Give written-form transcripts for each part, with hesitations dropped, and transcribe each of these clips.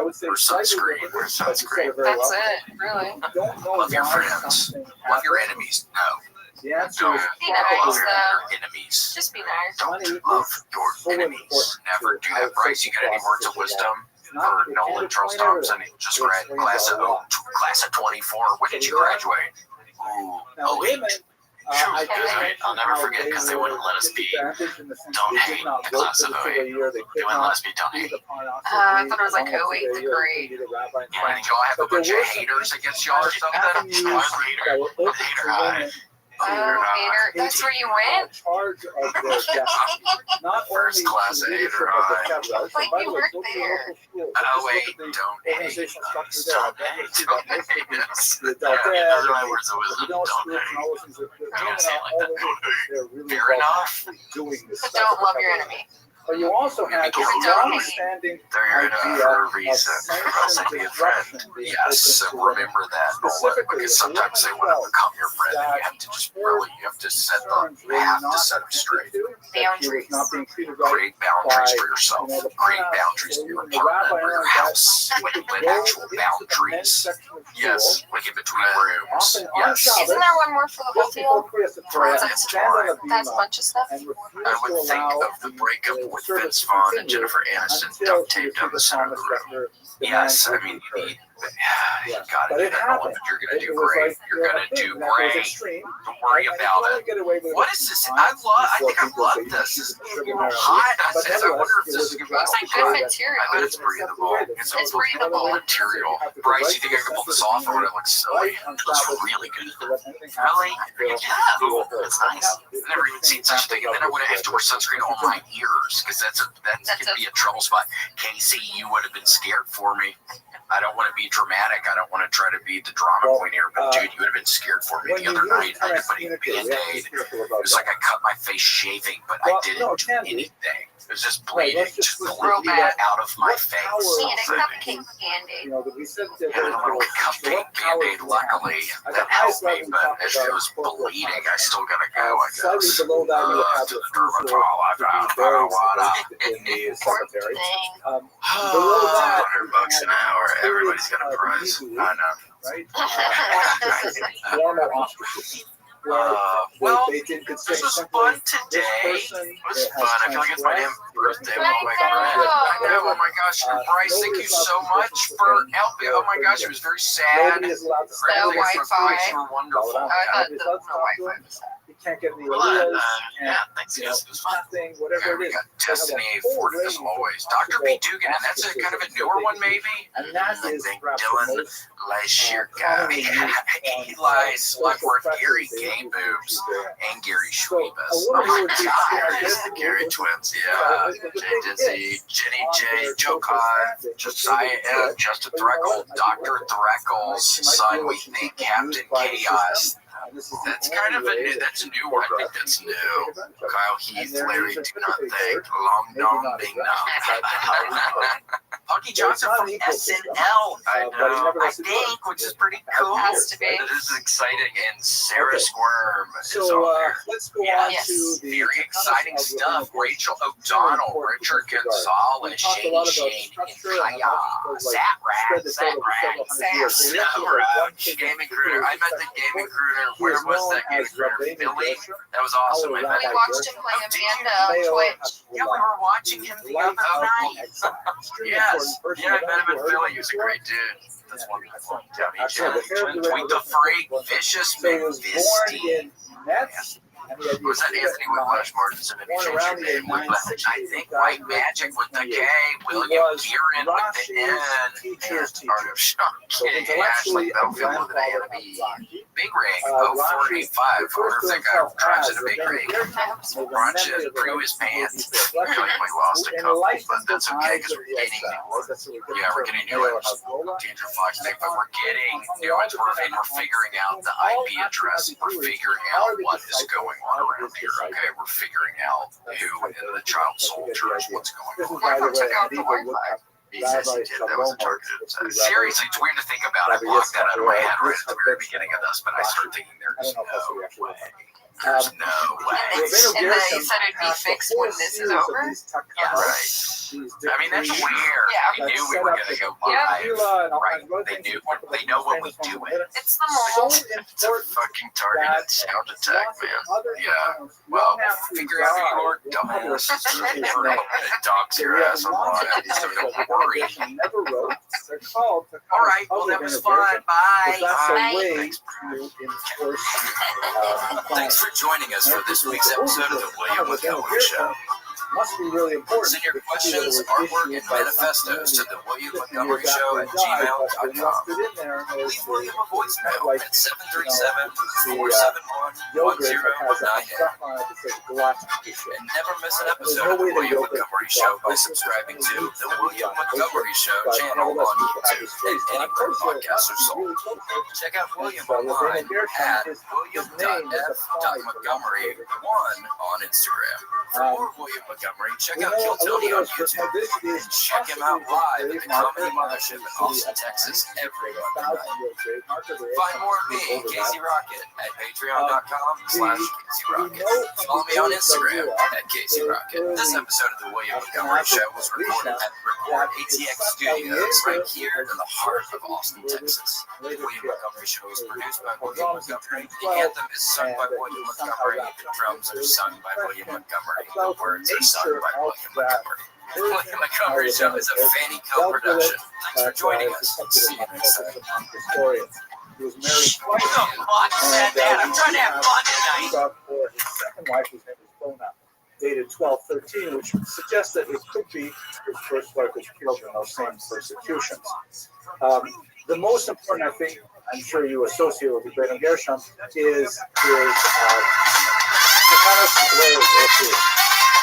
Or sunscreen. That's it, really. Love your friends. Love your enemies. No. Be nice, Love though. your enemies. Just be nice. Don't love your enemies. Never do that. Bryce, you got any words of wisdom for Nolan Charles Thompson? He just graduated class of 24. When did you graduate? Oh, 08. I'll never forget because they wouldn't let us be. Don't hate the class of 08. They wouldn't let us be don't hate. I thought it was like 08 to grade. Yeah, I think y'all have a bunch of haters against y'all or something. I'm a hater. Hi. Hater. That's where you went? First class of hater. Hi. Like you worked there. Oh, wait. Don't hate us. Don't hate us. Those are my words of wisdom. Don't hate. Don't say it like that. Fair enough. But don't love your enemy. But you also have this long-standing They're for a reason. For us to be a friend. Yes, so remember that. Because sometimes they want to become your friend, and you have to just really, you have to set them straight. Boundaries. Create boundaries for yourself. Create boundaries for your apartment or your house. Like actual boundaries. Yes, like in between rooms. Yes. Isn't there one more for the whole field? That's right. That's a bunch of stuff. I would think of the breakup with Vince Vaughn and Jennifer Aniston duct taped down the center of the room. Yes, I mean, you gotta do that, Nolan, but you're gonna do great. You're gonna do great. Don't worry about it. What is this? I think I love this. This is hot. I wonder if this is gonna be It's like good material. I bet it's breathable. It's breathable. Material. Bryce, you think I can pull this off, or would it look silly? It looks really good. Really? Yeah. Cool. That's nice. I've never even seen such a thing. And then I would have to wear sunscreen on my ears because that could be a trouble spot. Casey, you would have been scared for me. I don't want to be dramatic. I don't want to try to be the drama queen here, but dude, you would have been scared for me the other night. I had to put a Band-Aid. It was like I cut my face shaving, but I didn't do anything. It was just bleeding, just bleeding out of my face. We had a cupcake Band-Aid. I had a little cupcake Band-Aid, luckily. That helped me, but if it was bleeding, I still gotta go, I guess. To the dermatologist. I don't wanna. $100 an hour. Everybody's got a price. I know. Well, this was fun today. It was fun. I feel like it's my damn birthday. I know. Oh my gosh, Bryce, thank you so much for helping. Oh my gosh, it was very sad. The Wi-Fi. Were wonderful. I thought the Wi-Fi was sad. Can't get any thanks, guys. It was fun. Whatever We got Destiny Ford as always. Dr. B. Dugan, and that's a kind of a newer one, maybe. And that I is think perhaps Dylan Leishirka. He lies like we're Gary Gay Boobs and Gary Schwiebus. Oh my God, there's the Gary twins. Yeah, Jay Dizzy, Jenny J, Joe Cod, Josiah M, Justin Threckle, Dr. Threckle's son, we think, Captain Chaos. That's kind of a new, that's new. I think that's new. Kyle Heath, Larry, do not think. Long Dong Ding Dong. Punky Johnson from SNL. I know, I think, which is pretty cool. It has to be. This is exciting. And Sarah Squirm is on So there. let's go on Yes. to the Very exciting stuff. Rachel O'Donnell, Richard Gonzalez, Shady Shane, and Kaya. Zat Rat, Gaming Crooner. I met the Gaming Crooner. Where was that Gaming Crooner? Philly? That was awesome. I met We him. watched him play Amanda on Twitch. Yeah, we were watching him the other night. Yes. Yeah, I met him in Philly. He was a great dude. That's wonderful. Tweet the Freak, Vicious McVisty. Was that Anthony Whiplash, Martin Simmons, change your name? Whiplash. I think White Magic with the K, William Deeren with the N, and Art of Shocking, Ashley Belfield with an A and a B. Big Ring, 0485. I wonder if that guy drives in a big ring. Brunch it through his pants. I feel like we lost a couple, but that's okay because we're getting new. Yeah, we're getting new ones. Danger Fox thing, but we're getting new ones. We're figuring out the IP address. We're figuring out what is going on around here. Okay, we're figuring out who in the child soldiers, what's going on. Whoever took out the Wi-Fi. Yes, he did. That was a targeted. Seriously, it's weird to think about. I blocked that out of my head right at the very beginning of this, but I started thinking there's no way. There's no way. And he said it'd be fixed when this is over. Yeah, right. I mean, that's weird. Yeah. They knew we were going to go live. Right. They know when we do it. It's the mold. It's a fucking targeted sound attack, man. Yeah. Well, figure out who you are, dumbass. Dogs your ass online, so don't worry. All right, well, that was fun. Bye. Bye. Thanks for joining us for this week's episode of the William Montgomery Show. Must be really important. Send your questions, artwork, and manifestos to the William Montgomery Show at gmail.com. Leave William a voicemail at 737-471-1098. And never miss an episode of the William Montgomery Show by subscribing to the William Montgomery Show channel on YouTube and anywhere podcasts are sold. Check out William online at william.f.montgomery1 on Instagram. For more William Montgomery, check out Kill Tony on YouTube and check him out live at the Comedy Mothership in Austin, Texas every Monday night. Find more of me, Casey Rocket, at patreon.com/CaseyRocket. Follow me on Instagram at Casey Rocket. This episode of the William Montgomery Show was recorded at Record ATX Studios right here in the heart of Austin, Texas. The William Montgomery Show is produced by William Montgomery. The anthem is sung by William Montgomery. The drums are sung by William Montgomery. The words are sung by William Montgomery. The William Montgomery Show is a Fanny co-production. Thanks for joining us. See you next time. He was married twice. I'm trying to have fun tonight. For his second wife, whose name was Bona, dated 1213, which suggests that it could be his first wife was killed in those same persecutions. The most important, I think, I'm sure you associate with the Great Gershom, is his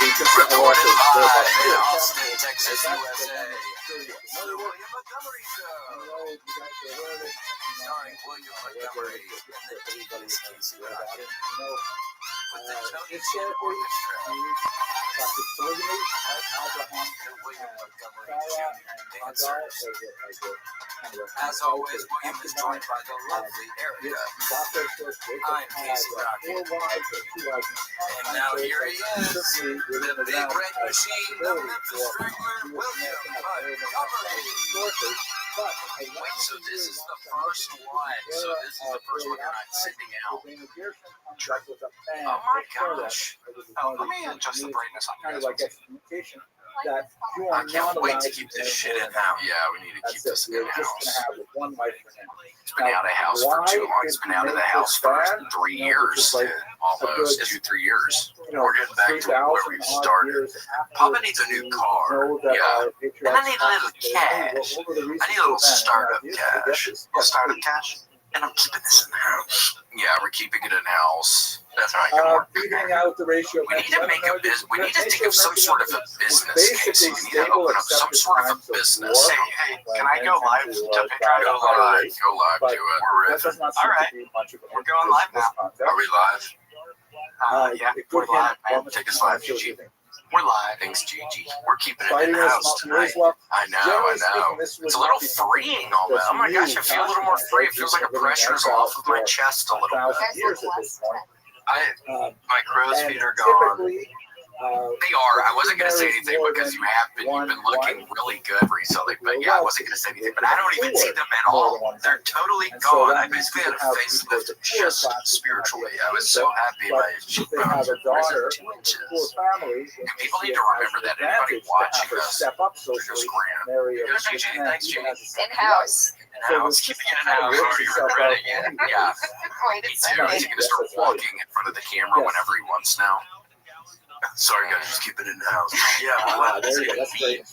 Recorded live in Austin, Texas, USA. The William Montgomery Show. Starring William Montgomery and the devious Casey Rocket. With the Tony Chin Orchestra. The William Montgomery Jr. dancers. As always, William is joined by the lovely Erica. I'm Casey Rocket. And now here he is, the big red machine, the Memphis Strangler, William Montgomery. Wait, so this is the first one. So this is the first one you're not sending out. Oh my gosh. Oh, let me adjust the brightness on you guys. I can't wait to keep this shit in house. Yeah, we need to keep this in house. It's been out of the house for too long. It's been out of the house for 3 years, almost 2-3 years. We're getting back to where we started. Papa needs a new car. Yeah, and I need a little cash. I need a little startup cash. A little startup cash. And I'm keeping this in the house. Yeah, we're keeping it in house. That's right. Evening out the ratio. We need to make a business. We need to think of some sort of a business case. We need to open up some sort of a business. Hey, can I go live to Patreon? Go live. Go live. Do it. We're ready. All right. We're going live now. Are we live? Yeah, we're live, man. Take us live, Gigi. We're live. Thanks, Gigi. We're keeping it in house tonight. I know. It's a little freeing all that. Oh my gosh, I feel a little more free. It feels like a pressure's off of my chest a little bit. My crow's feet are gone. They are. I wasn't going to say anything because you've been looking really good recently. But yeah, I wasn't going to say anything. But I don't even see them at all. They're totally gone. I basically had a facelift just spiritually. I was so happy my cheekbones were 2 inches. And people need to remember that. Anybody watching us, they're just grand. Here's Gigi. Thanks, Gigi. In-house. In-house. Keeping it in-house. You're regretting it. Yeah. Wait, Me it's too. He's going to start walking in front of the camera whenever he wants now. Sorry, guys, just keep it in the house. Yeah, there you go. That's great.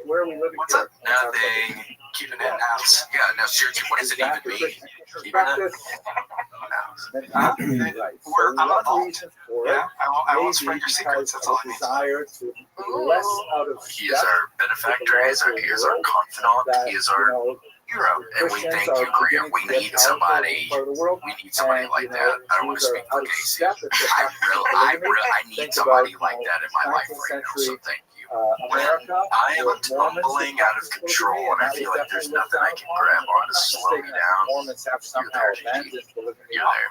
Where are we living? What's up? Nothing. Keeping it in the house. Yeah, no, seriously, what does it even mean? Keeping it in the house. I'm a vault. Yeah, I won't spread your secrets. That's all I need. He is our benefactor. He is our confidant. He is our hero. And we thank you, Grant. We need somebody. We need somebody like that. I don't want to speak for Casey. I need somebody like that in my life right now. So thank you. When I am tumbling out of control and I feel like there's nothing I can grab on to slow me down, you're there, Gigi. You're there.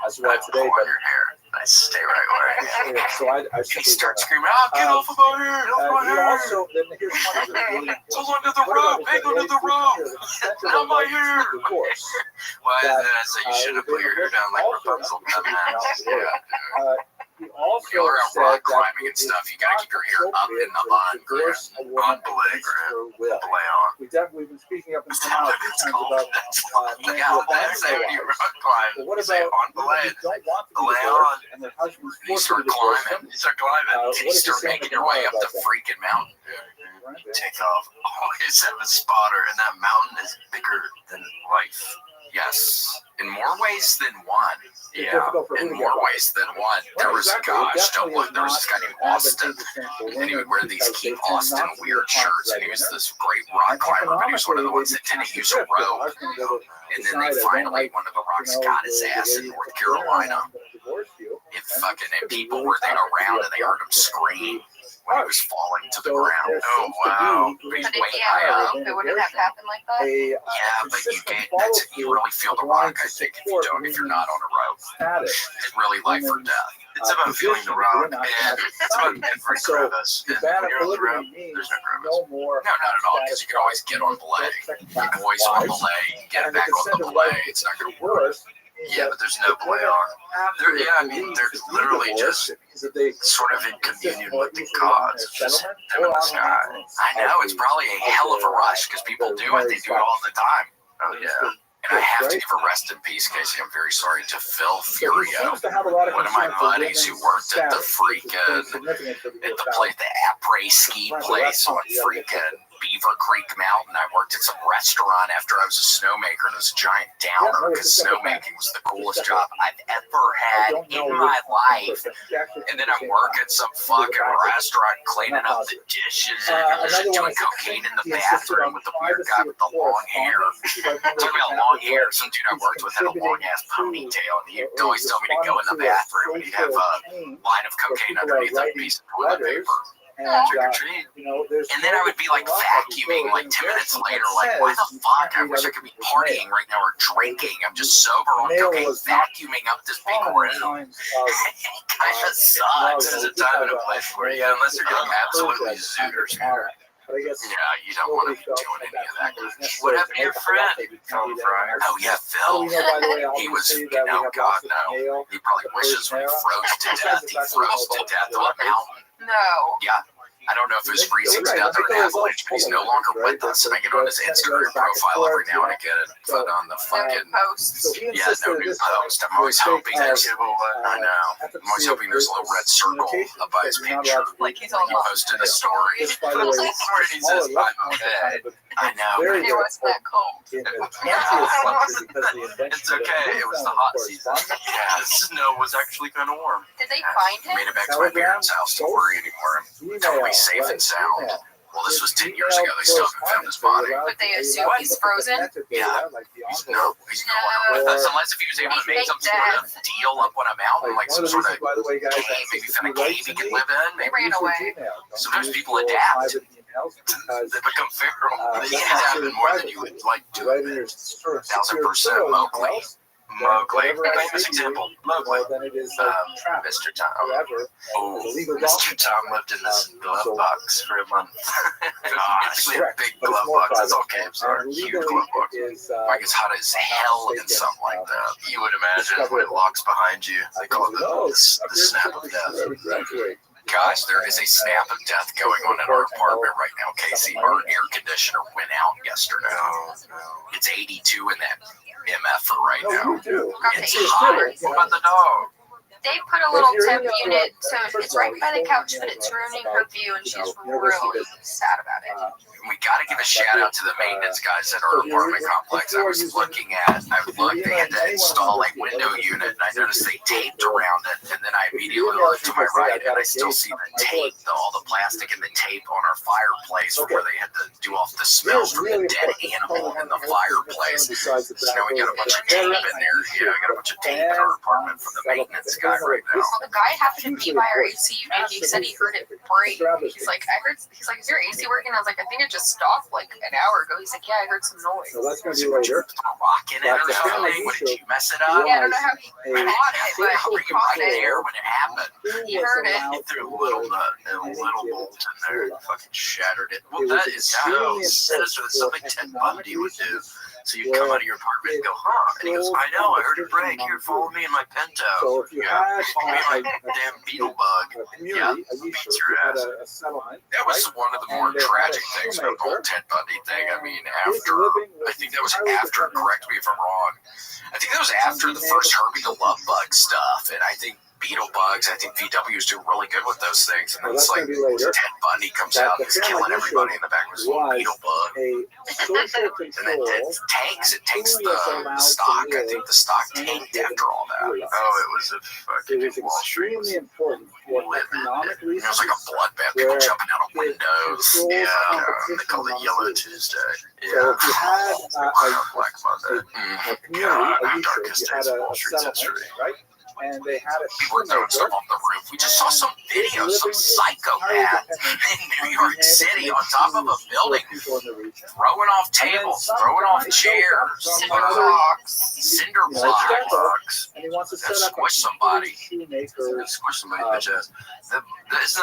I pull on your hair and I Stay right where I am. Yeah, so I You simply start don't screaming, oh, get off of my hair, get off my he hair. also, then here's one other really important. Hold on to the rope, hang on to the rope. Not my hair. Divorce. Why is that? So you should have put your hair down like Rapunzel. He also You're out said rock that climbing and stuff. You gotta keep your hair up in the on, divorce a woman against her will. We've been speaking up Is until that now a what few it's times called? about men Yeah, who that's abandon when their you wives. rock climb. But what You say about on women who belay. don't want to be Belay divorced on. and their husbands You force start them to divorce climbing. them? You start climbing. What You is he start saying making to your way Gemara up the about that? freaking mountain. Take off. Always have a spotter, and that mountain is bigger than life. Yes, in more ways than one. Yeah, in more ways than one. There was, gosh, don't look, there was this guy named Austin, and he would wear these Keep Austin weird shirts, and he was this great rock climber, but he was one of the ones that didn't use a rope. And then they finally, one of the rocks got his ass in North Carolina. And fucking, and people were there around, and they heard him scream when he was falling to the ground. Oh, wow. But he's But if way he high had up. rope, it wouldn't have happened like that. Yeah, but you can't, you really feel the rock, I think, if you don't, if you're not on a rope. It's really life or death. It's about feeling the rock. And It's about every crevice. And when you're on the road, there's no crevice. no, not at all, because you can always get on belay. You can always on belay, you can get back on the belay. It's not going to work. Yeah, but there's no belay on. There, yeah, I mean, they're literally just sort of in communion with the gods. It's just them in the sky. I know, it's probably a hell of a rush, because people do it. They do it all the time. Oh, yeah. And I have to give a rest in peace, Casey. I'm very sorry to Phil Furio, one of my buddies who worked at the the après ski place on freaking Beaver Creek Mountain. I worked at some restaurant after I was a snowmaker, and it was a giant downer because snowmaking was the coolest job I've ever had in my life. And then I work at some fucking restaurant cleaning up the dishes and doing cocaine in the bathroom with the weird guy with the long hair. Talking about long hair, some dude I worked with had a long ass ponytail, and he'd always tell me to go in the bathroom, and he'd have a line of cocaine underneath a piece of toilet paper. Trick or treat. And then I would be like vacuuming like 10 minutes later, like, why the fuck? I wish I could be partying right now or drinking. I'm just sober on cocaine, vacuuming up this big room. It kind of sucks. There's a time and a place for you, unless you're getting absolutely zooters. Yeah, you don't want to be doing any of that. What happened to your friend? Oh yeah, Phil. He was, no, God, no. He probably wishes when he froze to death. He froze to death on a mountain. No. Yeah. I don't know if it was freezing to death or an avalanche, but he's no longer with us. And I get on his Instagram profile every now and again and put on the fucking Posts. yeah, no new post. I'm always hoping there's I know. I'm always hoping there's a little red circle by his picture. Like he's all He posted a story where he says, I'm dead. I know. It wasn't that cold. It's okay. It was the hot season. Yeah, the snow was actually kind of warm. Did they find I made him? it back to my parents' house. Don't worry anymore. I'm totally safe and sound. Well, this was 10 years ago. They still haven't found his body. But they assume he's frozen? Yeah. He's no longer with us unless if he was able to make some sort of deal up on a mountain, like some sort of cave, maybe found a cave he could live in. They Maybe ran away. sometimes people adapt. They become feral. These things happen more than you would like to admit. 1000% Mowgli. Mowgli. Famous example. Mowgli. Mr. Tom. Oh, Mr. Tom lived in this glove box for a month. Gosh, a big glove box. That's all caves are. Huge glove box. Like it's hot as hell in something like that. You would imagine when it locks behind you. They call it the snap of death. Gosh, there is a snap of death going on in our apartment right now, Casey. Our air conditioner went out yesterday. It's 82 in that MF right now. It's hot. What about the dog? They put a little temp unit, so it's right by the couch, but it's ruining her view, and she's really sad about it. We got to give a shout out to the maintenance guys at our apartment complex. I was looking at, they had to install a window unit, and I noticed they taped around it, and then I immediately looked to my right, and I still see the tape, all the plastic and the tape on our fireplace where they had to do off the smell from the dead animal in the fireplace. So we got a bunch of tape in there. Yeah, we got a bunch of tape in our apartment from the maintenance guys. guy right now. Well, the guy happened to be by our AC unit. He said he heard it break. He's like, he's like, is your AC working? I was like, I think it just stopped like an hour ago. He's like, yeah, I heard some noise. So that's going to be later. Rocking it or something. What, did you mess it up? Yeah, I don't know how he caught it, but he caught it. There when it happened. He heard it. He threw a little bolt in there and fucking shattered it. Well, that is so sinister. That's something Ted Bundy would do. So you come out of your apartment and go, huh? And he goes, I know, I heard it break. Here, follow me in my Pinto. So if you had follow me in my damn beetle bug. Yeah, beats your ass. a settlement. That was one of the more tragic things about the whole Ted Bundy thing. I mean, I think that was after, correct me if I'm wrong, I think that was after the first Herbie the Love Bug stuff, and I think beetle bugs, I think VWs do really good with those things, and then it's like Ted Bundy comes out and he's killing everybody in the back with his little beetle bug. And then it takes the stock. I think the stock tanked after all that. Oh, it was a fucking Wall Street. Extremely important for economic It was reasons. like a bloodbath. People jumping out of windows. Yeah, they called it Yellow Tuesday. So if you had Black Monday. a community, a Darkest you had days of a Wall Street's settlement, history. right? And they had a People were throwing stuff off the roof. We just saw some videos, some psychopath in New York City on top of a building, throwing off tables, throwing off chairs, cinder blocks. And he wants to That set up squish somebody. shoemaker. Squish somebody, bitch ass. Isn't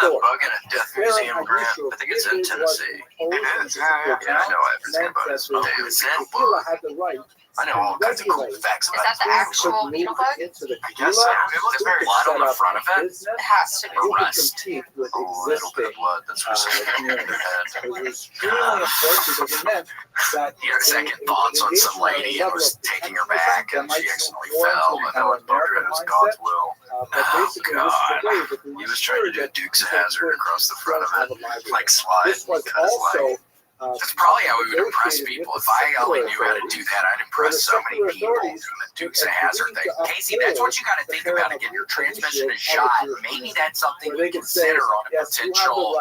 that bug in a death museum, Grant? I think it's in Tennessee. It is, yeah. Yeah, I know everything about it. It's a dead bug. Had the right. I know all kinds of cool facts Is about that the it. actual beetle bug? It I guess so. It looks very blood on the front of it. has to be. Rust. With A little bit of blood. That's for sure. It was extremely important because it meant that He had second thoughts on some lady and was taking her back, and she accidentally fell, and no one broke her. It was God's will. but basically this is the way that we He was trying to do a Dukes of Hazzard across the front of it, like slide. This was also That's probably how we would impress people. If I only knew how to do that, I'd impress so many people doing the Dukes of Hazzard thing. Casey, that's what you got to think about again. Your transmission is shot. Maybe that's something you consider on a potential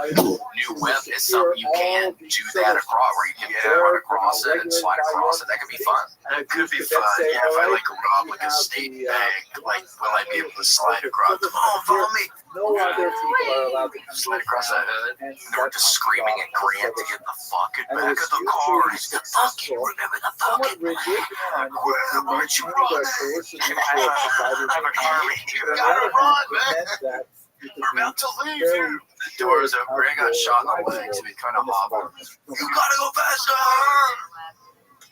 new whip. Is something you can do that across, where you can run across it and slide across it. That could be fun. That could be fun. Yeah, if I like rob like a state bank, like will I be able to slide across? Come on, follow me. no other people are allowed to come Slide across that hood. and They were just screaming at Grant to get in the fucking back of the car. He's like, fuck you, remember the somewhat fucking rigid and where aren't you running? I'm a car. You gotta run, man. We're about to leave you. The door's open. Grant got shot in the leg, so he kind of hobbled. You gotta go faster!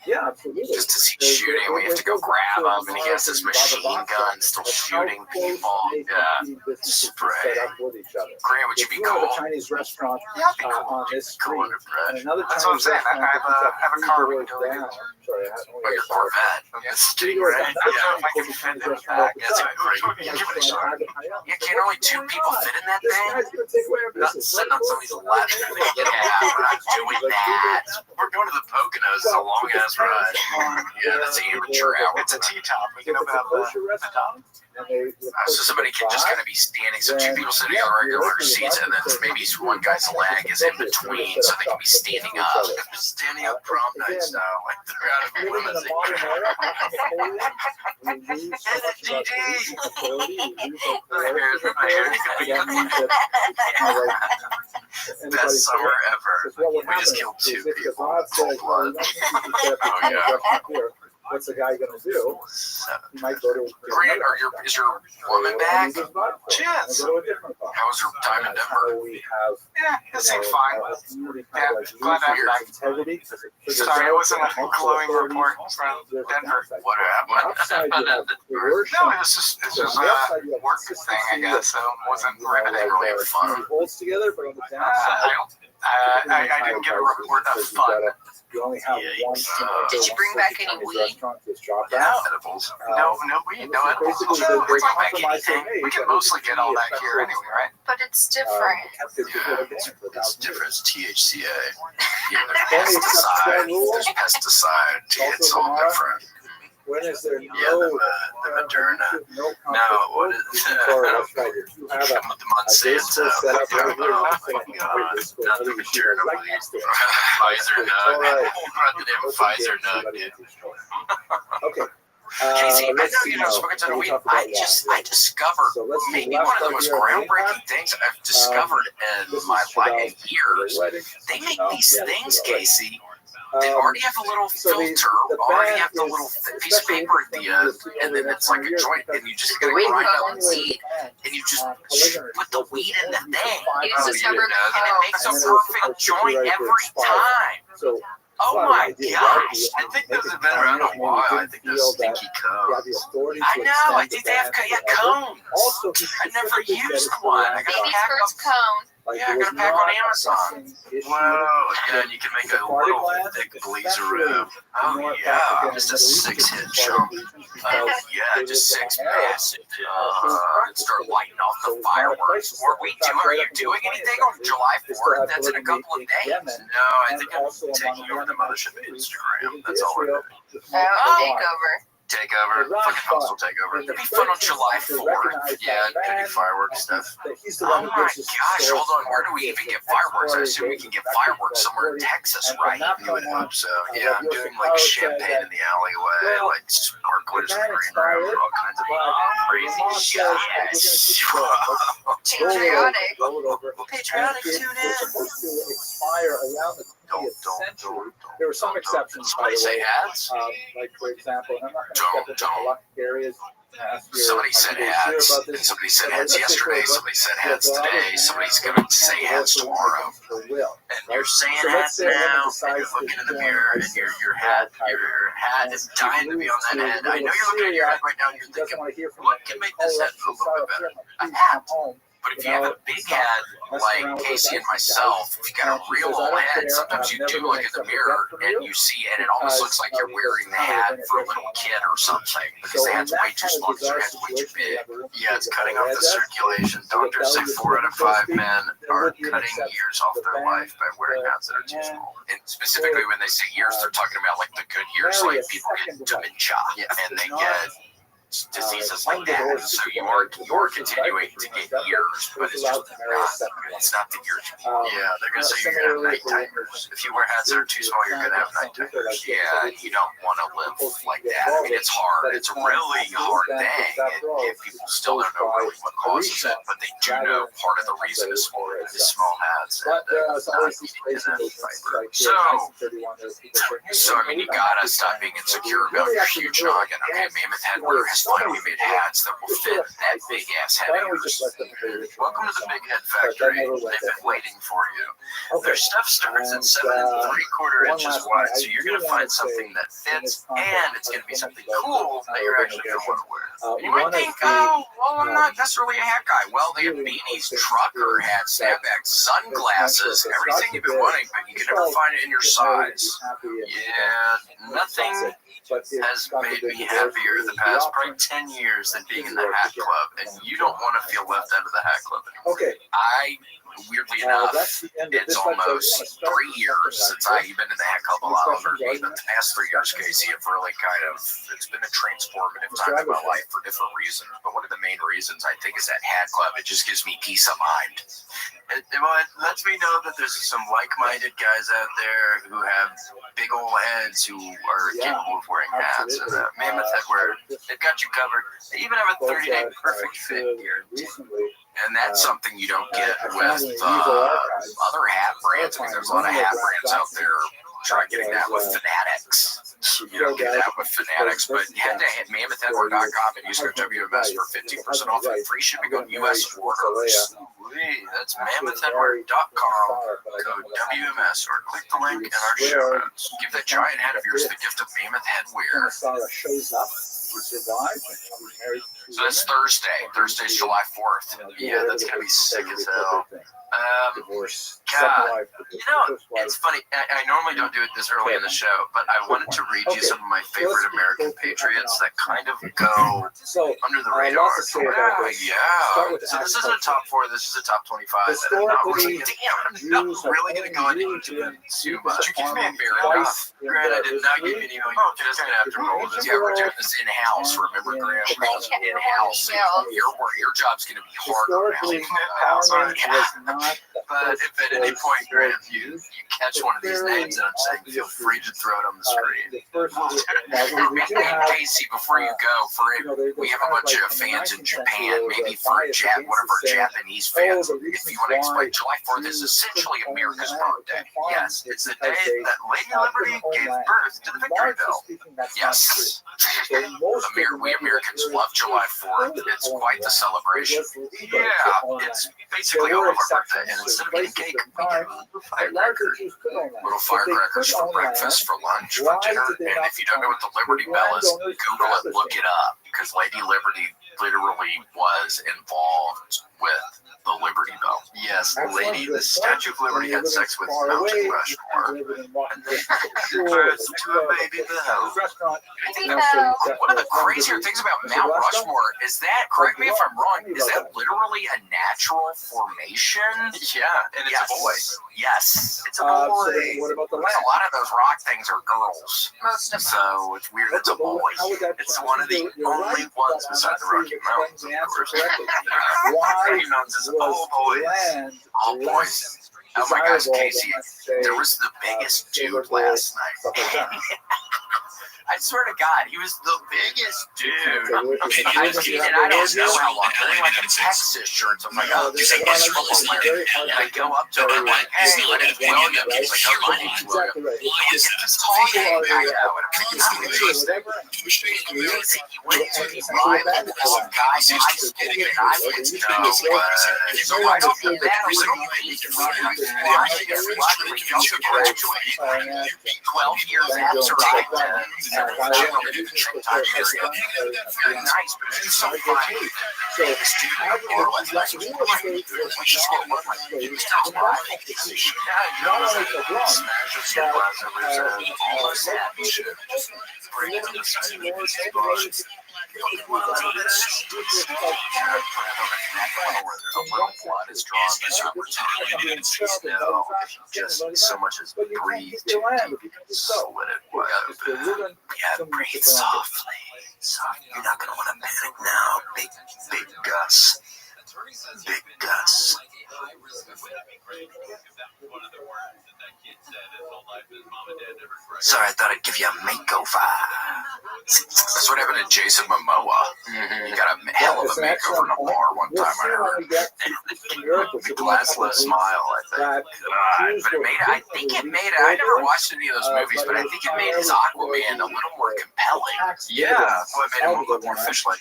Yeah, absolutely. Just as he's shooting, we have to go grab him, and he has this machine gun still shooting people. Yeah. Spray. Grant, would you be cool? A Chinese restaurant Yeah, I'd be cool. on this Cool street. under bread. And another That's what I'm Chinese saying. I restaurant have a car we can go down. Sorry, I Oh, your Corvette. That's Stingray. I don't know Yeah. if I can fit in the That's back. great. Yeah, give it a shot. Yeah, can't only two people fit in that This thing? guy's gonna take away our Not business. sitting on somebody's lap. Yeah, we're not doing that. We're going to the Poconos. It's a long ass ride. Yeah, that's amateur hour. It's a T-top. We can It's open a up the kosher restaurant, and they So somebody can just kind of be standing, so two people sitting on regular seats, and then maybe one guy's leg is in between, so they can be standing up. Standing up prom night style, like they're out of living in a limousine. modern era. We lose so much of our police authority, we lose our Here's my authority. hair. That means that Best summer ever. what would We just happen killed is two if the people. God says, well, you don't Oh, yeah. what's the guy gonna do? He might go to Grant, is your woman back? She is. Go to a different bar. How was your time in Denver? So we have, Yeah, it seemed fine. Yeah, glad to have you back. integrity. Sorry, it wasn't a glowing report from Denver. What happened? Outside you have the No, worst. it's just a work thing, I guess. So it wasn't riveting. really have fun. Holds together, but on the I downside, don't. I didn't give a report of fun. you only have one. Did you bring back any weed? Yeah, edibles. No weed, no edibles. Basically, No, the it's like compromise they anything. made We can that mostly was get all that really here anyway, right? But it's different. It's different. It's THCA. Yeah, there's pesticide. There's pesticide. It's all different. When is there Yeah, the Moderna. No, what is You have a the Monsanto? set up right here. Oh my god. Not the Moderna, please. Pfizer nug. Run the damn Pfizer nug, dude. Okay, Casey, I know let's see you're not now. smoking ton of We weed. talked about I discovered So let's see, maybe last one of the part most here on the groundbreaking impact. things I've discovered in This my is life about in years. wedding. They make No, these yeah, things, right. Casey. They already have a little So filter, the already band have the is little piece of paper at the end, and then it's like a joint, and you just gotta Weed grind up cones. weed, and you just put the weed in the thing. He uses number And it makes a And then it was perfect supposed to be joint right to every expire. time. So Oh Wow, my I did. gosh. I think those have been around a while. I think those stinky you have the cones. authority to I know, I extend think the they have band yeah, forever. cones. Also, he I never specifically said used it's one. for I got Baby a pack skirts of cone. like, Yeah, I it got a was pack on not a Amazon. pressing issue. Wow. Yeah, and you can make a little thick blazer. Oh yeah, just a 6-hit chunk. Yeah, just 6 massive. And start lighting off the fireworks. Are you doing anything on July 4th? That's in a couple of days. No, I think I'm taking over the mothership Instagram. That's all we're doing. Takeover. Takeover, fucking hostile takeover. It'd be fun on July 4th. Yeah, gonna do fireworks stuff. Oh my gosh, hold on. Where do we even get fireworks? I assume we can get fireworks somewhere in Texas, right? You would hope so. Yeah, I'm doing like champagne in the alleyway, like sparklers in the green room, all kinds of crazy shit. Yes. Patriotic. Patriotic, tune in. Don't. There were some exceptions, by Somebody the say way. ads? Like, for example, and I'm not going to step into luck areas. Somebody said ads, and somebody said ads yesterday, somebody said ads today, somebody's going to say ads tomorrow. And you're saying ads now, and you're looking in the mirror, and your hat is dying to be on that head. I know you're looking at your head right now, and you're thinking, what can make this head a little bit better? A hat. But if you have a big head, like Casey and myself, if you got a real old head, sometimes you do look in the mirror and you see, and it almost looks like you're wearing the hat for a little kid or something, because the hat's way too small, because your head's way too big. Yeah, it's cutting off the circulation. Doctors say 4 out of 5 men are cutting years off their life by wearing hats that are too small. And specifically when they say years, they're talking about like the good years, like people get dementia, and they get diseases like that. So you are continuing to get years, but it's not the years. Yeah, they're gonna say you're gonna have night tigers. If you wear hats that are too small, you're gonna have night tigers. Yeah, and you don't want to live like that. I mean, it's hard. It's a really hard thing. And people still don't know really what causes it, but they do know part of the reason is small hats and not eating enough fiber. So I mean, you gotta stop being insecure about your huge noggin. Okay, Mammoth Headwear has finally made hats that will fit that big ass head of yours. Welcome to the Big Head Factory. They've been waiting for you. Their stuff starts at 7 3/4 inches wide, so you're gonna find something that fits, and it's gonna be something cool that you're actually gonna want to wear. And you might think, oh, well, I'm not necessarily a hat guy. Well, they have beanies, trucker hats, snapbacks, sunglasses, everything you've been wanting, but you can never find it in your size. Yeah, nothing has made me happier the past probably 10 years than being in the hat club, and you don't want to feel left out of the hat club anymore. Okay. Weirdly enough, it's almost 3 years since I've been in the hat club a lot longer. Even the past 3 years, Casey, have really it's been a transformative time in my life for different reasons. But one of the main reasons I think is that hat club. It just gives me peace of mind. It lets me know that there's some like-minded guys out there who have big old heads who are capable of wearing hats. And Mammoth Headwear, they've got you covered. They even have a 30-day perfect fit guarantee. And that's something you don't get with other hat brands. I mean, there's a lot of hat brands out there. Try getting that with Fanatics. You don't get that with Fanatics, but head to mammothheadwear.com and use code WMS for 15% off and free shipping on U.S. orders. That's mammothheadwear.com, code WMS, or click the link in our show notes. Give that giant hat of yours the gift of Mammoth Headwear. So that's Thursday's July 4th. Yeah, that's going to be sick as hell. God, it's funny. I normally don't do it this early in the show, but I wanted to read you some of my favorite American patriots that kind of go under the radar. Yeah. So this isn't a top 4. This is a top 25. And I'm not really going to go into it too much. Fair enough. Grant, I did not give you an email. You're just going to have to roll this. Yeah, we're doing this in-house. Remember, Grant? In-house. Your job's going to be harder now. But if at any point, Graham, you catch one of these names that I'm saying, feel free to throw it on the screen. Casey, before you go, we have a bunch of fans in Japan. Maybe for one of our Japanese fans, if you want to explain, July 4th is essentially America's birthday. Yes, it's the day that Lady Liberty gave birth to the Victory Bell. Yes. We Americans love July 4th. It's quite the celebration. Yeah, it's basically all of our birthday. And instead of getting cake, we get firecrackers. Little firecrackers for breakfast, for lunch, for dinner. And if you don't know what the Liberty Bell is, Google it, look it up. Because Lady Liberty literally was involved with the Liberty Bell. Yes, the Statue of Liberty had sex with Mount Rushmore. And then gave birth to a baby bell. One of the crazier things about Mount Rushmore is that, correct me if I'm wrong, is that literally a natural formation? Yeah, and it's a boy. Yes, it's a boy. What about the land? A lot of those rock things are girls. Most of them. So it's weird it's a boy. It's one of the only ones beside the Rocky Mountains, of course. Rocky Mountains is all boys. All boys. Oh my gosh, Casey, there was the biggest dude last night. I swear to God, he was the biggest dude. I've seen it, I don't know how long. They're like a Texas shirt. So I'm like, oh, this is I go up to him, I'm like, hey, my name's William. He's like, oh, my name's William. He's talking. I know. And I'm like, he went to the rival of guys in high school that I went to know. So I don't do that. I'm like, he can run it. Luckily, he also graduated 12 years after I did. Very nice, but it's so funny. So, just so much as breathe to it, you can slit it wide open. Yeah, breathe softly. You're not gonna want to panic now, big Gus. Big Gus. Sorry, I thought I'd give you a makeover. That's what happened to Jason Momoa. He got a hell of a makeover in a bar one time, I heard. The glassless smile, I think. But I I never watched any of those movies, but I think it made his Aquaman a little more compelling. Yeah. Well, it made him look more fish-like.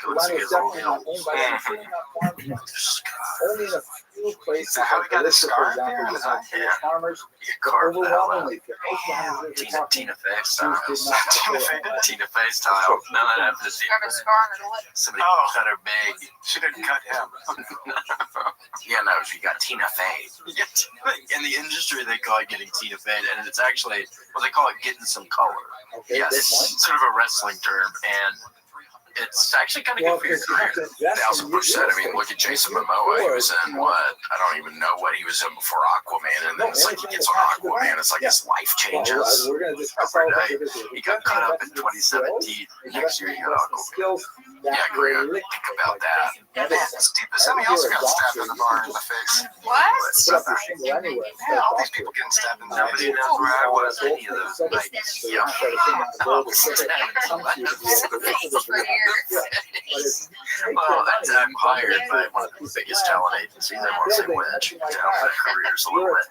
So how we got this scar there? You carved that out. Tina Fey style. Tina Fey style. None of that happens. Somebody cut her big. She didn't cut him. Yeah, no, she got Tina Fey. In the industry, they call it getting Tina Fey, and it's actually, well, they call it getting some color. Yes, it's sort of a wrestling term, and it's actually kind of good for your career. They also push that. I mean, look at Jason Momoa. He was in what? I don't even know what he was in before Aquaman. And then it's like he gets on Aquaman. It's like his life changes every day. He got caught up in 2017. Next year, he got Aquaman. Yeah, great. Think about that. Somebody else got stabbed in the bar in the face. What? All these people getting stabbed, and nobody knows where I was any of those nights. Yeah. Well, I'm hired by one of the biggest talent agencies. I won't say which. Down my career's a little bit.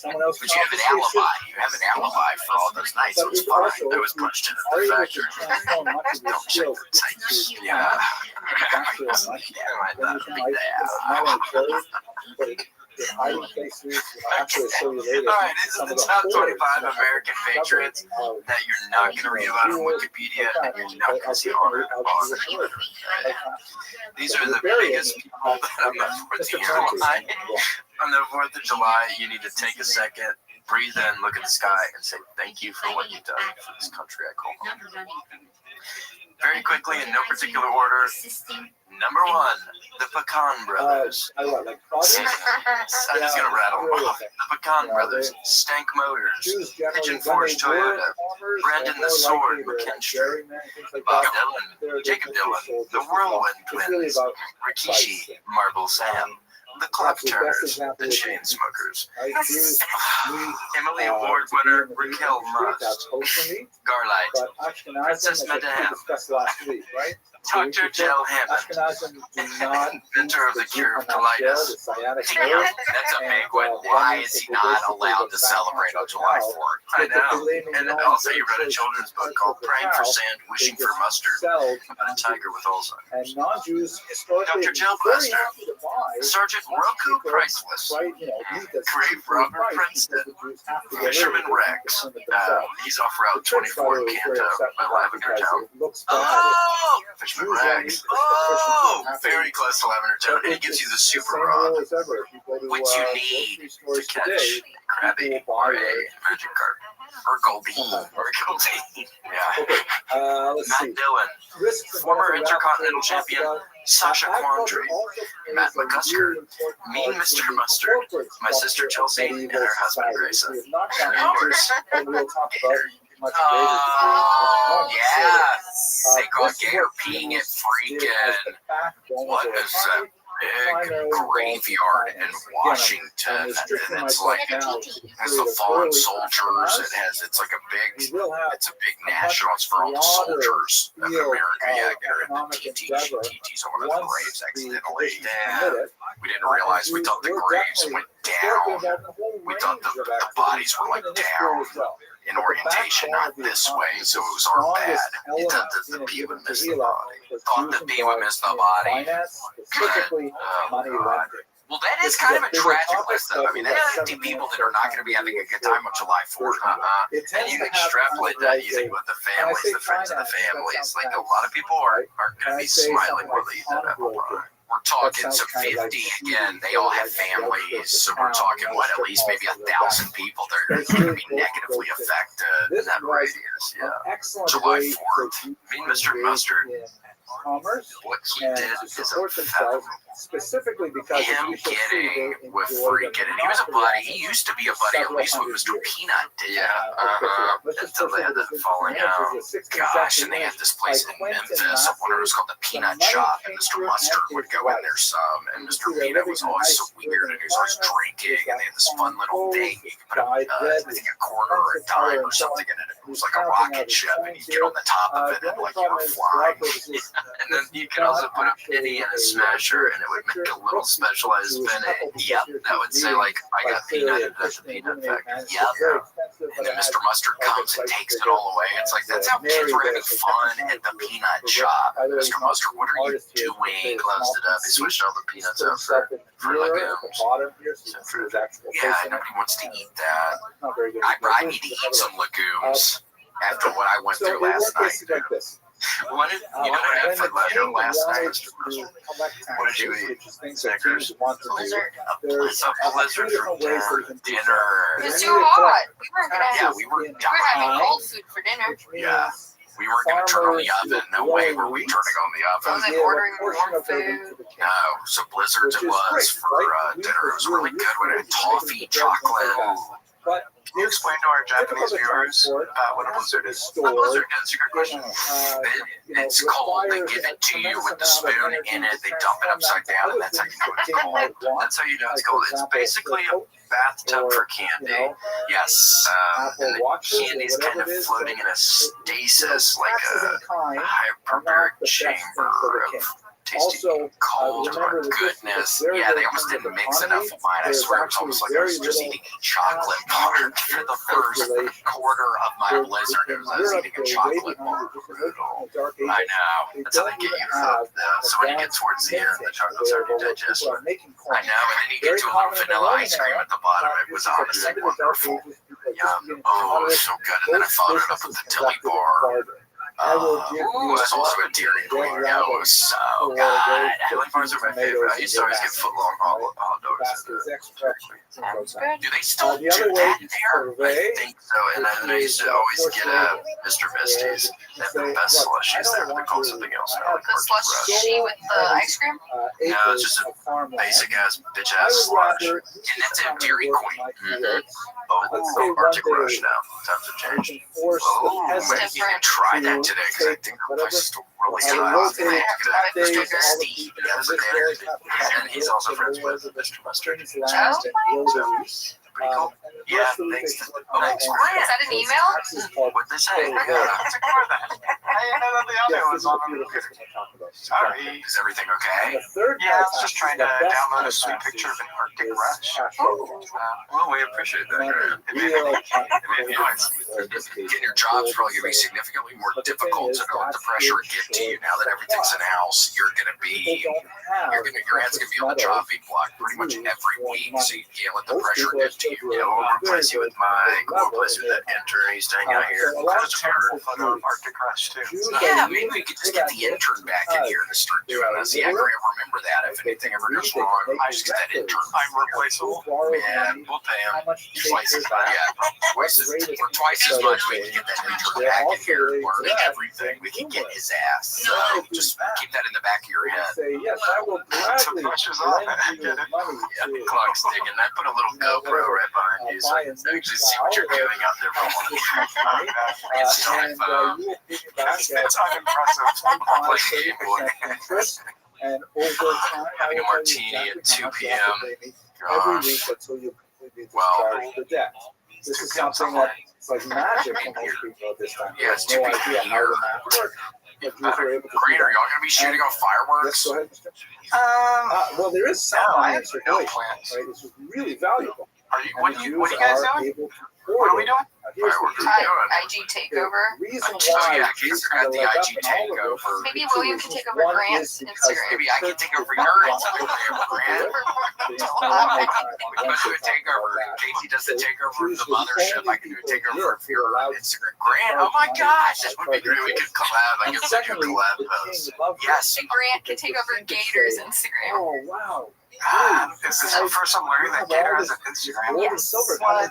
But you have an alibi. You have an alibi for all those nights. So it's fine. I was punched in at the factory. Don't check the tapes. Yeah. Alright, this is the top 25 American patriots that you're not going to read about on Wikipedia and you're not going to see on Twitter. These are the biggest people on the 4th of July. On the 4th of July, you need to take a second, breathe in, look at the sky, and say thank you for what you've done for this country I call home. Very quickly, in no particular order, number 1, the Pecan Brothers. I'm just going to rattle them off. The Pecan Brothers, Stank Motors, Pigeon Forge Toyota, Brandon the Sword McKinstry, Bob Dylan, Jacob Dylan, the Whirlwind Twins, Rikishi, Marble Sam, The Clef Perhaps the best Turners, example the would be Chain Smokers, right? Here's meat, Emily Award winner Raquel That's Must, kosher meat, Garlight, but Ashkenazim, Princess as we Madame. discussed last week, right? Dr. Jill Hammond, Ashkenazim do not inventor of the cure of colitis. Damn, That's a big one. Why is he not allowed to celebrate on July 4th? I know. And then also you read a children's book called Praying for Sand, Wishing for Mustard, about a tiger with Alzheimer's. And non-Jews historically Dr. Jill very Blaster, happy to buy Sergeant Roku Priceless, right, meat that's Grave really Robert priced Princeton, because the Jews have to get Fisherman rid of it Rex. and themselves. He's off Route 24 in Canto by Lavender Town. It looks bad. Oh, Fisherman Jews Rex. only Oh, have to very close to Lavender Town. And it gives you the super rod, Same rule as ever. If you go to, which you grocery need to stores catch today, Krabby or a magic carp. Or Goldbean. Or Goldbean. Yeah. Okay, let's Matt see. Dillon, Risks and former benefits Intercontinental we talked Champion about. Sasha Agriculture Quandary, also plays Matt a McCusker, really important Mean part Mr. in the Mustard, corporate my sister structure of Chelsea, and medieval her husband society. Grayson. We have not gone And into yours. and we'll talk about in much greater Oh, degree. yeah. They got This is Gator what peeing Jews at did as freaking the backbone what of their is that economy. big graveyard in Washington, and it's like has the fallen soldiers. It's like a big, We will have it's a big nationals for all the soldiers of America. Yeah, Gator and the TTs on one of the graves accidentally. committed. We didn't realize. We thought the graves went down. We thought the bodies were like down in orientation, not this way, so it was our bad. You thought that the P would miss the body. Thought the P would miss the body. Specifically, money lending. Well, that is kind of a tragic list, though. I mean, there are 50 people that are not going to be having a good time on July 4th. And you extrapolate that, you think about the families, the friends of the families. Like, a lot of people aren't going to be smiling when they eat that apple pie. We're talking some 50 again. They all have families, so we're talking what, at least maybe 1,000 people that are going to be negatively affected in that radius. Yeah, July 4th. Mean Mr. Mustard. Commerce What he and did to is support themselves, specifically because him getting with freaking. He was a buddy. He used to be a buddy, at least with Mr. Peanut did. Yeah. Until they had that falling out. Gosh, and they had this place in Memphis. I wonder it was called the Peanut Shop, and Mr. Mustard would go in there some, and Mr. Peanut was always so weird, and he was always drinking, and they had this fun little thing. You could put I think a quarter or a dime or something in it. It was like a rocket ship, and you'd get on the top of it, and like you were flying. And then you could also put a penny in a smasher, and it would make a little specialized penny. Yep, that would say like, I got peanut, and that's the peanut factory. Yep. And then Mr. Mustard comes and takes it all away. It's like, that's how kids were having fun at the peanut shop. Mr. Mustard, what are you doing? Closed it up. He switched all the peanuts out for legumes. Yeah, nobody wants to eat that. I need to eat some legumes after what I went through last night. What did you know what I had for dinner last night, Mr. Mustard? What did you eat? Snickers? Blizzard. A blizzard for dinner. It was too hot. We weren't gonna Yeah, have. we were We were having dying. cold food for dinner. Yeah. We weren't going to turn on the oven. No way were we turning on the I oven. was like ordering warm food. No, so blizzards it was for dinner. It was really good. We had toffee, chocolate. Can you explain to our Japanese viewers what a blizzard is? A blizzard is a good question. It's cold. They give it to you with the spoon in it. They dump it upside down, and that's how you know it's cold. That's how you know it's cold. It's basically a bathtub for candy. Yes. And the candy's kind of floating in a stasis, like a hyperbaric chamber of tasting cold or goodness. Yeah, they almost didn't mix enough wine. I swear it was almost like I was just eating a chocolate bar for the first quarter of my blizzard. It was I was eating a chocolate bar. Brutal. I know. That's how they get you hooked. So when you get towards the end, the chocolate's already digested. I know, and then you get to a little vanilla ice cream at the bottom. It was honestly wonderful. Yum. Oh, it was so good. And then I followed it up with the Tilly bar. Ooh, that's also a Dairy Queen. Yeah, it was so good. Tilly bars are my favorite. I used to always get footlong hot dogs at Dairy Queen. Do they still do that there? I think so. And then I used to always get Mr. Misty's. They have the best slushies there, but they're called something else now. Like The slushie with the ice cream. No, it's just a basic ass bitch ass slush. And that's a Dairy Queen. Oh, Arctic Rush now. Times have changed. Oh, maybe you can try that today because I think the place is still really I hot. rotate Mr. days, all the Steve, people, yeah, and he's also friends with Mr. Mustard. last and will the week. Pretty cool. Yeah, thanks. Is that an email? What'd they say? Yeah. What's it for then? I didn't know that the other was on the computer. Sorry. Is everything okay? Yeah, I was just trying to download a sweet picture of an Arctic rush. Well, we appreciate that. Getting your job's probably going to be significantly more difficult to know what the pressure would get to you now that everything's in house. You're going to be, your hands going to be on the chopping block pretty much every week, so you can't let the pressure get to you. You know, we'll replace you with Mike, we'll replace you with that intern. He's staying out here. That's a terrible photo of Arctic Rush too. Yeah, maybe we could just get the intern back in here to start doing this. Yeah, I remember that. If anything ever goes wrong, I just get that intern. I'm replaceable. Yeah, we'll pay him twice as much. Yeah, twice as much. We can get that intern back in here, learning everything. We can get his ass. So just keep that in the back of your head. Yes, I will gladly pressure's on. Yeah, the clock's ticking. I put a little GoPro right behind you, so I can actually see what you're doing out there. It's time. It's unimpressive. I'm playing Game Boy. And over time, Having a martini at 2 p.m. every week until you completely discharge the debt. This is something that it's like magic for most people at this time. Yeah, it's no 2 idea how p.m. the math works. But you were able to Great, are y'all going to be shooting off fireworks? Yes, go ahead, Mr. Well, there is some I have answer, no right? plans. It's really valuable. What are you guys doing? What are we doing? Fireworks. IG takeover. Oh yeah, Kate's got the IG takeover. Maybe William can take over Grant's Instagram. Maybe I can take over your Instagram, Grant. Let's do a takeover. Casey does the takeover of the mothership. I can do a takeover of your Instagram. Grant, oh my gosh, this would be great. We could collab. I guess we could collab those. Yes. And Grant can take over Gator's Instagram. Oh, wow. Is this the first I'm learning that Gator has an Instagram? Yes. What?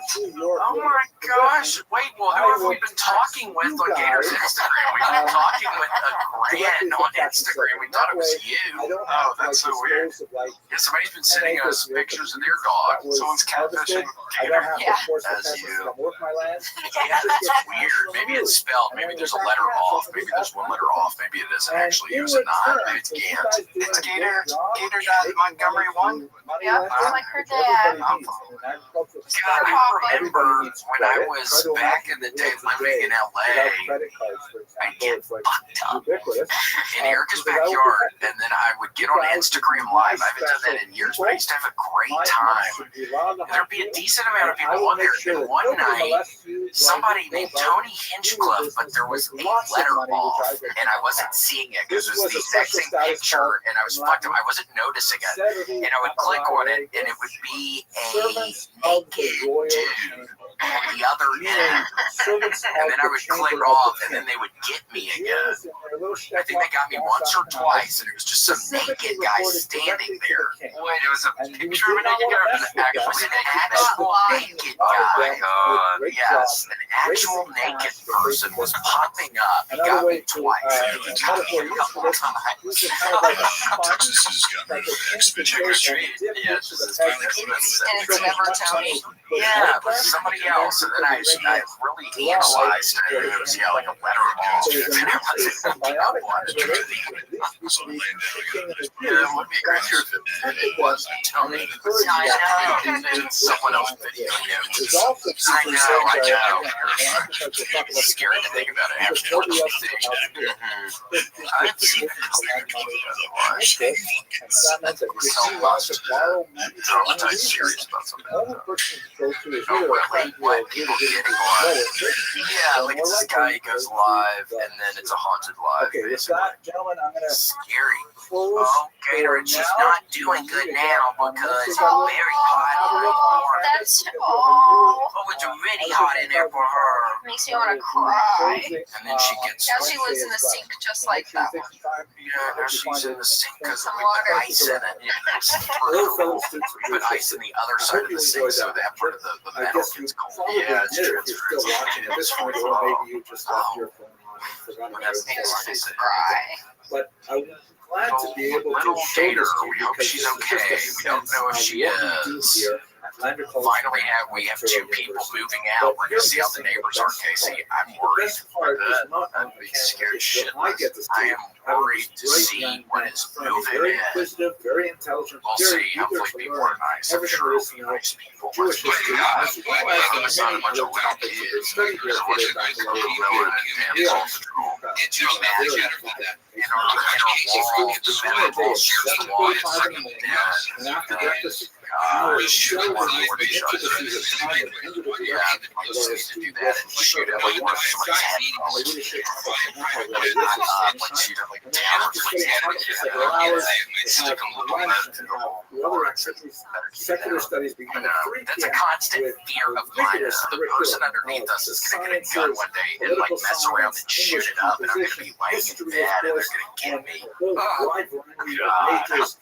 Oh my gosh. Wait, well, who have we been talking with on Gator's Instagram? We've been talking with a Grant on Instagram. We thought it was you. Oh, that's so weird. Yeah, somebody's been sending us pictures of their dog. Someone's catfishing Gator. Yeah. As you. Yeah, that's weird. Maybe it's spelled. Maybe there's a letter off. Maybe there's one letter off. Maybe it isn't actually using not. Maybe it's Gant. It's Gator. Gator.Montgomery 1. Yeah, like her dad. God, I remember when I was back in the day living in LA, I get fucked up in Erica's backyard, and then I would get on Instagram Live. I haven't done that in years, but I used to have a great time. And there'd be a decent amount of people on there. And one night, somebody named Tony Hinchcliffe, but there was a letter off, and I wasn't seeing it because it was the exact same picture, and I was fucked up. I wasn't noticing it. And I would click on it, and it would be a naked dude on the other end. And then I would click off, and then they would get me again. I think they got me once or twice, and it was just some naked guy standing there. Wait, it was a picture of a naked guy, or it was an actual naked guy. Yes, an actual naked person was popping up. He got me twice. He got me a couple times. Texas has got rid of Xfinity Street. Yeah, it's just kind of And it's never Tony. yeah, it was somebody else, and then I really analyzed it. It was like a letter off, and I wasn't looking up on it. Yeah, it would be great if it wasn't Tony. And then someone else videoing him. I know. It's scary to think about it. I've seen it. So lost. I'm serious about something. What people getting on? Yeah, like it's this guy, he goes live, and then it's a haunted live. Okay, with that, gentlemen, I'm gonna Scary. close. Oh, Gator, and she's not doing good now because it's very hot in there. That's all. Oh, it's really hot in there for her. Makes me want to cry. And then she gets. Now she lives in the sink just like that one. Yeah, now she's in the sink because we put ice in it. We put ice in the other side of the sink, so that part of the metal gets cold. Yeah, it's transferred. At this point, or maybe you just left your phone on and forgot about That's it. nice. But I'm glad to be able to Little show Gator, this to you we hope because she's this is okay. just a We don't sense know if of she what we do is. here at Finally, we have two people moving out. We're going to see how the neighbors are, Casey. I'm worried for that. I'm scared shitless. I am worried to see what is moving in. Very intelligent. We'll see. Hopefully people are nice. I'm sure it'll be nice people. Let's play God. It's not a bunch of little kids. There's a bunch of guys that don't know it. Damn Paw Patrol. It's your magic. In our wall, the middle wall shares the wall. It's fucking dead. And after breakfast, Shoot one more shot. Yeah, I just need to do that and shoot at like somebody's head. Like shoot at like a tower's head. Stick a little left to the wall. secular studies become a free That's a constant fear of mine. The person underneath us is going to get a gun one day and like mess around and shoot it up, and I'm going to be laying in bed and they're going to kill me.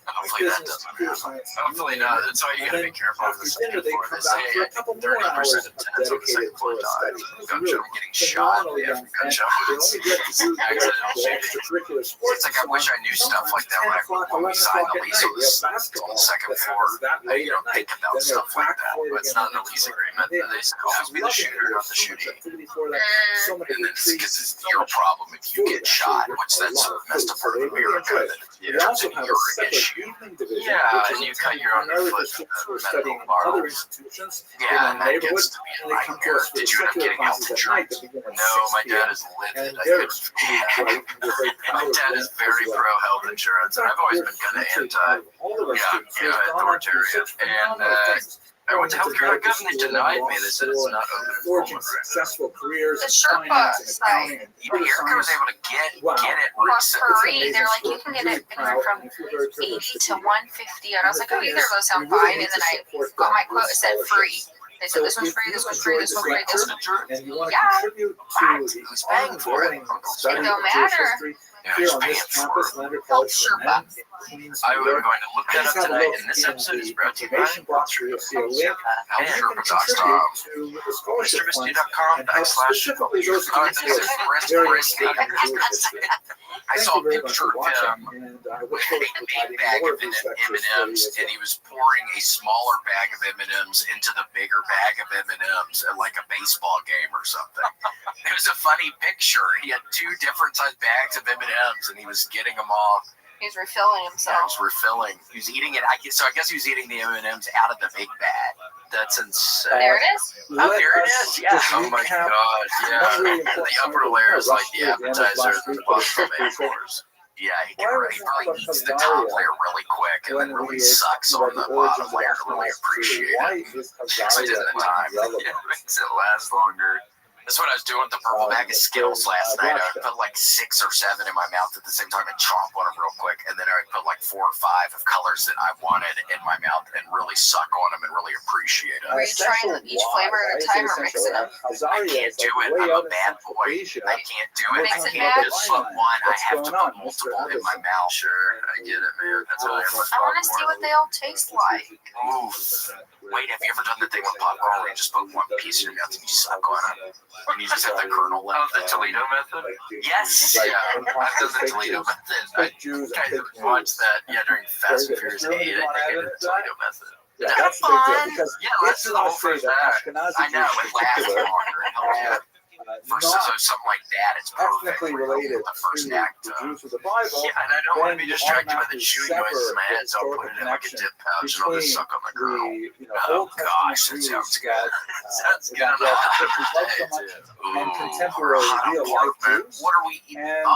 Hopefully that doesn't happen. Hopefully not. That's why you got to be careful of the second floor. They say I think 30% of tenants on the second floor die. Gunshot from getting shot. They have gunshot wounds. Accidental shooting. It's like I wish I knew stuff like that when we signed the lease. It was on the second floor. You don't think about stuff like that, but it's not in the lease agreement. They say always be the shooter, not the shootee. And then it's because it's your problem if you get shot, which that's messed up for America. It turns into your issue. Yeah, and you cut your own foot in the medical model. Yeah, and that gets to be a nightmare. Did you end up getting health insurance? No, my dad is livid. My dad is very pro health insurance, and I've always been kind of authoritarian. And I went to healthcare.gov and they denied me. They said it's not open enrollment successful careers. The Sherpa site. Even Erica was able to get it For free. They're like, you can get it anywhere from 80 to 150. And I was like, oh, either of those sound fine. And then I got my quote, it said free. They said this one's free, this one's free, this one's free, this one's free. Yeah. Who's paying for it? It don't matter. Here on this campus, Lander College for Men, I was going to look that up tonight, and this episode is brought to you by You'll see a link. And you can Sherpa.com. contribute to the scholarship fund Mrmisty.com and help specifically those students who are very interested in Jewish history. I saw a Thank you very much picture for of watching, him and I look with forward a to big providing bag more of perspectives for M&Ms, you. and he was pouring a smaller bag of M&Ms into the bigger bag of M&Ms at like a baseball game or something. It was a funny picture. He had two different sized bags of M&Ms, and he was getting them all. He's refilling He himself. was refilling. He was eating it. So I guess he was eating the M&Ms out of the big bag. That's insane. There it is. Oh, there it is. Yeah. Oh my God. Yeah. Really The upper layer is like the appetizer, and the bottom main course. Yeah, he really eats the top layer really quick, and then really sucks on the bottom layer to really appreciate it. Takes it at a time. Yeah, it makes it last longer. That's what I was doing with the purple bag of Skittles last night. I would put like 6 or 7 in my mouth at the same time and chomp on them real quick. And then I would put like 4 or 5 of colors that I wanted in my mouth and really suck on them and really appreciate them. Are you trying each flavor at a time or mixing them? I can't do it. I'm a bad boy. I can't do it. I can't just put one. I have to put multiple in my mouth. Sure, I get it, man. That's how I am with I want to see popcorn. what they all taste like. Oof. Wait, have you ever done the thing with popcorn where you just put one piece in your mouth and you suck on it? And you just have the kernel left. Oh, the Toledo method? Yes! Yeah, I've done the Toledo method. I kind of watched that, during Fast and Furious 8, I think I did the Toledo method. Yeah, that's the big deal, because Yeah, let's it's not go for say that that. Ashkenazi I know, Jews it lasts in longer. It helps you. particular Versus something like that, it's perfect. ethnically related The first to act. the Jews of the Bible. Yeah, and I don't want to be then distracted by the automatically chewing noises in my head, so I'll sever put it in like a the dip pouch and I'll just suck on the kernel. Old Oh gosh, that Testament sounds Jews good. Sounds good on a hot day, too. and Ooh, contemporary hot real life apartment. Jews. What are we eating? And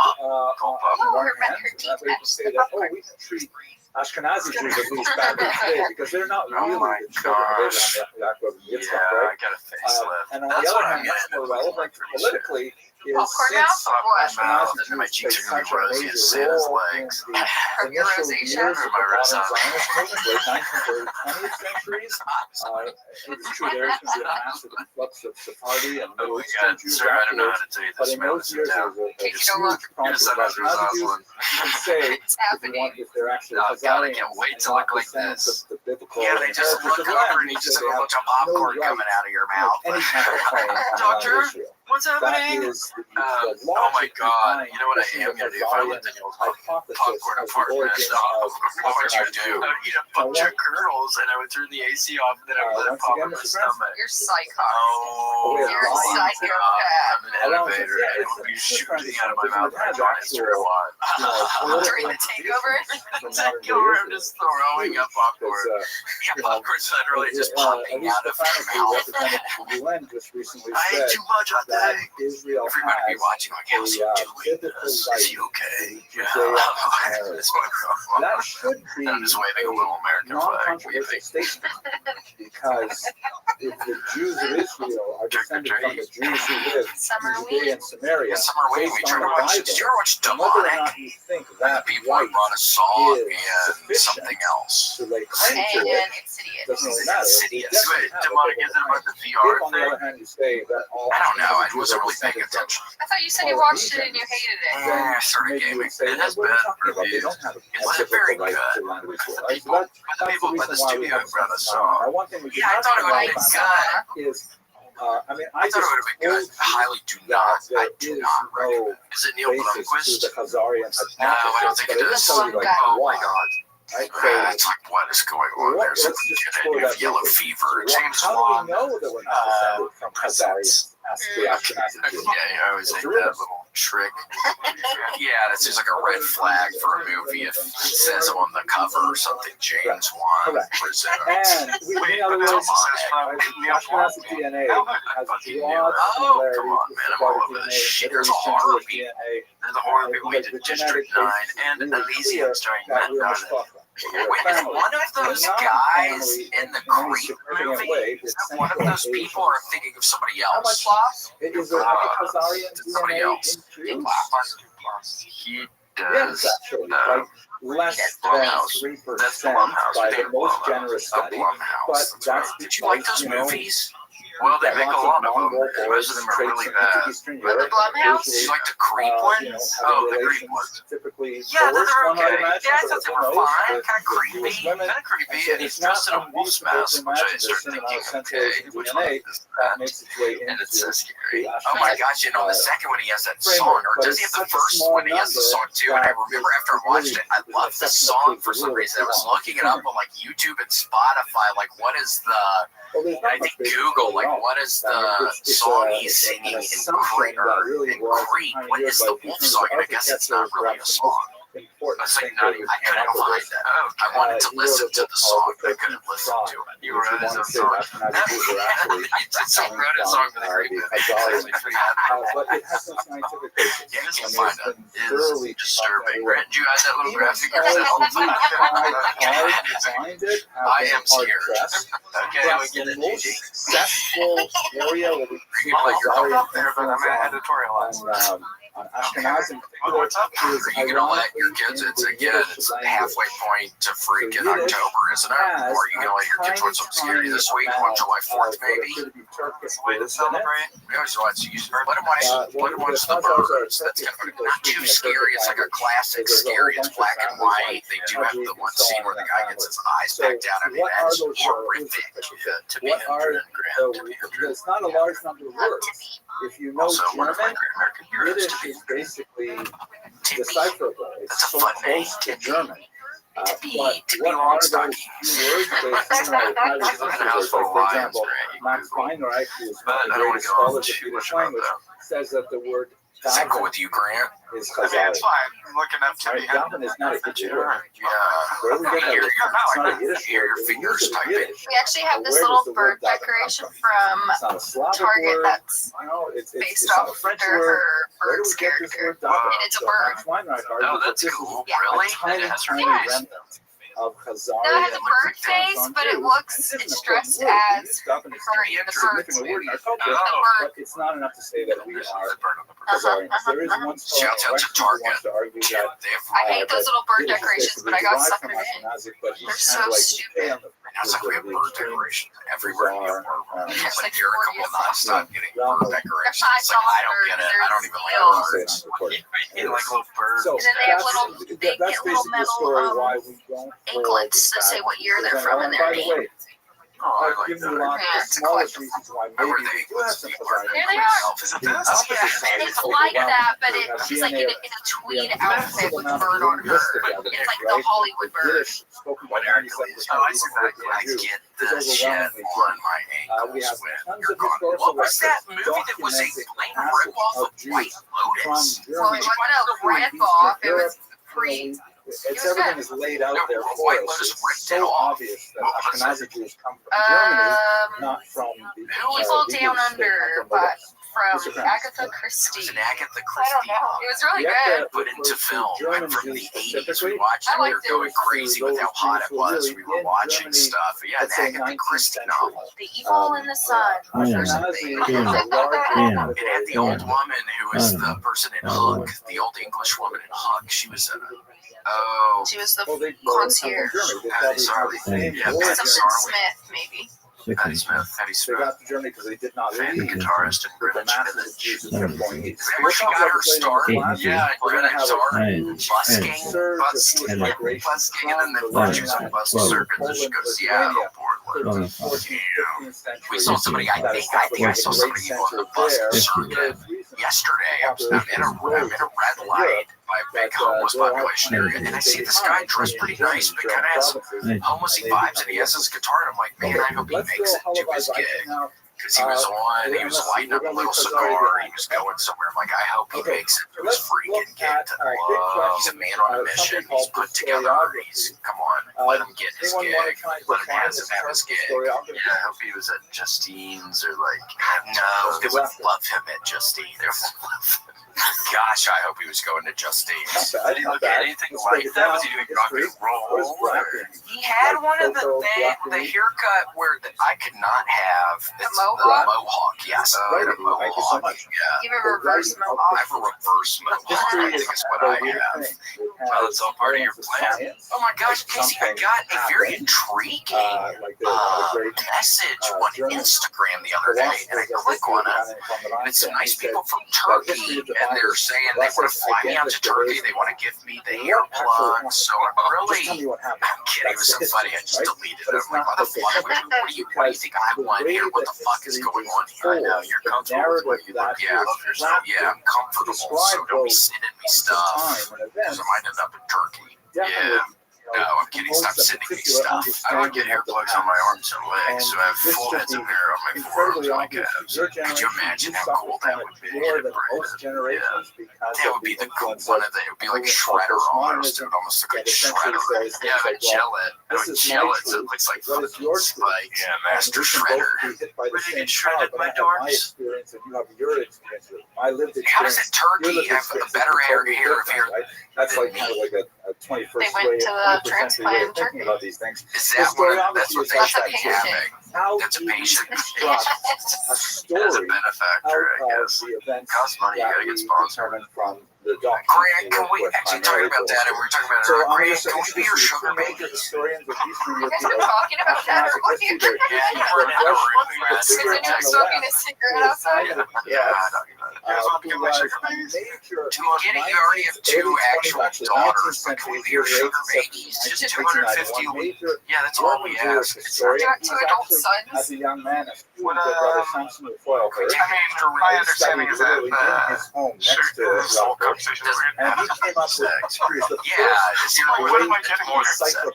Cold on Oh, one her hand, teeth that way to match say that, oh, we can treat Ashkenazi Jews at least back in the day, because they're not really Oh my the children of gosh. Abraham, Yaakov, and Yeah, Yitzchak, I right? got a facelift. And on That's the other what hand, I'm much getting more at. relevant politically is Popcorn since mouth or what? Mouth, Ashkenazi and my Jews cheeks played are such gonna a be rosy major as Santa's role in legs. the initial Rosacea. years of the My modern rosacea. Zionist movement, late 19th, early 20th centuries. It's true there's going to be a massive influx of Sephardi and Oh Middle my Eastern God, Jews sir, I don't know how afterwards. to tell you But this. in Man, those this is years, down. there was a You don't look. huge problem Yes, with I know there's Ashkenazi Jews. Rosalind. You can say It's if you happening. want, if they're actually Oh God, I Khazarians can't wait and to not look like descendants this. of the biblical Yeah, they just inheritors look of the land, over and you you just say have a they bunch of have no popcorn right coming out of your to make mouth. any kind of claim on Doctor? Israel. What's That happening? is the Oh my logic god! behind You know what I pushing am the gonna do if I lived in your popcorn apartment? What would you do? I would eat a bunch of kernels and I would turn the AC off and then I would let it pop in my stomach. You're psycho. Oh, You're a psychopath. I'm an elevator and it would be shooting out of my mouth and I'd try to stir a lot. During the takeover? Takeover, I'm just throwing up popcorn. Yeah, popcorn's not really just popping out of my mouth. UN just recently I said ate too much on that day. Israel Everybody be has watching like, how's he doing? Is he okay? Yeah. This one. that should be I'm just waving a little American flag. non-controversial statement, because if the Jews of Israel are descended from the Jews who lived Summer in Judea and Samaria, Yes, summer week, we based tried on to the watch, Bible, did you ever watch and whether or Demonic? not you think that People white brought a song is and sufficient something else. to lay claim And to it, Insidious. doesn't really matter. Insidious. It doesn't Wait, have Demonic a isn't about the If, VR on the thing? other hand, you say that all I don't know. I Jews wasn't are really paying descended from attention. I thought you said you watched it and you hated it. then I started maybe you gaming. would say, It has well, what are bad you talking about? They reviews. don't have a It wasn't very biblical right good. to land Israel. The Right? people, So but the that's the reason why we studio have brought a this song. Now, one thing we Yeah, I thought it would have been good. is, I mean, I thought it would have been good. Highly do not. I do not recommend. Is it Neil basis to Blomquist? the Khazarian No, I don't think it is. Tell you, like, Oh my why, god. right? It's like, what is going on? There's let's just an explore idea of that yellow briefly. fever. James How do Wan. we know that we're not descended from Khazarians? Ask the Ashkenazi Jews. Yeah, I always think that little trick. Yeah, that seems like a red flag for a movie if it says on the cover or something. James Wan presumes. And in other words, Ashkenazi DNA has broad Oh, similarities come on, with man, I'm Sephardic all over this DNA, shit. Middle There's a Eastern horror Jewish beat. DNA. There's a horror movie. We did District 9 and Elysium starring Matt Donovan. Wait, is one of those guys in the Creep movie? Is that one of those people, or I'm thinking of somebody How else? much it is a Khazarian Somebody DNA else. in Jews? He Yes, does. actually, like less than Blumhouse. 3% That's Blumhouse. by We the did most Blumhouse. generous study. Blumhouse. But That's that's right. Did you like because, those you know, movies? Well, they make a lot of them. The rest of them are really bad. Were the Blumhouse? You like the Creep ones? Oh, the Creep ones. Typically, Yeah, they're one, I'd okay. imagine, Yeah, I but thought they who were knows, fine. with- Kind of with creepy. Jewish women. Kind of creepy. So And he's it's not dressed in a wolf's unreasonable mask, to which I imagine start there's thinking, somehow okay, central which DNA one is that that? makes its way And it's so into scary. the Oh my gosh, you know, the second one he has that song, or does he have the first one? He has the song too. And I remember after I watched it, I loved the song for some reason. I was looking it up on like YouTube and Spotify, like what is the, Well, there's not I think much basis Google, for it like at all. what is I mean, the it's song an he's singing in assumption Creep, that really in was Creep? What is the wolf song? And I guess it's not really a song. I was like, not even, I couldn't find it. I wanted to listen to the song, but I couldn't listen to it. You wrote his own song. I just wrote a song for the Creep movie. It's actually pretty But it has no scientific basis. Yeah, you can I mean, find it's it. been It's thoroughly disturbing. debunked. Did you add that little Even graphic all yourself? the hard designed it, have I been am hard scared. pressed. Okay, we That's get the it, most GG. successful area where we You can put your Khazarian up there, but I'm influence gonna editorialize. on Ashkenaz in particular. What's up? is Are you gonna let your kids? ironically It's in the again, Yiddish it's language. halfway point to freak in Yiddish October, isn't it? has Or are you gonna let your kids watch some scary this week on July 4th, maybe? Way to celebrate. We always watch let them watch the birds. That's kind of not too scary. It's like a classic scary. It's black and white. They do have the one scene where the guy gets his eyes back down. I mean, that's horrific to be Hendren Grant. To be Hendren. It's not a large number of words. If you know Also, one of my German, great American heroes. Yiddish To be is basically Tippy. decipherable. That's It's a so fun name, close to Tippy. German. Tippy What are those Longstocking. few words? They seem like highly sensitive. For example, Max Weinreich, who is one But of I the don't want greatest to go on scholars of too Yiddish much about language, that. says that the word Is that cool daven with you, Grant? is I mean, Khazarian. it's fine. I'm looking up to Right? be Daven is not a Yiddish word. Yeah. Where do we get that? Hear It's not a Yiddish hear your word. fingers It's typing. Yiddish. We actually have this Where little does the word bird daven come decoration from? from It's not a Slavic Target word. that's You know, it's based not a off French their word. her Where bird do we get this character. word daven? And it's a So bird. Max Weinreich Oh, argues that that's this cool. is Really? a tiny, It has tiny reviews. remnant of Khazarian. No, it has a bird face, but it looks, it's dressed as her, the the bird. significant word in our culture, The Oh. bird. but it's not enough to say that we There's are a bird on the bird. Khazarians. There is one scholar Shouts out to who Target. wants to argue that They have I hate those little bird Yiddish is decorations, but basically I got derived suckered from in. Ashkenazic, but They're it's so kind of like stupid. okay on the It's like we have bird decorations everywhere in the world. There's It's like like Jericho 40 will not stop getting bird decorations. I It's like, I don't saw get it. birds, I don't even like they're I won't say it birds. on recording. You like little birds. So And then they have that's- little- they that's get little basically the metal, story why we don't anklets that say what year they're from in their By the name. way, Oh, I I've like given you that. lots Yeah, of it's a smallest collectible. reasons why Where maybe they we do have some design. Here they influence. are. Is it The this? opposite Yeah, side and is it's like that, but overwhelming. she's like in a tweed We have outfit with a massive bird on her. linguistic It's evidence, like the right? Hollywood bird. Yiddish spoken by When Hercules. 97% Oh, I of see people that. who are I Jews. get It's the shit overwhelmingly on my We have ankles when tons you're of gone. historical What was that records movie that was a documenting blatant passage ripoff of of White Jews Lotus? from Well, it Germany wasn't a through rip Eastern off. It Europe. was pre. It's was everything good. is laid out No, there White for us. Lotus It's ripped it so off. obvious that What was Ashkenazi it? Jews come from Germany, Um, not from the Evil the Down English. They Under, come from the but West. from Mr. Krantz. Agatha It Christie. was an Agatha I don't Christie know. novel. It was really We have good. to Put into refer to film. German And from Jews the 80s, we specifically. watched I it. We liked were it. going crazy with how hot it was. We were watching Germany, stuff. Yeah, an let's say Agatha 19th Christie century. novel. The Evil in the Sun. Ashkenazi is a large Yeah. It had the old woman who was the person in Hook, the old English woman in Hook. She was a She was the Well, they concierge. Patty Patty Something Sarley. Smith, maybe. Patty Smith. Patty They Smith. got to Germany because they did not Famous leave. guitarist in With the Greenwich masses of Village. Jews who kept going east. Remember she got her start? Yeah, We're gonna Greenwich have start. Right. Busking. surge of Busking. Jewish migration Busking. And then the from Jews on bus Well, circuits. She goes, Seattle, Portland. 13th, 14th, 15th century. We saw somebody, I think I saw somebody on the bus circuit yesterday. I'm in a red light by a big homeless population area, and I see this guy dressed pretty nice, but kind of has some homelessy vibes, and he has his guitar, and I'm like, man, I hope he makes it to his gig. Because he was on, he was lighting up a little cigar, he was going somewhere. I'm like, I hope he makes it to his freaking gig to the club. He's a man on a mission, he's put together, he's, come on, let him get his gig, let him have his gig. Yeah, I hope he was at Justine's or like, no, they would love him at Justine. They would love him. Gosh, I hope he was going to Justine's. Did he look anything like that? Was he doing rock and roll? He had one of the haircut where I could not have. It's mohawk? The mohawk, yes. Right, The mohawk. Yeah. You have a reverse I mohawk. have a reverse mohawk. I think is what I have. Well, it's all part of your plan. Oh my gosh, Casey, I got a very intriguing message on Instagram the other day, and I click on it, and it's some nice people from Turkey, and they're saying they want to fly me out to Turkey, they want to give me the hair plug, so I'm kidding, it was so funny, I just deleted it. I'm like, what the fuck, what do you think I want here, what the fuck is going on here? I know, you're comfortable with what you look, yeah, love yourself, yeah, I'm comfortable, so don't be sending me stuff, because I might end up in Turkey. Yeah. No, I'm kidding. Stop sending me stuff. I don't get hair plugs on my arms and legs, so I have full heads of hair on my forearms and my calves. Could you imagine how cool that would be? Yeah. That would be the cool one of the, it would be like Shredder almost. It would almost look like Shredder. Yeah, I would gel it. I would gel it so it looks like fucking Spike. Yeah, Master Shredder. Would you get shredded, my dorks? How does it Turkey have a better hair of hair? That's like kind of like a 21st They went to the transplant in Turkey. about these things. Is that what? That's what they That's should a be patient. having. That's a patient. A As a story benefactor, I guess. the events Costs money, you gotta get sponsored. from the document. Grant, can we actually talk about that? And we were talking about it. Grant, can we be your sugar baby? Historians of Eastern You guys been talking about that or what? Yeah, you weren't in the room. Because then you were smoking a cigarette outside. You already have two actual daughters, but can we be your sugar babies? Just 250 a week. Yeah, that's all we ask. You got two adult sons. As a young man, What, my understanding is that his home next to this his whole office. conversation we're And gonna he came up with the Yeah, it's like, what am I getting here?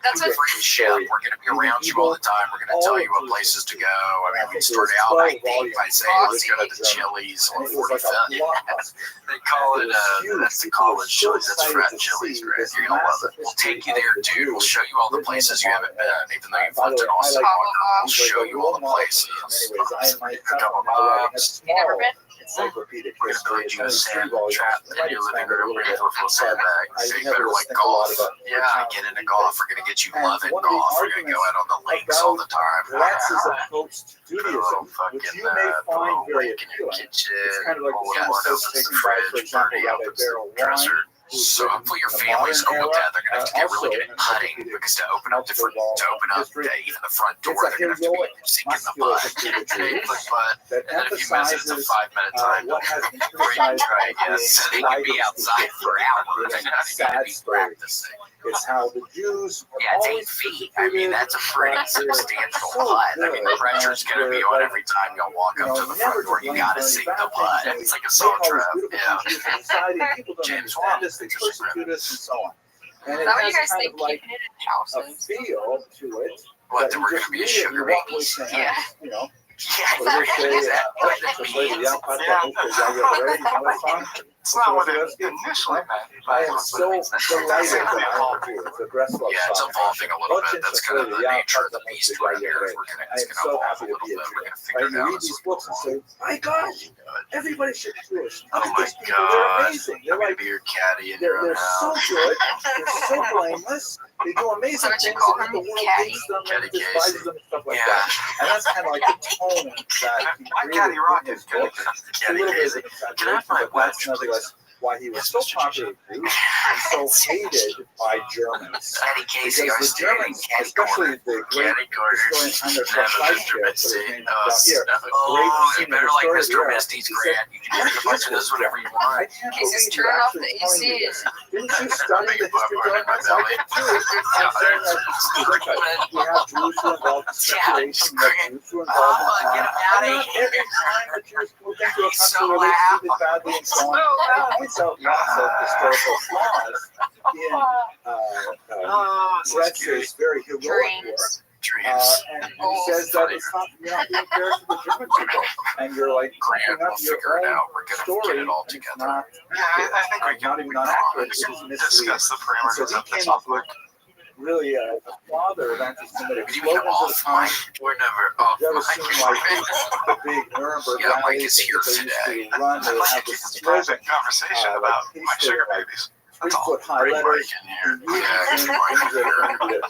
That's a free shit. We're going to be around you all the time. We're going to tell you what places to go. I mean, we start out, I think, by saying, let's go to the Chili's on 45th. They call it, that's the college Chili's. That's frat Chili's, right? You're going to love it. We'll take you there, dude. We'll show you all the places you haven't been, even though you've lived in Austin. We'll show you all the places. A couple of bobs. You never been? Encyclopedic We're going to build history. you a sand trap in your living room. We're going to put a sandbag. So you better like golf. Yeah, get into golf. We're going to get you loving golf. We're going to go out on the lakes all the time. Glasses approach to Judaism, which you may find very in your appealing. kitchen. It's kind of like Pull the one sense opens the taken by, for fridge. example, Bernie Rabbi opens the Rothschild. dresser. So hopefully your family's cool with that. They're going to have to get really good at putting, because to open up even the front door, they're going to have to be sinking the butt. That And then if you miss it, it's a 5-minute time. what has been Where you criticized try as again, so they can be outside for hours. They're not going to be practicing. It's how the Jews. Yeah, it's 8 feet. I mean, that's a pretty substantial putt. I mean, the pressure's going to be on every time you walk up to the front door. You got to sink the putt. It's like a saw trap. Yeah. James Wan, tremendously persecute us and so on. And Is it that what you has guys kind think of like keeping it in a houses? feel to it. What, that we're going to be sugar babies? Yeah. You know, Yeah, what do they say? is that what it means? It's not what it initially meant. I am so delighted that I am here. It's a Dressel Yeah, it's song. evolving a little bit. That's kind of the nature of the beast around here. We're going I to am so evolve happy a to little be a bit. We're Jew. going to figure Right? it You out read as these we books and say, my gosh, everybody should be Jewish. Oh Look at my these people, they're God. amazing. I'm They're going like, to be your caddy in your own they're so house. good, they're so blameless, they do amazing So what you things, call and the him, world Caddy? hates them Caddy and despises them and stuff like Yeah. that. And that's kind of like the tone that he My created Caddy in Rocket. his books. It's a Caddy little bit Casey. of an Can I have my exaggeration, but that's wedge, nonetheless why he was Yes, so Mr. popular and so hated by Germans. Caddy Casey, I Because was the standing Germans, caddy especially corner. the great Caddy corner. historian Heinrich Never Rothschild, Mr. so his Misty. name Oh, down here, you great better like senior Mr. historian, Misty's he said, grant. You can do a bunch of this whatever you want. I can't Casey's believe you're turn off actually the telling me AC. this. Didn't you study the history of in my Germans? I belly. did too. I'm saying that we have Jews who are involved in speculation, we have Jews who are involved in Get him crime. out And of not here. every time the Jews move into a He's country so where they loud. treated badly and so on, it points out lots of historical flaws in Oh, so scary. Bretz's very heroic work. Dreams. Dreams. And he says that it's not, you're not being fair to the German people. And you're like Grant, cranking we'll up your figure it own out. We're going to story. get it all and it's together. not Yeah, I think we not can even not accurate, it is misleading. discuss the So parameters he of this. came up with really a father of anti-Semitic You mean slogans off of the time. mic? We're never off You ever mic. seen like the big Nuremberg Yeah, Mike rallies is here that they today. used to run? They I'd would like have to this keep this private slogan, conversation about my sugar babies. That's all. 3-foot high Bring letters. Mike in here. You Yeah, things bring Mike in that here. are going to the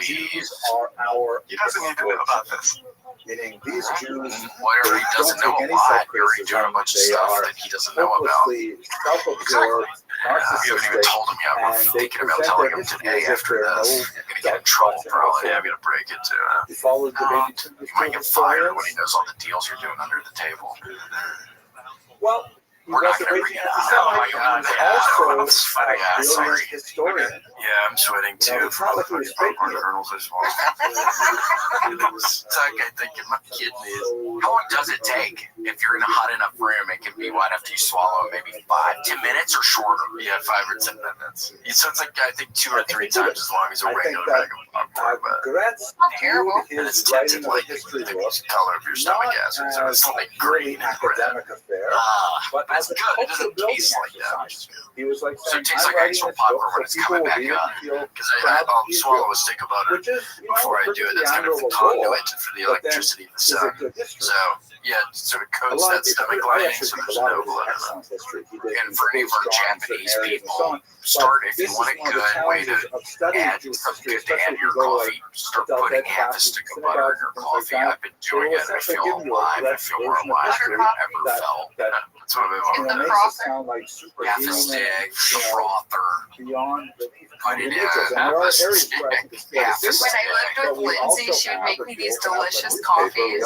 Jews Please. are our He doesn't need to know about this. meaning these Jews Whatever he doesn't know a lot, you're already doing a bunch of They stuff are that he doesn't know about. hopelessly self-absorbed, You haven't even narcissistic, told him yet. We're and they thinking about present telling their him history today as if after there are this. no You're going to get in trouble, probably. I'm going to break it to him. You followed the baby to the You might get fired when he knows all the deals you're doing under the table. Well, he We're was not a going to raging bring it up. anti-Semite, Oh my and God, also yeah, a brilliant sorry. historian. Yeah, I'm sweating You know, too. it's not like he was fake popcorn news. kernels as well. It's like I think in my kidneys. How long does it take? If you're in a hot enough room, it can be what after you swallow it, maybe 5-10 minutes or shorter. Yeah, 5 or 10 minutes. So it's like I think 2 or 3 times as long as a I think regular that bag of popcorn. But Gretz Not terrible. viewed and it's his tinted writing of like the history the book color of your stomach not acid, so as it's like a green purely and red. academic affair, But but as it's a good. It cultural doesn't building taste like that. exercise. He was like So saying, it tastes I'm like writing actual this book popcorn when so it's people coming will back be able up. to feel Because proud I'll to be swallow Jewish, a stick of butter which is, you know, before I do it. perfectly That's kind of the honorable goal, conduit for the but then electricity of the is a sun. good history. So yeah, it sort of A coats lot that of people, stomach I lining, actually so think there's a lot no of it is blood in it. excellent history. He did And these for any of big, our strong Japanese certain areas and so people, on. start if This you is want a one of the good way to challenges of studying add Jewish something history, good to add especially if to your you go to like coffee. Start adult putting ed half a classes stick and of butter in synagogues your and things like coffee. that. I've been doing will it. I essentially feel give you a alive. I Gretz feel more version of alive history than I've ever that, felt. that That's what I've you know, The makes it frother. sound like super half a human stick, and, the you know, frother. beyond belief. Put it in Individuals. And half there a are areas stick, where I think it's fair to half a say When I stick. lived with Lindsay, she would make me these delicious coffees. And I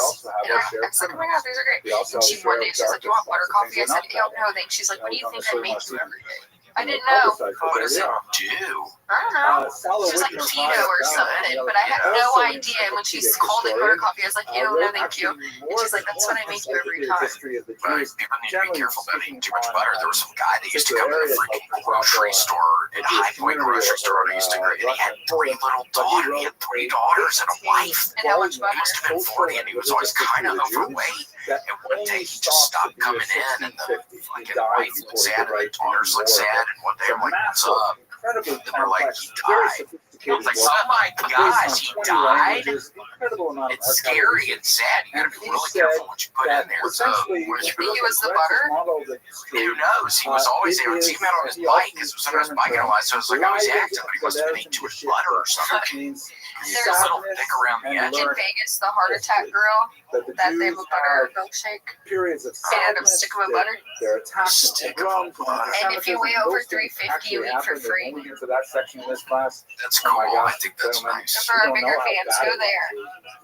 was like, oh my god, these are great. And she one day she's like, you want butter coffee? I said, hell no, thanks. She's like, what do you think I make you every day? I didn't know. What does it do? I don't know. She was like keto or something, but I had no idea. And when she called it butter coffee, I was like, ew, no, thank you. And she's like, that's what I make you every time. Right. People need to be careful about eating too much butter. There was some guy that used to come to the freaking grocery store at High Point grocery store, and he used to go, and he had 3 little daughters. He had 3 daughters and a wife. And how much He butter? must have been 40, and he was always kind of overweight. And one day he just stopped coming in, and the fucking wife looks sad, and the daughters look sad, and one day I'm like, what's up? Incredibly And they're like, complex, he very died. I sophisticated was like, book. oh my gosh, he died? Incredible amount of It's archival scary research. and sad. You gotta be And he really said careful what you put in there. So, Essentially, what You you think it was the Bretz's butter? model of the history, who knows? He was always there. He met on his bike because it was on his bike a lot. So it was like, oh, he's active, but he must have been eating too much butter or something. means He's a little thick around the and edge. In Vegas, the heart attack girl, that the that they have Jews a butter have milkshake periods of and a sadness, stick of butter. they're attacked Stick and of grown, butter. And if you weigh over 350, you eat for We're free. moving into that section in this class. That's Oh cool. my I gosh, think that's gentlemen. nice. For our bigger fans, go there.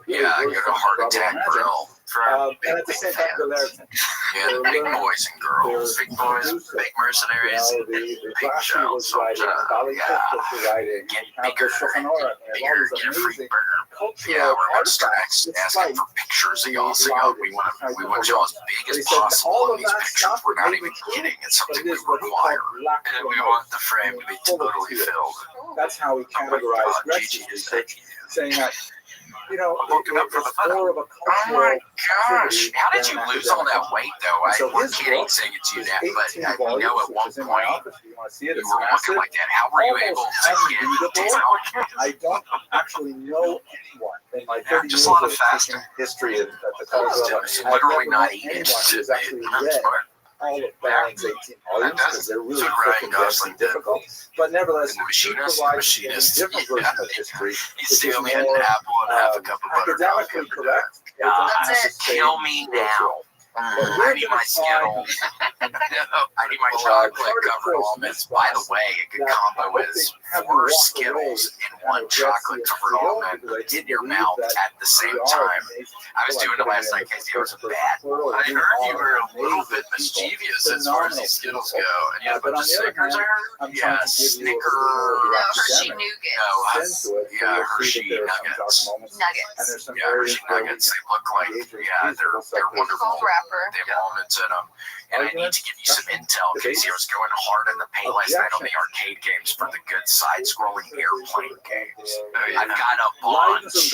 Yeah, I got a heart attack grill. For our And at the same time, fans. Yeah, the big boys and girls. Big boys, big mercenaries, the big Rashi was shells. writing, Bali was writing, Get have the bigger, Shulchan Aruch, and all bigger, these get a free amazing burger. cultural Yeah, we're gonna start artifacts. It's asking like for pictures of y'all. So y'all, we want y'all as big They as said possible all in of these that pictures. stuff We're not that even made it kidding. It's but something it we is what he require. called black And we remote. want the frame to be Full of totally tears. filled. That's how he categorized Gigi Gretzky is research, saying that, you know, Looking up for it's the photo. more of a Oh cultural my gosh! activity How did than you an lose all academic that weight though? And so We're his kidding book saying it's you is that, 18 but we know volumes, at which one is in my point office. If you want to see it, you it's were massive. looking like that. How were you Almost able to get unreadable. down? I don't actually know anyone in my Yeah, 30 just years a lot of of fasting. history at the Oh, college level. it's I've literally never not met eating. anyone It's who's actually the read part. all of Banning's 18 volumes That because they're really does. thick Ryan and dense Gosling and did. difficult. But nevertheless, And the he machinist, provides a different yeah. version of history, You which steal is me an more apple and half a cup of butter. academically correct. It Yeah. doesn't have That's the it. same Kill me now. But I need my Skittles. I need my chocolate covered almonds. By the way, a good combo is 4 Skittles and 1 chocolate covered almond in your mouth at the same time. I was doing it last night, Casey. I was a bad boy. I heard you were a little bit mischievous as far as these Skittles go. And you had a bunch of Snickers, I heard? Yeah, Snicker. No, Hershey Nuggets. Yeah, Hershey Nuggets. Nuggets. Yeah, Hershey Nuggets. They look like, yeah, they're wonderful. Gold wrapper. They have almonds in them. And I need to give you some intel, Casey. I was going hard in the paint last night on the arcade games for the good side-scrolling airplane games. I've got a bunch of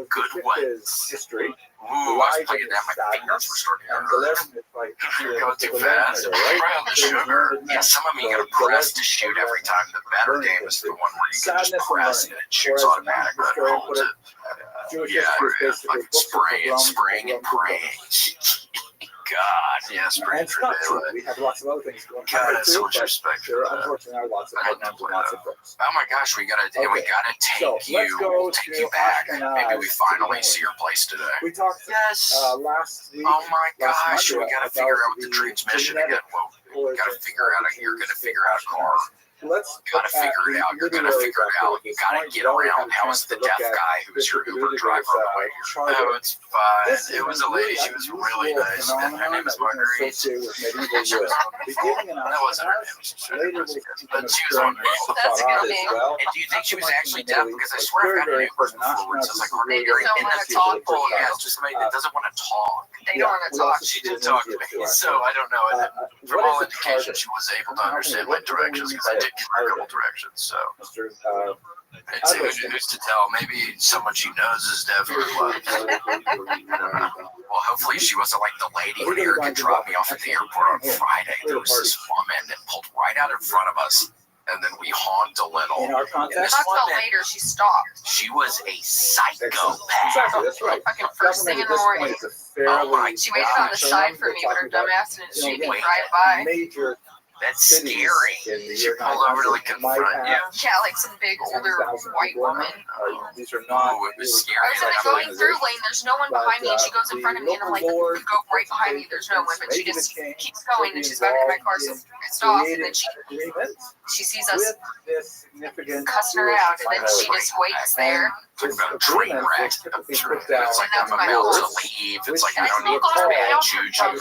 good ones. History. Ooh, I was playing that. My fingers were starting to hurt. You're going too fast. Right on the sugar. Yeah, some of them you gotta press to shoot every time. The better game is the one where you can just press and it shoots automatically. Yeah, fucking spraying and praying. God, yeah, spraying It's for not true. daylight. We have lots of other things going God, on I have so too, much but respect there for that. unfortunately are lots of programs and lots of books. Oh my gosh, we gotta Okay. So, take let's go you to back. Ashkenaz Maybe we finally today. see your place today. We talked Yes. last week. Oh my last gosh, we Monday gotta about figure out the the transmission genetic again. Well, we gotta figure out you're gonna figure out a car. Let's Gotta figure it out. You're gonna figure it out. You gotta get around. How was the deaf guy who was your Uber driver on the way here? Oh, it's fine. It was a lady. She was really nice. Her name is Marguerite. That wasn't her name. But she was on there. That's a good name. And do you think she was actually deaf? Because I swear I've gotten an Uber before where it says like They just don't want to talk to you. Yeah, it's just somebody that doesn't want to talk. They don't want to talk. She did talk to me, so I don't know. From all indications, she was able to understand my directions because I did give her a couple directions. So it's who's to tell? Maybe someone she knows is deaf or what. Well, hopefully she wasn't like the lady when Erica dropped me off at the airport on Friday. There was this woman that pulled right out in front of us, and then we honked a little. In our We context, talked about later. She stopped. She was a psychopath. exactly, that's right. Fucking first thing in the morning. Oh my She waited on the gosh. side for me, but her dumb ass didn't You know, shoot me wait. right by. Major That's cities scary. in the She year pulled over to like 2000 might confront you. have Yeah, like some big older 10,000 white people in woman. it. These are not. Oh, it was really scary. I was in the Like, going through lane. There's no one behind me, and she goes in front of me, and I'm like, you go right behind me. There's no one, but she just keeps going, and she's back in my car, so I stopped, and then she sees us With this significant cussing her out, and then she just waits there. Talking about a train wreck. It's like I'm about to leave. It's like I don't need to be a juju.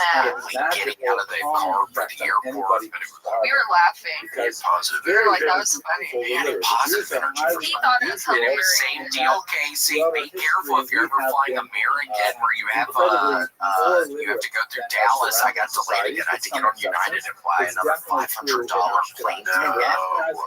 Getting out of the car for the airport. But it was We were laughing. Because positive. We were like, that was funny. He had a positive energy for He thought it was hilarious. Same deal, Casey. Be careful if you're ever flying American where you have to go through Dallas. I got delayed again. I had to get on United and fly another $500 plane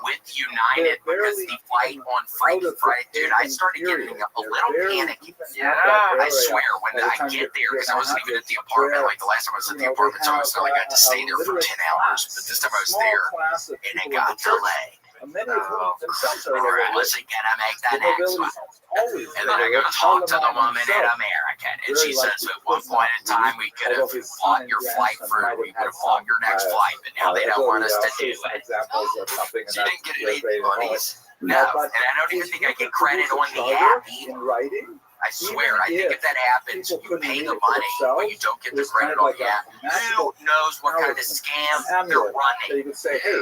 with United because the flight on Friday, dude, I started getting a little panicky. Yeah, I swear, when I get there, because I wasn't even at the apartment. Like the last time I was at the apartment, so I was only got to stay there for 10 hours. But this time I was there, and it got delayed. I wasn't gonna make the next one. And then I go talk to the woman in American, and she says at one point in time we could have fought your flight for, we could have fought your next flight, but now they don't want us to do it. She didn't get any monies. No, and I don't even think I get credit on the app either. I swear, I think if that happens, you pay the money, but you don't get the credit on the app. Who knows what kind of scam they're running? You could say, hey,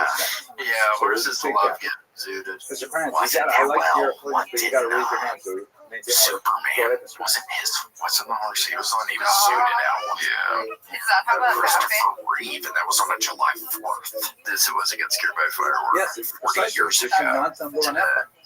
Yeah, horses love getting zooted. Mr. Krantz, I like your feelings, but you gotta raise your hand so Superman wasn't wasn't the horse he was on. He was zooted out. Yeah. Is that how that happened? Christopher Reeve, and that was on a July 4th. This was against Scared by Fireworks. Yes, 40 years ago. non-symbol and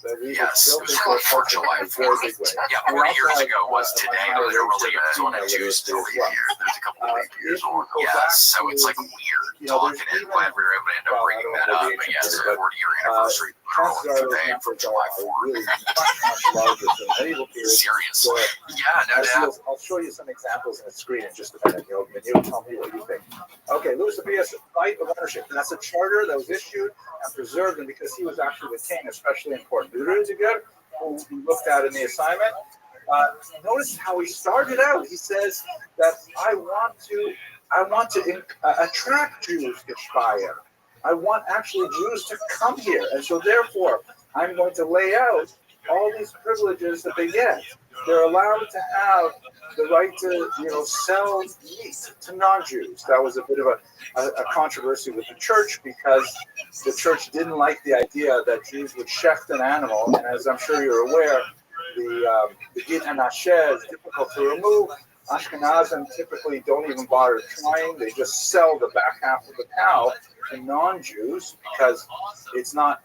that we Yes, built it was into our culture July in a very big way. Yeah, We 40 also years have, ago was a today. higher Literally, rate of when a female Jew literacy still as leave well. here. There's a couple of leap years If you on. go back Yes, so to, it's like weird you know, talking, there's and even, glad we were able to end up well, I bringing don't that know up. the But ancient yes, period, the but 40-year anniversary chances are those today for numbers July are 4th. really much larger than medieval periods. Seriously. Where, Yeah, no doubt. I'll show you some examples on the screen in just a minute, and you'll tell me what you think. Okay, Louis Abias, right of ownership. That's a charter that was issued and preserved, and because he was actually the king, especially important. Rudiger, who we looked at in the assignment, notice how he started out. He says that I want to attract Jews to Speyer. I want actually Jews to come here, and so therefore I'm going to lay out all these privileges that they get. They're allowed to have the right to, sell meat to non-Jews. That was a bit of a controversy with the church because the church didn't like the idea that Jews would shecht an animal, and as I'm sure you're aware, the git hanasheh is difficult to remove. Ashkenazim typically don't even bother trying. They just sell the back half of the cow to non-Jews because it's not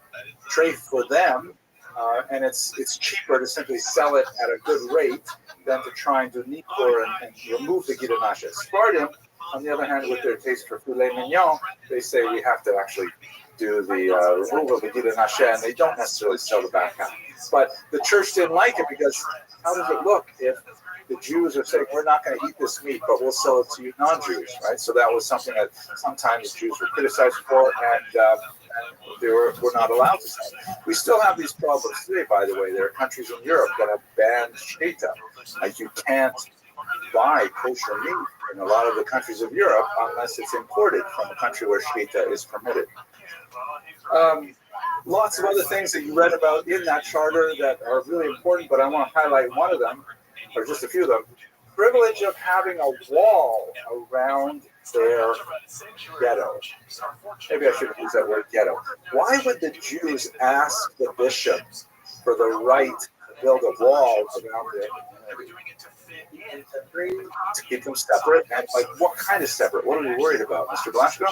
treif for them, and it's cheaper to simply sell it at a good rate than to try and do nikur and remove the git hanasheh. Spartan, on the other hand, with their taste for filet mignon, they say we have to actually do the removal of the git hanasheh, and they don't necessarily sell the back half. But the church didn't like it because how does it look if the Jews are saying we're not going to eat this meat, but we'll sell it to you non-Jews, right? So that was something that sometimes Jews were criticized for, and they were not allowed to sell. We still have these problems today, by the way. There are countries in Europe that have banned shechita. Like you can't buy kosher meat in a lot of the countries of Europe unless it's imported from a country where shechita is permitted. Lots of other things that you read about in that charter that are really important, but I want to highlight one of them, or just a few of them. Privilege of having a wall around their ghetto. Maybe I shouldn't use that word ghetto. Why would the Jews ask the bishop for the right to build a wall around their community? To keep them separate? And what kind of separate? What are we worried about, Mr. Blasco?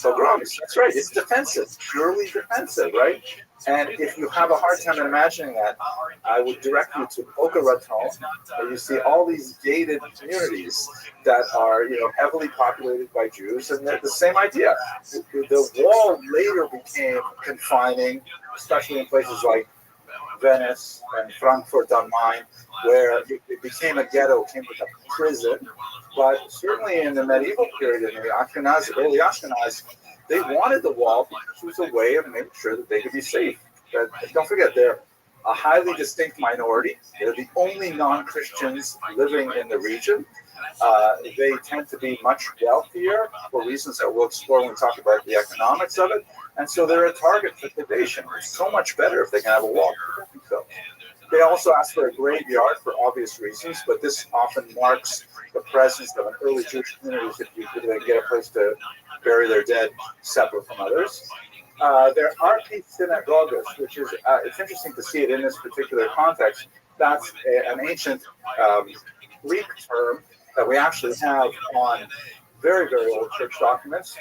Pogroms, that's right. It's defensive, purely defensive, right? And if you have a hard time imagining that, I would direct you to Boca Raton, where you see all these gated communities that are, heavily populated by Jews, and they're the same idea. The wall later became confining, especially in places like Venice and Frankfurt on Main, where it became a ghetto, came like a prison. But certainly in the medieval period, in the early Ashkenaz, they wanted the wall because it was a way of making sure that they could be safe. But don't forget, they're a highly distinct minority. They're the only non-Christians living in the region. They tend to be much wealthier for reasons that we'll explore when we talk about the economics of it. And so they're a target for predation. It's so much better if they can have a wall. So they also ask for a graveyard for obvious reasons, but this often marks the presence of an early Jewish community if you could get a place to bury their dead separate from others. There are synagogues, which is, it's interesting to see it in this particular context. That's an ancient Greek term that we actually have on very, very old church documents,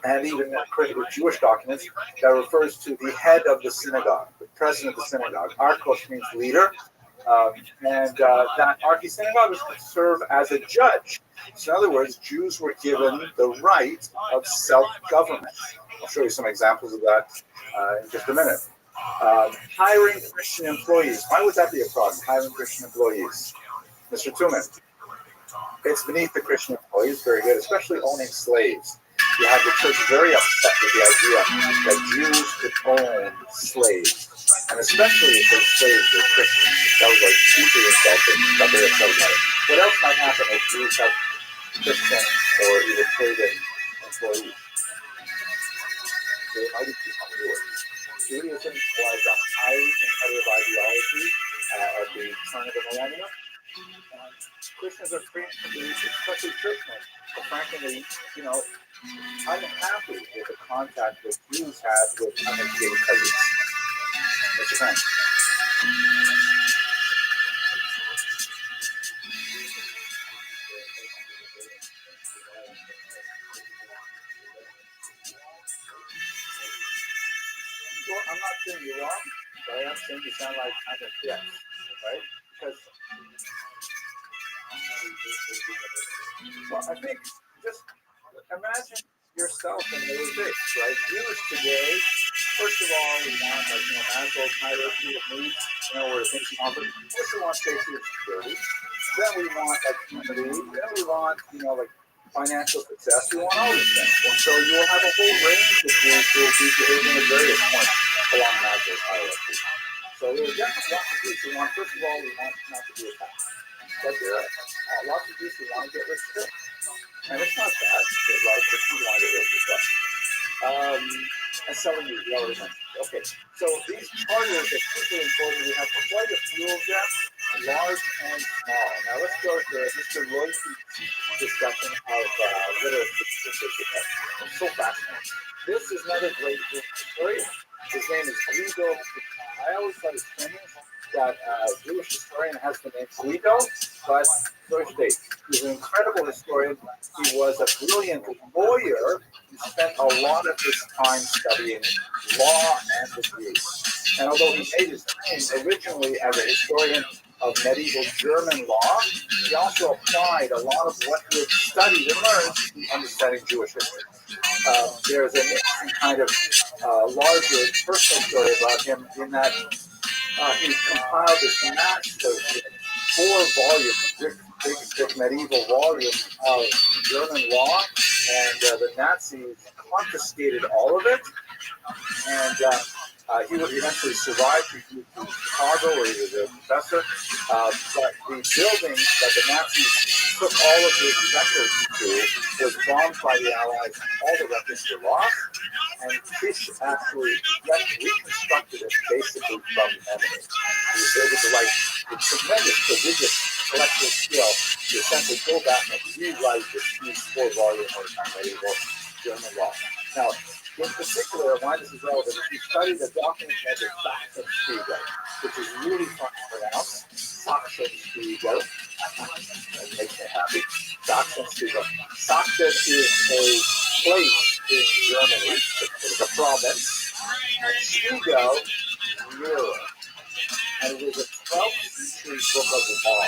and even Jewish documents, that refers to the head of the synagogue, the president of the synagogue. Archos means leader, and that archisynagogue was to serve as a judge. So in other words, Jews were given the right of self-government. I'll show you some examples of that in just a minute. Hiring Christian employees. Why would that be a problem, hiring Christian employees? Mr. Tuman, it's beneath the Christian employees, very good, especially owning slaves. You have the church very upset with the idea that Jews could own slaves, and especially if those slaves were Christians. That was deeply insulting, got very upset about it. What else might happen if Jews have Christian or even pagan employees? They might become Jewish. Judaism was a highly competitive ideology at the turn of the millennium. Christians are trained to be, especially churchmen, are frankly, unhappy with the contact that Jews had with uneducated peasants. Mr. Frank. Well, I'm not saying you're wrong, Right? I'm saying you sound like kind of yes, right? Because well, I think just imagine yourself in those days, right? Jews today, first of all, we want like Maslow's hierarchy of needs, where things come up. First we want safety and security. Then we want like community. Then we want like financial success. We want all these things. And so you will have a whole range of Jews who will be behaving at various points along Maslow's hierarchy. So there are definitely lots of Jews who want, first of all, we want not to be attacked. But there are lots of Jews who want to get rich too. And it's not bad. There's a lot of Christians who want to get rich as well. And some of you already mentioned. Okay, so these charters are super important. We have quite a few of them, large and small. Now let's go to Mr. Rothschild's discussion of literacy. It's so fascinating. This is another great historian. His name is Guido. I always thought it's strange that a Jewish historian has the name Guido, but Deutsch dates. He's an incredible historian. He was a brilliant lawyer who spent a lot of his time studying law and the Jews. And although he made his name originally as a historian of medieval German law, he also applied a lot of what he had studied and learned to understanding Jewish history. There's an interesting kind of larger personal story about him in that he compiled this massive 4-volume, big medieval volume of German law, and the Nazis confiscated all of it. And he would eventually survive. He moved to Chicago, where he was a professor. But the building that the Nazis took all of his records to was bombed by the Allies. All the records were lost. And Fish actually reconstructed it basically from memory. He was able to, with tremendous prodigious collective skill, to essentially go back and rewrite this huge 4-volume medieval German law. Now, in particular, why this is relevant is he studied a document called the Sachsenspiegel, which is really fun to pronounce. Sachsenspiegel. That makes me happy. Sachsenspiegel. Sachsen is a place in Germany. It's a province. And Spiegel is mirror. And it is a 12th century book of law.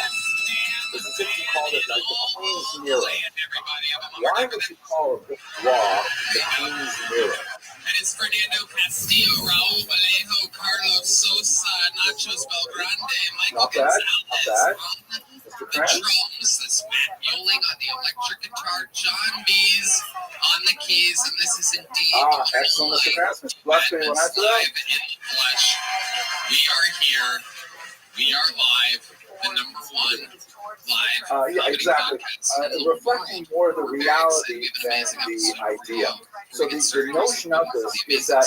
It's as if you called it like the Queen's Mirror. Why would you call a book of law the Queen's Mirror? And it's Fernando Castillo, Raul Vallejo, Carlos Sosa, Nachos Belgrande, Michael Gonzalez, Mr. the drums, this Matt Yoling on the electric guitar, John Bees on the keys, and this is indeed excellent, Mr. Craftsman. Live in flesh. We are here. We are live. The number one live. Yeah, exactly. Reflecting more the reality than the idea. So the notion of this is that,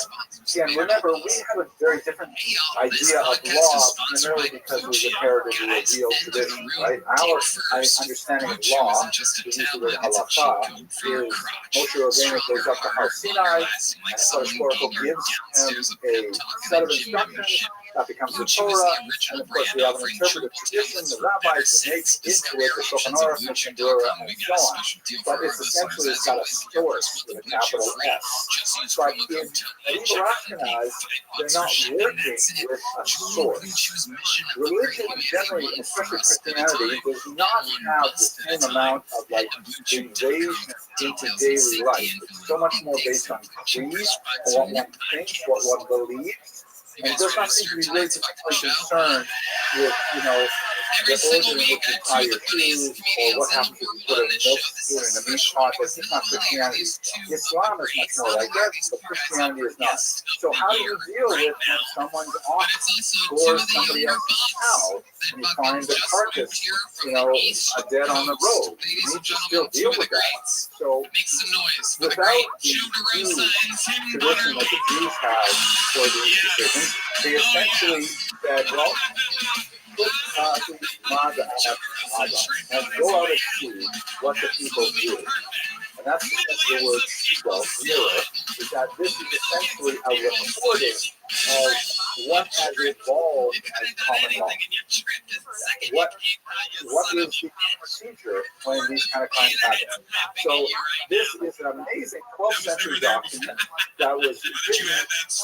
again, remember, we have a very different idea of law, primarily because we've inherited the real tradition, right? Our understanding of law, the use of the halakha, is Moshe Rabbeinu goes up to Har Sinai, and the historical gives him a set of instructions that becomes the Torah, and of course we have an interpretive tradition, the rabbis make into it the Shulchan Aruch, the Shemura, and so on. But it's essentially got a source with a capital S. But in medieval Ashkenaz, they're not working with a source. Religion generally, and especially Christianity, does not have the same amount of invasion into daily life. It's so much more based on creed, what one thinks, what one believes. And it does not seem to be really particularly concerned with, the order in which you tie your shoes, or what happens if you put a milk spoon in a meat pot. That's just not Christianity. Islam is much more like that, but Christianity is not. So how do you deal with when someone's off or somebody else's cow, and you find a carcass, dead on the road? You need to still deal with that. So without the Jewish tradition that the Jews had for these decisions, they essentially said, well, put and go out and see what the people do. And that's the word, mirror, is that this is essentially a recording of what has evolved as common law? What is the procedure when these kind of crimes happen? So this is an amazing 12th century document that was written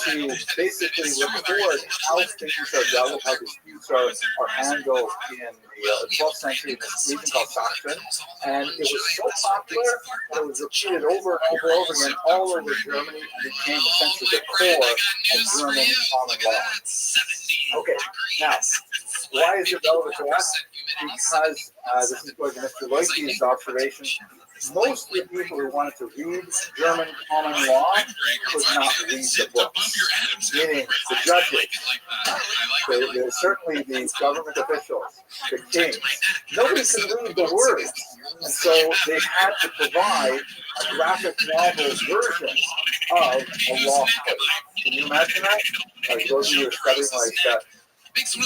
to basically record how things are dealt with, how disputes are handled in the 12th century in this region called Sachsen. And it was so popular that it was repeated over and over again all over Germany and became essentially the core of German common law. Okay, now, why is it relevant to us? Because this is going to Mr. Leukey's observation. Most of the people who wanted to read German common law could not read the books, meaning the judges, certainly the government officials, the kings. Nobody could read the words, and so they had to provide a graphic novel version of a law code. Can you imagine that? Like those of you who are studying like that.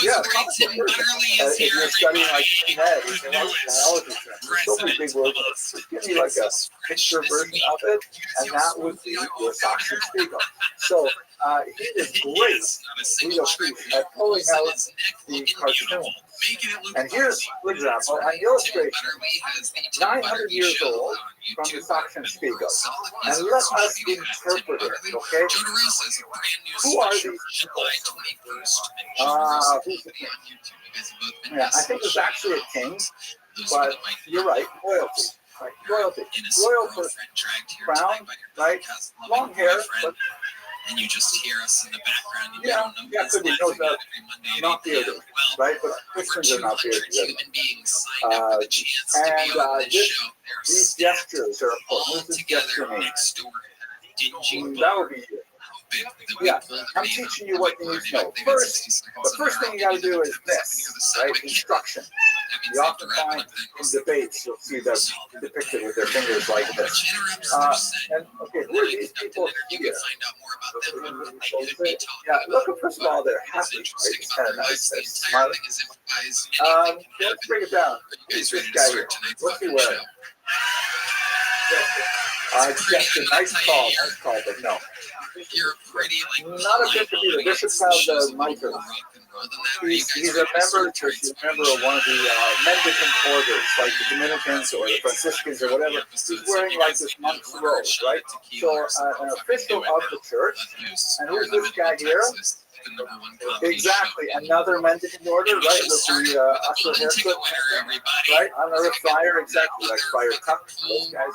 Yeah, if you're studying like med, you can watch biology terms. There's so many big words. Just give me like a picture version of it, and that would be your Sachsen Spiegel. So he is great at pulling out the cartoon. And here's, for example, an illustration 900 years old from the Sachsen Spiegel. And let us interpret it, okay? Who are these people? Who's the king? Yeah, I think it's actually a king, but you're right, royalty. Right, royalty. Royal person. Crown, right? Long hair, but and you just hear us in the background. And could be. No, not bearded, right? But Christians are not bearded. These gestures are important. What does this gesture mean? That would be it. Yeah, I'm teaching you what you need to know. First, the first thing you got to do is this, right? Instruction. You often find in debates, you'll see them depicted with their fingers like this. And okay, who are these people here? Yeah, look, first of all, they're happy, right? It's kind of nice. They're smiling. Let's bring it down. Who's this guy here? What's he wearing? Just a nice call, but no. Not a bishop either. Bishops have the mitre. He's a member of one of the mendicant orders, like the Dominicans or the Franciscans or whatever. He's wearing like this monk's robe, right? So an official of the church. And here's this guy here. Exactly, another mendicant order, right? With the usher haircut, right? Another friar, exactly, like Friar Tuck. Those guys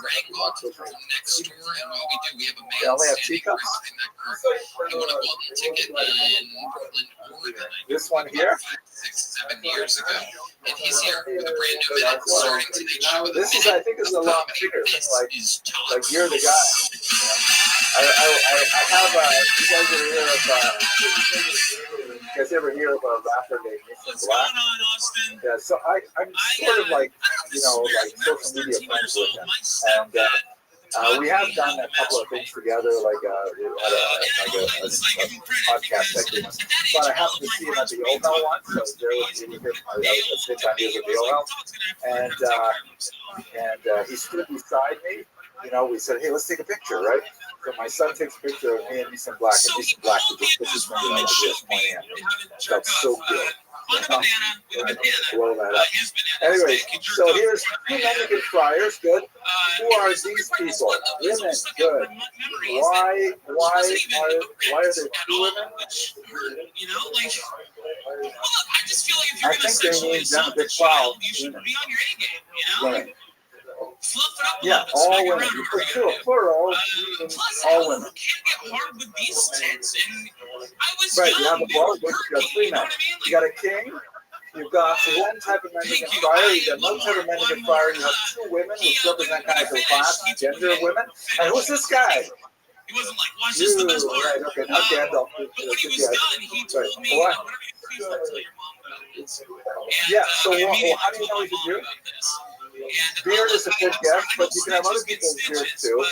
they only have teacups. This one here. 6-7 years ago, and he's here with a brand new minute starting today's show. This is, I think, is a long figure. Like you're the guy. I have you guys ever hear of a rapper named Mr. Black? Yeah, so I'm sort of like, like social media friends with him. And we have done a couple of things together, like we had a podcast I did. But I happened to see him at the Ohel once, so there was him. I was at 10 years at the Ohel. And he stood beside me. We said, hey, let's take a picture, right? So my son takes a picture of me and Nissan Black, and Nissan Black just pushes me like this, pointing at me. That's so good. Blow that up. Anyway, so here's two mendicant friars. Good. Who are these people? Women. Good. Why are there two women? I think they need them a bit foul. Women. Yeah, all women. You put two plural, all women. Right, you have a bar, you got three men. You got a king, you've got one type of mendicant friar, you got another type of mendicant friar, you have two women who represent kind of the class, gender of women. And who's this guy? He wasn't like, watch this the best part. Right, okay, not Gandalf. When he was done, he told me, whatever you tell your mom about this. Yeah, so how do you know he's a Jew? Beard is a good guess, but you can have other people's beards too.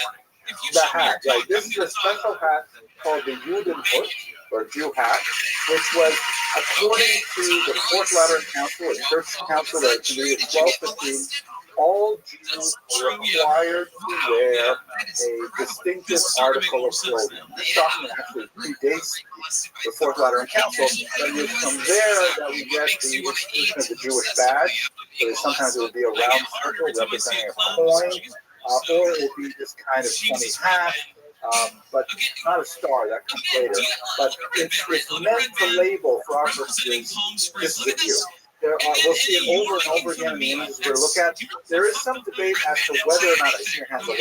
The hat, right? This is a special hat called the Judenhut, or Jew hat, which was, according to the Fourth Lateran Council, or Church Council that convened in 1215, all Jews are required to wear a distinctive article of clothing. This document actually predates the Fourth Lateran Council, but it was from there that we get the institution of the Jewish badge. So sometimes it would be a round circle representing a coin, or it would be this kind of 20 hat. But not a star, that comes later. But it's meant to label for our purposes, this is a Jew. We'll see it over and over again in the images we're looking at. There is some debate as to whether or not, I see your hands up,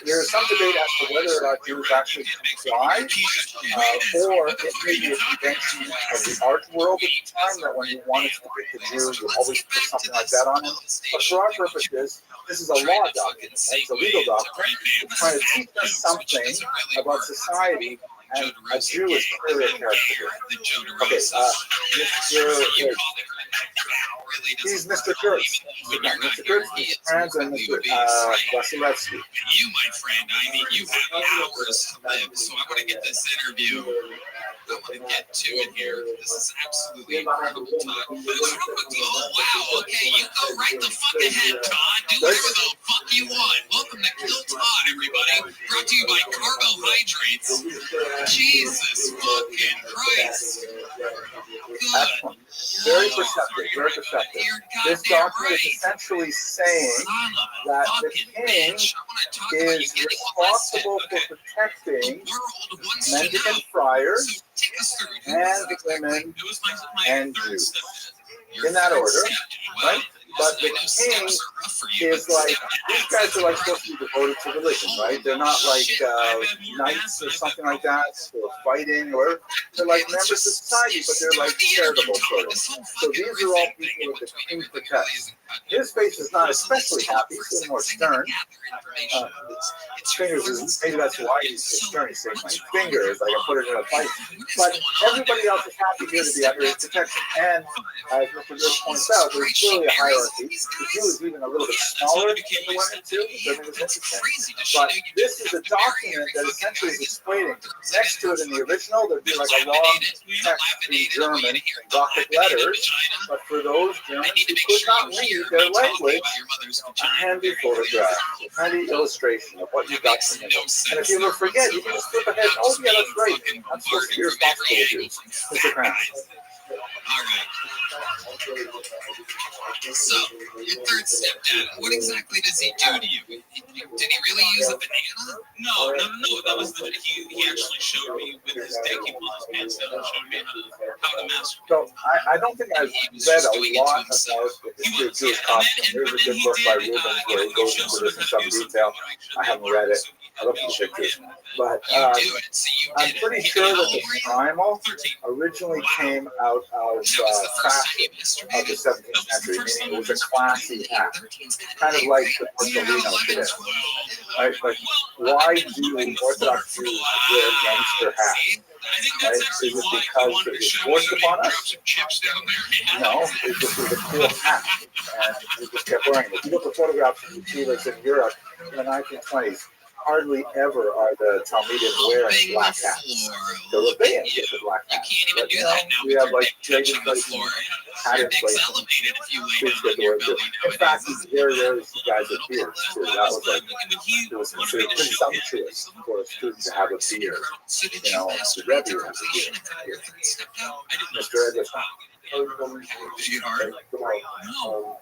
there is some debate as to whether or not Jews actually comply, or it may be a convention of the art world at the time that when you wanted to depict a Jew, you always put something like that on him. But for our purposes, this is a law document, it's a legal document. It's trying to teach us something about society. And a Jew is clearly a character. Okay, he's Mr. Kurtz. Mr. Kurtz, Mr. Franz, and Mr. Vasilevsky. You, my friend, I mean, you have hours to live, so I want to get this interview. I want to get to it here. This is absolutely incredible talk. Oh, wow. Okay, you go right the fuck ahead, Todd. Do whatever the fuck you want. Welcome to Kill Todd, everybody. Brought to you by Carbohydrates. Jesus fucking Christ. Excellent. Very perceptive, very perceptive. This document is essentially saying that the king is responsible for protecting mendicant friars and women and Jews. In that order, right? But the king is like, these guys are like supposed to be devoted to religion, right? They're not like knights or something like that, or fighting, or they're like members of society, but they're like charitable sort of. So these are all people that the king protects. His face is not especially happy, he's a little more stern. Fingers, maybe that's why he's so stern. He's saying, my fingers, I can put it in a fight. But everybody else is happy here to be under his protection. And as Mr. Rich points out, there's clearly a hierarchy. The Jew is even a little bit smaller than the women too. But this is a document that essentially is explaining. Next to it in the original, there'd be like a long text in German in Gothic letters. But for those Germans who could not read their language, a handy photograph, a handy illustration of what you got from him. And if you ever forget, you can just flip ahead. Oh yeah, that's right. I'm supposed to be responsible with you, Mr. Grant. All right. So, your third stepdad, what exactly does he do to you? Did he really use a banana? No. That was he actually showed me with his dick. He pulled his pants down and showed me how to masturbate. So I don't think I've read a lot about the history of Jewish costume. There's a good book by Rubens where he goes into this in some detail. I haven't read it. I looked at the pictures. But I'm pretty sure that the primal originally came out of fashion of the 17th century, meaning it was a classy hat, kind of like the Porcelino today. Right? Like, why do Orthodox Jews wear gangster hats? Right? Is it because it was forced upon us? No, it just was a cool hat, and we just kept wearing it. If you look at photographs of the Jews in Europe in the 1920s, hardly ever are the Talmudim wearing black hats. The Rebbeans with the black hats. But we have like trade inflation, hat inflation, kids get the word too. In fact, it's very rare to see guys with beards too. That was like, it was considered pretty sumptuous for a student to have a beard. You know, the Rebbe has a beard. Mr. Edison. No.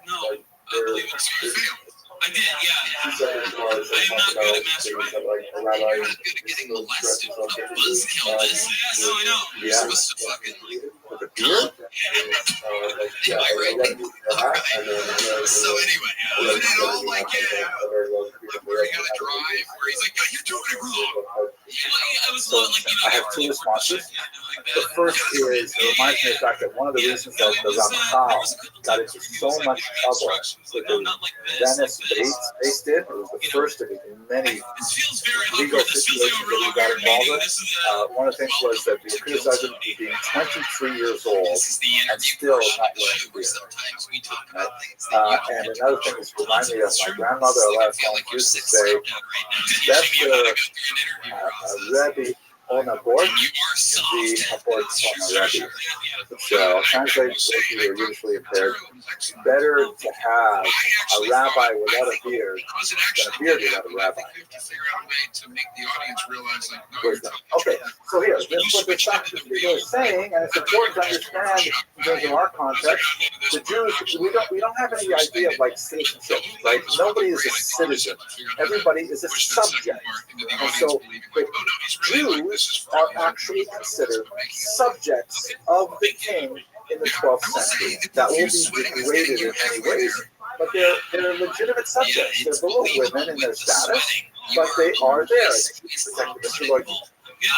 I believe it's fail. I did, yeah. I am not good at masturbating. You're not good at getting molested. What a buzzkill this is. No, I know. You're supposed to fucking come. Am I right? Alright. So anyway, we did all like, where he got a drive, where he's like, you're doing it wrong. I was like, I have two responses. The first is, it reminds me of the fact that one of the reasons that the Ramchal got into so much trouble with the Venice base did, it was the first of many legal situations that we got involved with. One of the things was that we criticized him for being 23 years old and still not wearing a beard. And another thing that reminds me of my grandmother, a lot of times used to say, that's the Rebbe Onabort, You are soft. the abort Sure. RaBbi. Which I'll translate those who are usually impaired. Better to have a rabbi without a beard than a beard without a rabbi. Okay, so here, this is what the Shaktas are saying, and it's important to understand in terms of our context. The Jews, we don't have any idea of like citizenship, right? Nobody is a citizen. Everybody is a subject. And so the Jews are actually considered subjects of the king in the 12th century. That will be degraded in many ways, but they're legitimate subjects. They're below women in their status, but they are there. Mr. Lloyd. Yeah.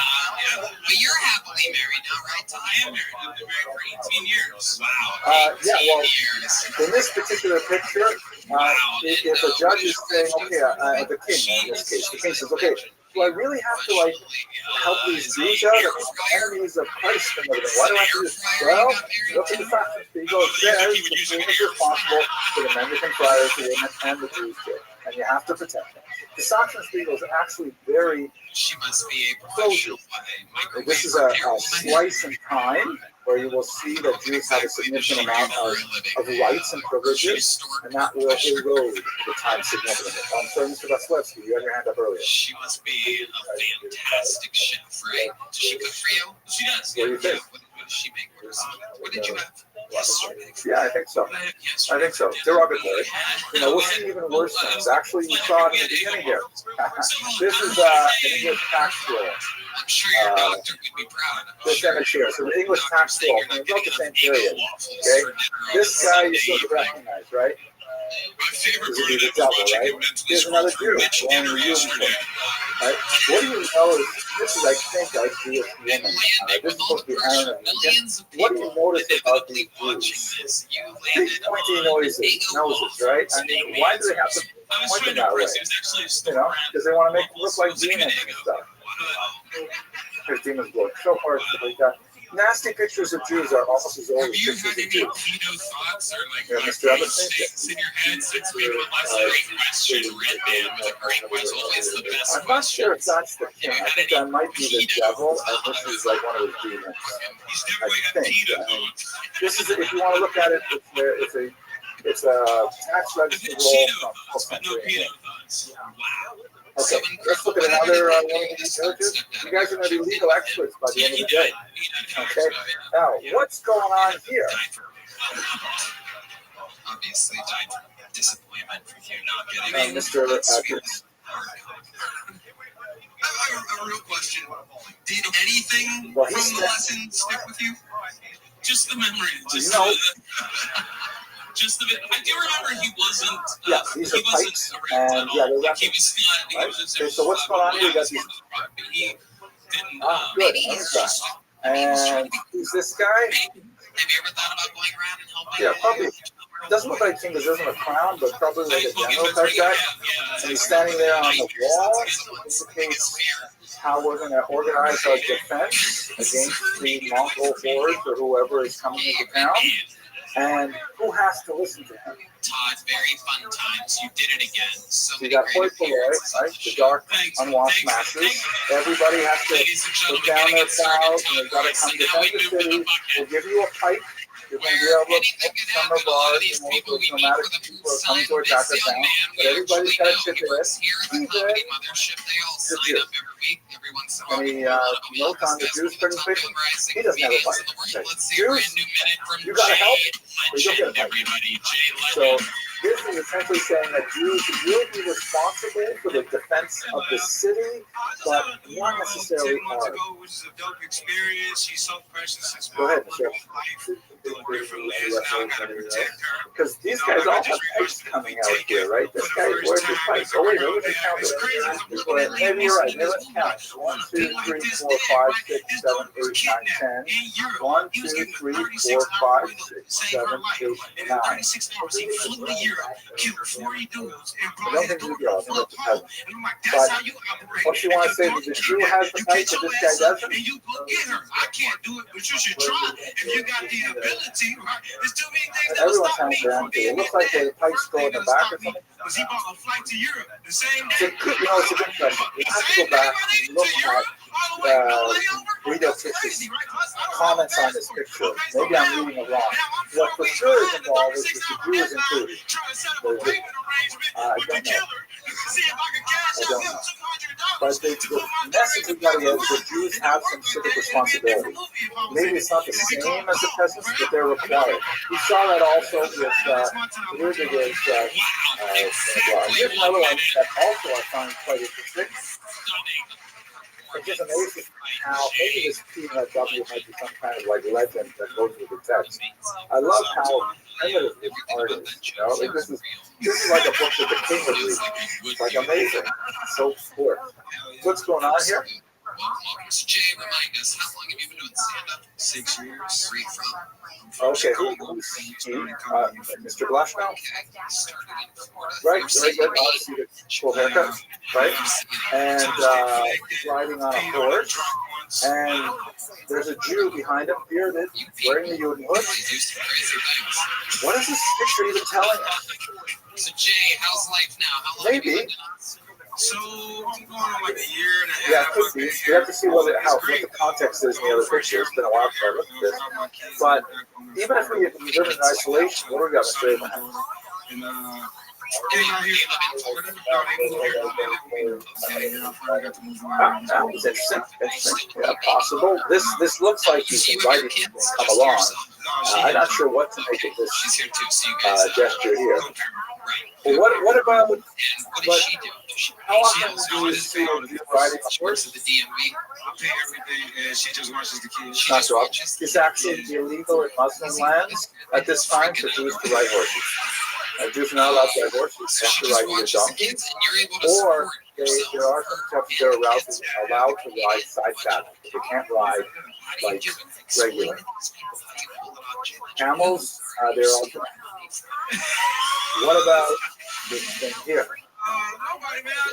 But you're happily married now, right? I am married. I've been married for 18 years. Wow. 18 yeah, well, years. in this particular picture, if a judge is saying, okay, the king in this case, the king says, okay, do I really have to like help these Jews out? Enemies of Christ and everything. Why do I have to do this? Well, look at the fact that the Eagle says the king is responsible for the Mendicant friars, the women, and the Jews too, and you have to protect them. The Saxon Spiegel is actually very social. This is a slice in time where you will see that Jews have a significant amount of rights and privileges, and that will erode the time significantly. I'm sorry, Mr. Vasilevsky, you had your hand up earlier. She must be a fantastic chef, right? Does she cook for you? She does. What do you think? What does she make? What did you have yesterday? Yeah, I think so. I think so. Derogatory. You know, we'll see even worse things. Actually, you saw it in the beginning here. This is an English tax law. I'm sure your doctor would be proud. This image here. So the English tax law, and it's about the same period. Okay, this guy you sort of recognize, right? My favorite This would be the devil, right? Here's another Jew, one of the uniform. Right? What do you know is this is, I think, a Jewish woman. This is supposed to be Aaron and Lincoln. What do you notice about these Jews? Big pointy noses, right? I mean, why do they have to point them that way? You know, because they want to make them look like demons and stuff. Here's demons blood. So far, like that. Nasty pictures of Jews are almost as old as pictures of Jews. Thoughts or like Mr. Evans? in your head since we were last great question, red band with a great question, always the best. I'm not sure if that's the king. I think that might be the devil, and this is like one of his demons. He's definitely got PETA. This is, if you want to look at it, it's a tax register roll from 12th century. Okay, let's look at another one of these villages. You guys are going to be legal experts by the end of the day. Okay, now what's going on here? Obviously, disappointment for you not getting Mr. Atkins. I have a real question. Did anything Well, from the lesson stick with you? Just the memory. Just a bit. I do remember he wasn't. Yeah, these are pipes, and yeah, they're he was not. right? Okay, so what's going on here? You got these. He didn't. Good. And who's this guy? Have you ever thought about going around and helping? Yeah, probably. Doesn't look like king because there's isn't a crown, but probably like a general type guy. And he's standing there on the wall. Indicates how we're going to organize our defense against the Mongol hordes or whoever is coming into town. And who has to listen to him? Todd, very fun times. You did it again. So you got Hoi Polloi, right? The dark, unwashed masters. Everybody has to put down their plows and they've got to come defend the city. We'll give you a pipe. You're going to be able to put some of ours, and we'll put nomadic people are coming to attack us now. But everybody's got to chip in. Even the any note on the Jews pretty quickly? He doesn't have a fight. Jews, you got to help, or you don't get a fight. So this is essentially saying that Jews will be responsible for the defense of the city, but not necessarily are. Go ahead, Michelle. Because these guys all have pipes coming out here, right? This guy wears his pipes. Oh wait, let me count it. Maybe you're right. Maybe let's count. 1, 2, 3, 4, 5, 6, 7, 8, 9, 10. 1, 2, 3, 4, 5, 6, 7, 8, 9. I don't think you do. I think it's a peasant. But what you want to say is the Jew has the pipe, but this guy doesn't? I can't do it, but you should try if you got the ability, right? There's too many things that everyone's hands are empty. It looks like the pipes go in the back or something. Was he bought a flight to Europe the same day? It's a good question. You have to go back and look at Guido Fish's comments on this picture. Maybe I'm reading it wrong. What for sure is involved is that the Jew is included. I don't know. But the message we got to get is that Jews have some civic responsibility. Maybe it's not the same as the peasants, but they're required. We saw that also with Ludwig is here's another one that also I find quite interesting. It's just amazing how maybe this P.W. might be some kind of like legend that goes with the text. I love how primitive this art is. You know, like this is like a book that the king would read. It's like amazing. So cool. What's going on here? Jay, remind us, how long have you been doing stand-up? 6 years. Where are you from? Okay, who's he? Mr. Blashnow? Right, good. Obviously, the full haircut, right? And he's riding on a horse. And there's a Jew behind him, bearded, wearing the Juden hood. What is this picture even telling us? So, Jay, how's life now? How long Maybe. have you been doing this? So, I'm going on like a year and a half. Yeah, it could be. We have to see what the context is in the other picture. It's been a while since I looked at this. But even if we live in isolation, what do we got, Mr. Abraham? That was interesting. Yeah, possible. This looks like he's inviting people to come along. I'm not sure what to make of this gesture here. Well, what about? What does she do? How often do you see you riding a horse? Of the DMV. I pay everything, and she just watches the kids. Not so often. It's actually illegal in Muslim lands at this time for Jews to ride horses. Jews are not allowed to ride horses. They have to ride either donkeys, or there are some countries that are allowed to ride side saddle. They can't ride like regular. Camels, they're all. What about this thing here?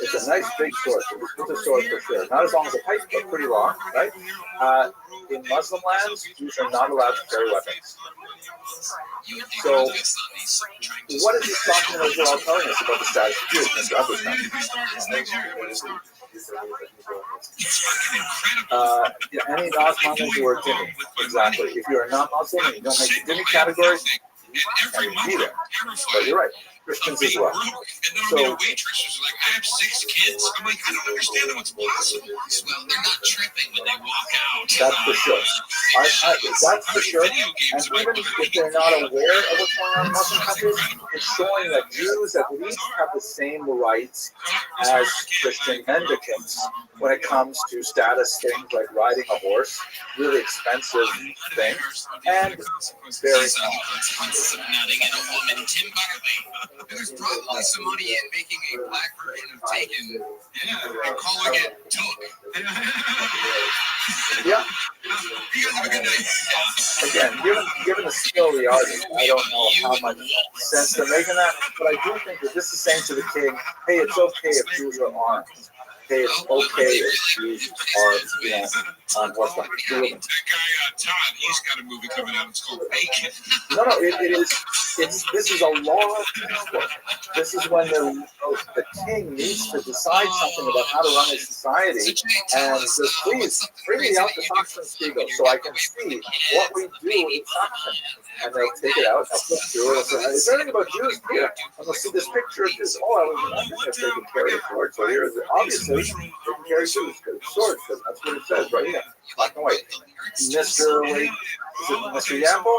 It's a nice big sword. It's a sword for sure. Not as long as a pipe, but pretty long, right? In Muslim lands, Jews are not allowed to carry weapons. So, what is this document overall telling us about the status of Jews, Mr. Any non-Muslim who are Jimmy, exactly. If you're a non-Muslim and you don't make the Jimmy category, you need it. But you're right. Christians as well. So, waitress was like, I have 6 kids. I'm like, I don't understand how it's possible. Well, they're not tripping when they walk out. That's for sure. That's for sure. And even if they're not aware of what's going on in Muslim countries, it's showing that Jews at least have the same rights as Christian mendicants when it comes to status things like riding a horse, really expensive things, and very small. Consequences of nutting in a woman, Tim Butterly. There's probably some money in making a black version of Taken, and calling it Took. Yeah. You guys have a good night. Again, given the skill of the artist, I don't know how much sense they're making that, but I do think that this is saying to the king, hey, it's okay if Jews are armed. Hey, it's okay if Jews are on horseback. That guy Todd, he's got a movie coming out. It's called Bacon. No, it is. This is a law. This is when the king needs to decide something about how to run his society, and says, please bring me out the Saxon Spiegel so I can see what we do in Saxon. And they'll take it out, I'll flip through it, and say, is there anything about Jews here? And they'll see this picture of this, I was wondering if they could carry a sword. So here, obviously, they can carry swords, because that's what it says right here. Black and white. Mr. Yambo?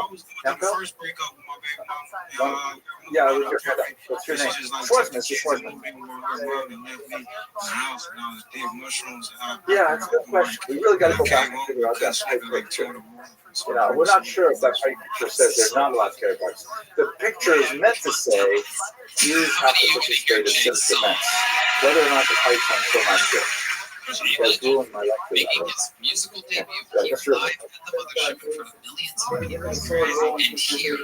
Yeah, with your head up. What's your name? Schwarzman, Mr. Schwarzman. Yeah, it's a good question. We really got to go back and figure out that type picture. We're not sure if that picture says they're not allowed to carry bikes. The picture is meant to say Jews have to participate in civic events. Whether or not the pipes, I'm still not sure. That's ruined my lecture. Making his musical debut here live at the mothership in front of millions of viewers. And here,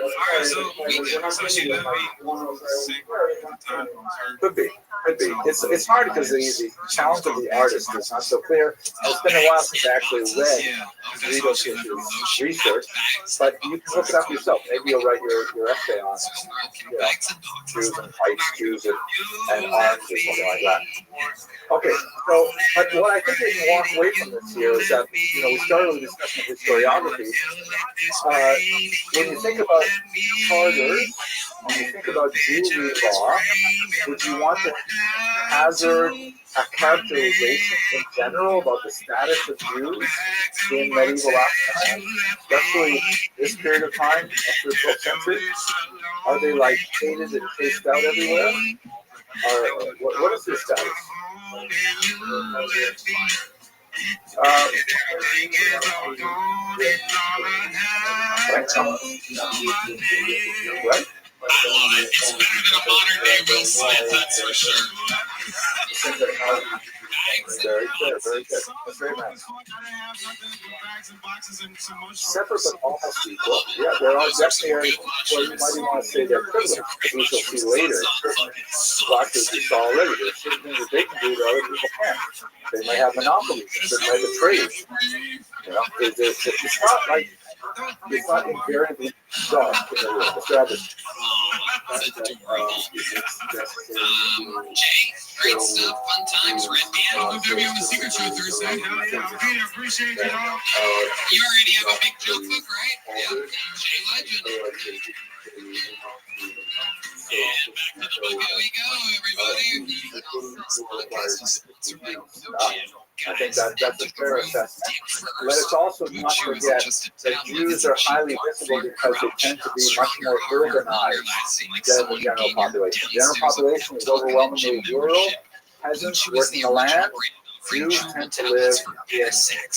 Could be. It's hard because the challenge of the artist is not so clear. It's been a while since I actually read Guido's research, but you can look it up yourself. Maybe you'll write your essay on Jews and pipes, Jews and arms or something like that. Okay, so but what I think we can walk away from this here is that, we started with a discussion of historiography. When you think about charters, when you think about Jury law, would you want to hazard a characterization in general about the status of Jews in medieval Ashkenaz, especially this period of time, after the 12th century? Are they like hated and chased out everywhere? Or what is their status? Right? I love it. It's better than a modern day Will Smith, that's for sure. Very good, very good. That's very nice. Separate but almost equal. Yeah, there are definitely areas where you might even want to say they're privileged, as we shall see later. Blackers we saw already. There's certain things that they can do that other people can't. They might have monopolies in certain type of trades. It's not like it's not invariably dark in the room. It's rather Jay, great stuff, fun times, Red Band. I'll be on the Secret Show Thursday. Hell yeah, okay, appreciate you all. You already have a big joke book, right? Yeah, Jay Legend. And back to the book we go, everybody. This podcast is sponsored by I think that's a fair assessment. Let us also not forget that Jews are highly visible because they tend to be much more urbanized than the general population. The general population is overwhelmingly rural, peasants working the land. Jews tend to live in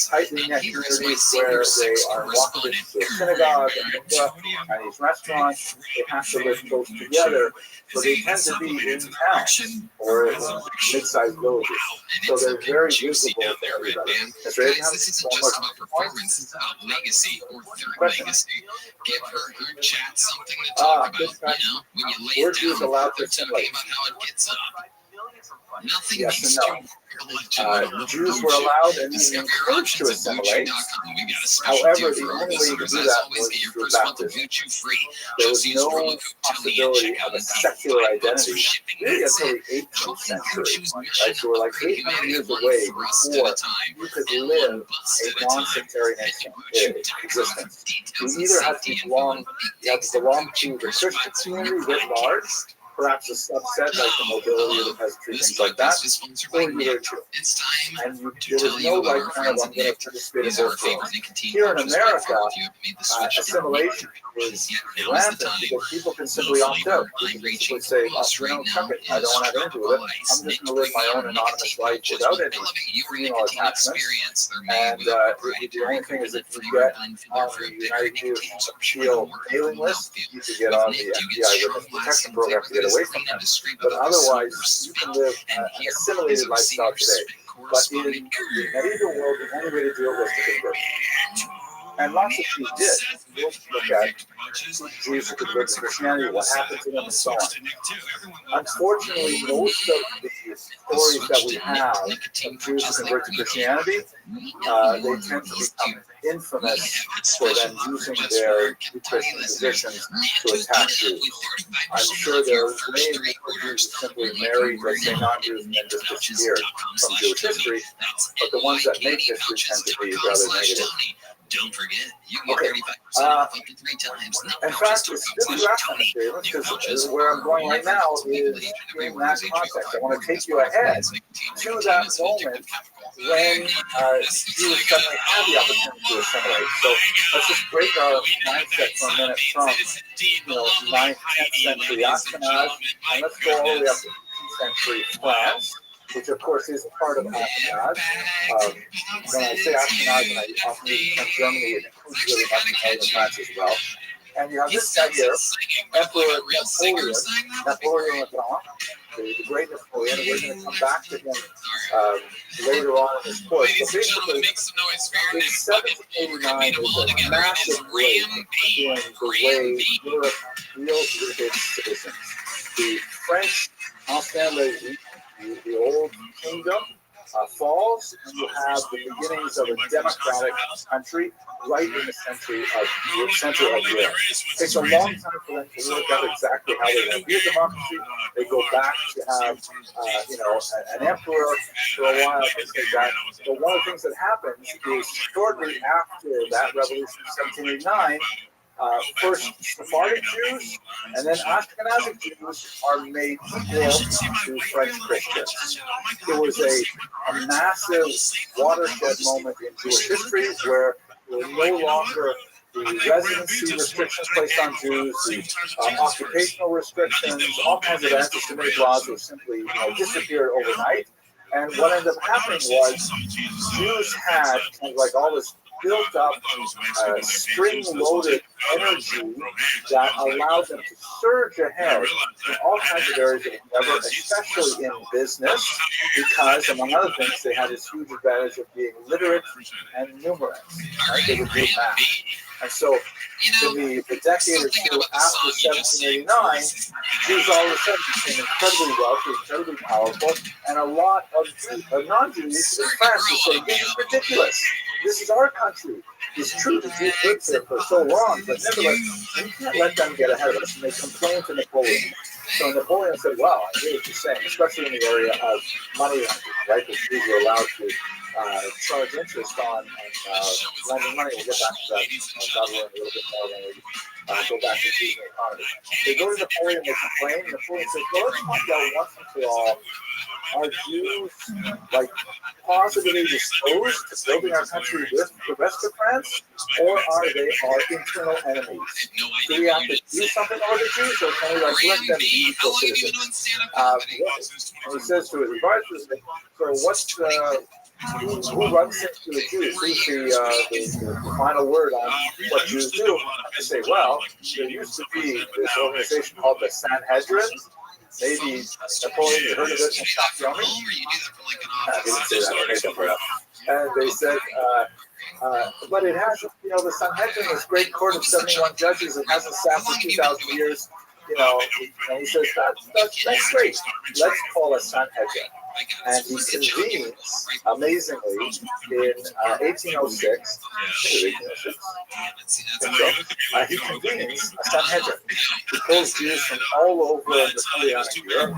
tightly knit communities where they are walking to the synagogue and mikvah and these restaurants. They have to live close together, so they tend to be in towns or in mid-sized villages. So they're very visible to everybody. That's right. Guys, this isn't just about performance, it's about legacy or third legacy. Give her chat something to talk about, when you lay it down, they're talking about how it gets up. Nothing Yes and no. Jews were allowed and even encouraged to assimilate. However, the only way you could do that was through baptism. There was no possibility of a secular identity really until the 18th century. Right? So we're like 800 years away before you could live a non-sectarian existence. You either have to belong to the Christian community writ large, perhaps a subset like the mobility of the peasantry, things like that, or either two. And there was no like kind of, I'm going to participate in both things. Here in America, assimilation is rampant because people can simply opt out. People can simply say, chuck it, I don't want to have anything with it. I'm just going to live my own anonymous life without any attachments. And the only thing is if you get on the United Jewish Shield mailing list, you can get on the FBI Witness Protection Program to get away from them. But otherwise, you can live an assimilated lifestyle today. But in the medieval world, the only way to do it was to convert. And lots of Jews did. We'll look at Jews who convert to Christianity, what happened to them, and so on. Unfortunately, most of the stories that we have of Jews who convert to Christianity, they tend to become infamous for them using their Christian positions to attack Jews. I'm sure there are many Jews who simply married, let's say, non-Jews and then just disappeared from Jewish history, but the ones that make history tend to be rather negative. Don't forget, you can get 35% off up to 3 times. In fact, it's really rational, because where I'm going right now is in that context. I want to take you ahead to that moment when Jews suddenly had the opportunity to assimilate. So let's just break our mindset for a minute from 9th, 10th century Ashkenaz, and let's go all the way up to 15th century France, which of course is part of Ashkenaz. When I say Ashkenaz, and I often use the term Germany, it includes really much of northern France as well. And you have this guy here, Emperor Napoleon the great Napoleon, and we're going to come back to him later on in this course. So basically, in 1789 is a massive break in the way Europe deals with its citizens. The French, the old kingdom, falls, and you have the beginnings of a democratic country right in the center of Europe. It takes a long time for them to work out exactly how they're going to be a democracy. They go back to have, an emperor for a while, things like that. But one of the things that happens is shortly after that revolution in 1789, first Sephardic Jews and then Ashkenazi Jews are made equal to French Christians. It was a massive watershed moment in Jewish history where there were no longer the residency restrictions placed on Jews, the occupational restrictions, all kinds of anti-Semitic laws were simply disappeared overnight. And what ended up happening was Jews had kind of like all this built up spring-loaded energy that allowed them to surge ahead in all kinds of areas of endeavor, especially in business, because, among other things, they had this huge advantage of being literate and numerous. Right? They would do math. And so, in the decade or two after 1789, Jews all of a sudden became incredibly wealthy, incredibly powerful, and a lot of non-Jews in France were saying, "This is ridiculous. This is our country. It's true that Jews lived here for so long, but nevertheless, we can't let them get ahead of us." And they complained to Napoleon. So Napoleon said, "Well, I hear what you're saying, especially in the area of money lending, right? The Jews were allowed to charge interest on lending money." We'll get back to that. I'll learn a little bit more when we go back to the economy. They go to Napoleon and they complain. Napoleon says, "Well, let's find out once and for all, are Jews positively disposed to building our country with the rest of France, or are they our internal enemies? Do we have to do something over the Jews, or can we let them be equal citizens?" And he says to his advisors, "So what's who runs things to the Jews? Who's the final word on what Jews do?" They say, "Well, there used to be this organization called the Sanhedrin. Maybe Napoleon, you heard of it in Shakyoni?" I didn't say that, I made that up. And they said, but it has, the Sanhedrin, this great court of 71 judges, it hasn't sat for 2,000 years, and he says, that's great. Let's call a Sanhedrin. And he convenes, amazingly, in 1806. He convenes a Sanhedrin. He pulls Jews from all over the Napoleonic Europe,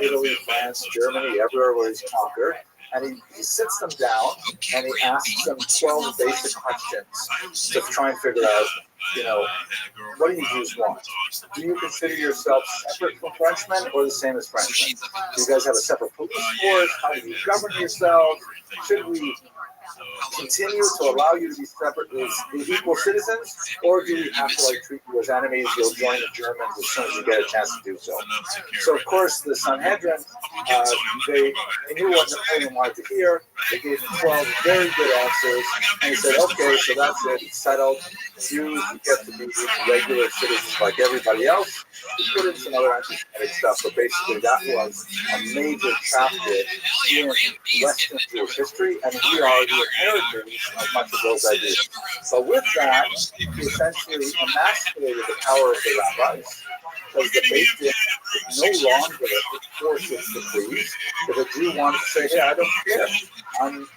Italy, France, Germany, everywhere where he's conquered. And he sits them down and he asks them 12 basic questions to try and figure out, what do you Jews want? Do you consider yourself separate from Frenchmen or the same as Frenchmen? Do you guys have a separate police force? How do you govern yourselves? Should we continue to allow you to be separate as equal citizens, or do we have to treat you as enemies? You'll join the Germans as soon as you get a chance to do so. So of course the Sanhedrin, they knew what Napoleon wanted to hear. They gave him 12 very good answers, and he said, "Okay, so that's it, it's settled. Jews get to be regular citizens like everybody else." He put in some other anti-Semitic stuff, but basically that was a major chapter in Western Jewish history, and we are the inheritors of much of those ideas. But with that, he essentially emasculated the power of the rabbis, because the Beit Din could no longer enforce its decrees. If a Jew wanted to say, "Hey, I don't care. I'm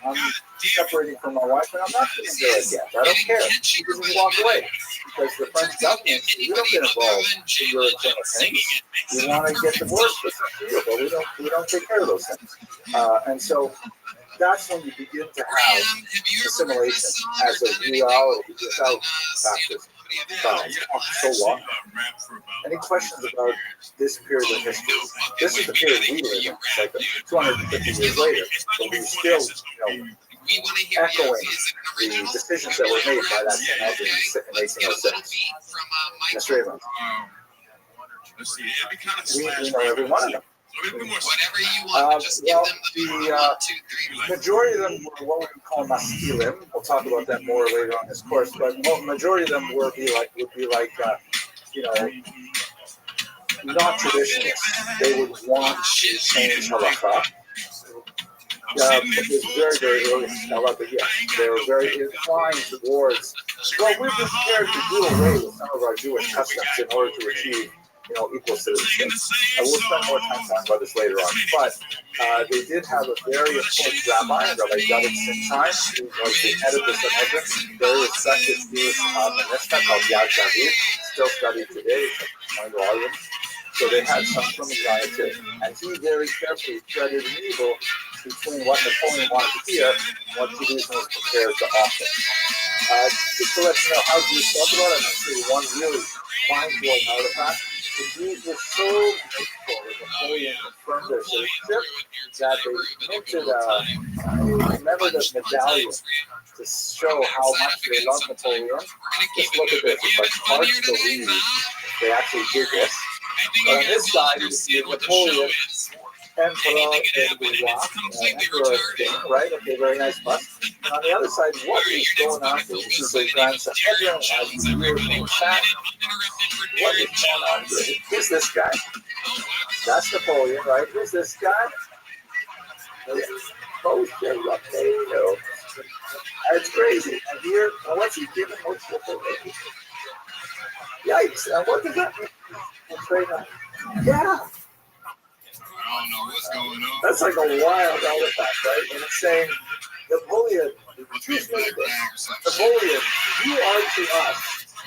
separating from my wife, and I'm not going to do it yet. I don't care," he doesn't walk away. Because the French government, we don't get involved in your internal things. You want to get divorced, that's up to you, but we don't take care of those things. And so that's when you begin to have assimilation as a reality without baptism. So long. Any questions about this period of history? This is the period we live in, like 250 years later, but we're still, echoing the decisions that were made by that Sanhedrin in 1806. Yes, Raven. We know every one of them. Well, the majority of them were what we would call maskilim. We'll talk about that more later on this course. But the majority of them would be like not traditionalists. They would want to change halacha. It was very, very early in Stella, but yes, they were very inclined towards, well, we're prepared to do away with some of our Jewish customs in order to achieve equal citizenship. I will spend more time talking about this later on. But they did have a very important rabbi, Rabbi David Simchaim, who was the head of the Sanhedrin, very respected Jewish minister called Yad David, still studied today, it's 9 volumes. So they had some anxiety too. And he very carefully threaded an needle between what Napoleon wanted to hear and what Judaism was prepared to offer. Just to let you know how Jews talk about it, I'm going to show you one really mind-blowing artifact. The Jews were so grateful that Napoleon confirmed their citizenship that they minted a commemorative medallion to show how much they love Napoleon. Just look at this, it's like hard to believe they actually did this. But on this side, you see Napoleon, Emperor and Emperor King, right? Okay, very nice bust. And on the other side, what is going on here? This is the Grand Sanhedrin, as you hear from chat. What is going on here? Who's this guy? That's Napoleon, right? Who's this guy? Oh, shit, Rapino. That's crazy. And here, what's he giving? What's the Yikes. And what does that mean? Yeah. I don't know what's going on. That's like a wild artifact, right? And it's saying, Napoleon, Napoleon, you are to us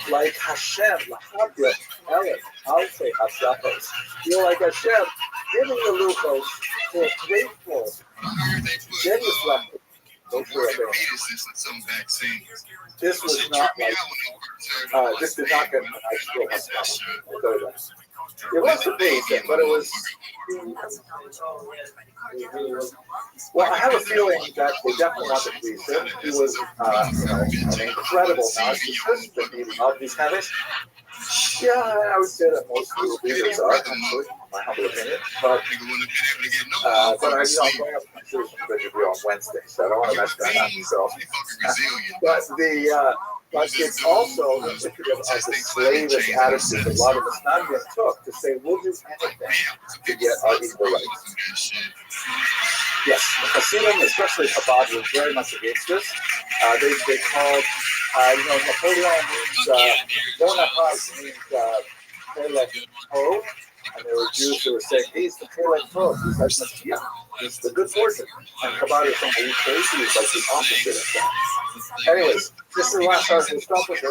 like Hashem, Lahabya, Ellen, Alfe, Hashapos. You're like Hashem, giving the Lukos to a grateful, genuflected. This was not like, this did not get an ice cream. It was amazing, but it was. Well, I have a feeling that they definitely wanted to please him. He was, an incredible narcissist, the beating of these kind of things. Yeah, I would say that most leaders are, actually, my humble opinion. But I'm going up to my Jewish interview on Wednesday, so I don't want to mess that up. So, but it's also indicative of the slavish attitude that a lot of the Snagin took to say, we'll do anything to get our equal rights. Yes, the Hasidim, especially Chabad, was very much against this. They called, Napoleon means, Bonaparte means, and there were Jews who were saying, he's the Pelech Tov, he's like Mashiach, he's the good fortune. And Chabad is saying, are you crazy? He's like the opposite of that. Anyways, this is the last article. Stop with it.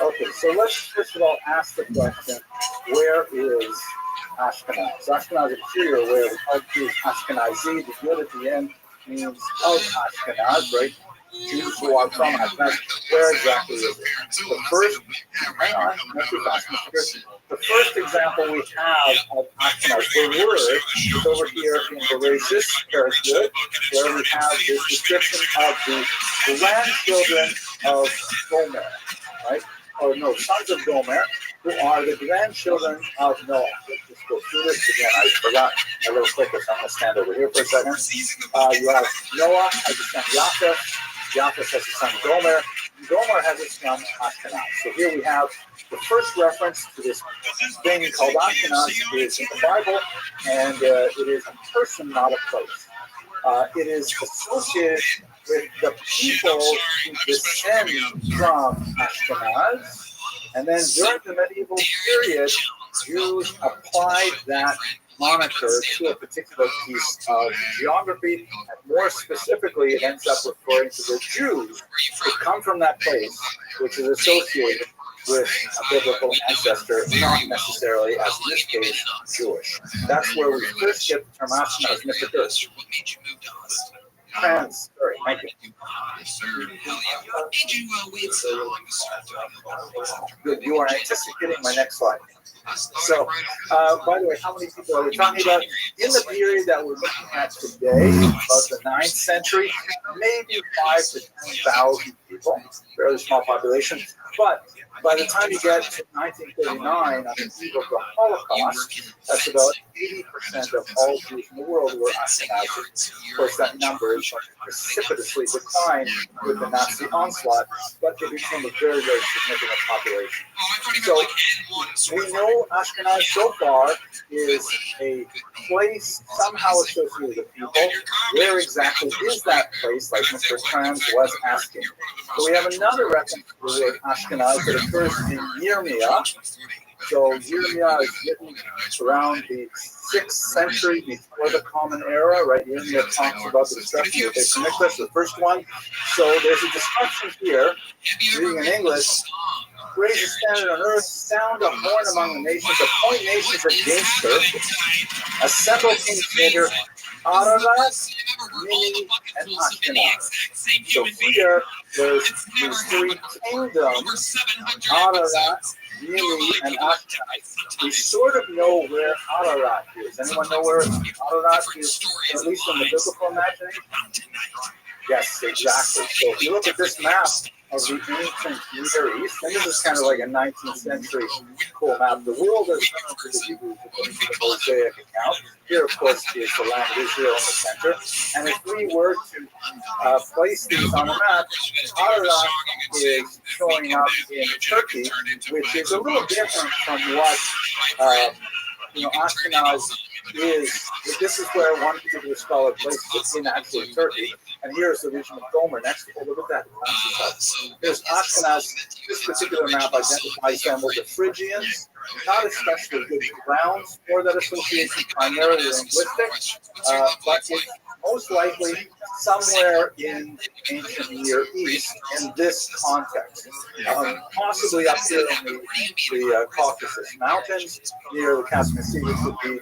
Okay, so let's first of all ask the question, where is Ashkenaz? Ashkenaz is here, where we call Jews Ashkenazi. The yod at the end means of Ashkenaz, right? Jews who are from Ashkenaz. Where exactly is it? The first, hang on, the first example we have of Ashkenaz, the word, is over here in the Bereshit, Parashut, where we have this description of the grandchildren of Gomer, right? Or no, sons of Gomer, who are the grandchildren of Noah. Let's just go through this again. I forgot my little clicker, so I'm going to stand over here for a second. You have Noah as a son of Japheth. Japheth has a son of Gomer. Gomer has a son Ashkenaz. So here we have the first reference to this thing called Ashkenaz is in the Bible, and it is a person, not a place. It is associated with the people who descend from Ashkenaz, and then during the medieval period, Jews applied that moniker to a particular piece of geography, and more specifically, it ends up referring to the Jews who come from that place, which is associated with a biblical ancestor, not necessarily, as in this case, Jewish. That's where we first get the term Ashkenaz, Mr. Chris. Sorry, thank you. Good, you are anticipating my next slide. So, by the way, how many people are we talking about? In the period that we're looking at today, about the 9th century, maybe 5,000 to 10,000 people, fairly small population. But by the time you get to 1939, on the eve of the Holocaust, that's about 80% of all Jews in the world were Ashkenazis. Of course, that number is precipitously declined with the Nazi onslaught, but it became a very, very significant population. So we know Ashkenaz so far is a place somehow associated with people. Where exactly is that place, like Mr. Kranz was asking? So we have another reference to the word Ashkenaz that occurs in Yirmiyah. So Yirmiyah is written around the 6th century before the Common Era, right? Yirmiyah talks about the destruction of the Mikdash, the first one. So there's a description here, reading in English. Raise a standard on earth, sound a horn among the nations, appoint nations against her, assemble kings later, Ararat, Mini, and Ashkenaz. So here, there's these three kingdoms, Ararat, Mini, and Ashkenaz. We sort of know where Ararat is. Anyone know where Ararat is, at least in the biblical imagination? Yes, exactly. So if you look at this map of the ancient Near East, and this is kind of like a 19th century cool map. The world is to the Hebrews according to the Mosaic account. Here, of course, is the land of Israel in the center. And if we were to place these on a map, Ararat is showing up in Turkey, which is a little different from what Ashkenaz is. This is where one particular scholar places it in actually Turkey. And here's the region of Gomer next to it. Look at that. Here's Ashkenaz. This particular map identifies them with the Phrygians. Not especially good grounds for that association, primarily linguistic, but it's most likely somewhere in ancient Near East in this context. Possibly up here in the Caucasus Mountains, near the Caspian Sea, which would be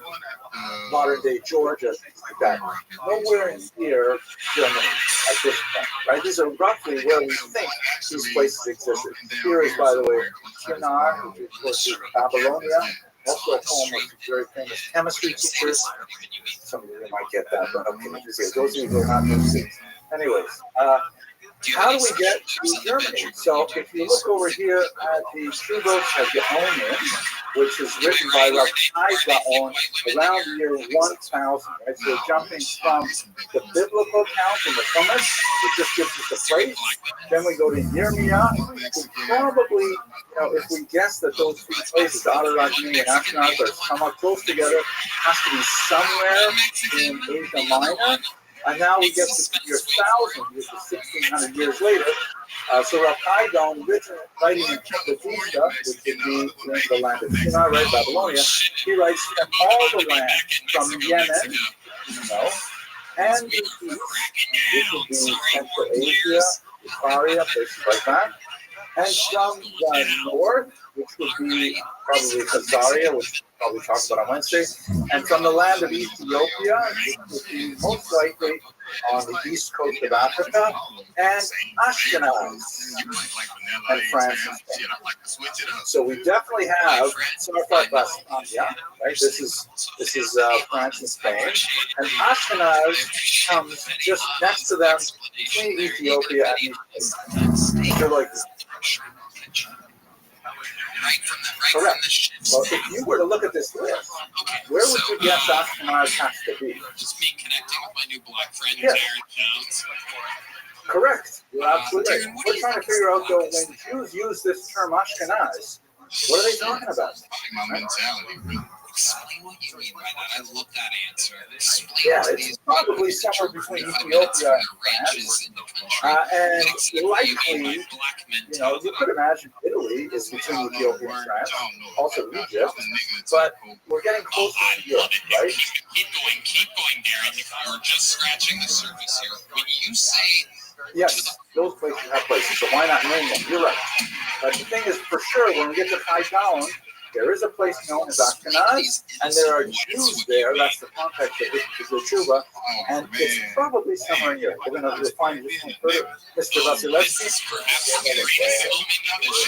modern-day Georgia, things like that. Nowhere in here, Germany, at this point, right? These are roughly where we think these places existed. Here is, by the way, Shinar, which of course is Babylonia, also a home of very famous chemistry teachers. Some of you might get that, but okay, those of you who are not those things. Anyways, how do we get to Germany? So if you look over here at the Trubot Gaon, which is written by Rabbi Gaon around the year 1000, right? So we're jumping from the biblical account in the Chumash, which just gives us the place. Then we go to Yirmiyah. We probably, if we guess that those three places, Ararat, Mini, and Ashkenaz, are somewhat close together, has to be somewhere in Asia Minor. And now we get to the year 1000, which is 1600 years later. So Rabbi Gaon, writing in Cappadocia, which would be the land of Shinar, right, Babylonia, he writes from all the land, from Yemen, and the east, which would be Central Asia, Bukhara, places like that, and from the north, which would be probably Khazaria, which we'll probably talk about on Wednesday, and from the land of Ethiopia, which would be most likely on the east coast of Africa, and Ashkenaz, and France and Spain. So we definitely have Sarfat Basmania, right? This is France and Spain, and Ashkenaz comes just next to them between Ethiopia and Ethiopia. They're like this. Correct. Well, if you were to look at this list, where would you guess Ashkenaz has to be? Just me connecting with my new black friend, Yes. Darren Jones. Correct. You're absolutely right. We're trying to figure out, though, when Jews use this term Ashkenaz, what are they talking about? My mentality, really. Explain what you mean by that. I love that answer. Explain It's probably somewhere between Ethiopia and France. And likely, you could imagine Italy is between Ethiopia and France, also Egypt, but we're getting close to Europe, right? Keep going, Darren. You're just scratching the surface here. When you say yes, those places have places, so why not name them? You're right. But the thing is, for sure, when we get to High Down, there is a place known as Ashkenaz, and there are Jews there. That's the context of this particular tshuva, and it's probably somewhere in Europe. We're going to find this one further. Mr. Vasilevsky.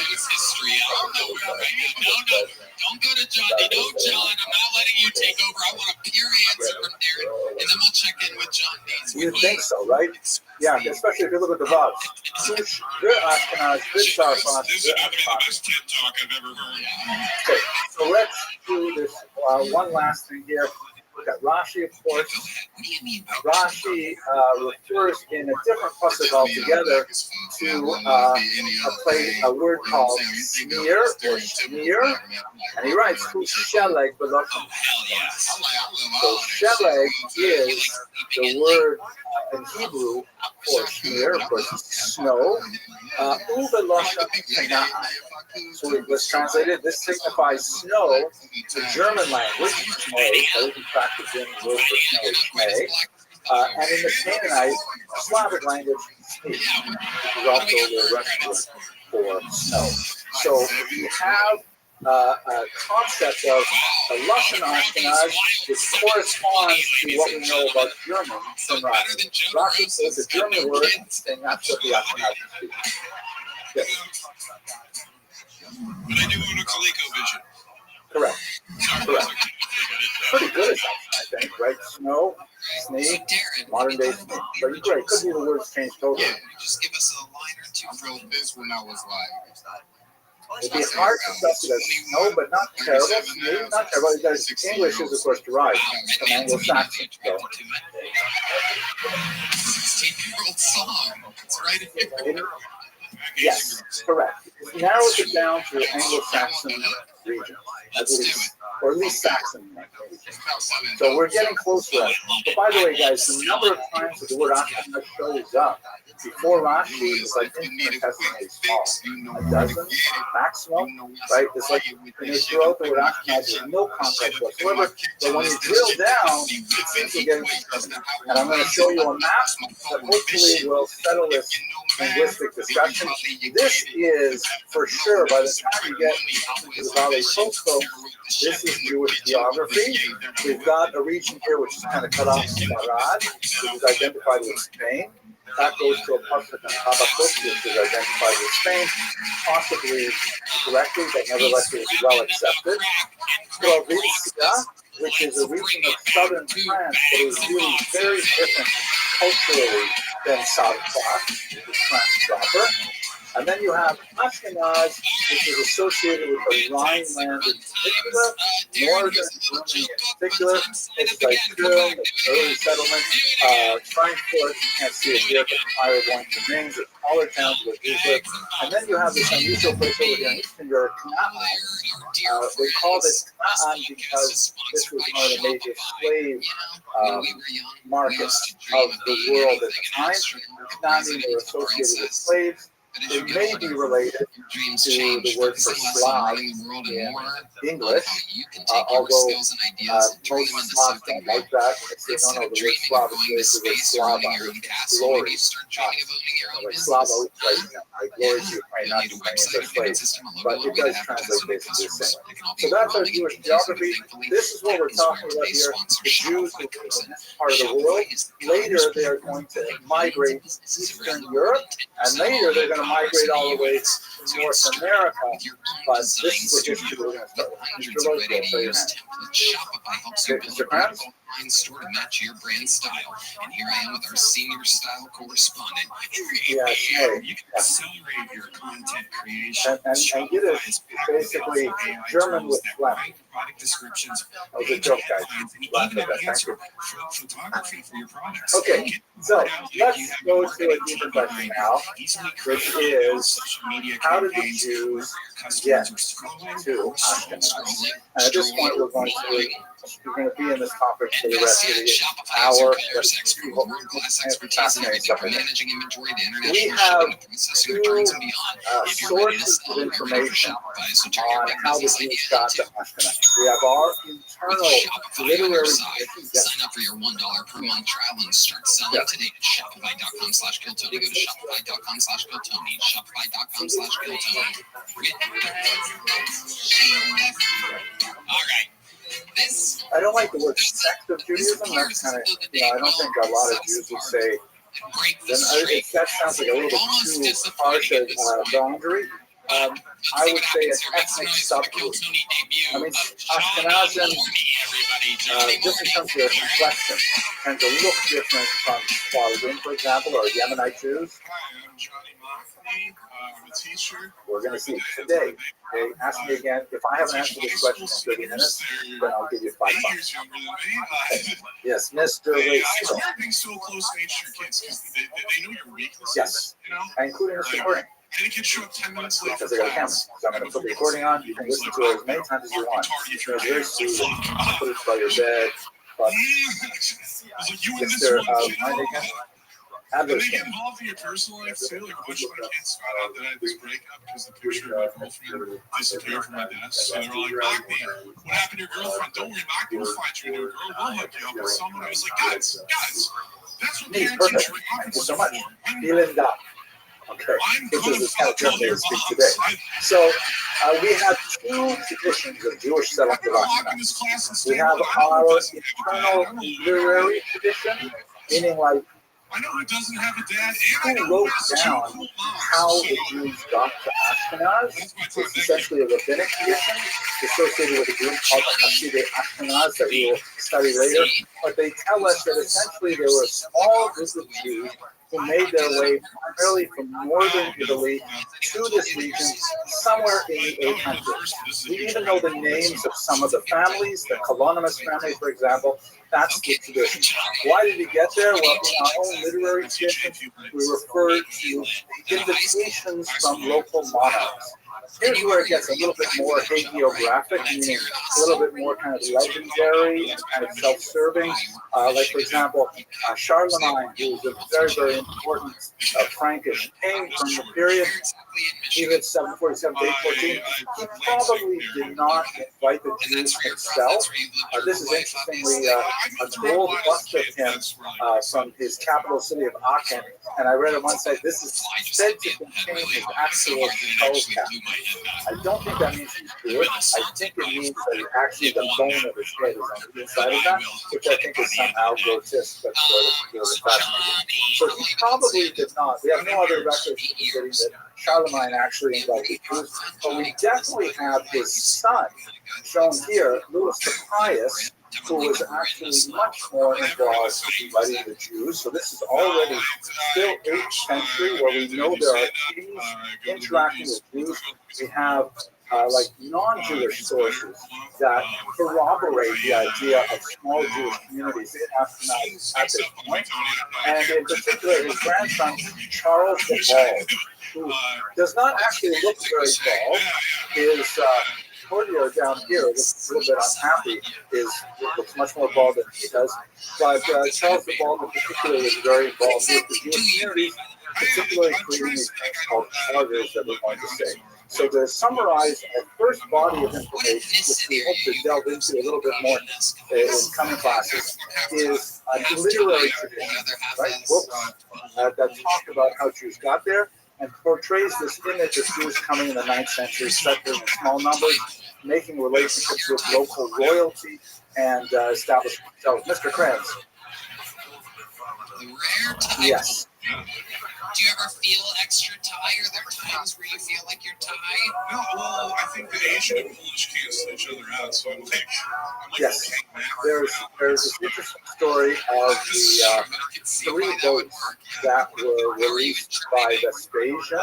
History. I don't know where right now. No, don't go to John. No, John, I'm not letting you take over. I want a pure answer from Darren, and then we'll check in with John Deans. You think so, right? Yeah, especially if you look at the Vavs. Kush, they're Ashkenaz, they're Sarfat, This they're is about to be the Ashkenaz. best TED talk I've ever heard. Okay, so let's do this one last thing here. We've got Rashi, of course. Rashi refers in a different pasuk altogether to a word called smear or smear, and he writes sheleg below. So sheleg is the word in Hebrew for smear, of course, snow. So let's translate it. This signifies snow. The German language, Schnee, so we can practice in the word for snow is Schnee. And in the Canaanite, Slavic language, Schnee, which is also the Russian word for snow. So we have a concept of a Lashon Ashkenaz, which corresponds to what we know about German from Rashi. Rashi is a German word, and that's what the Ashkenaz speak. Yes. But I do own a ColecoVision. Correct. Pretty good at that, I think, right? Snow, snake, modern day snake. But you're right, could be the words changed totally. Just give us a line or two. I wrote this when I was like, It'd be hard to suss it as snow, but not terrible. Snake, not terrible. Because English is, of course, derived from Anglo-Saxon. So. 16-year-old song. It's right here. Yes, correct. It narrows it down to Anglo-Saxon region, at least, or at least Saxon region. So we're getting close to that. But by the way, guys, the number of times that the word Ashkenaz shows up before Rashi is like infinitesimally small. A dozen maximum, right? It's like when you throw out the word Ashkenaz, there's no context whatsoever. But when you drill down, it seems to get interesting. And I'm going to show you a map that hopefully will settle this linguistic discussion. This is for sure, by the time you get to the Valley Coastal, this is Jewish geography. We've got a region here which is kind of cut off from Arad, which is identified with Spain. That goes to a pasuk in Habakkuk, which is identified with Spain, possibly incorrectly, but nevertheless it was well accepted. Provincia, which is a region of southern France that is really very different culturally than South France, which is France proper. And then you have Ashkenaz, which is associated with the Rhineland in particular, northern Germany in particular. It's like Köln, the early settlement, Frankfurt, you can't see it here, but prior going to Mainz, or smaller towns with Israel. And then you have this unusual place over here in Eastern Europe, Canaan. They called it Canaan because this was one of the major slave markets of the world at the time. Canaan were associated with slaves. It may be related to the word for Slav in English, although most Slavs don't like that. They don't know the word Slav is the word Slava, glory. Like Slava, like glory to Ukraine, not Ukrainians are slaves. But it does translate basically the same. So that's our Jewish geography. This is what we're talking about here. The Jews who live in this part of the world. Later, they are going to migrate Eastern Europe, and later they're going to migrate all the way to North America, but this is the history we're going to start with. Mr. Lloyd, you'll say your name. Mr. Krantz? Store to match your brand style. And here I am with our senior style correspondent. Yeah, You can accelerate your content creation. And get it basically German with Flash. Product descriptions. That was a joke, guys. Laugh at that. Thank you. Photography for your products. Okay, so let's go to a deeper question now, which is how did the Jews get to Ashkenaz? And at this point, we're going to be in this topic for the rest of the hour. Fascinating stuff. We have two sources of information on how the Jews got to Ashkenaz. We have our internal literary Sign up for your $1 per month trial and start selling today at Shopify.com/KillTony. Go to Shopify.com/KillTony. Shopify.com/KillTony. All right. I don't like the word sect of Judaism. That's kind of, I don't think a lot of Jews would say. Then that sounds like a little bit too harsh a boundary. I would say an ethnic subgroup. I mean, Ashkenazim, just in terms of their complexion, tend to look different from Sfardim, for example, or Yemenite Jews. Hi, I'm Johnny Moffey. I'm a teacher. We're going to see today. Okay, ask me again. If I haven't answered this question in 30 minutes, then I'll give you $5. Yes, Mr. It's Rachel. hard being so close to your kids because they know your weaknesses. Yes, You know? including this recording. And you can show up 10 minutes late Because for I got a camera. class. So I'm going to put the recording on. You can listen to it as many times as you want. It's very soothing. Put it by your bed. But Mr. Mind again? And they get involved in your personal life too. Like, a bunch of my kids found out that I had this breakup because the picture of my girlfriend disappeared from my desk. So they were like, Magni, what happened to your girlfriend? Don't worry, Magni will find you a new girl. We'll hook you up with someone. I was like, guys, that's what Neat, parent teacher perfect. Thank you so conferences much. are for. Vielen Dank. Okay, this is the kind of German they speak today. So we have two traditions of Jewish settlement of Ashkenaz. We have our internal literary tradition, meaning like I know who doesn't have a dad, and I who know wrote who has two down cool moms. how the Jews got to Ashkenaz. It's essentially a rabbinic tradition associated with a group called Hasidei Ashkenaz that we will study later. But they tell us that essentially there were a small group of Jews who made their way primarily from northern Italy to this region somewhere in the 800s. We even know the names of some of the families, the Colonimus family, for example. That's the tradition. Why did he get there? Well, in our own literary tradition, we refer to invitations from local monarchs. Here's where it gets a little bit more hagiographic, meaning a little bit more kind of legendary and kind of self-serving. Like, for example, Charlemagne, who was a very, very important Frankish king from the period, he lived 747 to 814. He probably did not invite the Jews himself. This is interestingly a gold bust of him from his capital city of Aachen. And I read on one site, this is said to contain his actual skull cap. I don't think that means he's Jewish. I think it means that actually the bone of his head is on the inside of that, which I think is somehow grotesque, but sort of fascinating. So he probably did not. We have no other records indicating that Charlemagne actually invited Jews, but we definitely have his son shown here, Louis the Pious, who was actually much more involved in inviting the Jews. So this is already still 8th century, where we know there are kings interacting with Jews. We have like non-Jewish sources that corroborate the idea of small Jewish communities in Ashkenaz at this point. And in particular, his grandson, Charles the Bald, who does not actually look very bald, is courtier down here looks a little bit unhappy, looks much more bald than he does. But Charles the Bald in particular is very involved with the Jewish communities, particularly creating these things called charters that we're going to say. So to summarize our first body of information, which we hope to delve into a little bit more in coming classes, is a literary tradition, right? Books that talk about how Jews got there and portrays this image of Jews coming in the 9th century, settling in small numbers, making relationships with local royalty, and establishing themselves. Mr. Kranz. The rare time. Yes. Do you ever feel extra tired? Are there times where you feel like you're tired? No, well, I think the Asian and Polish cancel each other out, so I'm like yes. There's this interesting story of the 3 boats that were released by Vespasian.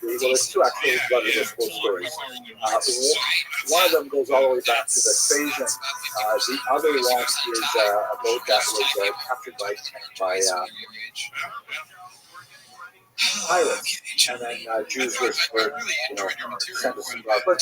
There's 2 actually bloody stories. One of them goes all the way back to Vespasian. The other one is a boat that was captured by pirates, and then Jews were sent to some but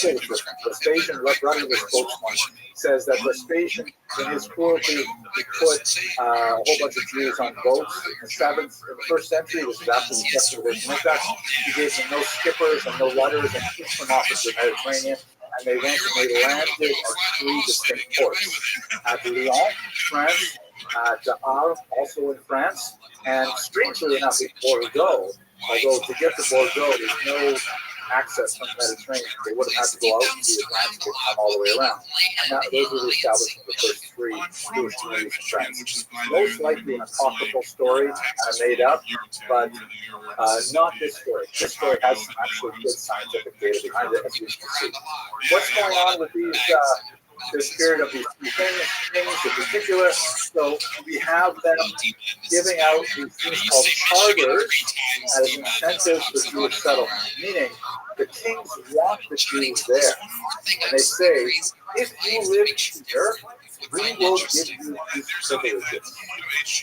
Vespasian, running this spokesman, says that Vespasian, in his cruelty, he put a whole bunch of Jews on boats. In the 1st century, it was absolutely desperation like that. He gave them no skippers and no rudders and kicked them off into the Mediterranean. And they went and they landed at 3 distinct ports: at Lyon, France, at Arles, also in France, and strangely enough, in Bordeaux. Although to get to Bordeaux, there's no access from the Mediterranean. They would have had to go out to the Atlantic and come all the way around. And those were the establishment of the first three Jewish communities in France. Most likely an apocryphal story made up, but not this story. This story has some actually good scientific data behind it, as you can see. What's going on with these? This period of these three things in particular. So we have them giving out these things called charters as incentives for Jewish settlement, meaning the kings want the Jews there. And they say, if you live here, we will give you these privileges.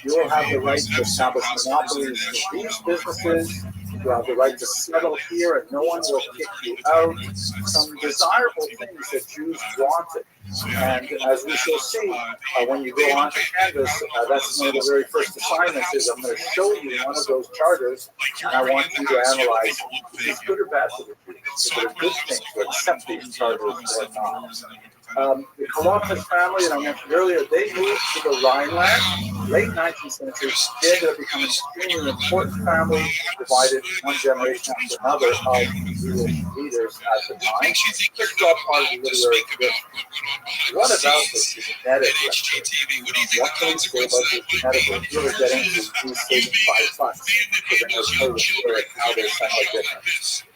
You will have the right to establish monopolies in these businesses. You have the right to settle here and no one will kick you out. Some desirable things that Jews wanted. And as we shall see, when you go on to Canvas, that's one of the very first assignments is I'm going to show you one of those charters, and I want you to analyze if it's good or bad for the Jews. If they're good things to accept these charters or not. The Columbus family that I mentioned earlier, they moved to the Rhineland, late 19th century. They ended up becoming an extremely important family, divided one generation after another of Jewish leaders at the time. This is all part of the literary tradition. What about the genetic record? What can we say about the genetic record? We're getting into these saving 5 bucks, because I'm going to tell you the story of how they're somewhat different.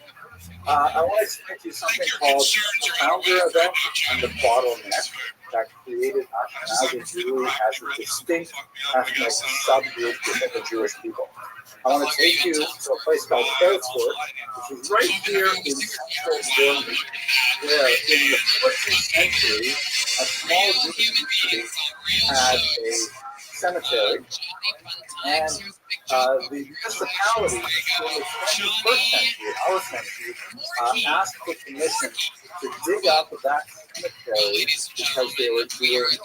I want to explain to you something called the founder event and the bottleneck that created Ashkenazi Jewry as a distinct ethnic subgroup within the Jewish people. I want to take you to a place called Herford, which is right here in central Germany, where in the 14th century, a small Jewish community had a cemetery, and the municipality in the 21st century, our century, asked for permission to dig up that cemetery because they were doing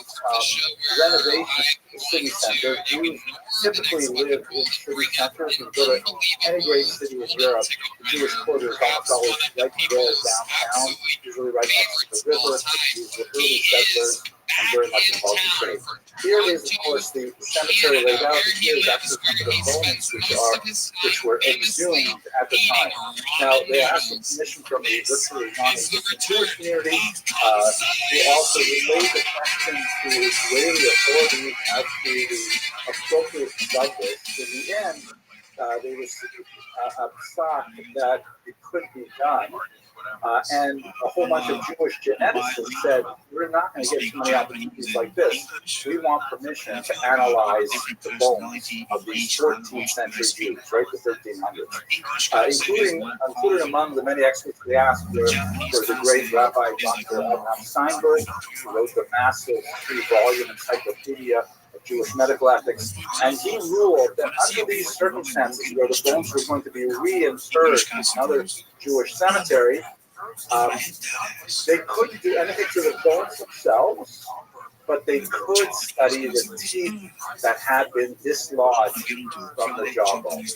renovations to the city center. Jews typically live in city centers. You go to any great city in Europe, the Jewish quarter is almost always right there downtown, usually right next to the river. These were early settlers and very much involved in trade. Here is, of course, the cemetery laid out, and here is actually some of the bones which were exhumed at the time. Now, they asked for permission from the virtually non-existent Jewish community. They also relayed the question to Israeli authorities as to the appropriate of this. In the end, they received a psak that it could be done. And a whole bunch of Jewish geneticists said, we're not going to get too many opportunities like this. We want permission to analyze the bones of these 14th century Jews, right, the 1300s. Included among the many experts they asked were the great Rabbi Rothschild Steinberg, who wrote the massive 3-volume encyclopedia of Jewish medical ethics, and he ruled that under these circumstances, where the bones were going to be reinterred in another Jewish cemetery, they couldn't do anything to the bones themselves, but they could study the teeth that had been dislodged from the jawbone.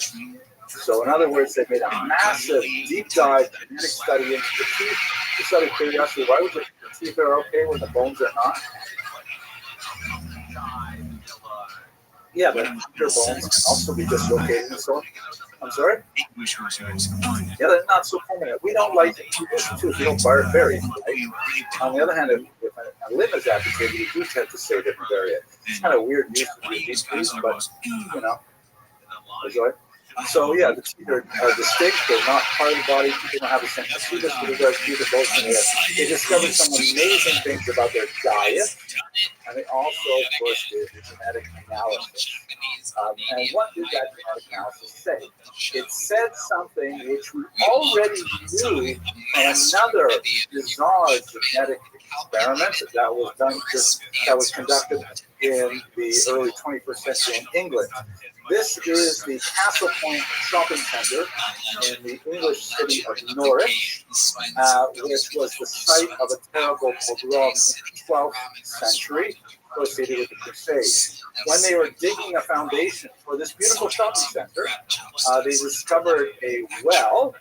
So, in other words, they made a massive deep dive genetic study into the teeth. Just out of curiosity, why was the teeth are okay when the bones are not? Yeah, but your bones can also be dislocated and so on. I'm sorry? Yeah, they're not so permanent. We don't like tradition too, we don't bury it, right? On the other hand, if a limb is amputated, we do tend to say that we bury it. It's kind of weird use of these trees, but, you know, enjoy it. So, yeah, the teeth are distinct. They're not part of the body. People don't have the same procedures with regards to the bones. They discovered some amazing things about their diet, and they also, of course, did genetic analysis. And what did that genetic analysis say? It said something which we already knew from another bizarre genetic experiment that was conducted in the early 21st century in England. This is the Castle Point Shopping Centre in the English city of Norwich, which was the site of a terrible pogrom in the 12th century associated with the Crusades. When they were digging a foundation for this beautiful shopping centre, they discovered a well,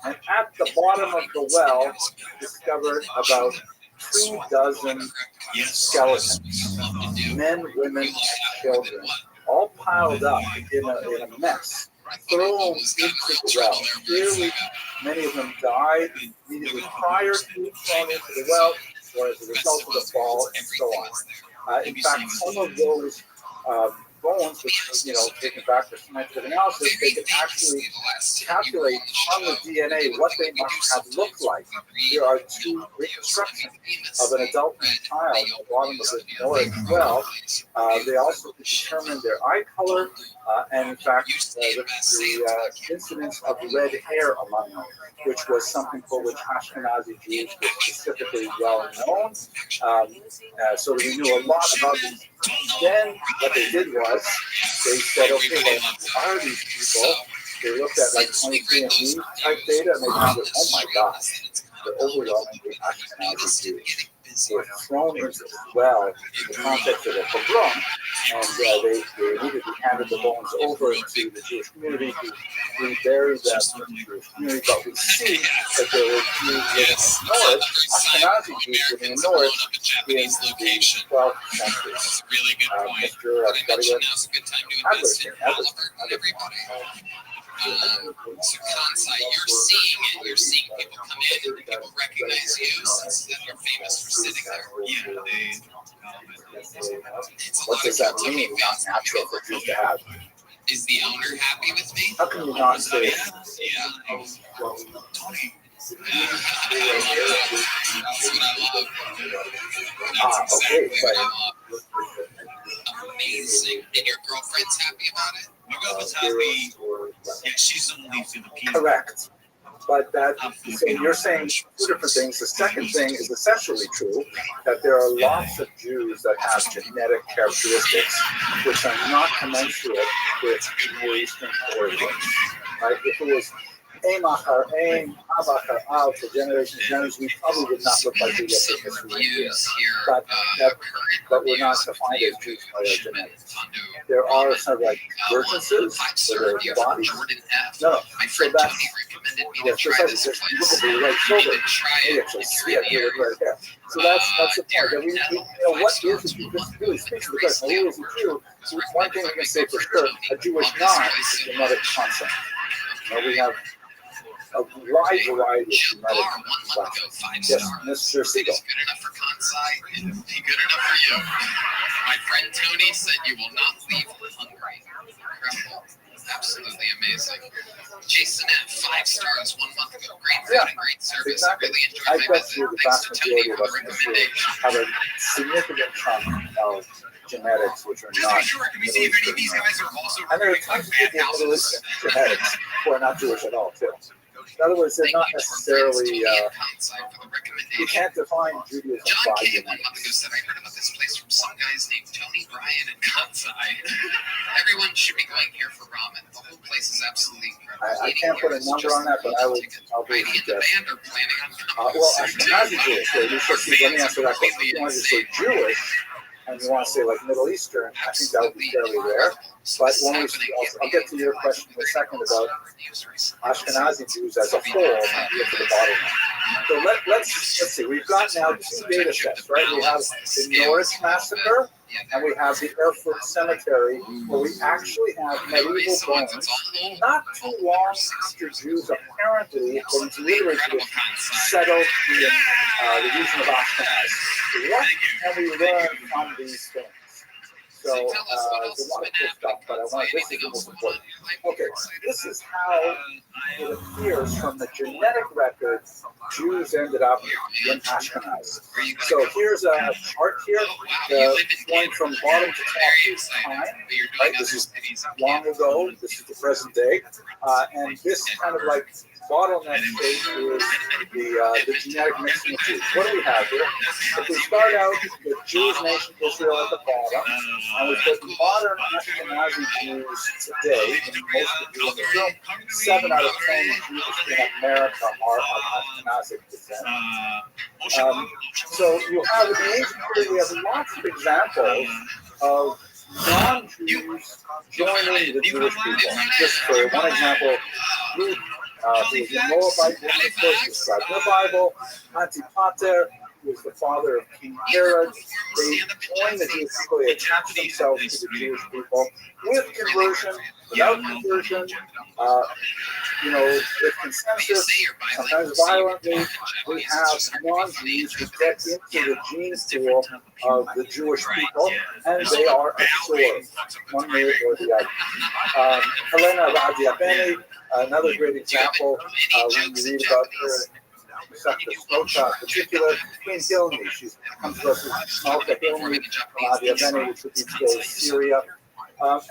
and at the bottom of the well, discovered about 24 skeletons, men, women, and children, all piled up in a mess. thrown into the well. Clearly, many of them died immediately prior to being thrown into the well, or as a result of the fall, and so on. In fact, some of those bones, which taken back for scientific analysis, they could actually calculate on the DNA what they must have looked like. There are two reconstructions of an adult and a child at the bottom of the North well. They also determined their eye color, and in fact, the incidence of red hair among them, which was something for which Ashkenazi Jews were specifically well known. So we knew a lot about these. Then what they did was they said, okay, well, who are these people? They looked at like 23andMe type data, and they found that, oh my gosh, they're overwhelmingly Ashkenazi Jews. They were thrown into the well in the context of a pogrom, and they immediately handed the bones over to the Jewish community to rebury them in the Jewish community. But we see that there were Jews living in the north, Ashkenazi Jews living in the north in the 12th century. Mr. So Kansai, you're seeing it. You're seeing people come in and people recognize you since you're famous for sitting there. What does that mean? Not natural for Jews to have. Is the owner happy with me? How can you not say? Yeah. Tony. That's what I love. That's Okay, exactly what I love. Amazing. And your girlfriend's happy about it? My girlfriend's happy. Yeah, she's only Filipino. Correct. But so you're saying two different things. The second thing is essentially true, that there are lots of Jews that have genetic characteristics which are not commensurate with Near Eastern origin. Right? If it was Amachar, Aim, Avachar, Av, for generations, we probably would not look like we look in history. But we're not defined as Jews by our genetics. There are sort of like divergences for their bodies. No, so that's, yes, precisely, there's look at the right shoulder, you actually see it here right there. So that's the part that we what is a Jew? This really speaks to the question, who is a Jew? So one thing we can say for sure, a Jewish non is a genetic concept. We have a wide variety of genetic complexions. Yes, Mr. Siegel. Good enough for Kansai, it'll be good enough for you. My friend Tony said you will not leave hungry. Incredible. Absolutely amazing. Jason at 5 stars 1 month ago. Great food and great service. Exactly. Really I enjoyed my bet visit. you the Thanks vast to Tony majority of for the us in this room recommendation. have a significant chunk of genetics which are Just not to be sure, can we see if any of these guys are also and there are recruiting tons of bad people with Middle houses? Eastern genetics who are not Jewish at all, too. In other words, they're not necessarily, you can't define Judaism John by K. 1 month ago genetics. said, I heard about this place from some guys named Tony, Brian, and Kansai. Everyone should be going here for ramen. The whole place is absolutely incredible. I can't put a number on that, but I'll be Brady and the suggesting. band are planning on coming. Well, Ashkenazi Jewish, so you should see, let me answer that question. If you want to say Jewish, and you want to say like Middle Eastern, I think that would be fairly rare. But when I'll get to your question in a second about Ashkenazi Jews as a whole, and get to the bottom line. So let's see. We've got now 2 data sets, right? We have the Norris massacre, and we have the Erfurt cemetery, where we actually have medieval bones, not too long after Jews apparently, according to literature, settled in the region of Ashkenaz. What can we learn from these things? So, there's a lot of cool stuff, but this is the most important. Okay, this is how it appears from the genetic record Jews ended up in Ashkenaz. So here's a chart here, going from bottom to top is time, right? This is long ago, this is the present day, and this kind of like bottleneck state is the genetic mixing of Jews. What do we have here? If we start out with Jewish nation Israel at the bottom, and we put modern Ashkenazi Jews today, and most of you in the room, 7 out of 10 Jews in America are of Ashkenazic descent. So you have in the ancient period, we have lots of examples of non-Jews joining the Jewish people. Just for one example, Luke, who was a Moabite woman, of course, described in the Bible. Antipater, who was the father of King Herod. They joined the Jewish people. They attached themselves to the Jewish people with conversion without conversion, you know, with consensus, sometimes violently, we have non-Jews who get into the gene pool of the Jewish people, and they are absorbed, one way or the other. Helena Radia Bene, another great example, when you read about her, in particular, Queen Hilmi, she comes to us as Malka Hilmi from Radia Bene, which would be today Syria.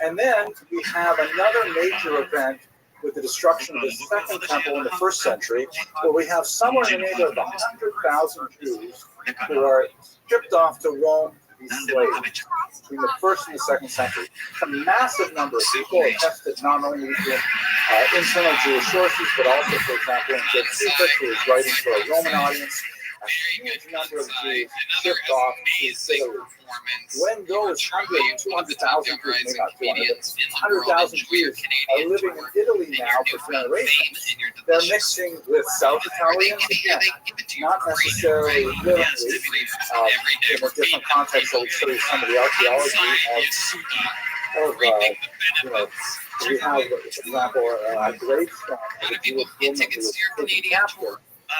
And then we have another major event with the destruction of the Second Temple in the 1st century, where we have somewhere in the neighborhood of 100,000 Jews who are shipped off to Rome to be slaves between the 1st and the 2nd century. It's a massive number of people attested not only in internal Jewish sources, but also, for example, in Josephus, who is writing for a Roman audience. A huge number of Jews shipped off to Italy. When those 100,000, 200,000 Jews, maybe not 100,000 Jews are living in Italy now for generations, they're mixing with South Italians again, not necessarily willingly, in a different context. I would show you some of the archaeology of you know, we have, for example, a gravestone of a Jewish woman who was taken captive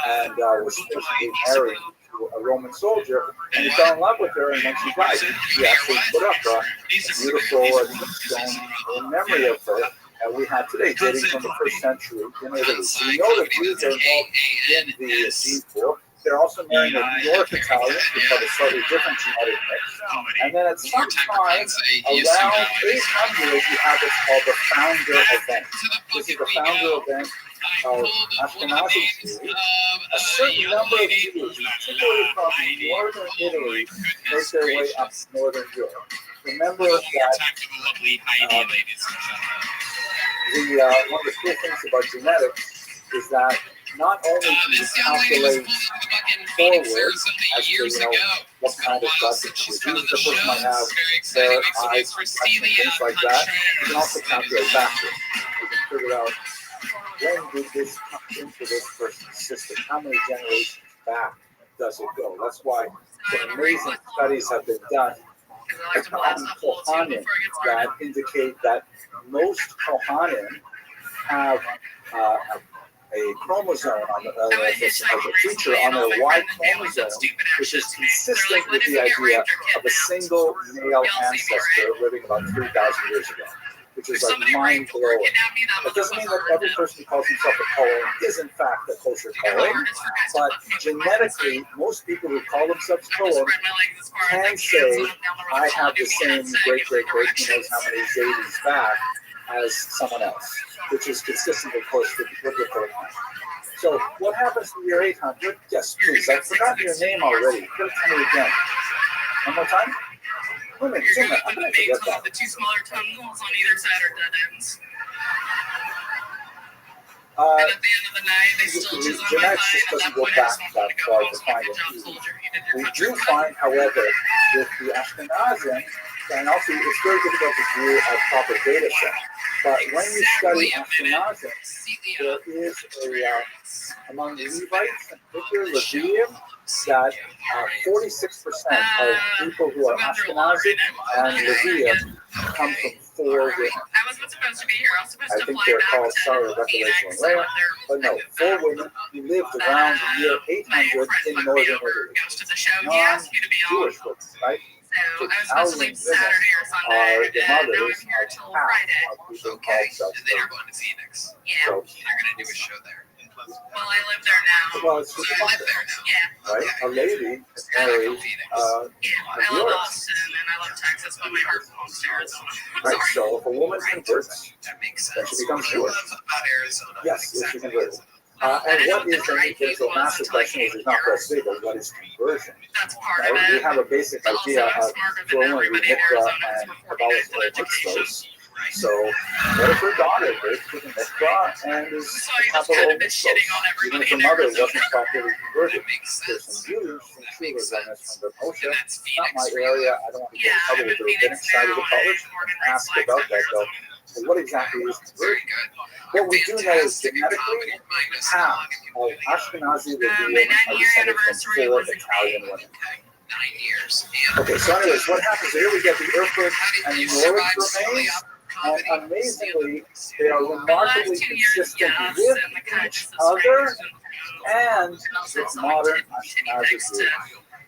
and was supposed to be married to a Roman soldier, and he fell in love with her, and when she died, he actually put up a beautiful stone in memory of her. And we have today, dating from the 1st century in Italy. So we know that Jews are involved in the gene pool. They're also marrying a North Italian, which have a slightly different genetic mix. And then at some time, around 800, you have what's called the founder event. This is the founder event of Ashkenazi Jews. A certain number of Jews, particularly from northern Italy, make their way up to northern Europe. Remember that one of the cool things about genetics is that not only can you calculate forward as to, you know, what kind of blood disease the person might have, their eyes, things like that, you can also calculate backward. You can figure out when did this come into this person's system, how many generations back does it go. That's why some amazing studies have been done on Kohanim that indicate that most Kohanim have a chromosome on a feature on their Y chromosome, which is consistent with the idea of a single male ancestor living about 3,000 years ago, which is like mind-blowing. It doesn't mean that every person who calls himself a Kohen is in fact a kosher Kohen, but genetically, most people who call themselves Kohen can say, I have the same great-great-great, who knows how many Zaydi's back, as someone else, which is consistent, of course, with the biblical account. So, what happens in the year 800? Yes, please. I've forgotten your name already. Tell me again. One more time? Wait a minute. I'm going to forget that. The two smaller tunnels on either side are dead ends. And at the end of the night, they still choose on my side. At that point, I just want to go home. Good job, soldier. We do find, however, with the Ashkenazim, and also it's very difficult to do a proper data set. But when you study Ashkenazim, there is among the Levites, in particular Levium, that 46% of people who are Ashkenazim and Levium come from 4 women. I wasn't supposed to be here. I was supposed to think fly they're back called to Sarah, Revelation, and Leah, but no, 4 women who lived around the year 800 in northern Italy. Goes to the show. He asked you to be on. Non-Jewish women, right? So I was supposed to leave Saturday or Sunday, and now I'm here till Friday. Okay, and then you're going to Phoenix. Yeah. So, You're going to do a show there. Well, I live there now. well, it's So you live there now. Yeah. right? A lady is married, Yeah. I love Austin and I love Texas, but my heart's home to Arizona. right? So if a woman converts, That makes then sense. she becomes What I Jewish. love about Arizona. Yes, if she converts. And what is the massive question is not that big, but what is conversion? That's part Right? of We it. have a basic But also, idea I'm of smarter than throwing everybody in mikvah Arizona and for 40 minutes in Kabbalah education. mitzvos. So what if her daughter goes to the mikvah and is So a I just couple kind of of been shitting on mitzvos? Even everybody if her in mother Arizona. wasn't properly converted. That makes There's sense. some Jews, some Shuvas on this from the Moshe. And that's Not Phoenix. my area. I don't want to get in Yeah, trouble I'm with in her getting Phoenix side now. of the college. Morgan Ask Flags about in that though. Arizona. So what exactly is Very conversion? good. What we do know is Fantastic genetically, comedy. Remind us how half long have you of been doing it? Ashkenazi My Levium are 9-year descended anniversary from 4 was in Italian May. women. Okay, 9 years. Okay, so anyways, what happens here? We get the Erfurt How and did you Norwich survive so remains. And amazingly, they are remarkably consistent with each other and with modern Ashkenazi Jews.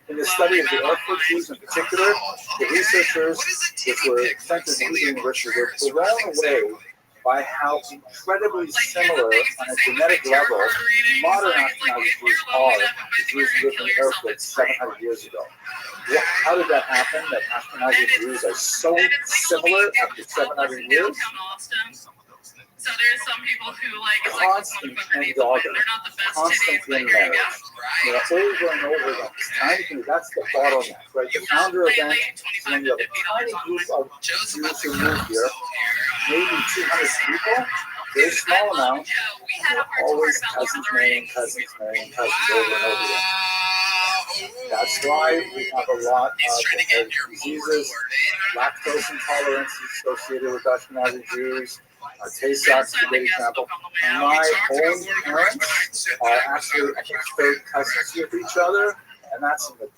In the study of the Erfurt Jews in particular, the researchers, which were sent to the university, were blown away by how incredibly similar on a genetic level modern Ashkenazi Jews are to Jews living in Erfurt 700 years ago. How did that happen, that Ashkenazi Jews are so similar after 700 years? So there's some people who like it's constant and dogged, constant in marriage. You know, over and over again. Trying to do, that's the bottleneck, right? The founder event is when you have a tiny group of Jews who move here, maybe 200 people, very small amount, always cousins marrying cousins over and over again. That's why we have a lot of diseases, lactose intolerance associated with Ashkenazi Jews. Taste sucks is a great example. My own parents are actually, I think, third cousins with each other, and that's in the,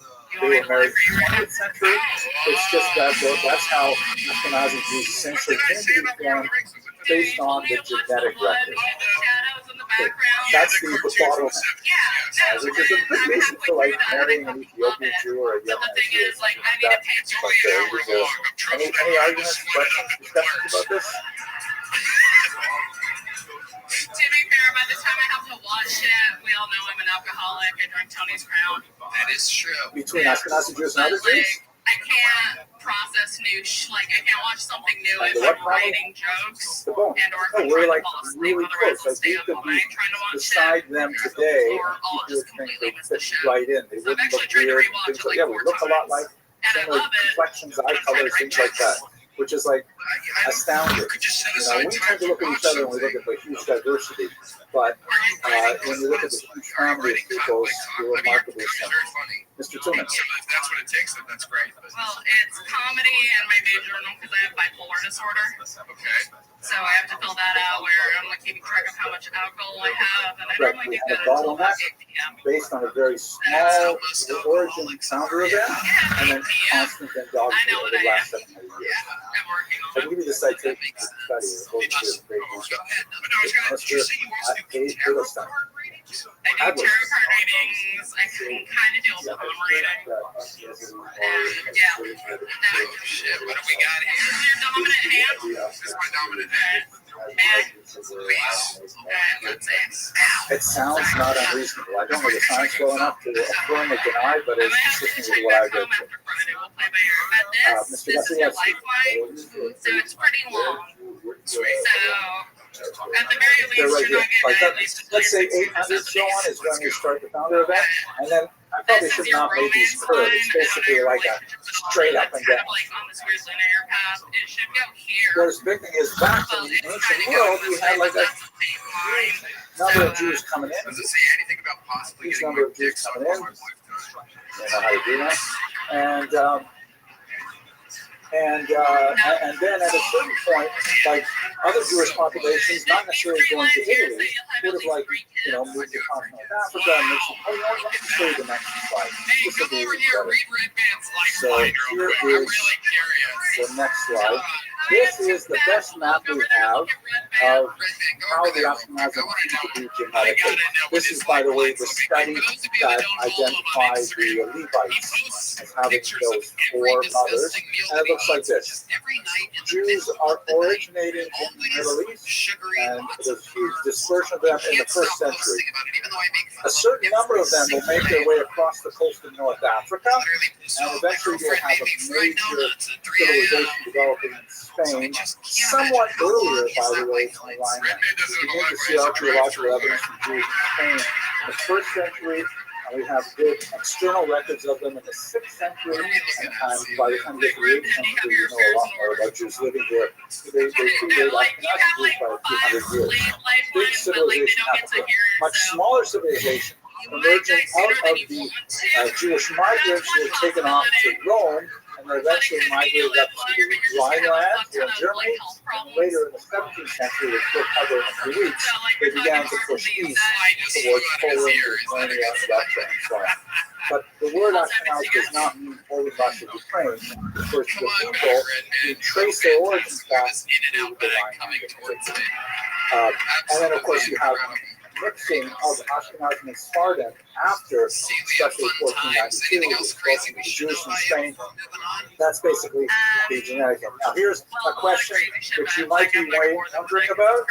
they were married in the 20th century. It's just that's how Ashkenazi Jews essentially came to be formed based on the genetic record. That's the bottleneck, which is a good reason for like marrying an Ethiopian Jew or a Yemenite Jew. Any arguments, questions, discussions about this? To be fair, by the time I have to watch it, we all know I'm an alcoholic. I drink Tony's Crown. That is true. Between Ashkenazi Jews and other Jews? I can't process new, I can't watch something new if I'm writing jokes and or if I'm we're trying like to fall asleep. really Otherwise, close. I'll stay Like up all night trying to watch beside it. them today, Or I'll people would just think completely they miss the fit show. right in. They So I've wouldn't actually look tried to weird. rewatch Things it like, like yeah, we 4 look a lot like times. And I similar love it. complexions, eye colors, things like that, which is like astounding. You know, we tend to look at each other and we look at the huge diversity, but when you look at the huge family of people, you're remarkably similar. Mr. Tillman. So if that's what it takes, then that's great. Well, it's comedy and my major because I have bipolar disorder. Okay. So I have to fill that out where I'm like keeping track of how much alcohol I have, and I Right, normally we do had that a until about bottleneck 8 p.m. based on a very small origin founder event, and then constant and dogged over the last 700 years. I'm working on I can give you the citation for the study. It's great research. Let's hear Hiddleston. I do tarot card readings. I can kind of do a palm reading. Yeah. Shit, what do we got here? This is your dominant hand. This is my dominant hand. It sounds not unreasonable. I don't know the science well enough to affirm or deny, but it's consistent with what I've read. This is your lifeline, so it's pretty long. So at the very They're least, right you're here. not getting Like at least a let's say 26 800 so on is when we start the founder event, and then I probably This should is your not make these romance curves. line. It's basically like a straight up and It's kind down. of like on this weird linear path. It should go here. Whereas the big thing is back in Well, the it's trying ancient to go world, we this had way, like but a that's a paint line. number of Jews coming in. Does it say anything about possibly Huge getting number my of Jews dick sucked coming in. on my lifetime? They know how to do that. And then at a certain point, like other Jewish populations, not necessarily going to Italy, would have like, moved to continental Africa and made some, let me show you the next slide. Hey, This will come be over here, better. read Red Band's So Lifeline real here quick. I'm is really curious. the next slide. This is the best map we have of how the Ashkenazim came to be genetically. This is, by the way, the study that identifies the Levites as having those 4 mothers, and it looks like this. Jews are originating in the Middle East, and there's huge dispersion of them in the first century. A certain number of them will make their way across the coast of North Africa, and eventually you'll have a major civilization developing in Spain, somewhat earlier, by the way, than the line. You begin to see archaeological evidence from Jews in Spain in the first century, and we have good external records of them in the 6th century, and by the time we get to the 8th century, we know a lot more about Jews living here. They predate Ashkenazi Jews by a few hundred years. Big civilization Africa, much smaller civilization, emerging out of the Jewish migrants who were taken off to Rome, and then eventually migrated up to the Rhineland here in Germany. And later in the 17th century, which we'll cover in a few weeks, they began to push east towards Poland, Romania, Russia, and so on. But the word Ashkenaz does not mean Orthodox of Ukraine. It refers to the people who trace their origins back to the divine language. And then, of course, you have mixing of Ashkenazim and Spartan after, especially 1492, with the expulsion of the Jews from Spain. That's basically the genetic. Now, here's a question that you might be wondering about.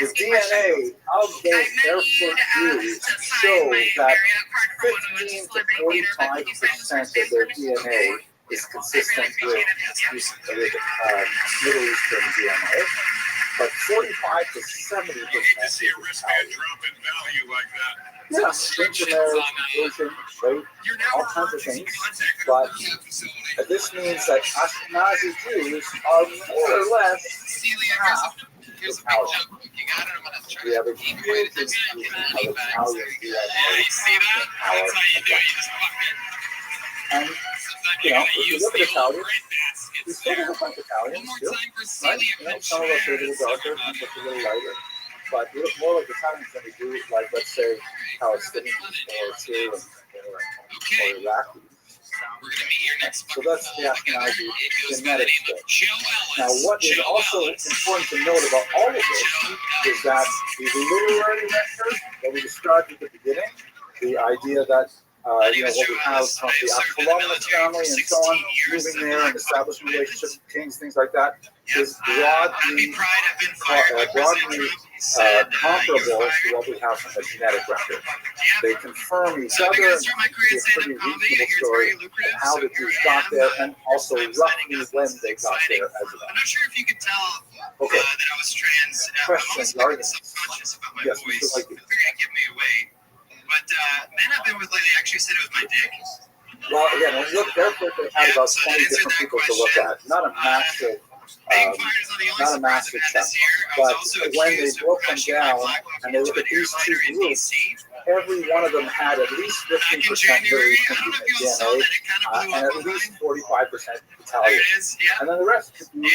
The DNA of those Erfurt Jews show that 15 to 45% of their DNA is consistent with Middle Eastern DNA. But 45 to 70% is Italian. Yes, intermarriage, Asian, rape, all kinds of things. But this means that Ashkenazi Jews are more or less half Italian. We have a huge institution of Italian DNA. Yeah, you see that? That's how you do it. You just fuck it. And, you know, if you look at Italians, we still look like Italians, still, right? You know, some of us are a little darker, some of us are a little lighter, but we look more like Italians than we do, like, let's say, Palestinians or Syrians or Iraqis. So that's the Ashkenazi genetic thing. Now, what is also important to note about all of this is that the literary record that we described at the beginning, the idea that what we have from the Absalomist family and so on, moving there and establishing relationships with kings, things like that, is broadly comparable to what we have from the genetic record. They confirm each other, and it's a pretty reasonable story of how the Jews got there, and also roughly when they got there as well. I'm not sure if you could tell that I was trans. Questions, arguments? Yes, we should like it. Give me away. But men I've been with lately actually said it was my dick. Well, again, when you look carefully, they had about 20 different people to look at. Not a massive check. But when they broke them down and they look at these two groups, every one of them had at least 15% variation in DNA and at least 45% Italian. And then the rest could be,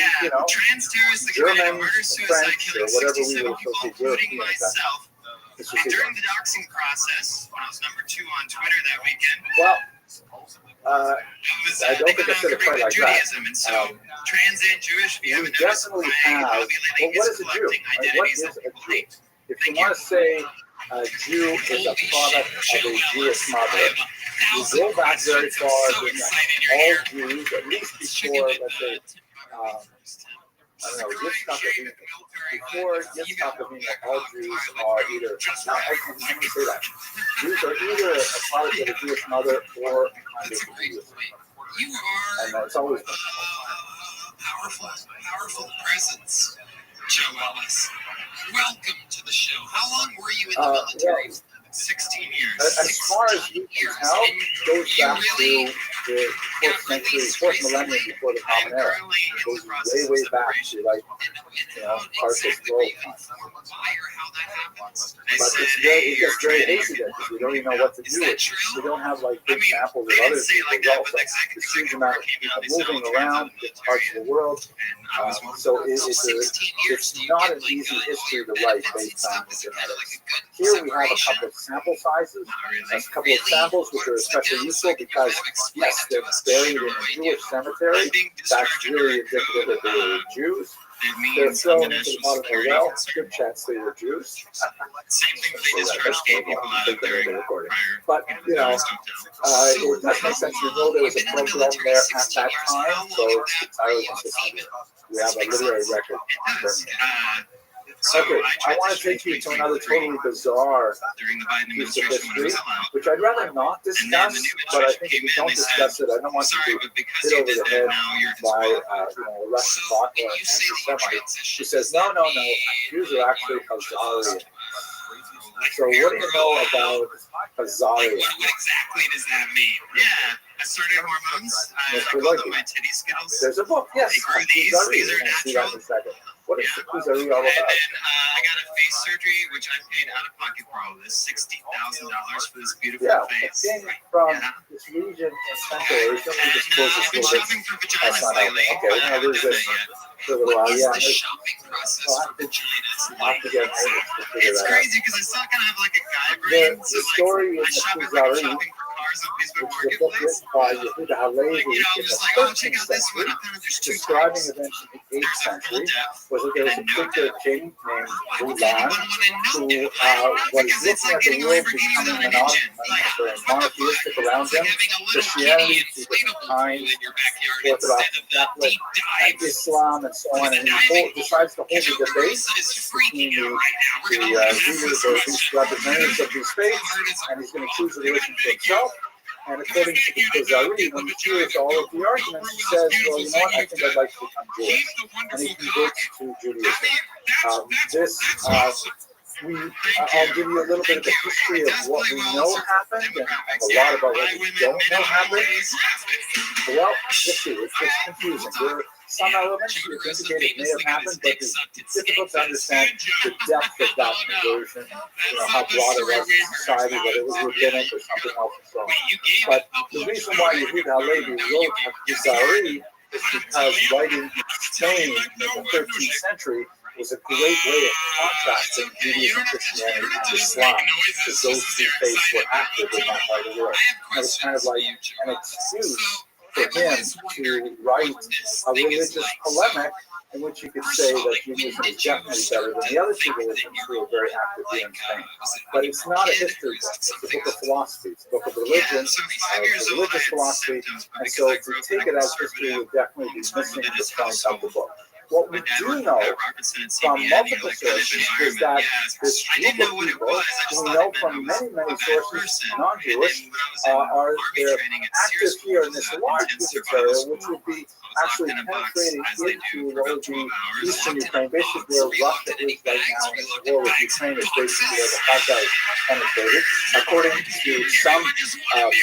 German, French, or whatever we would associate European with that. And during the doxing process, when I was number 2 on Twitter that weekend, well, I don't think I said it quite like that. Trans and Jewish, we definitely have. Well, what is a Jew? What is a Jew? If you want to say a Jew is a product of a Jewish mother, you go back very far. All Jews, at least before, let's say, I don't know, before Yitzchak Avinu, all Jews are either, let me say that, Jews are either a product of a Jewish mother or kind of Jewish. And that's always been powerful presence, Joe Ellis. Welcome to the show. How long were you in the military? 16 years. As far as you can tell, it goes back to the 4th century, 4th millennium before the Common Era. It goes way back to Parshas Grove time. But it gets very hazy there because we don't even know what to do with it. We don't have big samples of other people. There's a huge amount of people moving around in different parts of the world. So it's not an easy history to write based on the genetics. Here we have a couple of sample sizes, a couple of samples which are especially useful because, yes, they're buried in a Jewish cemetery. That's really indicative that they were Jews. They're thrown into the bottom of the well. Good chance they were Jews. Same thing they just tried to get people out of there. But, it does make sense. You know there was a program there at that time, so it's entirely consistent. We have a literary record. Okay, I want to take you to another totally bizarre piece of history, which I'd rather not discuss, but I think if we don't discuss it, I don't want to be hit over the head by a Russian bot or an anti-Semite who says, no, Jews are actually Khazarian. So what do you know about Khazarian? What exactly does that mean? Yeah. I started hormones. I called them my titty skittles. There's a book, yes. They grew these are natural. What is Khazarian all about? And then I got a face surgery, which I paid out of pocket for all this, $60,000 for this beautiful face. Yeah, from this region in Central Asia. Let me just close this I've been shopping for vaginas lately. Okay, we're going to lose this for a little while. What is the shopping process for vaginas? have to get Amos to figure It's that crazy because I still kind of have like a guy out. brain. The story in I the shop at like Kuzari, shopping for cars on Facebook which is a book Marketplace. written by Yehuda Halevi Like, you know, I'm in the just like, oh, 13th check out this one. century, I found there's two describing types. events in the 8th There's a full century, depth was that there was a and no particular depth. king named Why would Mulan anyone want to know who depth? I don't know, was because it's looking like at the getting a world Lamborghini becoming without an engine. Like, what the fuck? monotheistic around It's like him. having a little Christianity, kitty two different inflatable kinds, pool in your backyard Orthodox instead of and the Catholic, deep and dive. Islam, and so on. And he decides to hold You a know, debate Marissa is between freaking the out right now. We're gonna have leaders this or these question. representatives of these faiths, and he's going to choose a religion for himself. And according to the Kuzari, when he hears all of the arguments, he says, well, you know what, I think I'd like to become Jewish. And he converts to Judaism. I'll give you a little bit of the history of what we know happened and a lot about what we don't know happened. Well, let's see, it's confusing. There are some elements that indicate it may have happened, but it's difficult to understand the depth of that conversion, how broad it was in society, whether it was rabbinic or something else and so on. But the reason why Yehuda Halevi wrote Kuzari is because writing in Spain in the 13th century was a great way of contrasting Judaism, Christianity, and Islam, because those two faiths were active in that part of the world. And it was kind of like an excuse for him to write a religious polemic in which you could say that Judaism is definitely better than the other two religions who were very active here in Spain. But it's not a history book, it's a book of philosophy, it's a book of religion, religious philosophy, and so to take it as history would definitely be missing the point of the book. What we do know from multiple sources is that this group of people, who we know from many, many sources, non-Jewish, are they're active here in this large area, which would be actually penetrating into what would be eastern Ukraine, basically where Russia is right now in the war with Ukraine, is basically where the Khazars penetrated. According to some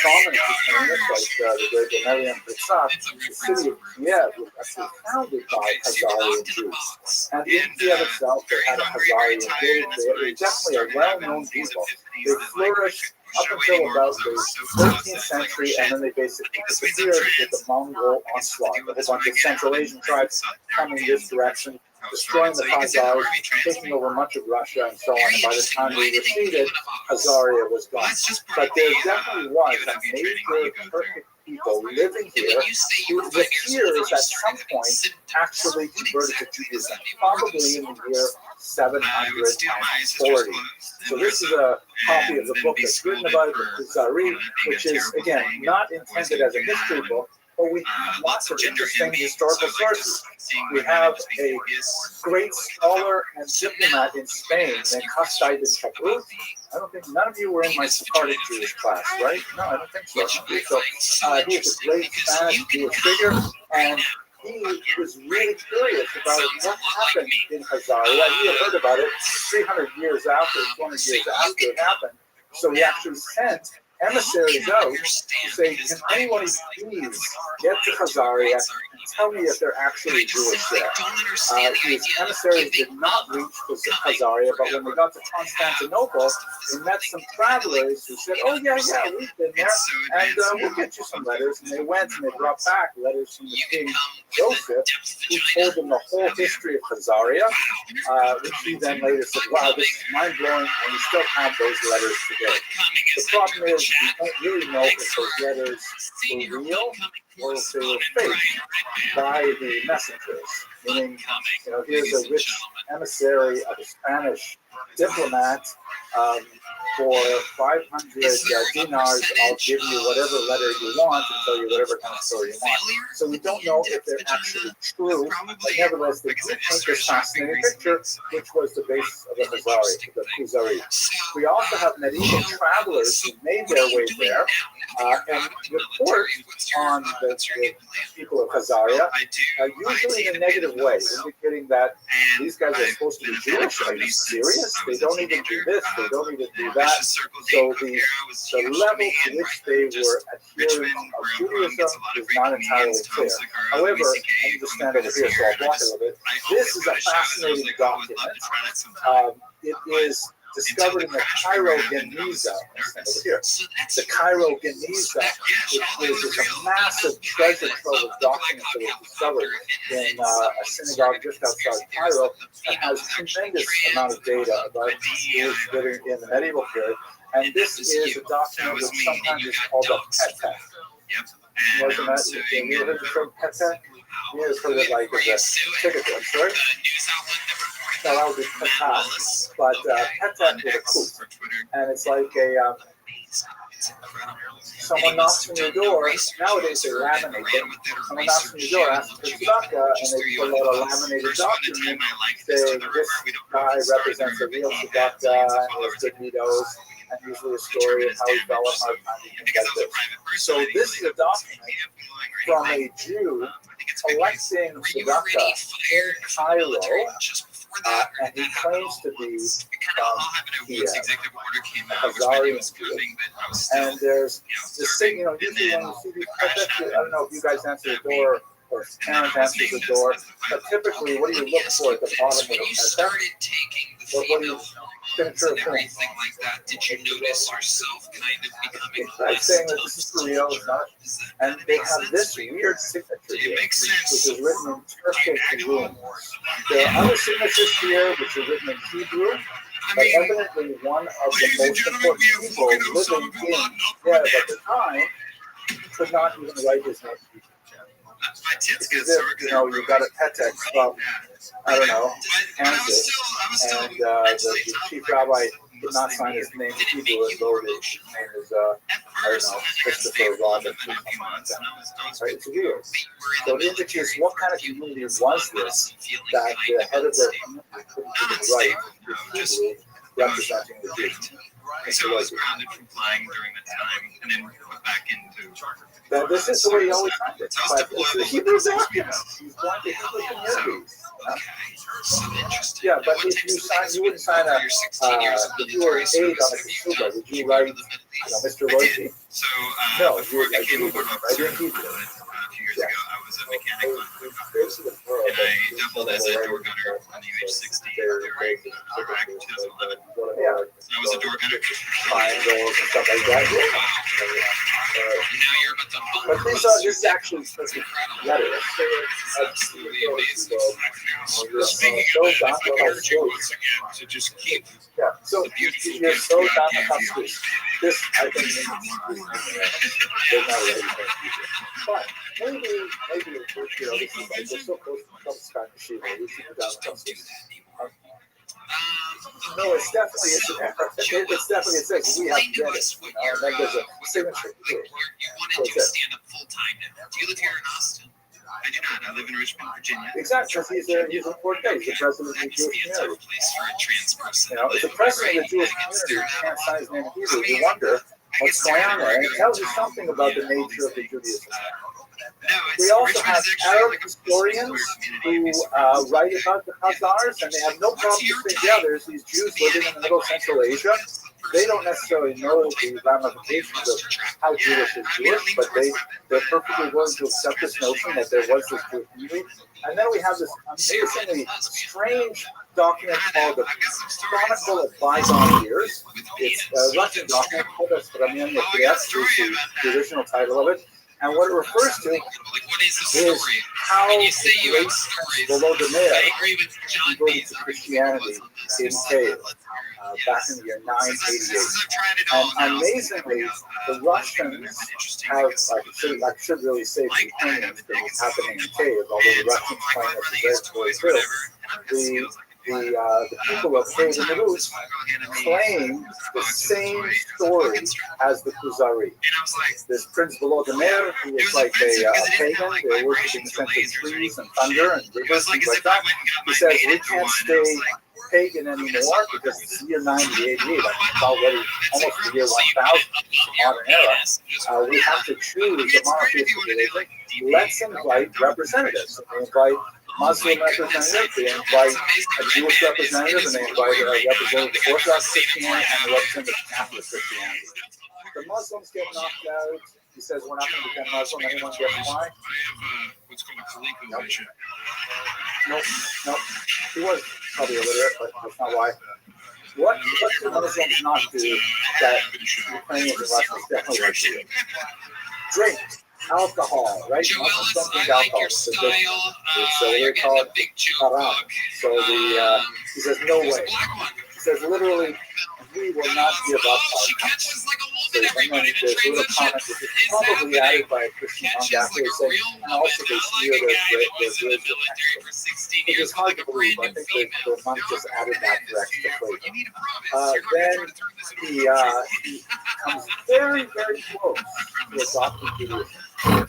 prominent Ukrainians, like the great Meriam Pitsat, the city of Kiev was actually founded by Khazarian Jews. And in Kiev itself, they had a Khazarian village. They were definitely a well-known people. They flourished up until about the 13th century, and then they basically disappeared with the Mongol onslaught. A whole bunch of Central Asian tribes coming this direction, destroying the Khazars, taking over much of Russia, and so on. And by the time they receded, Khazaria was gone. But there definitely was a major Turkic people living here who the fears at some point actually converted to Judaism, probably in the year 740. So this is a copy of the book that's written about the Kuzari, which is, again, not intended as a history book, but we have lots of interesting historical sources. We have a great scholar and diplomat in Spain named Castell de Chabrut. I don't think, none of you were in my Sephardic Jewish class, right? No, I don't think so. So he is a great Spanish Jewish figure, and he was really curious about what happened in Khazaria. He had heard about it 300 years after, 200 years after it happened. So he actually sent emissaries out to say, can anyone please get to Khazaria and tell me if they're actually Jewish there? His emissaries did not reach Khazaria, but when they got to Constantinople, they met some travelers who said, oh yeah, we've been there, and we'll get you some letters. And they went and they brought back letters from the king Joseph, who told them the whole history of Khazaria, which he then later said, wow, this is mind-blowing, and we still have those letters today. The problem is, we don't really know if those letters were real or if they were fake by the messengers. Meaning, here's a rich emissary of a Spanish diplomat. For 500 dinars, I'll give you whatever letter you want and tell you whatever kind of story you want. So we don't know if they're actually true, but nevertheless, they do paint this fascinating picture, which was the basis of the Kuzari. We also have medieval travelers who made their way there and report on the people of Khazaria, usually in a negative way, indicating that these guys are supposed to be Jewish. Are you serious? They don't even do this, they don't even do that. So the level to which they were adherents of Judaism is not entirely clear. However, let me just stand over here so I'll walk a little bit. This is a fascinating document. It is discovered in the Cairo Geniza. Over here. The Cairo Geniza, which is a massive treasure trove of documents that were discovered in a synagogue just outside Cairo, that has tremendous amount of data about Jews living in the medieval period. And this is a document which sometimes is called a Petek. Wasn't that? Have you heard of the term Petek? You have heard it like as a ticket, I'm sorry. No, that would be Petek, but Petek with a coup. And it's like a someone knocks on your door. Nowadays they laminate them. Someone knocks on your door, asks for tzedakah, and they pull out a laminated document. Say, this guy represents a real tzedakah, and he has good widows, and usually a story of how he fell on hard times and things like this. So this is a document from a Jew collecting tzedakah in Cairo, and he claims to be Hazarian Jew. And there's this thing, you know, usually when you see these I don't know if you guys answer the door or parents answer the door, but typically, what do you look for at the bottom of the Petek? What do you signature of thing? Like that, did you notice yourself kind of becoming I'm saying that this is for real, it's not. And they have this weird signature here, which is written in Turkish room. There are other signatures here, which are written in Hebrew. But evidently, one of the most important people living in Kiev at the time could not even write his name. It's as if, you know, you got a Petek from, I don't know, Kansas, and the chief rabbi did not sign his name in Hebrew as though his name is, I don't know, Christopher Robin. Right? It's weird. So it indicates what kind of community was this that the head of their community couldn't even write Hebrew representing the Jews. So I was grounded from flying during the time, and then put back into. Now, this is the way he always did it. But it's the Hebrew document. He's going to Hebrew communities. Yeah, but if you sign, you wouldn't sign a, if you were an aide on a consumer, would you write, you know, Mr. Rothschild? So, no, you would write Hebrew, right? In Hebrew. A few years ago, I was a mechanic and I doubled as a door gunner on the UH-60 during back in 2011. Yeah. So I was a door gunner. Triangles and stuff like that. Now you're about to But this is actually letters. absolutely amazing. Speaking of that, I urge you once again to just keep Yeah, so the beautiful you're gift so God down the gave top you. this, I think, there's not really but maybe, you know, this is like, we're so close to some kind of machine, we should go down the top. No, it's definitely, it's definitely, it says we have to get it, and then there's a signature to it. You wanted to stand up full time now. Do you live here in Austin? I do not. I live in Richmond, Virginia. Exactly, he's a fourth day, he's the president of the Jewish community. Place for a trans person. You know, if the president of the Jewish community can't sign his name in Hebrew, you wonder what's going on there, and it tells you something about the nature of the Judaism. We also have Arab historians who write about the Khazars, and they have no problem saying, yeah, there's these Jews living in the middle of Central Asia. They don't necessarily know the ramifications of how Jewish is Jewish, but they're perfectly willing to accept this notion that there was this Jewish community. And then we have this amazingly strange document called the Chronicle of Bygone Years. It's a Russian document called Restream, the original title of it. And what it refers to is how great Volodymyr converted to Christianity in Kiev back in the year 988. And amazingly, the Russians have, I should really say the Ukrainians that was happening in Kiev, although the Russians claim that it's very true. The people of Kiev and the Rus claim the same story as the Khuzari. This Prince Volodymyr, who was like a pagan, they were worshipping essentially trees and thunder and rivers, things like that. He says, we can't stay pagan anymore because it's the year 9088, it's already almost the year 1000, the modern era. We have to choose a monotheistic religion. Let's invite representatives. They invite Muslim representative, they invite a Jewish representative, and they invite a representative of Orthodox Christianity and a representative of Catholic Christianity. The Muslims get knocked out. He says we're not going to become Muslim. Anyone gets why? I have what's called a Kaliko vision. Nope. He was probably illiterate, but that's not why. what do Muslims not do that Ukrainians and Russians definitely like to do? Drink alcohol, right? Joe Muslims Ellis, don't drink I like alcohol. your So style. You're getting a big joke haram. book. So he says, no There's way. a black one. He says, literally, we will not give up Oh, our she country. catches like a So, woman, and then everybody. The there's a little transition comment, which is is probably happening. added by a Christian monk Catches after like he a said, real and woman, also they not like smear a their guy that was in the graves with military extra. for 16 Which years, is but hard like to a brand believe. I new think female. the monk just added that for extra flavor. You need a promise. You're not Then trying to turn this into a he comes very, very close to adopting Judaism.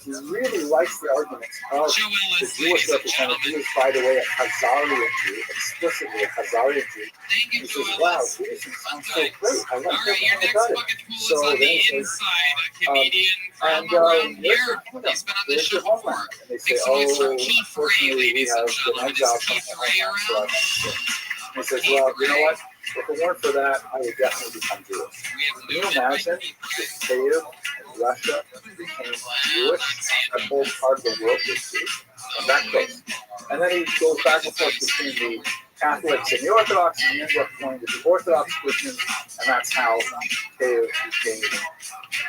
He really likes the arguments of Joe the Ellis, Jewish ladies and representative, who gentlemen. is, by the way, a Khazarian Jew, explicitly a Khazarian Jew. Thank you, He Joe says, wow, Ellis. Judaism sounds so Okay. great. I All like right, your everything next about it. bucket pool is So on then the he says, inside. A comedian from and around where's here. your kingdom? He's been on this Where's show your homeland? before. And they say, Make some noise for oh, Keith Ray, unfortunately, we ladies have and been gentlemen. exiled Is from Keith our Ray homeland, so around? I'm not sure. He says, well, you know what? If it weren't for that, I would definitely become Jewish. We have Can you moved it by imagine Keith if Ray. Kiev and Russia became Jewish? That whole part of the world was Jewish. And that goes. And then he goes back and forth between the Catholics and the Orthodox, and he ends up going to the Orthodox Christians, and that's how Kiev became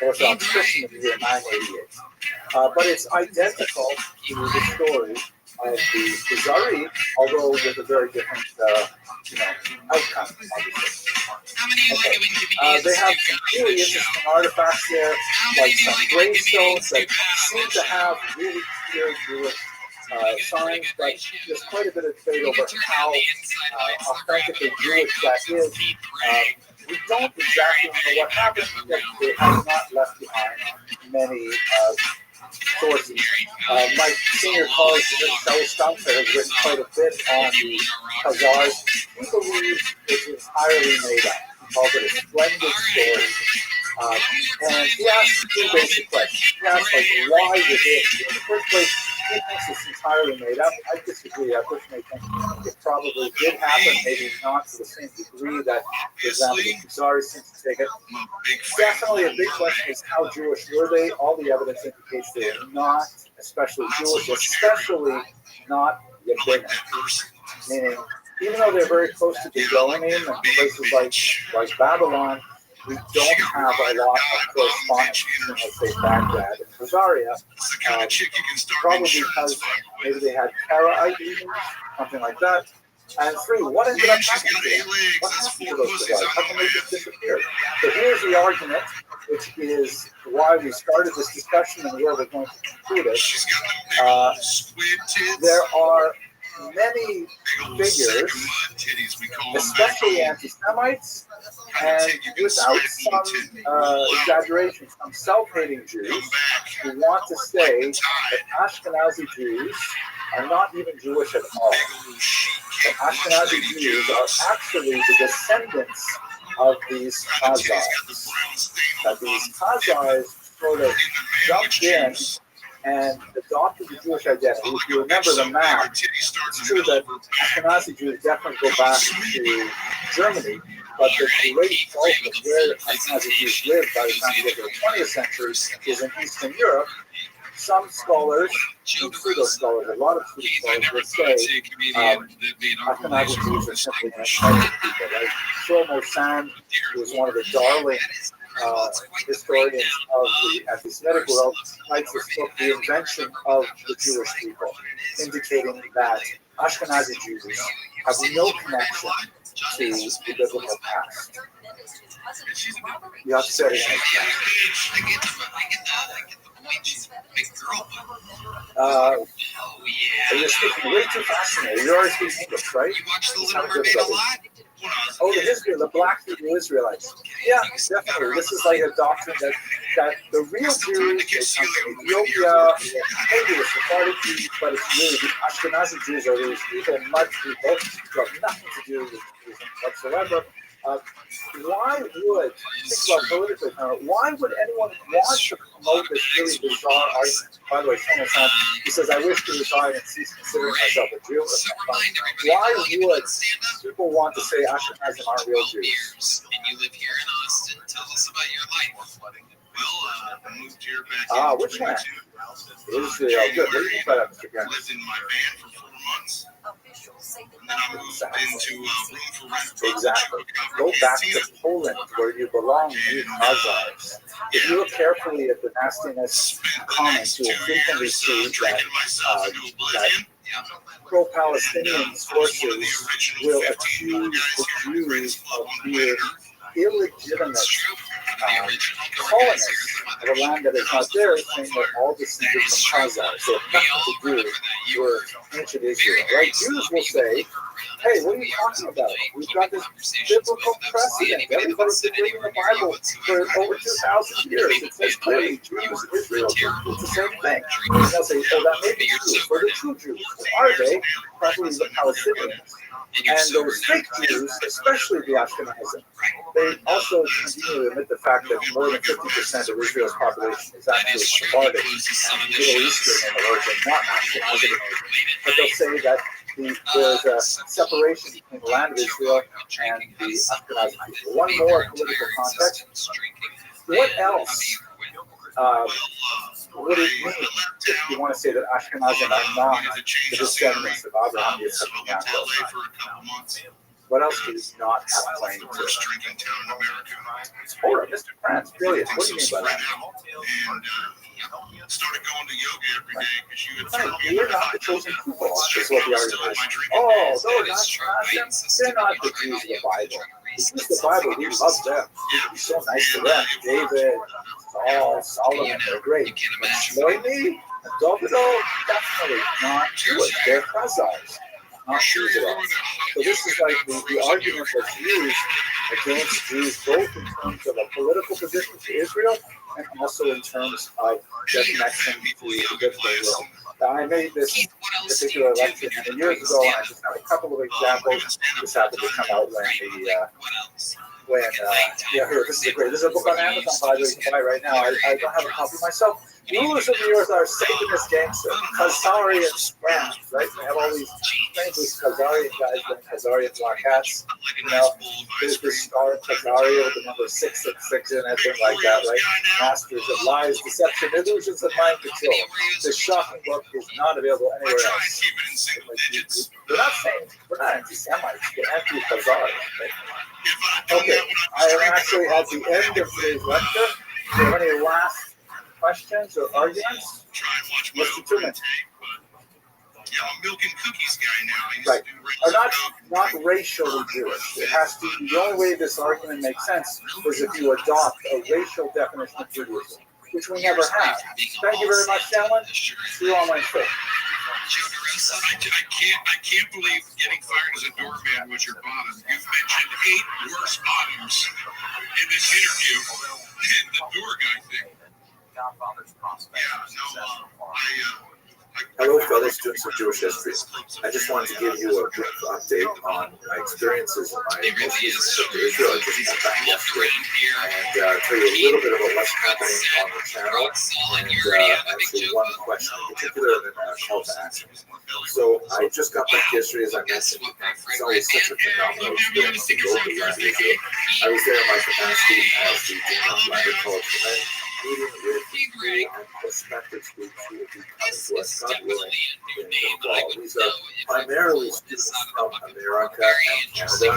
Orthodox Christian in the year 988. But it's identical to the story of the Khazari, although with a very different, outcome, obviously. How many of you like it when comedians They have do some comedy really on the show? interesting artifacts there, How many like of you some like it when gravestones comedians do that bad on seem this to show? have really clear Jewish signs, but there's quite a bit of debate You over can turn how down the inside lights. They're grabbing authentically it. Here he Jewish that comes. is. It's Keith Ray. We don't exactly know what happened because they have not left behind many sources. My senior colleague, Shelley Stumper, has written quite a bit on the Khazars. He believes it's entirely made up. He calls it a splendid story. And he asks two basic questions. He asks, like, why did it? In the first place, he thinks it's entirely made up. I disagree. I personally think it probably did happen, maybe not to the same degree that, for example, the Khazars seem to take it. Definitely a big question is how Jewish were they? All the evidence indicates they are not especially Jewish, especially not rabbinic. Meaning, even though they're very close to Jerusalem and places like Babylon, we don't have a lot of correspondence between, let's say, Baghdad and Khazaria, probably because maybe they had Karaite, something like that. And three, what ended up happening to them? What happened to those guys? How come they just disappeared? So here's the argument, which is why we started this discussion and where we're going to conclude it. There are many figures, especially anti-Semites, and without some exaggeration, some self-hating Jews who want to say that Ashkenazi Jews are not even Jewish at all. That Ashkenazi Jews are actually the descendants of these Khazars. That these Khazars sort of jumped in and adopted the Jewish identity. If you remember the map, it's true that Ashkenazi Jews definitely go back to Germany, but the great bulk of where Ashkenazi Jews lived by the time you get to the 20th century is in Eastern Europe. Some scholars, some pseudo-scholars, a lot of pseudo-scholars will say Ashkenazi Jews are simply anti-Semitic people, right? Shlomo Sand, who was one of the darling historians of the anti-Semitic world, writes this book, The Invention of the Jewish People, indicating that Ashkenazi Jews have no connection to the biblical past. You have to say it. You're speaking way too fast to me. You're already speaking English, right? You watch The Little Mermaid a lot? Oh, the history of the Black Hebrew Israelites. Yeah, definitely. This is like a doctrine that the real Jews, they come from Ethiopia, maybe the Sephardic Jews, but it's really the Ashkenazi Jews are these people, mud people, who have nothing to do with Judaism whatsoever. Why would, think about politically, why would anyone want to promote this really bizarre argument? By the way, someone said, he says, I wish to resign and cease considering myself a Jew. Why would people want to say Ashkenazim aren't real Jews? And you live here in Austin. Tell us about your life. Well, I moved here back in which one? 22. Israel. Good. What do you mean by that, Mr. Grant? Lived in my van for 4 months. And then I moved into Room for Rent. Exactly. Go back to Poland where you belong, you Khazars. If you look carefully at the nastiness comments, you will frequently see that pro-Palestinian sources will accuse the Jews of being illegitimate colonists of a land that is not theirs, saying that all descended from Khazars. So nothing to do with ancient Israel. Right? Jews will say, hey, what are you talking about? We've got this biblical precedent. Everybody's been reading the Bible for over 2,000 years. It says clearly Jews, Israel, it's the same thing. And they'll say, oh, that may be true. For the true Jews, who are they? Probably the Palestinians. And those fake Jews, especially the Ashkenazim, they also continue to admit the fact that more than 50% of Israel's population is actually Sephardic and Middle Eastern in origin, not Ashkenazim. But they'll say that there's a separation between the land of Israel and the Ashkenazim people. One more political context. What else would it mean if you want to say that Ashkenazim are not the descendants of Abraham, Yitzchak, and Yaakov? What else do you not have claim to? Torah, Mr. Franz, brilliant. What do you mean by that? And started going to yoga every day because you had Right, you're not the chosen people, is what the argument is. Oh, those Ashkenazim, they're not the Jews of the Bible. The Jews of the Bible, we love them. We're so nice to them. David, Saul, Solomon, they're great. But Shlomi, Dovido, definitely not Jewish. They're Khazars, not Jews at all. So this is like the argument that's used against Jews, both in terms of a political position to Israel and also in terms of their connection to the biblical world. Now, I made this particular lecture many years ago, and I just have a couple of examples. This happened to come out here, this is great. This is a book on Amazon, by the way, you can buy right now. I don't have a copy myself. Rulers of the earth are Satanist gangsters, Khazarian friends, right? They have all these things with Khazarian guys wearing Khazarian black hats. You know, there's this star Khazaria with the number 666 in it, thing like that, right? Masters of lies, deception, illusions, and mind control. This shocking book is not available anywhere else. We're not saying, we're not anti-Semites, we're anti-Khazari, right? Okay, I am actually at the end of today's lecture. Do you have any last questions or arguments? Mr. Truman. Yeah, I'm milking cookies guy now. Right. Are not racially Jewish. It has to be, the only way this argument makes sense is if you adopt a racial definition of Judaism, which we never have. Thank you very much, gentlemen. See you on Wednesday. I can't believe getting fired as a doorman was your bottom. You've mentioned 8 worse bottoms in this interview than the door guy thing. Hello, fellow students of Jewish history. I just wanted to give you a brief update on my experiences in my most recent trip to Israel. I just got back yesterday and tell you a little bit about what's happening on the channel and actually one question in particular and then a call to action. So I just got back yesterday, as I mentioned. It's always such a phenomenal experience to go to Israel. I was there in my capacity as the Dean of Language College for Men, meeting with new and prospective students who will be coming to us, God willing, in the fall. These are primarily students from America and Canada.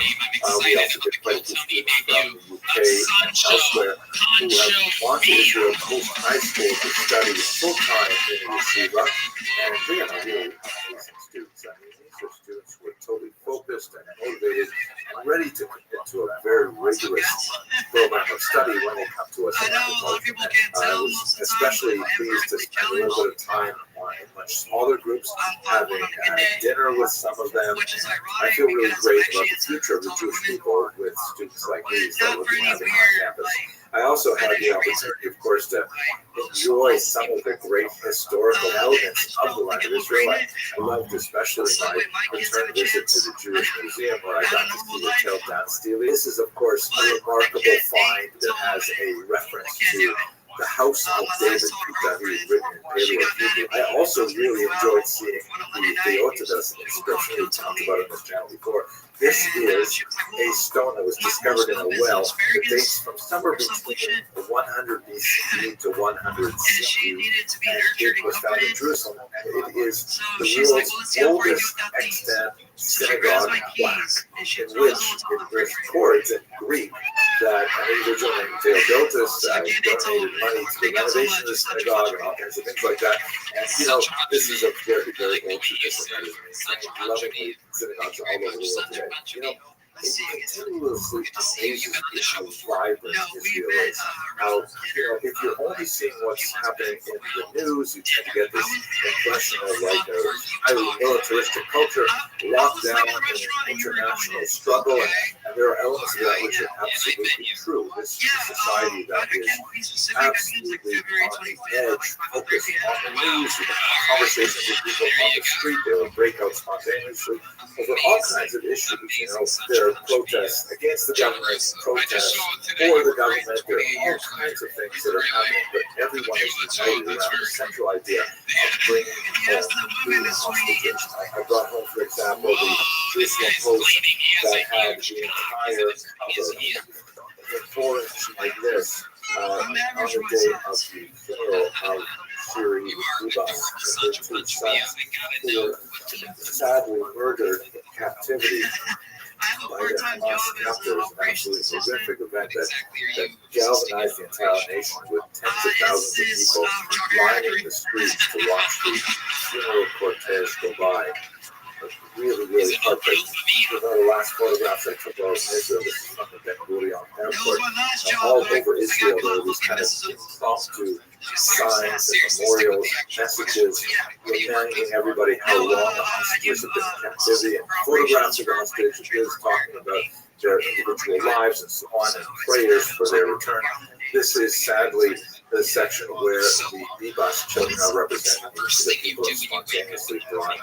We also get quite a few students from the UK and elsewhere who have gone to Israel post-high school to study full-time in yeshiva. And we are really amazing students. I mean, these are students who are totally focused and motivated and ready to commit to a very rigorous program of study when they come to us. I was especially pleased to spend a little bit of time in much smaller groups, having dinner with some of them. I feel really great about the future of the Jewish people with students like these that we'll be having on campus. I also had the opportunity, of course, to enjoy some of the great historical elements of the land of Israel. I loved especially my return visit to the Jewish Museum where I got to see the Tel Dan Stele. This is, of course, a remarkable find that has a reference to the house of David that he had written in Paleo Hebrew. I also really enjoyed seeing the Theotidas inscription we talked about on this channel before. This is a stone that was discovered in a well that dates from somewhere between 100 BCE to 100 CE, and it was found in Jerusalem, and it is the world's oldest extant synagogue plaque, in which it records in Greek that an individual named Theodotus donated money to the renovation of the synagogue and all kinds of things like that. And this is a very, very old tradition that is maintained lovingly in synagogues all over the world today. It continuously amazes me how vibrant Israel is. How, if you're only seeing what's happening in the news, you tend to get this impression of like a highly militaristic culture locked down in an international struggle, and there are elements of that which are absolutely true. This is a society that is absolutely on the edge, focused on the news, conversations with people on the street. They will break out spontaneously over all kinds of issues. There are protests against the government, protests for the government. There are all kinds of things that are happening, but everyone is united around the central idea of bringing home the hostages. I brought home, for example, the Jerusalem Post that had the entire cover in 4-inch like this on the day of the funeral of Shiri Ubas, and her 2 sons who were sadly murdered in captivity by their Hamas captors. An absolutely horrific event that galvanized the entire nation, with tens of thousands of people lining the streets to watch the funeral cortege go by. Really, really heartbreaking. One of the last photographs I took of Israel, this is from the Ben Gurion airport. All over Israel, there were these kind of impromptu signs and memorials, messages reminding everybody how long the hostages have been in captivity, and photographs of the hostages talking about their individual lives and so on, and prayers for their return. This is sadly the section where the Bibas children are represented, the people are spontaneously brought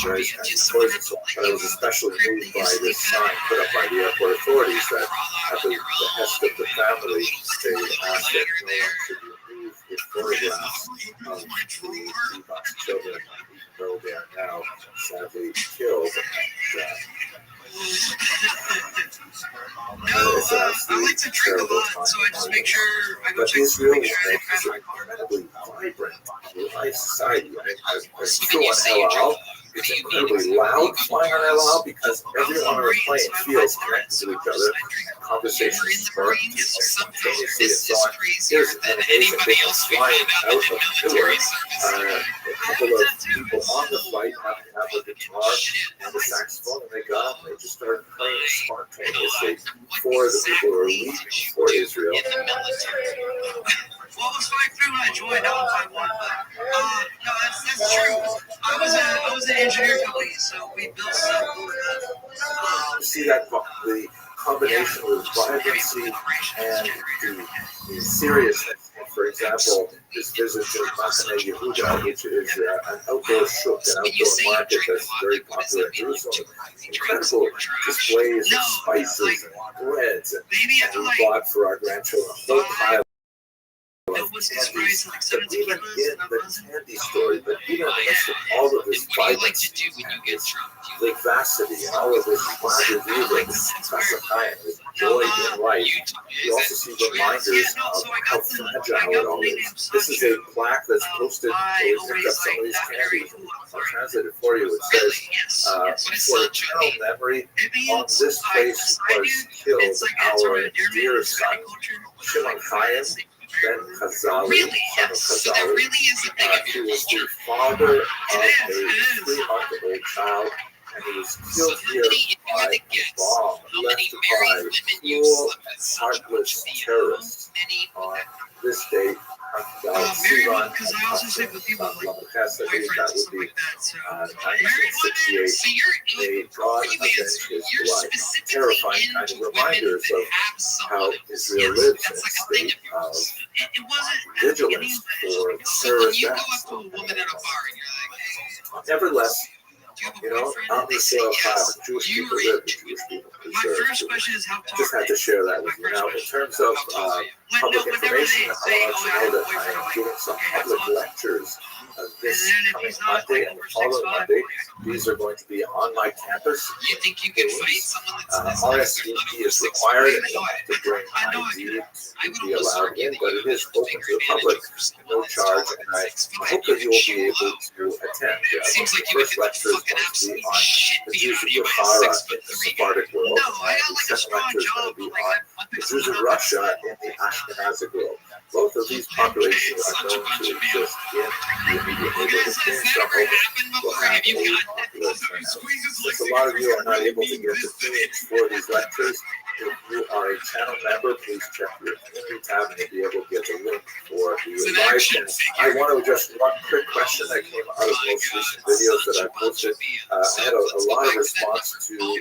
various kinds of poisons. But I was especially moved by this sign put up by the airport authorities that at the behest of the family, they asked that no one should remove the photographs of the Bibas children, even though they are now sadly killed. I like to drink a lot, so I just make sure I go check Israel make sure I is have an my card. incredibly vibrant, live society. I flew on El Al. It's incredibly loud flying on El Al because everyone on the plane feels connected to each other, and conversations spark spontaneously and so on. There's an amazing thing flying out of Newark. A couple of people on the flight happened to have a guitar and a saxophone, and they got up and they just started playing spontaneously for the people who are leaving for Israel. Well, it was 5-3 when I joined. That was 5-1, but no, that's true. I was an engineer company, so we built stuff over that. You see that the combination with vibrancy and the seriousness. For example, this visit to Machane Yehuda, which is an outdoor shuk, an outdoor market that's very popular in Jerusalem. Incredible displays of spices and breads, and we bought for our grandchildren a whole pile of candies. But even in the candy story, but even in the midst of all of this vibrance, this vivacity, and all of this view, this Pasachayim, this joy in life, you also see reminders of how fragile it all is. This is a plaque that's posted, so we picked up some of these candies. I'll translate it for you. It says, for eternal memory, on this place was killed our dear son, Shimon Chaim, Ben Chazali, son of Chazali. He was the father of a 3-month-old child, and he was killed here by a bomb left by cruel, heartless terrorists on this date. Married, because I also say with people like my friends and stuff like that. So, married women, so you're specifically into women that have some Israel lives in a state of it wasn't vigilance for so when you go terrorist up to a woman at a bar and you're like, hey, Nevertheless, do you have a boyfriend? on They this say soil yes. Jewish Do you people read? live, Jewish people deserve to. Just had to share that with you. Now, in terms of public information, I want to know that I am giving some public lectures this coming Monday and the following Monday. These are going to be on my campus. You think you can fight someone that's RSVP is required, and you'll have to bring ID to be allowed in, but it is open to the public, no charge, and I hope that you will be able to attend. Seems like The first lecture is going to be on the Jews of Bukhara in the Sephardic world, and the second lecture is going to be on the Jews of Russia in the Ashkenazic world. Both of these populations are known to exist in the immediate neighborhood. So I hope we'll have a popular turnout. Since a lot of you are not able to get the tunes for these lectures, if you are a channel member, please check your community tab and you'll be able to get the link for the live channel. I want to just one quick question that came out of most recent videos that I posted. I had a lot of response to the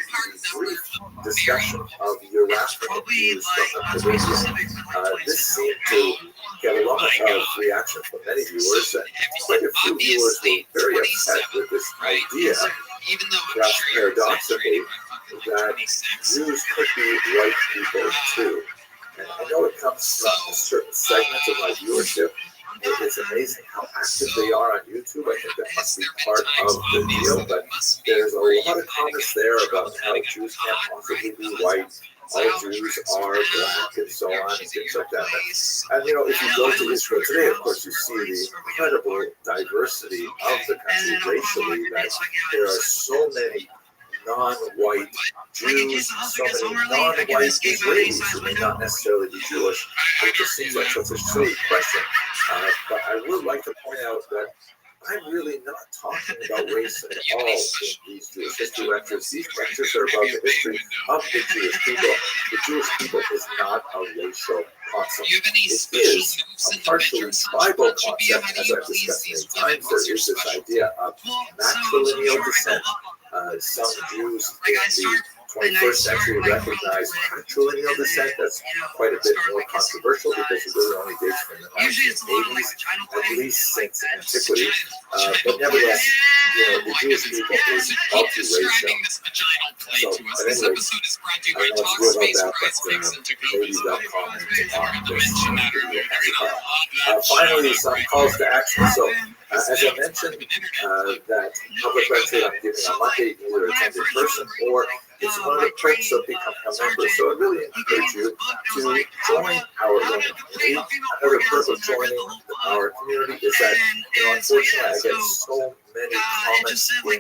brief discussion of your rational views from the video. This seemed to get a lot of reaction from many viewers, and quite a few viewers were very upset with this idea, perhaps paradoxically, that Jews could be white people too. And I know it comes from a certain segment of my viewership. It's amazing how active they are on YouTube. I think that must be part of the deal, but there's a lot of comments there about how Jews can't possibly be white. All Jews are black and so on and things like that. And you know, if you go to Israel today, of course, you see the incredible diversity of the country racially, that there are so many non-white Jews, so many non-white Israelis who may not necessarily be Jewish. It just seems like such a silly question. But I would like to point out that I'm really not talking about race at all in these Jewish history lectures. These lectures are about the history of the Jewish people. The Jewish people is not a racial concept. It is a partially tribal concept, as I've discussed many times. There is this idea of matrilineal descent. Some Jews in the 21st century recognize matrilineal descent. That's quite a bit more controversial because it really only dates from the 1980s, at least since antiquity. But nevertheless, you know, the Jewish people is multiracial. So, at any rate, I don't know what's good about that, but maybe they'll comment on this. Finally, some calls to action. So, as I mentioned, that public lecture I'm giving on Monday, either attend in person or it's one of the perks of becoming a member. So I really encourage you to join our learning community. Another perk of joining our community is that, you know, unfortunately, I get so many comments in my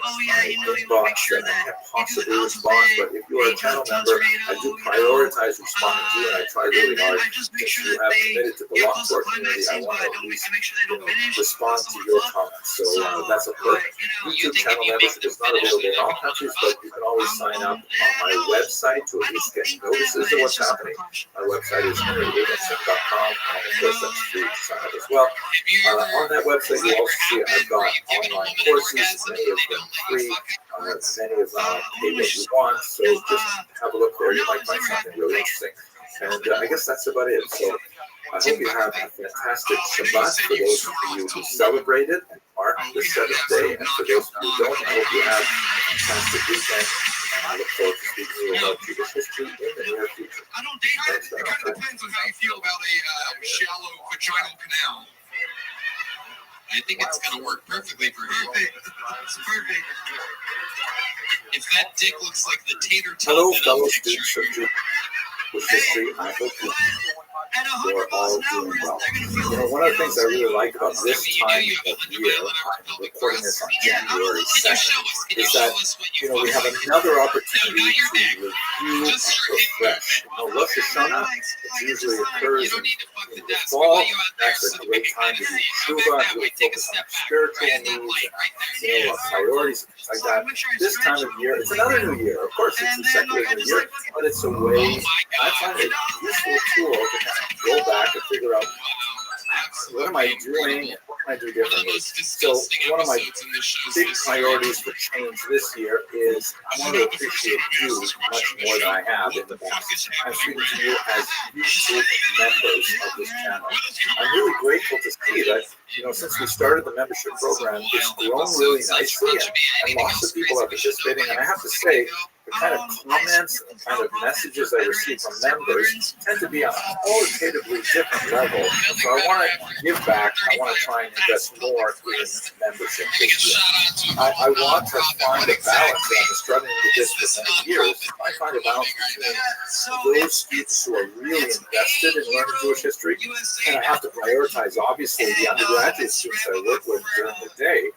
inbox that I can't possibly respond. But if you are a channel member, I do prioritize responding to you, and I try really hard. Since you have committed to belong to our community, I want to at least, you know, respond to your comments. So that's a perk. YouTube channel membership is not available in all countries, but you can always sign up on my website to at least get notices of what's happening. My website is henryabramson.com, and of course that's free to sign up as well. On that website, you'll also see I've got online courses, many of them free, many of them pay what you want, so just have a look there. You might find something really interesting. And I guess that's about it. So I hope you have a fantastic Shabbat for those of you who celebrated and mark the seventh day. And for those who don't, I hope you have a fantastic weekend. And I look forward to speaking to you about Jewish history in the near future. I don't date it. It kind of depends on how you feel about a shallow vaginal canal. I think it's going to work perfectly for you. It's perfect. If that dick looks like the tater tot, hello, fellow students of Jewish history. I hope you're all doing well. You know, one of the things I really like about this time of year, I'm recording this on January 2nd, is that, you know, we have another opportunity to review and refresh. You know, Rosh Hashanah, it usually occurs in the fall. That's a great time to do tshuva, to really focus on spiritual needs and, you know, priorities and things like that. This time of year, it's another new year. Of course, it's the secular new year, but it's a way, I find it a useful tool to kind of go back and figure out what am I doing and what can I do differently. So one of my big priorities for change this year is I want to appreciate you much more than I have in the past. I'm speaking to you as YouTube members of this channel. I'm really grateful to see that, you know, since we started the membership program, it's grown really nicely, and lots of people are participating. And I have to say, the kind of comments and kind of messages I receive from members tend to be on a qualitatively different level. So I want to give back. I want to try and invest more in membership this year. I want to find a balance, and I've been struggling with this for many years. I find a balance between those students who are really invested in learning Jewish history, and I have to prioritize, obviously, the undergraduate students I work with during the day.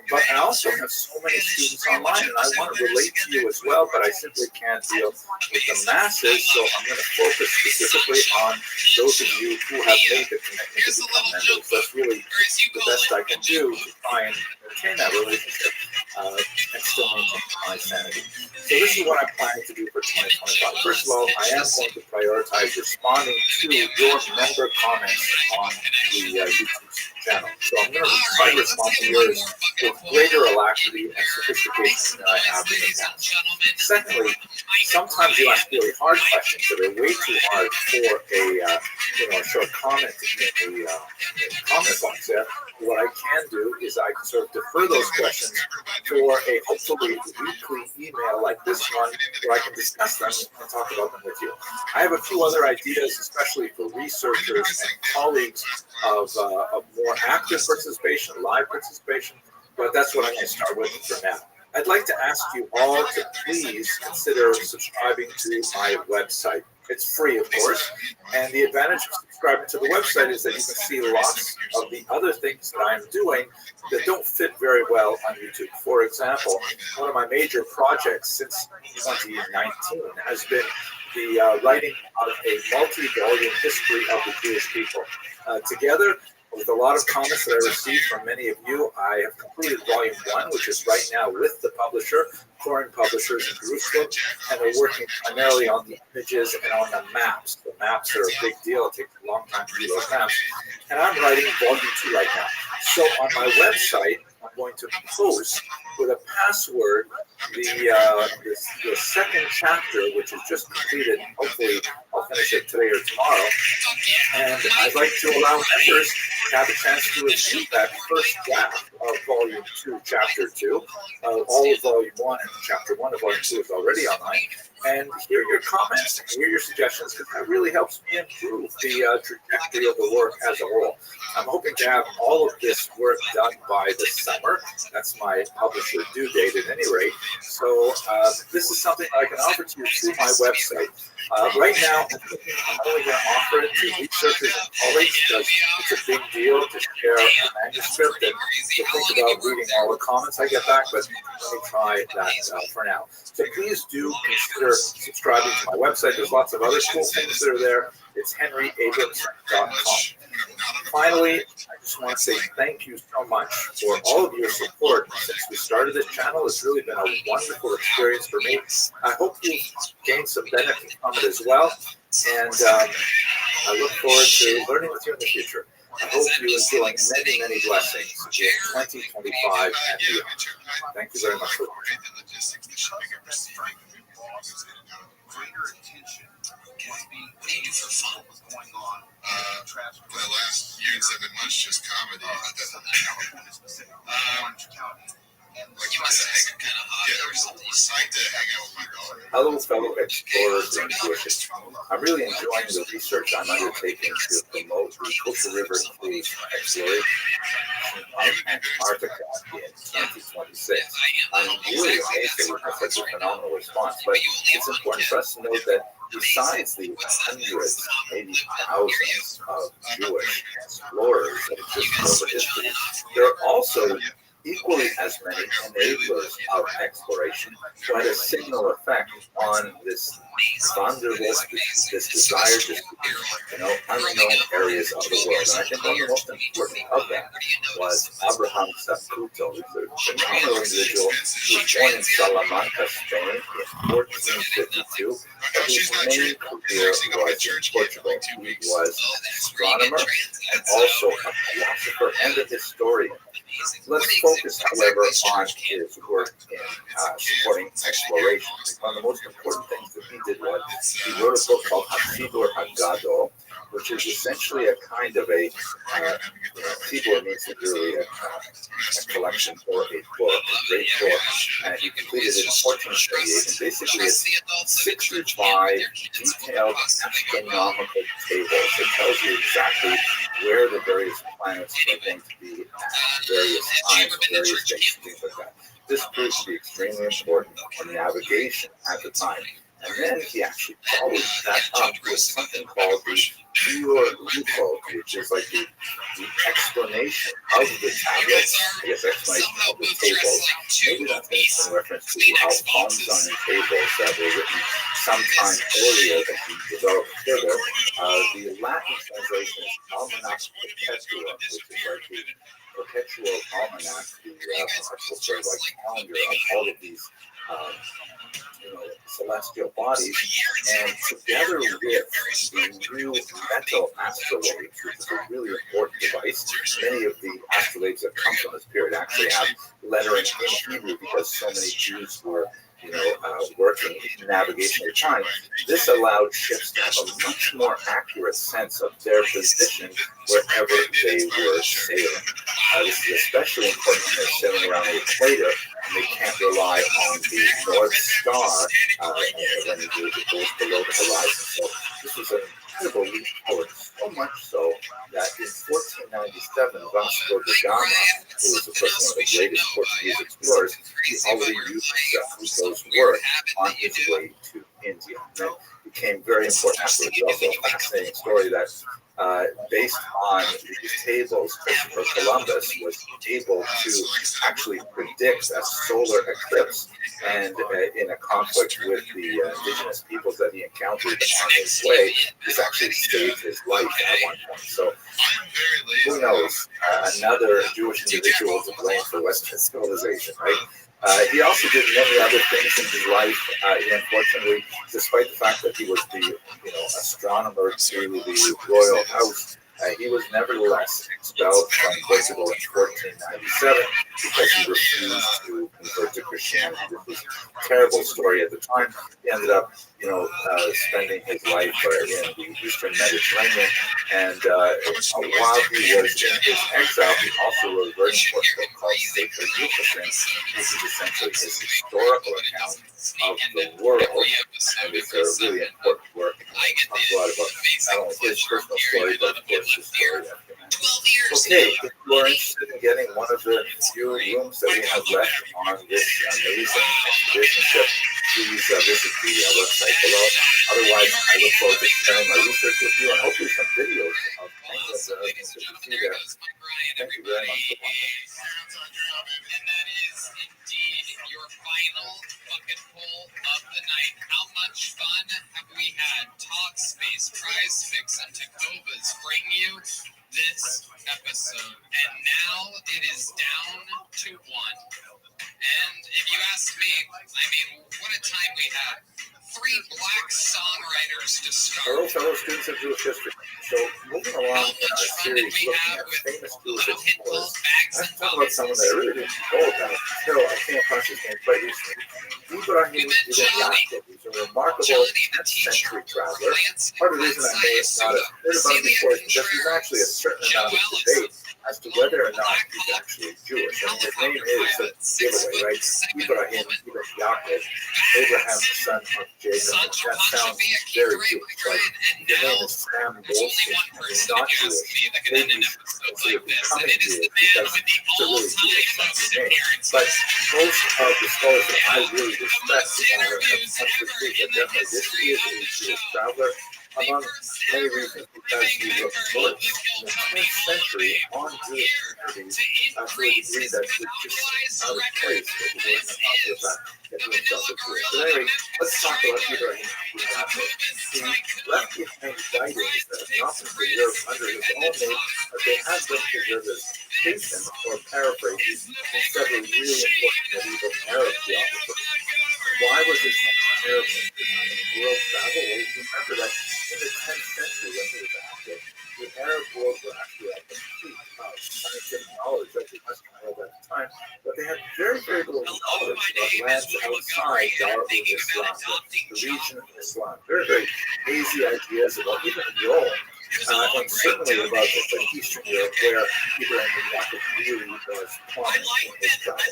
But I also have so many students online, and I want to relate to you as well, but I simply can't deal with the masses, so I'm going to focus specifically on those of you who have made the commitment to become members. That's really the best I can do to try and maintain that relationship and still maintain my sanity. So this is what I'm planning to do for 2025. First of all, I am going to prioritize responding to your member comments on the YouTube channel. So I'm going to try to respond to yours with greater alacrity and sophistication than I have in the past. Secondly, sometimes you ask really hard questions that are way too hard for a short comment in the comment box there. What I can do is I can sort of defer those questions for a hopefully weekly email like this one, where I can discuss them and talk about them with you. I have a few other ideas, especially for researchers and colleagues of more active participation, live participation, but that's what I'm going to start with for now. I'd like to ask you all to please consider subscribing to my website. It's free, of course, and the advantage of subscribing to the website is that you can see lots of the other things that I'm doing that don't fit very well on YouTube. For example, one of my major projects since 2019 has been the writing of a multi-volume history of the Jewish people. Together, with a lot of comments that I received from many of you, I have completed volume 1, which is right now with the publisher, foreign publishers in Jerusalem, and they're working primarily on the images and on the maps. The maps are a big deal. It takes a long time to do those maps. And I'm writing volume 2 right now. So on my website, I'm going to post with a password the second chapter, which is just completed. Hopefully, I'll finish it today or tomorrow. And I'd like to allow members to have a chance to review that first draft of Volume 2, Chapter 2. All of Volume 1 and Chapter 1 of Volume 2 is already online. And hear your comments, hear your suggestions, because that really helps me improve the trajectory of the work as a whole. I'm hoping to have all of this work done by the summer. That's my publisher due date at any rate. So this is something I can offer to you through my website. Right now, I'm only going to offer it to researchers and colleagues because it's a big deal to share a manuscript and to think about reading all the comments I get back, but let me try that for now. So please do consider subscribing to my website. There's lots of other cool things that are there. It's henryabrams.com. Finally, I just want to say thank you so much for all of your support since we started this channel. It's really been a wonderful experience for me. I hope you gained some benefit from it as well. And I look forward to learning with you in the future. I hope you enjoy many, many blessings in 2025 and beyond. Thank you very much for watching. Greater attention was being paid for fun was going on. The last years have been much just comedy. Orange County. Like you must have kind of hot or something. Psyched to hang out with my daughter. Hello, fellow explorers and Jewish history. I'm really enjoying the research I'm undertaking to promote the Coastal River Cruise exploration of Antarctica in 2026. I'm really amazed with such a phenomenal response, but it's important for us to note that besides the hundreds, maybe thousands of Jewish explorers that exist over history, there are also equally as many enablers of exploration who had a signal effect on this wanderlust, this desire to unknown areas of the world. And I think one of the most important of that was Abraham Saputo, who's a phenomenal individual who was born in Salamanca, Spain in 1452. But his main career was in Portugal. He was an astronomer and also a philosopher and a historian. Let's focus, however, on his work in supporting exploration. One of the most important things that he did was he wrote a book called Hasidur Haggadol, which is essentially a kind of a keyboard means literally a collection or a book, a great book. And he completed it in 1438, and basically it's 65 detailed astronomical tables that tells you exactly where the various planets are going to be at various times, various dates, things like that. This proved to be extremely important for navigation at the time. And then he actually followed that up with something called the ViralRabbi, which is like the explanation of the tablets, I guess explanation of the tables. Maybe that's in reference to how palms on the tables that were written sometime earlier that he developed further. The Latin translation is Almanac Perpetua, which is like the perpetual almanac, the actual sort of like calendar of all of these celestial bodies, and together with the new metal astrolabes, which is a really important device. Many of the astrolabes that come from this period actually have lettering in Hebrew because so many Jews were working in navigation at the time. This allowed ships to have a much more accurate sense of their position wherever they were sailing. This is especially important when they're sailing around the equator and they can't rely on the North Star when it goes below the horizon. So this was an incredible leap forward, so much so that in 1497, Vasco da Gama, who was of course one of the greatest Portuguese explorers, he already used Vasco's work on his way to India. And that became very important afterwards. It's also a fascinating story that based on these tables, Christopher Columbus was able to actually predict a solar eclipse, and in a conflict with the indigenous peoples that he encountered on his way, this actually saved his life at one point. So who knows? Another Jewish individual to blame for Western civilization, right? He also did many other things in his life. Unfortunately, despite the fact that he was the astronomer to the royal house, he was nevertheless expelled from Portugal in 1497 because he refused to convert to Christianity. This was a terrible story at the time. He ended up, spending his life in the Eastern Mediterranean. And while he was in his exile, he also wrote a very important book called Sacred Yucatan, which is essentially his historical account of the world. And it's a really important work. It talks a lot about not only his personal story, but of course the story of humanity. Okay, if you are interested in getting one of the few rooms that we have left on this amazing expedition ship, please visit the website below. Otherwise, I look forward to sharing my research with you and hopefully some videos of penguins and other things that you see there. Thank you very much for watching. And that is indeed your final bucket pull of the night. How much fun have we had? Talkspace, Prize Fix, and Tacovas bring you this episode. And now it is down to one. And if you ask me, what a time we had. 3 black songwriters to start. Hello, fellow students of Jewish history. So, moving along in our series looking at famous Jewish explorers, let's talk about someone that I really didn't know about until I came across his name quite recently. Ibrahim Ibn Yaqub. He's a remarkable 10th century traveler. Part of the reason I may not have heard about him before is because there's actually a certain amount of debate as to whether or not he's actually Jewish. I mean, his name is a giveaway, right? Ibrahim Ibn Yaqub, Abraham, the son of Jacob. That sounds very Jewish, but the name is Sam Bolton. He's not Jewish. Maybe consider becoming Jewish because it's a really Jewish name. But most of the scholars that I really respect have come to think that definitely this is a Jewish traveler, among many reasons, because he was born in the 10th century on Jewish communities to a degree that was just out of place. It was really not the fact that he himself was Jewish. But anyway, let's talk about Ibrahim. He left behind writings that have not been preserved under his own name, but they have been preserved as statements or paraphrases in several really important medieval Arab geographers. Why was this Arab in world travel? Well, remember that in the 10th century, when he was active, the Arab world were actually at the peak of scientific knowledge of the Western world at the time, but they had very, very little knowledge of lands outside Darul Islam, the region of Islam. Very, very hazy ideas about even Rome and certainly about the Eastern Europe, where Ibrahim Yaakov really was prominent in his travels.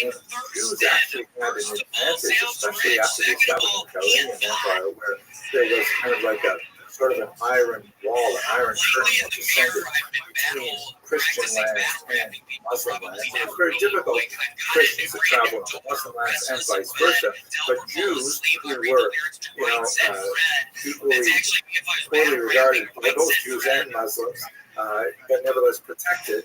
And Jews actually had an advantage, especially after the establishment of the Chaldean Empire, where there was kind of like a sort of an iron wall, an iron curtain that descended between Christian lands and Muslim lands. It was very difficult for Christians to travel into Muslim lands and vice versa, but Jews who were, equally poorly regarded by both Jews and Muslims, but nevertheless protected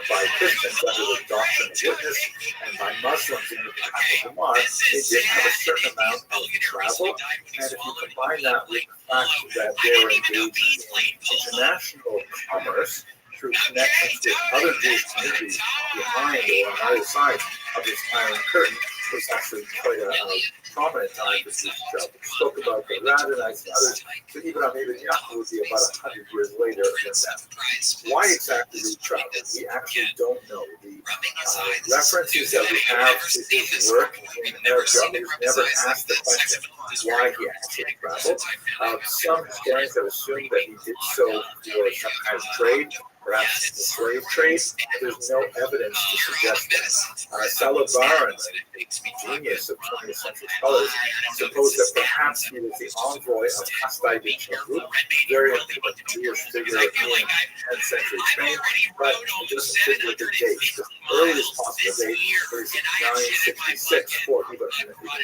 by Christians under the doctrine of witness and by Muslims in the Prophet Umar, they did have a certain amount of travel, and if you combine that with the fact that they were engaged in international commerce through connections with other Jewish communities behind or on either side of this iron curtain, was actually quite a prominent time for Jewish travel. We spoke about the Radhanites and others, but even on Ibn Yaakov would be about 100 years later than that. Why exactly he traveled? We actually don't know. The references that we have to his work in Archaeology never asked the question why he actually traveled. Some historians have assumed that he did so for some kind of trade, perhaps the slave trade. There's no evidence to suggest that. Salabaran, genius of 20th century scholars, suppose that perhaps he was the envoy of Hasdai bin Shahrukh, very important Jewish figure in 10th century Spain, but it doesn't fit with the date. The earliest possible date is 966 for Ibn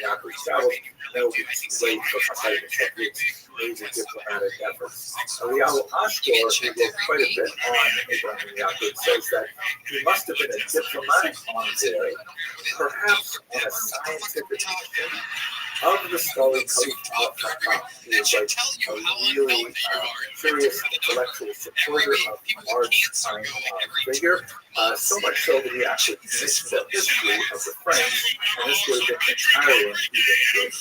Yaakov's travels. That will be late for Hasdai bin Shahrukh's major diplomatic efforts. Liao Ashkor, who wrote quite a bit on Ibrahim Yaakov, says that he must have been a diplomatic envoy, perhaps on a scientific mission of the scholar Khalif al-Fakah, who was like a really curious intellectual supporter of a large time figure. So much so that he actually finished the history of the French, and this would have been entirely included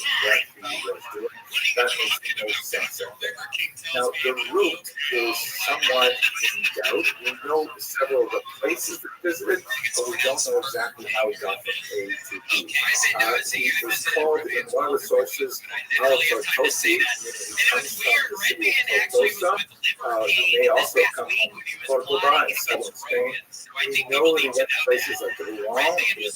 in what he was doing. That makes no sense. Now, the route is somewhat in doubt. We know several of the places that he visited, but we don't know exactly how he got from A to B. He was called in one of the sources Al-Tortosi, meaning he comes from the city of Tortosa. He may also come from Cordoba in southern Spain. We know that he went to places like Rouen in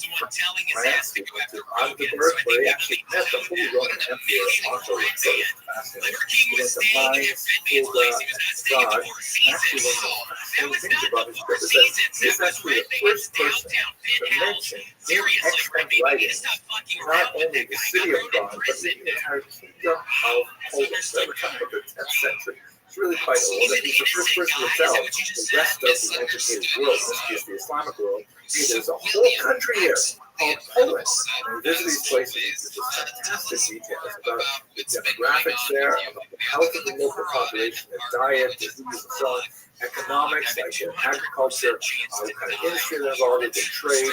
France. He went to Magdeburg, where he actually met the Holy Roman Emperor Otto. So it's fascinating. He went to Mainz, Fulda, and Prague. Actually, one of the fascinating things about his trip is that he's actually the first person to mention in extant writings not only the city of Prague, but the entire kingdom of Poland. So we're talking about the 10th century. It's really quite old, and he's the first person to tell the rest of the educated world, in this case the Islamic world, there's a whole country here called Poland. And we visit these places, there's just fantastic details about the demographics there, about the health of the local population, their diet, disease, and so on. Economics, like agriculture, what kind of industry they're involved in, trade,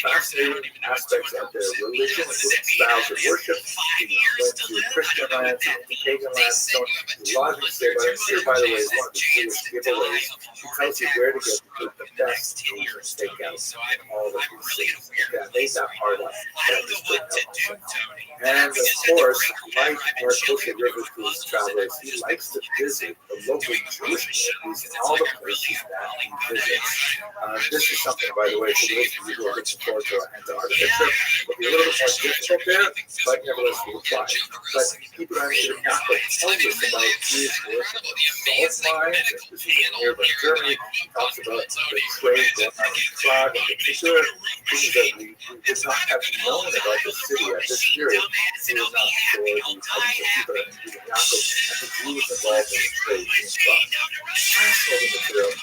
fascinating aspects of their religion, styles of worship. He went to Christian lands, he went to pagan lands, so a lot of things there. But I'm sure, by the way, is one of the Jewish giveaways. He tells you where to get the best Asian steakhouse in all of these cities. Okay, I made that part up, but I just didn't know. And of course, like Maricopa River Cruise travelers, he likes to visit the local Jewish communities in all the places that he visits. This is something, by the way, for those of you who are looking forward to an Antarctica trip, will be a little bit more difficult there, but nevertheless we'll try. But Ibrahim Yaakov tells us about his work in salt mines, and this is in nearby Germany. He talks about the trade going on in Prague in particular, things that we would not have known about the city at this period. It was not for the studies of Ibrahim Yaakov and the Jews involved in the trade in Prague. Fascinating material.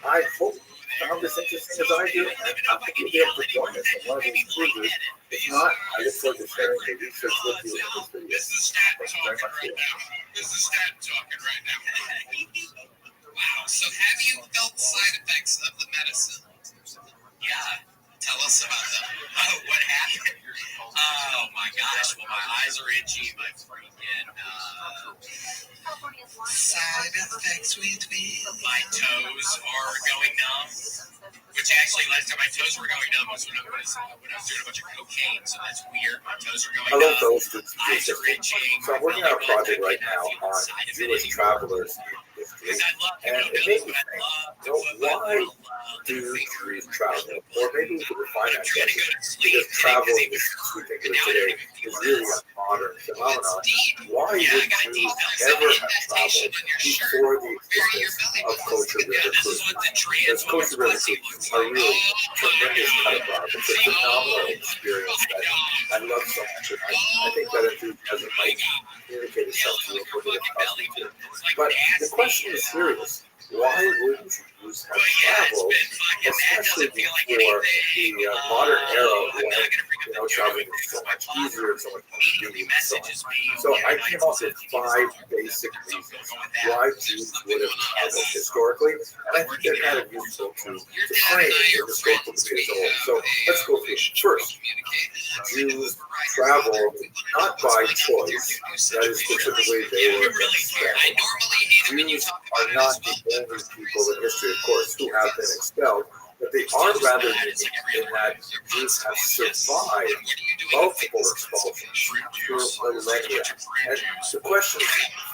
I hope you found this interesting as I do, and I hope you'll be able to join us on one of these cruises. If not, I look forward to sharing the research with you in this video. Thank you very much for watching. This is Stat talking right now. Wow, so have you felt side effects of the medicine? Yeah. Tell us about them. Oh, what happened? Oh my gosh. Well, my eyes are itchy. My freaking side effects with me. My toes are going numb. Which actually, last time my toes were going numb was when I was doing a bunch of cocaine. So that's weird. My toes are going numb. Hello, those Eyes are itching. So I'm working on a project right now on Jewish travelers in history. history, and it made me think, why do Jews travel? Or maybe we could refine that question, because travel, as we think of it today, is really a modern phenomenon. Why would Jews ever have traveled before the existence of kosher river cruises? Because kosher river cruises are really tremendous kind of love. It's a phenomenal experience that I love so much, and I think that enthusiasm might communicate itself to you a little bit. But the question is serious. Why wouldn't Jews have traveled, especially before the modern era when traveling is so much easier and so much more convenient and so on? So I came up with 5 basic reasons why Jews would have traveled historically, and I think they're kind of useful to frame the historical debate as a whole. So let's go through it. First, Jews traveled not by choice, that is specifically they were expelled. Jews are not the only people in history, of course, who have been expelled, but they are rather unique in that Jews have survived multiple expulsions through millennia. And the question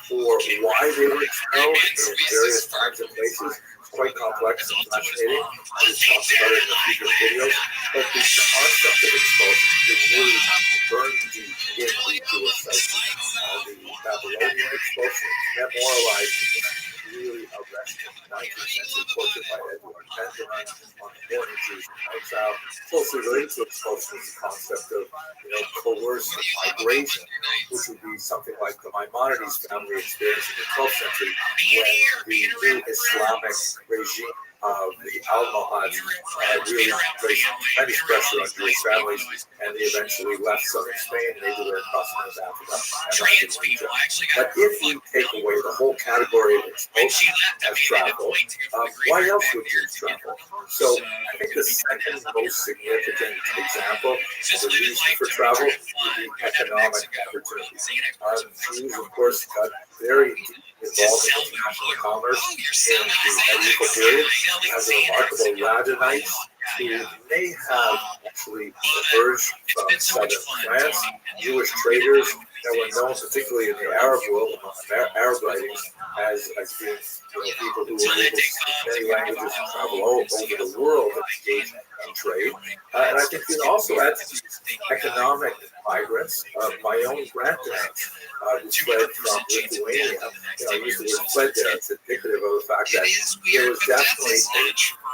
for why they were expelled in various times and places is quite complex and fascinating. I'll just talk about it in a future videos. But the concept of expulsion is really burned deep into Jewish psyche. The Babylonian expulsion memorialized really arresting 19th century portrait by Edward Benjamin on the morning Jews in exile. Closely related to expulsion is the concept of coerced migration, which would be something like the Maimonides family experienced in the 12th century when the new Islamic regime of the Almohads really placed tremendous pressure on Jewish families, and they eventually left southern Spain, maybe they're across North Africa, and Indonesia. But if we take away the whole category of expulsion as travel, why else would Jews travel? So I think the second most significant example of the reason for travel would be economic opportunities. Jews, of course, got very involved in international commerce in the medieval period. We have the remarkable Radhanites who may have actually emerged from southern France, Jewish traders that were known, particularly in the Arab world, among Arab writings, as being people who were able to speak many languages and travel all over the world and engage in trade. And I think you also add to these economic migrants. My own grandparents who fled from Lithuania, I used the word fled there. It's indicative of the fact that there was definitely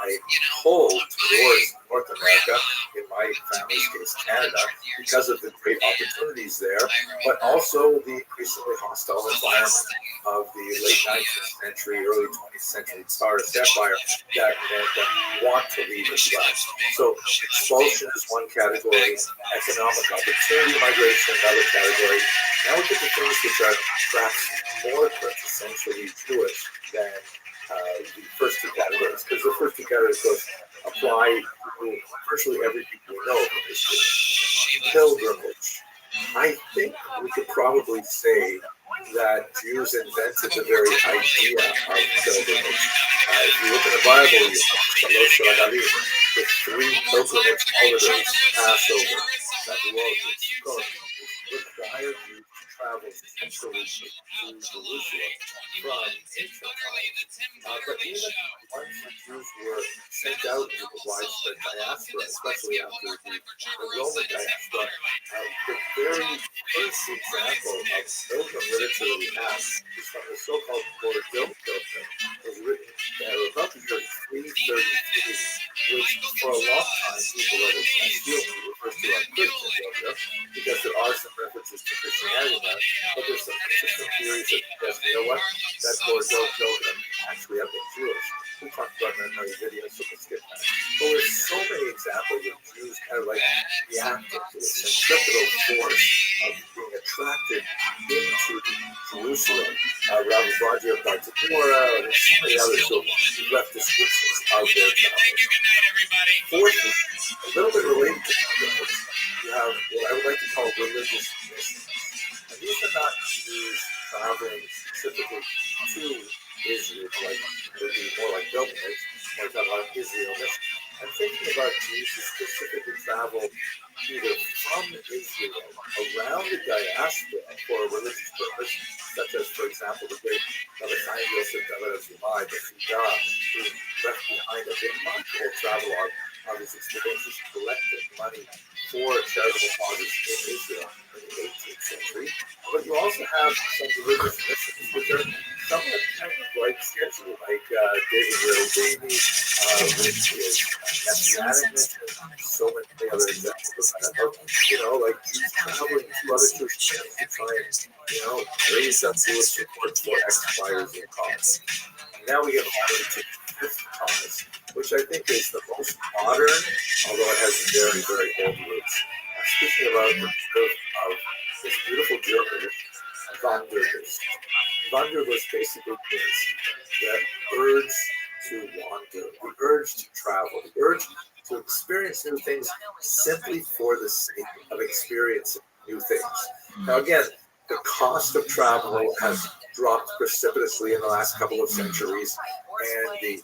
a pull towards North America, in my family's case Canada, because of the great opportunities there, but also the increasingly hostile environment of the late 19th century, early 20th century Tsarist Empire that meant them want to leave as well. So expulsion is one category, economic opportunity migration another category. Now we get to things which are perhaps more quintessentially Jewish than the first 2 categories, because the first 2 categories apply to virtually everything we know from history. Pilgrimage. I think we could probably say that Jews invented the very idea of pilgrimage. If you look in the Bible, you have the 3 pilgrimage holidays, Passover, Shavuot, required you to travel centrally to Jerusalem from ancient times. But even once the Jews were sent out into the widespread diaspora, especially after the Roman diaspora, the very first example of pilgrim literature we have is from the so-called Bordeaux Pilgrim. It was written about the year 333, which for a long time people read as still refers to as Christian, because there are some references to Christianity in that, but there's some interesting theories that suggest, that Bordeaux Pilgrim actually have been Jewish. We talked about that in another video, so let's get that. But there's so many examples of Jews kind of like reacting to the centripetal force of being attracted into Jerusalem. Rabbi Rothschild, Dr. Mora, and so many others who left descriptions of their travels. Fourthly, a little bit related to pilgrimage, you have what I would like to call religious missions. And these are not Jews traveling specifically to Israel, like it would be more like pilgrimage, or talk about Israel mission. I'm thinking about Jews who specifically travel either from Israel around the diaspora for a religious purpose, such as, for example, the great Rabbi Yosef David Azumai, the Fida, who left behind a big remarkable travelogue of his experiences collecting money for charitable causes in Israel in the 18th century. But you also have some religious missions which are somewhat kind of like sketchy, like David RabbiRabbi, which is Messianic mission, so many other examples of that. Like Jews traveling to other Jewish missions to try and, raise up Jewish support for ex-fighters in cause. Now we get on to the fifth cause, which I think is the most modern, although it has very, very old roots. I'm speaking about the birth of this beautiful German Wanderlust. Wanderlust basically means the urge to wander, the urge to travel, the urge to experience new things simply for the sake of experiencing new things. Now, again, the cost of travel has dropped precipitously in the last couple of centuries, and the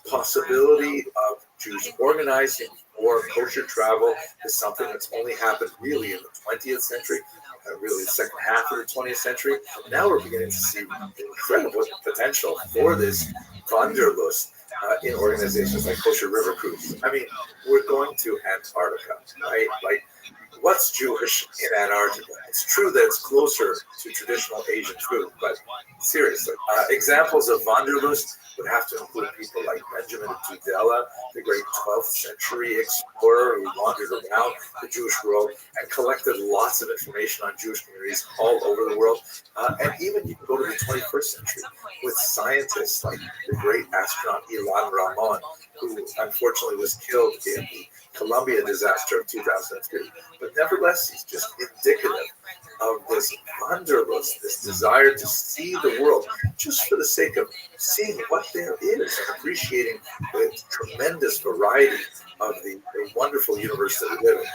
possibility of Jews organizing for kosher travel is something that's only happened really in the 20th century, really the second half of the 20th century. Now we're beginning to see incredible potential for this Wanderlust in organizations like Kosher River Cruise. I mean, we're going to Antarctica, right? Like, what's Jewish in Antarctica? It's true that it's closer to traditional Asian food, but seriously, examples of Wanderlust would have to include people like Benjamin of Tudela, the great 12th century explorer who wandered around the Jewish world and collected lots of information on Jewish communities all over the world. And even you can go to the 21st century with scientists like the great astronaut Ilan Ramon, who unfortunately was killed in the Columbia disaster of 2003. But nevertheless, he's just indicative of this wanderlust, this desire to see the world just for the sake of seeing what there is and appreciating the tremendous variety of the wonderful universe that we live in.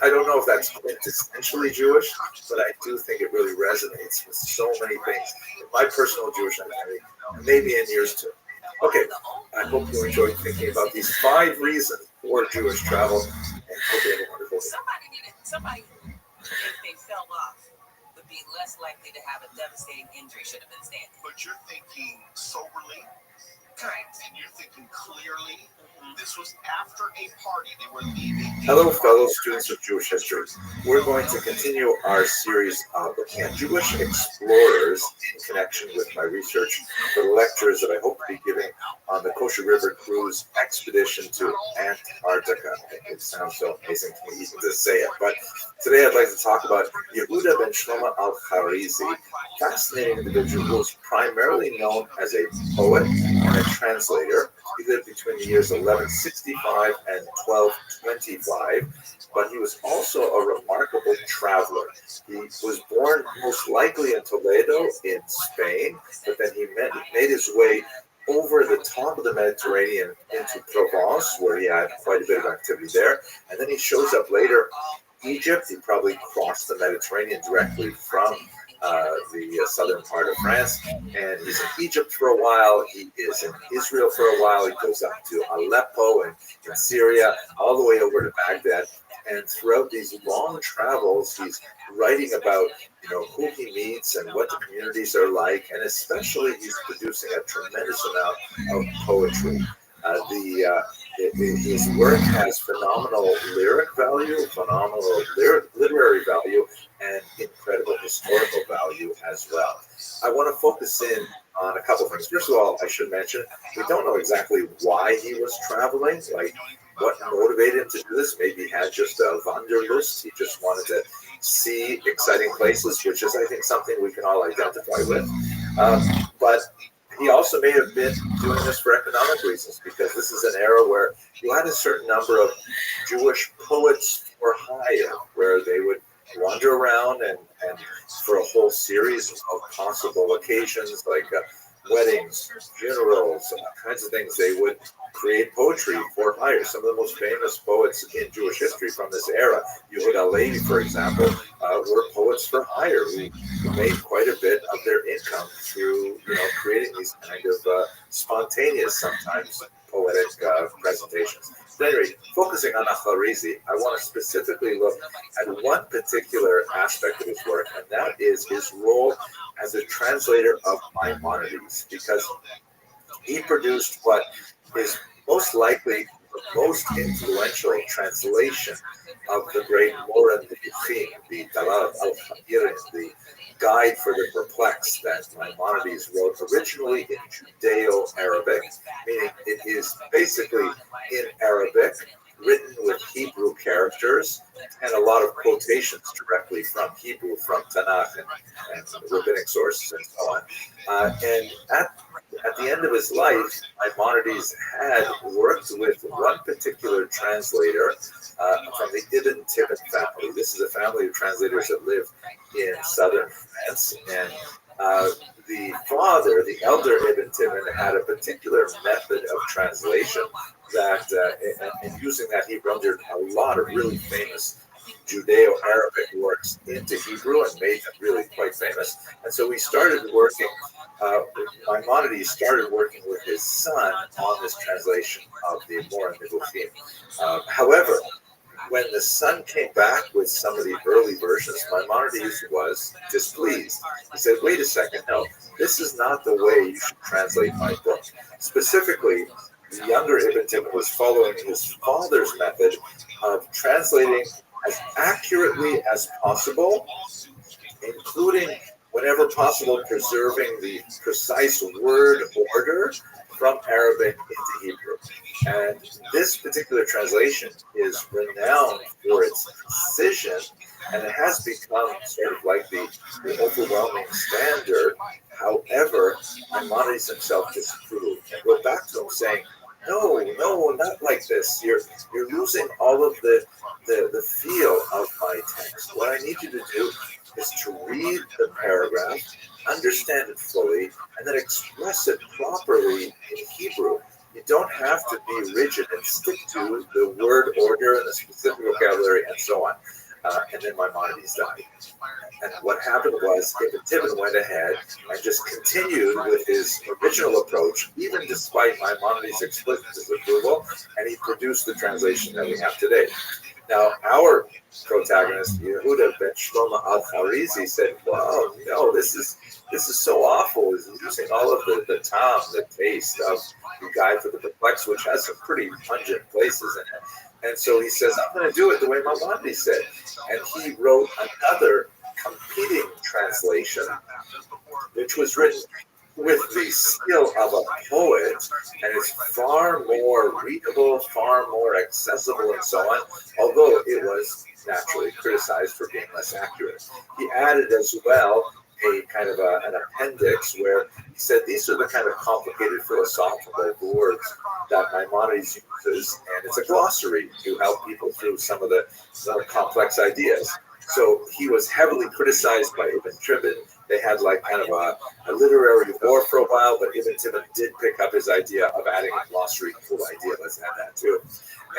I don't know if that's quintessentially Jewish, but I do think it really resonates with so many things in my personal Jewish identity, and maybe in yours too. Okay, I hope you enjoyed thinking about these 5 reasons for Jewish travel, and hope you have a wonderful day. Somebody who, if they fell off, would be less likely to have a devastating injury should have been standing. But you're thinking soberly. Correct. And you're thinking clearly. This was after a party. They were leaving. Hello, fellow students of Jewish history. We're going to continue our series looking at Jewish explorers in connection with my research for the lectures that I hope to be giving on the Kosher River Cruise expedition to Antarctica. It sounds so amazing to me even to say it. But today I'd like to talk about Yehuda ben Shlomo al-Kharizi, fascinating individual who was primarily known as a poet and a translator. He lived between the years 1165 and 1225, but he was also a remarkable traveler. He was born most likely in Toledo in Spain, but then he made his way over the top of the Mediterranean into Provence, where he had quite a bit of activity there, and then he shows up later in Egypt. He probably crossed the Mediterranean directly from the southern part of France, and he's in Egypt for a while. He is in Israel for a while. He goes up to Aleppo and in Syria, all the way over to Baghdad. And throughout these long travels, he's writing about who he meets and what the communities are like, and especially he's producing a tremendous amount of poetry. His work has phenomenal lyric value, phenomenal literary value, and incredible historical value as well. I want to focus in on a couple things. First of all, I should mention, we don't know exactly why he was traveling, like what motivated him to do this. Maybe he had just a wanderlust. He just wanted to see exciting places, which is, I think, something we can all identify with. But he also may have been doing this for economic reasons, because this is an era where you had a certain number of Jewish poets for hire, where they would wander around and for a whole series of possible occasions like weddings, funerals, all kinds of things, they would create poetry for hire. Some of the most famous poets in Jewish history from this era, Yehuda Halevi, for example, were poets for hire who made quite a bit of their income through creating these kind of spontaneous, sometimes poetic presentations. But anyway, focusing on Al-Khwarizmi, I want to specifically look at one particular aspect of his work, and that is his role as a translator of Maimonides, because he produced what is most likely the most influential translation of the great Moran Nebuchim, the Dalal al-Hamirin, the Guide for the Perplexed that Maimonides wrote originally in Judeo-Arabic, meaning it is basically in Arabic, written with Hebrew characters, and a lot of quotations directly from Hebrew, from Tanakh and rabbinic sources and so on. And at the end of his life, Maimonides had worked with one particular translator from the Ibn Tibbon family. This is a family of translators that live in southern France, and the father, the elder Ibn Tibbon, had a particular method of translation that, and using that, he rendered a lot of really famous Judeo-Arabic works into Hebrew and made them really quite famous. And so we started working, Maimonides started working with his son on this translation of the Moran Nebuchim. However, when the son came back with some of the early versions, Maimonides was displeased. He said, wait a second, no, this is not the way you should translate my book. Specifically, the younger Ibn Tibbon was following his father's method of translating as accurately as possible, including, whenever possible, preserving the precise word order from Arabic into Hebrew. And this particular translation is renowned for its precision, and it has become sort of like the overwhelming standard. However, Maimonides himself disapproved and wrote back to him saying, no, not like this. You're losing all of the feel of my text. What I need you to do is to read the paragraph, understand it fully, and then express it properly in Hebrew. You don't have to be rigid and stick to the word order and the specific vocabulary and so on. And then Maimonides died. And what happened was Ibn Tibbon went ahead and just continued with his original approach, even despite Maimonides' explicit disapproval, and he produced the translation that we have today. Now, our protagonist, Yehuda ben Shlomo al-Khwarizmi, said, "Wow, no, this is so awful. He's using all of the tom, the taste of the Guide for the Perplexed, which has some pretty pungent places in it." And so he says, I'm going to do it the way Maimonides said. And he wrote another competing translation, which was written with the skill of a poet, and it's far more readable, far more accessible, and so on, although it was naturally criticized for being less accurate. He added as well a kind of an appendix where he said these are the kind of complicated philosophical words that Maimonides uses, and it's a glossary to help people through some of the more complex ideas. So he was heavily criticized by Ibn Tibbon. They had like kind of a literary war for a while, but Ibn Tibbon did pick up his idea of adding a glossary. Cool idea, let's add that too.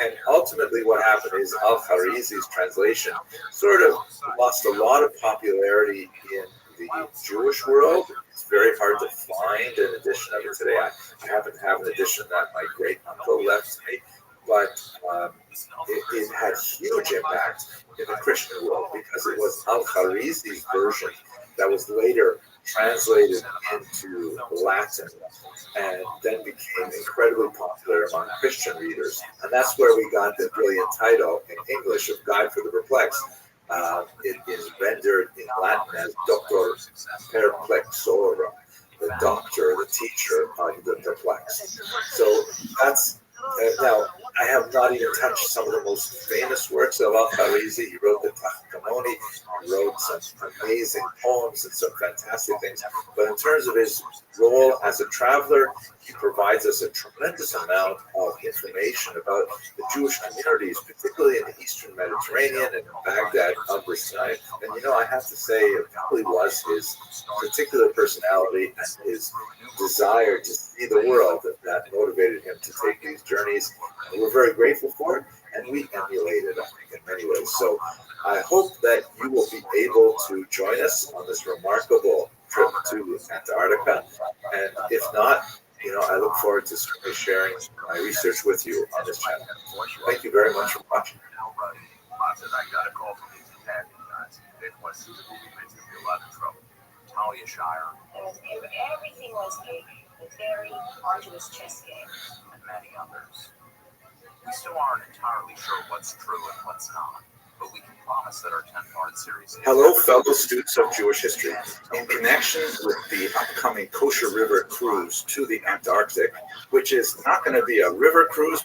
And ultimately what happened is Al-Khwarizmi's translation sort of lost a lot of popularity in the Jewish world. It's very hard to find an edition of it today. I happen to have an edition that my great uncle left me, but it had huge impact in the Christian world because it was Al-Khwarizmi's version that was later translated into Latin and then became incredibly popular among Christian readers. And that's where we got the brilliant title in English of Guide for the Perplexed. It is rendered in Latin as Doctor Perplexorum, the doctor, the teacher of the perplexed. So that's, now I have not even touched some of the most famous works of Al-Khwarizmi. He wrote the Tachkamoni, he wrote some amazing poems and some fantastic things. But in terms of his role as a traveler, he provides us a tremendous amount of information about the Jewish communities, particularly in the Eastern Mediterranean and in Baghdad, Palestine. And I have to say, it probably was his particular personality and his desire to see the world that motivated him to take these journeys. And we're very grateful for it, and we emulate it, I think, in many ways. So I hope that you will be able to join us on this remarkable trip to Antarctica. And if not, I look forward to certainly sharing my research with you on this channel. Thank you very much for watching. I got a call from these attacking guys. They requested the movie makes them be a lot of trouble. Talia Shire. Everything was a very arduous chess game. And many others. We still aren't entirely sure what's true and what's not, but we can promise that our 10-part series. Hello, fellow students of Jewish history. In connection with the upcoming Kosher River cruise to the Antarctic, which is not going to be a river cruise,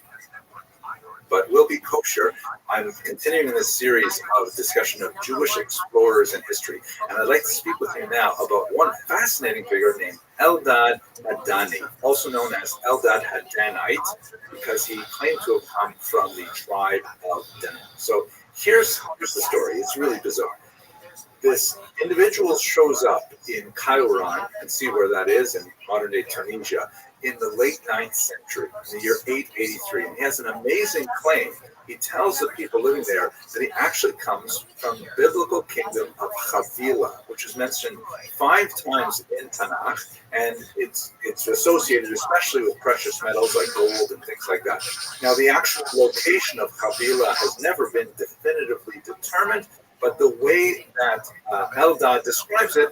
but will be kosher, I'm continuing this series of discussion of Jewish explorers in history. And I'd like to speak with you now about one fascinating figure named Eldad Hadani, also known as Eldad Hadanite, because he claimed to have come from the tribe of Dan. So here's the story. It's really bizarre. This individual shows up in Kairouan, and see where that is in modern-day Tunisia, in the late 9th century, in the year 883. And he has an amazing claim. He tells the people living there that he actually comes from the biblical kingdom of Havilah, which is mentioned 5 times in Tanakh, and it's associated especially with precious metals like gold and things like that. Now, the actual location of Havilah has never been definitively determined, but the way that Eldad describes it,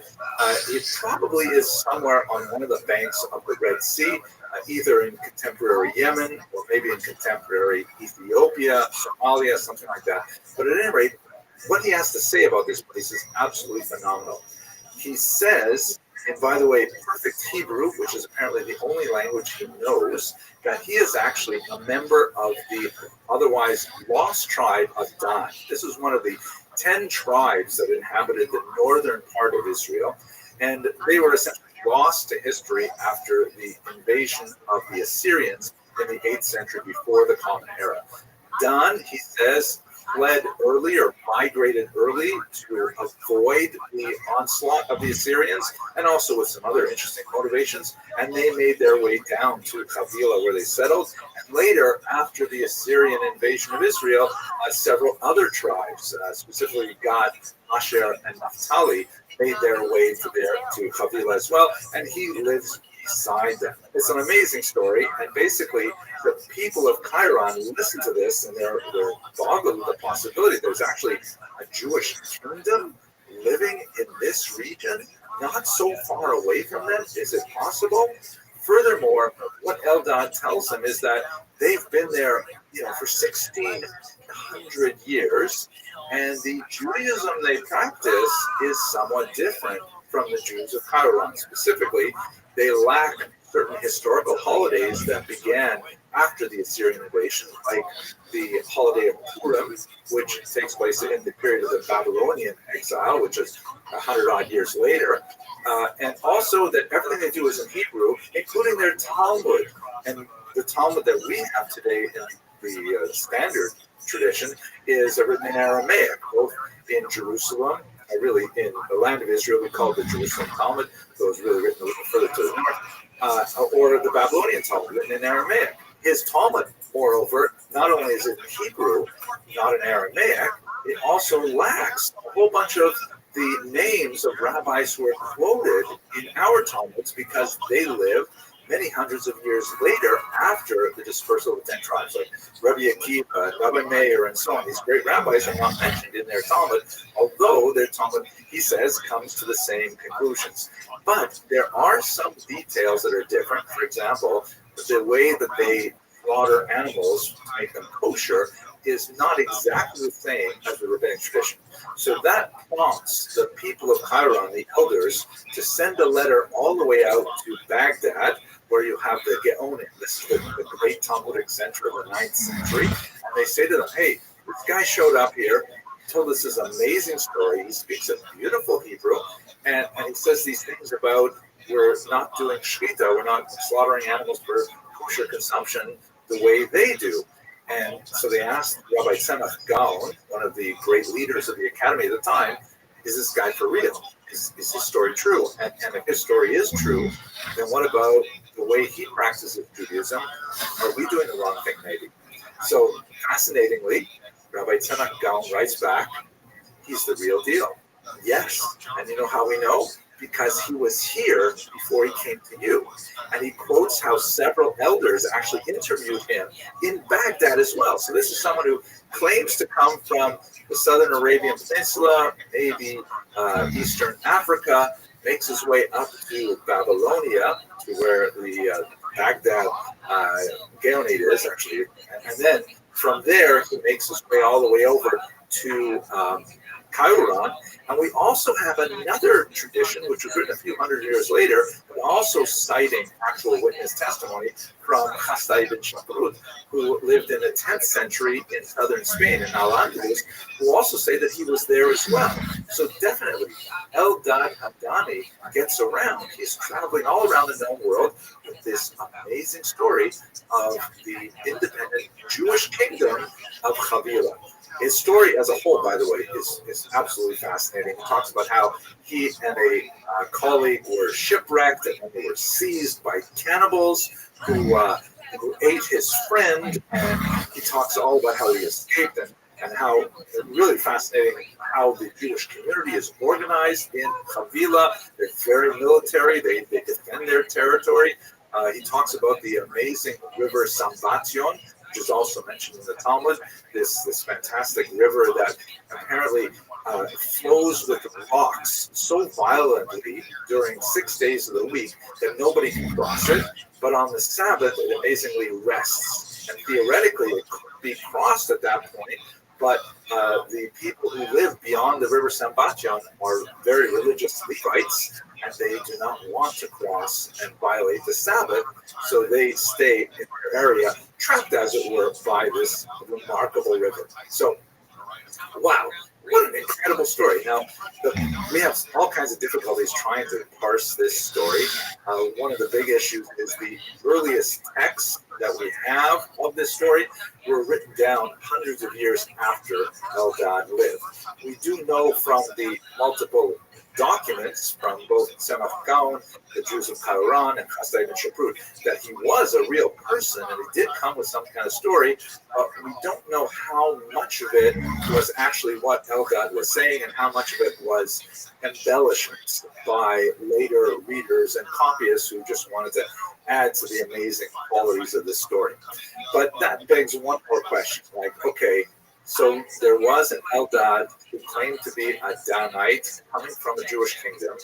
it probably is somewhere on one of the banks of the Red Sea, either in contemporary Yemen or maybe in contemporary Ethiopia, Somalia, something like that. But at any rate, what he has to say about this place is absolutely phenomenal. He says, and by the way, perfect Hebrew, which is apparently the only language he knows, that he is actually a member of the otherwise lost tribe of Dan. This is one of the 10 tribes that inhabited the northern part of Israel, and they were essentially lost to history after the invasion of the Assyrians in the 8th century before the Common Era. Dan, he says, fled early or migrated early to avoid the onslaught of the Assyrians, and also with some other interesting motivations, and they made their way down to Havilah where they settled. And later, after the Assyrian invasion of Israel, several other tribes, specifically Gad, Asher, and Naphtali, made their way to Havilah as well, and he lives beside them. It's an amazing story, and basically the people of Kairouan listen to this and they're boggled with the possibility there's actually a Jewish kingdom living in this region, not so far away from them. Is it possible? Furthermore, what Eldad tells them is that they've been there, for 1,600 years, and the Judaism they practice is somewhat different from the Jews of Kairouan. Specifically, they lack certain historical holidays that began after the Assyrian invasion, like the holiday of Purim, which takes place in the period of the Babylonian exile, which is 100-odd years later. And also that everything they do is in Hebrew, including their Talmud. And the Talmud that we have today in the standard tradition is written in Aramaic, both in Jerusalem, really in the land of Israel. We call it the Jerusalem Talmud, though it's really written a little further to the north, or the Babylonian Talmud written in Aramaic. His Talmud, moreover, not only is it in Hebrew, not in Aramaic, it also lacks a whole bunch of the names of rabbis who are quoted in our Talmuds because they lived many hundreds of years later after the dispersal of the 10 tribes, like Rabbi Akiva, Rabbi Meir, and so on. These great rabbis are not mentioned in their Talmud, although their Talmud, he says, comes to the same conclusions. But there are some details that are different. For example, the way that they slaughter animals to make them kosher is not exactly the same as the rabbinic tradition. So that prompts the people of Kairouan, the elders, to send a letter all the way out to Baghdad, where you have the Geonim. This is the great Talmudic center of the 9th century. And they say to them, hey, this guy showed up here, told us this amazing story. He speaks a beautiful Hebrew, and he says these things about we're not doing shechita, we're not slaughtering animals for kosher consumption the way they do. And so they asked Rabbi Tzemach Gaon, one of the great leaders of the academy at the time, is this guy for real? Is his story true? And if his story is true, then what about the way he practices Judaism? Are we doing the wrong thing maybe? So fascinatingly, Rabbi Tzemach Gaon writes back, he's the real deal. Yes. And you know how we know? because he was here before he came to you. And he quotes how several elders actually interviewed him in Baghdad as well. So this is someone who claims to come from the southern Arabian Peninsula, maybe Eastern Africa, makes his way up to Babylonia, to where the Baghdad Gaonate is actually. And then from there, he makes his way all the way over to Qairouan. And we also have another tradition, which was written a few hundred years later, but also citing actual witness testimony from Hasdai ibn Shaprut, who lived in the 10th century in southern Spain, in Al-Andalus, who also say that he was there as well. So definitely, Eldad Hamdani gets around. He's traveling all around the known world with this amazing story of the independent Jewish kingdom of Chavila. His story as a whole, by the way, is absolutely fascinating. He talks about how he and a colleague were shipwrecked and they were seized by cannibals who ate his friend. And he talks all about how he escaped and how really fascinating how the Jewish community is organized in Chavila. They're very military. They defend their territory. He talks about the amazing river Sambation, which is also mentioned in the Talmud, this fantastic river that apparently flows with rocks so violently during 6 days of the week that nobody can cross it. But on the Sabbath, it amazingly rests. And theoretically, it could be crossed at that point. But the people who live beyond the river Sambation are very religious Levites, and they do not want to cross and violate the Sabbath, so they stay in their area, trapped as it were by this remarkable river. So, wow, what an incredible story. Now, we have all kinds of difficulties trying to parse this story. One of the big issues is the earliest texts that we have of this story were written down hundreds of years after Eldad lived. We do know from the multiple documents from both Tzemach Gaon, the Jews of Qairouan, and Hasdai ibn Shaprut, that he was a real person and he did come with some kind of story. We don't know how much of it was actually what Eldad was saying and how much of it was embellishments by later readers and copyists who just wanted to add to the amazing qualities of this story. But that begs one more question, like, okay, so there was an Eldad who claimed to be a Danite coming from a Jewish kingdom.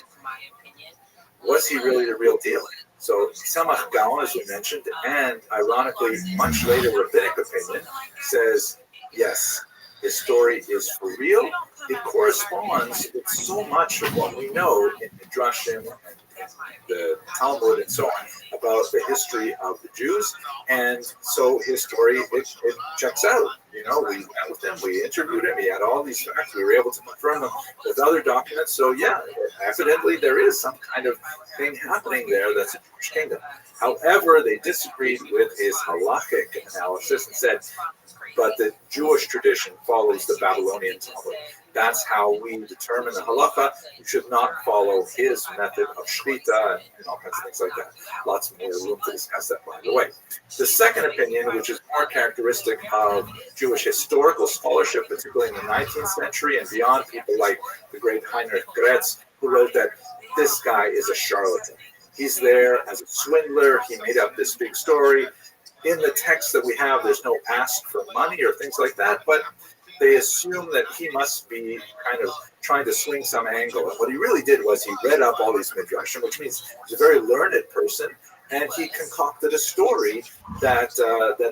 Was he really the real deal? So Tzemach Gaon, as we mentioned, and ironically, much later rabbinic opinion, says, yes, his story is for real. It corresponds with so much of what we know in Midrashim and the Talmud and so on about the history of the Jews. And so his story, it checks out. You know, we met with him, we interviewed him, he had all these facts, we were able to confirm them with other documents. So yeah, evidently there is some kind of thing happening there that's a Jewish kingdom. However, they disagreed with his halachic analysis and said, but the Jewish tradition follows the Babylonian Talmud. That's how we determine the halacha. We should not follow his method of shechita and all kinds of things like that. Lots more room to discuss that, by the way. The second opinion, which is more characteristic of Jewish historical scholarship, particularly in the 19th century and beyond, people like the great Heinrich Gretz, who wrote that this guy is a charlatan. He's there as a swindler. He made up this big story. In the text that we have, there's no ask for money or things like that, but they assume that he must be kind of trying to swing some angle. And what he really did was he read up all these midrashim, which means he's a very learned person, and he concocted a story that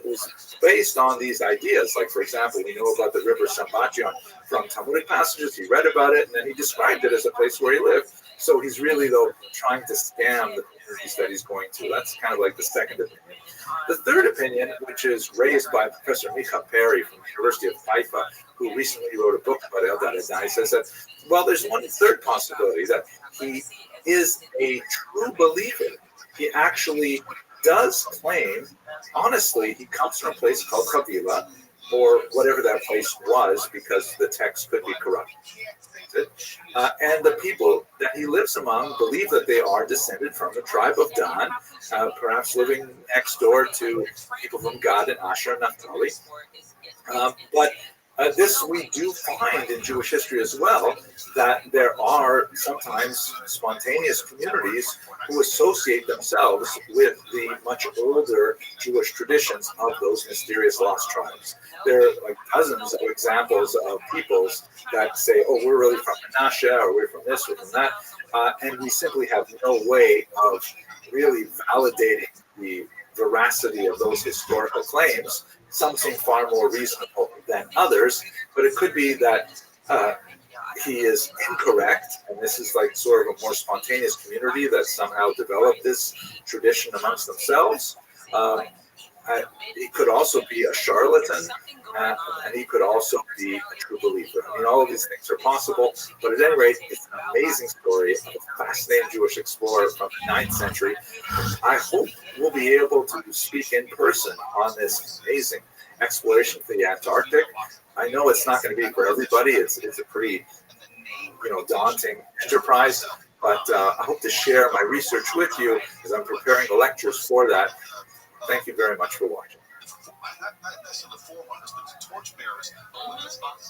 was based on these ideas. Like, for example, we know about the river Sambation from Talmudic passages. He read about it, and then he described it as a place where he lived. So he's really, though, trying to scam the communities that he's going to. That's kind of like the second opinion. The third opinion, which is raised by Professor Micha Perry from the University of Haifa, who recently wrote a book about Eldad Adai, says that, well, there's one third possibility, that he is a true believer. He actually does claim, honestly, he comes from a place called Chavila, or whatever that place was, because the text could be corrupt. And the people that he lives among believe that they are descended from the tribe of Dan, perhaps living next door to people from Gad and Asher and Naphtali. But This we do find in Jewish history as well, that there are sometimes spontaneous communities who associate themselves with the much older Jewish traditions of those mysterious lost tribes. There are like dozens of examples of peoples that say, oh, we're really from Menashe, or we're from this, we're from that, and we simply have no way of really validating the veracity of those historical claims. Some seem far more reasonable than others, but it could be that he is incorrect, and this is like sort of a more spontaneous community that somehow developed this tradition amongst themselves. He could also be a charlatan, and he could also be a true believer. I mean, all of these things are possible, but at any rate, it's an amazing story of a fascinating Jewish explorer from the 9th century. I hope we'll be able to speak in person on this amazing exploration for the Antarctic. I know it's not going to be for everybody. It's a pretty daunting enterprise, but I hope to share my research with you as I'm preparing the lectures for that. Thank you very much for watching.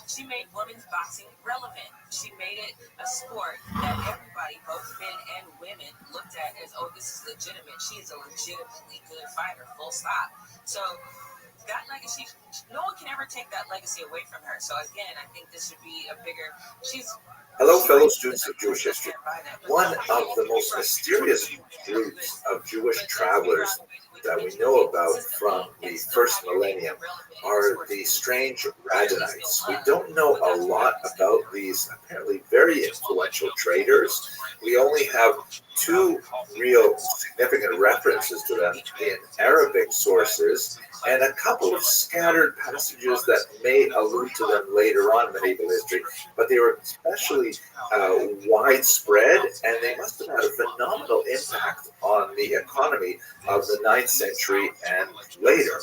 She made women's boxing relevant. She made it a sport that everybody, both men and women, looked at as, oh, this is legitimate. She is a legitimately good fighter, full stop. So that legacy, no one can ever take that legacy away from her. So again, I think this should be a bigger, Hello, fellow students of Jewish history. One of the most mysterious groups of Jewish travelers that we know about from the first millennium are the strange Radhanites. We don't know a lot about these apparently very influential traders. We only have two real significant references to them in Arabic sources and a couple of scattered passages that may allude to them later on in medieval history, but they were especially widespread, and they must have had a phenomenal impact on the economy of the 9th century and later.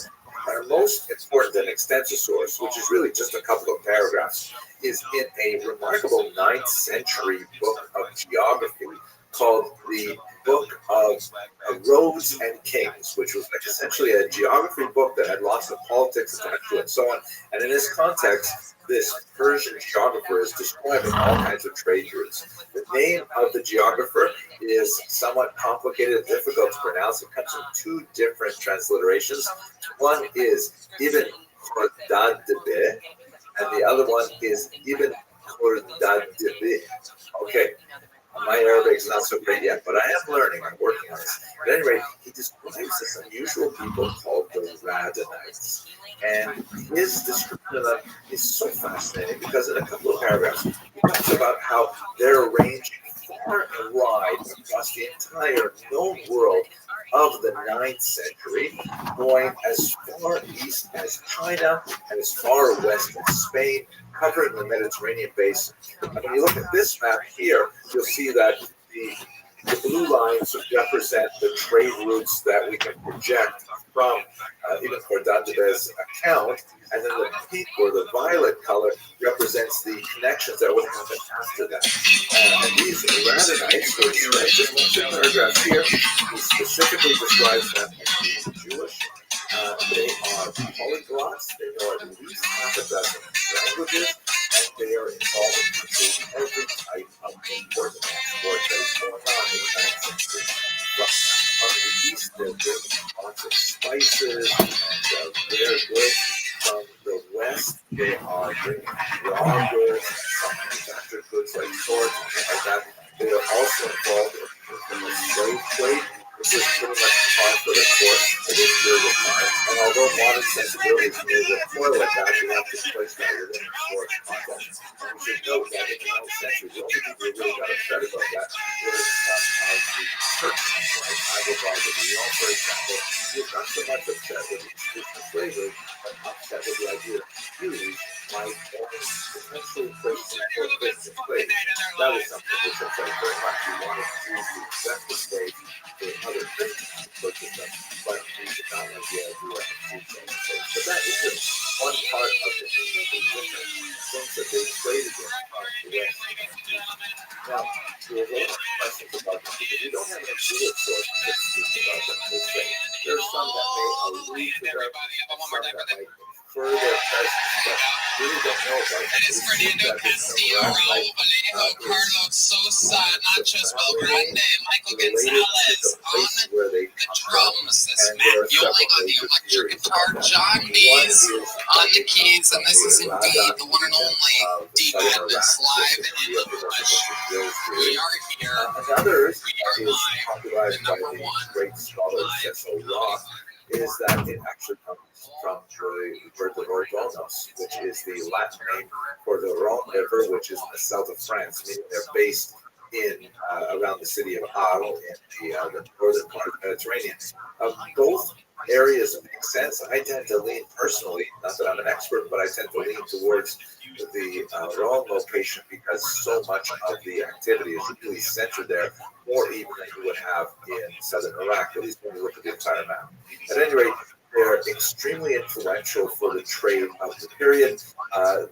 Our most important and extensive source, which is really just a couple of paragraphs, is in a remarkable 9th century book of geography called the Book of Roads and Kings, which was like essentially a geography book that had lots of politics attached to it and so on. And in this context, this Persian geographer is describing all kinds of trade routes. The name of the geographer is somewhat complicated and difficult to pronounce. It comes in two different transliterations. One is Ibn Khordadbeh, and the other one is Ibn Khordadbeh. Okay. My Arabic is not so great yet, but I am learning. I'm working on this. At any rate, he describes this unusual people called the Radhanites. And his description of them is so fascinating because in a couple of paragraphs, he talks about how they're ranging far and wide across the entire known world of the 9th century, going as far east as China and as far west as Spain, covering the Mediterranean basin. And when you look at this map here, you'll see that the blue lines represent the trade routes that we can project from Ibn Khordadbeh's account, and then the pink or the violet color represents the connections that would happen after that. And these Radhanites, who are just one paragraph here, he specifically describes them as being Jewish. They are polyglots. They know at least half a dozen languages, and they are involved in every type of important export that is going on in the 9th century. From the east, they're bringing lots of spices and rare goods. From the west, they are bringing raw goods, some manufactured goods like swords and things like that. They are also involved in the slave trade, which is pretty much par for the course for this period of time. And although modern sensibilities may recoil at that, we have to place that within historic context. And we should note that in the 9th century, the only people who really got upset about that were some of the churchmen, like Agabah, the Lyon, for example, who was not so much upset with the institution of slavery, but upset with the idea that Jews might own potentially Christian or Christian slaves. That was something which upset very much. We wanted Jews to accept the slaves for other Christians to purchase them, but we did not like the idea of Jews owning slaves. But that is just one part of the different things that they traded in from the West. Now, there are a lot of questions about this because we don't have any Jewish sources that speak about them per se. There are some that may allude to them, and some that might infer their presence, but really don't know about And it's Fernando Castillo, Raul Vallejo, Carlos Sosa, Nachos Valgrande, Michael Gonzalez on the drums. That's Matt Yoling on the electric guitar, John Dees on the keys, and this is indeed the one and only Deep Madness live and in the flesh. We are here. Another We are is live. popularized The by number the one great scholar live Cecil Roth is that it actually comes from the word the Dordogne, which is the Latin name for the Rhone River, which is in the south of France, meaning they're based in around the city of Arles in the northern part of the Mediterranean. Both areas make sense. I tend to lean personally, not that I'm an expert, but I tend to lean towards the Rhone location because so much of the activity is really centered there, more even than you would have in southern Iraq, at least when you look at the entire map. At any rate, they're extremely influential for the trade of the period.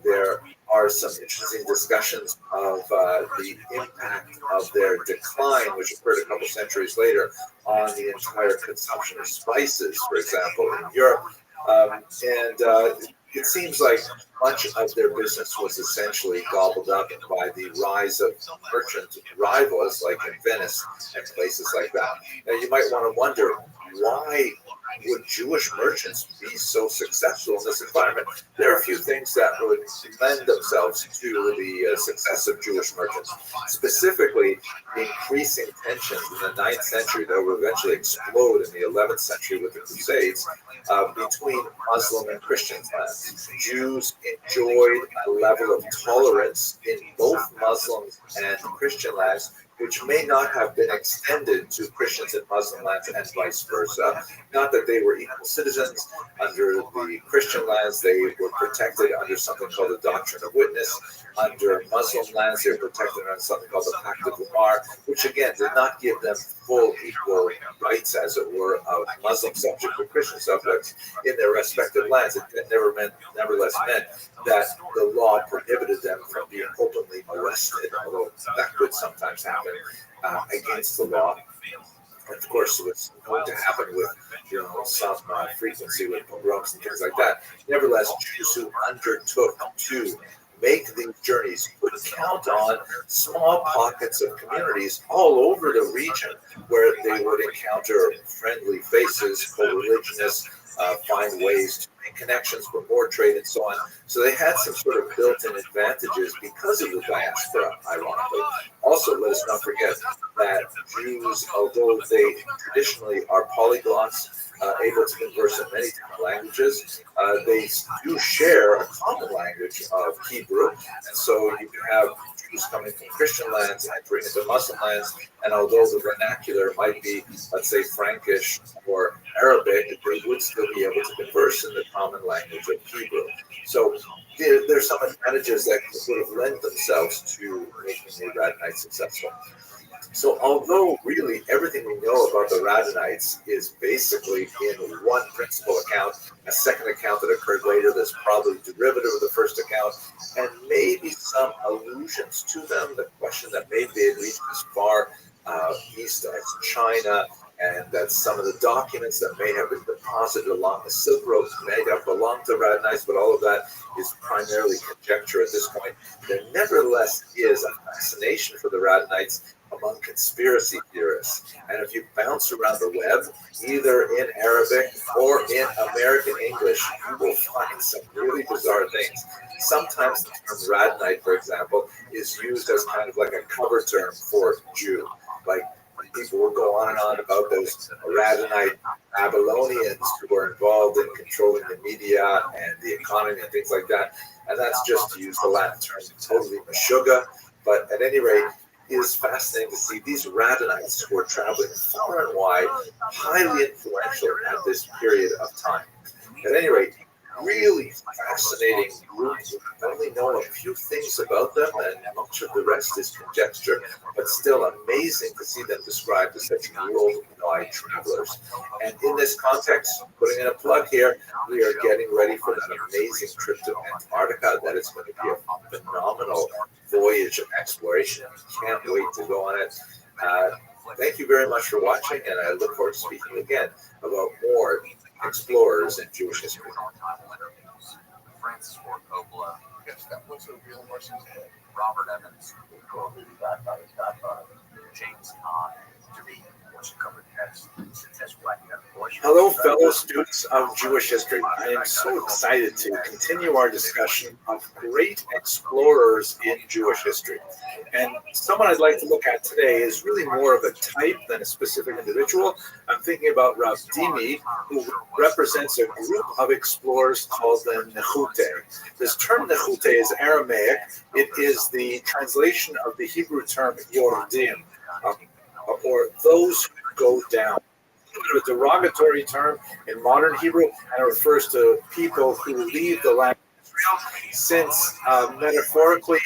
There are some interesting discussions of the impact of their decline, which occurred a couple centuries later, on the entire consumption of spices, for example, in Europe. It seems like much of their business was essentially gobbled up by the rise of merchant rivals like in Venice and places like that. Now, you might want to wonder, why would Jewish merchants be so successful in this environment? There are a few things that would lend themselves to the success of Jewish merchants, specifically increasing tensions in the 9th century that would eventually explode in the 11th century with the Crusades between Muslim and Christian lands. Jews enjoyed a level of tolerance in both Muslims and Christian lands, which may not have been extended to Christians in Muslim lands and vice versa. Not that they were equal citizens. Under the Christian lands, they were protected under something called the Doctrine of Witness. Under Muslim lands, they were protected under something called the Pact of Umar, which again did not give them full equal rights, as it were, of Muslim subjects or Christian subjects in their respective lands. It nevertheless meant that the law prohibited them from being openly molested, although that could sometimes happen against the law. And of course, it was going to happen with some frequency with pogroms and things like that. Nevertheless, Jews who undertook to make these journeys would count on small pockets of communities all over the region where they would encounter friendly faces, co-religionists, find ways to make connections for more trade and so on. So they had some sort of built-in advantages because of the diaspora, ironically. Also, let us not forget that Jews, although they traditionally are polyglots, able to converse in many different languages, they do share a common language of Hebrew. And so you can have Jews coming from Christian lands entering into Muslim lands, and although the vernacular might be, let's say, Frankish or Arabic, they would still be able to converse in the common language of Hebrew. So there's some advantages that sort of lend themselves to making the Radhanites successful. So although really everything we know about the Radhanites is basically in one principal account, a second account that occurred later that's probably derivative of the first account, and maybe some allusions to them, the question that maybe they had reached as far east as China, and that some of the documents that may have been deposited along the Silk Road may have belonged to Radhanites, but all of that is primarily conjecture at this point. There nevertheless is a fascination for the Radhanites among conspiracy theorists. And if you bounce around the web, either in Arabic or in American English, you will find some really bizarre things. Sometimes the term Radhanite, for example, is used as kind of like a cover term for Jew. Like, people will go on and on about those Radhanite Babylonians who were involved in controlling the media and the economy and things like that. And that's just to use the Latin term, totally Meshuggah. But at any rate, it is fascinating to see these Radhanites who are traveling far and wide, highly influential at this period of time. At any rate, really fascinating group. We only know a few things about them, and much of the rest is conjecture, but still amazing to see them described as such worldwide travelers. And in this context, putting in a plug here, we are getting ready for that amazing trip to Antarctica. That is going to be a phenomenal voyage of exploration. Can't wait to go on it. Thank you very much for watching, and I look forward to speaking again about more explorers in Jewish history. Francis Ford Coppola. What's the real person's name? Robert Evans. James Caan. To be what's covered as black voice. Hello, fellow students of Jewish history. I am so excited to continue our discussion of great explorers in Jewish history. And someone I'd like to look at today is really more of a type than a specific individual. I'm thinking about Rav Dimi, who represents a group of explorers called the Nechute. This term Nechute is Aramaic. It is the translation of the Hebrew term Yordim, or those who go down. A derogatory term in modern Hebrew, and it refers to people who leave the land of Israel, since metaphorically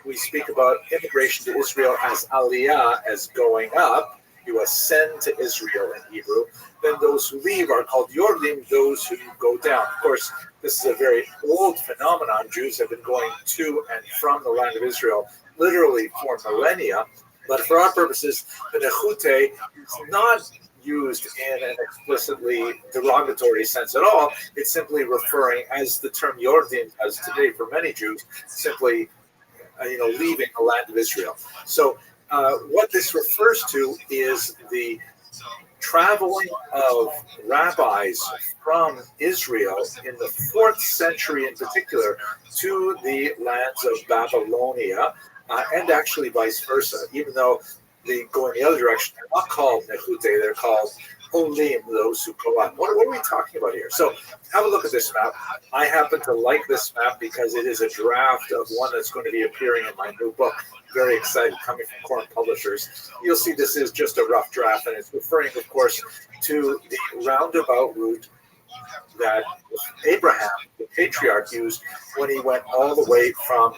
we speak about immigration to Israel as aliyah, as going up. You ascend to Israel in Hebrew. Then those who leave are called yordim, those who go down. Of course, this is a very old phenomenon. Jews have been going to and from the land of Israel literally for millennia. But for our purposes, the Nechute is not used in an explicitly derogatory sense at all. It's simply referring, as the term Yordim does today for many Jews, simply leaving the land of Israel. So what this refers to is the traveling of rabbis from Israel in the 4th century in particular to the lands of Babylonia, and actually vice versa, even though they go in the other direction. They're not called Nechute, they're called Olim, those who go on. What are we talking about here? So have a look at this map. I happen to like this map because it is a draft of one that's going to be appearing in my new book. Very excited, coming from Corn Publishers. You'll see this is just a rough draft, and it's referring, of course, to the roundabout route that Abraham, the patriarch, used when he went all the way from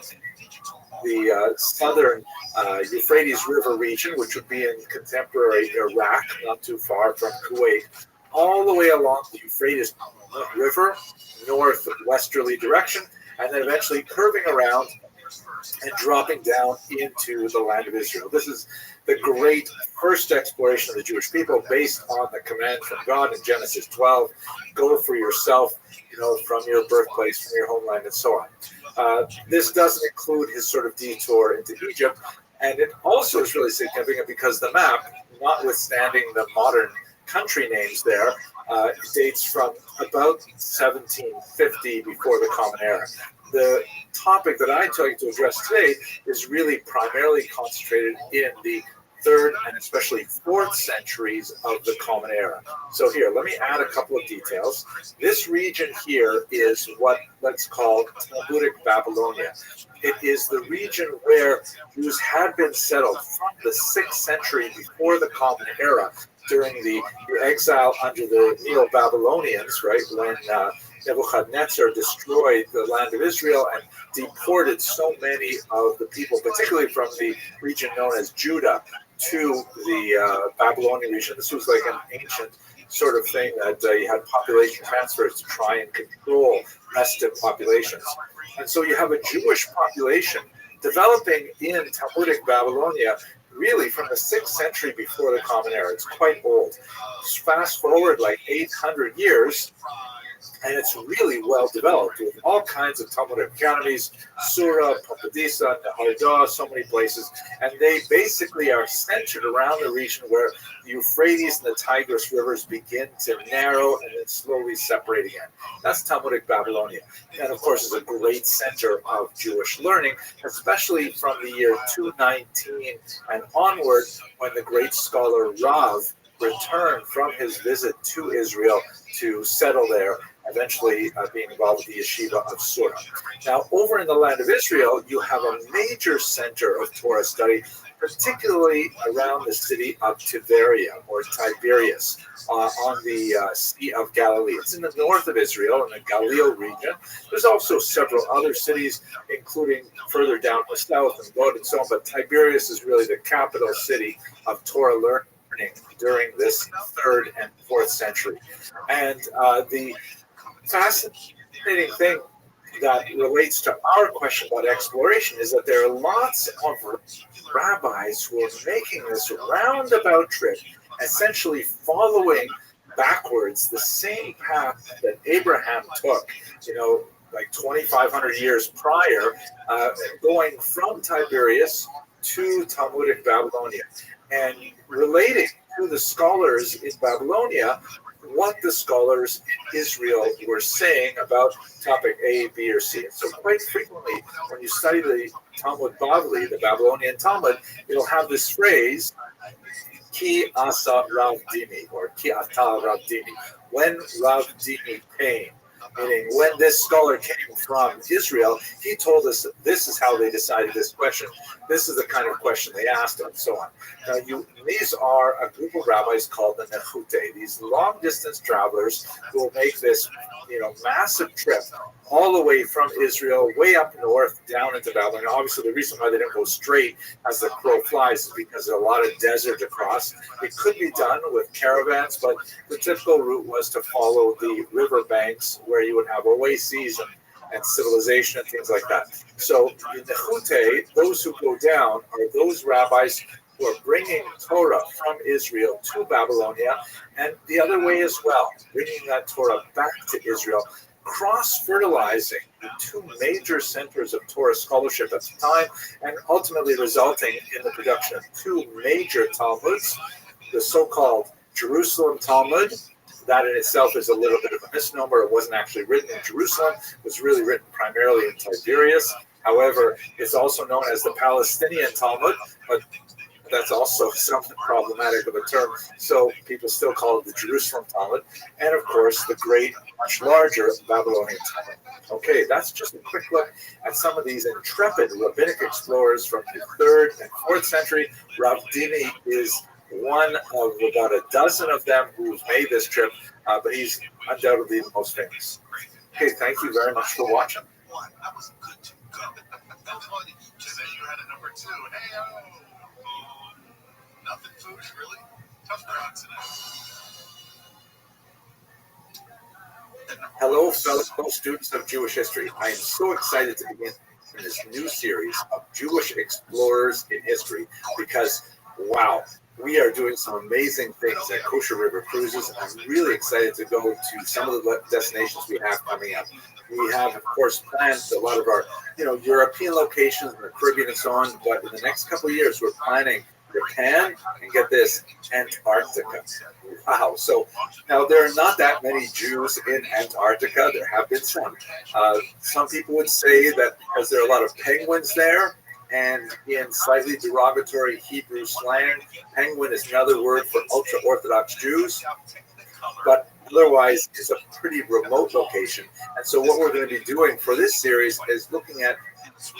the southern Euphrates River region, which would be in contemporary Iraq, not too far from Kuwait, all the way along the Euphrates River, northwesterly direction, and then eventually curving around and dropping down into the land of Israel. This is the great first exploration of the Jewish people based on the command from God in Genesis 12, go for yourself, from your birthplace, from your homeland, and so on. This doesn't include his sort of detour into Egypt, and it also is really significant because the map, notwithstanding the modern country names there, dates from about 1750 before the Common Era. The topic that I'd like to address today is really primarily concentrated in the 3rd and especially 4th centuries of the Common Era. So here, let me add a couple of details. This region here is what let's call Talmudic Babylonia. It is the region where Jews had been settled from the 6th century before the Common Era, during the exile under the Neo-Babylonians, right, when Nebuchadnezzar destroyed the land of Israel and deported so many of the people, particularly from the region known as Judah, to the Babylonian region. This was like an ancient sort of thing that you had population transfers to try and control restive populations. And so you have a Jewish population developing in Talmudic Babylonia really from the 6th century before the Common Era. It's quite old. Fast forward like 800 years, and it's really well developed with all kinds of Talmudic academies, Surah, Papadisa, Nehardah, so many places, and they basically are centered around the region where the Euphrates and the Tigris rivers begin to narrow and then slowly separate again. That's Talmudic Babylonia, and of course is a great center of Jewish learning, especially from the year 219 and onward, when the great scholar Rav returned from his visit to Israel to settle there, eventually being involved with the yeshiva of Surah. Now, over in the land of Israel, you have a major center of Torah study, particularly around the city of Tiberia, or Tiberias, on the Sea of Galilee. It's in the north of Israel, in the Galil region. There's also several other cities, including further down the south and Lod and so on, but Tiberias is really the capital city of Torah learning during this 3rd and 4th century. And the fascinating thing that relates to our question about exploration is that there are lots of rabbis who are making this roundabout trip, essentially following backwards the same path that Abraham took, like 2,500 years prior, going from Tiberias to Talmudic Babylonia, and relating to the scholars in Babylonia what the scholars in Israel were saying about topic A, B, or C. And so quite frequently, when you study the Talmud Bavli, the Babylonian Talmud, it'll have this phrase, Ki asa Rav Dimi, or Ki ata Rav Dimi, when Rav Dimi came. Meaning, when this scholar came from Israel, he told us that this is how they decided this question. This is the kind of question they asked, and so on. Now, these are a group of rabbis called the Nechute, these long-distance travelers who will make this, massive trip all the way from Israel, way up north, down into Babylon. Obviously, the reason why they didn't go straight as the crow flies is because there's a lot of desert to cross. It could be done with caravans, but the typical route was to follow the river banks where you would have oases and civilization and things like that. So the Nechute, those who go down, are those rabbis who are bringing Torah from Israel to Babylonia, and the other way as well, bringing that Torah back to Israel, cross-fertilizing the two major centers of Torah scholarship at the time, and ultimately resulting in the production of two major Talmuds, the so-called Jerusalem Talmud. That in itself is a little bit of a misnomer. It wasn't actually written in Jerusalem. It was really written primarily in Tiberias. However, it's also known as the Palestinian Talmud, but that's also something problematic of a term. So people still call it the Jerusalem Talmud. And of course, the great, much larger Babylonian Talmud. Okay, that's just a quick look at some of these intrepid rabbinic explorers from the 3rd and 4th century. Rav Dimi is one of about a dozen of them who's made this trip, but he's undoubtedly the most famous. Okay, thank you very much for watching. That was good to go. That was funny. Today you had a number 2. Hey, nothing foolish, really. Tough crowd today. Hello, fellow students of Jewish history. I am so excited to begin this new series of Jewish explorers in history because, wow, we are doing some amazing things at Kosher River Cruises. I'm really excited to go to some of the destinations we have coming up. We have, of course, planned a lot of our, European locations in the Caribbean and so on. But in the next couple of years, we're planning Japan and, get this, Antarctica. Wow. So now there are not that many Jews in Antarctica. There have been some. Some people would say that because there are a lot of penguins there, and in slightly derogatory Hebrew slang, penguin is another word for ultra-Orthodox Jews. But otherwise, it's a pretty remote location. And so what we're going to be doing for this series is looking at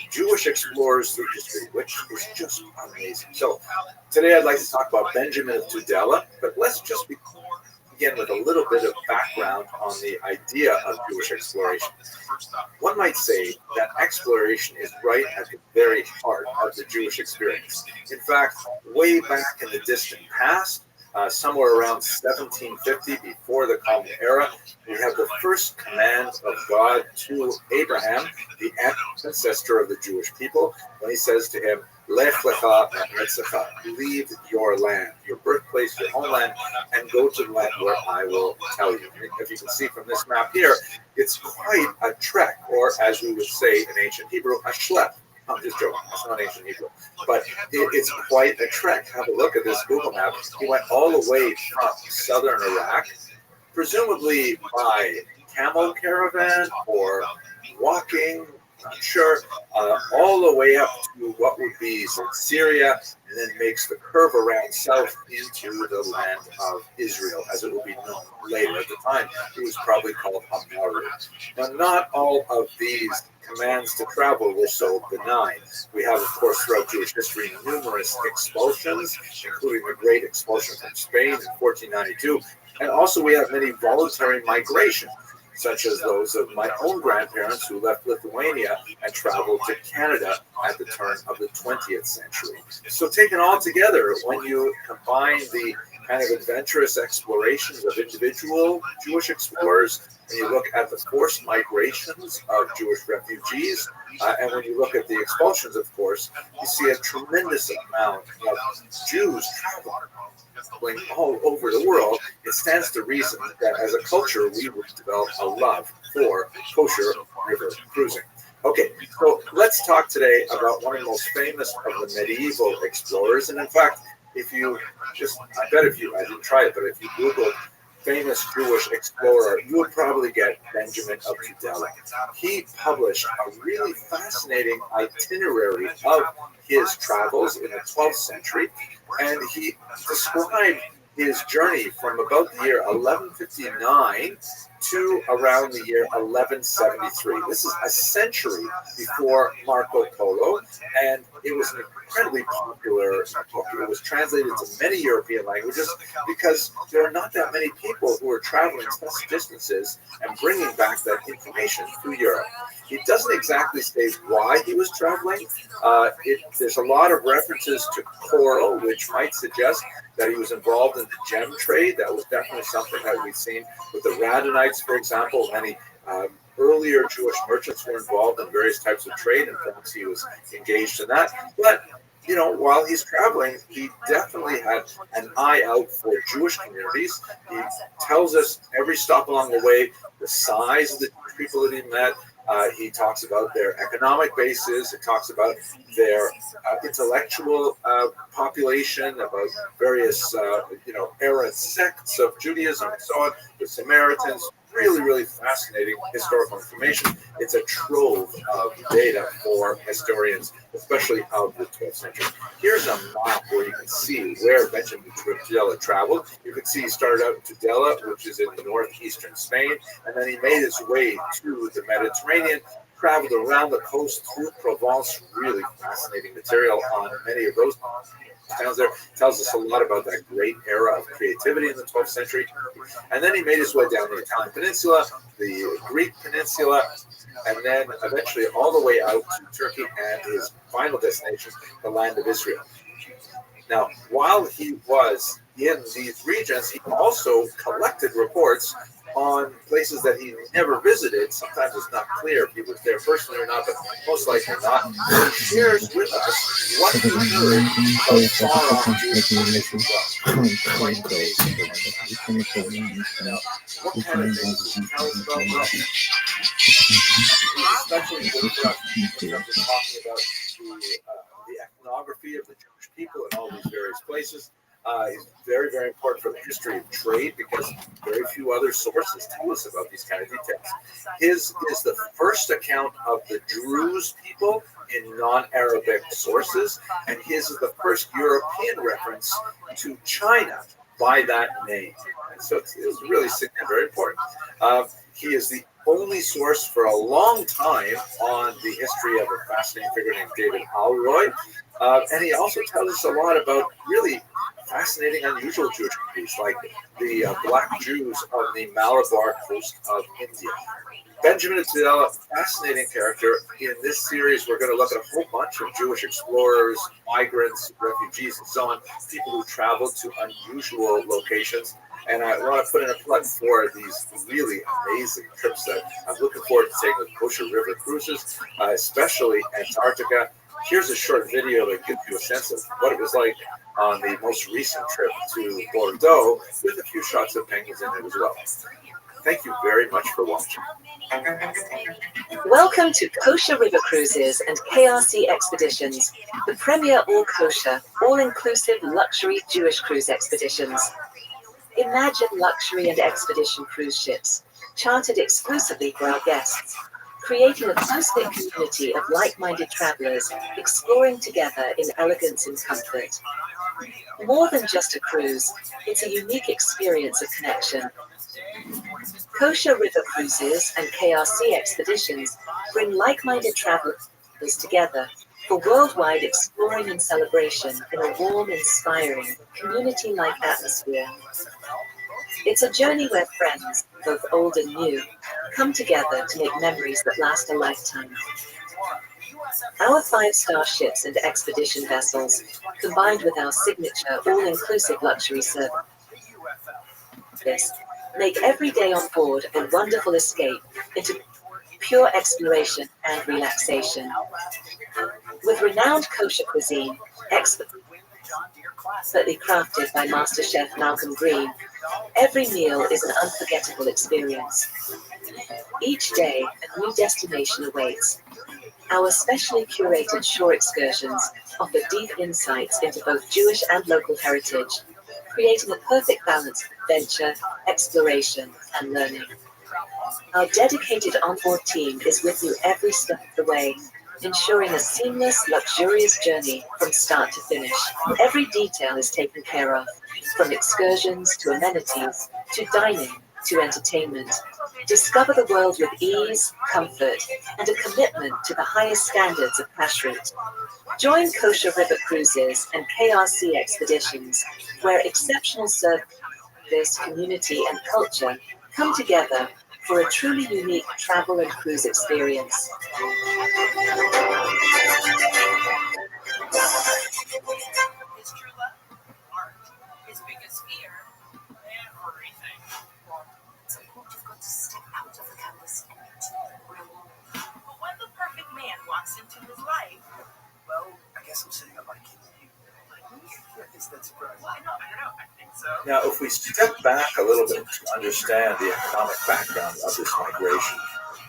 Jewish explorers through history, which is just amazing. So today I'd like to talk about Benjamin of Tudela, but let's just begin with a little bit of background on the idea of Jewish exploration. One might say that exploration is right at the very heart of the Jewish experience. In fact, way back in the distant past, somewhere around 1750, before the Common Era, we have the first command of God to Abraham, the ancestor of the Jewish people, when he says to him, Lech lecha me'aretzecha, leave your land, your birthplace, your homeland, and go to the land where I will tell you. If you can see from this map here, it's quite a trek, or as we would say in ancient Hebrew, a schlep. I'm just joking, it's not ancient Hebrew. But it's quite a trek. Have a look at this Google map. He went all the way from southern Iraq, presumably by camel caravan or walking, not sure, all the way up to what would be Syria, and then makes the curve around south into the land of Israel, as it will be known later. At the time, it was probably called Hamaru. Now, not all of these commands to travel were so benign. We have, of course, throughout Jewish history, numerous expulsions, including the Great Expulsion from Spain in 1492, and also we have many voluntary migrations, such as those of my own grandparents who left Lithuania and traveled to Canada at the turn of the 20th century. So taken all together, when you combine the kind of adventurous explorations of individual Jewish explorers, when you look at the forced migrations of Jewish refugees, and when you look at the expulsions, of course, you see a tremendous amount of Jews traveling. traveling all over the world, it stands to reason that as a culture, we would develop a love for kosher river cruising. Okay, so let's talk today about one of the most famous of the medieval explorers. And in fact, if you just, I didn't try it, but if you Google famous Jewish explorer, you would probably get Benjamin of Tudela. He published a really fascinating itinerary of his travels in the 12th century, and he described his journey from about the year 1159 to around the year 1173. This is a century before Marco Polo, and it was an incredibly popular book. It was translated to many European languages because there are not that many people who are traveling such distances and bringing back that information to Europe. He doesn't exactly say why he was traveling. There's a lot of references to coral, which might suggest that he was involved in the gem trade. That was definitely something that we've seen with the Radonites, for example. Many earlier Jewish merchants were involved in various types of trade, and perhaps he was engaged in that. But, you know, while he's traveling, he definitely had an eye out for Jewish communities. He tells us every stop along the way the size of the people that he met. He talks about their economic bases. It talks about their intellectual population, about various, errant sects of Judaism and so on. The Samaritans, really, really fascinating historical information. It's a trove of data for historians, especially of the 12th century. Here's a map where you can see where Benjamin of Tudela traveled. You can see he started out in Tudela, which is in northeastern Spain, and then he made his way to the Mediterranean, traveled around the coast through Provence. Really fascinating material on many of those towns there. Tells us a lot about that great era of creativity in the 12th century. And then he made his way down the Italian peninsula, the Greek peninsula, and then eventually all the way out to Turkey and his final destination, the land of Israel. Now, while he was in these regions, he also collected reports on places that he never visited. Sometimes it's not clear if he was there personally or not, but most likely not. He shares with us what he heard of far-off Jewish communities well. Quite amazing. Now, what kind of things does he tell us about? Well, especially good for us in terms of talking about the ethnography of the Jewish people in all these various places. Is very, very important for the history of trade because very few other sources tell us about these kind of details. His is the first account of the Druze people in non-Arabic sources, and his is the first European reference to China by that name. And so it's really significant, very important. He is the only source for a long time on the history of a fascinating figure named David Alroy. And he also tells us a lot about really fascinating, unusual Jewish communities, like the Black Jews on the Malabar coast of India. Benjamin of Tudela, fascinating character. In this series, we're going to look at a whole bunch of Jewish explorers, migrants, refugees, and so on, people who traveled to unusual locations. And I want to put in a plug for these really amazing trips that I'm looking forward to taking with Kosher River Cruises, especially Antarctica. Here's a short video that gives you a sense of what it was like on the most recent trip to Bordeaux, with a few shots of penguins in it as well. Thank you very much for watching. Welcome to Kosher River Cruises and KRC Expeditions, the premier all-kosher, all-inclusive luxury Jewish cruise expeditions. Imagine luxury and expedition cruise ships, chartered exclusively for our guests, creating a close-knit community of like-minded travelers exploring together in elegance and comfort. More than just a cruise, it's a unique experience of connection. Kosher River Cruises and KRC Expeditions bring like-minded travelers together for worldwide exploring and celebration in a warm, inspiring, community-like atmosphere. It's a journey where friends, both old and new, come together to make memories that last a lifetime. Our 5-star ships and expedition vessels, combined with our signature all-inclusive luxury service, make every day on board a wonderful escape into pure exploration and relaxation. With renowned kosher cuisine, expert expertly crafted by Master Chef Malcolm Green, every meal is an unforgettable experience. Each day, a new destination awaits. Our specially curated shore excursions offer deep insights into both Jewish and local heritage, creating a perfect balance of adventure, exploration, and learning. Our dedicated onboard team is with you every step of the way, ensuring a seamless, luxurious journey from start to finish. Every detail is taken care of, from excursions to amenities, to dining, to entertainment. Discover the world with ease, comfort, and a commitment to the highest standards of kashrut. Join Kosher River Cruises and KRC Expeditions, where exceptional service, community, and culture come together for a truly unique travel and cruise experience. His true love, art. His biggest fear, everything. So you've got to step out of the canvas and into the real world. But when the perfect man walks into his life, well, I guess I'm sitting up my kid's name. Is that surprising? Well, I don't know. I think so. Now, if we step back a little bit to understand the economic background of this migration,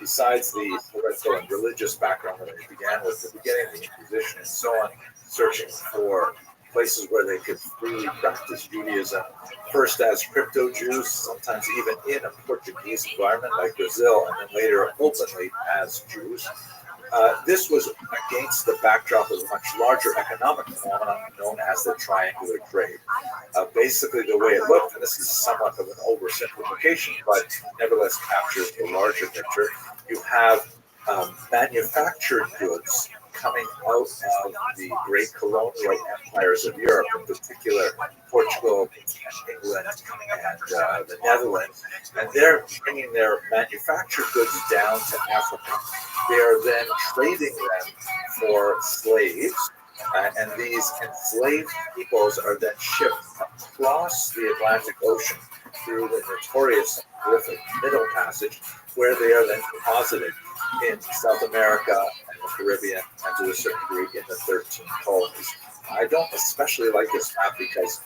besides the political and religious background that I began with, the beginning of the Inquisition and so on, searching for places where they could freely practice Judaism, first as crypto-Jews, sometimes even in a Portuguese environment like Brazil, and then later openly as Jews. This was against the backdrop of a much larger economic phenomenon known as the triangular trade. Basically, the way it looked, and this is somewhat of an oversimplification, but nevertheless captures the larger picture, you have manufactured goods coming out of the great colonial empires of Europe, in particular Portugal, England, and the Netherlands, and they're bringing their manufactured goods down to Africa. They are then trading them for slaves, and these enslaved peoples are then shipped across the Atlantic Ocean through the notorious and horrific Middle Passage, where they are then deposited in South America and the Caribbean, and to a certain degree in the 13 colonies. I don't especially like this map because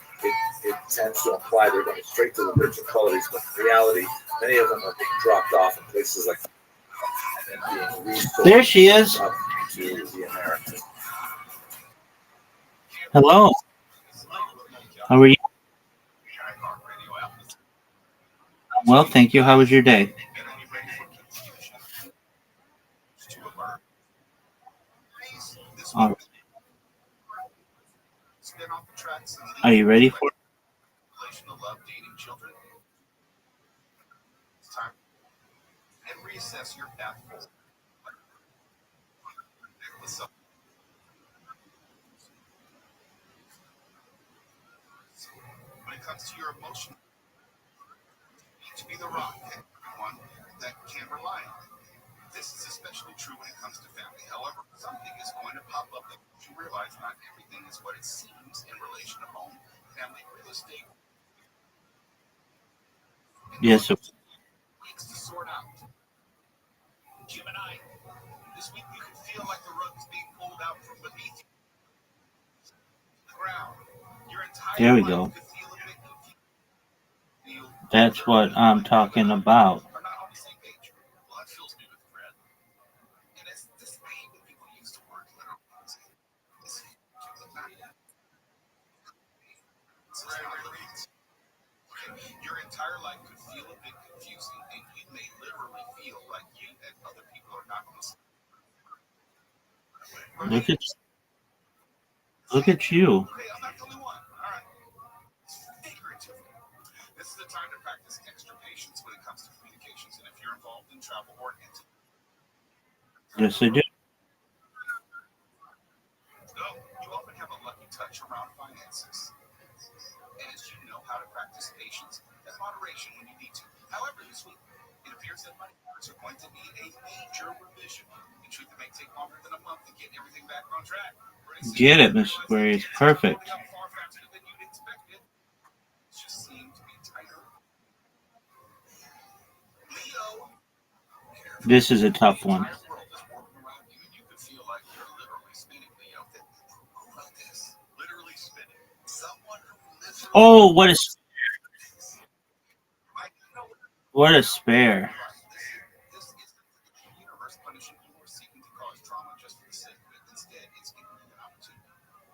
it tends to imply they're going straight to the 13 colonies, but in reality, many of them are being dropped off in places like and being resold There she is. up to the Americas. Hello. How are you? Well, thank you. How was your day? All right. Are you ready for it? And reassess your path forward. When it comes to your emotion, you need to be the rock, one that can rely on. This is especially true when it comes to family. However, something is going to pop up that you realize not everything is what it seems in relation to home, family, real estate. Yes, sir. Weeks to sort out. Gemini, this week you can feel like the rug is being pulled out from beneath you. The ground. Your entire There we life go. could feel a bit confused. That's what I'm talking about. Are not on the same page. Well, that fills me with dread. And it's this pain that people use to word literally. Your entire life could feel a bit confusing, and you may literally feel like you and other people are not on the same page. Look at you. Okay, I'm not the only one. All right. Figuratively. This is the time to practice extra patience when it comes to communications, and if you're involved in travel or entertainment. Yes, I do. So, you often have a lucky touch around finances. And as you know how to practice patience and moderation when you need to. However, this week, it appears that money matters are going to need a major revision. In truth, it may take longer than a month to get everything back on track. Get it, Miss Aquarius. Perfect. Far faster than you'd expected. It just seemed to be tighter. Leo. This is a tough one. The entire world is working around you, and you could feel like you're literally spinning, Leo. Who wrote this? Literally spinning. Someone Oh, what a spare. This is the universe punishing you or seeking to cause trauma just for the sake of it. Instead, it's giving you an opportunity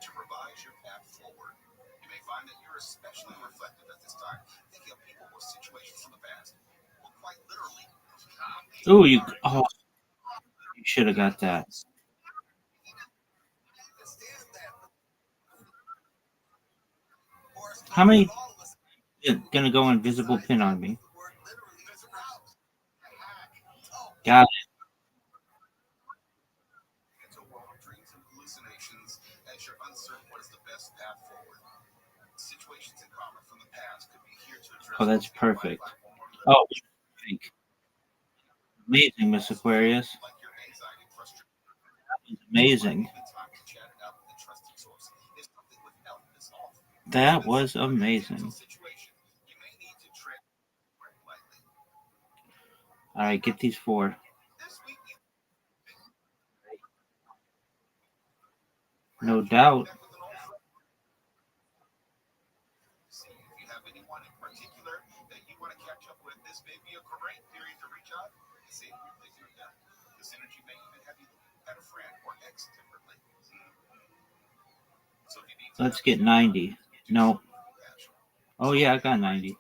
to revise your path forward. You may find that you're especially reflective at this time, thinking of people or situations from the past, or quite literally. Ooh, you should have got that. How many gonna go invisible pin on me? Got it. Into a world of dreams and hallucinations as you're uncertain what is the best path forward. Situations and karma from the past could be here to address. Oh, that's perfect. Oh, amazing, Miss Aquarius. That was amazing. That was amazing. All right, get these 4. No doubt. See if you have anyone in particular that you want to catch up with. This may be a great period to reach out and see if you're thinking of them. This energy may even have you at a friend or ex differently. So if you need Let's get 90. No. Oh yeah, I got 90.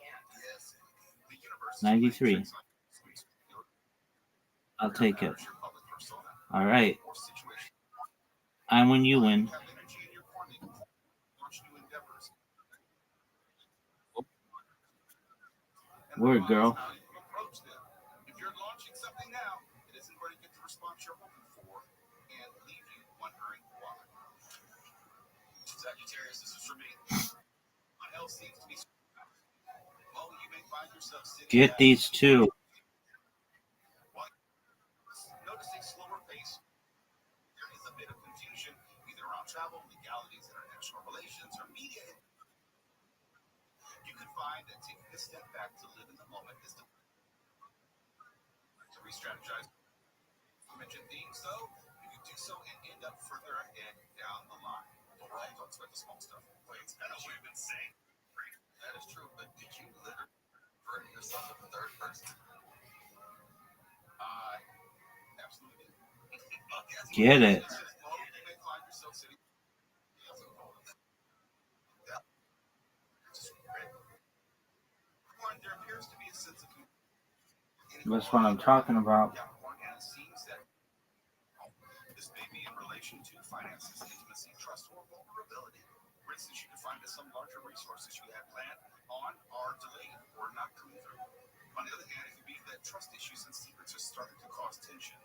93. I'll take it. All right. I win, you win. Word, girl. If you're launching something now, it isn't going to get the response you're hoping for and leave you wondering why. Sagittarius, this is for me. My health seems to be. Well, you may find yourself sitting. Get these 2. Noticing slower pace. There is a bit of confusion either around travel, legalities, international relations, or media. You can find that taking a step back to live in the moment is to re-strategize. Mention themes, though, you can do so and end up further ahead down the line. Don't expect the small stuff. Wait, it's kind of what you've been saying. That is true, but did you literally refer to yourself in the third person? I absolutely did. Get it. There appears to be a sense of That's what I'm talking about. this may be in relation to finances, intimacy, trust, or vulnerability. For instance, you can find that some larger resources you had planned on are delayed or not coming through. On the other hand, it could be that trust issues and secrets are starting to cause tension.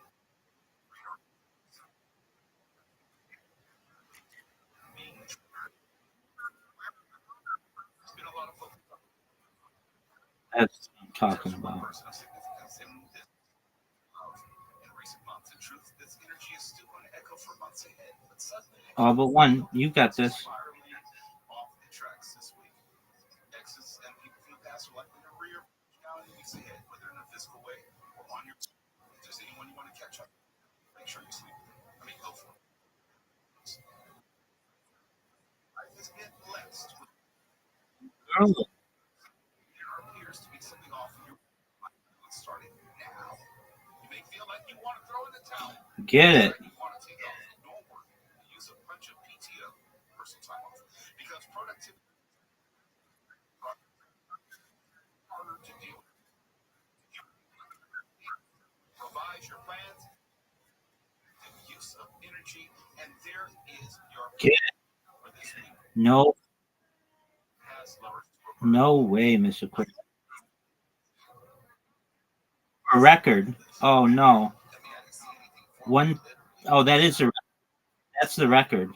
There's been a lot of focus on That's what I'm talking about. person of significance in recent months. In truth, this energy is still going to echo for months ahead, but suddenly All but one. You got this. spiraling off the tracks this week. Exes and people from the past are likely to rear out in weeks ahead, whether in a physical way or on your. If there's anyone you want to catch up, make sure you sleep. Go for it. Life has been blessed with. Girl. There appears to be something off in your life starting now. You may feel like you want to throw in the towel. Get it. You want to take off. Don't worry. Use a bunch of PTO, personal time off, because productivity is harder to deal with. Revise your plans, the use of energy, and there is your Get it. for this week. No. Has lowered No way, Mr. Quick. A record. Oh no. One. Oh, that is the. That's the record.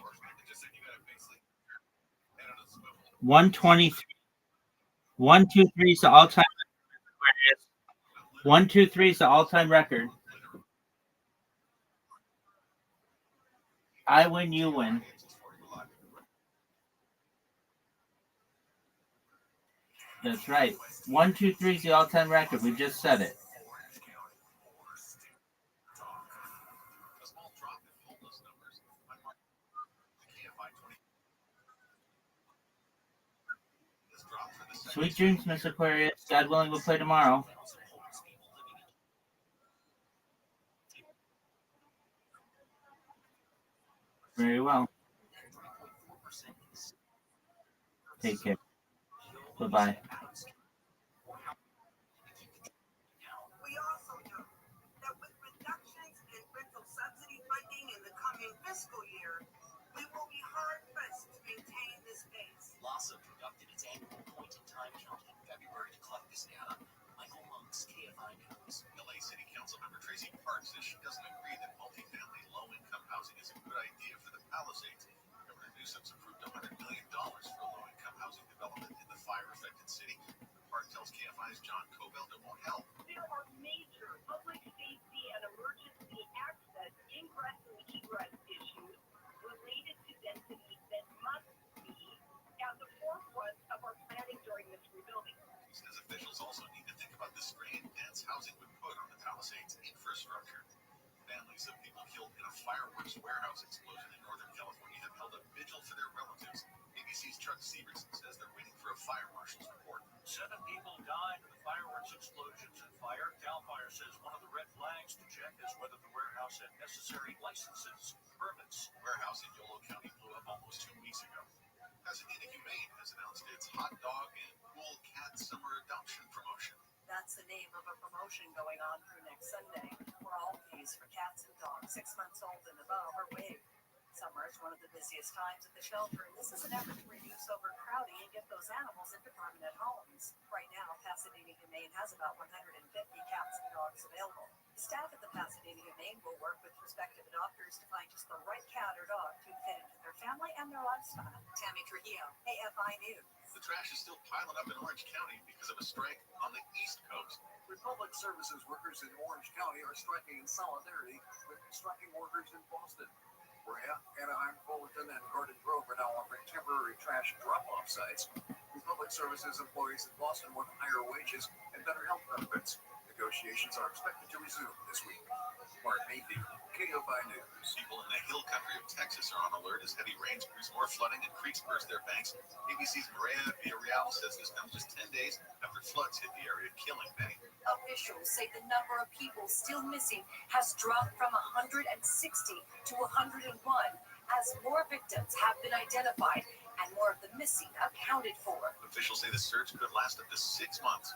123. 123 is the all-time record. 123 is the all-time record. I win, you win. That's right. 123 is the all-time record. We just said it. Sweet dreams, Miss Aquarius. God willing, we'll play tomorrow. Very well. Take care. Bye-bye. We also know that with reductions in rental subsidy funding in the coming fiscal year, we will be hard-pressed to maintain this pace. LASA conducted its annual point-in-time count in February to collect this data. Michael Monk's KFI News. LA City Council member Tracy Parks says she doesn't agree that multifamily low-income housing is a good idea for the Palisades. Governor Newsom's approved $100 million for low-income housing development in the fire-affected city. Park tells KFI's John Cobell it won't help. There are major public safety and emergency access, ingress and egress issues related to density that must be at the forefront of our planning during this rebuilding. He says officials also need to think about the strain dense housing would put on the Palisades infrastructure. Families of people killed in a fireworks warehouse explosion in Northern California have held a vigil for their relatives. ABC's Chuck Severson says they're waiting for a fire marshal's report. 7 people died in the fireworks explosions and fire. CAL FIRE says one of the red flags to check is whether the warehouse had necessary licenses, permits. Warehouse in Yolo County blew up almost 2 weeks ago. Pasadena Humane has announced its hot dog and cool cat summer adoption promotion. That's the name of a promotion going on through next Sunday, where all fees for cats and dogs 6 months old and above are waived. Summer is one of the busiest times at the shelter, and this is an effort to reduce overcrowding and get those animals into permanent homes. Right now, Pasadena Humane has about 150 cats and dogs available. The staff at the Pasadena Humane will work with prospective adopters to find just the right cat or dog to fit into their family and their lifestyle. Tammy Trujillo, AFI News. The trash is still piling up in Orange County because of a strike on the East Coast. Republic Services workers in Orange County are striking in solidarity with striking workers in Boston. Brea, Anaheim, Fullerton, and Garden Grove are now offering temporary trash drop-off sites. Republic Services employees in Boston want higher wages and better health benefits. Negotiations are expected to resume this week. Mark Mayfield, KFI News. People in the hill country of Texas are on alert as heavy rains cause more flooding and creeks burst their banks. ABC's Maria Villarreal says this comes just 10 days after floods hit the area, killing many. Officials say the number of people still missing has dropped from 160 to 101 as more victims have been identified and more of the missing accounted for. Officials say the search could last up to 6 months.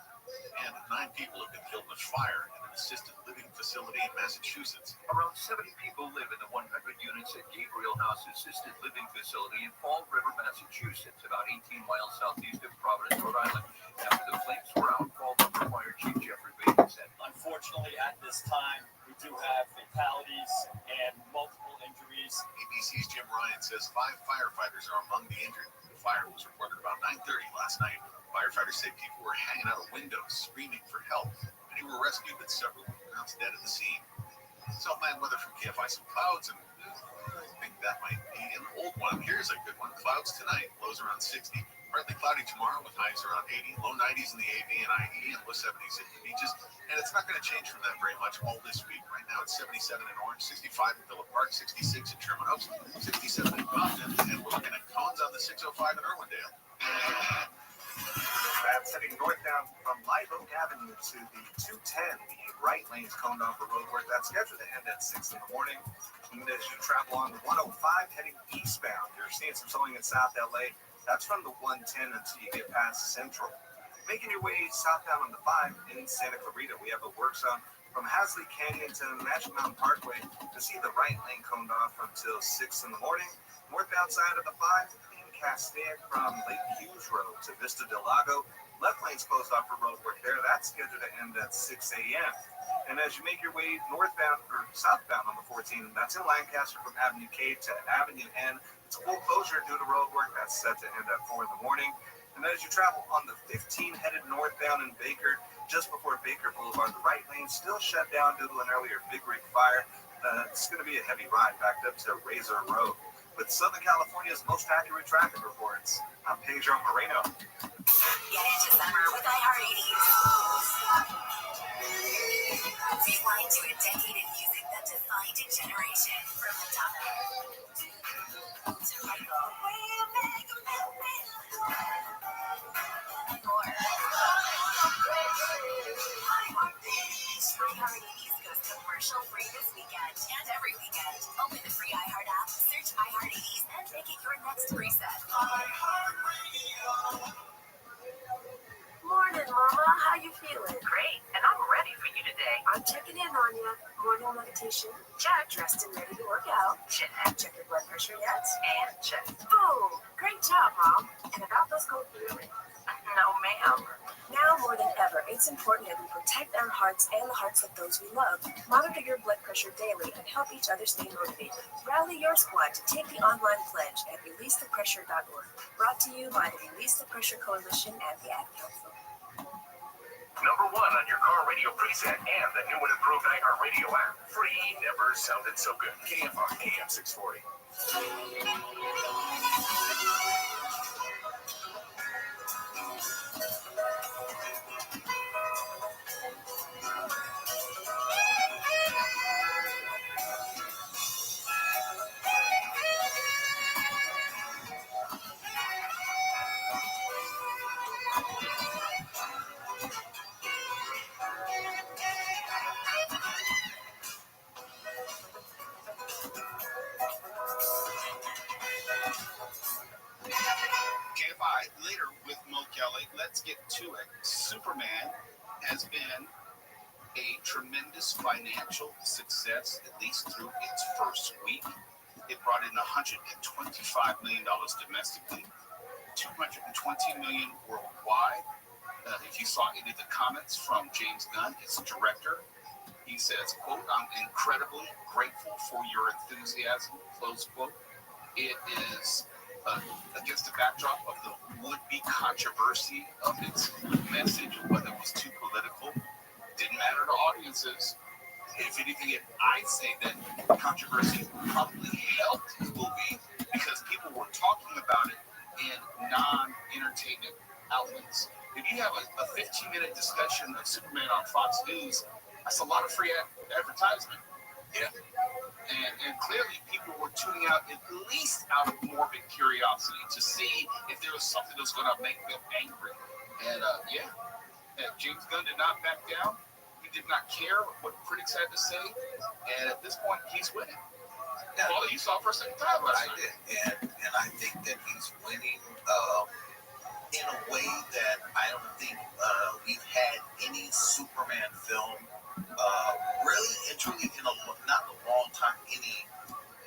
And 9 people have been killed in a fire in an assisted living facility in Massachusetts. Around 70 people live in the 100 units at Gabriel House Assisted Living Facility in Fall River, Massachusetts, about 18 miles southeast of Providence, Rhode Island. After the flames were out, Fall River Fire Chief Jeffrey Baker said, Unfortunately, at this time, we do have fatalities and multiple injuries. ABC's Jim Ryan says 5 firefighters are among the injured. The fire was reported about 9:30 last night. Firefighters say people were hanging out of windows, screaming for help. Many were rescued, but several were pronounced dead at the scene. Southland weather from KFI, some clouds, and I think that might be an old one. Here's a good one. Clouds tonight, lows around 60. Partly cloudy tomorrow with highs around 80. Low 90s in the AV and IE, and low 70s at the beaches. And it's not going to change from that very much all this week. Right now it's 77 in Orange, 65 in Villa Park, 66 in Sherman Oaks, 67 in Compton, and we're looking at cones on the 605 in Irwindale. That's heading northbound from Live Oak Avenue to the 210. The right lane's coned off for road work. That's scheduled to end at 6 in the morning. And as you travel on the 105 heading eastbound, you're seeing some slowing in South LA. That's from the 110 until you get past Central. Making your way southbound on the 5 in Santa Clarita, we have a work zone from Hasley Canyon to Magic Mountain Parkway to see the right lane coned off until 6 in the morning. Northbound side of the 5 in Castaic from Lake Hughes Road to Vista del Lago. Left lane's closed off for road work there. That's scheduled to end at 6 a.m. And as you make your way northbound or southbound on the 14, that's in Lancaster from Avenue K to Avenue N. It's a full closure due to road work. That's set to end at 4 in the morning. And as you travel on the 15 headed northbound in Baker, just before Baker Boulevard, the right lane still shut down due to an earlier big rig fire. It's going to be a heavy ride backed up to Razor Road. With Southern California's most accurate traffic reports, I'm Pedro Moreno. Get into summer with iHeart 80s. Rewind to a decade of music that defined a generation. From Madonna to Michael. And more. how you feeling? Great, and I'm ready for you today. I'm checking in on you. Morning meditation. Check. Dressed and ready to work out. Check. Check your blood pressure yet? And check. Boom. Great job, Mom. And about those cold feelings? No, ma'am. Now more than ever, it's important that we protect our hearts and the hearts of those we love. Monitor your blood pressure daily and help each other stay motivated. Rally your squad to take the online pledge at releasethepressure.org. Brought to you by the Release the Pressure Coalition and the Ad Council. Number one on your car radio preset and the new and improved iHeartRadio app. Free never sounded so good. KFR AM 640. KFI later with Mo Kelly. Let's get to it. Superman has been a tremendous financial success, at least through its first week. It brought in $125 million domestically, $220 million worldwide. If you saw any of the comments from James Gunn, its director, he says, quote, "I'm incredibly grateful for your enthusiasm," close quote. It is against the backdrop of the would-be controversy of its message, whether it was too political, didn't matter to audiences. If anything, I'd say that controversy probably helped the movie because people were talking about it in non-entertainment outlets. If you have a 15-minute discussion of Superman on Fox News, that's a lot of free advertisement. Yeah. And clearly people were tuning out at least out of morbid curiosity to see if there was something that was going to make them angry. And James Gunn did not back down. He did not care what critics had to say. And at this point, he's winning. Now, well, you saw it for a second time last night. I did. And I think that he's winning in a way that I don't think we've had any Superman film really and truly in not a long time, any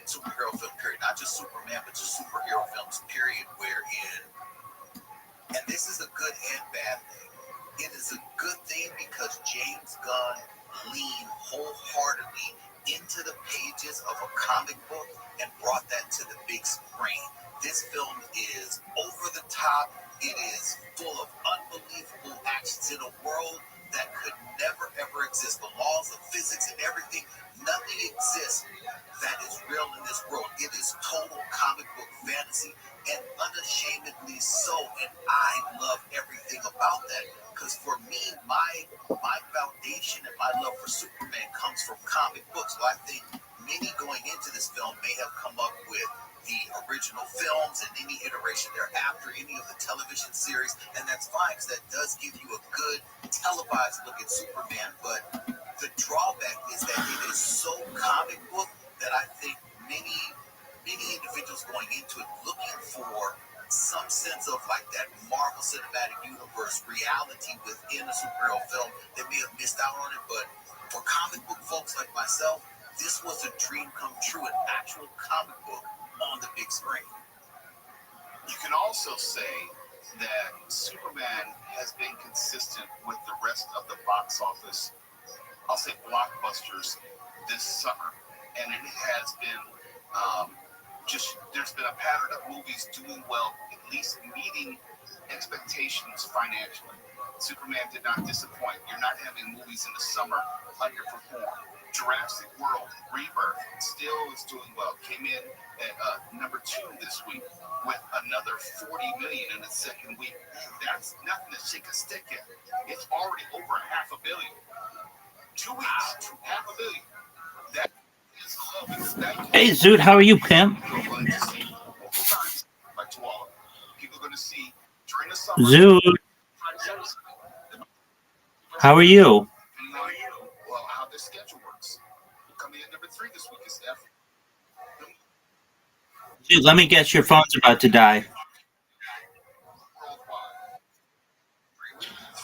superhero film period, not just Superman, but just superhero films period, wherein, and this is a good and bad thing, it is a good thing because James Gunn leaned wholeheartedly into the pages of a comic book and brought that to the big screen. This film is over the top. It is full of unbelievable actions in a world that could never, ever exist. The laws of physics and everything, nothing exists that is real in this world. It is total comic book fantasy and unashamedly so. And I love everything about that because for me, my foundation and my love for Superman comes from comic books. So I think many going into this film may have come up with the original films and any iteration thereafter, any of the television series, and that's fine because that does give you a good televised look at Superman. But the drawback is that it is so comic book that I think many individuals going into it looking for some sense of like that Marvel Cinematic Universe reality within a superhero film, they may have missed out on it. But for comic book folks like myself, this was a dream come true, an actual comic book on the big screen. You can also say that Superman has been consistent with the rest of the box office, I'll say blockbusters, this summer. And it has been there's been a pattern of movies doing well, at least meeting expectations financially. Superman did not disappoint. You're not having movies in the summer underperform. Jurassic World Rebirth still is doing well. Came in at number 2 this week with another $40 million in its second week. That's nothing to shake a stick at. It's already over $500 million. 2 weeks, $500 million. That is low because that. Hey, Zoot, how are you, pimp? People are going to see during the summer. Zoot, how are you? Well, how their schedule works. Coming in number 3 this week is F. Dude, let me guess, your phone's about to die.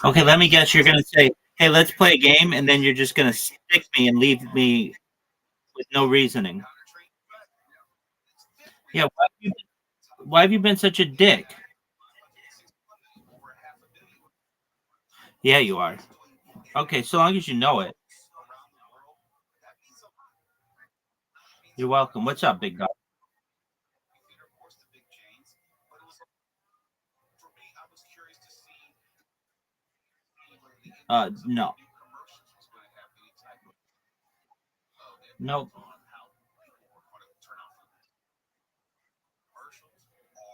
Okay, let me guess. You're gonna say, "Hey, let's play a game," and then you're just gonna stick me and leave me with no reasoning. Yeah, why have you been such a dick? Yeah, you are. Okay, so long as you know it. You're welcome. What's up, big dog? No. Nope.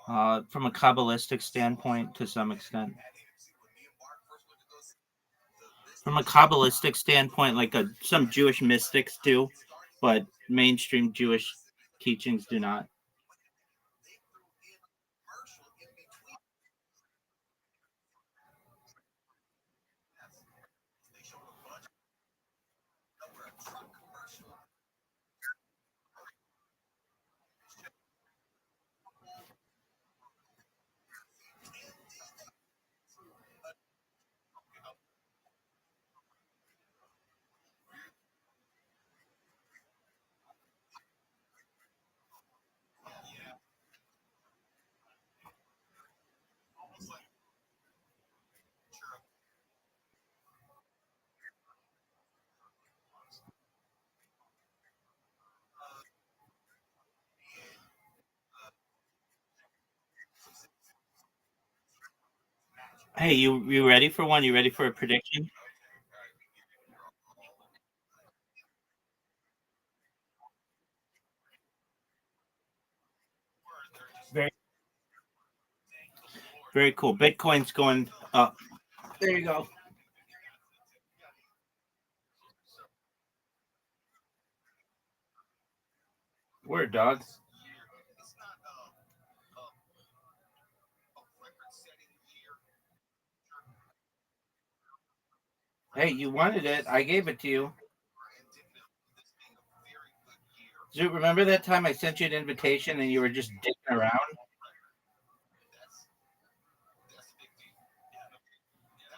From a Kabbalistic standpoint, to some extent. From a Kabbalistic standpoint, like some Jewish mystics do, but mainstream Jewish teachings do not. Hey, you ready for one? You ready for a prediction? Very, very cool. Bitcoin's going up. There you go. Word, dog. Hey, you wanted it. I gave it to you. Zoot, remember that time I sent you an invitation and you were just dicking around?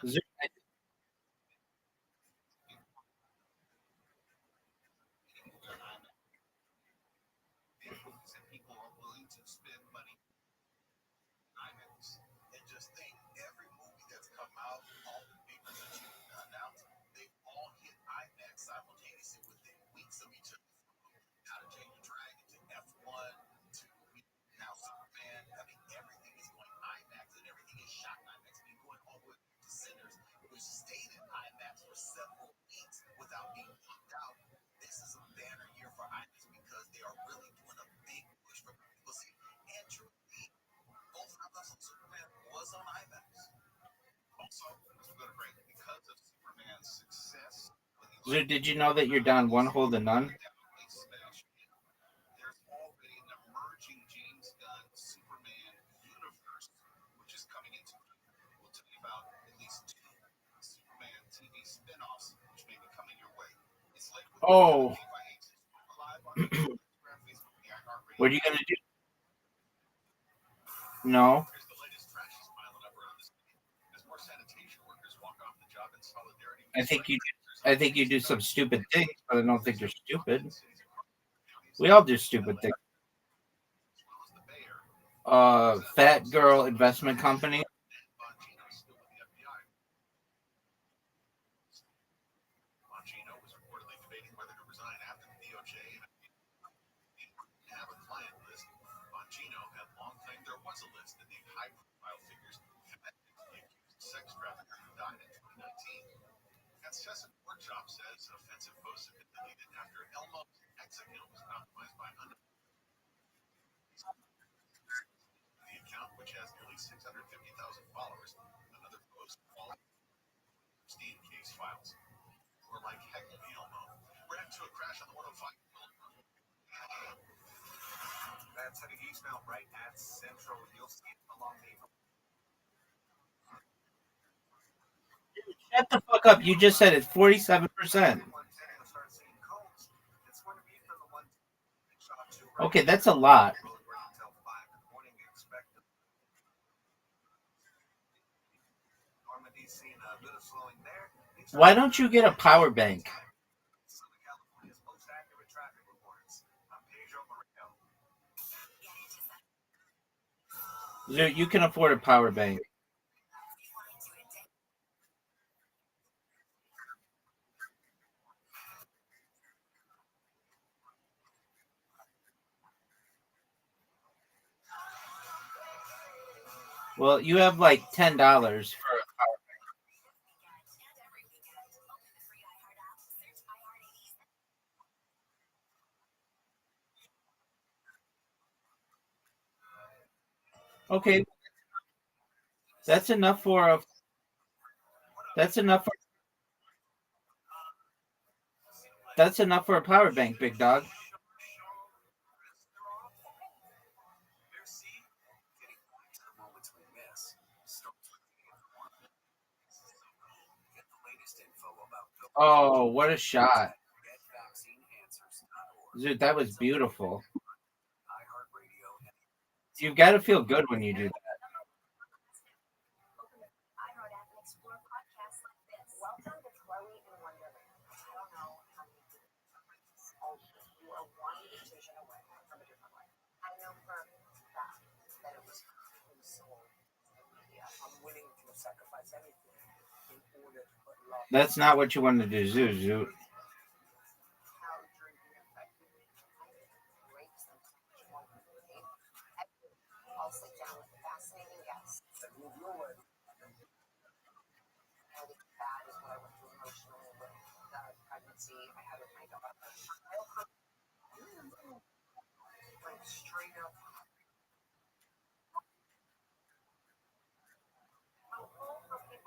Zoot, Zoot, did you know that you're down one hole to none? Oh. What are you gonna do? No. I think you I think you do some stupid things, but I don't think you're stupid. We all do stupid things. Fat Girl Investment Company. That's heading eastbound right at Central. You'll see it along the Shut the fuck up. You just said it's 47%. Okay, that's a lot. Why don't you get a power bank? You can afford a power bank. Well, you have like $10 for a power bank. Okay, that's enough for a. That's enough for. That's enough for a power bank, big dog. Oh, what a shot. Dude, that was beautiful. You've got to feel good when you do that. That's not what you want to do, Zoo.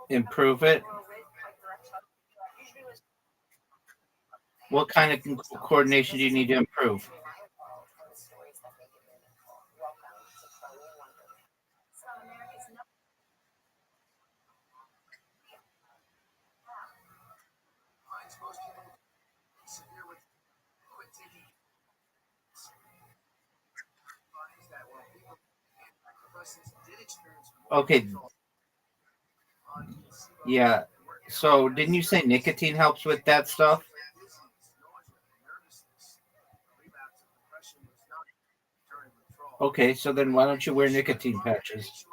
Improve it. What kind of coordination do you need to improve? Okay. Yeah. So, didn't you say nicotine helps with that stuff? Okay, so then why don't you wear nicotine patches?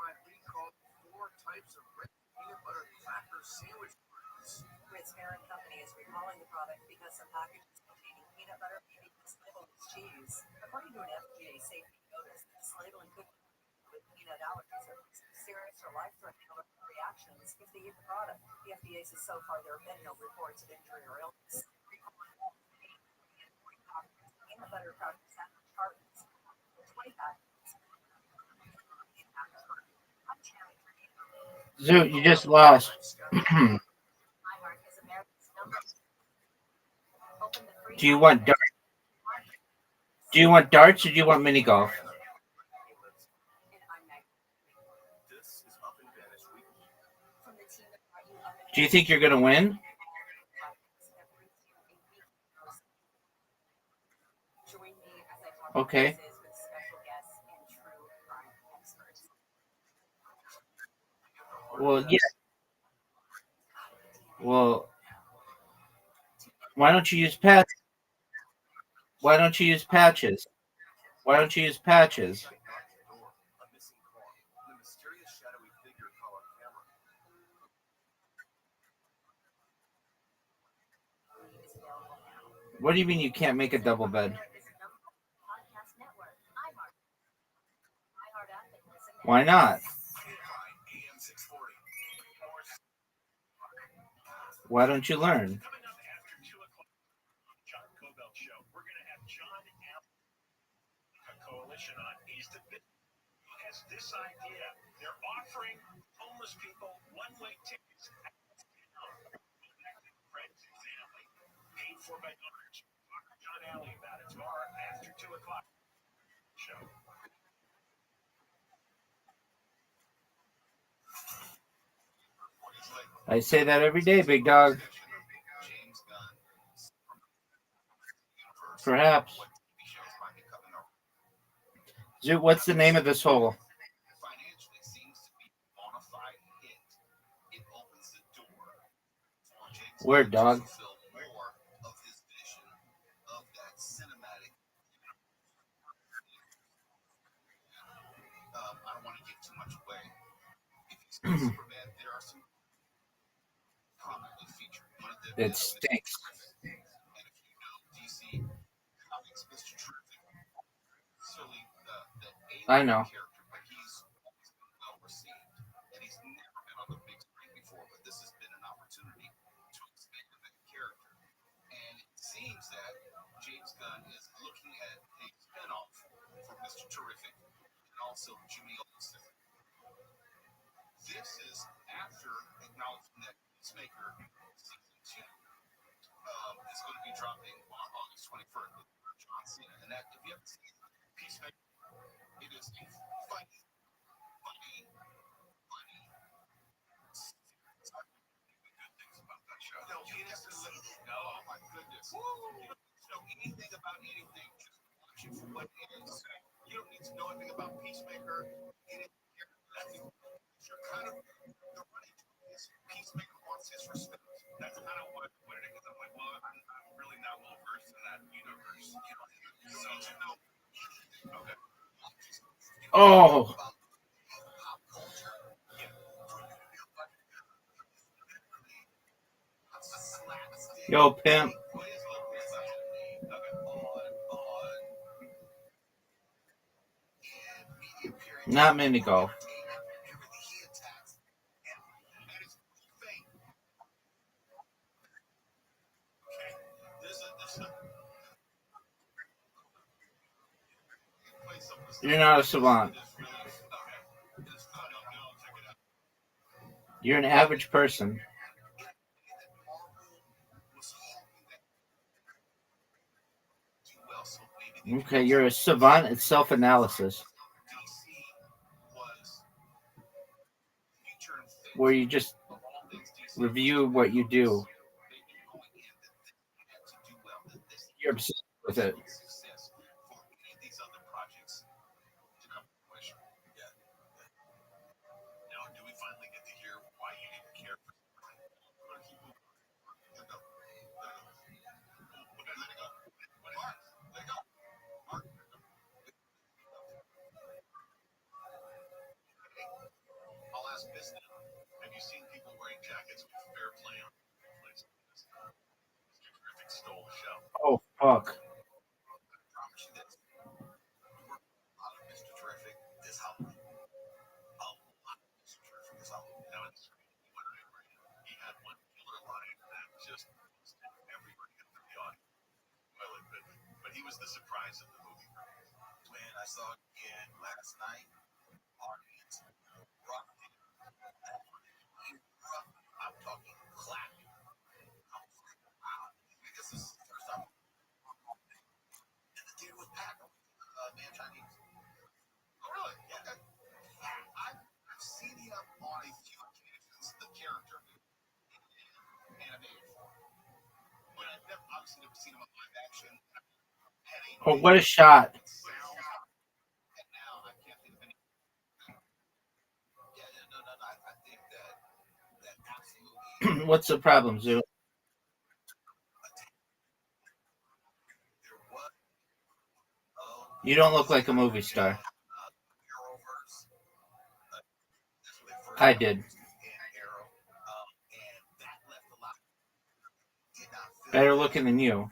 Zoo, you just lost. Do you want darts? Do you want darts or do you want mini golf? Do you think you're going to win? Okay. Well, yeah. Well, why don't you use patches? Why don't you use patches? Why don't you use patches? What do you mean you can't make a double bed? Why not? Why don't you learn? This idea, they're offering homeless people one-way tickets friends and family, paid for by donors. John Alley about it tomorrow after 2 o'clock. Show. I say that every day, big dog. Perhaps. Zoo, what's the name of this hole? Word, dog. fulfill more of his vision of that cinematic. I don't want to give too much away. If you see Superman, there are some prominently featured. One of them It is stinks. and if you know DC Comics, Mr. Terrific, silly the I alien know. character, but he's always been well received, and he's never been on the big screen before. But this has been an opportunity to expand that character, and it seems that James Gunn is looking at a spinoff for Mr. Terrific and also Jimmy Olsen. This is after acknowledging that Peacemaker season 2 is going to be dropping on August 21st with John Cena. And that, if you haven't seen Peacemaker, it is a funny, funny, funny. Good things about that show. No, it is. No, my goodness. You don't need to know anything about anything. Just watch it for what it is. You don't need to know anything about Peacemaker. It is you're kind of the running joke is Peacemaker wants his respect. That's kind of what it is. I'm like, well, I'm really not well versed in that universe. You know, so you know, okay. Oh, Pop culture. Yeah. yo, pimp. What is local misogyny? And media period. Not mini golf. Everything he attacks. And it's fake. Okay. There's a You're not a savant. You're an average person. Okay, you're a savant at self-analysis, where you just review what you do. You're obsessed with it. Now, do we finally get to hear why you didn't care for I'll ask this now. Have you seen people wearing jackets with fair play on place? Mr. Terrific stole the show. Oh, fuck. I promise you this. We're out of Mr. Terrific this Halloween. A lot of Mr. Terrific this Halloween. Now, it's he had one killer line that just everybody got to be on. Well, but he was the surprise of the movie. When I saw it again last night, audience rocked it. I'm talking clapping. Wow. This is the first time. And the theater was packed. Man Chinese. Oh, really? Yeah. Okay. I've seen him on a few occasions, the character in animated form. But I've never, obviously never seen him in live action. Oh, what a shot. And now I can't think of any. Yeah, no. I think that absolutely. What's the problem, Zoo? You don't look like a movie star. I did. Better looking than you.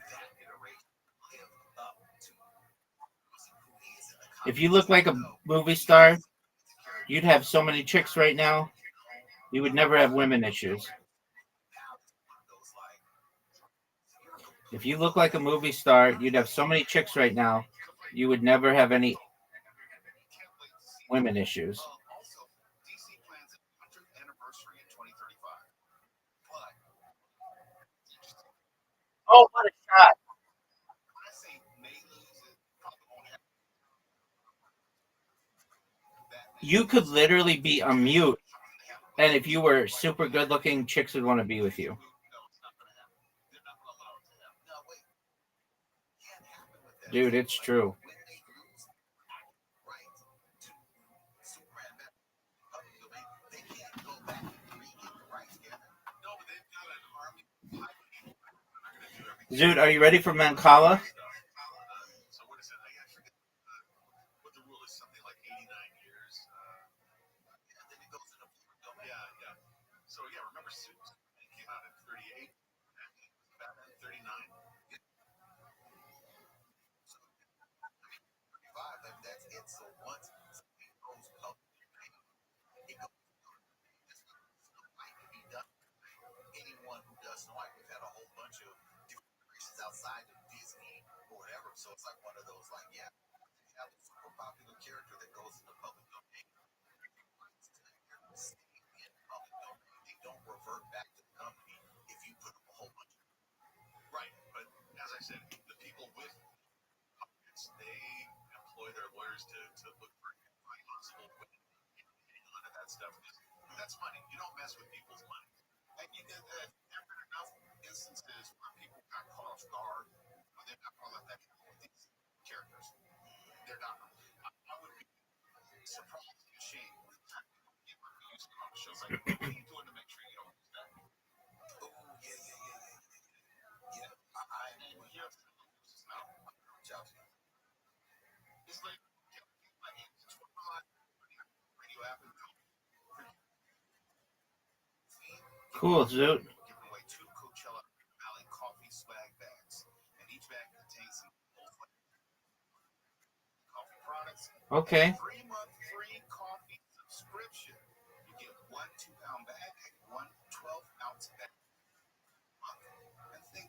If you look like a movie star, you'd have so many chicks right now, you would never have women issues. If you look like a movie star, you'd have so many chicks right now, you would never have any women issues. Also, DC plans a 100th anniversary in 2035. But Oh, what a shot. when I say may lose it, probably won't happen. You could literally be a mute, and if you were super good looking, chicks would want to be with you. No, it's not going to happen. They're not going to allow it to happen. No, wait. Can't happen with that. Dude, it's true. When they lose right to Superman, they can't go back and re-get the rights together. No, but they've got an army. Zoot, are you ready for Mancala? So what is it? I forget what the rule is. Something like 89 years. Yeah, then it goes into yeah. So yeah, remember Suits? It came out in 38. Batman 39. So 35. That's it. So once it goes public, it goes. Snow White to be done. Anyone who does Snow White, we've had a whole bunch of different races outside of Disney or whatever. So it's like one of those, like, yeah, you have a super popular character that goes in the public domain. Stay in public domain. They don't revert back to the company if you put up a whole bunch of. Right, but as I said, the people with puppets, they employ their lawyers to look for every possible way under that stuff. That's money. You don't mess with people's money. And you get that. There have been enough instances where people got caught off guard when they're not going to let that happen with these characters. They're not. I would be surprised and ashamed when people use them on the shows. Like, what are you doing to make sure you don't use that? Oh, yeah. I and you have to no. It's like, radio app and Cool, Zoot. giving away 2 Coachella Valley coffee swag bags, and each bag contains some coffee products. Okay. 3-month free coffee subscription. You get 1 2-pound bag and 1 12-ounce bag. And think.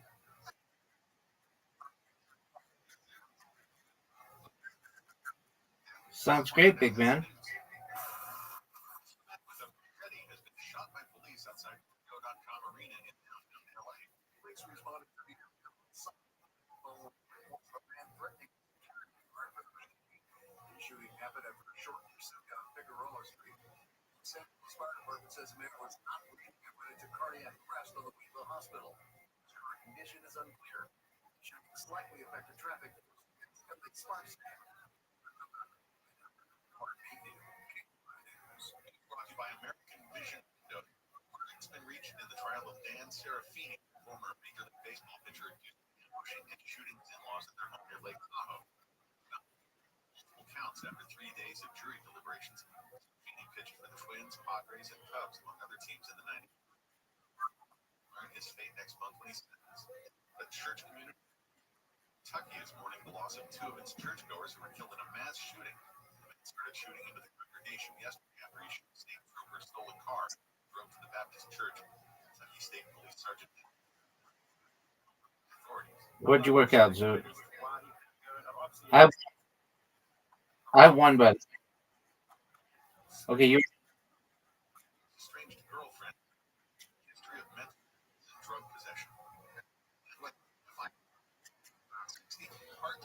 Sounds great, big man. Has been shot by police outside Go.com Arena in downtown LA. Police responded to the man threatening the shooting happened after a short pursuit on Figueroa Street. San Luis Fire Department says the man was not breathing and went into cardiac arrest in the Louisville hospital. His current condition is unclear. Shooting slightly affected traffic. Sparks. Brought to you by American Vision. It's been reached in the trial of Dan Serafini, former Major League Baseball pitcher accused of ambushing and shooting his in-laws at their home near Lake Tahoe. Multiple counts after 3 days of jury deliberations. Serafini pitched for the Twins, Padres, and Cubs, among other teams in the 90s. Learn his fate next month when he's sentenced. The church community Kentucky is mourning the loss of 2 of its churchgoers who were killed in a mass shooting. The man started shooting into the congregation yesterday after he shot state troopers, stole a car, drove to the Baptist church. Kentucky State Police Sergeant. What'd you work out, Zoot? I won, but okay, you. Estranged girlfriend. History of mental and drug possession.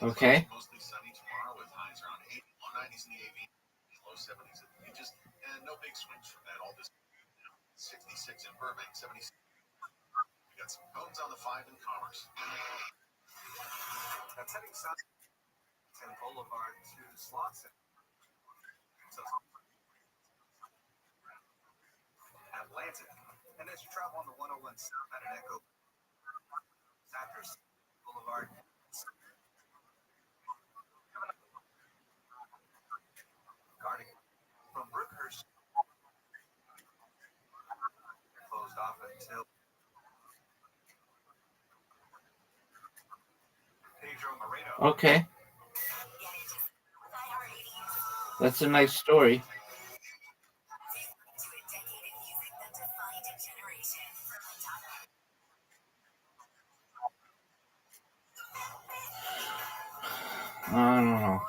Okay. Mostly sunny tomorrow with highs around 80, low 90s in the AV, low 70s. It just and no big swings from that. All this 66 in Burbank, 76. We got some cones on the 5 in Commerce. That's heading south 10 Boulevard to Slauson. Atlantic. And as you travel on the 101 south at an Echo after Boulevard. Guarding from Brookhurst. Closed off until Pedro Moreno. Okay. That's a nice story. I don't know.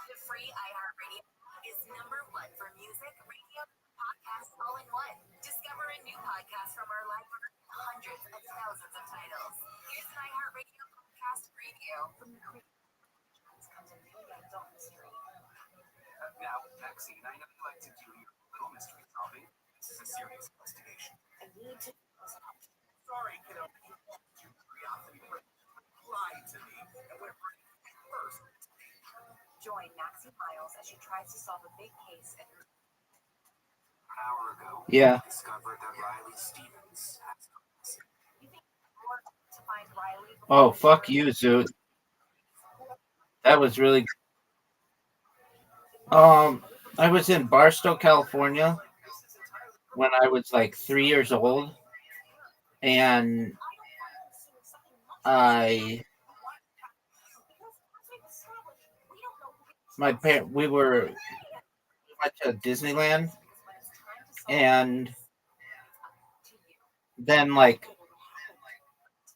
The free iHeartRadio is #1 for music, radio, podcasts all in one. Discover a new podcast from our library, hundreds of thousands of titles. Here's an iHeartRadio podcast preview. Now, Maxine, I know you like to do your little mystery solving. This is a serious investigation. I need to. Sorry, Join Maxie Miles as she tries to solve a big case and Hour ago, Yeah. we discovered that Riley Stevens has to find Riley. Oh, fuck you, Zoot. That was really. I was in Barstow, California, when I was like 3 years old, and we went to Disneyland, and then like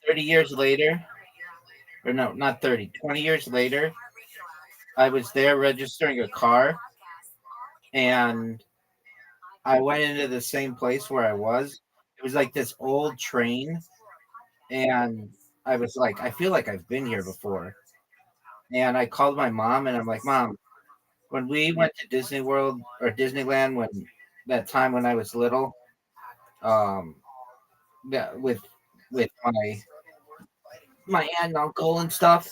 30 years later, or no, not 30, 20 years later, I was there registering a car, and I went into the same place where I was. It was like this old train, and I was like, I feel like I've been here before. And I called my mom, and I'm like, Mom, when we went to Disney World or Disneyland, when that time when I was little, yeah, with my aunt and uncle and stuff,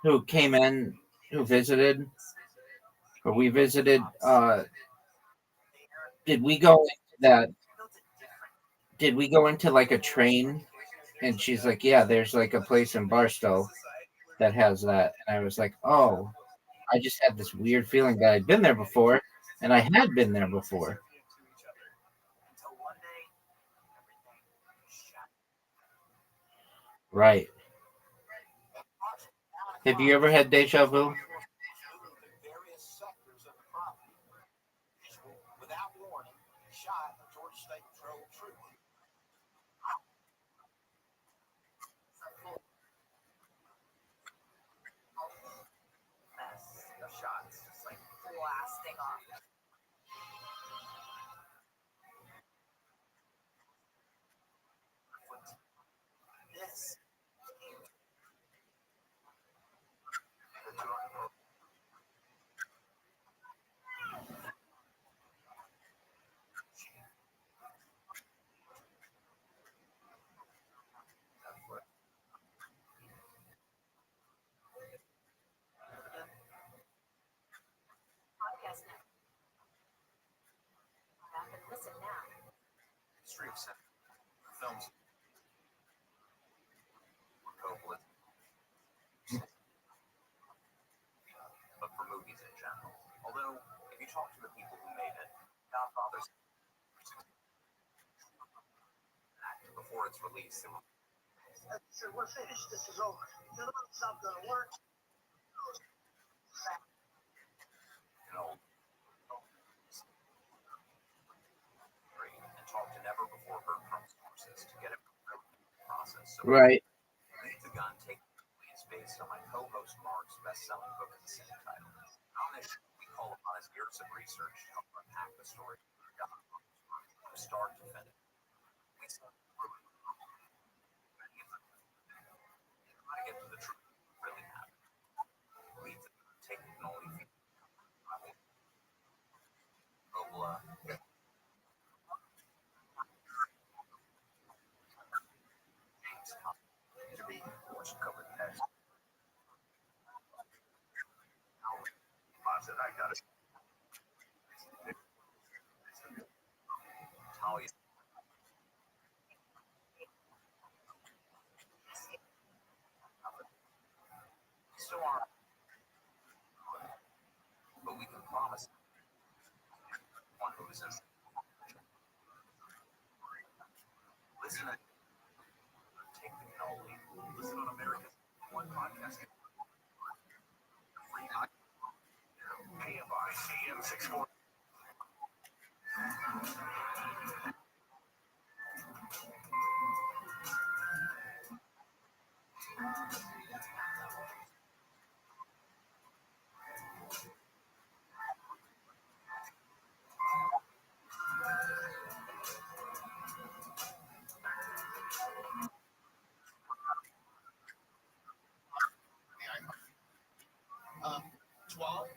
who came in, who visited, or we visited, did we go into that? Did we go into like a train? And she's like, yeah, there's like a place in Barstow that has that. And I was like, oh, I just had this weird feeling that I'd been there before, and I had been there before. Right. Have you ever had deja vu? Various sectors of the property. Without warning, shot a Georgia State Patrol trooper. of shots, just like blasting off. this. Podcast now. Listen now. Restream films. But for movies in general. Although, if you talk to the people who made it, Godfather's before its release, it was We're finished. This is over. It's not going to work. and talked to never before heard from sources to get it process. So Right. The Gun Take is based on my co-host Mark's best-selling book of the same title. On this, we call upon his years of research to help unpack the story from start to finish. We try to get to the truth really happened. We take the only to be what's covered next. I got it. Talia. Still are, but we can promise one who is in. Listen, take the cannoli. Listen on America's One Podcast. KFI AM 64.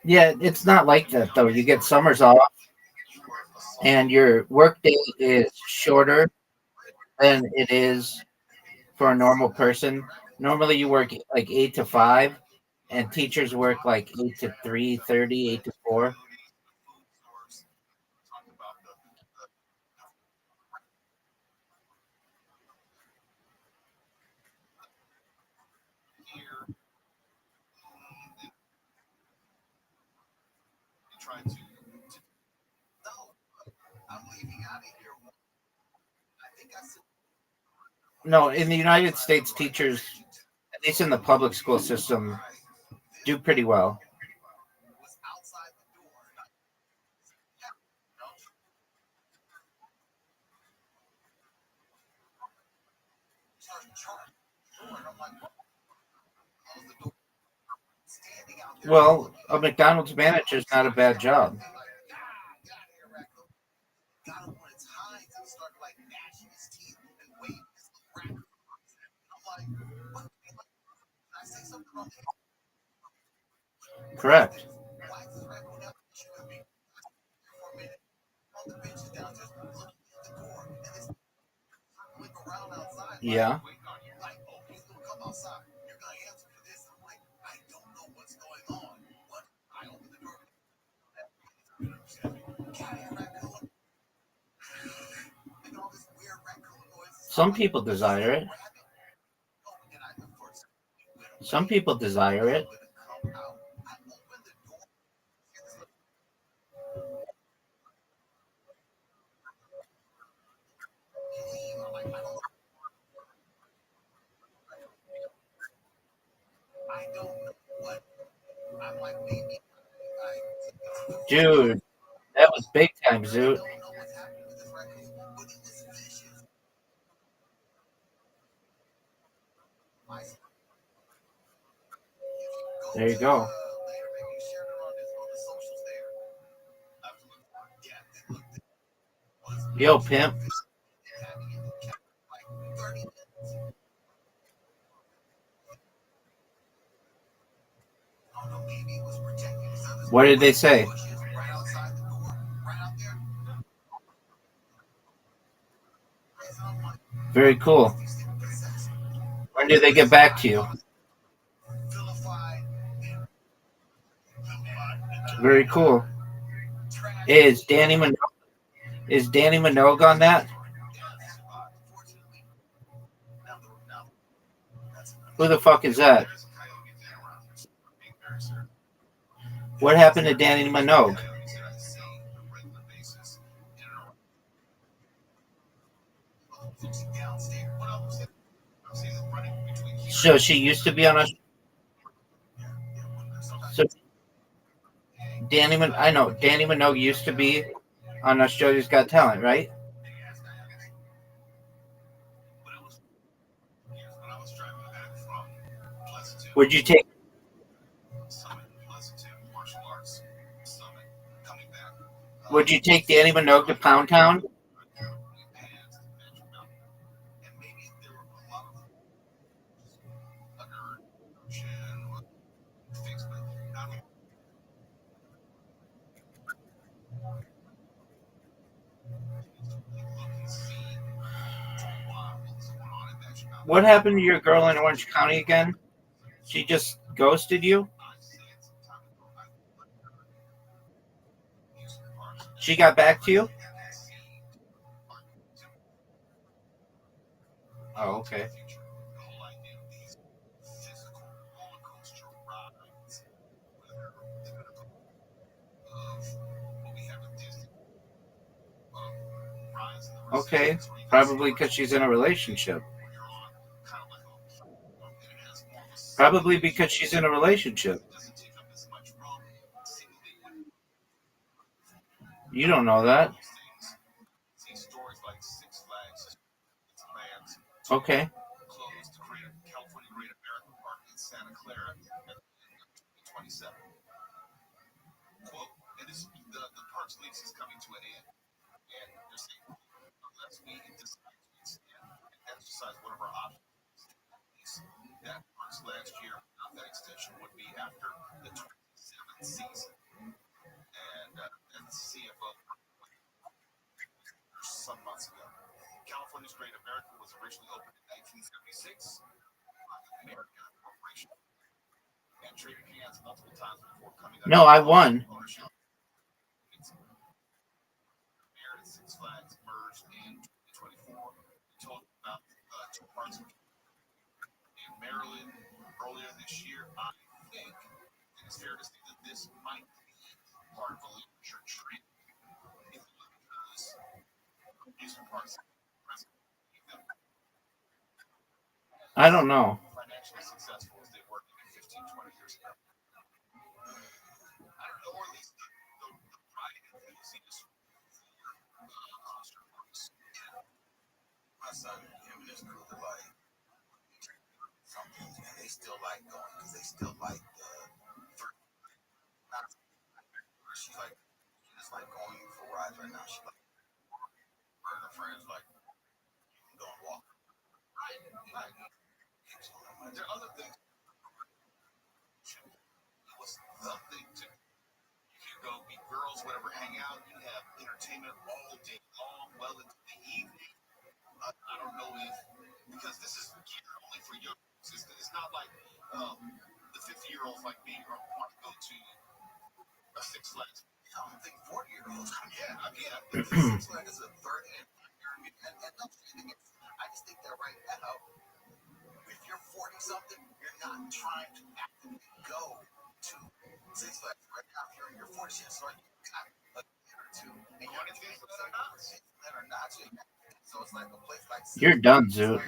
Yeah, it's not like that though. You get summers off, and your work day is shorter than it is for a normal person. Normally, you work like 8 to 5, and teachers work like 8 to 3:30, 8 to 4. No, in the United States, teachers, at least in the public school system, do pretty well. Well, a McDonald's manager is not a bad job. Correct. Yeah. Some people desire it. Some people desire it. Dude, that was big time, Zoot. There you go. Yo, pimp. What did they say? Very cool. When do they get back to you? Very cool. Is Danny Minogue on that? Who the fuck is that? What happened to Danny Minogue? So she used to be on a. So I know Danny Minogue used to be on Australia's Got Talent, right? Would you take? Would you take Danny Minogue to Pound Town? What happened to your girl in Orange County again? She just ghosted you? She got back to you? Oh, okay. Okay. Probably because she's in a relationship. Probably because she's in a relationship. You don't know that. Okay. No, I won. Six Flags merged in 2024. We told you about two parts in Maryland earlier this year. I think it's fair to say that this might be part of a larger trend. Because amusement parks I don't know. financially successful as they were maybe 15, 20 years ago. I don't know, or at least the pride and enthusiasm. My son, him and his crew, they're like something, and they still like going because they still like the. She's like, she just like going for rides right now. She like her and her friends like you can go and walk. Right. Like, there are other things. It was the thing to. You can go meet girls, whatever, hang out. You have entertainment all day long, well into the evening. I don't know if because this is geared only for young. It's not like the 50-year-olds like me who want to go to a Six Flags. I don't think 40-year-olds. Yeah, again, Six Flags is a third and I just think that right now, if you're 40 something, you're not trying to actively go to Six Flags right now. If you're in your 40s, so you got a year or two, and you're in things that are not. So it's like a place like You're done, Zoot.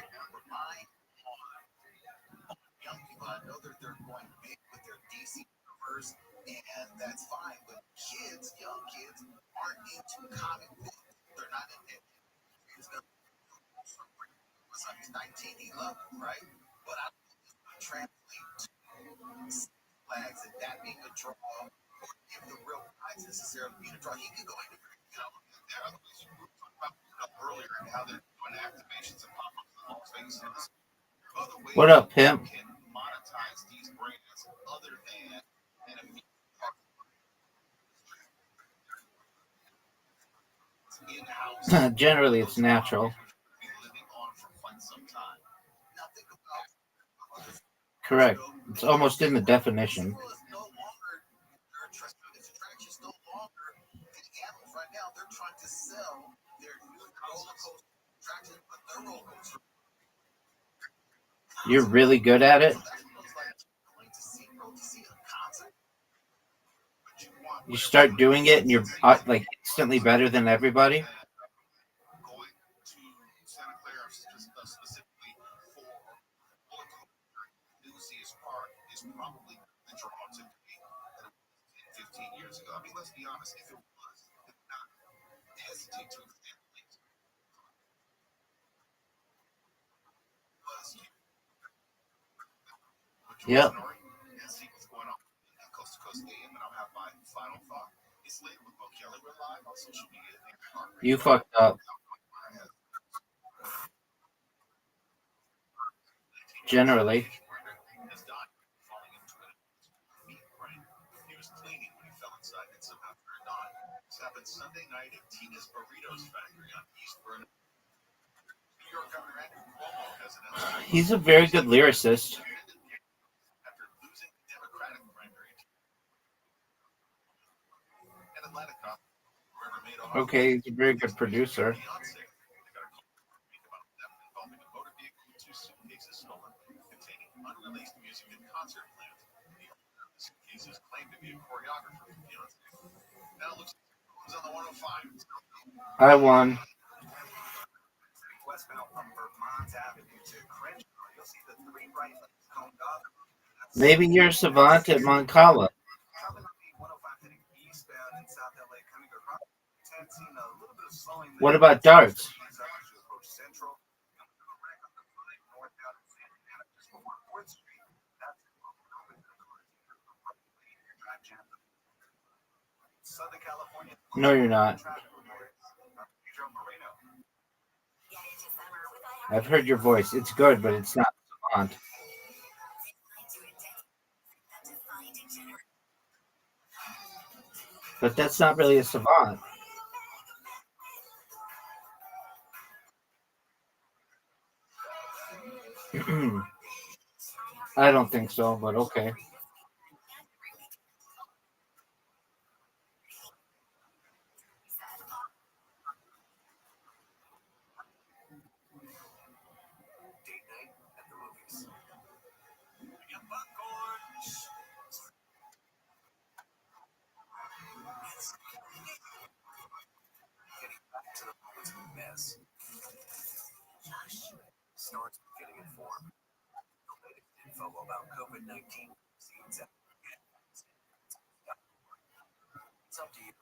Young people, I know they're going big with their DC universe, and that's fine. But kids, young kids, aren't into comic books. They're not into it. My son is 19, he loves it, right? But I don't translate to Flags and that being a draw, or if the real prize necessarily being a draw. He can go into, there are other ways you were talking about earlier and how they're doing activations and pop-ups in Las Vegas. Other ways What up, pimp? you can monetize these brands other than an immediate in-house. Generally, it's natural. Living on for quite some time. Now think about Correct. It's almost in the definition. it's no longer their attraction is no longer the animals right now. They're trying to sell their new roller coaster attraction, but their roller coaster. You're really good at it. You start doing it, and you're like instantly better than everybody. Going to Santa Clara specifically for enthusiast park is probably the draw today that it was 15 years ago. I mean, let's be honest. If it was, it would not hesitate to extend things. Yep. And see what's going on in Coast to Coast AM, and I'll have my final thought. It's later with Bo Kelly. We're live on social media. You fucked up. Generally. He was cleaning when he fell inside and somehow turned on. This happened Sunday night at Tina's Burritos Factory on East Vernon. New York Governor Andrew Cuomo has announced He's a very good lyricist. after losing the Democratic primary. And Atlantic whoever made all Okay, he's a very good producer. Beyonce. They got a call about theft involving a motor vehicle and 2 suitcases stolen containing unreleased music and concert plans. The suitcases claimed to be a choreographer for Beyonce. Now it looks like it was on the 105. I won. Westbound from Vermont Avenue to Crenshaw, you'll see the 3 bright lights coned off. Maybe you're savant at Moncala. What about darts? No, you're not. I've heard your voice. It's good, but it's not savant. But that's not really a savant. I don't think so, but okay. U.S. Starts getting informed. The latest info about COVID-19 vaccines. It's up to you.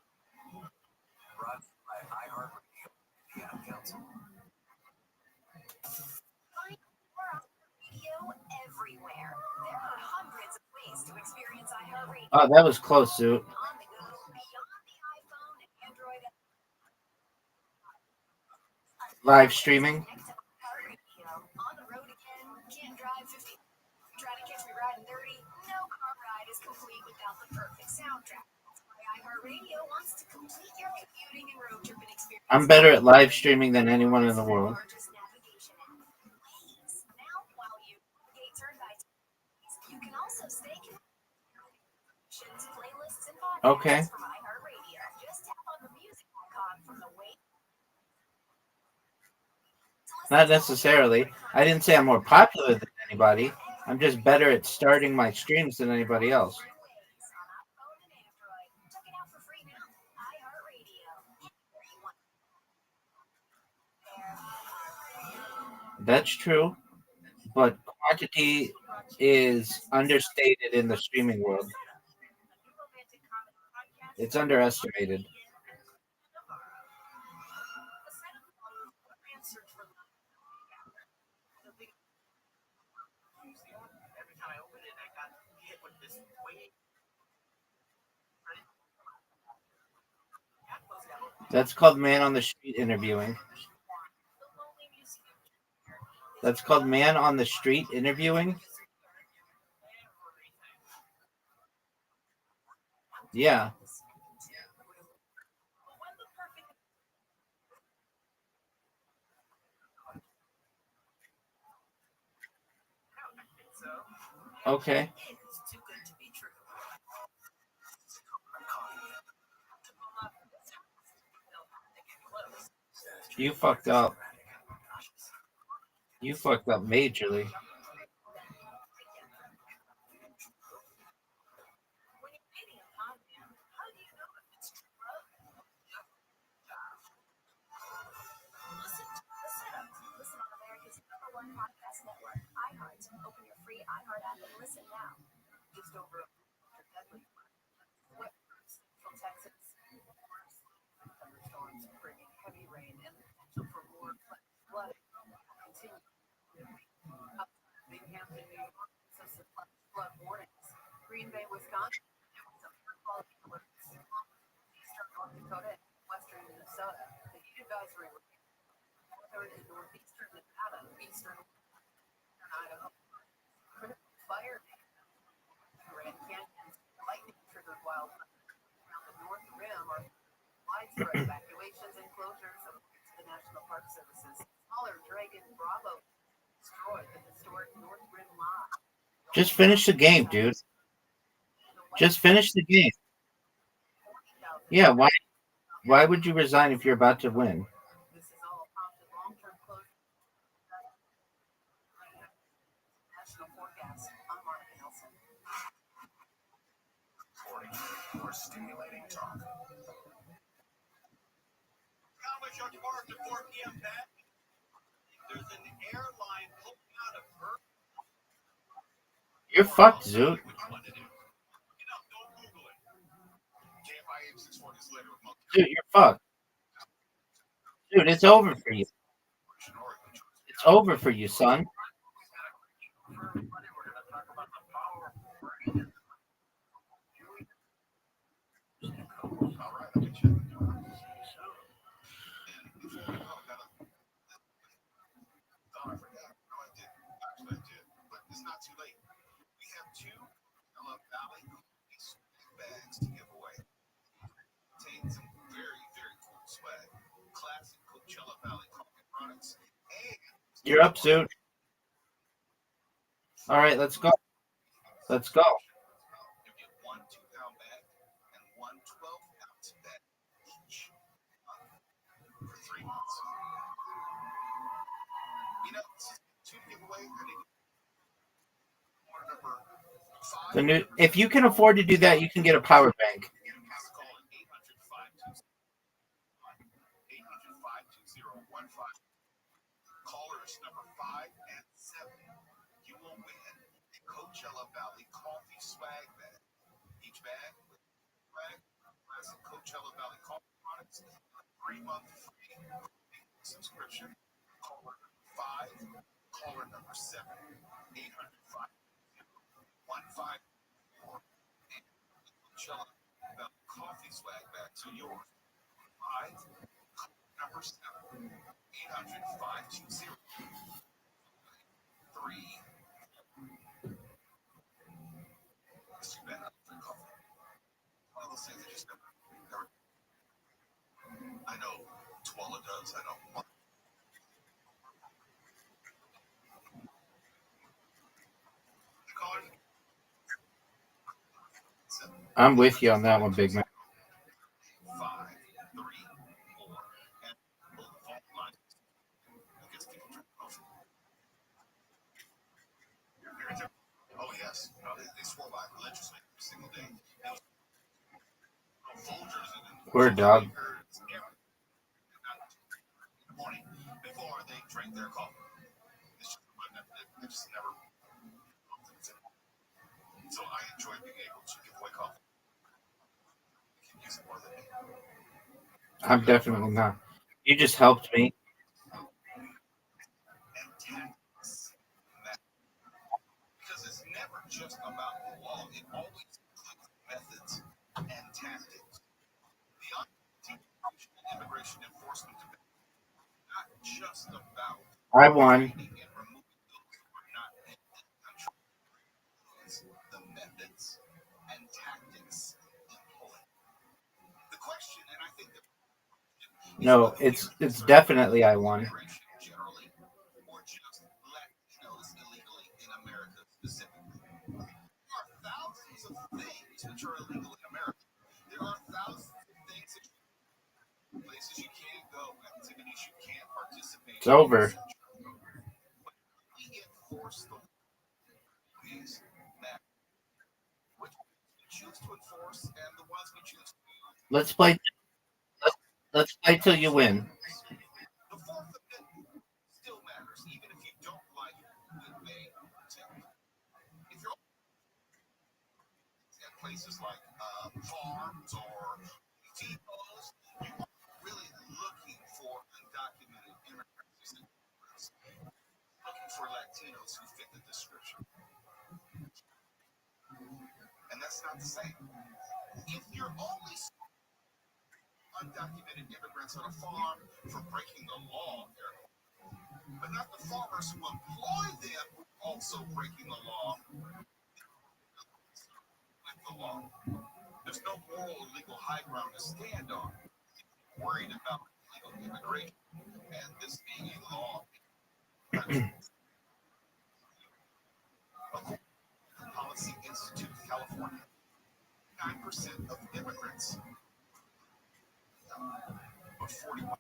Brought by iHeartRadio and the Ad Council. Everywhere. There are hundreds of ways to experience iHeartRadio. Oh, that was close, Zoot. Live streaming. On the road again, can't drive 50. Try to catch me riding 30. No car ride is complete without the perfect soundtrack. That's why iHeartRadio wants to complete your commuting and road tripping experience. I'm better at live streaming than anyone in the world. Now, while you navigate turn by turn, you can also stay connected. Playlists and podcasts Okay. from iHeartRadio. Just tap on the music icon from the way. Not necessarily. I didn't say I'm more popular than anybody. I'm just better at starting my streams than anybody else. That's true, but quantity is understated in the streaming world. It's underestimated. Every time I opened it, I got hit with this wave. That's called man on the street interviewing. That's called man on the street interviewing. Yeah. Okay. You fucked up. You fucked up majorly. Listen on America's #1 podcast network, iHeart. Open your free iHeart app and listen now. Just over deadly Central Texas. Thunderstorms bringing heavy rain and the potential for more flooding. Continue. Up Binghamton, New York, some flood warnings. Green Bay, Wisconsin, some air quality alerts. Eastern North Dakota and western Minnesota. The heat advisory. Northern and northeastern Nevada, eastern Idaho. Critical fire. Grand Canyon, lightning triggered wildfire. Around the North Rim are widespread evacuations and closures of the National Park Service's smaller Dragon Bravo destroyed the historic North Rim Lodge. Just finish the game, dude. Just finish the game. Yeah, why would you resign if you're about to win? This is all about the long-term closure. National forecast. I'm Monica Nelson. More stimulating talk. Commercial Park at 4 p.m. Pat. There's an airline pulling out of Earth. You're fucked, Zoot. Dude, you're fucked. Dude, it's over for you. It's over for you, son. It's not too late. We have 2 Valley bags to give away. Contain some very, very cool swag. Classic Coachella Valley coffee products. You're up, Zoot. All right, let's go. Let's go. You get 1 2-pound bag and 1 12-ounce bag each for 3 months. You know, this is 2 giveaway. The new, if you can afford to do that, you can get a power bank. 5 and 7, you will win a Coachella Valley coffee swag bag. Each bag with swag, classic Coachella Valley coffee products, 3-month free subscription. Caller 5, caller number 7, 800-515-154. And Coachella Valley coffee swag bags are yours. 5, number 7, 800-520-3. It's too bad I don't drink coffee. One of those things that just never. I know Tuala does. I know. I'm with you on that one, Big Man. 5, 3, 4, and the phone line gets people drink coffee. Oh yes, no, they swore by it religiously every single day. Folgers and Word, dog. in the morning before they drink their coffee. It's just they just never. So I enjoy being able to give away coffee. I can use it more than me. I'm definitely not. You just helped me. And tactics matter. Because it's never just about the law. It always includes methods and tactics. The immigration enforcement debate is not just about I won. training and removing those who are not in the country. It's the methods and tactics employed. The question, and I think that No, it's definitely I won. generally, or just Latinos illegally in America specifically. There are thousands of things which are illegal in America. There are thousands of things that places you can't go, activities you can't participate in. It's over. But we enforce the ways that which we choose to enforce and the ones we choose to Let's play till you win. The Fourth Amendment still matters, even if you don't like who it may protect. If you're at places like farms or depots, you are really looking for undocumented immigrants, looking for Latinos who fit the description. And that's not the same. If you're only undocumented immigrants on a farm for breaking the law, but not the farmers who employ them also breaking the law, with the law. There's no moral or legal high ground to stand on. Worried about illegal immigration and this being a law. Policy Institute of California, 9% of immigrants, but 41%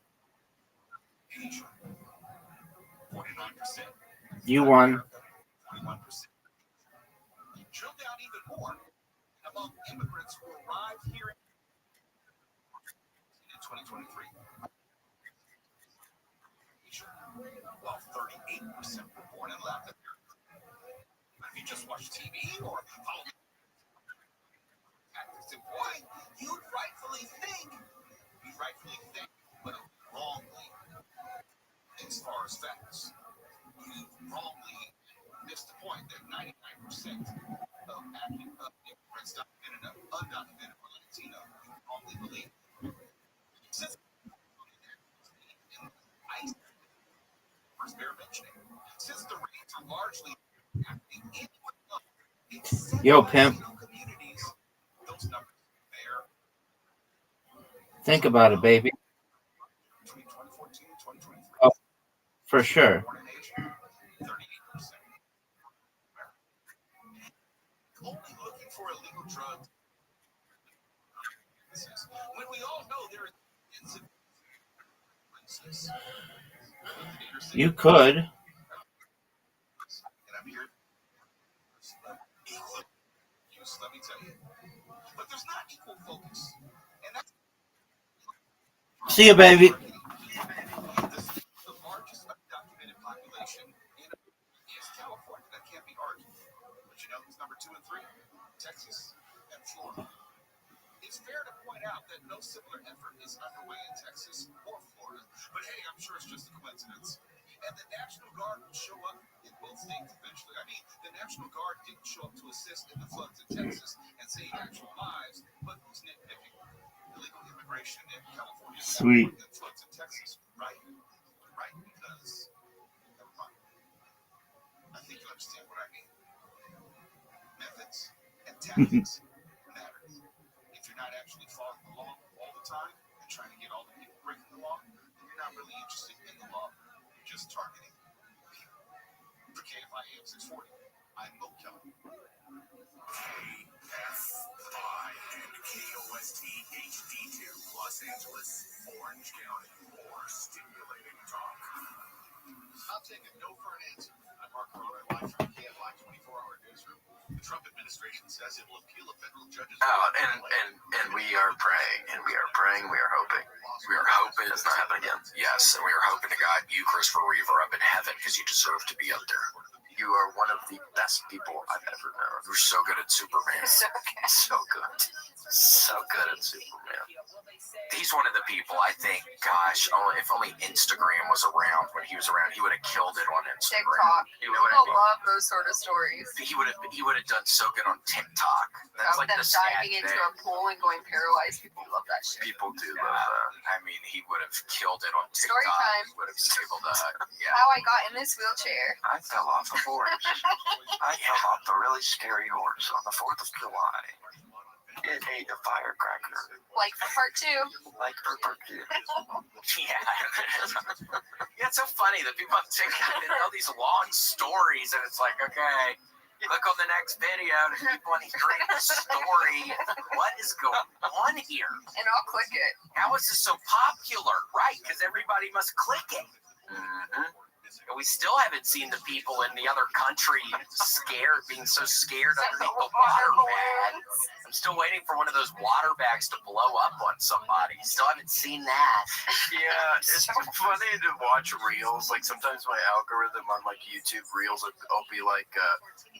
Asia, 49%. You won. 41%. Drill down even more. Among immigrants who arrived here in 2023, while 38% were born in Latin America. But if you just watch TV or follow tactics and boy, you'd rightfully think, but wrongly, as far as facts, you wrongly missed the point that 99% of immigrants, documented and undocumented, or Latino, you wrongly believe. Since they're mentioning, since the rates are largely happening in Yo, pimp. communities, those numbers there. Think about it, baby. Between 2014 and 2023. Oh, for sure. Born in Asia, 38%. Only looking for illegal drugs. When we all know there is places. You could. And I'm here. Let me tell you. But there's not equal focus. And that's See you, baby. the largest undocumented population know who's number 2 and 3? Texas and Florida. It's fair to point out that no similar effort is underway in Texas or Florida. But hey, I'm sure it's just a coincidence. And the National Guard will show up in both states eventually. I mean, the National Guard didn't show up to assist in the floods in Texas and save actual lives, but who's nitpicking? Illegal immigration in California is more Sweet. important than floods in Texas, right? Right, because, never mind. I think you understand what I mean. Methods and tactics matter. If you're not actually following the law all the time and trying to get all the people breaking the law, then you're not really interested in the law. You're just targeting people. For KFI AM 640, I'm Mo Kelly. KFI and KOST HD2, Los Angeles, Orange County. More stimulating talk. I'll take a no for an answer. I'm Mark Rothschild, live from the KFI 24-hour newsroom. The Trump administration says it will appeal a federal judge's And we are praying, and we are praying, we are hoping. We are hoping it's not happening again. Yes, and we are hoping to God Eucharist for Reaver up in heaven because you deserve to be up there. You are one of the best people I've ever known. You're so good at Superman. So good. So good at Superman. He's one of the people I think, gosh, if only Instagram was around when he was around, he would have killed it on Instagram. TikTok. People love those sort of stories. He would have done so good on TikTok. That's like them the sad diving into thing. a pool and going paralyzed. People love that shit. People do love that. I mean, he would have killed it on TikTok. Story time. He would have been able to, How I got in this wheelchair. I fell off a horse. I fell off a really scary horse on the 4th of July. It ate a firecracker. Like for part 2. Like for part 2. Yeah, it's so funny that people on TikTok, they tell these long stories, and it's like, okay, click on the next video to keep on hearing the story. What is going on here? And I'll click it. How is this so popular? Right, because everybody must click it. Mm-hmm. And we still haven't seen the people in the other country being so scared underneath the water bag. I'm still waiting for one of those water bags to blow up on somebody. Still haven't seen that. Yeah, it's funny to watch reels. Like sometimes my algorithm on like YouTube reels will be like,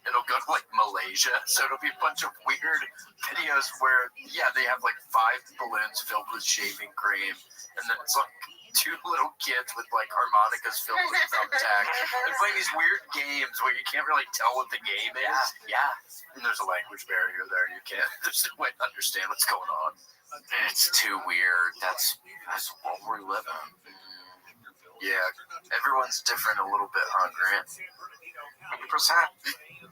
it'll go to like Malaysia. So it'll be a bunch of weird videos where, they have like 5 balloons filled with shaving cream. And then it's like 2 little kids with like harmonicas filled with thumbtacks. They're playing these weird games where you can't really tell what the game is. Yeah. And there's a language barrier there. There's no way to understand what's going on. It's too weird. That's what we're living. Yeah, everyone's different a little bit, huh, Grant? 100%.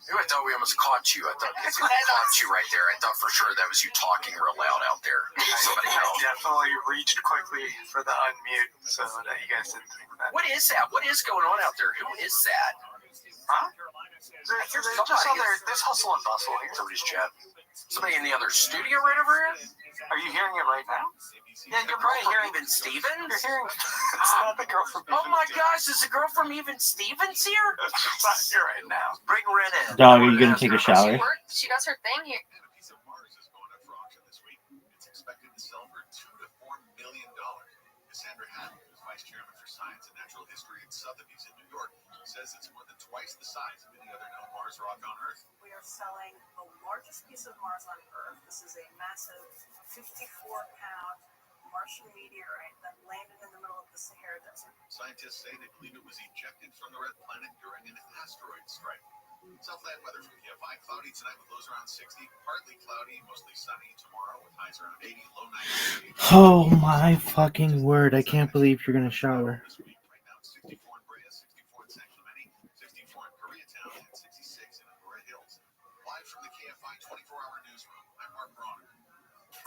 I thought we almost caught you. I thought we caught you right there. I thought for sure that was you talking real loud out there. Somebody else. I definitely reached quickly for the unmute so that you guys didn't think that. What is that? What is going on out there? Who is that? Huh? There's hustle and bustle here. Somebody's chatting. Somebody in the other studio right over here? Are you hearing it right now? Yeah, you're probably hearing Even Stevens? You're hearing it's not the girl from Oh my gosh, is the girl from Even Stevens here? It's not here right now. Bring her in. Dog, are you gonna take a shower? She does her thing here. And a piece of Mars is going up for auction this week. It's expected to sell for $2 to $4 million. Cassandra Hammond, who's vice chairman for science and natural history at Sotheby's in New York, says it's more than twice the size of any other known Mars rock on Earth. We are selling the largest piece of Mars on Earth. This is a massive 54-pound Martian meteorite that landed in the middle of the Sahara Desert. Scientists say they believe it was ejected from the red planet during an asteroid strike. Southland weather from KFI. Cloudy tonight with lows around 60. Partly cloudy, mostly sunny tomorrow with highs around 80, low 90. Oh my fucking word! I can't believe you're gonna shower. This week, right now it's 64 in Brea, 64 in San Clemente, 64 in Koreatown, and 66 in Agoura Hills. Live from the KFI 24-hour newsroom, I'm Mark Bronner.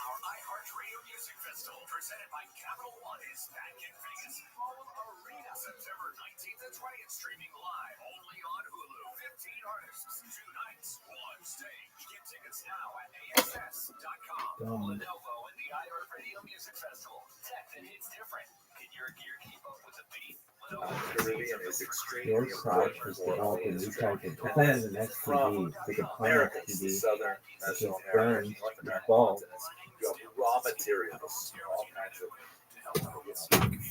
Our iHeartRadio Music Festival, presented by Capital One, is back in Vegas Hall Arena, September 19th and 20th, streaming live only on Hulu. 15 artists, 2 nights, 1 stage. Get tickets now at AXS.com. Lenovo and the iHeartRadio Music Festival. Tech that hits different. Can your gear keep up with the beat? Caribbean is extremely Your site is developing new type of plan the next TV, like a planet Americans, TV, Southern, which is Mesoamerican, burned, North American evolved. continents. You have raw materials, all kinds of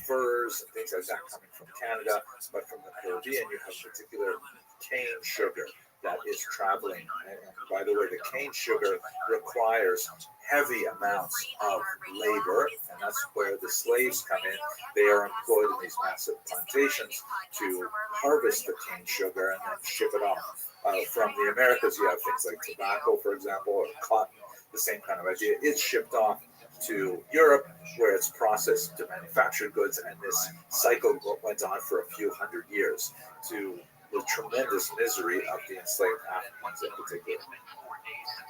furs and things like that coming from Canada, but from the Caribbean you have particular cane sugar, that is traveling. And by the way, the cane sugar requires heavy amounts of labor, and that's where the slaves come in. They are employed in these massive plantations to harvest the cane sugar and then ship it off. From the Americas, you have things like tobacco, for example, or cotton, the same kind of idea. It's shipped off to Europe, where it's processed to manufacture goods, and this cycle went on for a few hundred years to the tremendous misery of the enslaved Africans in particular.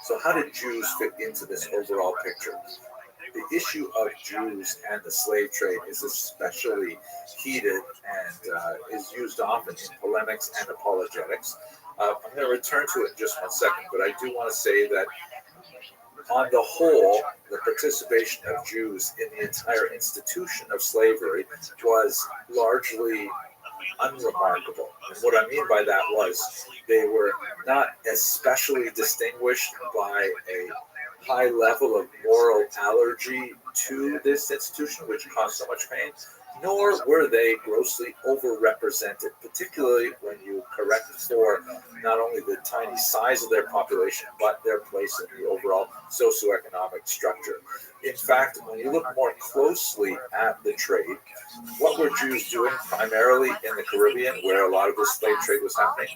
So how did Jews fit into this overall picture? The issue of Jews and the slave trade is especially heated and is used often in polemics and apologetics. I'm going to return to it in just one second, but I do want to say that on the whole, the participation of Jews in the entire institution of slavery was largely unremarkable. And what I mean by that was they were not especially distinguished by a high level of moral allergy to this institution, which caused so much pain, nor were they grossly overrepresented, particularly when you correct for not only the tiny size of their population, but their place in the overall socioeconomic structure. In fact, when you look more closely at the trade, what were Jews doing primarily in the Caribbean, where a lot of the slave trade was happening?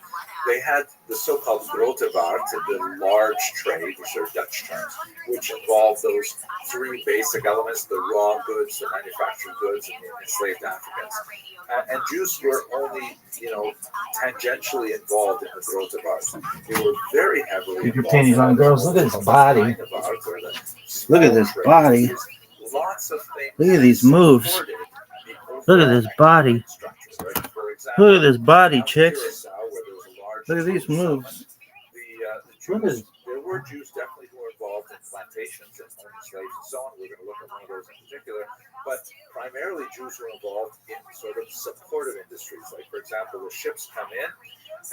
They had the so-called grote vaart, the large trade, which are Dutch terms, which involved those three basic elements: the raw goods, the manufactured goods, and the enslaved Africans. And Jews were only, tangentially involved in the grote vaart. They were very heavily Keep your involved. panties on, girls. Look at his body. Look at this body. Lots of things. Look at these moves. Look at this body. Look at this body, chicks. Look at these moves. There were Jews definitely who were involved in plantations and owning slaves and so on. We're going to look at one of those in particular. But primarily Jews were involved in sort of supportive industries. Like, for example, the ships come in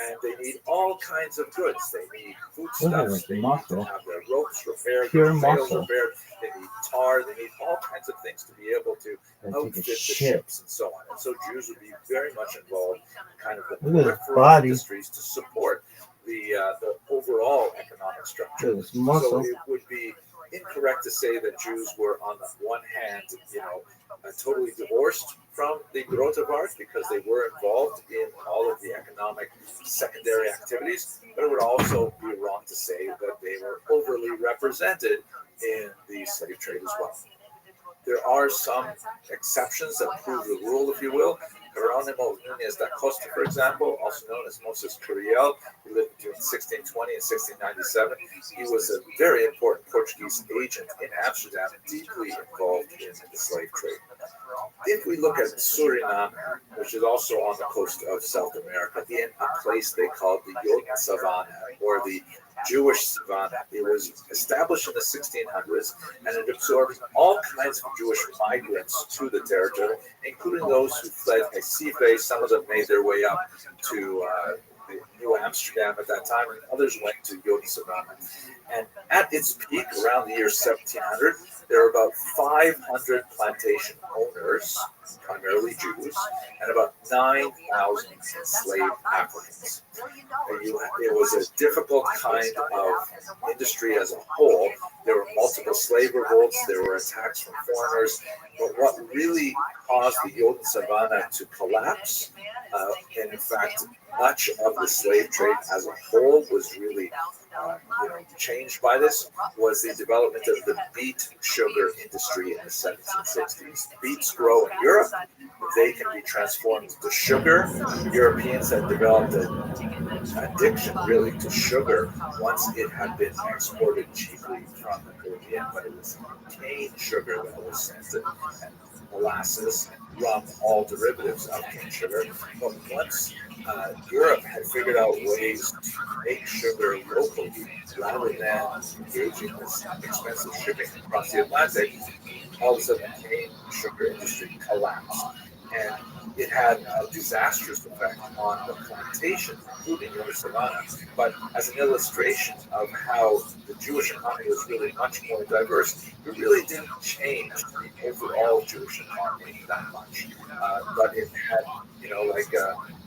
and they need all kinds of goods. They need foodstuffs. They need to have their ropes repaired, their sails repaired. They need tar. They need all kinds of things to be able to outfit the ships and so on. And so Jews would be very much involved in kind of the peripheral industries to support the overall economic structure. So it would be incorrect to say that Jews were, on the one hand, totally divorced from the grote vaart, because they were involved in all of the economic secondary activities, but it would also be wrong to say that they were overly represented in the slave trade as well. There are some exceptions that prove the rule, if you will. Geronimo Nunes da Costa, for example, also known as Moses Curiel, who lived between 1620 and 1697. He was a very important Portuguese agent in Amsterdam, deeply involved in the slave trade. If we look at Suriname, which is also on the coast of South America, in a place they called the Joden Savannah, or the Jewish Savannah. It was established in the 1600s, and it absorbed all kinds of Jewish migrants to the territory, including those who fled Recife. Some of them made their way up to New Amsterdam at that time, and others went to Joden Savannah. And at its peak, around the year 1700, there were about 500 plantation owners, primarily Jews, and about 9,000 enslaved Africans. It was a difficult kind of industry as a whole. There were multiple slave revolts, there were attacks from foreigners, but what really caused the Joden Savannah to collapse, and in fact, much of the slave trade as a whole was really changed by this, was the development of the beet sugar industry in the 1760s. Beets grow in Europe. They can be transformed to sugar. Europeans had developed an addiction really to sugar once it had been exported cheaply from the Caribbean, but it was cane sugar that was sent, and molasses and rum, all derivatives of cane sugar. But once Europe had figured out ways to make sugar locally rather than engaging in this expensive shipping across the Atlantic, all of a sudden the cane sugar industry collapsed. And it had a disastrous effect on the plantation, including Joden Savannah. But as an illustration of how the Jewish economy was really much more diverse, it really didn't change the overall Jewish economy that much. But it had,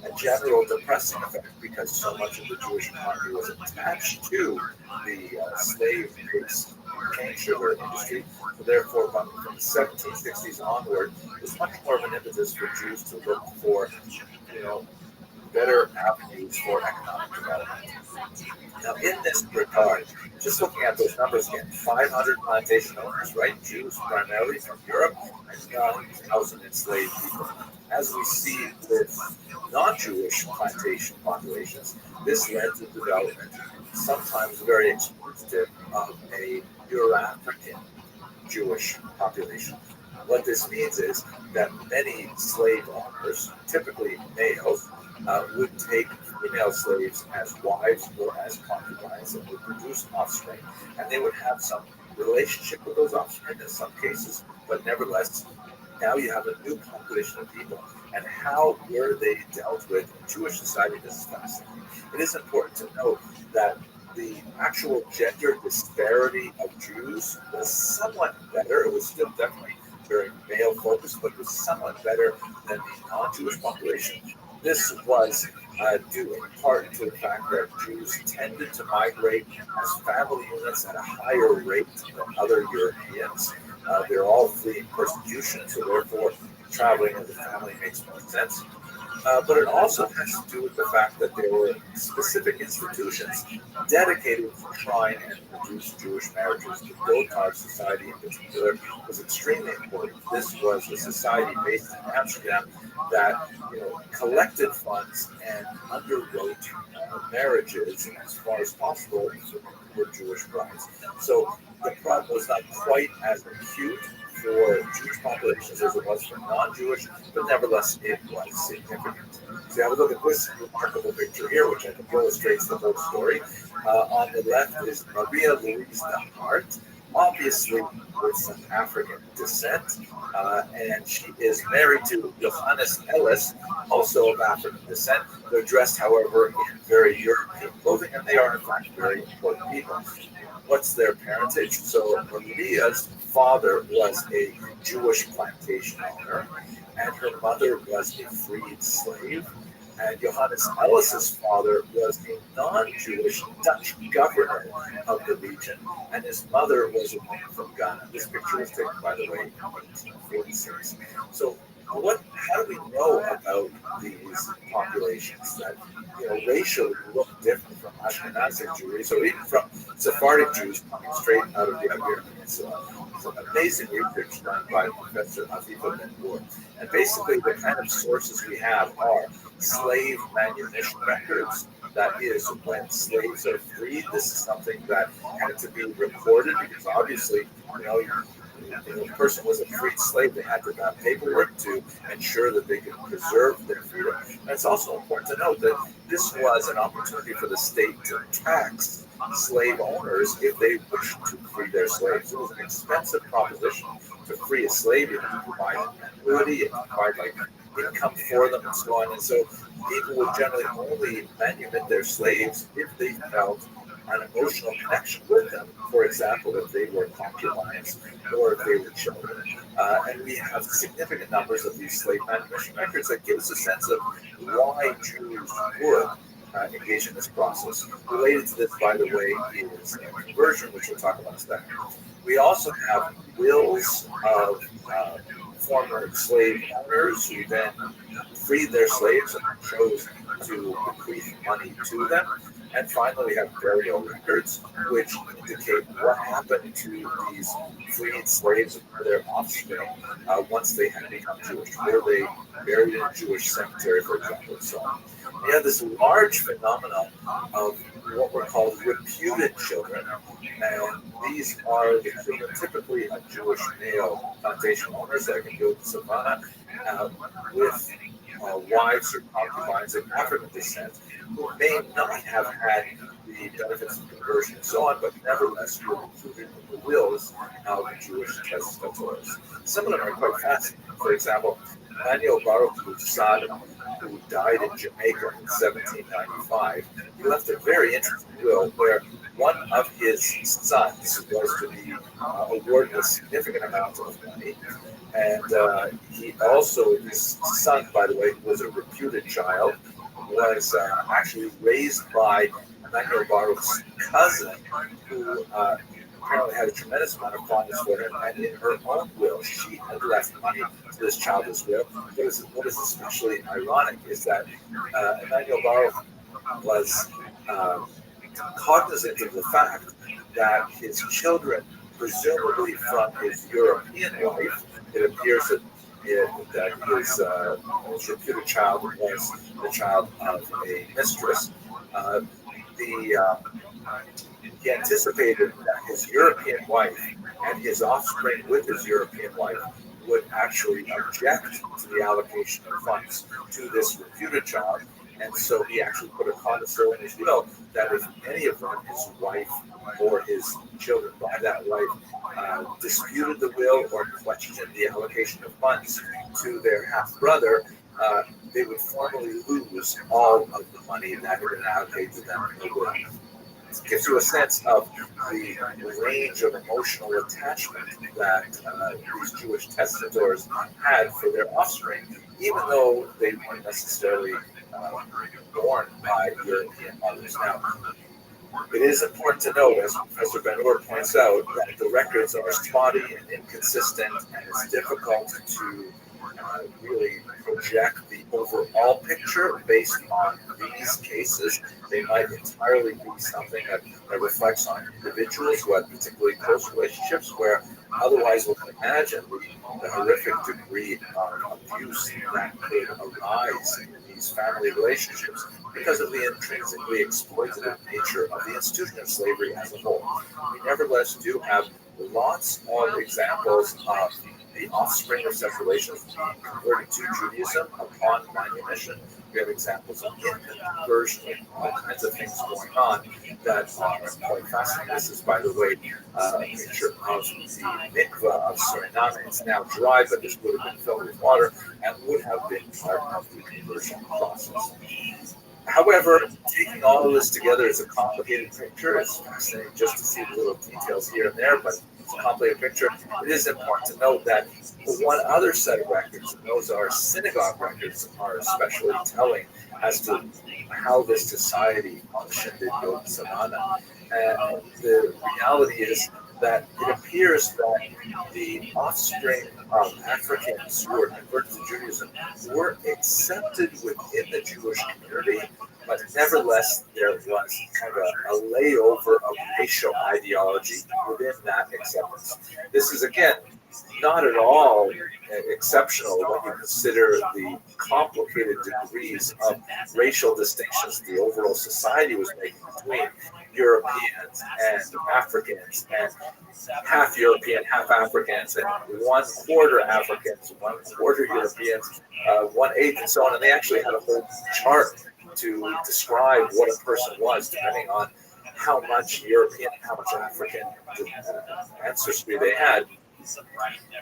a general depressing effect because so much of the Jewish economy was attached to the slave-based cane sugar industry. So therefore, from the 1760s onward, there's much more of an impetus for Jews to look for, better avenues for economic development. Now, in this regard, just looking at those numbers again, 500 plantation owners, right? Jews primarily from Europe, and 9,000 enslaved people. As we see with non-Jewish plantation populations, this led to the development, sometimes very exploitative, of a Euro-African Jewish population. What this means is that many slave owners, typically males, would take female slaves as wives or as concubines and would produce offspring, and they would have some relationship with those offspring in some cases, but nevertheless, now you have a new population of people. And how were they dealt with in Jewish society? This is fascinating. It is important to note that the actual gender disparity of Jews was somewhat better. It was still definitely very male focused, but it was somewhat better than the non-Jewish population. This was due in part to the fact that Jews tended to migrate as family units at a higher rate than other Europeans. They're all fleeing persecution, so therefore traveling as a family makes more sense. But it also has to do with the fact that there were specific institutions dedicated to trying and produce Jewish marriages. The Gotthard Society, in particular, was extremely important. This was a society based in Amsterdam that collected funds and underwrote marriages as far as possible for Jewish brides. So the problem was not quite as acute for Jewish populations as it was for non-Jewish, but nevertheless it was significant. So have a look at this remarkable picture here, which I think illustrates the whole story. On the left is Maria Louise de Hart, obviously with some African descent, and she is married to Johannes Ellis, also of African descent. They're dressed, however, in very European clothing, and they are in fact very important people. What's their parentage? So Maria's father was a Jewish plantation owner, and her mother was a freed slave. And Johannes Ellis's father was a non-Jewish Dutch governor of the region, and his mother was a woman from Ghana. This picture was taken, by the way, in 1846. So, how do we know about these populations that, racially look different from Ashkenazic Jews, or even from Sephardic Jews coming straight out of the Iberian Peninsula? Some amazing research done by Professor Aviva Ben-Gur. And basically, the kind of sources we have are slave manumission records. That is, when slaves are freed, this is something that had to be recorded because obviously, if a person was a freed slave, they had to have paperwork to ensure that they could preserve their freedom. And it's also important to note that this was an opportunity for the state to tax slave owners if they wished to free their slaves. It was an expensive proposition to free a slave. You had to provide annuity, you had to provide income for them and so on. And so people would generally only manumit their slaves if they felt an emotional connection with them. For example, if they were concubines or if they were children. And we have significant numbers of these slave manumission records that give us a sense of why Jews would engage in this process. Related to this, by the way, is conversion, which we'll talk about in a second. We also have wills of former slave owners who then freed their slaves and chose to bequeath money to them. And finally, we have burial records, which indicate what happened to these freed slaves or their offspring once they had become Jewish. Were they buried in a Jewish cemetery, for example, and so on. We have this large phenomenon of what were called reputed children. And these are the children, typically a Jewish male plantation owners that can go to Savannah with wives or concubines of African descent who may not have had the benefits of conversion and so on, but nevertheless were included in the wills of Jewish testators. Some of them are quite fascinating. For example, Manuel Baruch Sada, who died in Jamaica in 1795, he left a very interesting will where one of his sons was to be awarded a significant amount of money, And he also, his son, by the way, who was a reputed child, was actually raised by Emmanuel Baruch's cousin, who apparently had a tremendous amount of fondness for him, and in her own will, she had left money to this child as well. What is especially ironic is that Emmanuel Baruch was cognizant of the fact that his children, presumably from his European wife, it appears that his reputed child was the child of a mistress. He anticipated that his European wife and his offspring with his European wife would actually object to the allocation of funds to this reputed child. And so he actually put a codicil in his will that if any of them, his wife or his children by that wife, disputed the will or questioned the allocation of funds to their half-brother, they would formally lose all of the money that had been allocated to them in the will. It gives you a sense of the range of emotional attachment that these Jewish testators had for their offspring, even though they weren't necessarily born by European mothers. Now, it is important to note, as Professor Ben-Hur points out, that the records are spotty and inconsistent, and it's difficult to really project the overall picture based on these cases. They might entirely be something that reflects on individuals who had particularly close relationships, where otherwise we can imagine the horrific degree of abuse that could arise in these family relationships because of the intrinsically exploitative nature of the institution of slavery as a whole. We nevertheless do have lots of examples of the offspring of such relations being converted to Judaism upon manumission. We have examples of infant conversion, all kinds of things going on that are quite fascinating. This is, by the way, a picture of the mikveh of Suriname. It's now dry, but this would have been filled with water and would have been part of the conversion process. However, taking all of this together is a complicated picture. It's fascinating just to see the little details here and there, but it's a complicated picture. It is important to note that one other set of records, and those are synagogue records, are especially telling as to how this society functioned in Yom Savannah. And the reality is that it appears that the offspring of Africans who were converted to Judaism were accepted within the Jewish community, but nevertheless there was kind of a layover of racial ideology within that acceptance. This is, again, not at all exceptional when you consider the complicated degrees of racial distinctions the overall society was making between Europeans and Africans, and half European, half Africans, and 1/4 Africans, 1/4 Europeans, 1/8, and so on. And they actually had a whole chart to describe what a person was, depending on how much European and how much African ancestry they had.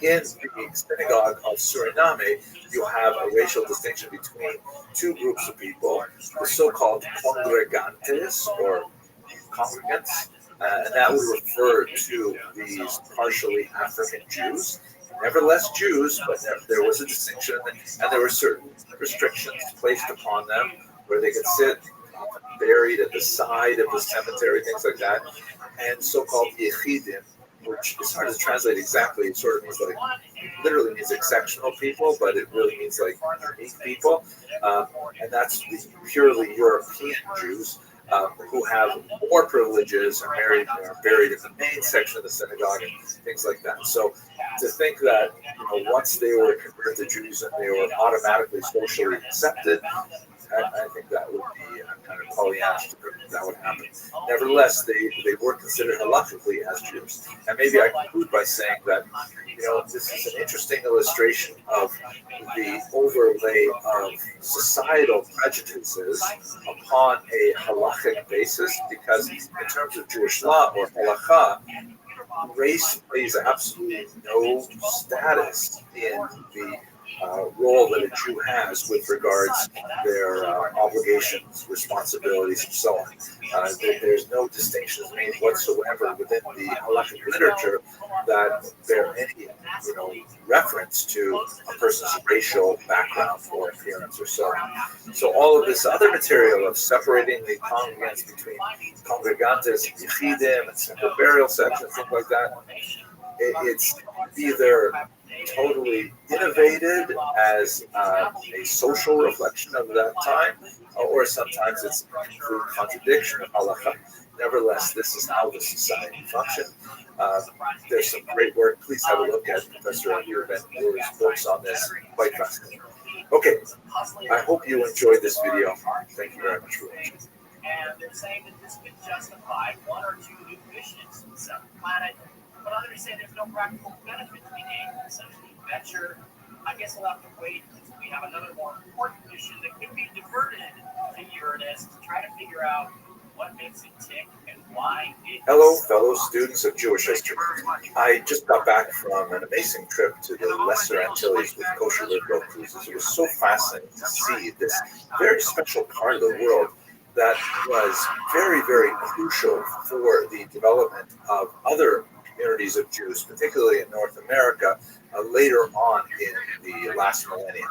In the synagogue of Suriname, you have a racial distinction between two groups of people, the so-called congregantes, or congregants, and that would refer to these partially African Jews. Nevertheless Jews, but there was a distinction, and there were certain restrictions placed upon them where they could sit buried at the side of the cemetery, things like that, and so-called yechidim, which is hard to translate exactly. It sort of means like, literally means exceptional people, but it really means like unique people. And that's the purely European Jews who have more privileges, are buried in the main section of the synagogue and things like that. So to think that once they were converted to Judaism, they were automatically socially accepted, I think that would be kind of Pollyannish to think that would happen. Nevertheless, they were considered halakhically as Jews. And maybe I conclude by saying that this is an interesting illustration of the overlay of societal prejudices upon a halakhic basis, because in terms of Jewish law or halakha, race plays absolutely no status in the role that a Jew has with regards their obligations, responsibilities, and so on. There's no distinctions made whatsoever within the halachic literature that bear any, reference to a person's racial background or appearance or so on. So all of this other material of separating the congregants between congregantes and yechidim and simple burial sections, things like that, it's either totally innovated as a social reflection of that time, or sometimes it's a complete contradiction of halakha. Nevertheless, this is how the society functions. There's some great work. Please have a look at Professor Amir Ben-Nur's books on this. Quite fascinating. Okay, I hope you enjoyed this video. Thank you very much for watching. And they're saying that this could justify one or two new missions to the seventh planet, but others say there's no practical benefit to being able to essentially venture. I guess we'll have to wait until we have another more important mission that could be diverted to Uranus to try to figure out what makes it tick and why it. Hello, fellow students of Jewish history. I just got back from an amazing trip to the Lesser Antilles with Kosher Liberal Cruises. It was so fascinating to see this very special part of the world that was very, very crucial for the development of other communities of Jews, particularly in North America, later on in the last millennium.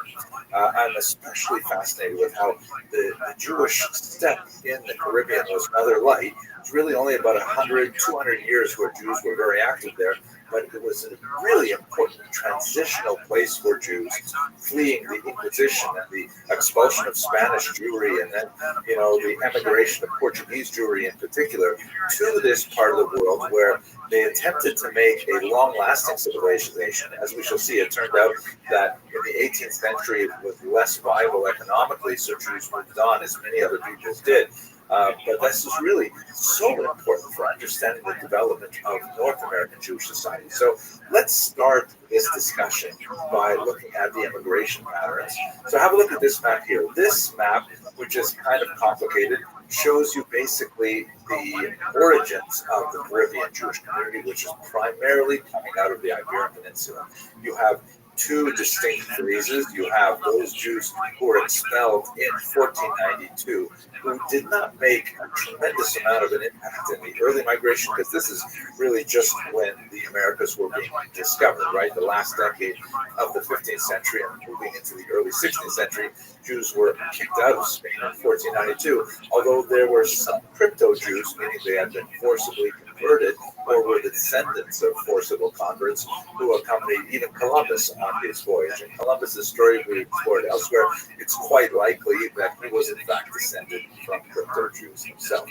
I'm especially fascinated with how the Jewish step in the Caribbean was rather light. It's really only about 100, 200 years where Jews were very active there, but it was a really important transitional place for Jews, fleeing the Inquisition and the expulsion of Spanish Jewry, and then, the emigration of Portuguese Jewry in particular, to this part of the world where they attempted to make a long-lasting civilization. As we shall see, it turned out that in the 18th century it was less viable economically, so Jews moved on, as many other peoples did. But this is really so important for understanding the development of North American Jewish society. So let's start this discussion by looking at the immigration patterns. So have a look at this map here. This map, which is kind of complicated, shows you basically the origins of the Caribbean Jewish community, which is primarily coming out of the Iberian Peninsula. You have two distinct phases. You have those Jews who were expelled in 1492, who did not make a tremendous amount of an impact in the early migration, because this is really just when the Americas were being discovered, right? The last decade of the 15th century and moving into the early 16th century, Jews were kicked out of Spain in 1492, although there were some crypto-Jews, meaning they had been forcibly converted or were the descendants of forcible converts who accompanied even Columbus on his voyage. And Columbus's story we explored elsewhere, it's quite likely that he was in fact descended from crypto-Jews himself.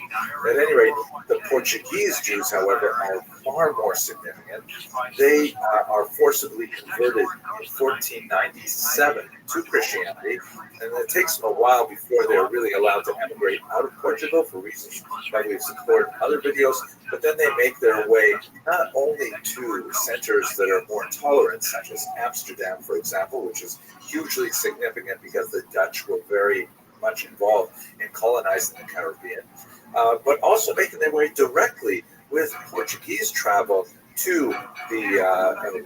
At any rate, the Portuguese Jews, however, are far more significant. They are forcibly converted in 1497 to Christianity, and it takes them a while before they're really allowed to emigrate out of Portugal for reasons that we've explored in other videos, but then they make their way not only to centers that are more tolerant, such as Amsterdam, for example, which is hugely significant because the Dutch were very much involved in colonizing the Caribbean, but also making their way directly with Portuguese travel to the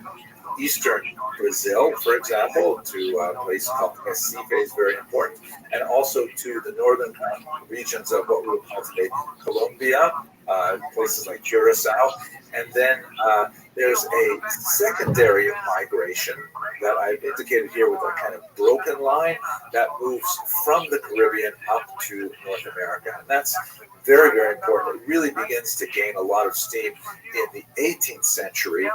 eastern Brazil, for example, to a place called Recife is very important, and also to the northern regions of what we would call today Colombia, places like Curacao. And then there's a secondary migration that I've indicated here with a kind of broken line that moves from the Caribbean up to North America. And that's very, very important. It really begins to gain a lot of steam in the 18th century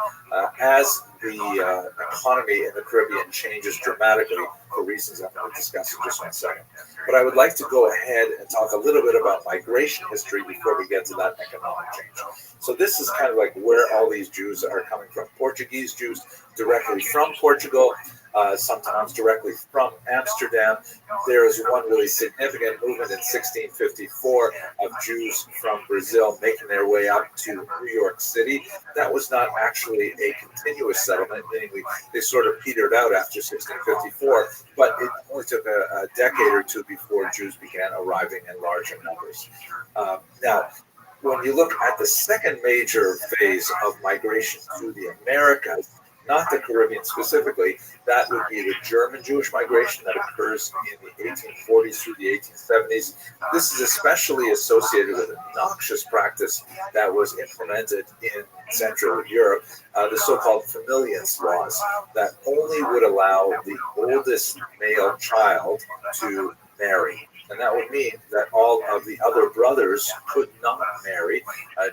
as the economy in the Caribbean changes dramatically for reasons I'm going to discuss in just one second. But I would like to go ahead and talk a little bit about migration history before we get to that economic change. So this is kind of like where all these Jews are coming from. Portuguese Jews directly from Portugal, sometimes directly from Amsterdam. There is one really significant movement in 1654 of Jews from Brazil making their way up to New York City. That was not actually a continuous settlement, meaning they sort of petered out after 1654, but it only took a decade or two before Jews began arriving in larger numbers. Now, when you look at the second major phase of migration to the Americas, not the Caribbean specifically. That would be the German Jewish migration that occurs in the 1840s through the 1870s. This is especially associated with a noxious practice that was implemented in Central Europe, the so-called familiance laws that only would allow the oldest male child to marry. And that would mean that all of the other brothers could not marry.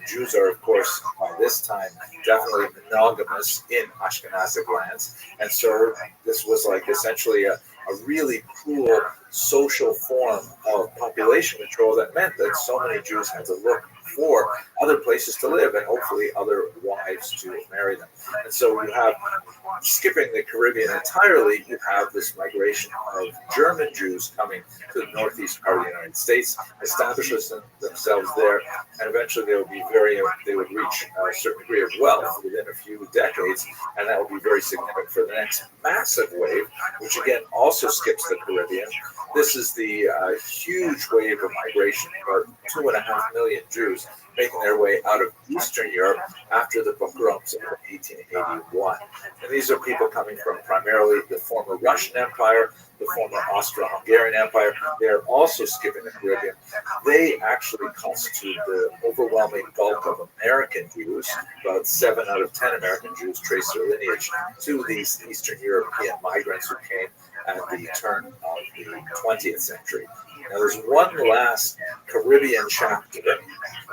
Jews are, of course, by this time, definitely monogamous in Ashkenazic lands. And so this was like essentially a really cruel social form of population control that meant that so many Jews had to look for other places to live and hopefully other wives to marry them. And so you have, skipping the Caribbean entirely, you have this migration of German Jews coming to the northeast part of the United States, establish themselves there, and eventually they would reach a certain degree of wealth within a few decades, and that would be very significant for the next massive wave, which again also skips the Caribbean. This is the huge wave of migration, about 2.5 million Jews making their way out of Eastern Europe after the pogroms of 1881. And these are people coming from primarily the former Russian Empire, the former Austro-Hungarian Empire. They are also skipping the Caribbean. They actually constitute the overwhelming bulk of American Jews. About 7 out of 10 American Jews trace their lineage to these Eastern European migrants who came at the turn of the 20th century. Now, there's one last Caribbean chapter.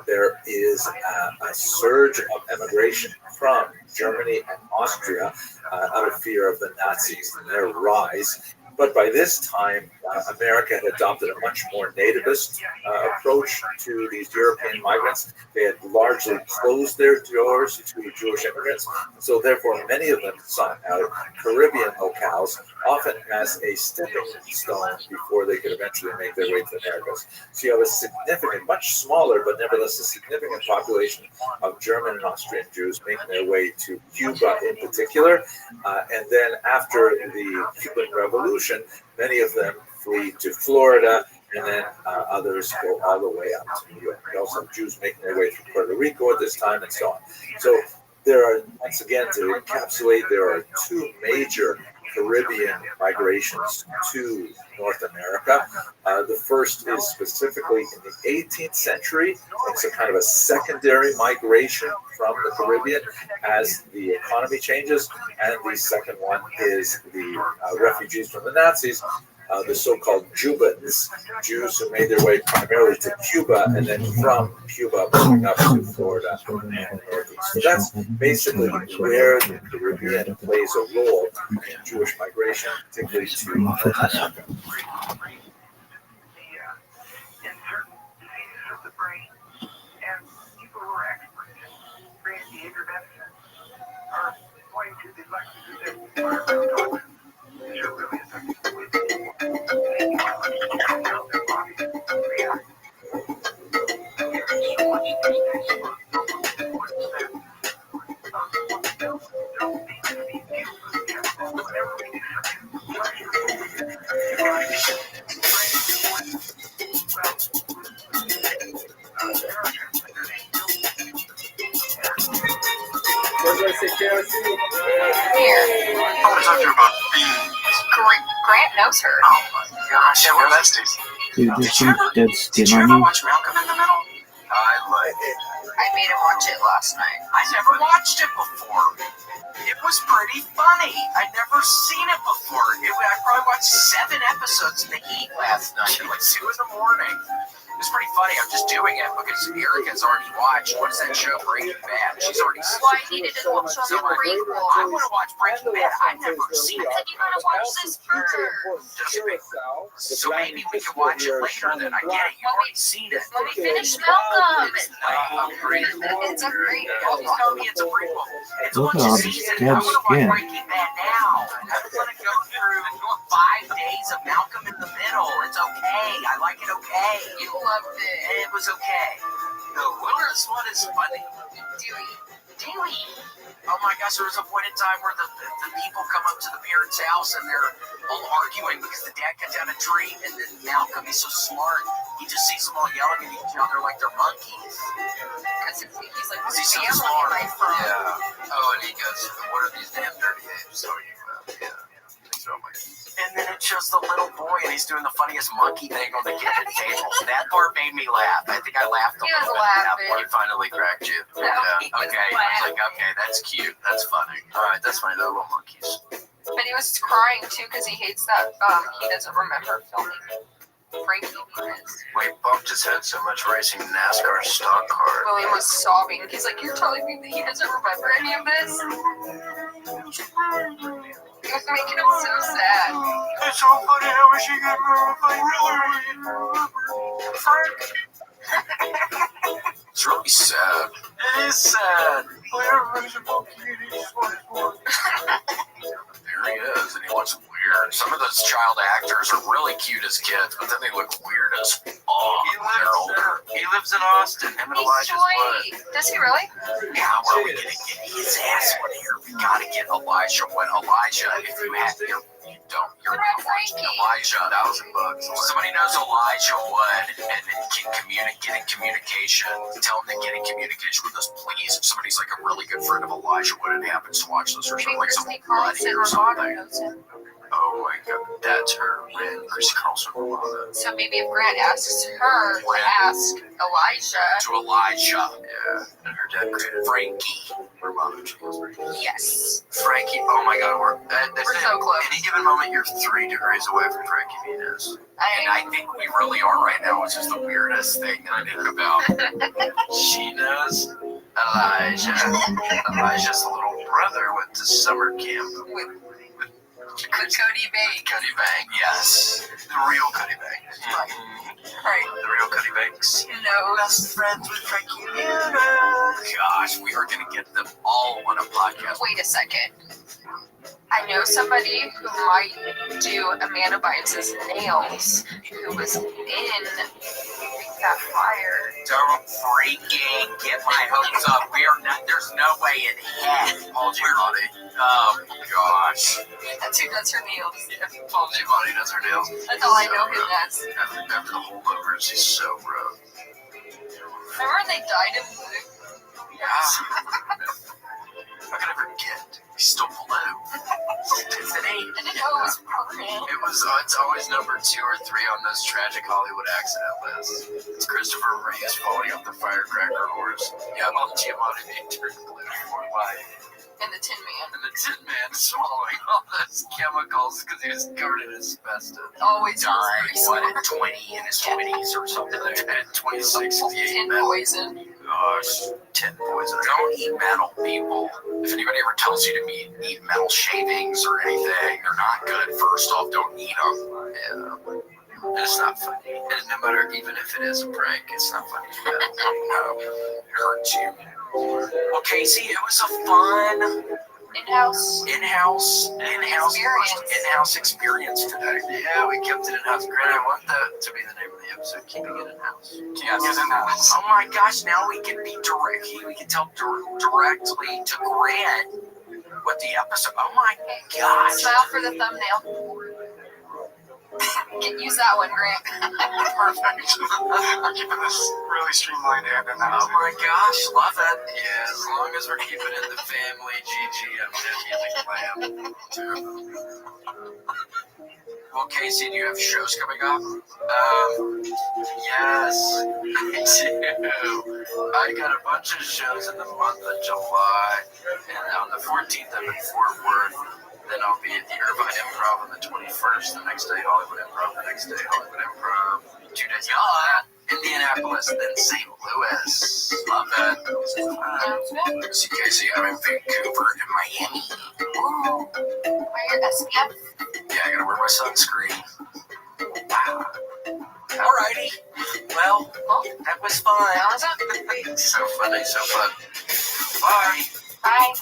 There is a surge of emigration from Germany and Austria out of fear of the Nazis and their rise. But by this time, America had adopted a much more nativist approach to these European migrants. They had largely closed their doors to Jewish immigrants. So therefore, many of them sought out Caribbean locales, often as a stepping stone before they could eventually make their way to the Americas. So you have a significant, much smaller, but nevertheless a significant population of German and Austrian Jews making their way to Cuba in particular. And then after the Cuban Revolution, many of them flee to Florida, and then others go all the way up to New York. We also have Jews making their way through Puerto Rico at this time, and so on. So there are, once again, to encapsulate, there are 2 major Caribbean migrations to North America. The first is specifically in the 18th century. It's a kind of a secondary migration from the Caribbean as the economy changes. And the second one is the refugees from the Nazis, the so-called Jubans, Jews who made their way primarily to Cuba and then from Cuba moving up to Florida and the Northeast. So that's basically where the Caribbean plays a role in Jewish migration, particularly to North America. Here. I want to talk to you about beans. Grant knows her. Oh my gosh, we're besties. Dude, there's some dead skin Did you on ever you. watch Malcolm in the Middle? I like it. I made him watch it last night. I never watched it before. It was pretty funny. I'd never seen it before. I probably watched 7 episodes in the heat last night at like 2 in the morning. It was pretty funny. I'm just doing it because Erica's already watched, what's that show, Breaking Bad. She's already seen Well, I needed to watch the prequel. I want to watch Breaking Bad. I've never seen it. You gotta watch this first. So maybe we can watch it later then. I get it. You've already seen it. Let me finish Malcolm. It's not a prequel. It's a prequel. Please tell me it's a prequel. It's a Look bunch at all of this seasons. dead I want to watch skin. Breaking Bad now. I don't want to go through 5 days of Malcolm in the Middle. It's okay. I like it okay. You loved it. And it was okay. The worst one is funny. Dewey. Oh my gosh, there was a point in time where the people come up to the parents' house and they're all arguing because the dad cut down a tree, and then Malcolm is so smart. He just sees them all yelling at each other like they're monkeys. Because he's like, He's so family smart. am I from? Yeah. Oh, and he goes, what are these damn dirty apes talking about? Yeah. And then it's just a little boy, and he's doing the funniest monkey thing on the kitchen table. That part made me laugh. I think I laughed a little bit at that part. He finally cracked you. No, Okay. I was like, okay, that's cute. That's funny. All right, that's funny. They're little monkeys. But he was crying too because he hates that he doesn't remember filming Frankie Muniz. Well, he bumped his head so much racing NASCAR stock car. William was sobbing. He's like, "You're telling me that he doesn't remember any of this?" It was making him so sad. It's so funny how she got It's really sad. It is sad. There he is, and he looks weird. Some of those child actors are really cute as kids, but then they look weird as they're older. He lives in Austin. Him and Elijah's blood. Does he really? Yeah, where are we gonna get his ass one here? We gotta get Elijah one. Elijah, if you have you don't, you're not watching Elijah, $1,000. Somebody knows Elijah Wood and can get in communication. Tell him to get in communication with us, please. If somebody's like a really good friend of Elijah Wood and happens to watch this or something, like some bloody or something. Oh my god, that's her, Ren, Chrissy Carlson. So maybe if Grant asks her to ask Elijah. To Elijah. Yeah. And her dad created Frankie. Yes. Frankie, oh my god, we're so close. Any given moment, you're 3 degrees away from Frankie Muniz. And I think we really are right now, which is the weirdest thing that I think about. She knows Elijah. Elijah's little brother went to summer camp with Cody Banks. Cody Banks, yes. The real Cody Banks. Right. The real Cody Banks. No. Best friends with Frankie Muniz. Gosh, we are going to get them all on a podcast. Wait a second. I know somebody who might do Amanda Bynes' nails who was in that fire. Don't freaking get my hopes up. We are not, there's no way in heck. Paul Giamatti. Oh gosh. That's who does her nails. Paul Giamatti does her nails. That's all I know him as. After the holdovers, he's so rough. Remember when they died in blue? Yeah. How could I forget? He's still blue. Isn't he? I didn't know it was permanent. It's always number 2 or 3 on those tragic Hollywood accident lists. It's Christopher Reeves falling off the firecracker horse. Yeah, Paul Giamatti being turned blue for life. And the Tin Man. And the Tin Man swallowing all those chemicals because he was covered in asbestos. Always died, what, at 20 in his 20s or something like that? 26, Tin poison. Gosh, tin poison. Don't eat metal, people. If anybody ever tells you to eat metal shavings or anything, they're not good. First off, don't eat them. Yeah. It's not funny. And no matter, even if it is a prank, it's not funny. No, it hurts you. Well, Casey, it was a fun in-house experience today. Yeah, we kept it in-house. Grant, I want that to be the name of the episode, keeping it in-house. Yes. In-house. Oh my gosh, now we can be direct. We can tell directly to Grant what the episode. Oh my gosh. Smile for the thumbnail. Use that one, Grant. Perfect. We're keeping this really streamlined and oh my gosh, love that. Yeah, as long as we're keeping it the family GG, I'm definitely Well, Casey, do you have shows coming up? Yes, I do. I got a bunch of shows in the month of July, and on the 14th I'm in Fort Worth. Then I'll be at the Irvine Improv on the 21st. The next day, Hollywood Improv. The next day, Hollywood Improv. 2 days, Indianapolis, then St. Louis. Love that. See, Casey, I'm in Vancouver and Miami. Ooh. Wear your SPF. Yeah, I gotta wear my sunscreen. Alrighty. Well, that was fun. That was it. So funny, so fun. Bye. Bye.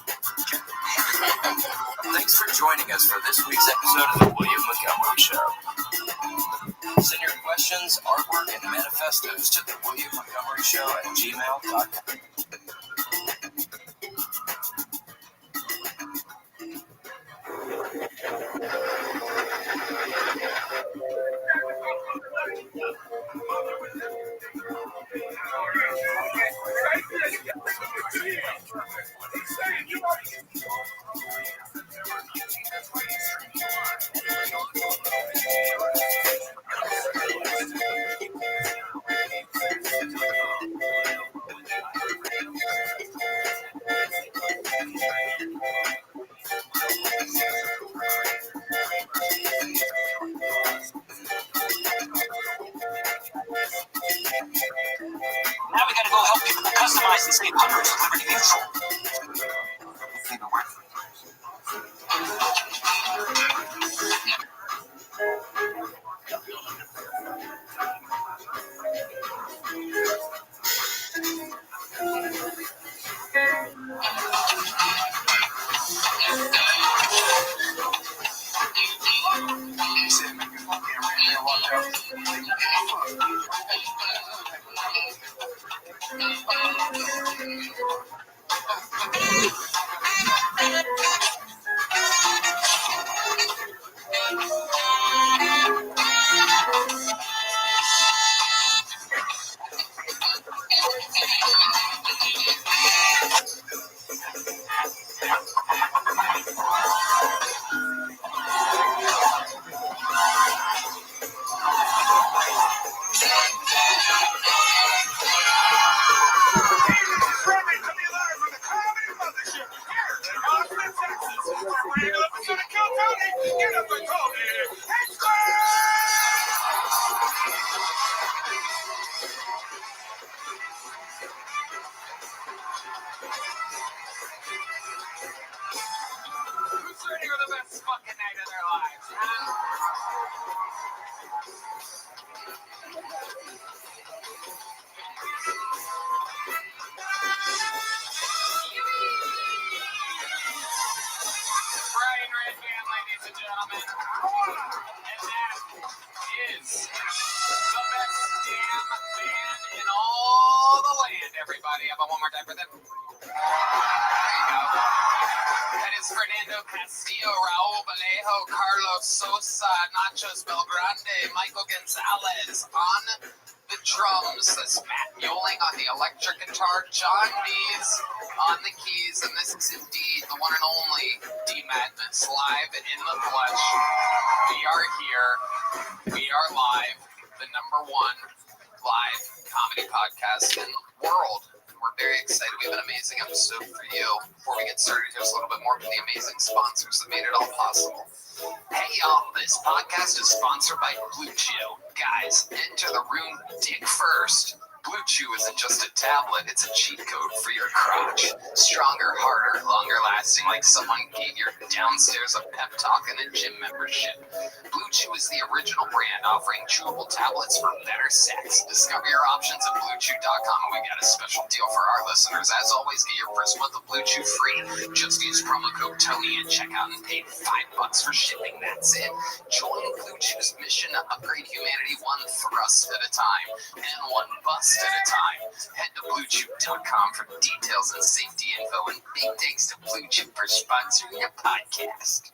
Thanks for joining us for this week's episode of The William Montgomery Show. Send your questions, artwork, and manifestos to thewilliammontgomeryshow@gmail.com. Now we gotta go help people customize and save hundreds of Liberty Mutual. Who's ready for the best fucking night of their lives, huh? Brian Redman, ladies and gentlemen. And that is the best damn band in all the land, everybody. How about one more time for them? There you go. That is Fernando Castillo, Raul Vallejo, Carlos Sosa, Nachos Belgrande, Michael Gonzalez on the drums. That's Matt Yoling on the electric guitar, John Dees on the keys, and this is indeed the one and only D Madness, live and in the flesh. We are here. We are live. The #1 live comedy podcast in the world. We're very excited. We have an amazing episode for you. Before we get started, here's a little bit more from the amazing sponsors that made it all possible. Hey y'all, this podcast is sponsored by Blue Chew. Guys, enter the room dick first. Blue Chew isn't just a tablet, it's a cheat code for your crotch. Stronger, harder, longer lasting, like someone gave your downstairs a pep talk and a gym membership. Blue Chew is the original brand offering chewable tablets for better sex. Discover your options at BlueChew.com, and we got a special deal for our listeners. As always, get your first month of Blue Chew free. Just use promo code Tony at checkout and pay $5 for shipping. That's it. Join Blue Chew's mission to upgrade humanity one thrust at a time and one bust at a time. Head to BlueChew.com for details and safety info, and big thanks to Blue Chew for sponsoring your podcast.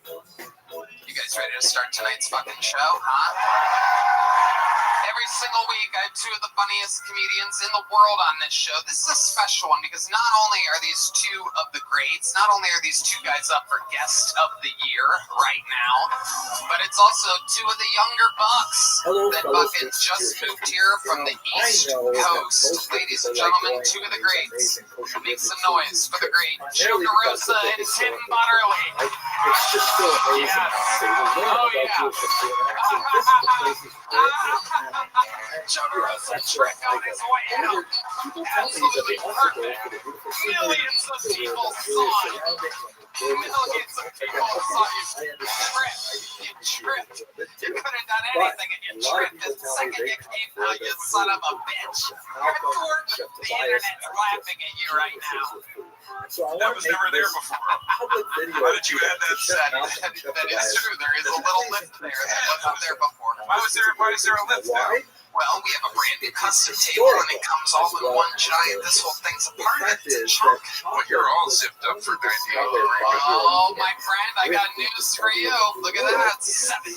You guys ready to start tonight's fucking show, huh? Every single week, I have two of the funniest comedians in the world on this show. This is a special one because not only are these two of the greats, not only are these two guys up for Guest of the Year right now, but it's also two of the younger bucks that fucking just moved here from the East Coast. Ladies and gentlemen, two of the greats. Make some noise for the great Joe DeRosa and Tim Butterly. It's just so amazing. Oh, yeah. Joe DeRosa trick on his way out. Absolutely perfect. Millions of people saw it. Millions of people saw you trip. You tripped. You could have done anything and you tripped. The second you came out, you son of a bitch. You're torch. The internet's laughing at you right now. That was never there before. How did you add that set? That is true. There is a little lift there that wasn't there before. Why is there a lift there? Well, we have a brand new custom table and it comes all in one giant. This whole thing's a part of it. It's a chunk. Well, you're all zipped up for 98. Oh, my friend, I got news for you. Look at that. 70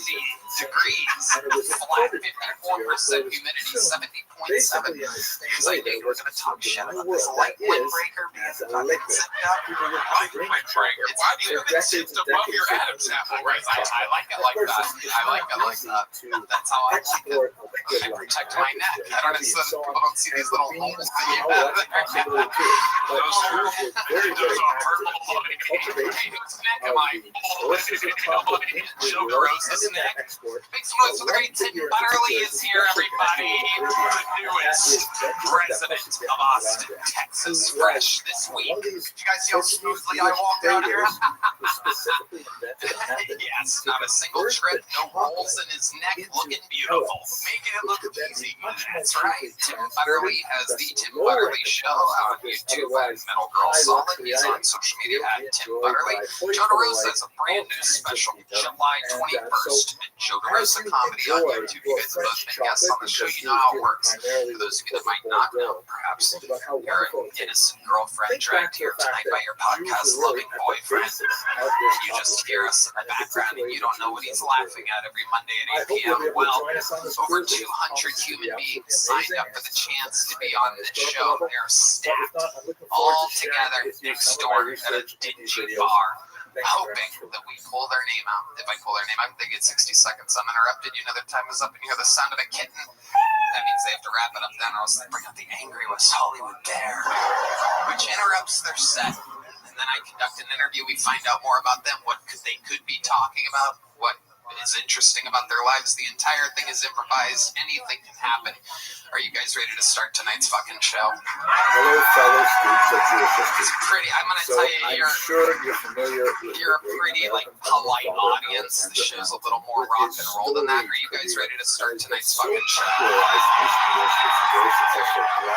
degrees. Flat 54% humidity, 70.7. Because I knew you were going to talk shit about this light windbreaker being fucking zipped up. Light windbreaker? Why do you have it zipped above your Adam's apple? Right? I like it like that. I like it like that. That's how I like it. I protect my neck. I don't see these little holes that you have there. Those are purple. Whose neck am I? Joe DeRosa's neck. Make some noise for the great Tim Butterly is here, everybody. The newest president of Austin, Texas, fresh this week. Did you guys see how smoothly I walked out here? Yes, not a single trip, no rolls in his neck, looking beautiful. Making it look easy. That's right. Tim Butterly has the Tim Butterly Show on YouTube at Metal Girl Solid. He's on social media at Tim Butterly. Joe DeRosa has a brand new special, July 21st. Joe DeRosa Comedy on YouTube. You guys have both been guests on the show. You know how it works. For those of you that might not know, perhaps you're an innocent girlfriend dragged here tonight by your podcast-loving boyfriend. You just hear us in the background and you don't know what he's laughing at every Monday at 8 p.m. Well, over 200 human beings signed up for the chance to be on this show. They're stacked all together next door at a dingy bar, hoping that we pull their name out. If I pull their name out, they get 60 seconds uninterrupted. You know their time is up and you hear the sound of a kitten. That means they have to wrap it up then, or else they bring out the angry West Hollywood bear, which interrupts their set. And then I conduct an interview. We find out more about them, what they could be talking about, what is interesting about their lives. The entire thing is improvised. Anything can happen. Are you guys ready to start tonight's fucking show? Hello, fellow students of Jewish history. It's pretty. I'm going to tell you, you're a pretty polite audience. The show's a little more rock and roll than that. Are you guys ready to start tonight's fucking show?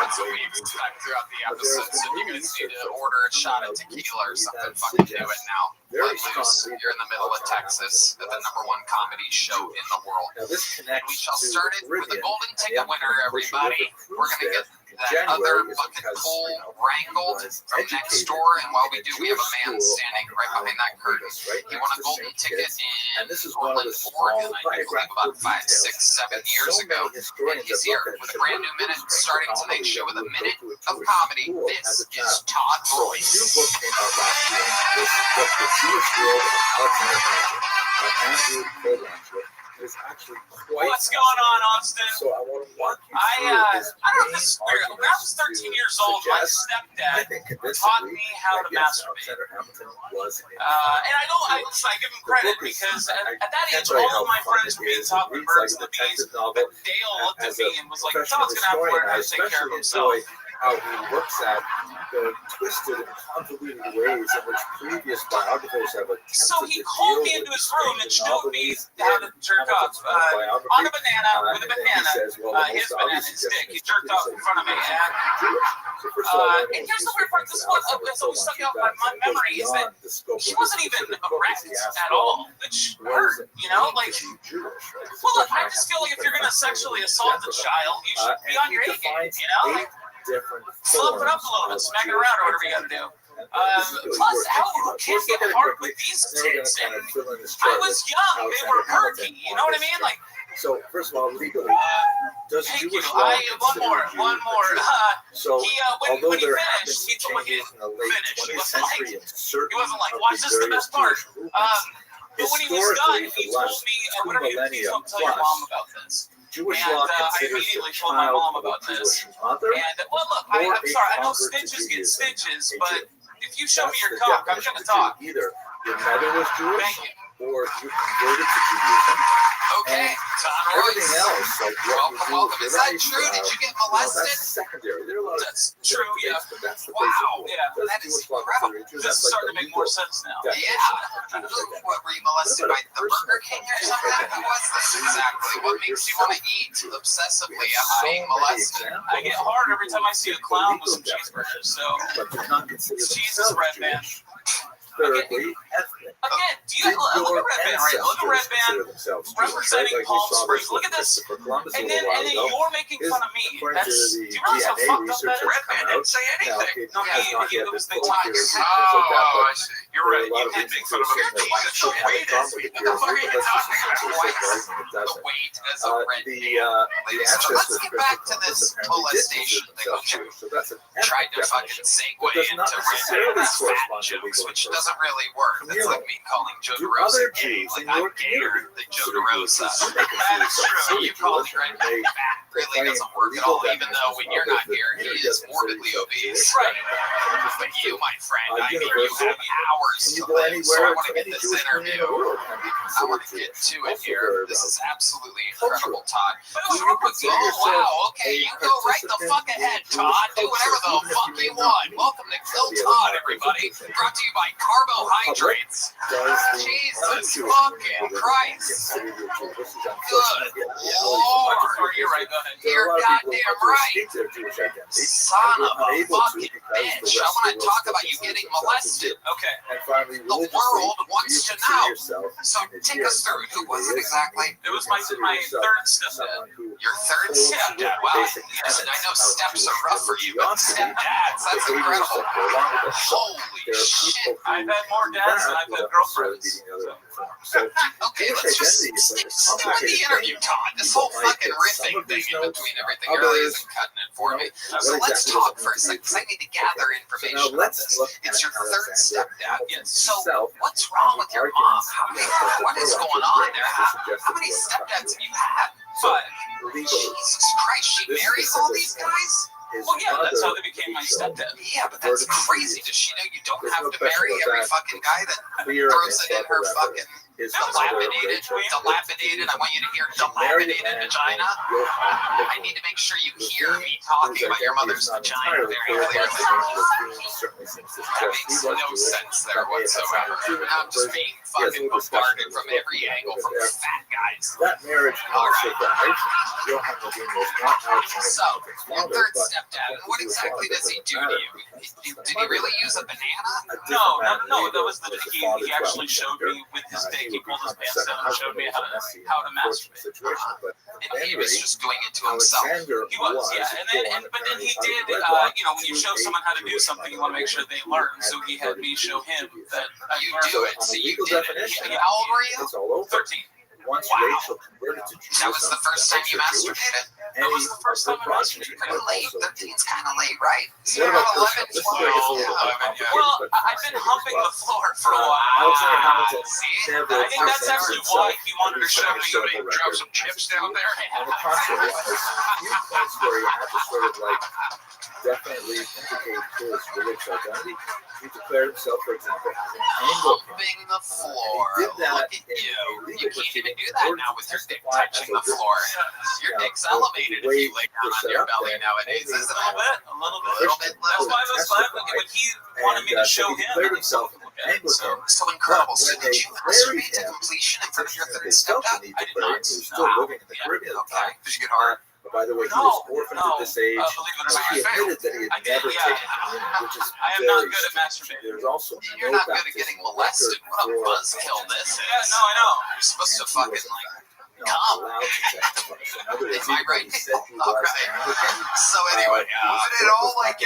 That's what we expect throughout the episode. So you guys need to order a shot of tequila or something. Fucking do it now. Let loose. You're in the middle of Texas at the #1 comedy show in the world. We shall start it with a golden ticket winner, everybody. We're going to get that other bucket pool wrangled from next door, and while we do, we have a man standing right behind that curtain. He won a golden ticket in Portland, Oregon, I believe about 5, 6, 7 years ago, and he's here with a brand new minute, starting tonight's show with a minute of comedy. This is Todd Royce. Is actually quite What's going on, Austin? So I want to walk you I don't know if this is weird. When I was 13 years old, my stepdad taught me how to masturbate. And I give him credit because at that age, all of my friends were being taught the birds and the bees. But Dale looked at me and was like, Todd's going to have to learn how to take care of himself. How he looks at the twisted and convoluted ways in which previous biographers have attempted So he called me into his room and showed me how to jerk off on a banana with a banana, his banana, his dick. He jerked off in front of me. And here's the weird part. This is what has always stuck out in my memory is that he wasn't even erect at all, which hurt, you know? Like, well, look, I just feel like if you're going to sexually assault a child, you should be on your A game, you know? Like, slope it up a little bit, smack it around, or whatever you got to do. Plus, who can't get hard with these tits? And I was young; they were perky. You know what I mean? Like. So first of all, legally, does Jewish law consider one more. So when he finished, he told me he didn't finish. He wasn't like, watch this is the best part. But when he was done, he told me, whatever you please don't tell your mom about this. Jewish law I immediately told my mom about this. And, well, look, I'm sorry, I know stitches get stitches, but if you show me your cock, I'm going to talk. Either your mother was Jewish, or you converted to Judaism. Okay, everything else, like welcome. Is that true? Did you get molested? That's secondary. That's true, yeah. Wow, yeah, that is incredible. This is starting to make more sense now. Yeah. What, were you molested by the Burger King or something? Who was this exactly? What makes you want to eat obsessively after being molested? I get hard every time I see a clown with some cheeseburgers, so cheese is red, man. Thirdly, Again, look at Red Band right now. Look at Red Band representing Palm Springs. Look at this. And then you're making fun of me. That's, do you realize how fucked up that is? Red Band didn't say anything. No, he was the time. Oh, you're right. You did make fun of him. Jesus, the weight is. What the fuck are you talking about? The weight as a red band. So let's get back to this molestation thing. Tried to fucking segue into Red Band's fat jokes, which doesn't really work. That's like me calling Joe DeRosa gay. Like, I'm gayer than Joe DeRosa. That's true. You calling Red Band fat really doesn't work at all, even though when you're not here, he is more morbidly obese. Right. But you, my friend, I mean, you have hours to live, so I want to get this interview. I want to get to it here. This is absolutely incredible, Todd. Oh, wow, okay, you go right the fuck ahead, Todd. Do whatever the fuck you want. Welcome to Kill Todd, everybody. Brought to you by Carbohydrates. Jesus fucking Christ. Good Lord. You're right, go ahead. You're goddamn right. Son of a fucking bitch. I want to talk about you getting molested. Okay. The world wants to know. So take us through. Who was it exactly? It was my third stepdad. Your third stepdad? Wow. Listen, I know steps are rough for you, but stepdads, that's incredible. Holy shit. I've had more dads than I've had girlfriends. Okay, let's just stick with the interview, Todd. This whole fucking riffing thing in between everything really isn't cutting it for me. So let's talk for a second, because I need to gather information on this. It's your third stepdad. So what's wrong with your mom? What is going on there? How many stepdads have you had? 5. Jesus Christ, she married all these guys? Well, yeah, that's how they became my stepdad. Yeah, but that's crazy. Does she know you don't have to marry every fucking guy that throws it in her fucking dilapidated? I want you to hear dilapidated vagina. I need to make sure you hear me talking about your mother's vagina very clearly. That makes no sense there whatsoever. I'm just being fucking bombarded from every angle from fat guys. That marriage also died. Johan Levine was not out. So, your third stepdad, and what exactly does he do to you? Did he really use a banana? No, that was the he actually showed me with his dick. He pulled his pants down and showed me how to masturbate. And he was just doing it to himself. He was, yeah. But then he did, when you show someone how to do something, you want to make sure they learn. So he had me show him that you do it. So you did it. How old were you? 13. Once Rachel converted to Judaism, that was the first time you masturbated? That was the first time I masturbated. Pretty late. 13's kind of late, right? What about 11, 12? Well, I've been humping the floor for a while. See? I think that's actually why he wanted to show me that he drop some chips down there. On the contrary, there's a few points where you have to sort of like definitely indicate his religious identity. He declared himself, for example, as an humping the floor. Look at you. You can't even do that now with your dick touching the floor. Your dick's elevated if you lay down on your belly nowadays, isn't it? A little bit. That's why I was glad when he wanted me to show him. Himself so incredible. So did you masturbate to completion in front of your third stepdad? I did not. He was still living in the Caribbean at the time. Did you get hard? By the way, he was orphaned at this age. He admitted that he had never taken communion, which is I am not good at masturbating. There's also You're not good at getting molested. What a buzzkill this is. Yeah, no, I know. You're supposed to fucking come. Am I right? Alright. So anyway, was it all like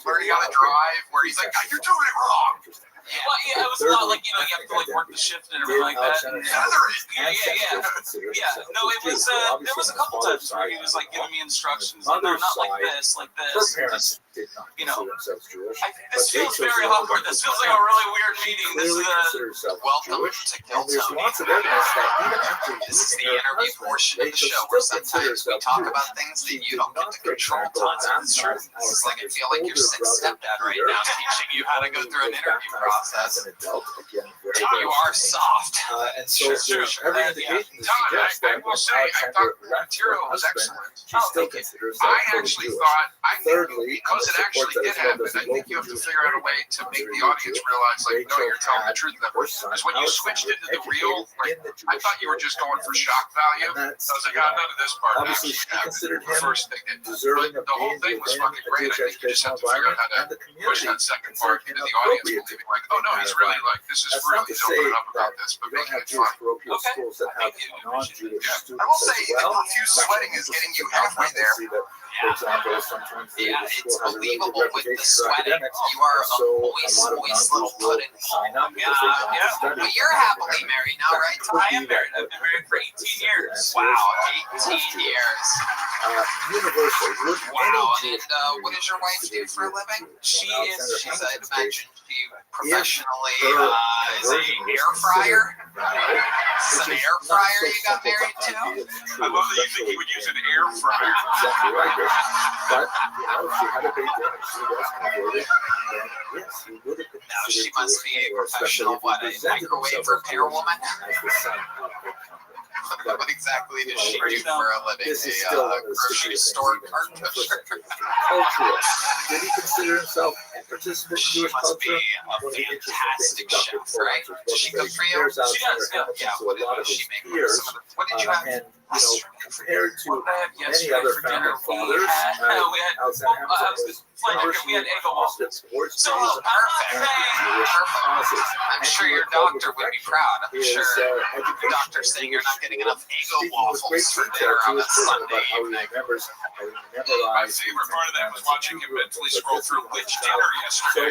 learning how to drive, where he's like, you're doing it wrong? Yeah. Well, yeah, it was a lot like, you have to work the shift and everything like that. Yeah. No, it was, there was a couple times where he was like giving me instructions. No, not like this, like this. Just, this feels very awkward. This feels like a really weird meeting. This is welcome to Kill Tony. This is the interview portion of the show where sometimes we talk about things that you don't get to control. Tons of truth. It's like I feel like your sixth stepdad right now teaching you how to go through an interview process. You are soft. And so there's every indication to suggest that I thought the material was excellent. I actually thought, thirdly, because it actually did happen, I think you have to figure out a way to make the audience realize, like, no, you're telling the truth. Because when you switched into the real, like, I thought you were just going for shock value. I was like, none of this part obviously she considered him deserving of the whole thing was fucking great. I think you just have to figure out how to push that second part into the audience, believing like, oh no, he's really like, this is real. He's opening up about this, but making it fun. Schools that have non-Jewish students I will say, the confused sweating is getting you halfway there. For example, sometimes it's believable with the sweating. You are a moist little pudding. But you're happily married now, right? I am married. I've been married for 18 years. Wow, 18 years. Universal. Wow, and what does your wife do for a living? She's, I'd imagine, she professionally is an air fryer. It's an air fryer you got married to. I love that you think he would use an air fryer. Exactly right, Rich. But, you know, if she had a big dinner, she was converted, then yes, he would have been. No, she must be a professional, what, a microwave repair woman? As the son of her company. What exactly does she do for a living? This is still one of the grocery store cart pusher. Cultural. Did he consider himself a participant in She Jewish must be culture? a fantastic chef, right? Does she cook for you? She does. Yeah. What did she make? What did you have? And, you know, compared to What did I have many yesterday other for dinner? founding fathers, We had Eggo waffles. So perfect. I'm sure your doctor would be proud. I'm sure the doctor's saying you're not getting enough Eggo waffles for dinner on a Sunday evening. My favorite part of that was watching him mentally scroll through which dinner yesterday.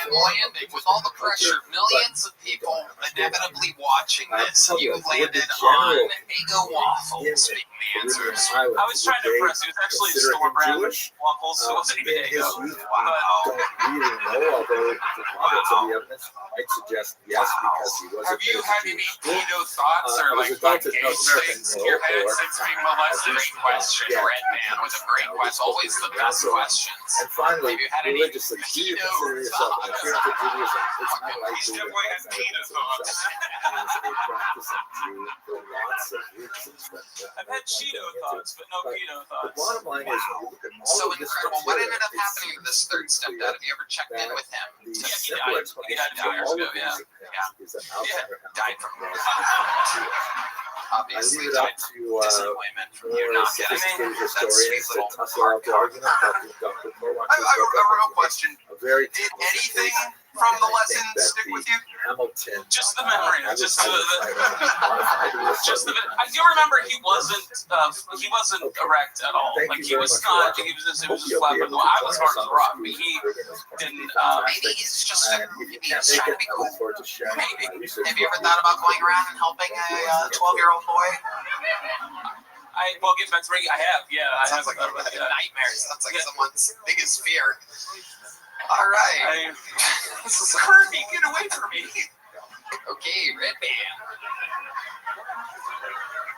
And landing with all the pressure, millions of people inevitably watching this. You landed on Eggo waffles. Big answers. I was trying to impress. It was actually store brand waffles. It wasn't even Eggo. Don't really know, although the preponderance of the evidence might suggest yes, because he was. Have you had any keto thoughts or like gay things in your head since being molested? Great question, Red Man, with a great question. Always the best questions. And finally, Have you had any religiously, do you consider yourself an adherent to Judaism? It's unlikely He's definitely had keto thoughts. as a practicing Jew for lots of reasons. I've had Cheeto thoughts, but no keto The thoughts. bottom line is, when you look at all So of this incredible. What ended up material, happening to this third stepdad? Have you ever checked in with him? the Yeah, he simple died. explanation He died for all ago, of these accounts is that Alexander died from I obviously leave it up to disappointment from you more not getting sophisticated that historians sweet to little tussle out the argument. Dr. I have a real question. Very Did anything from the lesson stick with you? Hamilton. Just the memory. Just the I do remember he wasn't erect at all. Like he was not. It was just flat. But I was hard as a rock. But he didn't. Maybe he's just maybe he's trying to be cool. Maybe. Have you ever thought about going around and helping a 12-year-old boy? Well, getting back to Reggie, I have. Yeah, I Sounds have. like a nightmare. Sounds like someone's biggest fear. All right. This is Kirby. Get away from me. Okay, Red Band.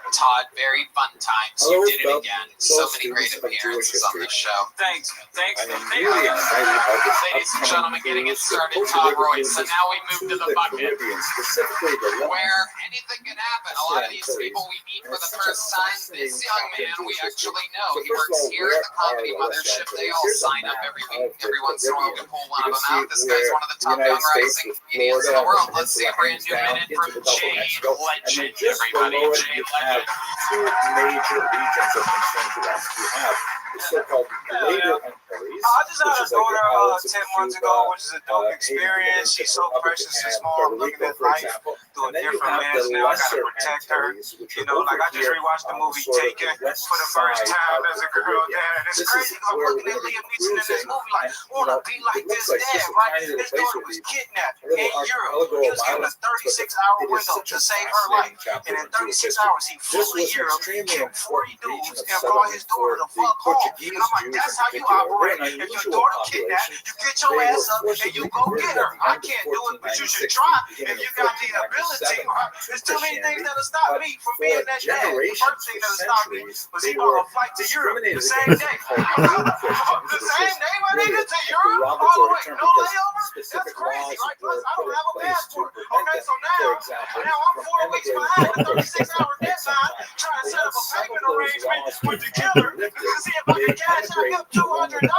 Todd, very fun times. Hello, You did it fellow again. So many great students of appearances Jewish on this show. Thanks. I am really excited about this Ladies and upcoming gentlemen, getting it started, Culture Todd River Royce. So Cruises now we move to the bucket, Caribbean, specifically the where anything can happen. A lot of these people we meet for the first time, this young man we actually know. He works here at the Comedy Mothership. They all sign up every week. Every once in a while we pull one of them out. This guy's one of the top young rising comedians in the world. Let's see a brand new minute from Jay Legend. Everybody, Jay Legend. Two major regions of concern to us. We have the so-called later employees. I just had a daughter 10 months ago, which is a dope experience. She's so precious and small, looking at life through a different lens now. I gotta protect her. You know, like I just rewatched the movie Taken for the first time as a girl dad. And it's crazy because I'm looking at Liam Neeson in this movie like, wanna be like this dad, right? His daughter was kidnapped in Europe. He was given a 36-hour window to save her life. And in 36 hours, he flew to Europe, killed 40 dudes, and brought his daughter to fuck home. And I'm like, that's how you operate. If your daughter kidnapped, you get your ass up and you go get her. I can't do it, but you should try. If you got the ability, right? There's too many things that'll stop me from being that dad. The first thing that'll stop me was he bought a flight to Europe the same day. The same day, my nigga, to Europe? All the way, no layover? That's crazy, right? Plus, I don't have a passport. Okay, so now I'm 4 weeks behind the 36-hour deadline, trying to set up a payment arrangement with the killer to see if I can cash out him $200 to put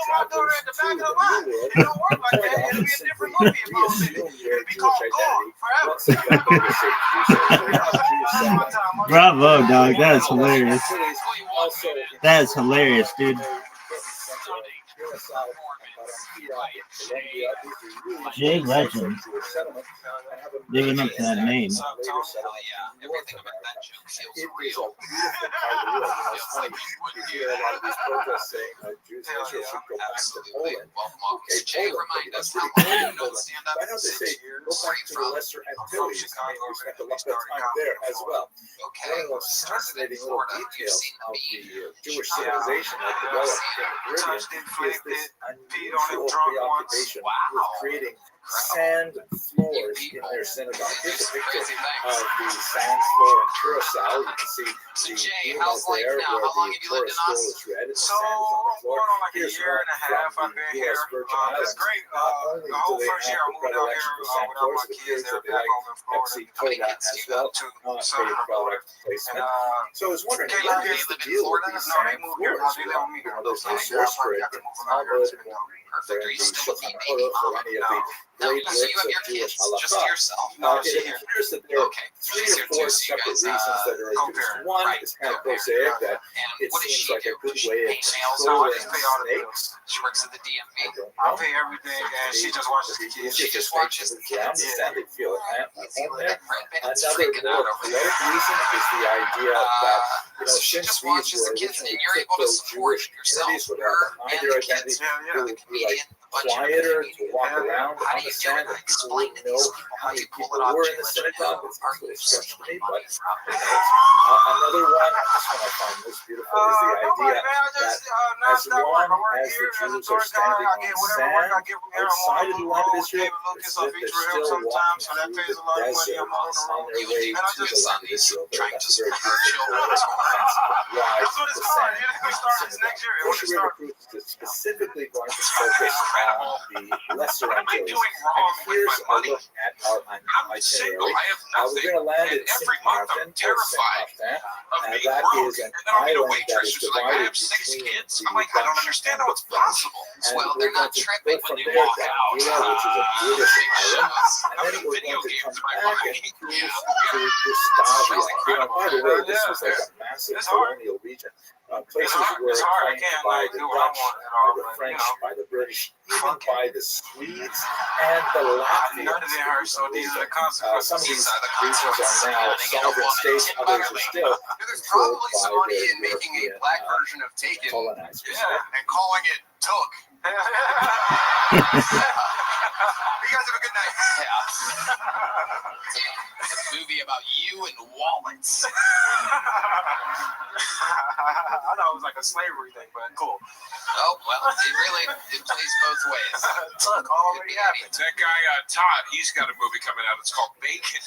my daughter in the back of the line. It don't work like that. It'll be a different movie if I was in it. It'll be called Gone Forever. Bravo, dog. That's hilarious. That is hilarious, dude. Jay Legend. Digging up that name. So, Tony, hell yeah. Everything about that joke feels real. Absolutely. Well, Marcus, Jay, remind us how long you've known stand up? Why don't they say, 6 years. go back to the lesser Antilles? I mean, we spent a lot of time there as well. Okay. One of the most Started in fascinating little Florida. You've details seen of the the Jewish civilization that developed in the Caribbean is this unusual preoccupation with creating sand floors in their synagogue. Here's a picture of the sand floor in Curacao. You can see So, the Jay, email how's life there now? where How long the have you lived Torah in scroll us? is read and the So, sand is on the floor. going on like a Here's year one and a half from I've the been U.S. here. Virgin It's Islands. great. Not only The do whole they first year have I moved out predilection here for sand without floors, my it kids. appears They're that they back like home in Florida. Pepsi Cola as well, Son a and a daughter. product And placement. So I was wondering, came what out here. is They the live in deal with Florida? these No, they sand moved here. floors? They live with me now. There's no Okay. source for it. Got to It's move out Talmud, here. Perfect. Are you still with me, Shulchan baby Aruch, or mama? any of the No, great so you works have of your Jewish kids just to halakha. yourself. It appears that there are Okay. 3 She's or here 4 too, so you separate guys reasons that are compare. accused. One Right. is kind of Compare. prosaic, that And it what does seems she like do? a good Does she way of pay nails? No, I controlling just pay all the snakes. bills. She works at the DMV. I don't I know. pay everything, and she just watches the kids. She just watches the Yeah, I kids. understand they feel at Easy home living. there. Brad Bennett's Another freaking more out over poetic there. reason is the idea that, So she since just these watches were the kids, and originally you're able to support crypto-Jewish yourself, communities would her have behind and their the identity, kids. Yeah, it yeah. would be Comedian, like a bunch of quieter to comedians. walk Yeah, yeah. around How on do you the do sand, it? and people Explain wouldn't to know these people how how many you pull people it off, were Jay in the Legend. synagogue. Who It's are not you really stretched to me, stealing but money from? another one, this one I find most beautiful, is the Nobody, idea man. I that just as not work. I long work as the here as a Jews are tour guide. standing I on get whatever work I sand get from here. I'm outside on of the the land of road. Israel, Gave a little it's kiss off that each they're him still sometimes, so that walking pays through a the lot of money. desert I'm on the on road. their way And I to just the land of Israel. Trying That's to a very support beautiful, children. poetic sense of why That's what the it's called. sand It starts next year. When Kosher it River starts. Cruise is specifically going to focus on the lesser What am I Antilles. doing And wrong with here's my a money? look at our I'm single. itinerary. I have We're nothing. going to land And at every month I'm Saint-Martin, terrified and of being that broke. is an And then I'll meet a island that waitress is who's like, I divided have 6 between kids. the I'm like, I don't Dutch understand and how the it's French. possible. And Well, we're they're going not to tripping go when from they there walk to out. Anguilla, which is a British island, How and then many we're video going to games come am I back and buying? cruise to Gustavia. By the way, this was like a massive It's hard. colonial region. Places were It's hard. I claimed can't by like the do what I Dutch, want at by all. the But French, by the British, even by the Swedes and the none Latvians. of it hurts. So these are the consequences. Some of These these are the regions are now sovereign states, others are still There's controlled probably by some money their in making a European black version of Taken colonizers. Yeah. and calling it Took. You guys have a good night. Yeah. It's a movie about you and wallets. I thought it was like a slavery thing, but cool. Oh, well, it plays both ways. Look, already happened. That guy, Todd, he's got a movie coming out. It's called Bacon.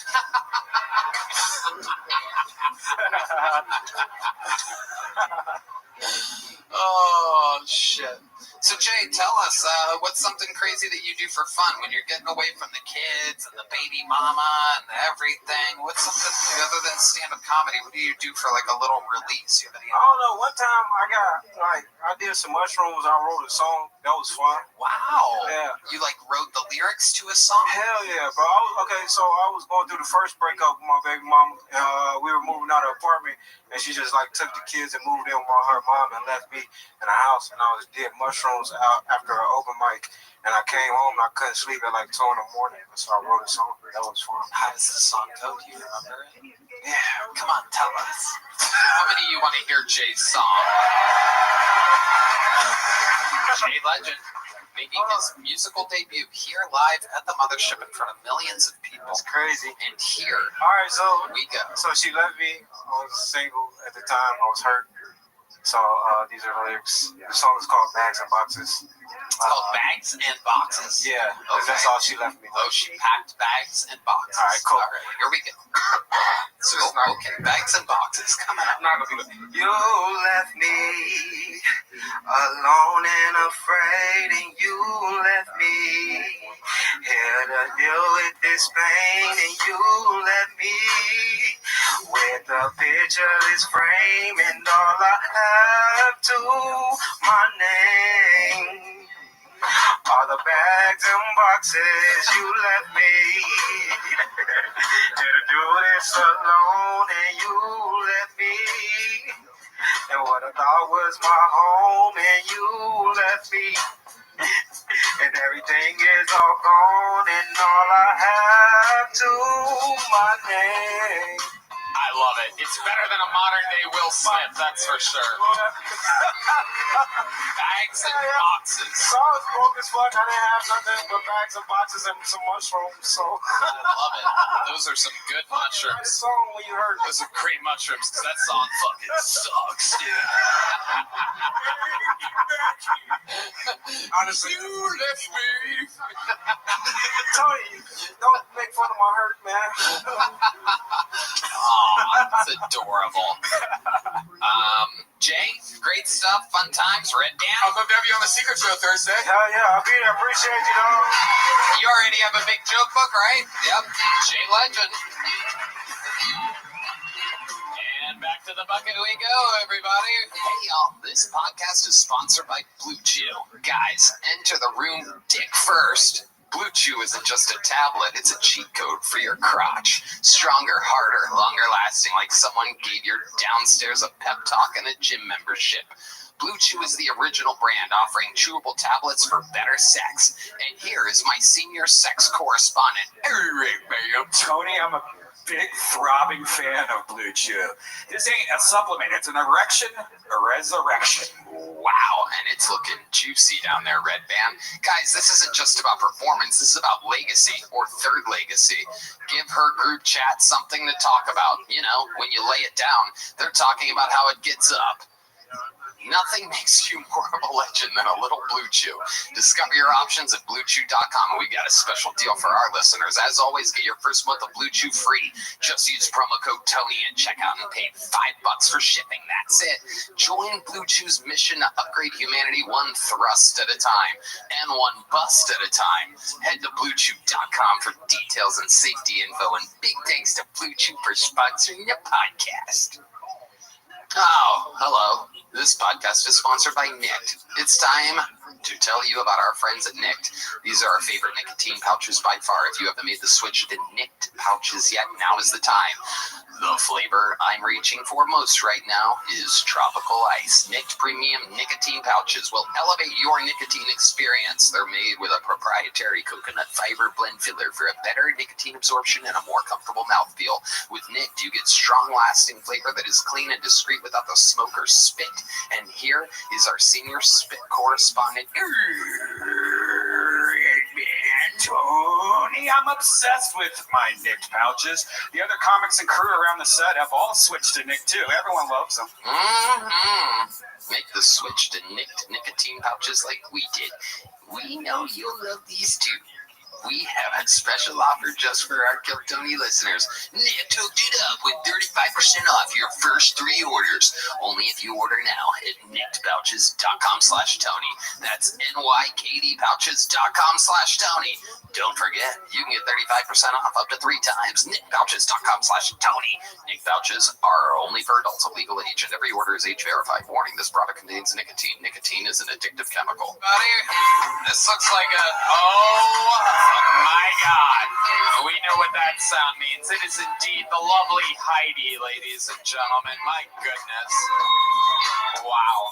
Oh, shit. So, Jay, tell us, what's something crazy that you do for fun when you're getting away from the kids and the baby mama and everything? What's something other than stand-up comedy? What do you do for, like, a little release? You have any? I don't know. One time I did some mushrooms. I wrote a song. That was fun. Wow. Yeah. You, like, wrote the lyrics to a song? Hell yeah, bro. So I was going through the first breakup with my baby mom. We were moving out of the apartment, and she just, like, took the kids and moved in with her mom and left me in the house. And I did mushrooms out after an open mic. And I came home and I couldn't sleep at like 2 in the morning. So I wrote a song. That was fun. How does the song go? Do you remember it? Yeah. Come on, tell us. How many of you want to hear Jay's song? Jay Legend, making his musical debut here live at the Mothership in front of millions of people. That's crazy. And here All right, so we go. So she left me. I was single at the time. I was hurt. So these are the lyrics. The song is called Bags and Boxes. It's called Bags and Boxes. Yeah, Okay. that's all she left me. Oh, she packed bags and boxes. All right, cool. All right, here we go. So, okay, bags and boxes coming up. I'm not gonna do it. You left me alone and afraid, and you left me here to deal with this pain, and you left me with a pictureless frame, and all I have to my name are the bags and boxes you left me. Here to do this alone, and you left me. And what I thought was my home, and you left me and everything is all gone, and all I have to my name. I love it. It's better than a modern day Will Smith, that's for sure. Bags and boxes. So I was broke as fuck. I didn't have nothing but bags and boxes and some mushrooms. So I love it. Those are some good mushrooms. This song when you heard those are great mushrooms because that song fucking sucks, dude. Honestly, you left me. Tony, don't make fun of my hurt, man. Oh, that's adorable. Jay, great stuff, fun times, Red Band. I'm gonna have you on the Secret Show Thursday. Hell yeah, I'll be there. Appreciate you, dog. You already have a big joke book, right? Yep. Jay Legend. And back to the bucket we go, everybody. Hey, y'all. This podcast is sponsored by Blue Chew. Guys, enter the room dick first. Blue Chew isn't just a tablet, it's a cheat code for your crotch. Stronger, harder, longer lasting, like someone gave your downstairs a pep talk and a gym membership. Blue Chew is the original brand offering chewable tablets for better sex. And here is my senior sex correspondent. Hey, Tony, I'm a big throbbing fan of Blue Chew. This ain't a supplement, it's an erection, a resurrection. Wow, and it's looking juicy down there, Red Band. Guys, this isn't just about performance, this is about legacy, or third legacy. Give her group chat something to talk about. You know, when you lay it down, they're talking about how it gets up. Nothing makes you more of a legend than a little Blue Chew. Discover your options at BlueChew.com. We got a special deal for our listeners. As always, get your first month of Blue Chew free. Just use promo code Tony at checkout and pay $5 for shipping. That's it. Join Blue Chew's mission to upgrade humanity one thrust at a time and one bust at a time. Head to BlueChew.com for details and safety info. And big thanks to Blue Chew for sponsoring the podcast. Oh, hello. This podcast is sponsored by Nicked. It's time to tell you about our friends at Nicked. These are our favorite nicotine pouches by far. If you haven't made the switch to Nicked pouches yet, now is the time. The flavor I'm reaching for most right now is Tropical Ice. Nicked premium nicotine pouches will elevate your nicotine experience. They're made with a proprietary coconut fiber blend filler for a better nicotine absorption and a more comfortable mouthfeel. With Nicked, you get strong, lasting flavor that is clean and discreet without the smoke or spit. And here is our senior spit correspondent, Tony, I'm obsessed with my Nicked pouches. The other comics and crew around the set have all switched to Nicked too. Everyone loves them. Make the switch to Nicked nicotine pouches like we did. We know you'll love these too. We have a special offer just for our Kill Tony listeners. Nick hooked it up with 35% off your first 3 orders. Only if you order now at nickedpouches.com/Tony. That's nykdpouches.com/Tony. Don't forget, you can get 35% off up to 3 times. nickedpouches.com/Tony. Nick pouches are only for adults of legal age, and every order is age verified. Warning, this product contains nicotine. Nicotine is an addictive chemical. This looks like a... Oh... my God, we know what that sound means. It is indeed the lovely Heidi, ladies and gentlemen. My goodness. Wow.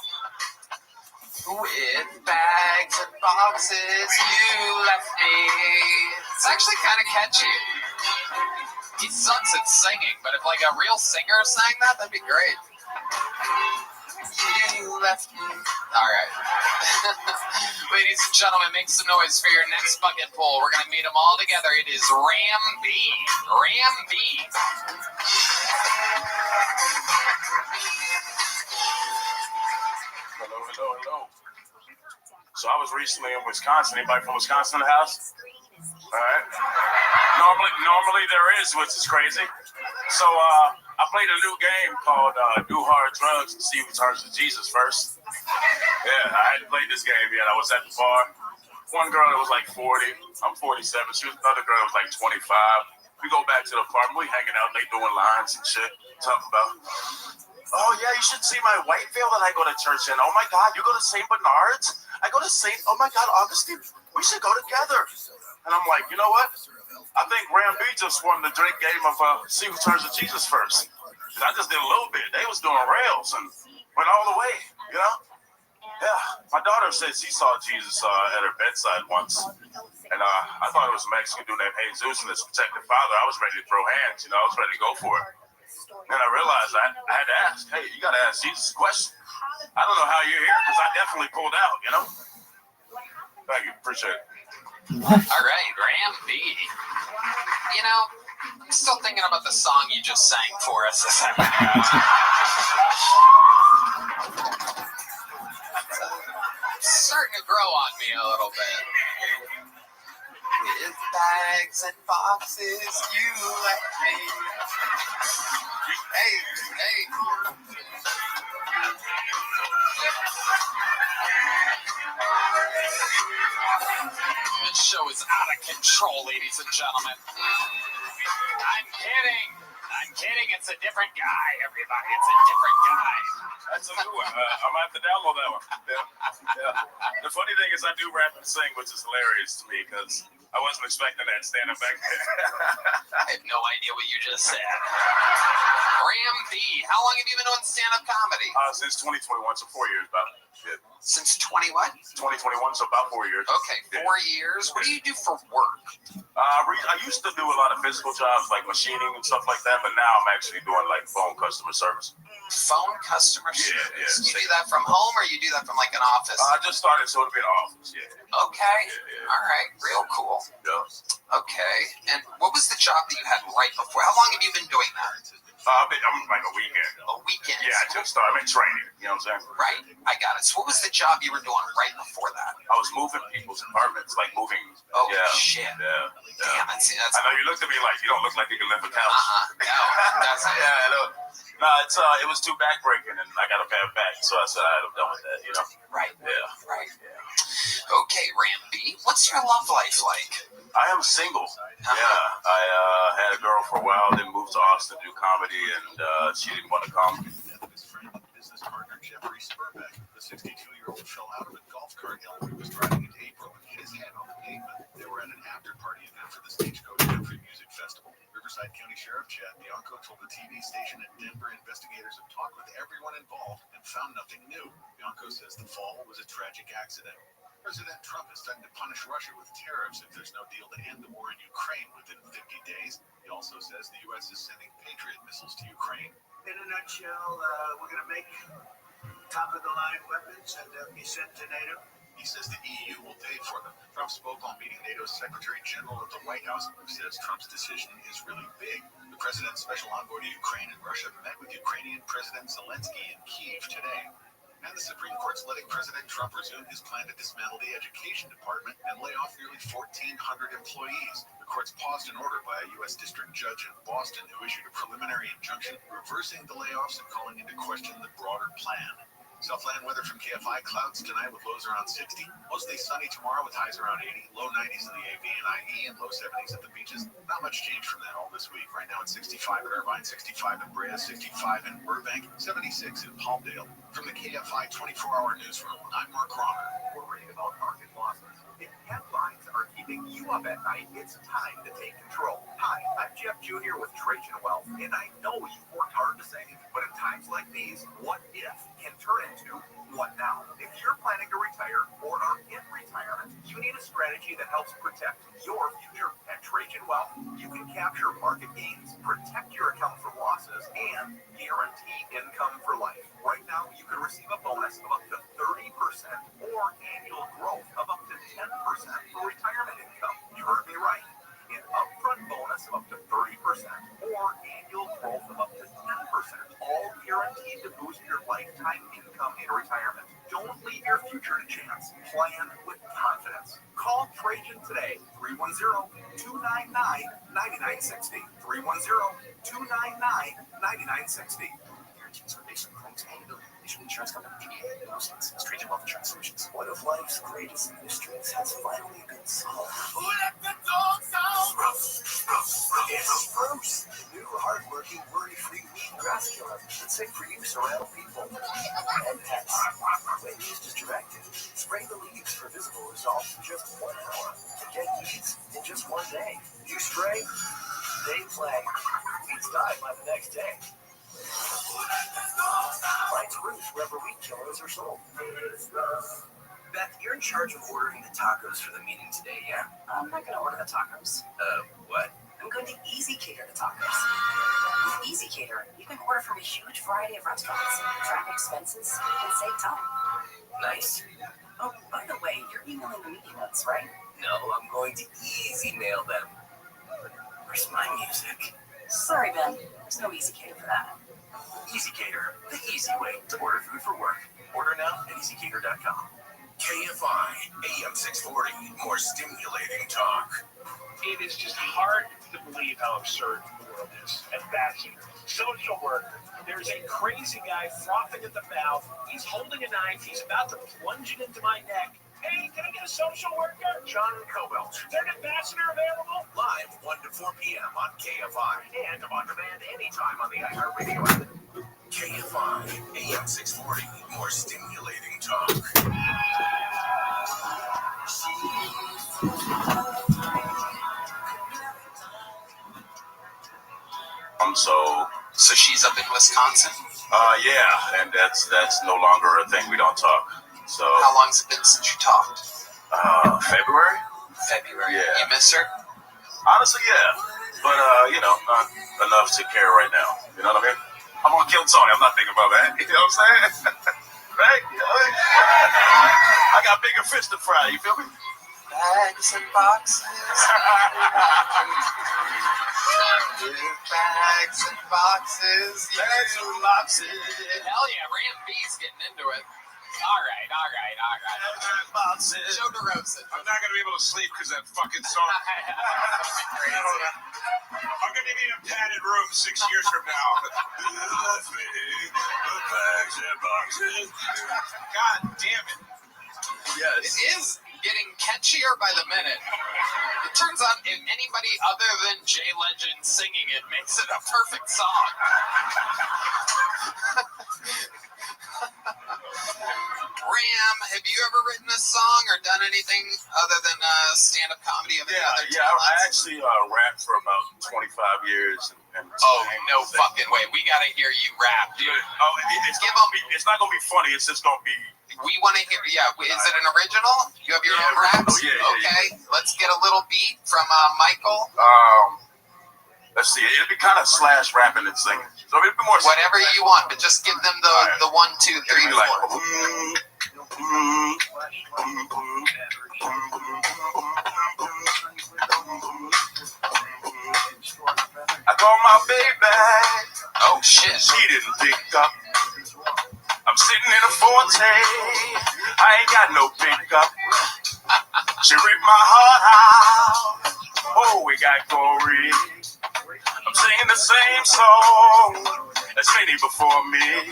With bags and boxes, you left me. It's actually kind of catchy. He sucks at singing, but if like a real singer sang that, that'd be great. You left me. All right. Ladies and gentlemen, make some noise for your next bucket pull. We're going to meet them all together. It is Ram B. Ram B. Hello. So I was recently in Wisconsin. Anybody from Wisconsin in the house? All right. Normally there is, which is crazy. So I played a new game called Do Hard Drugs and See Who Turns to Jesus First. Yeah, I hadn't played this game yet. I was at the bar. One girl that was like 40. I'm 47. She was another girl that was like 25. We go back to the apartment. We hanging out. They doing lines and shit. Talking about, oh yeah, you should see my Whiteville that I go to church in. Oh my God, you go to St. Bernard's? I go to St. Oh my God, Augustine. We should go together. And I'm like, you know what? I think Ram B just won the drink game of See Who Turns to Jesus First. I just did a little bit. They was doing rails and went all the way, you know? Yeah. My daughter said she saw Jesus at her bedside once, and I thought it was a Mexican dude named Jesus and his protective father. I was ready to throw hands, I was ready to go for it. Then I realized I had to ask, hey, you got to ask Jesus a question. I don't know how you're here because I definitely pulled out, Thank you, appreciate it. All right, Ram B. I'm still thinking about the song you just sang for us a second ago. It's starting to grow on me a little bit. With bags and boxes, you let me. Hey. This show is out of control, ladies and gentlemen. I'm kidding. It's a different guy, everybody. It's a different guy. That's a new one. I'm going to have to download that one. Yeah. The funny thing is I do rap and sing, which is hilarious to me because I wasn't expecting that standing back there. I have no idea what you just said. Ram B, how long have you been doing stand-up comedy? Since 2021, so 4 years about. Yeah. Since 20 what? 2021, so about 4 years. Okay, 4 years. What do you do for work? I used to do a lot of physical jobs like machining and stuff like that, but now I'm actually doing like phone customer service. Phone customer service? Yeah. You do that from home or you do that from like an office? I just started, so it'll be an office, Okay. Yeah. All right. Real cool. Yeah. Okay. And what was the job that you had right before? How long have you been doing that? I'm like a weekend. A weekend? Yeah, I just started. I'm in training. You know what I'm saying? Right. I got it. So what was the job you were doing right before that? I was moving people's apartments, like moving. Oh, yeah. shit. Yeah. Damn, that's I know you looked at me like you don't look like you can lift a couch. No, that's it. Yeah, I know. No, it was too backbreaking, and I got a bad back, so I said I'm done with that. Right. Yeah. Right. Yeah. Okay, Ram B, what's your love life like? I am single. Yeah, I had a girl for a while, then moved to Austin to do comedy, and she didn't want to come. His friend and business partner Jeffrey Spurbeck, the 62-year-old, fell out of a golf cart while he was driving into April and hit his head on the pavement. They were at an after-party event for the Stagecoach Country Music Festival. Riverside County Sheriff Chad Bianco told the TV station in Denver investigators have talked with everyone involved and found nothing new. Bianco says the fall was a tragic accident. President Trump is threatened to punish Russia with tariffs if there's no deal to end the war in Ukraine within 50 days. He also says the U.S. is sending Patriot missiles to Ukraine. In a nutshell, we're going to make top-of-the-line weapons and be sent to NATO. He says the EU will pay for them. Trump spoke on meeting NATO's Secretary General at the White House, who says Trump's decision is really big. The president's special envoy to Ukraine and Russia met with Ukrainian President Zelensky in Kyiv today. And the Supreme Court's letting President Trump resume his plan to dismantle the education department and lay off nearly 1,400 employees. The court's paused an order by a U.S. district judge in Boston who issued a preliminary injunction reversing the layoffs and calling into question the broader plan. Southland weather from KFI. Clouds tonight with lows around 60. Mostly sunny tomorrow with highs around 80. Low 90s in the AV and IE and low 70s at the beaches. Not much change from that all this week. Right now it's 65 at Irvine, 65 in Brea, 65 in Burbank, 76 in Palmdale. From the KFI 24-hour newsroom, I'm Mark Romer. Worried about market losses? If headlines are keeping you up at night, it's time to take control. Hi, I'm Jeff Jr. with Trajan Wealth, and I know you've worked hard to save, but in times like these, what if can turn into what now? If you're planning to retire or are in retirement, you need a strategy that helps protect your future. At Trajan Wealth, you can capture market gains, protect your account from losses, and guarantee income for life. Right now, you can receive a bonus of up to 30% or annual growth of up to 10% for retirement income. You heard me right. An upfront bonus of up to 30% or annual growth of up to 10%, all guaranteed to boost your lifetime income in retirement. Don't leave your future to chance. Plan with confidence. Call Trajan today, 310-299-9960. 310-299-9960. Guarantees are based on claims made. Issued insurance company, DBA, no license. Trajan Wealth Insurance Solutions. One of life's greatest mysteries has finally been solved. Who let the dogs out? It's Spruce, the new hard-working, worry-free weed grass killer that's safe for use around people and pets. When used as directed, spray the leaves for visible results in just 1 hour and get weeds in just 1 day. You spray, they play. Weeds die by the next day. Find Spruce wherever weed killers are sold. Beth, you're in charge of ordering the tacos for the meeting today, yeah? I'm not going to order the tacos. What? I'm going to Easy Cater the tacos. With Easy Cater, you can order from a huge variety of restaurants, track expenses, and save time. Nice. Oh, by the way, you're emailing the meeting notes, right? No, I'm going to easy mail them. Where's my music? Sorry, Ben. There's no Easy Cater for that. Easy Cater, the easy way to order food for work. Order now at easycater.com. KFI, AM 640, more stimulating talk. It is just hard to believe how absurd the world is. Ambassador, social worker. There's a crazy guy frothing at the mouth. He's holding a knife. He's about to plunge it into my neck. Hey, can I get a social worker? John Cobelt. Is there an ambassador available? Live 1 to 4 p.m. on KFI. And on demand anytime on the iHeartRadio app. KFI, AM 640, more stimulating talk. So she's up in Wisconsin? Yeah, and that's no longer a thing. We don't talk. So How long's it been since you talked? February? February. Yeah. You miss her? Honestly, yeah. But not enough to care right now. You know what I mean? I'm gonna kill Tony. I'm not thinking about that. You know what I'm saying? Right? You know, I got bigger fish to fry. You feel me? Bags and boxes. Bags and boxes. Bags and boxes. Hell yeah, Ram B's getting into it. All right. Boxes. Joe DeRosa. I'm not gonna be able to sleep because that fucking song. I'm gonna be in a padded room 6 years from now. Bags and boxes. God damn it. Yes. It is getting catchier by the minute. It turns out if anybody other than Jay Legend singing it makes it a perfect song. Ram, have you ever written a song or done anything other than stand-up comedy? Yeah. I actually rapped for about 25 years. And no fucking way. We gotta hear you rap, dude. It's not gonna be funny. It's just gonna be. We want to hear. Yeah. Is it an original? You have your own raps? Yeah. Okay. Let's get a little beat from Michael. Let's see. It'll be kind of slash rapping and singing. So it'll be more. Whatever you want, but just give them the 1, 2, 3, 4. Like, I called my baby. Oh shit. She didn't pick up. I'm sitting in a Forte. I ain't got no pickup. She ripped my heart out. Oh, we got Corey. I'm singing the same song as many before me.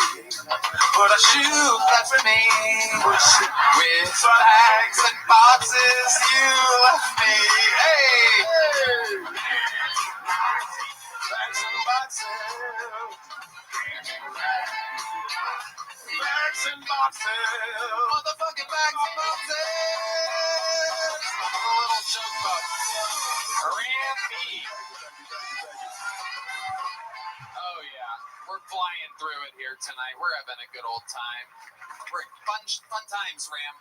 But I shoot left me with bags and boxes. You left me. Hey. Bags and boxes. Bags and boxes. Motherfucking bags and boxes. A little joke box. Randy. Oh yeah, we're flying through it here tonight. We're having a good old time. We're fun times, Ram.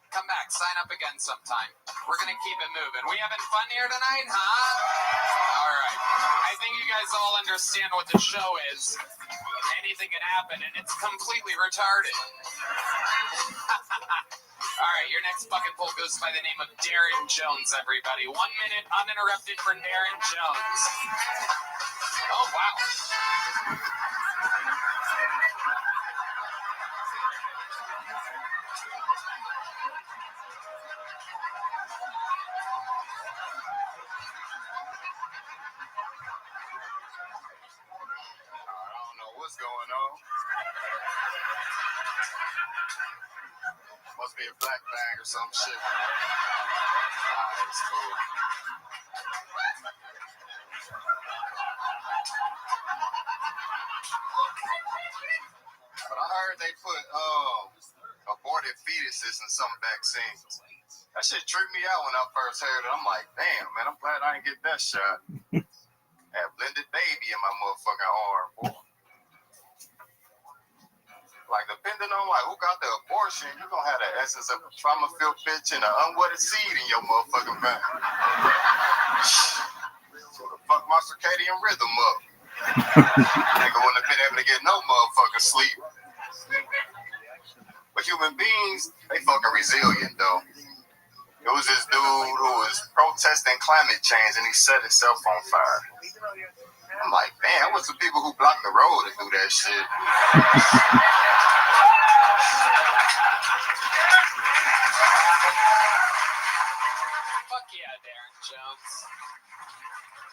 Come back, sign up again sometime. We're gonna keep it moving. We having fun here tonight, huh? All right. I think you guys all understand what the show is. Anything can happen, and it's completely retarded. All right, your next bucket pull goes by the name of Darren Jones, everybody. 1 minute uninterrupted for Darren Jones. Oh, wow. What's going on? Must be a black bag or some shit. That's cool. But I heard they put aborted fetuses in some vaccines. That shit tripped me out when I first heard it. I'm like, damn, man, I'm glad I didn't get that shot. Had blended baby in my motherfucking arm, boy. Like the depending on like who got the abortion, you're gonna have the essence of a trauma-filled bitch and an unwedded seed in your motherfucking vein. So the fuck my circadian rhythm up. Nigga wouldn't have been able to get no motherfucking sleep. But human beings, they fucking resilient though. It was this dude who was protesting climate change and he set himself on fire. I'm like, damn, what's the people who block the road to do that shit? Fuck yeah, Darren Jones.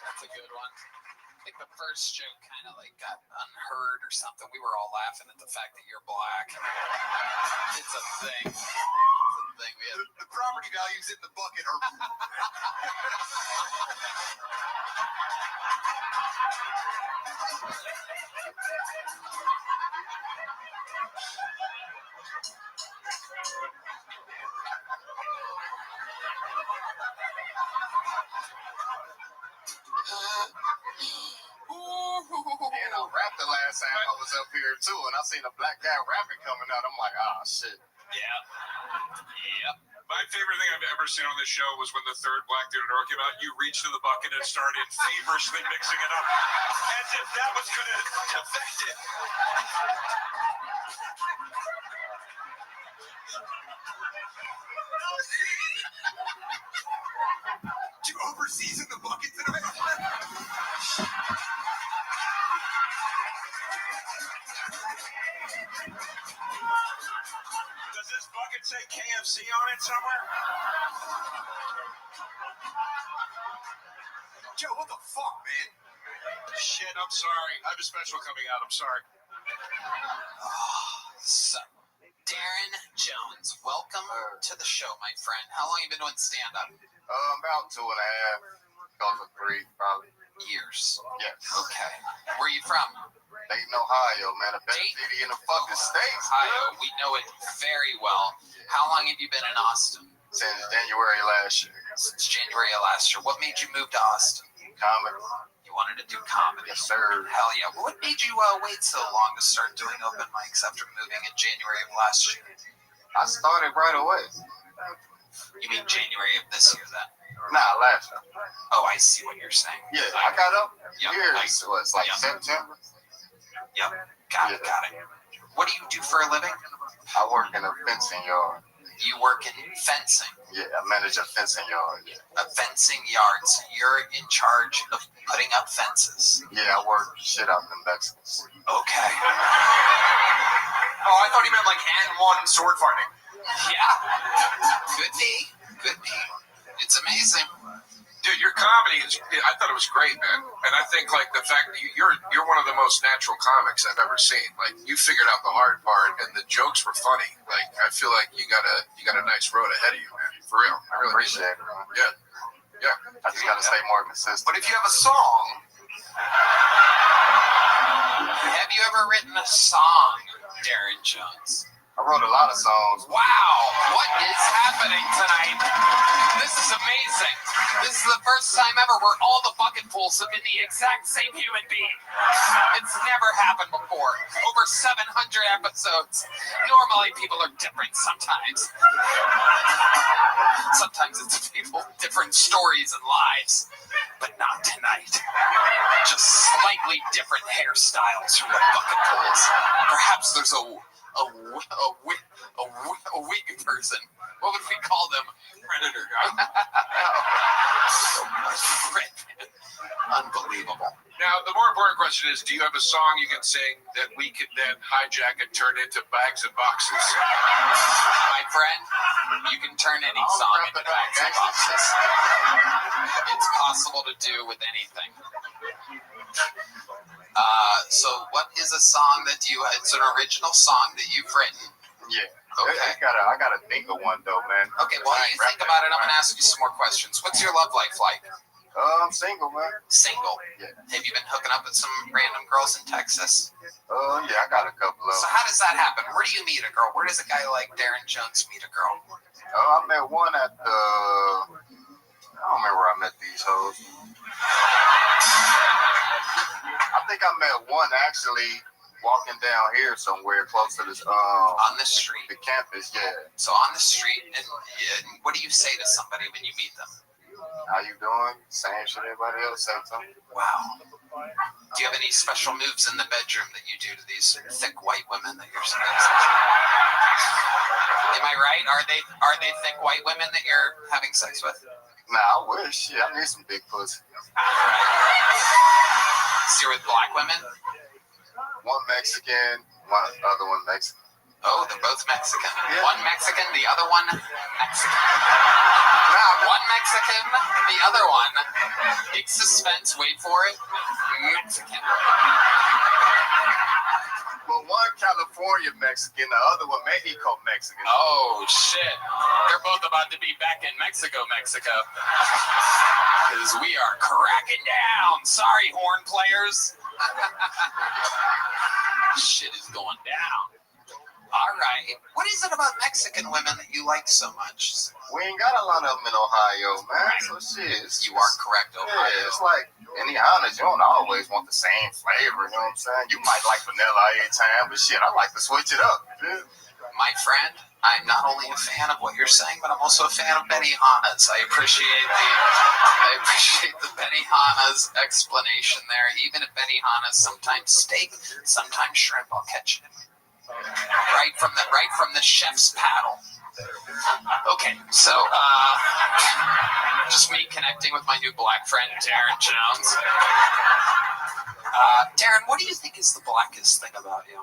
That's a good one. I think the first joke kind of like got unheard or something. We were all laughing at the fact that you're black. It's a thing. It's a thing. We have... The property values in the bucket are... And I rapped the last time I was up here too, and I seen a black guy rapping coming out. I'm like, ah, shit. Yeah. Yep. My favorite thing I've ever seen on this show was when the third Black Dude in Order came out. You reached to the bucket and started feverishly mixing it up, as if that was going to affect it. Did you overseason the bucket tonight? Does this bucket say KFC on it somewhere? Joe, what the fuck, man? Shit, I'm sorry. I have a special coming out. I'm sorry. So, Darren Jones, welcome to the show, my friend. How long have you been doing stand-up? About 2.5, going for 3, probably. Years. Yes. Okay. Where are you from? Dayton, Ohio, man. The best city in the fucking states. Ohio. We know it very well. How long have you been in Austin? Since January last year. Since January of last year. What made you move to Austin? Comedy. You wanted to do comedy? Yes, sir. Hell yeah. What made you wait so long to start doing open mics after moving in January of last year? I started right away. You mean January of this year then? Nah, last year. Oh, I see what you're saying. Yeah, I got up Yep. here. So it's like September. Yep. Got it. What do you do for a living? I work in a fencing yard. You work in fencing. Yeah, I manage a fencing yard. A fencing yard. So you're in charge of putting up fences. Yeah, I work shit out them Mexicans. Okay. Oh, I thought he meant like N1 sword fighting. Yeah. Could be. It's amazing. Dude, your comedy I thought it was great, man. And I think like the fact that you're one of the most natural comics I've ever seen. Like you figured out the hard part and the jokes were funny. Like I feel like you got a nice road ahead of you, man. For real. I really appreciate it. Yeah. I just gotta stay more consistent. But if you have a song, have you ever written a song, Darren Jones? I wrote a lot of songs. Wow, what is happening tonight? This is amazing. This is the first time ever where all the bucket pools have been the exact same human being. It's never happened before. Over 700 episodes. Normally people are different sometimes. Sometimes it's people with different stories and lives. But not tonight. Just slightly different hairstyles from the bucket pools. Perhaps there's a weak person. What would we call them? Predator guy. Unbelievable. Now, the more important question is, do you have a song you can sing that we can then hijack and turn into bags and boxes? My friend, you can turn any song into bags and boxes. It's possible to do with anything. So what is a song that it's an original song that you've written? Yeah. Okay. I gotta think of one though, man. Okay, while you think about it, I'm gonna ask you some more questions. What's your love life like? I'm single, man. Single? Yeah. Have you been hooking up with some random girls in Texas? Yeah, I got a couple of So how does that happen? Where do you meet a girl? Where does a guy like Darren Jones meet a girl? I met one at the... I don't remember where I met these hoes. I think I met one actually walking down here somewhere close to this on the street, the campus. Yeah. So on the street, and what do you say to somebody when you meet them? How you doing? Same shit everybody else say to them. Wow. Do you have any special moves in the bedroom that you do to these thick white women that you're saying? Am I right? Are they thick white women that you're having sex with? Nah, I wish. Yeah, I need some big pussy. So you're with black women? One Mexican, one other one Mexican. Oh, they're both Mexican. Yeah. One Mexican, the other one Mexican. One Mexican, the other one. Big suspense, wait for it. Mexican. Well, one California Mexican, the other one Mexico Mexican. Oh, shit. They're both about to be back in Mexico. Because we are cracking down. Sorry, horn players. Shit is going down. All right. What is it about Mexican women that you like so much? We ain't got a lot of them in Ohio, man. So shit. You are correct, Ohio. Yeah, it's like, any honest, you don't always want the same flavor, you know what I'm saying? You might like vanilla every time, but shit, I like to switch it up. Dude. My friend, I'm not only a fan of what you're saying, but I'm also a fan of Benihana's. I appreciate the Benihana's explanation there. Even at Benihana's, sometimes steak, sometimes shrimp. I'll catch it. Right from the chef's paddle. Okay, so just me connecting with my new black friend Darren Jones. Darren, what do you think is the blackest thing about you?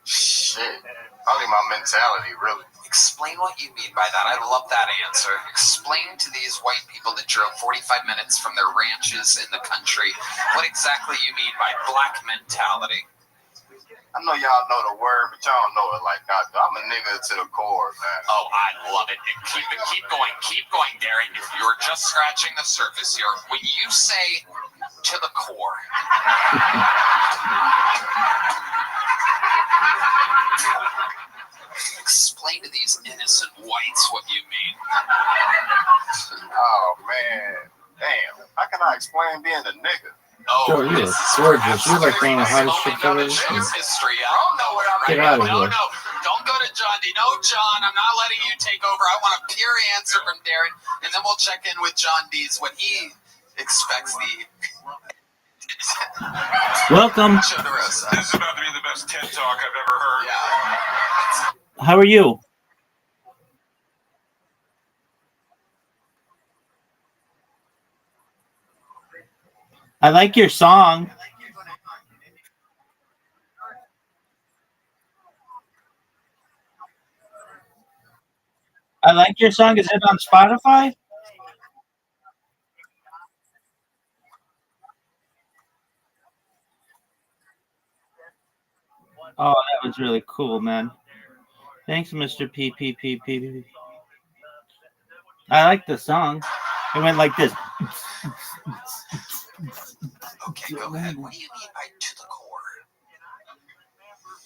Shit, probably my mentality, really. Explain what you mean by that. I love that answer. Explain to these white people that drove 45 minutes from their ranches in the country what exactly you mean by black mentality. I know y'all know the word, but y'all don't know it like that. I'm a nigga to the core, man. Oh, I love it. And keep going, Darren. If you're just scratching the surface here, when you say to the core, explain to these innocent whites what you mean. Oh, man. Damn. How can I explain being a nigga? Sure, you are gorgeous. You're like one of the hottest chicks I've ever seen. Get out of here. No, don't go to John D. No, John, I'm not letting you take over. I want a pure answer from Darren, and then we'll check in with John D's what he expects Welcome. This is about to be the best TED Talk I've ever heard. Yeah. How are you? I like your song. I like your song. Is it on Spotify? Oh, that was really cool, man. Thanks, Mr. PPPP. I like the song. It went like this. Okay, go ahead. What do you mean by to the core?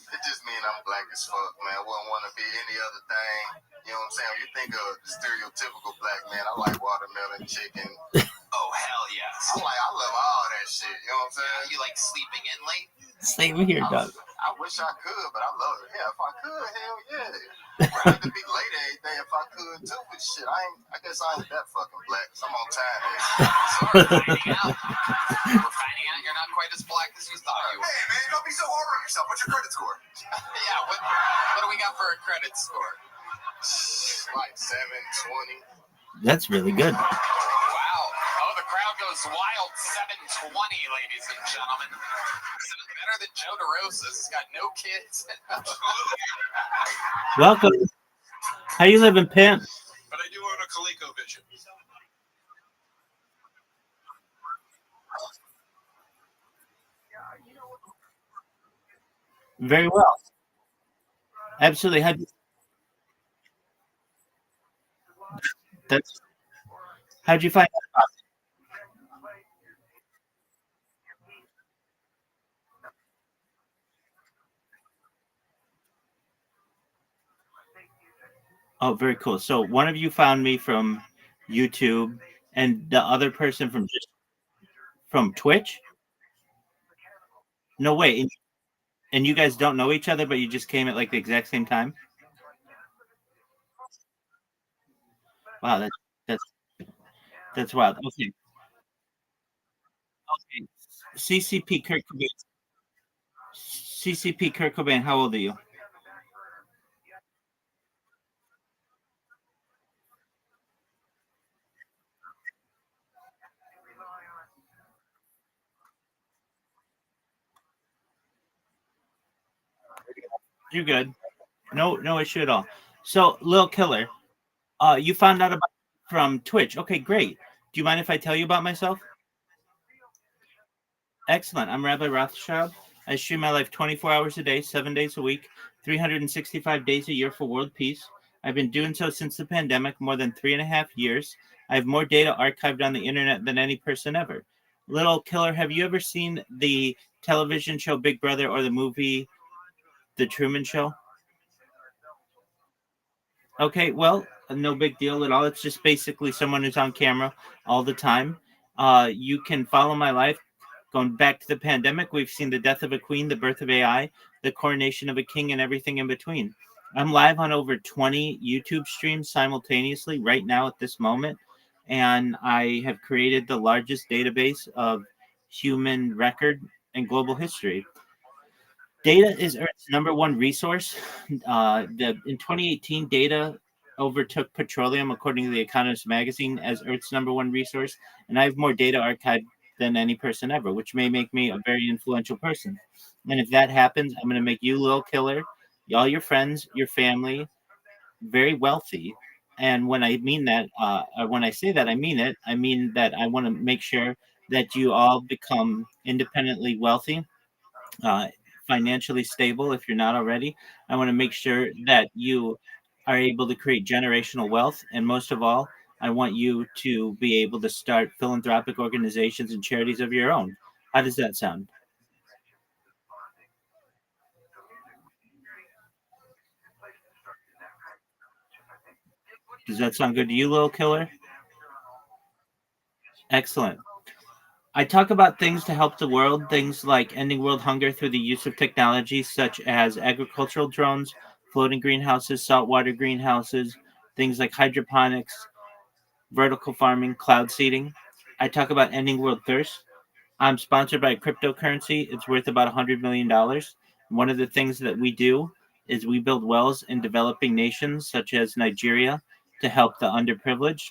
It just mean I'm black as fuck, man. I wouldn't want to be any other thing. You know what I'm saying? When you think of stereotypical black man, I like watermelon, chicken. Oh, hell yes. I love all that shit. You know what I'm saying? You like sleeping in late? Same here, Doug. I wish I could, but I love it. Yeah, if I could, hell yeah. I'd be late every day if I could too, but shit, I guess I ain't that fucking black. So I'm on time. We're finding out you're not quite as black as you thought you were. Hey man, don't be so hard on yourself. What's your credit score? Yeah, what do we got for a credit score? Like 720. That's really good. Wow. Oh, the crowd goes wild. 720, ladies and gentlemen. Better than Joe DeRosa's. He's got no kids. Welcome. How you living, Pimp? But I do own a ColecoVision. Very well. Absolutely. How'd you find out? Oh, very cool. So one of you found me from YouTube, and the other person from Twitch. No way. And you guys don't know each other, but you just came at like the exact same time? Wow, that's wild. Okay. Okay. CCP Kurt Cobain. CCP Kurt Cobain, how old are you? You're good. No issue at all. So, Lil Killer, you found out about from Twitch. Okay, great. Do you mind if I tell you about myself? Excellent. I'm Rabbi Rothschild. I stream my life 24 hours a day, 7 days a week, 365 days a year for world peace. I've been doing so since the pandemic, more than 3.5 years. I have more data archived on the internet than any person ever. Little Killer, have you ever seen the television show Big Brother or the movie The Truman Show? Okay, well, no big deal at all. It's just basically someone who's on camera all the time. You can follow my life. Going back to the pandemic, we've seen the death of a queen, the birth of AI, the coronation of a king, and everything in between. I'm live on over 20 YouTube streams simultaneously right now at this moment, and I have created the largest database of human record in global history. Data is Earth's number one resource. In 2018, data overtook petroleum, according to the Economist magazine, as Earth's number one resource. And I have more data archived than any person ever, which may make me a very influential person. And if that happens, I'm going to make you, Lil Killer, all your friends, your family, very wealthy. And when I mean that, when I say that, I mean it. I mean that I want to make sure that you all become independently wealthy, uh, financially stable if you're not already. I want to make sure that you are able to create generational wealth. And most of all, I want you to be able to start philanthropic organizations and charities of your own. How does that sound? Does that sound good to you, Little Killer? Excellent. I talk about things to help the world, things like ending world hunger through the use of technology such as agricultural drones, floating greenhouses, saltwater greenhouses, things like hydroponics, vertical farming, cloud seeding. I talk about ending world thirst. I'm sponsored by a cryptocurrency. It's worth about $100 million. One of the things that we do is we build wells in developing nations such as Nigeria to help the underprivileged.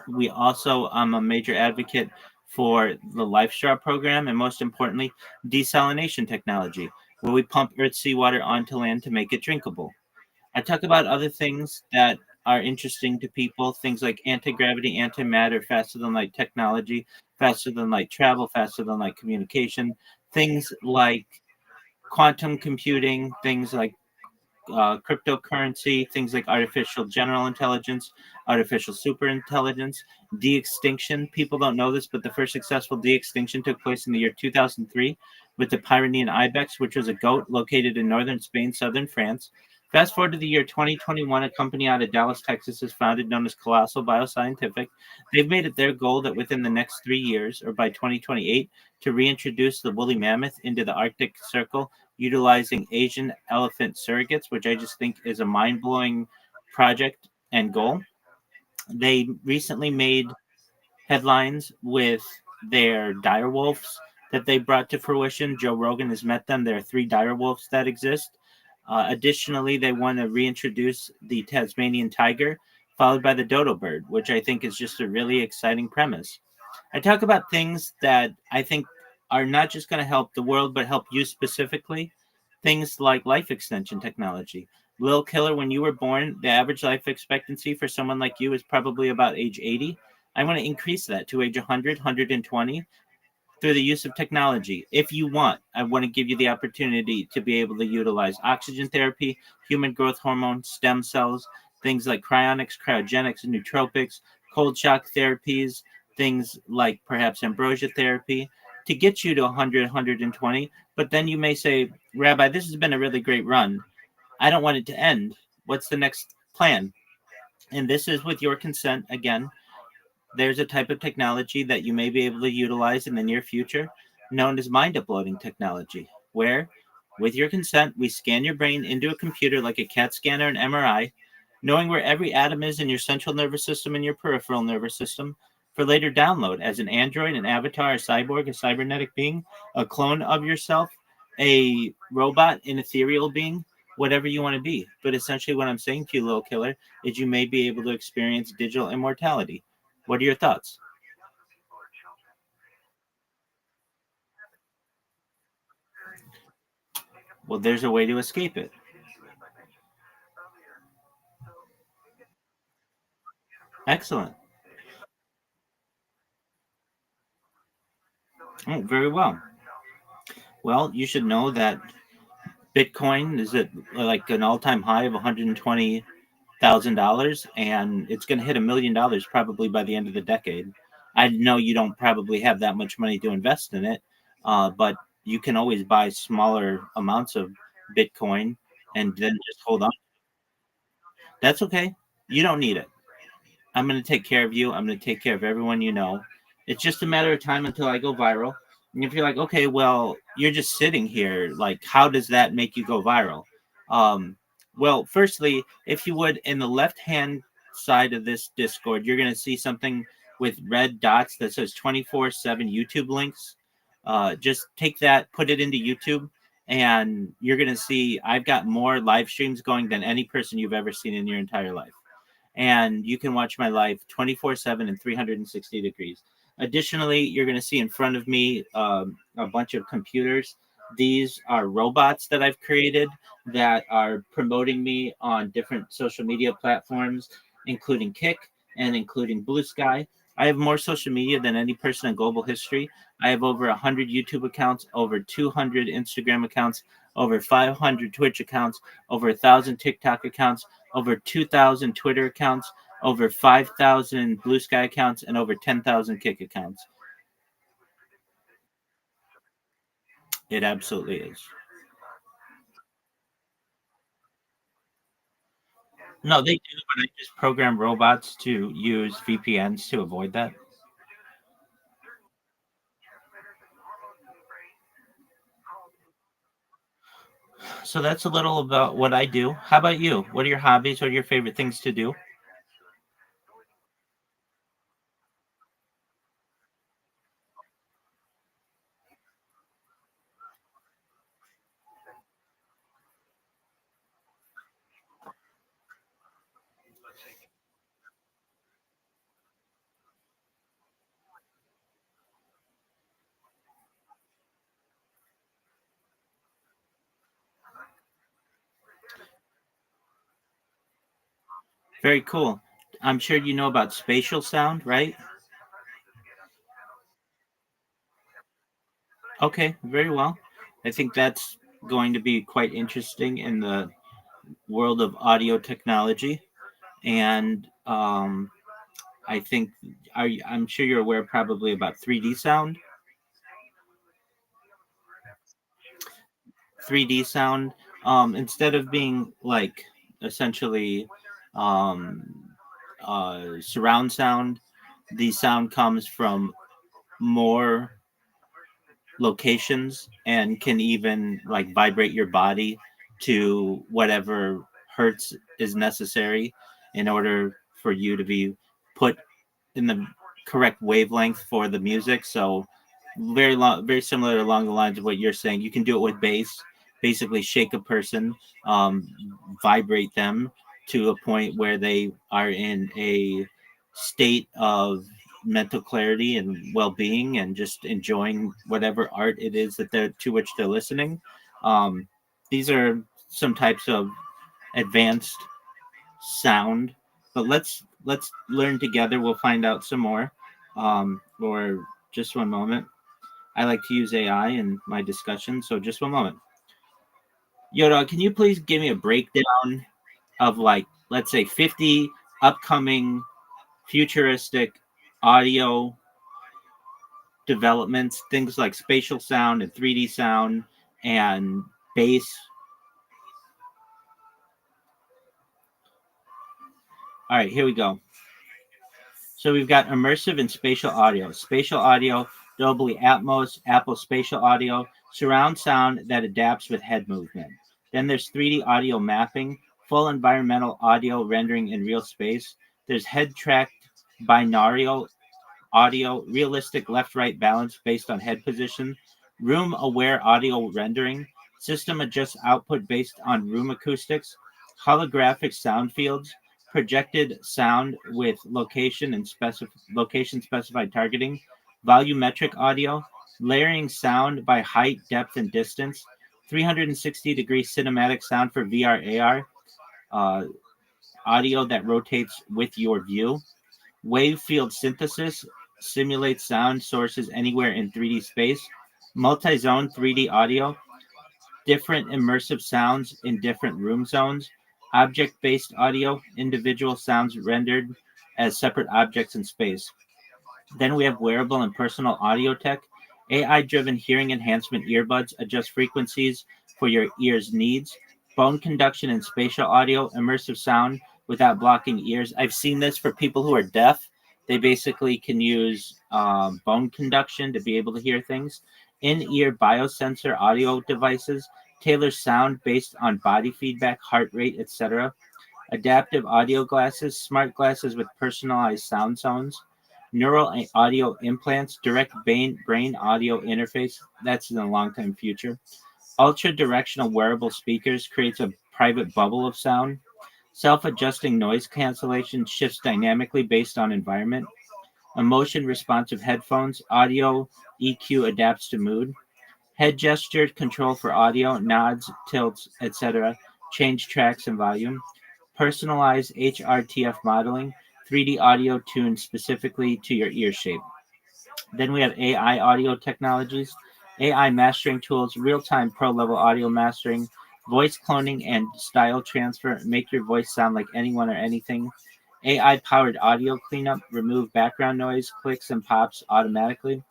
We also, I'm a major advocate for the LifeStraw program and most importantly, desalination technology, where we pump Earth's seawater onto land to make it drinkable. I talk about other things that are interesting to people, things like anti-gravity, antimatter, faster than light technology, faster than light travel, faster than light communication, things like quantum computing, things like cryptocurrency, things like artificial general intelligence, artificial super intelligence, de-extinction. People don't know this, but the first successful de-extinction took place in the year 2003 with the Pyrenean ibex, which was a goat located in northern Spain, southern France. Fast forward to the year 2021, a company out of Dallas, Texas is founded known as Colossal Bioscientific. They've made it their goal that within the next 3 years, or by 2028, to reintroduce the woolly mammoth into the Arctic Circle utilizing Asian elephant surrogates, which I just think is a mind blowing project and goal. They recently made headlines with their dire wolves that they brought to fruition. Joe Rogan has met them. There are 3 dire wolves that exist. Additionally, they want to reintroduce the Tasmanian tiger, followed by the dodo bird, which I think is just a really exciting premise. I talk about things that I think are not just going to help the world, but help you specifically. Things like life extension technology. Lil Killer, when you were born, the average life expectancy for someone like you is probably about age 80. I want to increase that to age 100, 120 through the use of technology. If you want, I want to give you the opportunity to be able to utilize oxygen therapy, human growth hormone, stem cells, things like cryonics, cryogenics, nootropics, cold shock therapies, things like perhaps ambrosia therapy to get you to 100, 120. But then you may say, Rabbi, this has been a really great run. I don't want it to end. What's the next plan? And this is with your consent again. There's a type of technology that you may be able to utilize in the near future known as mind uploading technology, where, with your consent, we scan your brain into a computer like a CAT scan or an MRI, knowing where every atom is in your central nervous system and your peripheral nervous system, for later download as an android, an avatar, a cyborg, a cybernetic being, a clone of yourself, a robot, an ethereal being, whatever you want to be. But essentially, what I'm saying to you, little killer, is you may be able to experience digital immortality. What are your thoughts? Well, there's a way to escape it. Excellent. Oh, very well. Well, you should know that Bitcoin is at like an all-time high of $120,000, and it's going to hit $1 million probably by the end of the decade. I know you don't probably have that much money to invest in it, but you can always buy smaller amounts of Bitcoin and then just hold on. That's okay. You don't need it. I'm going to take care of you. I'm going to take care of everyone you know. It's just a matter of time until I go viral. And if you're like, okay, well, you're just sitting here, like, how does that make you go viral? Well, firstly, if you would, in the left hand side of this Discord, you're going to see something with red dots that says 24/7 YouTube links. Just take that, put it into YouTube, and you're going to see I've got more live streams going than any person you've ever seen in your entire life, and you can watch my live 24/7 and 360 degrees. Additionally, you're going to see in front of me a bunch of computers. These are robots that I've created that are promoting me on different social media platforms, including Kick and including Blue Sky. I have more social media than any person in global history. I have over 100 YouTube accounts, over 200 Instagram accounts, over 500 Twitch accounts, over 1,000 TikTok accounts, over 2,000 Twitter accounts, over 5,000 Blue Sky accounts, and over 10,000 Kick accounts. It absolutely is. No, they do, but I just program robots to use VPNs to avoid that. So that's a little about what I do. How about you? What are your hobbies? What are your favorite things to do? Very cool. I'm sure you know about spatial sound, right? Okay, very well. I think that's going to be quite interesting in the world of audio technology. And I think I'm sure you're aware probably about 3D sound. 3D sound, instead of being like essentially um, surround sound, the sound comes from more locations and can even like vibrate your body to whatever hertz is necessary in order for you to be put in the correct wavelength for the music. So very long, very similar along the lines of what you're saying. You can do it with bass, basically shake a person, um, vibrate them to a point where they are in a state of mental clarity and well-being and just enjoying whatever art it is that they're to which they're listening. These are some types of advanced sound, but let's learn together. We'll find out some more. Or just one moment. I like to use AI in my discussion, so just one moment. Yoda, can you please give me a breakdown of, like, let's say 50 upcoming futuristic audio developments, things like spatial sound and 3D sound and bass. All right, here we go. So we've got immersive and spatial audio. Spatial audio Dolby Atmos, Apple Spatial Audio, surround sound that adapts with head movement. Then there's 3D audio mapping, full environmental audio rendering in real space. There's head tracked binaural audio, realistic left-right balance based on head position, room-aware audio rendering, system adjusts output based on room acoustics, holographic sound fields, projected sound with location-specified targeting, volumetric audio, layering sound by height, depth, and distance, 360-degree cinematic sound for VR/AR, audio that rotates with your view, wave field synthesis simulates sound sources anywhere in 3D space. Multi-zone 3D audio, different immersive sounds in different room zones. Object-based audio, individual sounds rendered as separate objects in space. Then we have wearable and personal audio tech. AI-driven hearing enhancement earbuds adjust frequencies for your ear's needs. Bone conduction and spatial audio, immersive sound without blocking ears. I've seen this for people who are deaf. They basically can use bone conduction to be able to hear things. In-ear biosensor audio devices tailor sound based on body feedback, heart rate, etc. Adaptive audio glasses, smart glasses with personalized sound zones. Neural audio implants, direct brain audio interface. That's in the long time future. Ultra directional wearable speakers creates a private bubble of sound. Self-adjusting noise cancellation shifts dynamically based on environment. Emotion responsive headphones, audio EQ adapts to mood. Head gesture control for audio, nods, tilts, etc. Change tracks and volume. Personalized HRTF modeling, 3D audio tuned specifically to your ear shape. Then we have AI audio technologies, AI mastering tools, real-time pro-level audio mastering, voice cloning and style transfer, make your voice sound like anyone or anything. AI-powered audio cleanup, remove background noise, clicks and pops automatically.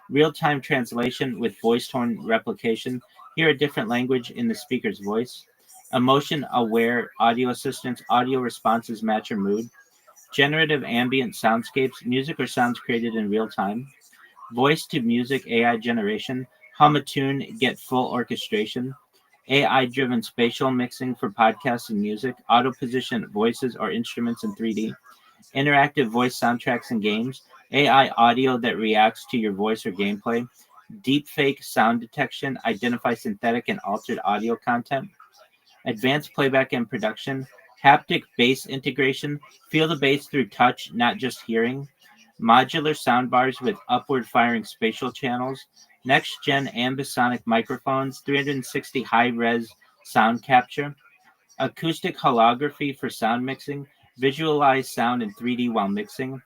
Real-time translation with voice tone replication, hear a different language in the speaker's voice. Emotion-aware audio assistance, audio responses match your mood. Generative ambient soundscapes, music or sounds created in real time. Voice to music AI generation, hum a tune, get full orchestration. AI driven spatial mixing for podcasts and music, auto position voices or instruments in 3D. Interactive voice soundtracks and games, AI audio that reacts to your voice or gameplay. Deepfake sound detection, identify synthetic and altered audio content. Advanced playback and production, haptic bass integration, feel the bass through touch, not just hearing, modular soundbars with upward firing spatial channels, next gen ambisonic microphones, 360 high res sound capture, acoustic holography for sound mixing, visualize sound in 3D while mixing,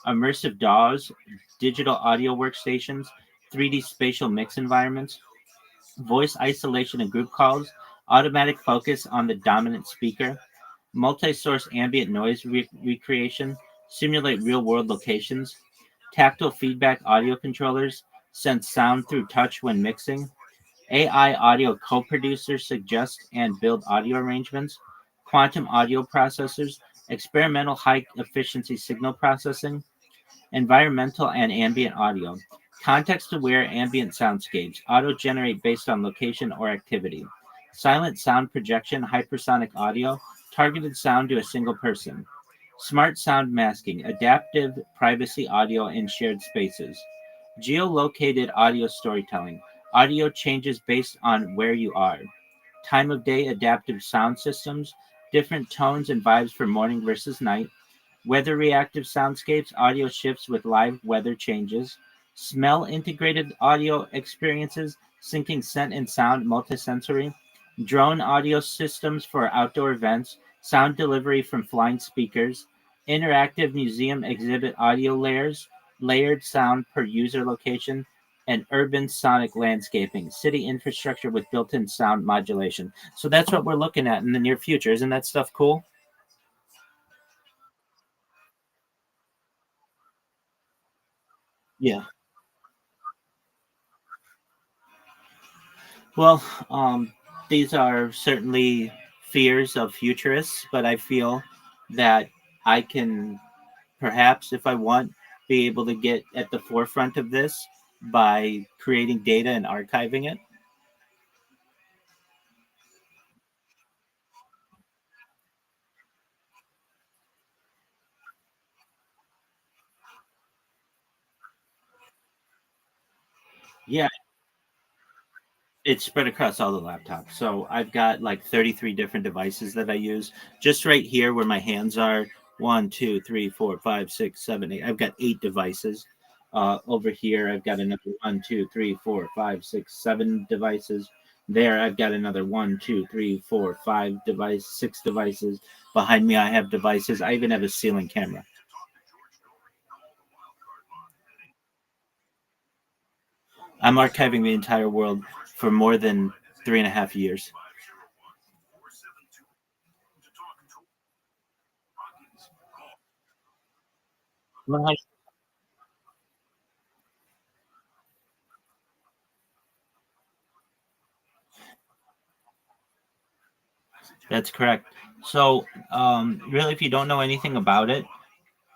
immersive DAWs, digital audio workstations, 3D spatial mix environments, voice isolation and group calls, automatic focus on the dominant speaker, multi-source ambient noise recreation, simulate real-world locations, tactile feedback audio controllers, sense sound through touch when mixing, AI audio co-producers suggest and build audio arrangements, quantum audio processors, experimental high-efficiency silent signal processing, environmental and ambient audio, context-aware ambient soundscapes, auto-generate based on location or activity, silent sound projection, hypersonic audio, targeted sound to a single person, smart sound masking, adaptive privacy audio in shared spaces, geolocated audio storytelling, audio changes based on where you are, time of day adaptive sound systems, different tones and vibes for morning versus night, weather reactive soundscapes, audio shifts with live weather changes, smell integrated audio experiences, syncing scent and sound multisensory, drone audio systems for outdoor events, sound delivery from flying speakers, interactive museum exhibit audio layers, layered sound per user location, and urban sonic landscaping, city infrastructure with built-in sound modulation. So that's what we're looking at in the near future. Isn't that stuff cool? Yeah. Well, these are certainly fears of futurists, but I feel that I can perhaps, if I want, be able to get at the forefront of this by creating data and archiving it. Yeah, it's spread across all the laptops. So I've got like 33 different devices that I use. Just right here where my hands are, 1, 2, 3, 4, 5, 6, 7, 8. I've got 8 devices. Over here, I've got another 1, 2, 3, 4, 5, 6, 7 devices. There, I've got another 1, 2, 3, 4, 5 device, 6 devices. Behind me, I have devices. I even have a ceiling camera. I'm archiving the entire world for more than 3.5 years. Well, that's correct. So, really, if you don't know anything about it,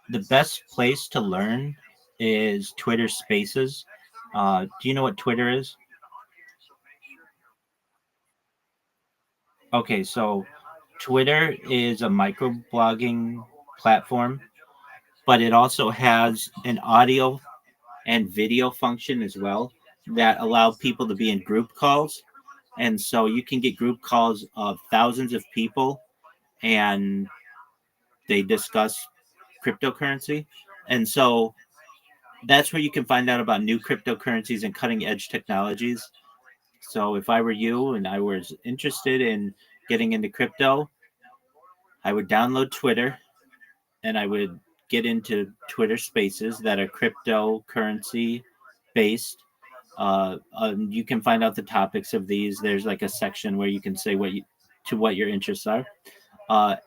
the best place to learn is Twitter Spaces. Do you know what Twitter is? Okay, so Twitter is a microblogging platform, but it also has an audio and video function as well that allow people to be in group calls. And so you can get group calls of thousands of people and they discuss cryptocurrency. And so that's where you can find out about new cryptocurrencies and cutting edge technologies. So if I were you and I was interested in getting into crypto, I would download Twitter and I would get into Twitter spaces that are cryptocurrency based. You can find out the topics of these. There's like a section where you can say what your interests are,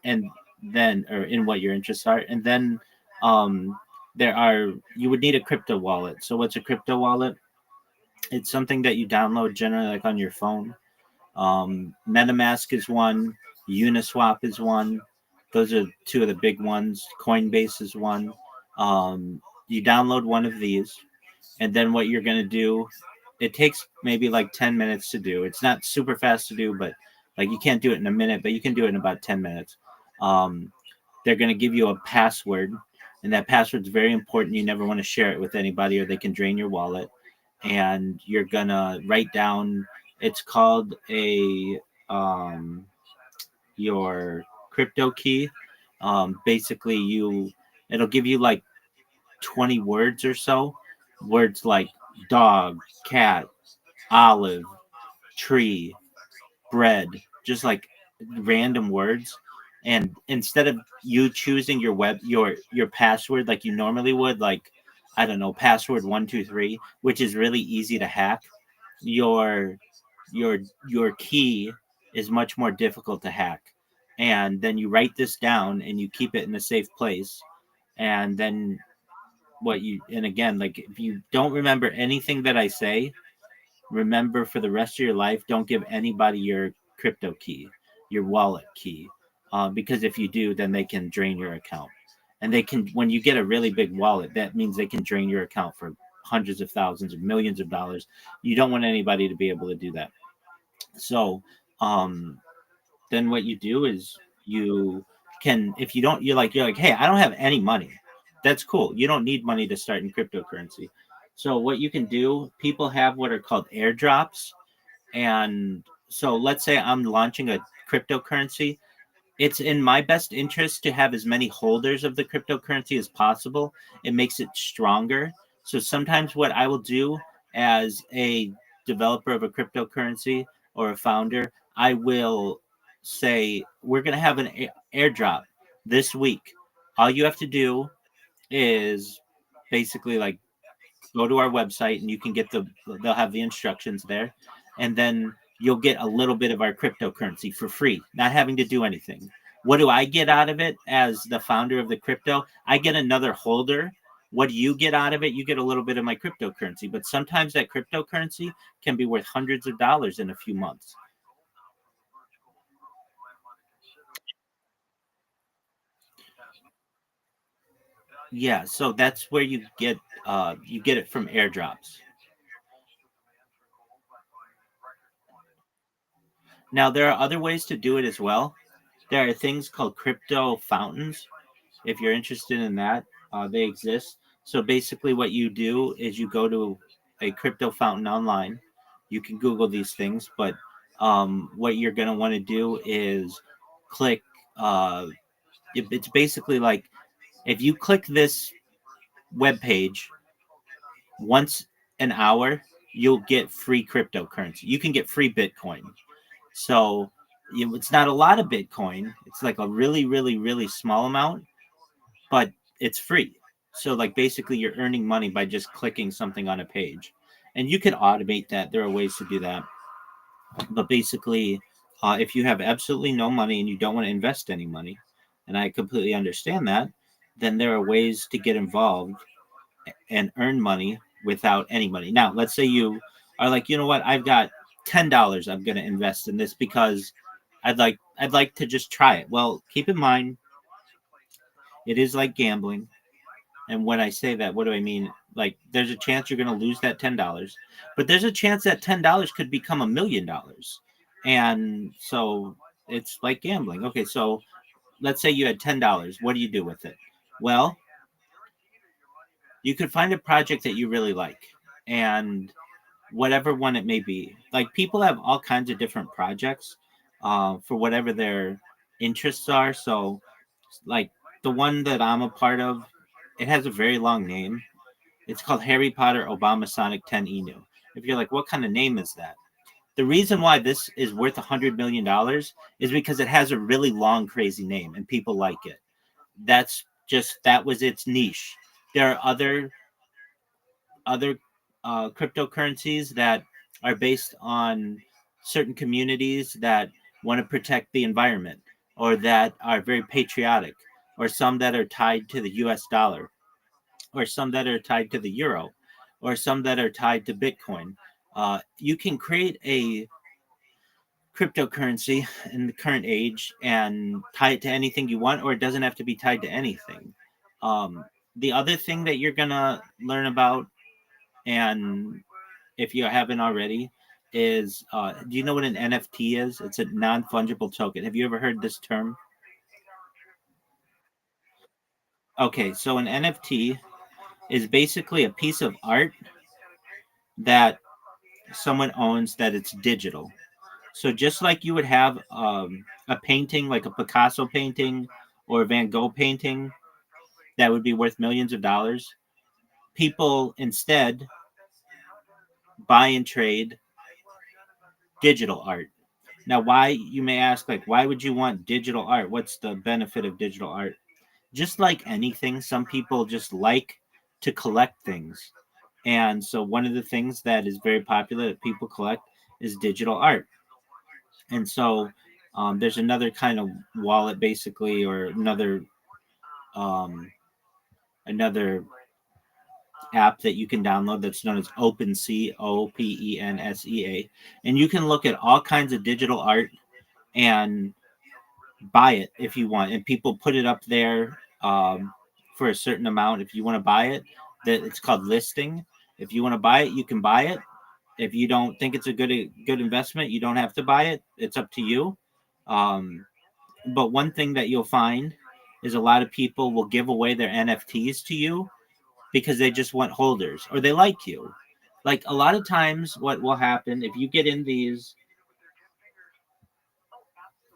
and then or in what your interests are, and then um, you would need a crypto wallet. So what's a crypto wallet? It's something that you download generally like on your phone. MetaMask is one. Uniswap is one. Those are two of the big ones. Coinbase is one. You download one of these, and then what you're going to do, it takes maybe like 10 minutes to do. It's not super fast to do, but like you can't do it in a minute, but you can do it in about 10 minutes. They're going to give you a password, and that password is very important. You never want to share it with anybody or they can drain your wallet. And you're going to write down, it's called your crypto key. Basically, it'll give you like 20 words or so. Words like dog, cat, olive, tree, bread, just like random words. And instead of you choosing your password like you normally would, like I don't know, password 123, which is really easy to hack, your your your key is much more difficult to hack. And then you write this down and you keep it in a safe place. And then and again, like if you don't remember anything that I say, remember for the rest of your life, don't give anybody your crypto key, your wallet key, because if you do, then they can drain your account. And they can, when you get a really big wallet, that means they can drain your account for hundreds of thousands or millions of dollars. You don't want anybody to be able to do that. So, then what you do is you can, if you don't, you're like, hey, I don't have any money. That's cool. You don't need money to start in cryptocurrency. So what you can do, people have what are called airdrops. And so let's say I'm launching a cryptocurrency. It's in my best interest to have as many holders of the cryptocurrency as possible. It makes it stronger. So sometimes what I will do as a developer of a cryptocurrency or a founder, I will say, we're going to have an airdrop this week. All you have to do is basically like go to our website and you can get they'll have the instructions there. And then you'll get a little bit of our cryptocurrency for free, not having to do anything. What do I get out of it as the founder of the crypto? I get another holder. What do you get out of it? You get a little bit of my cryptocurrency, but sometimes that cryptocurrency can be worth hundreds of dollars in a few months. Yeah, so that's where you get it from airdrops. Now, there are other ways to do it as well. There are things called crypto fountains. If you're interested in that, they exist. So basically, what you do is you go to a crypto fountain online. You can Google these things, but what you're going to want to do is click. It's basically like if you click this web page once an hour, you'll get free cryptocurrency. You can get free Bitcoin. So it's not a lot of Bitcoin. It's like a really, really, really small amount, but it's free. So like basically you're earning money by just clicking something on a page. And you can automate that. There are ways to do that. But basically, if you have absolutely no money and you don't want to invest any money, and I completely understand that, then there are ways to get involved and earn money without any money. Now, let's say you are like, you know what, I've got $10 I'm going to invest in this because I'd like to just try it. Well, keep in mind it is like gambling. And when I say that, what do I mean? Like there's a chance you're going to lose that $10, but there's a chance that $10 could become $1,000,000. And so it's like gambling. Okay, so let's say you had $10. What do you do with it? Well, you could find a project that you really like, and whatever one it may be. Like people have all kinds of different projects for whatever their interests are. So, like the one that I'm a part of, it has a very long name. It's called Harry Potter Obama Sonic 10 Inu. If you're like, what kind of name is that? The reason why this is worth $100 million is because it has a really long, crazy name, and people like it. That was its niche. There are other cryptocurrencies that are based on certain communities that want to protect the environment, or that are very patriotic, or some that are tied to the US dollar, or some that are tied to the euro, or some that are tied to Bitcoin. You can create a cryptocurrency in the current age and tie it to anything you want, or it doesn't have to be tied to anything. The other thing that you're going to learn about, and if you haven't already, is do you know what an NFT is? It's a non fungible token. Have you ever heard this term? Okay, so an NFT is basically a piece of art that someone owns that it's digital. So just like you would have a painting, like a Picasso painting or a Van Gogh painting, that would be worth millions of dollars, people instead buy and trade digital art. Now, why, you may ask, like, why would you want digital art? What's the benefit of digital art? Just like anything, some people just like to collect things. And so one of the things that is very popular that people collect is digital art. And so there's another kind of wallet, basically, or another app that you can download that's known as OpenSea, OPENSEA, and you can look at all kinds of digital art and buy it if you want. And people put it up there for a certain amount. If you want to buy it, that it's called listing. If you want to buy it, you can buy it. If you don't think it's a good investment, you don't have to buy it. It's up to you. But one thing that you'll find is a lot of people will give away their NFTs to you because they just want holders, or they like you. Like a lot of times what will happen if you get in these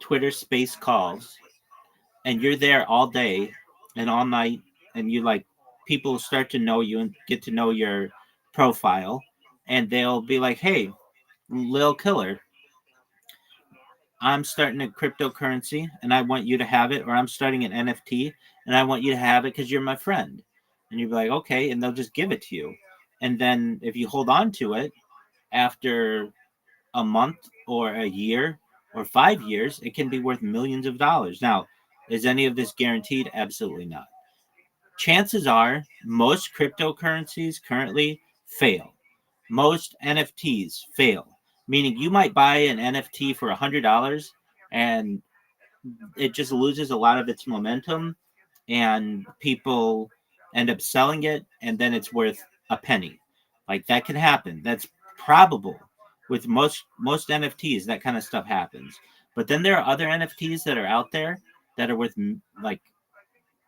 Twitter space calls and you're there all day and all night, and you like, people start to know you and get to know your profile, and they'll be like, hey, Lil Killer, I'm starting a cryptocurrency and I want you to have it, or I'm starting an NFT and I want you to have it because you're my friend. And you'll be like, okay, and they'll just give it to you. And then if you hold on to it after a month or a year or 5 years, it can be worth millions of dollars. Now, is any of this guaranteed? Absolutely not. Chances are most cryptocurrencies currently fail. Most NFTs fail, meaning you might buy an NFT for $100 and it just loses a lot of its momentum, and people end up selling it, and then it's worth a penny. Like that can happen. That's probable. with most NFTs, that kind of stuff happens. But then there are other NFTs that are out there that are worth like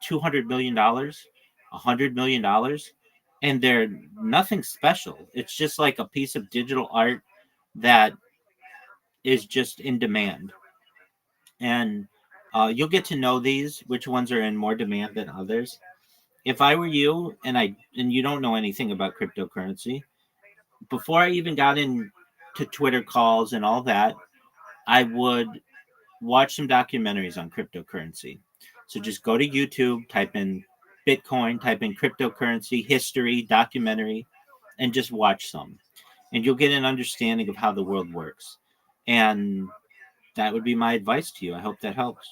$200 million, $100 million, and they're nothing special. It's just like a piece of digital art that is just in demand, and you'll get to know these which ones are in more demand than others. If I were you, and you don't know anything about cryptocurrency, before I even got into Twitter calls and all that, I would watch some documentaries on cryptocurrency. So just go to YouTube, type in Bitcoin, type in cryptocurrency history documentary, and just watch some. And you'll get an understanding of how the world works. And that would be my advice to you. I hope that helps.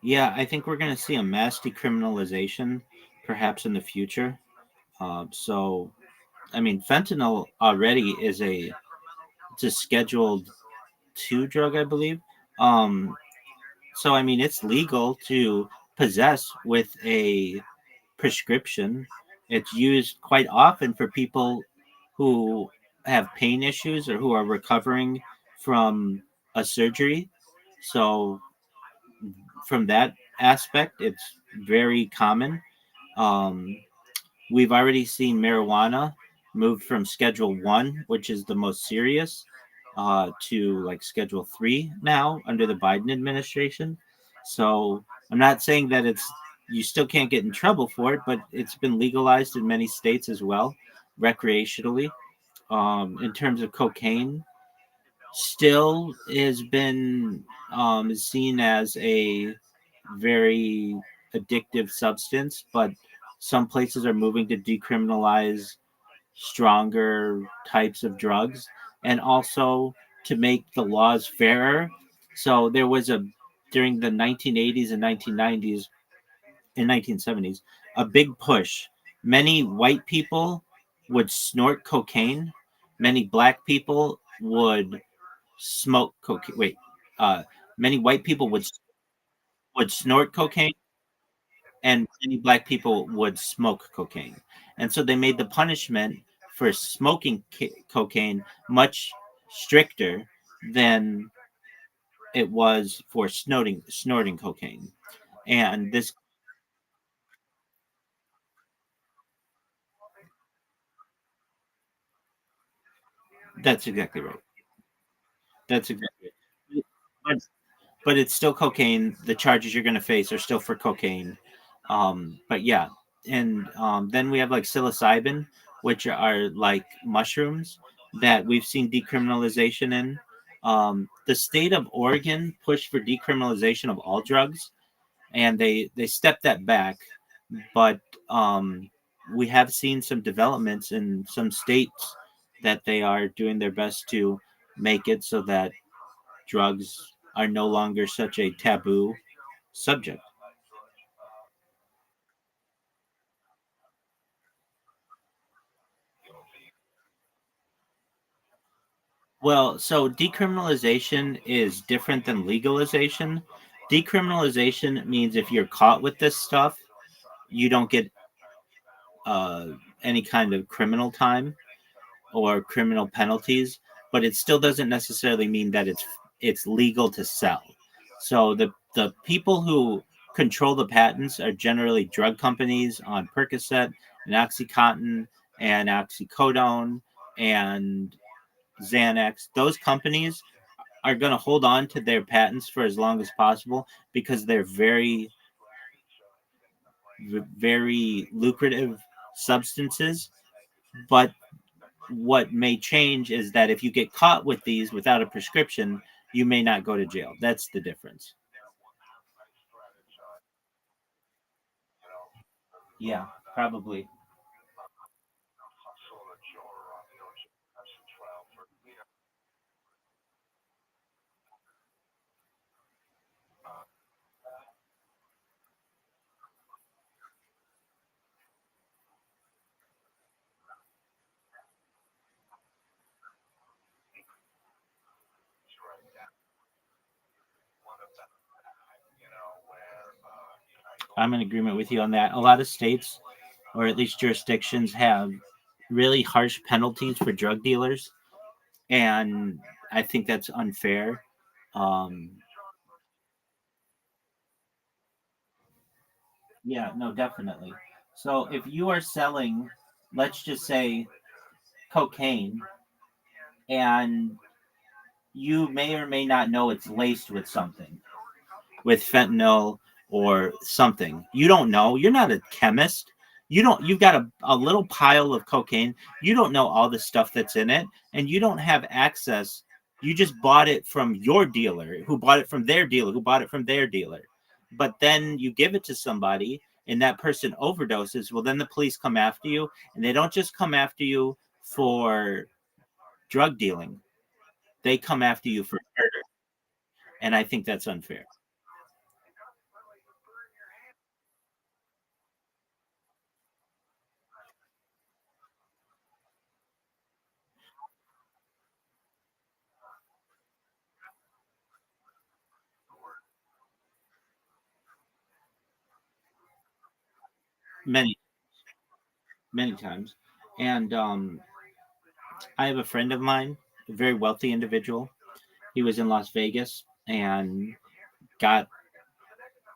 Yeah, I think we're going to see a mass decriminalization perhaps in the future. So, I mean, fentanyl already is it's a scheduled two drug, I believe. Um, so, I mean, it's legal to possess with a prescription. It's used quite often for people who have pain issues or who are recovering from a surgery. So, from that aspect, it's very common. Um, we've already seen marijuana move from Schedule 1, which is the most serious, to like Schedule 3 now under the Biden administration. So I'm not saying that you still can't get in trouble for it, but it's been legalized in many states as well, recreationally. In terms of cocaine, still has been seen as a very addictive substance, but some places are moving to decriminalize stronger types of drugs and also to make the laws fairer. So there was during the 1980s and 1990s and 1970s, a big push. Many white people would snort cocaine. Many black people would smoke cocaine. Wait, many white people would snort cocaine, and many black people would smoke cocaine. And so they made the punishment for smoking cocaine much stricter than it was for snorting cocaine. And this that's exactly right. That's exactly right. But, but it's still cocaine. The charges you're going to face are still for cocaine. But yeah, and then we have like psilocybin, which are like mushrooms that we've seen decriminalization in. The state of Oregon pushed for decriminalization of all drugs, and they stepped that back. But we have seen some developments in some states that they are doing their best to make it so that drugs are no longer such a taboo subject. Well, so decriminalization is different than legalization. Decriminalization means if you're caught with this stuff, you don't get uh, any kind of criminal time or criminal penalties, but it still doesn't necessarily mean that it's legal to sell. So the people who control the patents are generally drug companies on Percocet and OxyContin and oxycodone and Xanax. Those companies are going to hold on to their patents for as long as possible because they're very lucrative substances. But what may change is that if you get caught with these without a prescription, you may not go to jail. That's the difference. Yeah, probably. I'm in agreement with you on that. A lot of states, or at least jurisdictions, have really harsh penalties for drug dealers, and I think that's unfair. Um, yeah, no, definitely. So if you are selling, let's just say, cocaine, and you may or may not know it's laced with something, with fentanyl or something. You don't know. You're not a chemist. You've got a little pile of cocaine. You don't know all the stuff that's in it, and you don't have access. You just bought it from your dealer, who bought it from their dealer, who bought it from their dealer. But then you give it to somebody and that person overdoses. Well, then the police come after you, and they don't just come after you for drug dealing. They come after you for murder. And I think that's unfair. Many, many times. And I have a friend of mine, a very wealthy individual. He was in Las Vegas and got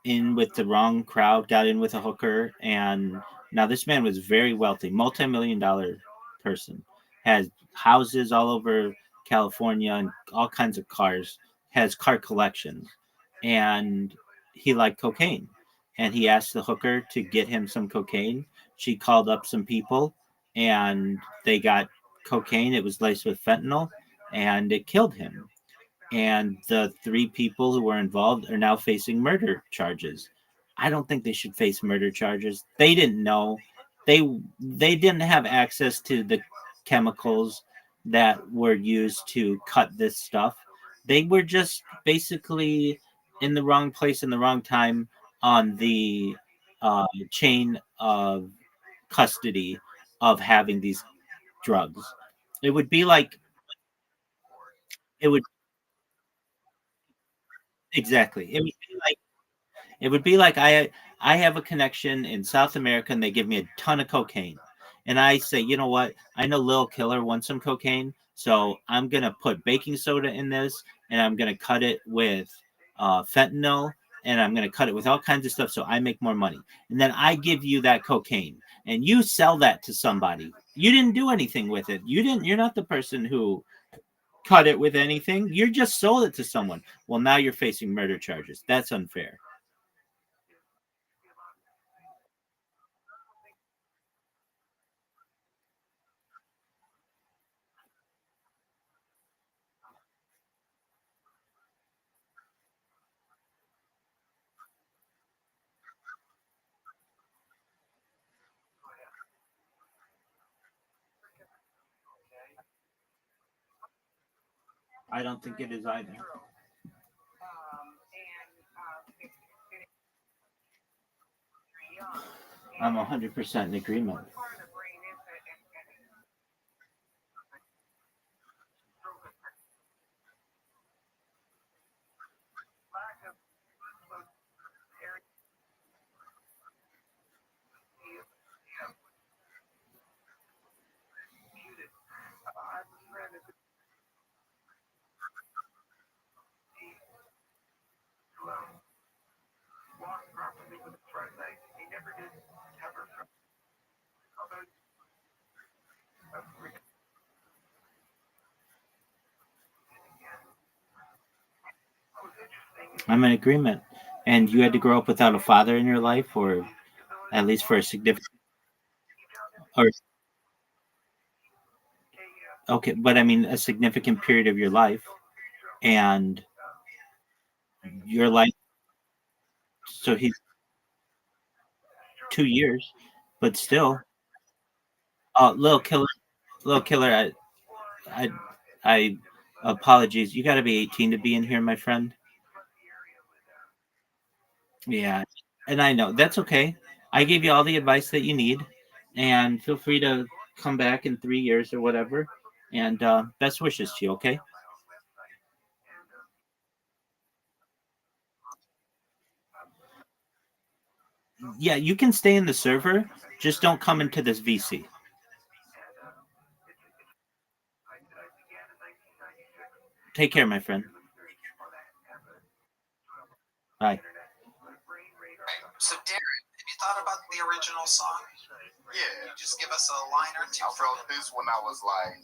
in with the wrong crowd, got in with a hooker. And now this man was very wealthy, multi-million-dollar person, has houses all over California and all kinds of cars, has car collections. And he liked cocaine. And he asked the hooker to get him some cocaine. She called up some people and they got cocaine. It was laced with fentanyl and it killed him. And the three people who were involved are now facing murder charges. I don't think they should face murder charges. They didn't know. They didn't have access to the chemicals that were used to cut this stuff. They were just basically in the wrong place in the wrong time on the chain of custody of having these drugs. It would be like it would exactly. It would be like I have a connection in South America and they give me a ton of cocaine. And I say, you know what? I know Lil Killer wants some cocaine, so I'm gonna put baking soda in this and I'm gonna cut it with fentanyl and I'm gonna cut it with all kinds of stuff so I make more money. And then I give you that cocaine and you sell that to somebody. You didn't do anything with it. You're not the person who cut it with anything. You just sold it to someone. Well, now you're facing murder charges. That's unfair. I don't think it is either. I'm 100% in agreement. I'm in agreement. And you had to grow up without a father in your life, or at least for a significant, or okay, but I mean a significant period of your life, and your life. So he's 2 years, but still, little killer, little killer. I, I apologies. You got to be 18 to be in here, my friend. Yeah, and I know that's okay. I gave you all the advice that you need, and feel free to come back in 3 years or whatever. And best wishes to you. Okay. Yeah, you can stay in the server. Just don't come into this VC. Take care, my friend. Bye. So, Darren, have you thought about the original song? Yeah. Just give us a line or two. I wrote this when I was like,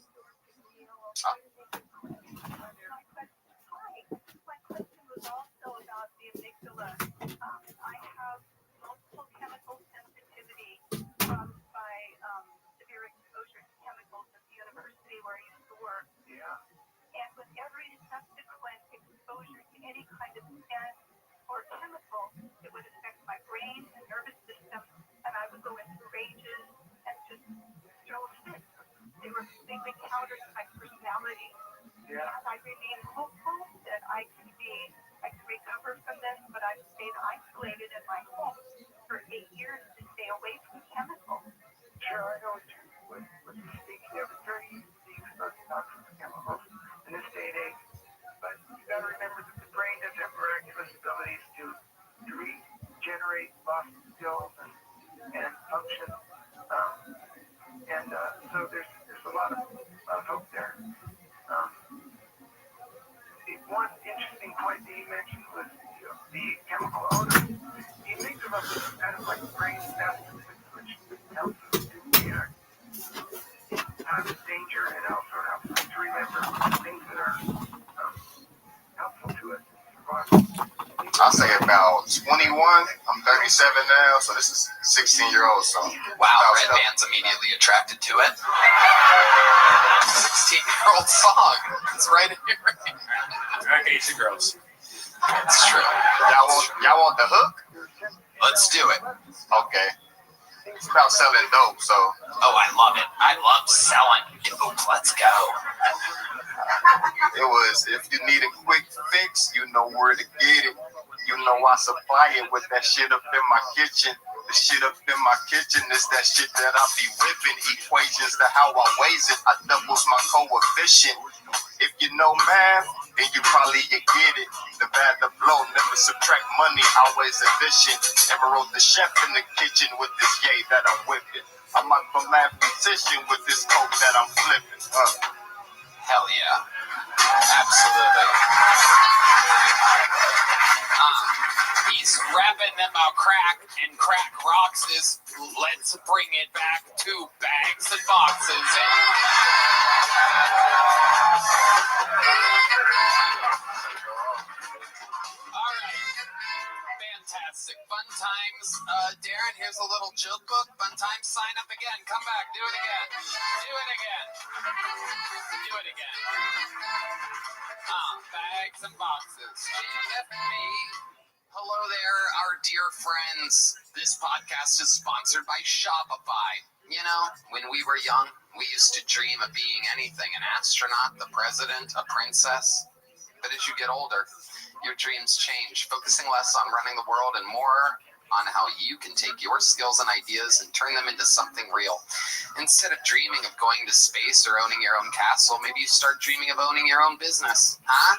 I'll say about 21. I'm 37 now, so this is 16-year-old song. Wow, Red Band's immediately attracted to it. 16-year-old song. It's right in here. Okay, two girls. It's true. Y'all want the hook? Let's do it. Okay. It's about selling dope, so. Oh, I love it. I love selling dope. Let's go. It was, if you need a quick fix, you know where to get it. You know I supply it with that shit up in my kitchen. The shit up in my kitchen is that shit that I be whipping. Equations to how I weighs it. I doubles my coefficient. If you know math, then you probably get it. The bad, the blow, never subtract money, always addition. Never wrote the chef in the kitchen with this yay that I'm whipping. I'm a mathematician with this coke that I'm flipping. Hell yeah. Absolutely. He's rapping about crack, and crack rocks is let's bring it back to bags and boxes. All right. Fantastic. Fun times. Darren, here's a little joke book. Fun times. Sign up again. Come back. Do it again. Do it again. Do it again. Bags and boxes. GFB. Hello there, our dear friends. This podcast is sponsored by Shopify. You know, when we were young, we used to dream of being anything, an astronaut, the president, a princess. But as you get older, your dreams change, focusing less on running the world and more on how you can take your skills and ideas and turn them into something real. Instead of dreaming of going to space or owning your own castle, maybe you start dreaming of owning your own business. Huh?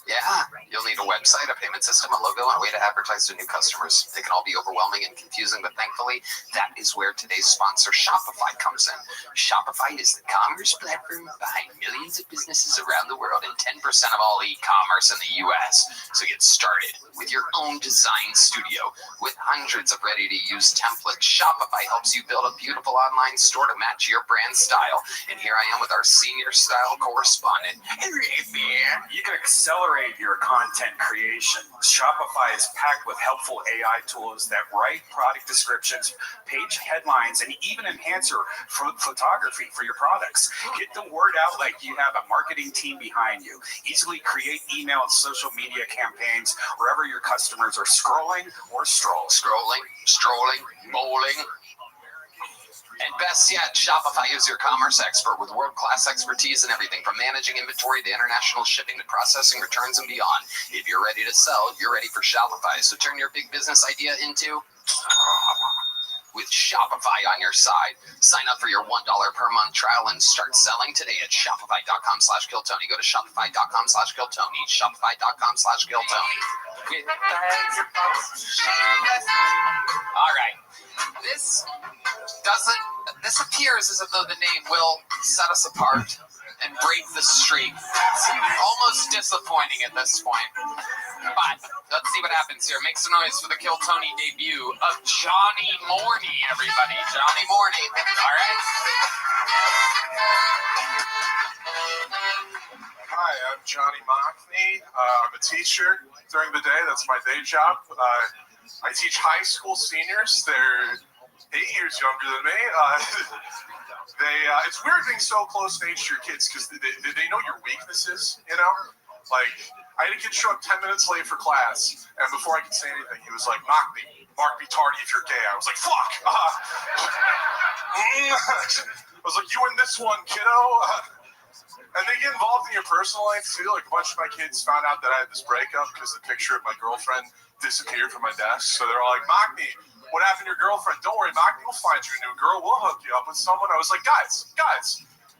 Yeah, you'll need a website, a payment system, a logo, and a way to advertise to new customers. They can all be overwhelming and confusing, but thankfully, that is where today's sponsor, Shopify, comes in. Shopify is the commerce platform behind millions of businesses around the world and 10% of all e-commerce in the U.S. So get started with your own design studio. With hundreds of ready-to-use templates, Shopify helps you build a beautiful online store to match your brand style. And here I am with our senior style correspondent. You can accelerate your content creation. Shopify is packed with helpful AI tools that write product descriptions, page headlines, and even enhance your photography for your products. Get the word out like you have a marketing team behind you. Easily create email and social media campaigns wherever your customers are scrolling or Scrolling, strolling, bowling. And best yet, Shopify is your commerce expert with world-class expertise in everything from managing inventory to international shipping to processing returns and beyond. If you're ready to sell, you're ready for Shopify. So turn your big business idea into with Shopify on your side. Sign up for your $1 per month trial and start selling today at shopify.com/KillTony. Go to shopify.com/KillTony. Shopify.com/KillTony. All right. This appears as though the name will set us apart and break the streak. It's almost disappointing at this point. But let's see what happens here. Make some noise for the Kill Tony debut of Johnny Morney, everybody. Johnny Morney. All right. Hi, I'm Johnny Mockney. I'm a teacher during the day. That's my day job. I teach high school seniors. They're 8 years younger than me. It's weird being so close in age to your kids because they know your weaknesses, you know? Like, I had a kid show up 10 minutes late for class, and before I could say anything, he was like, mark me tardy if you're gay. I was like, fuck! I was like, you in this one, kiddo? And they get involved in your personal life, too. Like, a bunch of my kids found out that I had this breakup because the picture of my girlfriend disappeared from my desk. So they're all like, Mockney, what happened to your girlfriend? Don't worry, Mockney, we'll find you a new girl. We'll hook you up with someone. I was like, guys,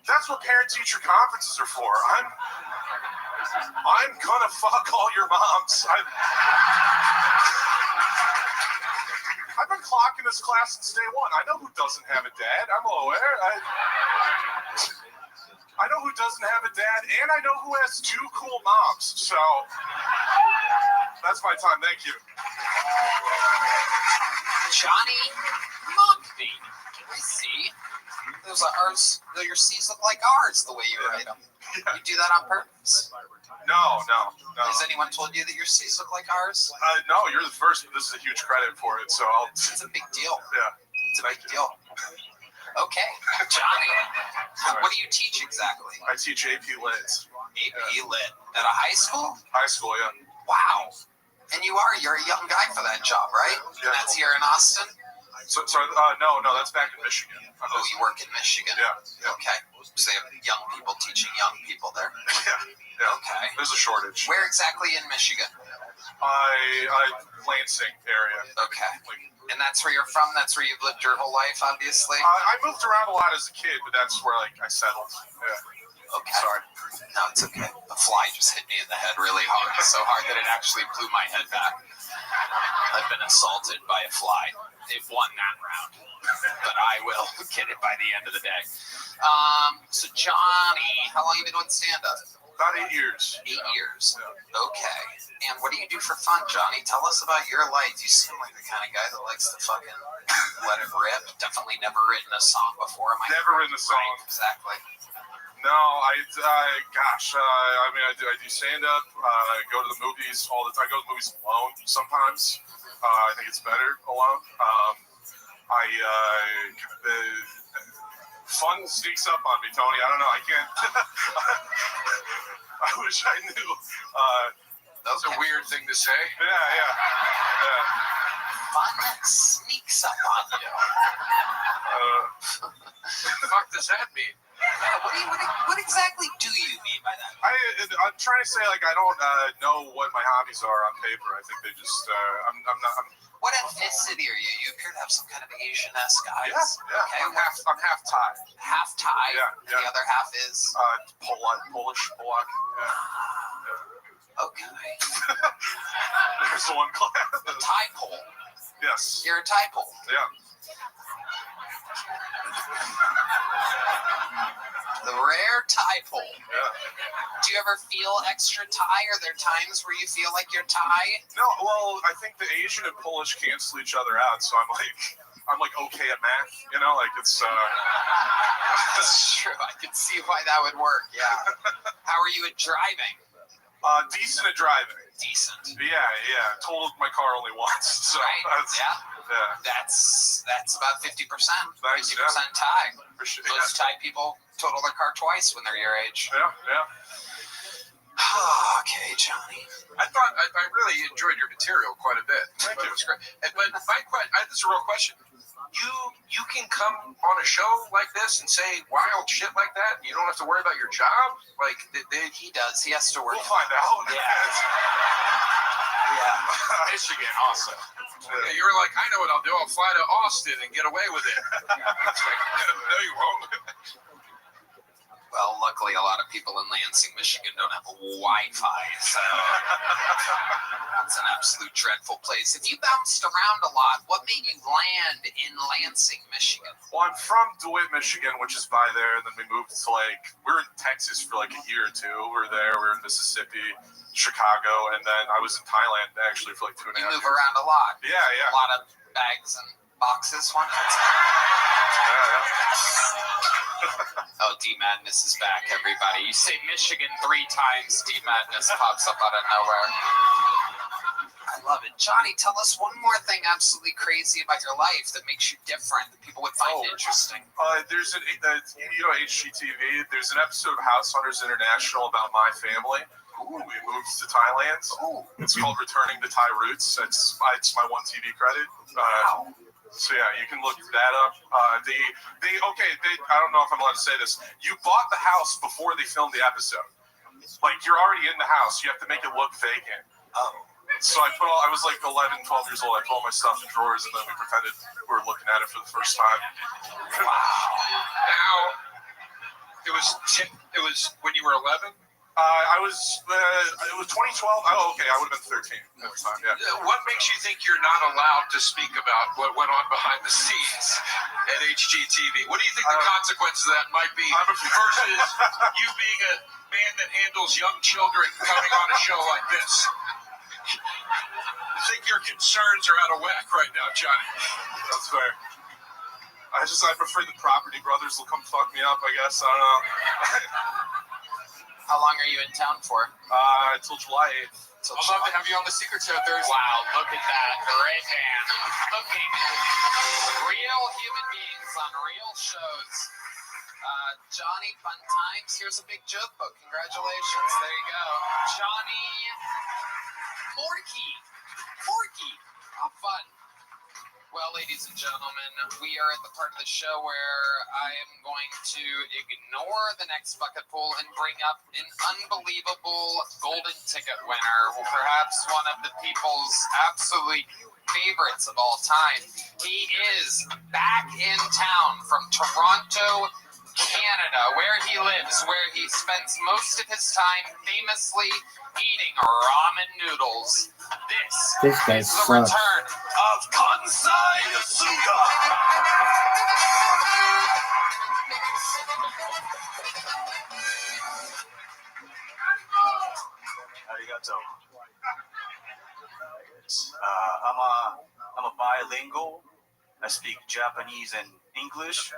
that's what parent-teacher conferences are for. I'm gonna fuck all your moms. I've been clocking this class since day one. I know who doesn't have a dad. I'm aware. I know who doesn't have a dad, and I know who has two cool moms. So that's my time. Thank you. Johnny Mockney. I see. Those are ours. Your C's look like ours the way you write them. Yeah. You do that on purpose? No. Has anyone told you that your C's look like ours? No, you're the first, but this is a huge credit for it. So it's a big deal. Yeah. It's a big deal. Okay, Johnny. What do you teach exactly? I teach AP Lit. AP Lit at a high school? High school, yeah. Wow. And you're a young guy for that job, right? Yeah. And that's here in Austin? No, that's back in Michigan. Oh, you work in Michigan? Yeah. Okay. So they have young people teaching young people there? Yeah. Okay. There's a shortage. Where exactly in Michigan? Lansing area. Okay. And that's where you're from? That's where you've lived your whole life, obviously? I moved around a lot as a kid, but that's where I settled. Yeah. Okay. Sorry. No, it's okay. The fly just hit me in the head really hard. So hard that it actually blew my head back. I've been assaulted by a fly. They've won that round. But I will get it by the end of the day. So Johnny, how long have you been doing stand-up? About 8 years. 8 years. Okay. And what do you do for fun, Johnny? Tell us about your life. You seem like the kind of guy that likes to fucking let it rip. Definitely never written a song before. Never written a song. Right, exactly. No, I do stand-up. I go to the movies all the time. I go to the movies alone sometimes. I think it's better alone. Fun sneaks up on me, Tony. I don't know. I can't. I wish I knew. That's a weird thing to say. Yeah. Fun sneaks up on you. What the fuck does that mean? What exactly do you mean by that? I'm trying to say, like, I don't know what my hobbies are on paper. I think they just, I'm not. What ethnicity are you? You appear to have some kind of Asian-esque eyes. Yeah. Okay. I'm half Thai. Half Thai? Yeah. The other half is? Polish. Yeah. Okay. There's the one class. The Thai pole. Yes. You're a Thai pole. Yeah. The rare Thai pole. Yeah. Do you ever feel extra Thai? Are there times where you feel like you're Thai? No, well, I think the Asian and Polish cancel each other out, so I'm like okay at math, you know, like it's That's true. I can see why that would work, yeah. How are you at driving? Decent at driving. Decent. Yeah. Totaled my car only once. So right. Yeah. That's about 50%. 50% Nice, Thai. Sure. Most Thai people total their car twice when they're your age. Yeah. Okay, Johnny. I really enjoyed your material quite a bit. Thank you. It was great. But this is a real question. You can come on a show like this and say wild shit like that, and you don't have to worry about your job? Like, he does. He has to work. We'll find out. Yeah. Yeah, Michigan also. Yeah, you were like, I know what I'll do. I'll fly to Austin and get away with it. No, you won't. Well, luckily, a lot of people in Lansing, Michigan don't have Wi-Fi, so it's an absolute dreadful place. If you bounced around a lot, what made you land in Lansing, Michigan? Well, I'm from DeWitt, Michigan, which is by there, and then we moved to we were in Texas for like a year or two. We were there, we were in Mississippi, Chicago, and then I was in Thailand actually for like 2.5 years. You move around a lot. Yeah. A lot of bags and boxes. One. Oh, D Madness is back, everybody. You say Michigan 3 times, D Madness pops up out of nowhere. I love it. Johnny, tell us one more thing absolutely crazy about your life that makes you different, that people would find interesting. There's HGTV, there's an episode of House Hunters International about my family. We moved to Thailand. It's called Returning to Thai Roots. It's my one TV credit. So yeah, you can look that up. I don't know if I'm allowed to say this. You bought the house before they filmed the episode. Like, you're already in the house. You have to make it look vacant. So I was like 11, 12 years old. I put all my stuff in drawers, and then we pretended we were looking at it for the first time. Wow. Now, it was when you were 11? It was 2012. Oh, okay. I would have been 13 at the time. Yeah. What makes you think you're not allowed to speak about what went on behind the scenes at HGTV? What do you think the consequences of that might be versus you being a man that handles young children coming on a show like this? I think your concerns are out of whack right now, Johnny. That's fair. I prefer the Property Brothers will come fuck me up, I guess. I don't know. How long are you in town for? Until July 8th. I'd love to have you on the Secret Show Thursday. Wow, look at that. Great man. Looking. Real human beings on real shows. Johnny, fun times. Here's a big joke book. Congratulations. There you go. Johnny Morky. How fun. Well, ladies and gentlemen, we are at the part of the show where I am going to ignore the next bucket pool and bring up an unbelievable golden ticket winner, perhaps one of the people's absolute favorites of all time. He is back in town from Toronto, Canada, where he lives, where he spends most of his time famously eating ramen noodles. This guy is the sucks. return of Kansai Yasuda. Arigato. I'm a bilingual. I speak Japanese and English,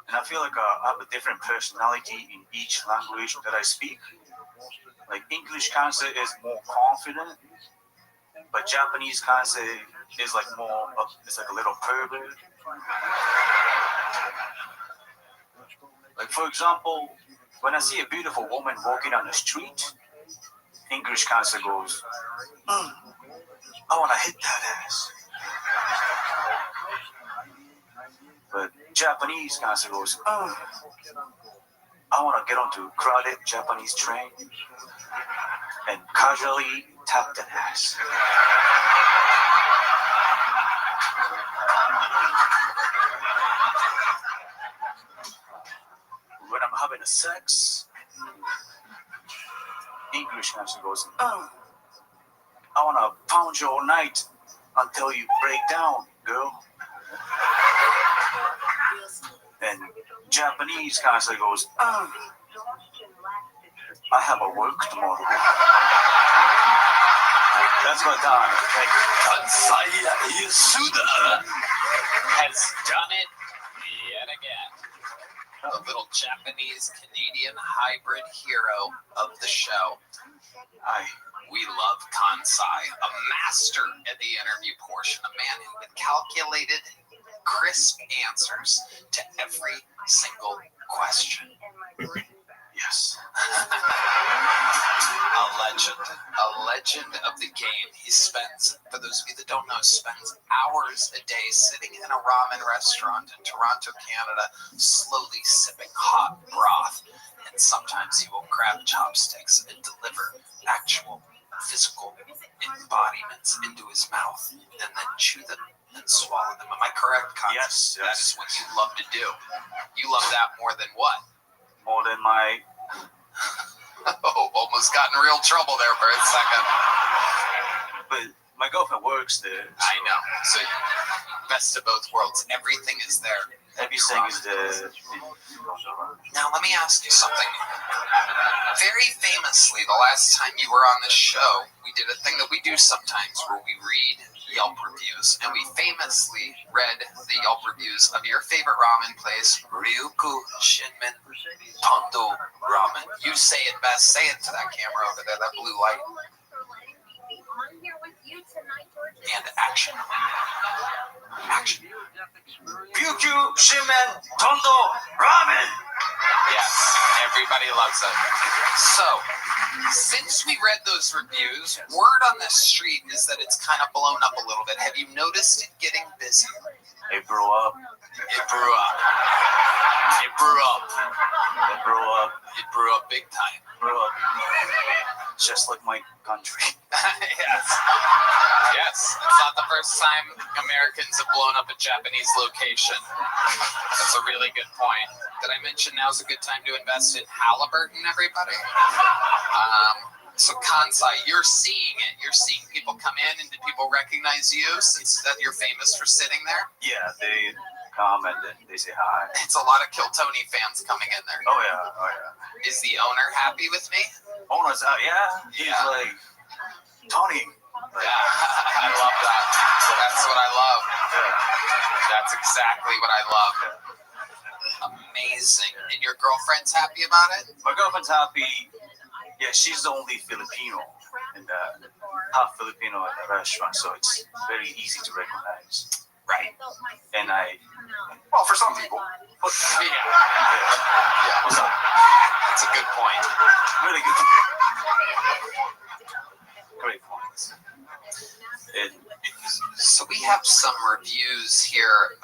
and I feel like I have a different personality in each language that I speak. Like, English Kansai is more confident, but Japanese Kansai is like more of, it's like a little pervert. Like, for example, when I see a beautiful woman walking on the street, English Kansai goes, I want to hit that ass. But Japanese Kansai goes, I want to get onto a crowded Japanese train and casually tap that ass. When I'm having a sex, English Kansai goes, I want to pound you all night until you break down, girl. And Japanese Kansai goes, I have a work tomorrow. That's my time. Kansai Yasuda has done it yet again. A little Japanese-Canadian hybrid hero of the show. We love Kansai, a master at the interview portion, a man who with calculated, crisp answers to every single question. Yes. A legend of the game. He spends, for those of you that don't know, spends hours a day sitting in a ramen restaurant in Toronto, Canada, slowly sipping hot broth. And sometimes he will grab chopsticks and deliver actual physical embodiments into his mouth and then chew them and swallow them. Am I correct, Constance? Yes, That is what you love to do. You love that more than what? More than my. Oh, almost got in real trouble there for a second. But my girlfriend works there. I know. So, best of both worlds. Everything is there. Everything is there. Now, let me ask you something. Very famously, the last time you were on this show, we did a thing that we do sometimes where we read Yelp reviews. And we famously read the Yelp reviews of your favorite ramen place, Ryukyu Shinmen Tondo Ramen. You say it best. Say it to that camera over there, that blue light. And action. Action. Ryukyu Shinmen Tondo Ramen. Yes, everybody loves it. So, since we read those reviews, word on the street is that it's kind of blown up a little bit. Have you noticed it getting busy? It blew up. It blew up. It blew up. It blew up. It blew up big time. Blew up. Just like my country. Yes. Yes. It's not the first time Americans have blown up a Japanese location. That's a really good point. Did I mention now's a good time to invest in Halliburton, everybody? So Kansai, you're seeing it. You're seeing people come in, and did people recognize you since that you're famous for sitting there? Yeah, they come and they say hi. It's a lot of Kill Tony fans coming in there. Oh yeah, oh yeah. Is the owner happy with me? Owner's out, yeah. He's like, Tony. Yeah, I love that. That's what I love. Yeah. That's exactly what I love. Amazing. And your girlfriend's happy about it? My girlfriend's happy. Yeah, she's the only Filipino and half Filipino at the restaurant, so it's very easy to recognize. Right. And well, for some people. Yeah. What's up? That's a good point. Really good. Great points. So we have some reviews here,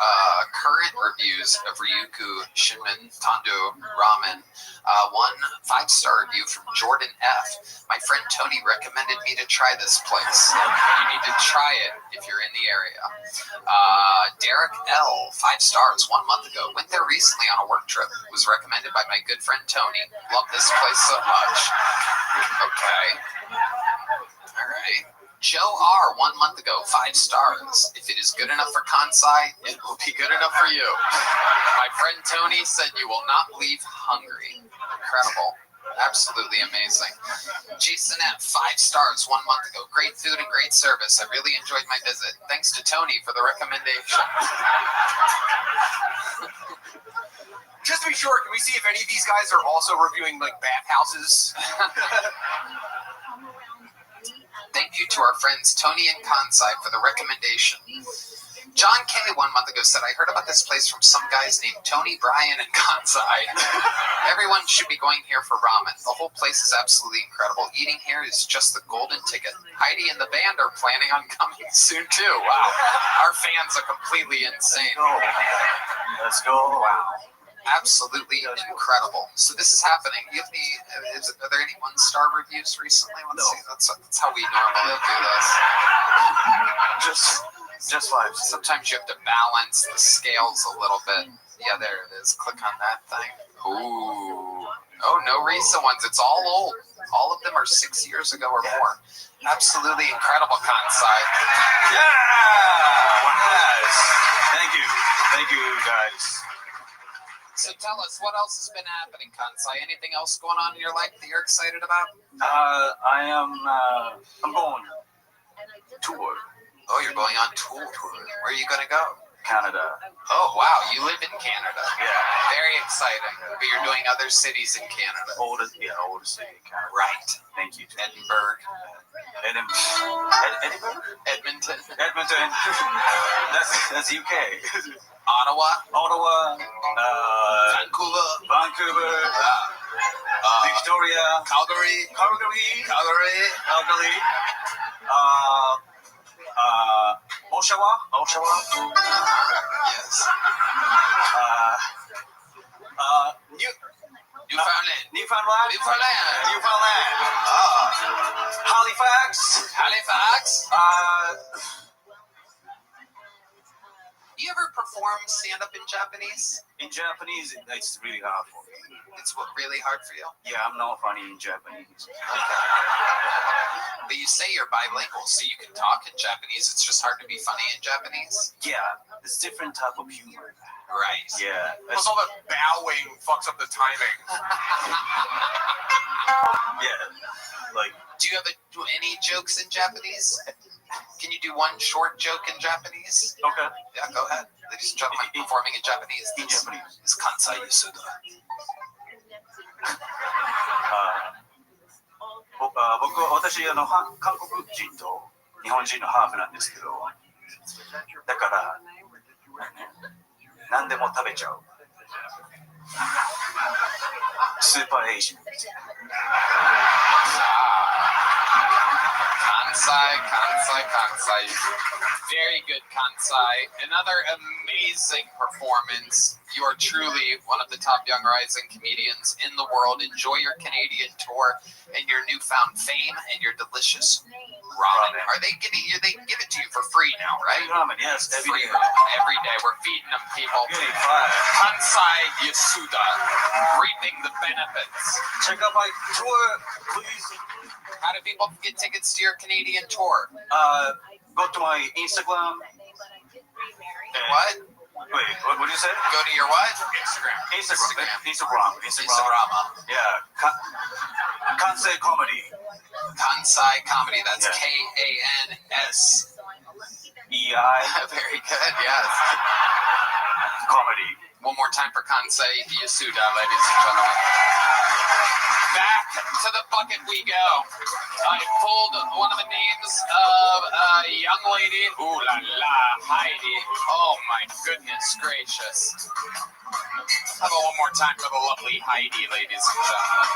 current reviews of Ryukyu Shinmen Tondo Ramen. One 5-star review from Jordan F. My friend Tony recommended me to try this place. You need to try it if you're in the area. Derek L. 5 stars 1 month ago. Went there recently on a work trip. Was recommended by my good friend Tony. Love this place so much. Okay. All right. Joe R. 1 month ago, 5 stars. If it is good enough for Kansai, it will be good enough for you. My friend Tony said you will not leave hungry. Incredible. Absolutely amazing. Jason F. 5 stars 1 month ago. Great food and great service. I really enjoyed my visit. Thanks to Tony for the recommendation. Just to be sure, can we see if any of these guys are also reviewing like bathhouses? Thank you to our friends Tony and Kansai for the recommendation. John K. 1 month ago said, I heard about this place from some guys named Tony, Brian, and Kansai. Everyone should be going here for ramen. The whole place is absolutely incredible. Eating here is just the golden ticket. Heidi and the band are planning on coming soon too. Wow. Our fans are completely insane. Let's go. Wow. Absolutely incredible. So this is happening. You have any? Are there any 1-star reviews recently? Let's see. That's how we normally do this. Just 5. Sometimes you have to balance the scales a little bit. Yeah, there it is. Click on that thing. Ooh. Oh, no recent ones. It's all old. All of them are 6 years ago or more. Absolutely incredible, Kansai. Yeah. Yes. Thank you, guys. So tell us, what else has been happening, Kansai? Anything else going on in your life that you're excited about? I'm going tour. Oh, you're going on tour. Where are you going to go? Canada. Oh, wow. You live in Canada. Yeah. Very exciting. But you're doing other cities in Canada. Older city in Canada. Right. Thank you. Edinburgh. Edmonton. Edmonton. That's UK. Ottawa. Vancouver. Victoria. Calgary. Oshawa. Yes. Newfoundland. Newfoundland? Newfoundland. Halifax? Halifax? You ever perform stand-up in Japanese? In Japanese, it's really hard for me. It's really hard for you? Yeah, I'm not funny in Japanese. Okay. But you say you're bilingual, so you can talk in Japanese. It's just hard to be funny in Japanese? Yeah, it's different type of humor. Right. Yeah. Plus all that bowing fucks up the timing. Yeah. Like, do you have any jokes in Japanese? Can you do one short joke in Japanese? Okay. Yeah, go ahead. Ladies and gentlemen, performing in Japanese. In Japanese. It's Kansai Yasuda. 私韓国人と日本人のハーフなんですけど、だから何でも食べちゃうスーパーエイジアン。Kansai. Very good, Kansai. Another amazing performance. You are truly one of the top young rising comedians in the world. Enjoy your Canadian tour and your newfound fame and your delicious ramen. Are they giving you? They give it to you for free now, right? Ramen, yes, every day. Every day we're feeding them, people. Kansai Yasuda, reaping the benefits. Check out my tour, please. How do people get tickets to your Canadian tour? Go to my Instagram. What? Wait, what did you say? Go to your what? Instagram. Yeah. Kansai Comedy. Kansai Comedy. That's yeah. Kansei. Very good, yes. Comedy. One more time for Kansai Yasuda, ladies and gentlemen. Back to the bucket we go. I pulled one of the names of a young lady. Ooh la la, Heidi. Oh my goodness gracious. How about one more time for the lovely Heidi, ladies and gentlemen.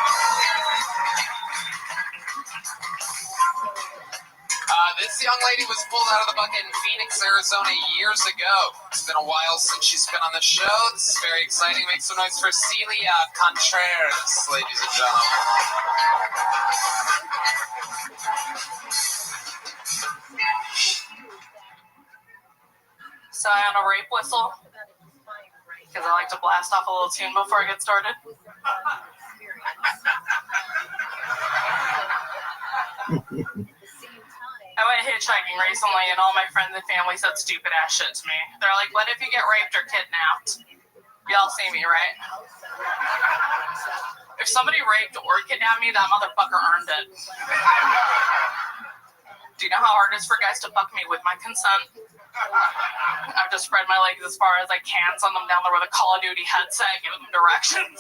This young lady was pulled out of the bucket in Phoenix, Arizona years ago. It's been a while since she's been on the show. This is very exciting. Make some noise for Celia Contreras, ladies and gentlemen. So I on a rape whistle because I like to blast off a little tune before I get started. I went hitchhiking recently, and all my friends and family said stupid ass shit to me. They're like, "What if you get raped or kidnapped?" Y'all see me, right? If somebody raped or kidnapped me, that motherfucker earned it. Do you know how hard it is for guys to fuck me with my consent? I've just spread my legs as far as I can, send them down there with a Call of Duty headset, giving them directions.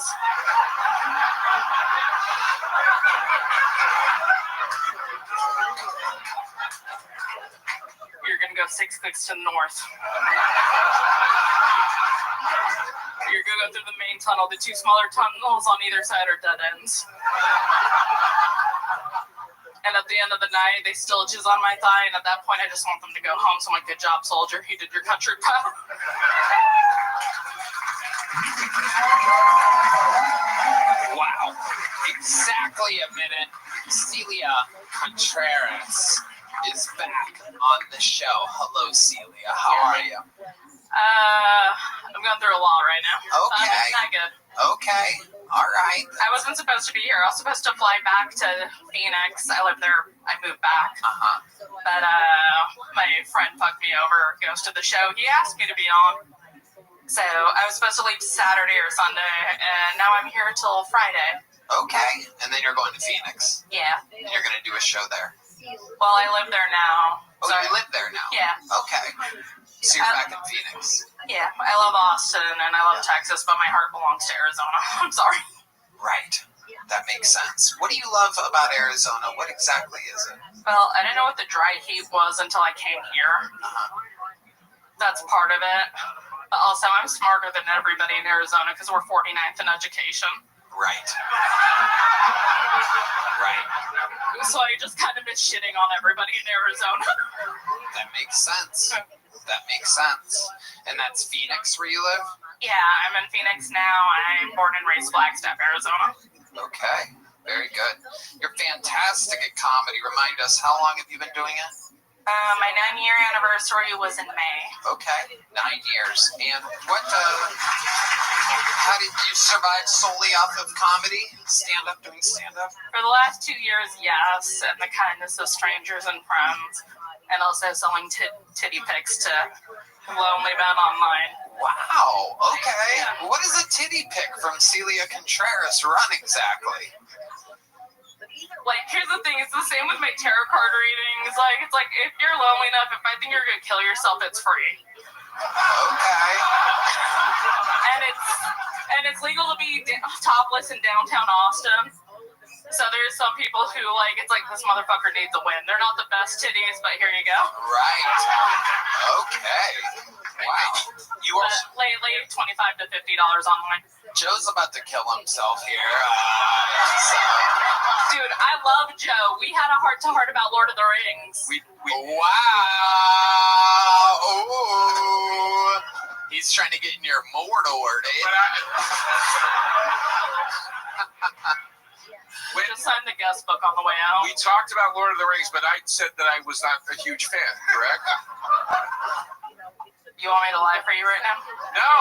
You're gonna go 6 clicks to the north. You're gonna go through the main tunnel. The 2 smaller tunnels on either side are dead ends. And at the end of the night, they still jizz on my thigh, and at that point, I just want them to go home. So I'm like, "Good job, soldier. You did your country proud." Wow. Exactly a minute. Celia Contreras is back on the show. Hello, Celia. How are you? I'm going through a lot right now. Okay. Not good. Okay. All right. I wasn't supposed to be here. I was supposed to fly back to Phoenix. I live there. I moved back. But my friend fucked me over, goes to the show. He asked me to be on. So I was supposed to leave Saturday or Sunday, and now I'm here till Friday. Okay. And then you're going to Phoenix. Yeah. And you're going to do a show there. Well, I live there now. Oh, you live there now? Yeah. Okay. So you're back in Phoenix. Yeah. I love Austin, and I love Texas, but my heart belongs to Arizona. I'm sorry. Right. That makes sense. What do you love about Arizona? What exactly is it? Well, I didn't know what the dry heat was until I came here. That's part of it. But also, I'm smarter than everybody in Arizona because we're 49th in education. Right. Right. So I just kind of been shitting on everybody in Arizona. That makes sense. That makes sense. And that's Phoenix where you live? Yeah, I'm in Phoenix now. I'm born and raised Flagstaff, Arizona. Okay, very good. You're fantastic at comedy. Remind us, how long have you been doing it? My 9-year anniversary was in May. Okay, 9 years. And how did you survive solely off of comedy? Doing stand-up? For the last 2 years, yes, and the kindness of strangers and friends, and also selling titty pics to lonely men online. Wow, okay. What is a titty pic from Celia Contreras run exactly? Like, here's the thing, it's the same with my tarot card readings. Like, it's like, if you're lonely enough, if I think you're gonna kill yourself, it's free. Okay. And it's legal to be topless in downtown Austin. So there's some people who, like, it's like, this motherfucker needs a win. They're not the best titties, but here you go. Right. Okay. Wow. Lately, $25 to $50 online. Joe's about to kill himself here. Dude, I love Joe. We had a heart-to-heart about Lord of the Rings. Wow. Ooh. He's trying to get in your Mordor, eh? Just signed the guest book on the way out. We talked about Lord of the Rings, but I said that I was not a huge fan, correct? You want me to lie for you right now? No.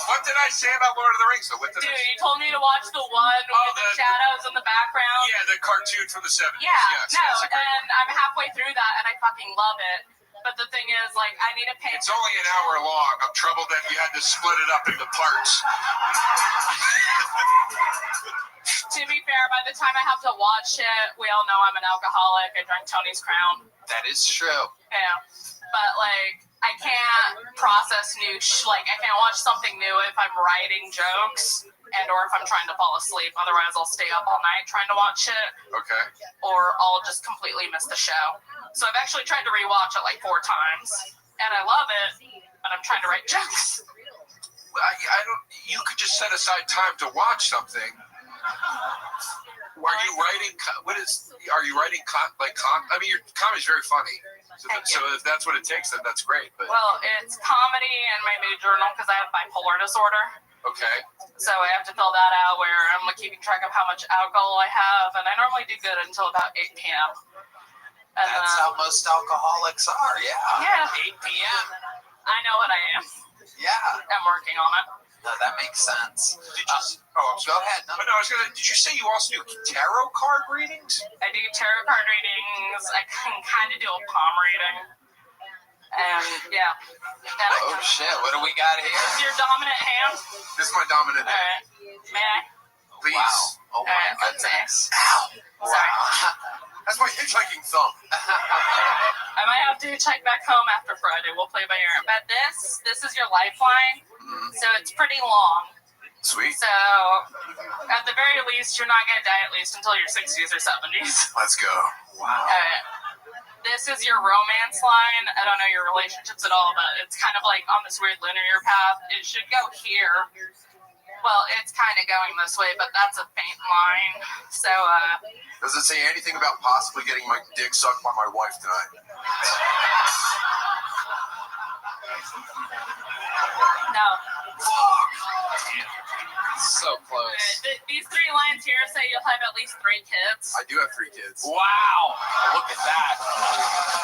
What did I say about Lord of the Rings? Dude, you told me to watch the one with the shadows in the background. Yeah, the cartoon from the 70s. Yeah, and I'm halfway through that, and I fucking love it. But the thing is, like, I need to pay. It's only an hour long. I'm troubled that you had to split it up into parts. To be fair, by the time I have to watch it, we all know I'm an alcoholic. I drank Tony's Crown. That is true. Yeah. But, like, I can't process new I can't watch something new if I'm writing jokes or if I'm trying to fall asleep. Otherwise, I'll stay up all night trying to watch it. Okay. Or I'll just completely miss the show. So I've actually tried to rewatch it like 4 times, and I love it, but I'm trying to write jokes. I don't. You could just set aside time to watch something. Are you writing? Are you writing I mean, your comedy's very funny. So if that's what it takes, then that's great. But well, it's comedy and my mood journal because I have bipolar disorder. Okay. So I have to fill that out where I'm keeping track of how much alcohol I have, and I normally do good until about 8 p.m. And that's how most alcoholics are, yeah. 8 p.m. I know what I am. Yeah. I'm working on it. No, that makes sense. Go ahead. No. But no, did you say you also do tarot card readings? I do tarot card readings. I can kind of do a palm reading. And, yeah. Oh, shit. What do we got here? This is your dominant hand? This is my dominant hand. All right. May I? Please. Wow. Oh, my goodness. Ow. Wow. Sorry. That's my hitchhiking thumb. I might have to hitchhike back home after Friday. We'll play by ear. But this is your lifeline. So it's pretty long. Sweet. So at the very least, you're not going to die at least until your 60s or 70s. Let's go. Wow. This is your romance line. I don't know your relationships at all, but it's kind of like on this weird linear path. It should go here. Well, it's kind of going this way, but that's a faint line. So, does it say anything about possibly getting my dick sucked by my wife tonight? No. So close. These 3 lines here say you'll have at least 3 kids. I do have 3 kids. Wow. Look at that.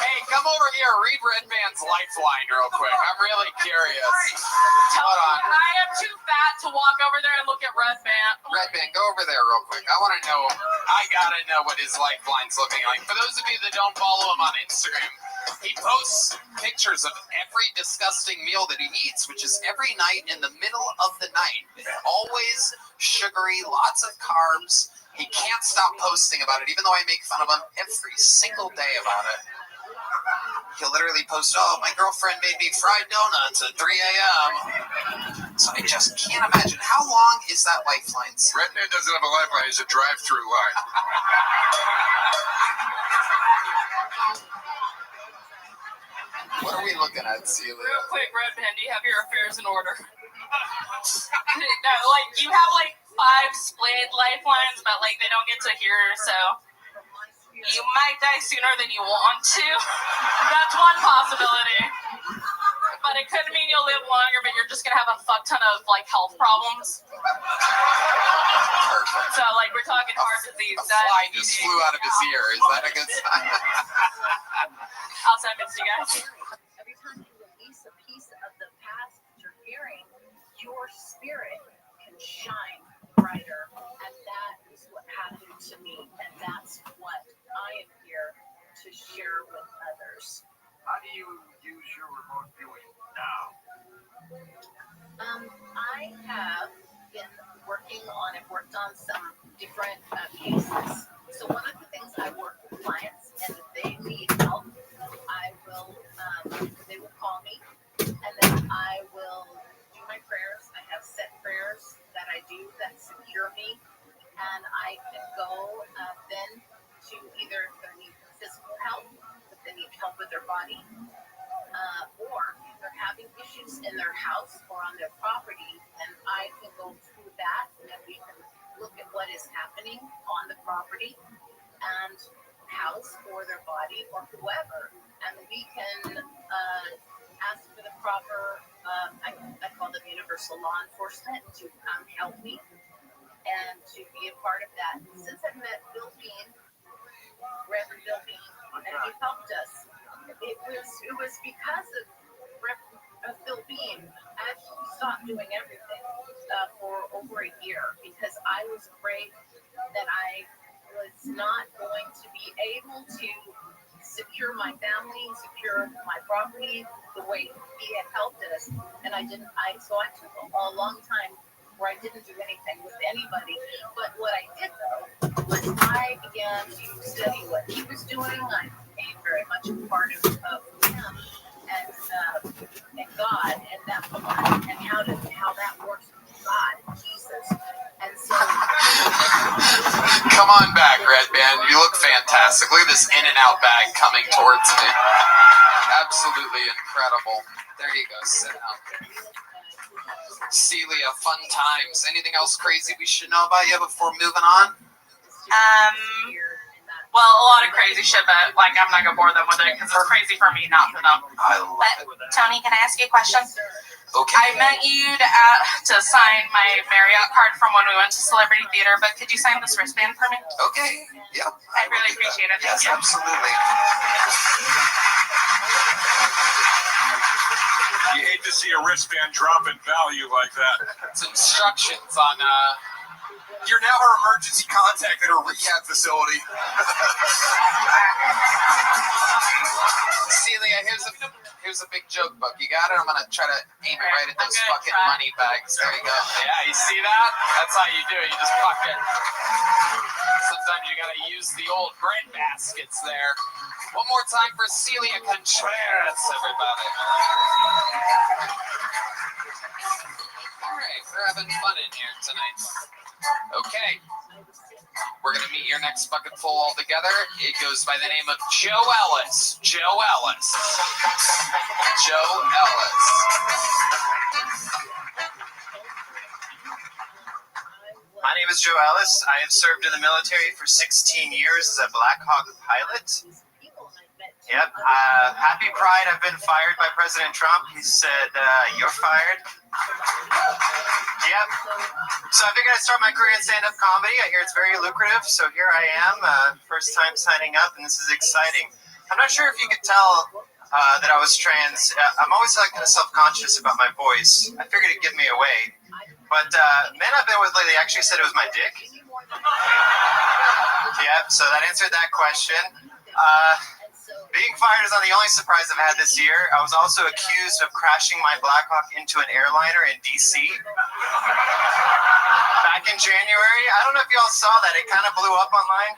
Hey, come over here. Read Redman's lifeline real quick. I'm really curious. Hold on. I am too fat to walk over there and look at Redman. Redman, go over there real quick. I want to know. I got to know what his lifeline's looking like. For those of you that don't follow him on Instagram, he posts pictures of every disgusting meal that he eats, which is every night in the middle of the night. Always sugary, lots of carbs. He can't stop posting about it, even though I make fun of him every single day about it. He'll literally post, oh, my girlfriend made me fried donuts at 3 a.m. So I just can't imagine. How long is that lifeline? Redman doesn't have a lifeline. It's a drive-through line. What are we looking at, Celia? Real quick, Redman, do you have your affairs in order? No, like, you have, like, 5 splayed lifelines, but, like, they don't get to here, so you might die sooner than you want to. That's one possibility. but it could mean you'll live longer, but you're just gonna have a fuck ton of like health problems. So like we're talking heart disease. A fly just flew out of his ear. Is that a good sign? I'll send it to you guys. Every time you release a piece of the past that you're hearing, your spirit can shine brighter. And that is what happened to me. And that's what I am here to share with others. How do you use your remote viewing now? I have been I've worked on some different cases. So one of the things I work with clients, and if they need help, I will, they will call me, and then I will do my prayers. I have set prayers that I do that secure me, and I can go then to either if they need physical help, if they need help with their body, or if they're having issues in their house or on their property, and I can go through that, and we can look at what is happening on the property and house or their body or whoever, and we can ask for the proper, I call them universal law enforcement, to come help me and to be a part of that. Since I've met Bill Bean, Reverend Bill Bean, and he helped us, it was because of Bill Bean, I actually stopped doing everything for over a year because I was afraid that I was not going to be able to secure my family, secure my property the way he had helped us, and I didn't. So I took a long time where I didn't do anything with anybody. But what I did though was I began to study what he was doing. I became very much a part of him and God and that and how that works with God and Jesus. And so come on back, Red Band. You look fantastic. Look at this in and out bag coming towards me. Absolutely incredible. There you go. Sit down. Celia, fun times. Anything else crazy we should know about you before moving on? Well, a lot of crazy shit, but like I'm not gonna bore them with it because it's crazy for me, not for them. But Tony, can I ask you a question? Okay. I met you to sign my Marriott card from when we went to Celebrity Theater, but could you sign this wristband for me? Okay. Yep. I really appreciate it. Thank Yes, you. absolutely. You hate to see a wristband drop in value like that. It's instructions on You're now her emergency contact at her rehab facility. Celia, here's a big joke book. You got it? I'm gonna try to aim it right at those fucking money bags. There you go. Yeah, you see that? That's how you do it. You just fuck it. Sometimes you gotta use the old bread baskets there. One more time for Celia Contreras, everybody. All right, we're having fun in here tonight. Okay. We're going to meet your next bucket full all together. It goes by the name of Joe Ellis. Joe Ellis. Joe Ellis. My name is Joe Ellis. I have served in the military for 16 years as a Black Hawk pilot. Yep. Happy Pride. I've been fired by President Trump. He said, you're fired. Yep. So I figured I'd start my career in stand-up comedy. I hear it's very lucrative, so here I am, first time signing up, and this is exciting. I'm not sure if you could tell that I was trans. I'm always like kind of self-conscious about my voice. I figured it'd give me away. But men I've been with lately actually said it was my dick. Yep, so that answered that question. Being fired is not the only surprise I've had this year. I was also accused of crashing my Blackhawk into an airliner in D.C. back in January. I don't know if y'all saw that. It kind of blew up online.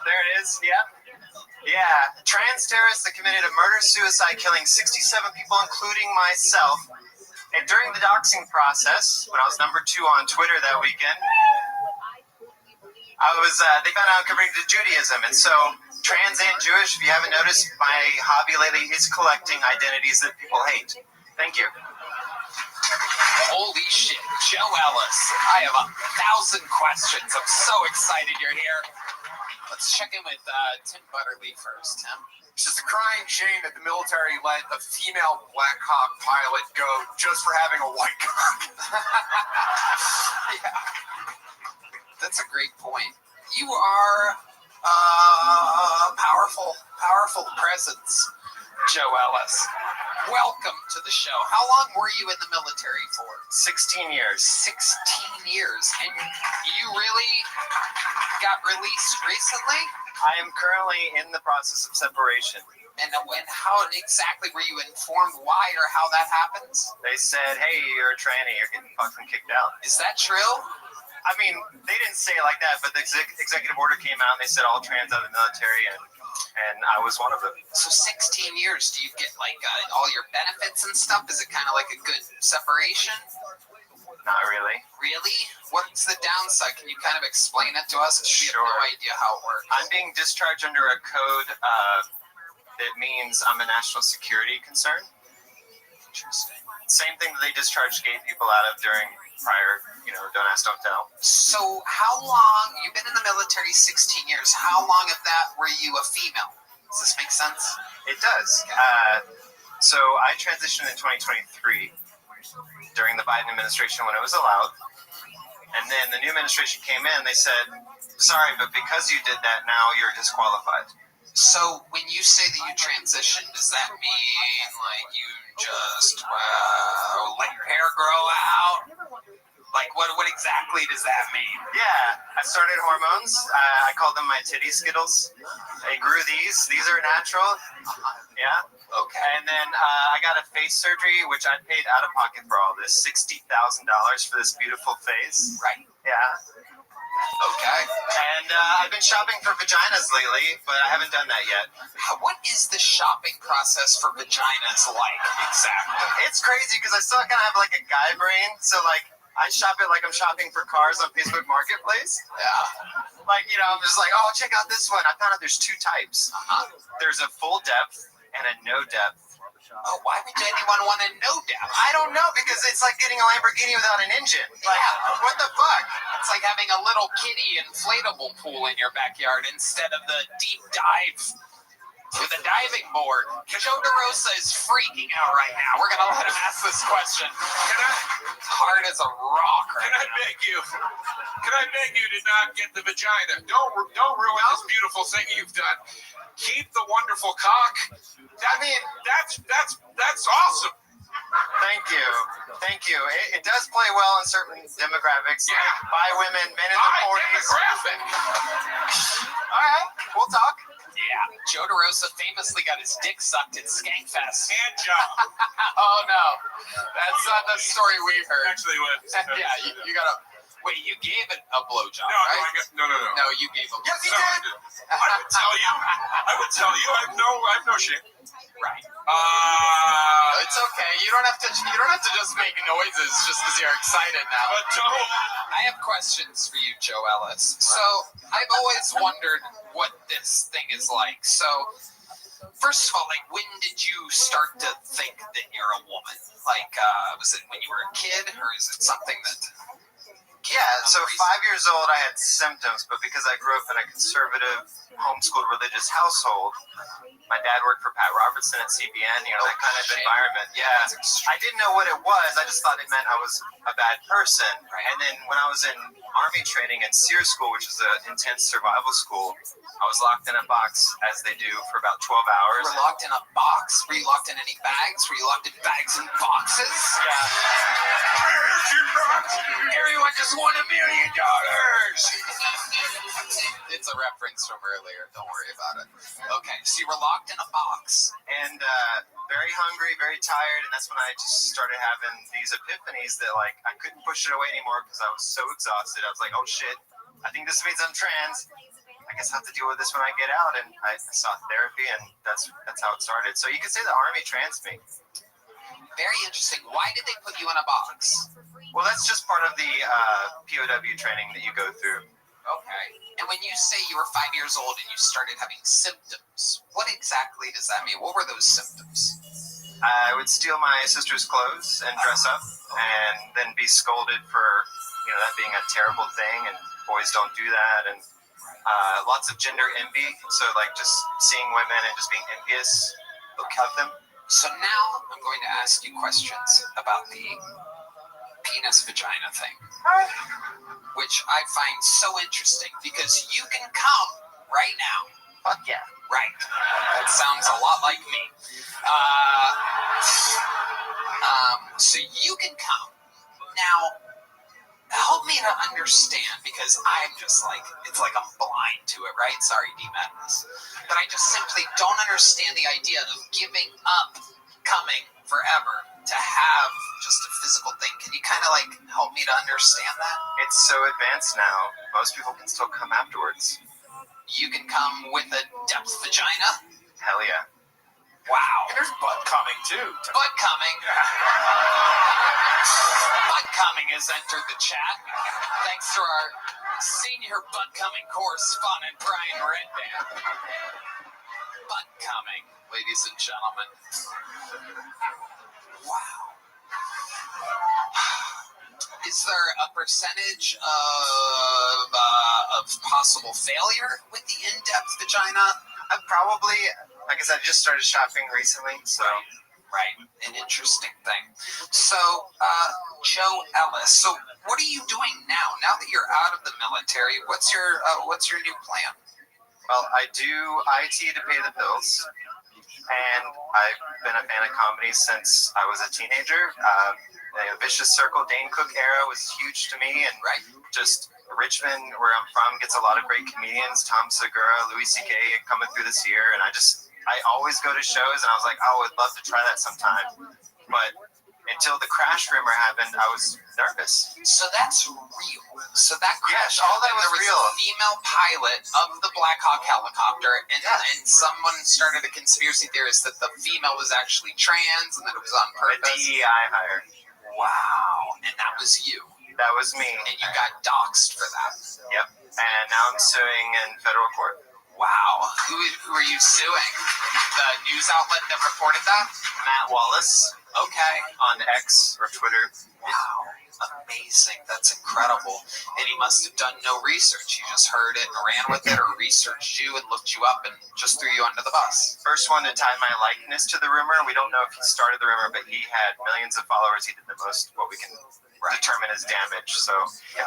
There it is. Yeah. Yeah. Trans terrorists that committed a murder-suicide, killing 67 people, including myself. And during the doxing process, when I was number 2 on Twitter that weekend, they found out I converted to Judaism. And so, trans and Jewish, if you haven't noticed, my hobby lately is collecting identities that people hate. Thank you. Holy shit, Joe Ellis. I have 1,000 questions. I'm so excited you're here. Let's check in with Tim Butterly first. Tim? It's just a crying shame that the military let a female Black Hawk pilot go just for having a white cock. Yeah. That's a great point. You are powerful presence, Joe Ellis. Welcome to the show. How long were you in the military for? 16 years. 16 years. And you really got released recently? I am currently in the process of separation. And how exactly were you informed why or how that happens? They said, hey, you're a tranny, you're getting fucking kicked out. Is that true? I mean, they didn't say it like that, but the executive order came out and they said all trans out of the military, and I was one of them. So 16 years, do you get like all your benefits and stuff? Is it kind of like a good separation? Not really. Really? What's the downside? Can you kind of explain it to us? We have no idea how it works. I'm being discharged under a code that means I'm a national security concern. Interesting. Same thing that they discharged gay people out of during prior, don't ask, don't tell. So how long, you've been in the military 16 years, how long of that were you a female? Does this make sense? It does. So I transitioned in 2023 during the Biden administration when it was allowed. And then the new administration came in, they said, sorry, but because you did that, now you're disqualified. So when you say that you transitioned, does that mean like you just let your hair grow out? Like what exactly does that mean? Yeah, I started hormones. I called them my titty skittles. I grew these. These are natural. Yeah. Okay. And then I got a face surgery, which I paid out of pocket for all this, $60,000 for this beautiful face. Right. Yeah. Okay. And I've been shopping for vaginas lately, but I haven't done that yet. What is the shopping process for vaginas like exactly? It's crazy because I still kind of have like a guy brain. So like I shop it like I'm shopping for cars on Facebook Marketplace. Yeah. Like, I'm just like, oh, check out this one. I found out there's two types. There's a full depth and a no depth. Oh, why would anyone want a no depth? I don't know, because it's like getting a Lamborghini without an engine. Like, what the fuck? It's like having a little kiddie inflatable pool in your backyard instead of the deep dive with a diving board. Joe DeRosa is freaking out right now. We're going to let him ask this question. Hard as a rock right now. Can I beg you to not get the vagina? Don't ruin this beautiful thing you've done. Keep the wonderful cock. That's awesome. Thank you. It does play well in certain demographics. Yeah. Like bi women, men in their 40s. Demographic. All right, we'll talk. Yeah, Joe DeRosa famously got his dick sucked at Skankfest. Hand job. Oh no, that's not the story we've heard. Actually, what? Yeah, you got to. Wait, you gave it a blowjob, right? No. No, you gave a blowjob. Yes, he did. I would tell you. I have no shame. Right. It's okay. You don't have to just make noises just because you're excited now. But don't. I have questions for you, Joe Ellis. So I've always wondered what this thing is like. So first of all, like, when did you start to think that you're a woman? Like, was it when you were a kid, or is it something that? Yeah, so 5 years old, I had symptoms, but because I grew up in a conservative, homeschooled religious household, my dad worked for Pat Robertson at CBN, that kind of environment. Yeah, I didn't know what it was. I just thought it meant I was a bad person. And then when I was in Army training at SEER School, which is an intense survival school, I was locked in a box, as they do, for about 12 hours. You were locked in a box? Were you locked in any bags? Were you locked in bags and boxes? Yeah. Everyone just won $1 million. It's a reference from earlier. Don't worry about it. Okay, so you were locked in a box. And very hungry, very tired, and that's when I just started having these epiphanies that, like, I couldn't push it away anymore because I was so exhausted. I was like, oh shit, I think this means I'm trans. I guess I have to deal with this when I get out, and I sought therapy, and that's how it started. So you could say the Army trans me. Very interesting. Why did they put you in a box? Well, that's just part of the POW training that you go through. Okay. And when you say you were 5 years old and you started having symptoms, what exactly does that mean? What were those symptoms? I would steal my sister's clothes and dress up, and then be scolded for, that being a terrible thing, and boys don't do that. And Lots of gender envy, so like just seeing women and just being envious of them. So now I'm going to ask you questions about the penis vagina thing, which I find so interesting because you can come right now. Fuck yeah. Right. That sounds a lot like me. So you can come. Now, help me to understand, because I'm just like, it's like I'm blind to it, right? Sorry, D-Madness. But I just simply don't understand the idea of giving up coming forever to have just a physical thing. Can you kind of like help me to understand that? It's so advanced now. Most people can still come afterwards. You can come with a depth vagina? Hell yeah. Wow. And there's butt coming too. Butt coming. Butt coming has entered the chat. Thanks to our senior butt coming correspondent, Brian Redband. Butt coming, ladies and gentlemen. Wow. Is there a percentage of possible failure with the in-depth vagina? I've probably, like I said, I just started shopping recently, so. Right, an interesting thing. So, Joe Ellis, so what are you doing now? Now that you're out of the military, what's your new plan? Well, I do IT to pay the bills, and I've been a fan of comedy since I was a teenager. The Vicious Circle, Dane Cook era was huge to me, and just Richmond, where I'm from, gets a lot of great comedians. Tom Segura, Louis C.K. coming through this year, and I always go to shows, and I was like, oh, I would love to try that sometime. But until the crash rumor happened, I was nervous. So that's real. So that crash, all that was real. A female pilot of the Black Hawk helicopter, and someone started a conspiracy theorist that the female was actually trans and that it was on purpose. A DEI hire. Wow. And that was you. That was me. And you got doxxed for that. Yep. And now I'm suing in federal court. Wow. Who are you suing? The news outlet that reported that? Matt Wallace. Okay. On X or Twitter. Wow. Amazing. That's incredible. And he must have done no research. He just heard it and ran with it, or researched you and looked you up and just threw you under the bus. First one to tie my likeness to the rumor. We don't know if he started the rumor, but he had millions of followers. He did the most, what we can determine as damage. So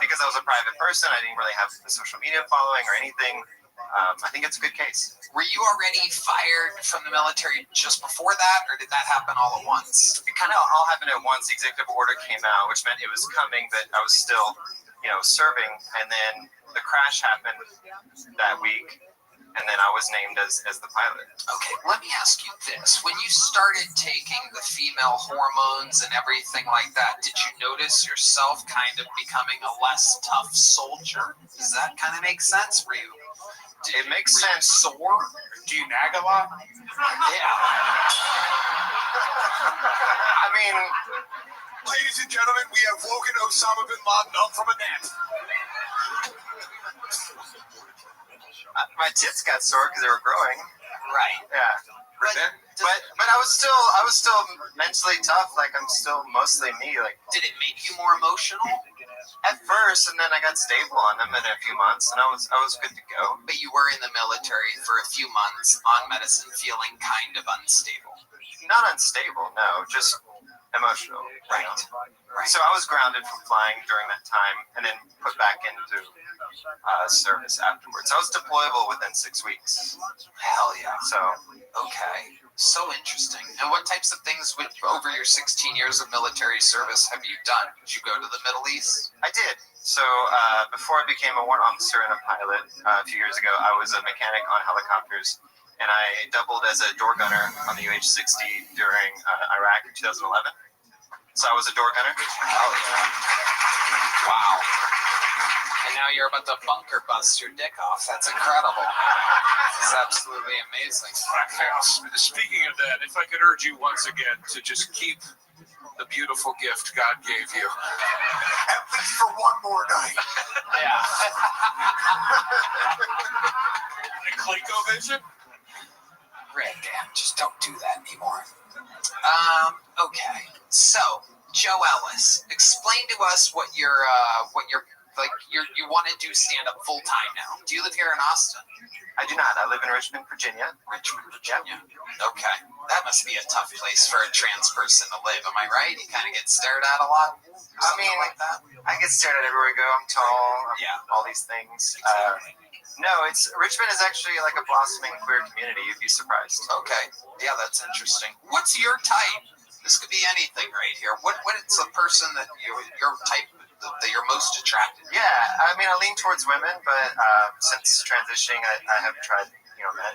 because I was a private person, I didn't really have a social media following or anything. I think it's a good case. Were you already fired from the military just before that, or did that happen all at once? It kind of all happened at once. The executive order came out, which meant it was coming, but I was still, serving. And then the crash happened that week, and then I was named as the pilot. Okay, let me ask you this. When you started taking the female hormones and everything like that, did you notice yourself kind of becoming a less tough soldier? Does that kind of make sense for you? It makes sense. Sore? Do you nag a lot? Yeah. I mean, ladies and gentlemen, we have woken Osama bin Laden up from a nap. My tits got sore because they were growing. Right. Yeah. But I was still mentally tough. Like I'm still mostly me. Like, did it make you more emotional? At first, and then I got stable on them in a few months, and I was good to go. But you were in the military for a few months on medicine, feeling kind of unstable. Not unstable, no, just emotional. Right. So I was grounded from flying during that time, and then put back into service afterwards. I was deployable within 6 weeks. Hell yeah. So okay. So interesting. And what types of things over your 16 years of military service have you done? Did you go to the Middle East? I did. So before I became a warrant officer and a pilot a few years ago, I was a mechanic on helicopters, and I doubled as a door gunner on the UH-60 during Iraq in 2011. So I was a door gunner. Oh, yeah. Wow. And now you're about to bunker bust your dick off. That's incredible. It's absolutely amazing. Speaking of that, if I could urge you once again to just keep the beautiful gift God gave you. At least for one more night. Yeah. ColecoVision? Red Dan, just don't do that anymore. Okay. So, Joe Ellis, explain to us what your like you want to do stand-up full-time now. Do you live here in Austin? I do not. I live in Richmond, Virginia. Richmond, Virginia. Okay. That must be a tough place for a trans person to live. Am I right? You kind of get stared at a lot? I mean, like that? I get stared at everywhere I go. I'm tall. All these things. Exactly. No, Richmond is actually like a blossoming queer community. You'd be surprised. Okay. Yeah, that's interesting. What's your type? This could be anything right here. What is the person that your type that you're most attracted to? Yeah, I mean, I lean towards women, but since transitioning, I have tried, men.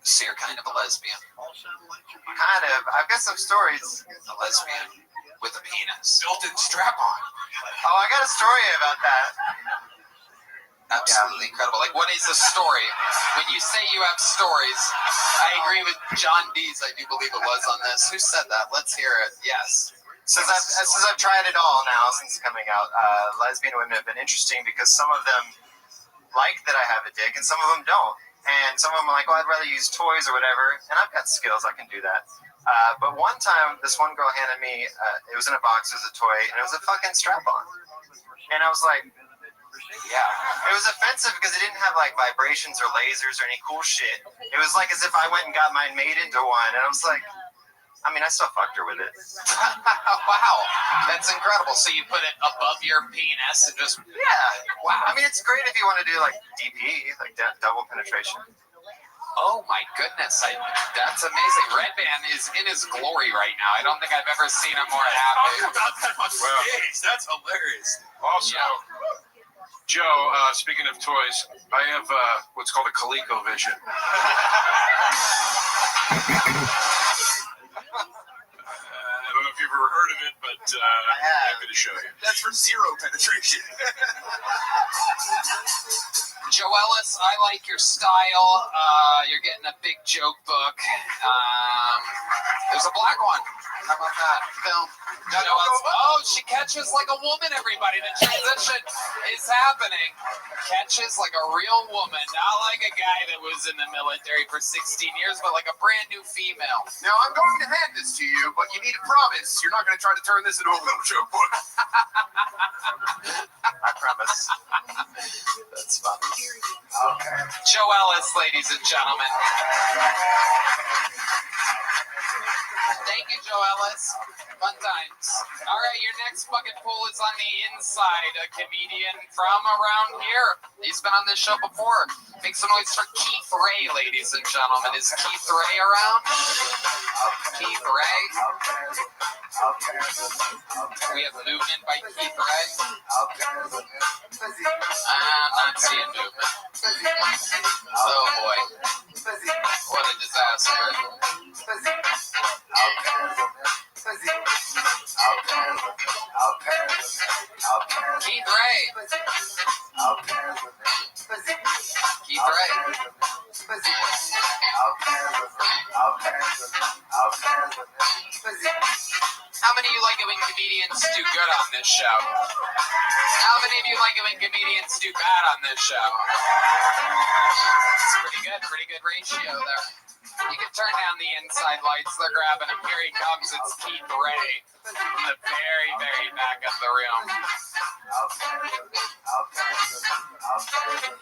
So you're kind of a lesbian. Kind of. I've got some stories. A lesbian with a penis. Built-in strap-on. Oh, I got a story about that. Absolutely incredible. Like, what is the story? When you say you have stories, I agree with John Dees, I do believe it was on this. Who said that? Let's hear it. Yes. Since I've tried it all now, since coming out, lesbian women have been interesting because some of them like that I have a dick and some of them don't. And some of them are like, well, I'd rather use toys or whatever. And I've got skills, I can do that. But one time, this one girl handed me, it was in a box, it was a toy, and it was a fucking strap-on. And I was like, yeah. It was offensive because it didn't have like vibrations or lasers or any cool shit. It was like as if I went and got mine made into one. And I was like, I mean, I still fucked her with it. Wow. That's incredible. So you put it above your penis and just... Yeah. Wow. I mean, it's great if you want to do like DP, like double penetration. Oh my goodness, that's amazing. Redman is in his glory right now. I don't think I've ever seen him more happy. Talk about that on stage. That's hilarious. Also, Joe, speaking of toys, I have what's called a ColecoVision. I don't know if you've ever heard of it, but I'm happy to show you. That's for zero penetration. Joe Ellis, I like your style. You're getting a big joke book. There's a black one. How about that? Film. Oh, she catches like a woman, everybody. The transition is happening. Catches like a real woman. Not like a guy that was in the military for 16 years, but like a brand new female. Now, I'm going to hand this to you, but you need to promise you're not going to try to turn this into a little joke book. I promise. That's funny. Okay. Joe Ellis, ladies and gentlemen. Thank you, Joe Ellis. Fun times. All right, your next bucket pool is on the inside. A comedian from around here. He's been on this show before. Make some noise for Keith Ray, ladies and gentlemen. Is Keith Ray around? Keith Ray? We have movement by Keith Ray. I'm not seeing movement. Oh boy. What a disaster. Keith Ray. Keith Ray. How many of you like it when comedians do good on this show? How many of you like it when comedians do bad on this show? It's pretty good ratio there. You can turn down the inside lights. They're grabbing him. Here he comes. It's Keith Ray in the very, very back of the room.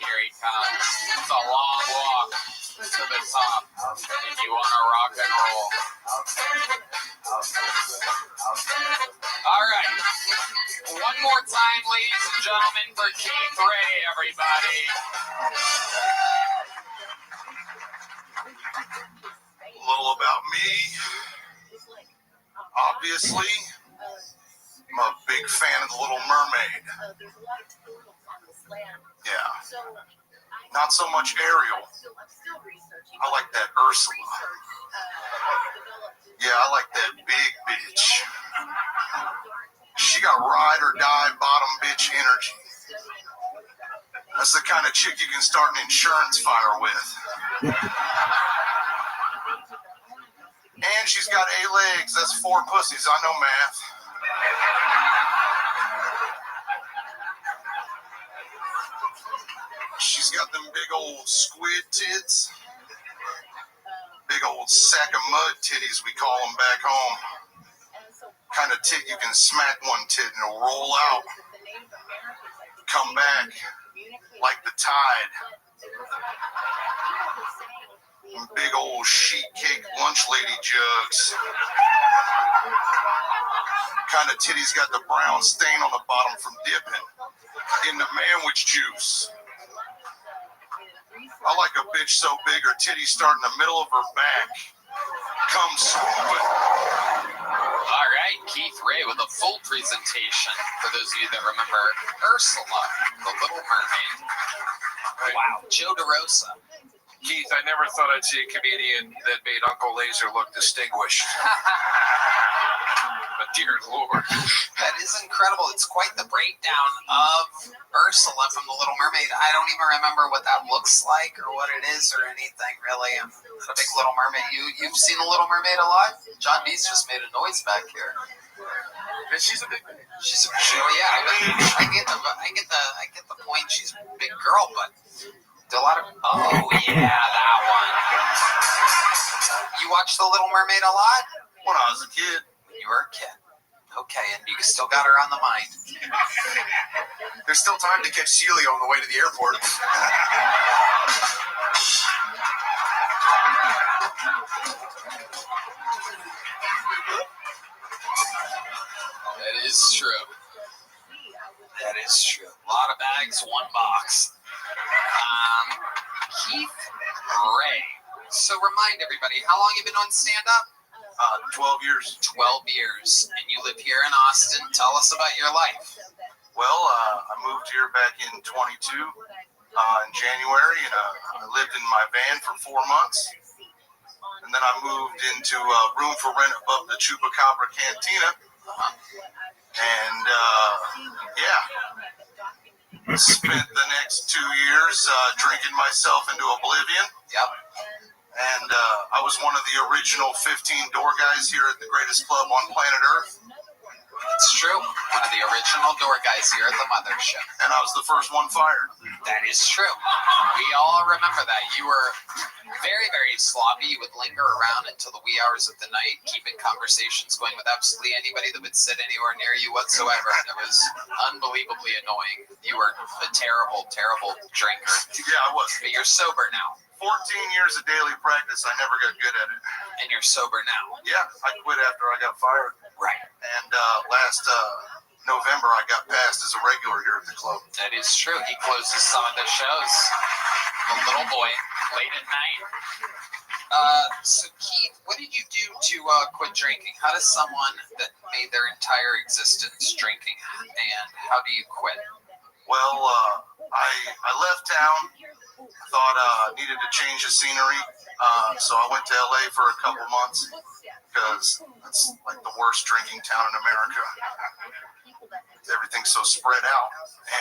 Here he comes. It's a long walk to the top if you want to rock and roll. All right. One more time, ladies and gentlemen, for Keith Ray, everybody. A little about me. Obviously, I'm a big fan of The Little Mermaid. Yeah. Not so much Ariel. I like that Ursula. Yeah, I like that big bitch. She got ride or die bottom bitch energy. That's the kind of chick you can start an insurance fire with. And she's got 8 legs. That's 4 pussies. I know math. She's got them big old squid tits. Big old sack of mud titties, we call them back home. Kind of tit you can smack one tit and it'll roll out. come back like the tide. Big old sheet cake lunch lady jugs. Kind of titties got the brown stain on the bottom from dipping in the manwich juice. I like a bitch so big her titties start in the middle of her back. Come swooping. All right, Keith Ray with a full presentation for those of you that remember Ursula, the Little Mermaid. Wow, Joe DeRosa. Keith, I never thought I'd see a comedian that made Uncle Laser look distinguished. But dear Lord. That is incredible. It's quite the breakdown of Ursula from The Little Mermaid. I don't even remember what that looks like or what it is or anything, really. I'm not a big Little Mermaid. You've seen The Little Mermaid a lot? John B's just made a noise back here. She's a big baby. She's a I get the point. She's a big girl, but a lot of that one. You watched The Little Mermaid a lot? When I was a kid. When you were a kid. Okay, and you still got her on the mind. There's still time to catch Celia on the way to the airport. That is true. That is true. A lot of bags, one box. Keith Ray. So remind everybody, how long you been on stand-up? 12 years. 12 years. And you live here in Austin. Tell us about your life. Well, I moved here back in 22 in January, and I lived in my van for 4 months. And then I moved into a room for rent above the Chupacabra Cantina. And, spent the next 2 years drinking myself into oblivion. Yep. And I was one of the original 15 door guys here at the greatest club on planet Earth. It's true. One of the original door guys here at the Mothership. And I was the first one fired. That is true. We all remember that. You were very, very sloppy. You would linger around until the wee hours of the night, keeping conversations going with absolutely anybody that would sit anywhere near you whatsoever. And it was unbelievably annoying. You were a terrible, terrible drinker. Yeah, I was. But you're sober now. 14 years of daily practice, I never got good at it. And you're sober now. Yeah, I quit after I got fired. Right. And last November, I got passed as a regular here at the club. That is true. He closes some of the shows. The little boy, late at night. So Keith, what did you do to quit drinking? How does someone that made their entire existence drinking, and how do you quit? Well, I left town. Thought I needed to change the scenery, so I went to LA for a couple months because it's like the worst drinking town in America. Everything's so spread out,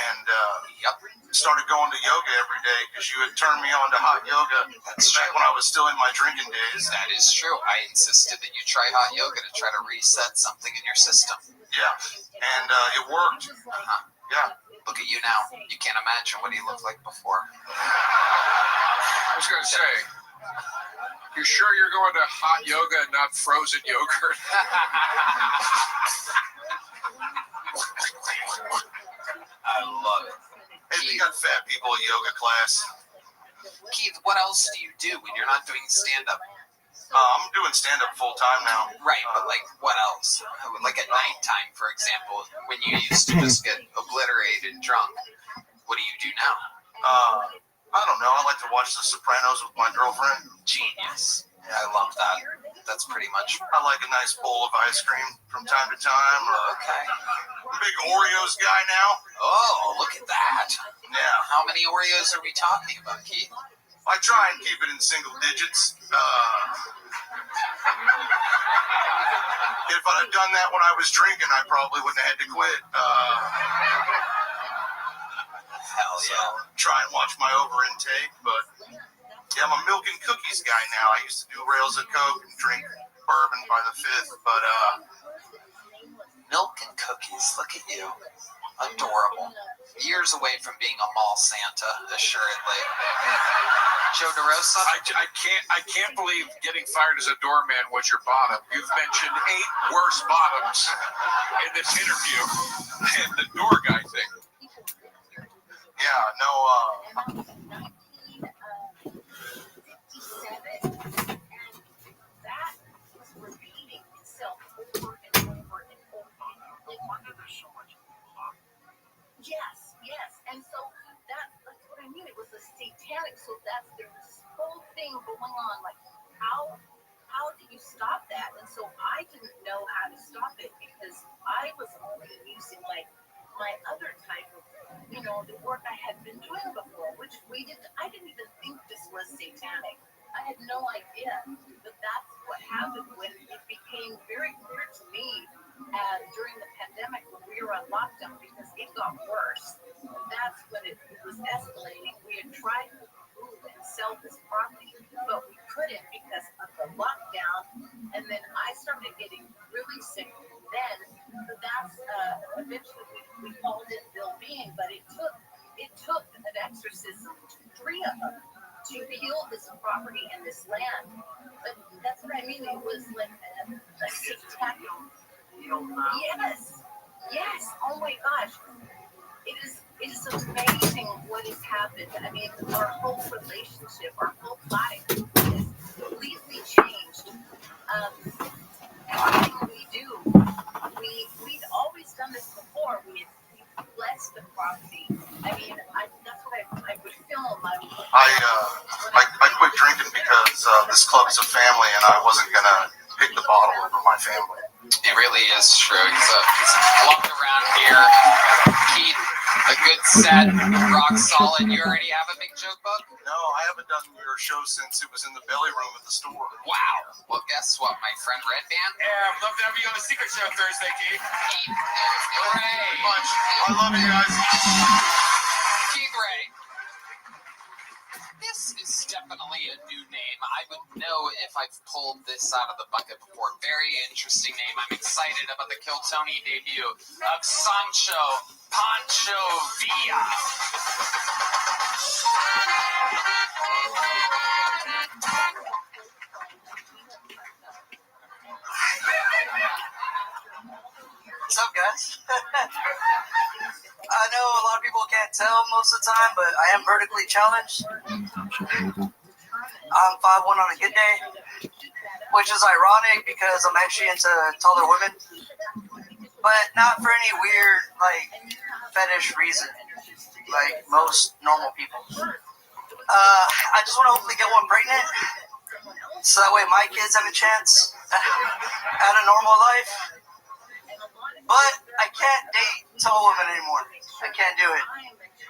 and started going to yoga every day because you had turned me on to hot yoga back when I was still in my drinking days. That is true. I insisted that you try hot yoga to try to reset something in your system. Yeah, and it worked. Yeah. Look at you now. You can't imagine what he looked like before. I was going to say, you sure you're going to hot yoga and not frozen yogurt? I love it. Hey, they got fat people at yoga class. Keith, what else do you do when you're not doing stand-up? I'm doing stand-up full-time now. Right, but like what else? Like at nighttime, for example, when you used to just get obliterated drunk. What do you do now? I don't know. I like to watch The Sopranos with my girlfriend. Genius. Yeah, I love that. That's pretty much. I like a nice bowl of ice cream from time to time. Okay. I'm a big Oreos guy now. Oh, look at that. Yeah. How many Oreos are we talking about, Keith? I try and keep it in single digits. If I'd have done that when I was drinking, I probably wouldn't have had to quit. Hell yeah. So, try and watch my over intake, but yeah, I'm a milk and cookies guy now. I used to do rails of Coke and drink bourbon by the fifth, but milk and cookies, look at you. Adorable. Years away from being a mall Santa, assuredly. Joe DeRosa? I can't believe getting fired as a doorman was your bottom. You've mentioned 8 worse bottoms in this interview, and the door guy thing. Yes, yes. And so that's what I mean. It was a satanic. So there was this whole thing going on. Like, how do you stop that? And so I didn't know how to stop it because I was only using like my other type of, the work I had been doing before, which I didn't even think this was satanic. I had no idea that that's what happened when it became very clear to me during the pandemic when we were on lockdown because it got worse. And that's when it was escalating. We had tried to move and sell this property, but we couldn't because of the lockdown. And then I started getting really sick then. So that's eventually we called it Bill Bean, but it took an exorcism, 3 of them, to heal this property and this land. But that's what I mean. It was like a satanic. Yes. Yes. Oh my gosh. It is amazing what has happened. I mean, our whole relationship, our whole life is completely changed. Everything we do, we'd always done this before. We had blessed the property. I mean, that's what I would film. I quit drinking because this club's a family, and I wasn't gonna pick the bottle over my family. It really is true. He's walked around here. Keith, a good set, rock solid. You already have a big joke book? No, I haven't done your show since it was in the belly room at the store. Wow. Well, guess what, my friend Red Band? Yeah, I'd love to have you on the Secret Show Thursday, Keith. Keith Ray. I love you guys. Keith Ray. This is definitely a new name. I would know if I've pulled this out of the bucket before. Very interesting name. I'm excited about the Kill Tony debut of Sancho Pancho Villa. What's up, guys? I know a lot of people can't tell most of the time, but I am vertically challenged. I'm 5'1" on a good day, which is ironic because I'm actually into taller women, but not for any weird, fetish reason, like most normal people. I just want to hopefully get one pregnant, so that way my kids have a chance at a normal life. But I can't date tall women anymore. I can't do it.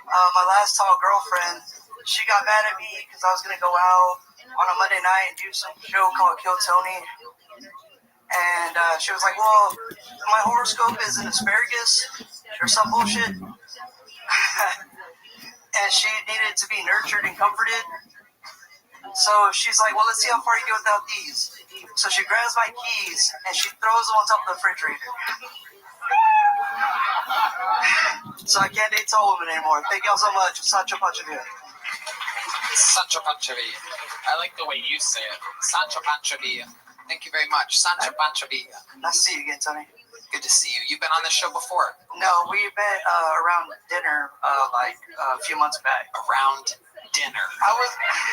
My last tall girlfriend, she got mad at me because I was going to go out on a Monday night and do some show called Kill Tony. And she was like, well, my horoscope is an asparagus or some bullshit. And she needed to be nurtured and comforted. So she's like, well, let's see how far you get without these. So she grabs my keys and she throws them on top of the refrigerator. So I can't date tall women anymore. Thank y'all so much. Sancho Pancho Villa. Sancho Pancho Villa. I like the way you say it. Sancho Pancho Villa. Thank you very much. Sancho Pancho Villa. Nice to see you again, Tony. Good to see you. You've been on this show before? No, we met around dinner a few months back. Around dinner?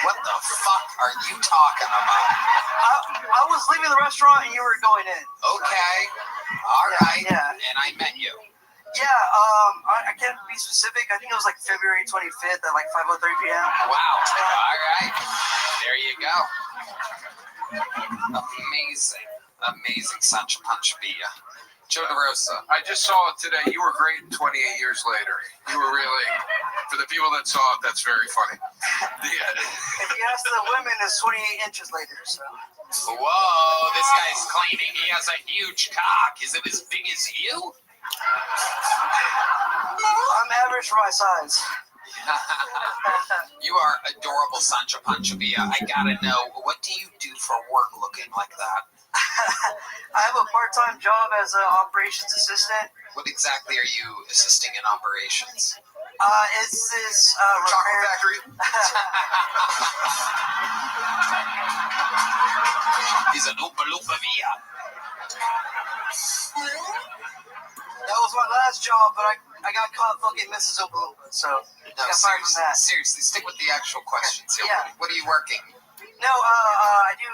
What the fuck are you talking about? I was leaving the restaurant and you were going in. Okay. All right. Yeah. And I met you. Yeah, I can't be specific. I think it was February 25th at 5:03 p.m. Wow. All right. There you go. Amazing Sancho Pancho Villa. Joe DeRosa. I just saw it today. You were great 28 years later. You were really, for the people that saw it, that's very funny. If you ask the women, it's 28 inches later, so. Whoa, this guy's claiming he has a huge cock. Is it as big as you? I'm average for my size. You are adorable, Sancho Pancho Villa. I gotta know, what do you do for work looking like that? I have a part-time job as an operations assistant. What exactly are you assisting in operations? It's this chocolate factory. He's an Oompa Loompa Villa. That was my last job, but I got caught fucking Mrs. Oompa Loompa, so I got fired from that. Seriously, stick with the actual questions here. Yeah. What are you working? No, I do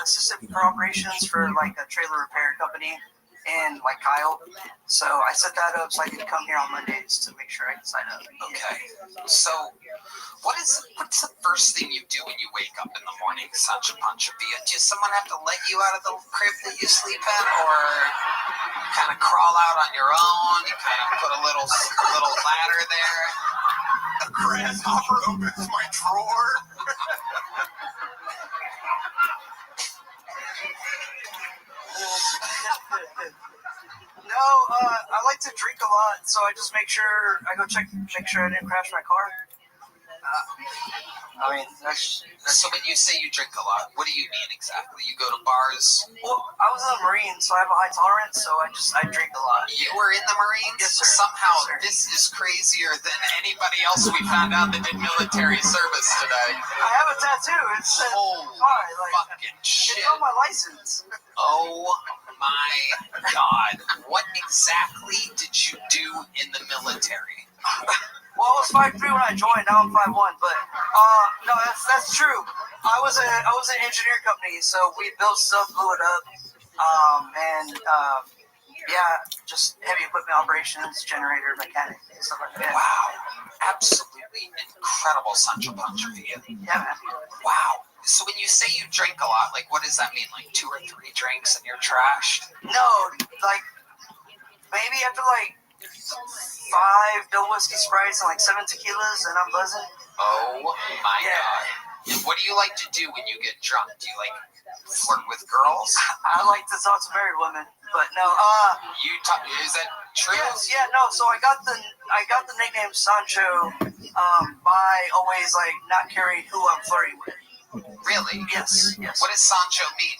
assistant for operations for a trailer repair company. and like Kyle. So I set that up so I can come here on Mondays to make sure I can sign up. Okay. So what's the first thing you do when you wake up in the morning, Sancho Pancho Villa? Does someone have to let you out of the crib that you sleep in, or you kind of crawl out on your own? You kind of put a little ladder there. A grasshopper opens my drawer. No, I like to drink a lot, so I just make sure I go make sure I didn't crash my car. I mean, that's so when you say you drink a lot, what do you mean exactly? You go to bars? Well, I was in the Marines, so I have a high tolerance, so I drink a lot. You were in the Marines? Yes, sir. Somehow Yes, sir. this is crazier than anybody else we found out that did military service today. I have a tattoo. It says fucking shit. It's on my license. Oh my God. What exactly did you do in the military? Well, I was 5'3" when I joined. Now I'm 5'1". But no, that's true. I was an engineer company, so we built stuff, blew it up, yeah, just heavy equipment operations, generator, mechanic, stuff like that. Wow, absolutely incredible, Sancho Pancho Villa. Yeah, man. Wow. So when you say you drink a lot, like what does that mean? Like 2 or 3 drinks and you're trashed? No, like maybe after like 5 double whiskey Sprites and like 7 tequilas, and I'm buzzing. Oh my God. And what do you like to do when you get drunk? Do you like flirt with girls? I like to talk to married women, but no. Is that true? Yes, yeah, no. So I got the nickname Sancho by always like not caring who I'm flirting with. Really? Yes. What does Sancho mean?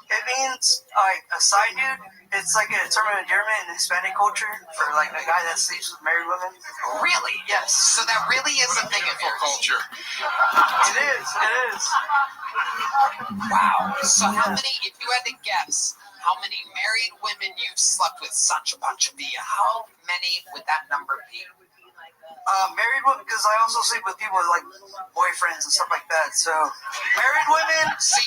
It means like a side dude. It's like a term of endearment in Hispanic culture for like a guy that sleeps with married women. Really? Yes. So that really is a thing of yours. Culture. It is. Wow. So how many, if you had to guess, how many married women you've slept with, Sancho Pancho Villa, how many would that number be? Married women, because I also sleep with people with like boyfriends and stuff like that. So married women. So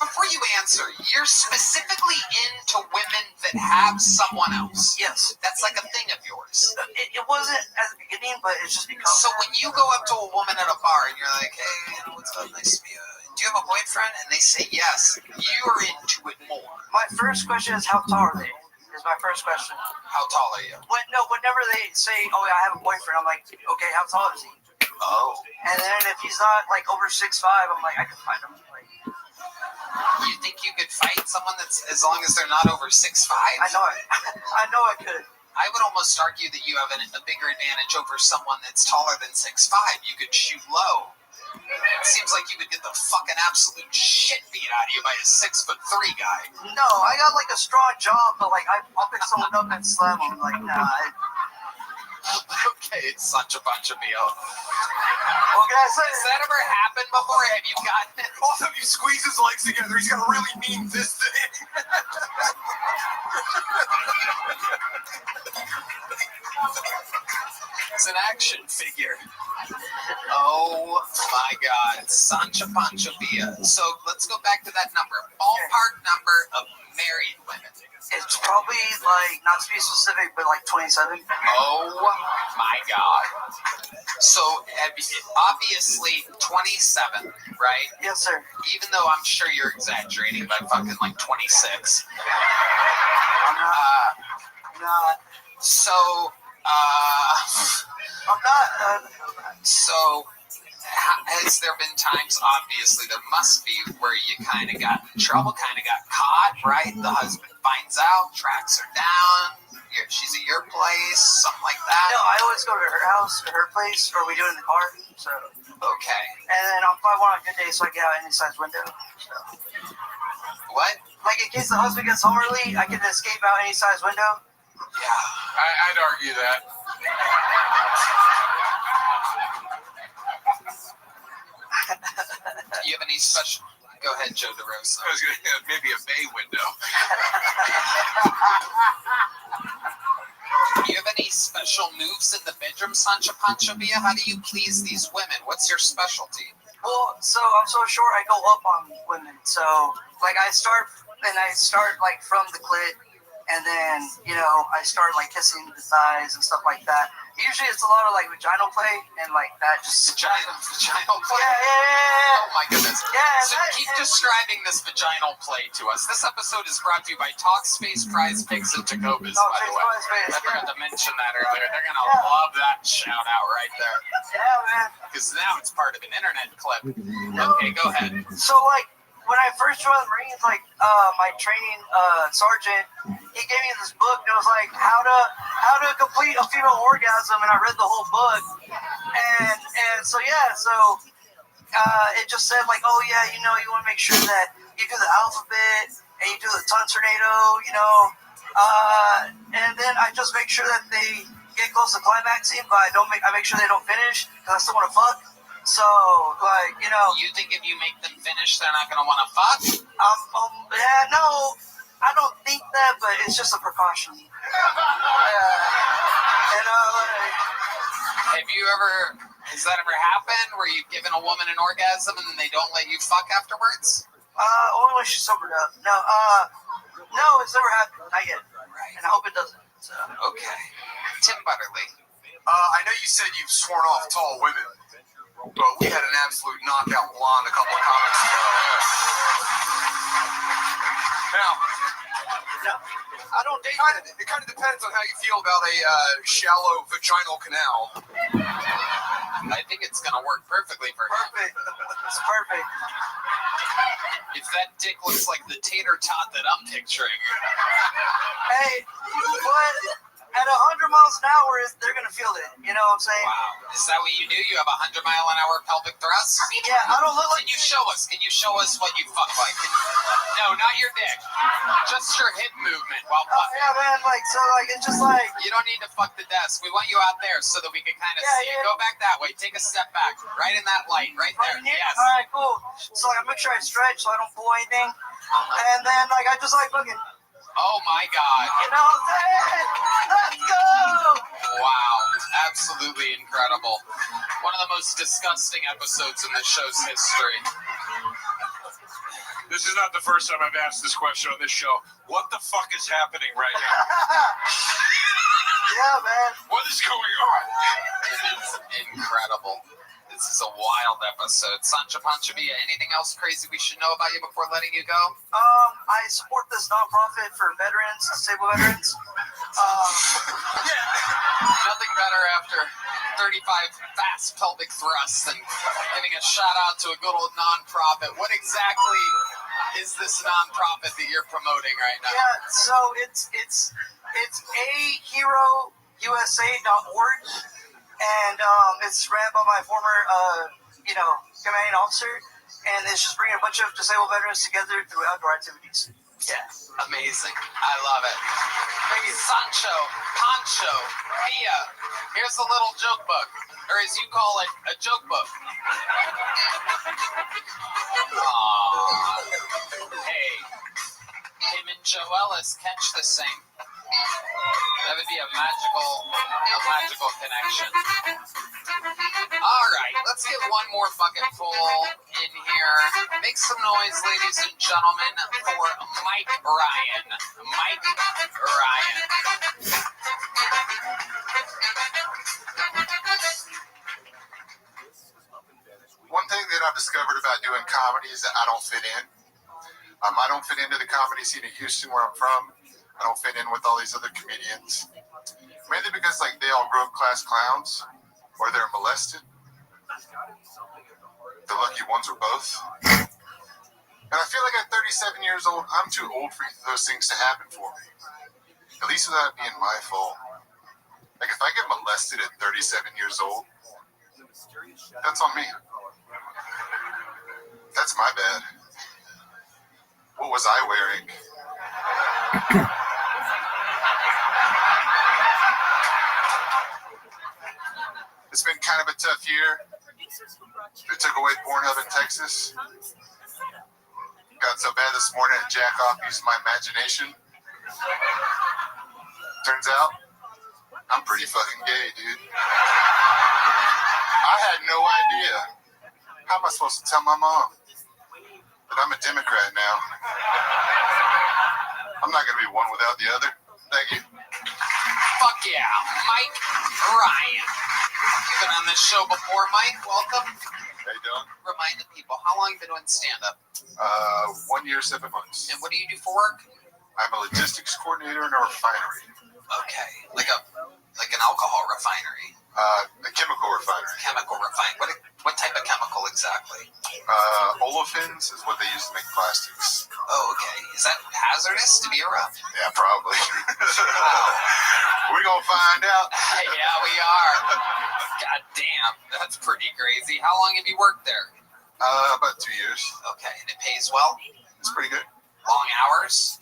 before you answer, you're specifically into women that have someone else. Yes. That's like a thing of yours. It wasn't at the beginning, but it's just become. So when you go up to a woman at a bar and you're like, hey, what's up, nice to meet you. Do you have a boyfriend? And they say yes, you're into it more. My first question is, how tall are they? Is my first question. How tall are you? Whenever they say, oh yeah, I have a boyfriend, I'm like, okay, how tall is he? Oh. And then if he's not like over 6'5", I'm like, I can find him. Like, you think you could fight someone that's as long as they're not over 6'5"? I know I could. I would almost argue that you have a bigger advantage over someone that's taller than 6'5". You could shoot low. It seems like you would get the fucking absolute shit beat out of you by a 6'3" guy. No, I got like a strong jaw, but like I'll pick someone up and slam them. Like, nah. Okay, it's Sancho Pancho Villa. What can I say? Has that ever happened before? Have you gotten it? All of a sudden you squeeze his legs together, he's got a really mean fist thing. It's an action figure. Oh my God, Sancho Pancho Villa. So let's go back to that number. Ballpark number of married women. It's probably like, not to be specific, but like 27. Oh my God. So obviously 27, right? Yes, sir. Even though I'm sure you're exaggerating by fucking like 26. I'm not. So, I'm not. So, has there been times, obviously, there must be, where you kind of got in trouble, kind of got caught, right? The husband finds out, tracks her down, she's at your place, something like that? No, I always go to her house, or her place, or we do it in the car, so. Okay. And then I'm 5'1" on a good day, so I get out any size window, so. What? Like, in case the husband gets home early, I can escape out any size window. Yeah. I'd argue that. Do you have any special... Go ahead, Joe DeRosa. I was going to maybe a bay window. Do you have any special moves in the bedroom, Sancho Pancho Villa? How do you please these women? What's your specialty? Well, so I'm so short, I go up on women. So, like, I start like from the clit, And then, I started like kissing the thighs and stuff like that. Usually it's a lot of like vaginal play and like that just vaginal play. Yeah. Oh my goodness. Yeah. So keep describing this vaginal play to us. This episode is brought to you by Talkspace, Prize Picks, and Jacobus, by the way. I forgot to mention that earlier. They're gonna love that shout out right there. Yeah, man. Because now it's part of an internet clip. Okay, go ahead. So like when I first joined the Marines, like my training sergeant, he gave me this book that was like how to complete a female orgasm, and I read the whole book, and so it just said like, oh yeah, you want to make sure that you do the alphabet and you do the ton tornado, and then I just make sure that they get close to climaxing, but I make sure they don't finish because I still want to fuck. So, like, You think if you make them finish, they're not going to want to fuck? Yeah, no, I don't think that, but it's just a precaution. Has that ever happened where you've given a woman an orgasm and then they don't let you fuck afterwards? Only when she's sobered up. No, it's never happened. Not yet. Right. And I hope it doesn't. So. Okay. Tim Butterly. I know you said you've sworn off tall women, but we had an absolute knockout blonde a couple of comments ago. Now, I don't think it kind of depends on how you feel about a shallow vaginal canal. I think it's going to work perfectly for him. Perfect. It's perfect. If that dick looks like the tater tot that I'm picturing. Hey, but at 100 miles an hour, they're going to feel it. You know what I'm saying? Wow. Is that what you do? You have 100-mile-an-hour pelvic thrust? Yeah, I don't look like... Can you show us? Can you show us what you fuck like? No, not your dick. Just your hip movement while fucking. Yeah, man, it's just like... You don't need to fuck the desk. We want you out there so that we can kind of see you. Go back that way. Take a step back. Right in that light. Right there. Yes. All right, cool. So, I make sure I stretch so I don't pull anything. And then, I just fucking... Oh my God. You know what I'm saying? Let's go! Wow. Absolutely incredible. One of the most disgusting episodes in the show's history. This is not the first time I've asked this question on this show. What the fuck is happening right now? Yeah, man. What is going on? It is incredible. This is a wild episode. Sancho Panchavia, anything else crazy we should know about you before letting you go? I support this nonprofit for veterans, disabled veterans. Nothing better after 35 fast pelvic thrusts than giving a shout out to a good old nonprofit. What exactly is this nonprofit that you're promoting right now? Yeah, so it's aherousa.org. And it's ran by my former, commanding officer, and it's just bringing a bunch of disabled veterans together through outdoor activities. Yeah, amazing. I love it. Thank you, Sancho, Pancho, Pia. Here's a little joke book, or as you call it, a joke book. Aww. Hey, him and Joe Ellis catch the same. That would be a magical connection. All right, let's get one more bucket full in here. Make some noise, ladies and gentlemen, for Mike Ryan. Mike Ryan. One thing that I've discovered about doing comedy is that I don't fit in. I don't fit into the comedy scene in Houston, where I'm from. I don't fit in with all these other comedians. Mainly because they all grew up class clowns, or they're molested. The lucky ones are both. And I feel like at 37 years old, I'm too old for those things to happen for me. At least without it being my fault. If I get molested at 37 years old, that's on me. That's my bad. What was I wearing? It's been kind of a tough year. They took away Pornhub in Texas. Got so bad this morning I jack off using my imagination. Turns out, I'm pretty fucking gay, dude. I had no idea. How am I supposed to tell my mom that I'm a Democrat now? I'm not going to be one without the other. Thank you. Fuck yeah, Mike Ryan. You've been on this show before, Mike. Welcome. How you doing? Remind the people, how long have you been doing stand-up? 1 year, 7 months. And what do you do for work? I'm a logistics coordinator in a refinery. Okay, like an alcohol refinery. A chemical refinery. Chemical refinery. What type of chemical exactly? Olefins is what they use to make plastics. Oh, okay. Is that hazardous to be around? Yeah, probably. Wow. We're gonna find out. Yeah, we are. God damn, that's pretty crazy. How long have you worked there? About 2 years. Okay, and it pays well? It's pretty good. Long hours?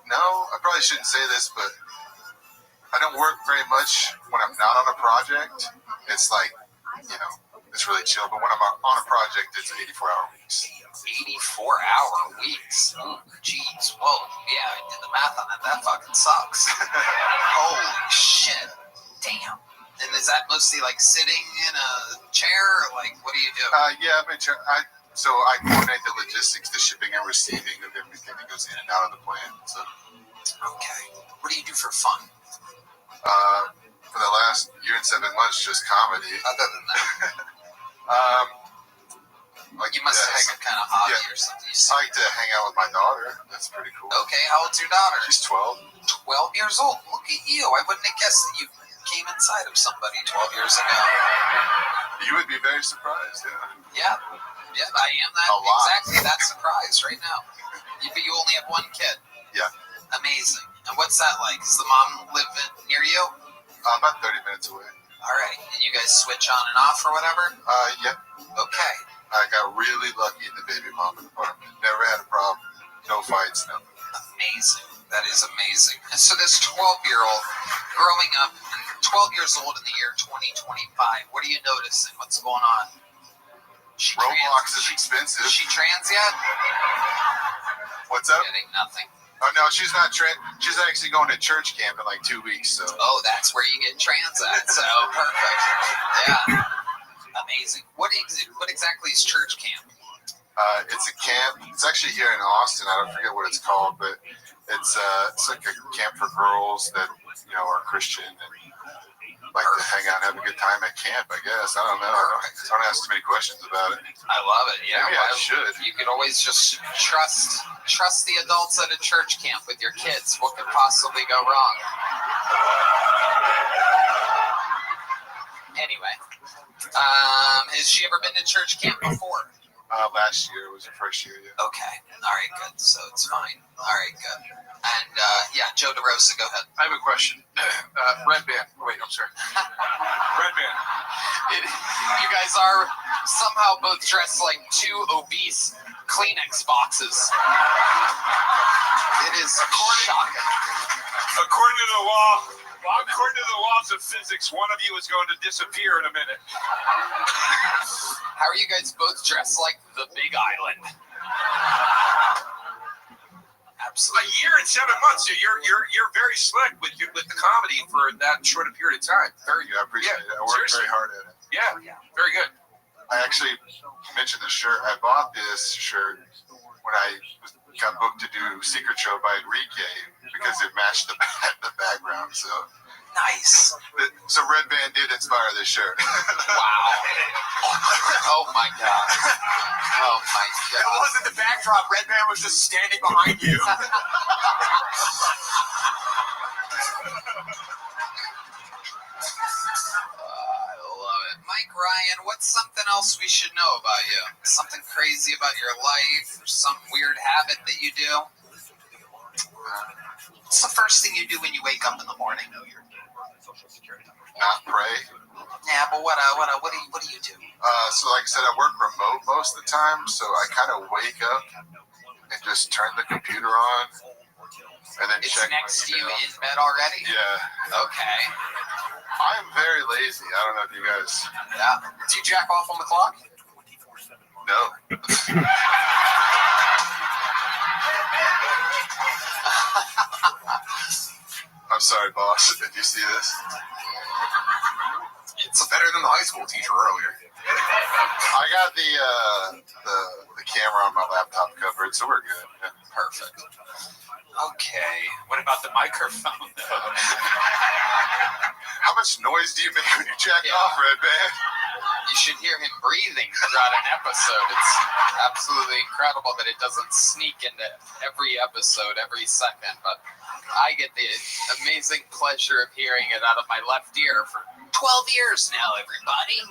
No, I probably shouldn't say this, but I don't work very much when I'm not on a project. It's like, it's really chill. But when I'm on a project, it's 84-hour weeks. 84-hour weeks? Oh, jeez. Whoa. Yeah, I did the math on it. That fucking sucks. Holy shit. Damn. And is that mostly like sitting in a chair? Or like, what do you do? Yeah, so I coordinate the logistics, the shipping and receiving of everything that goes in and out of the plant. So. Okay. What do you do for fun? For the last year and 7 months, just comedy. Other than that, you must have some kind of hobby or something. I like to hang out with my daughter. That's pretty cool. Okay, how old's your daughter? She's 12. 12 years old. Look at you. I wouldn't have guessed that you came inside of somebody 12 years ago. You would be very surprised, Yeah. Yeah, I am exactly that surprised right now. But you only have one kid. Yeah. Amazing. And what's that like? Does the mom live near you? About 30 minutes away. All right. And you guys switch on and off or whatever? Yep. Okay. I got really lucky in the baby mama department. Never had a problem. No fights, nothing. Amazing. That is amazing. And so this 12-year-old growing up, 12 years old in the year 2025, what are you noticing? What's going on? Roblox is expensive. Is she trans yet? What's up? Getting nothing. Oh, no, she's not trans. She's actually going to church camp in like 2 weeks. So. Oh, that's where you get trans at. So, perfect. Yeah. Amazing. What exactly is church camp? It's a camp. It's actually here in Austin. I don't forget what it's called, but it's like a camp for girls that are Christian and like to hang out and have a good time at camp, I guess. I don't know. Don't ask too many questions about it. I love it. Yeah, maybe I should. You could always just trust the adults at a church camp with your kids. What could possibly go wrong? Anyway, has she ever been to church camp before? Last year was her first year. Yeah. Okay. All right. Good. So it's fine. All right. Good. And Joe DeRosa, go ahead. I have a question. Red Band. Wait, I'm sorry. Red Band. You guys are somehow both dressed like two obese Kleenex boxes. It is shocking. According to the laws of physics, one of you is going to disappear in a minute. How are you guys both dressed like the Big Island? Absolutely. A year and 7 months. You're very slick with the comedy for that short a period of time. Very good. I appreciate it. I worked very hard at it. Yeah. Very good. I actually mentioned the shirt. I bought this shirt when I got booked to do Secret Show by Enrique because it matched the background. So nice. So Red Band did inspire this shirt. Wow. Oh my god. Oh my god. It wasn't the backdrop. Red Band was just standing behind you. Mike Ryan, what's something else we should know about you? Something crazy about your life or some weird habit that you do? What's the first thing you do when you wake up in the morning? Not pray. Yeah, but what do you do? So like I said, I work remote most of the time, so I kind of wake up and just turn the computer on and then it's check next my to you email. in bed already? Yeah. Okay. I'm very lazy. I don't know if you guys... Yeah. Do you jack off on the clock? No. I'm sorry, boss. Did you see this? It's better than the high school teacher earlier. I got the camera on my laptop covered, so we're good. Yeah. Perfect. Okay. What about the microphone, though? How much noise do you make when you jack off, Red Man? You should hear him breathing throughout an episode. It's absolutely incredible that it doesn't sneak into every episode, every second. But I get the amazing pleasure of hearing it out of my left ear for 12 years now, everybody.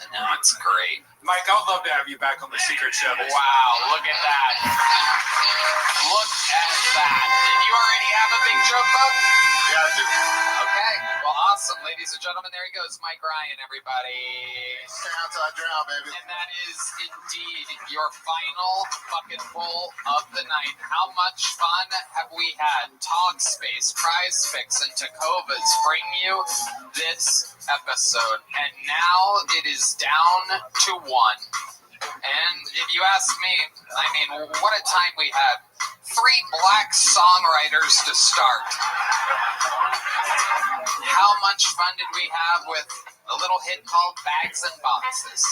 And now it's great. Mike, I would love to have you back on the Secret Show. Wow, look at that. Look at that. Did you already have a big joke book? Yeah, I do. Okay, well, awesome. Ladies and gentlemen, there he goes. Mike Ryan, everybody. Stand till I drown, baby. And that is indeed your final fucking pull of the night. How much fun have we had? Talkspace, Prize Picks, and Tacovas bring you this episode. And now it is down to one. And if you ask me, I mean, what a time we had. 3 black songwriters to start. How much fun did we have with a little hit called Bags and Boxes?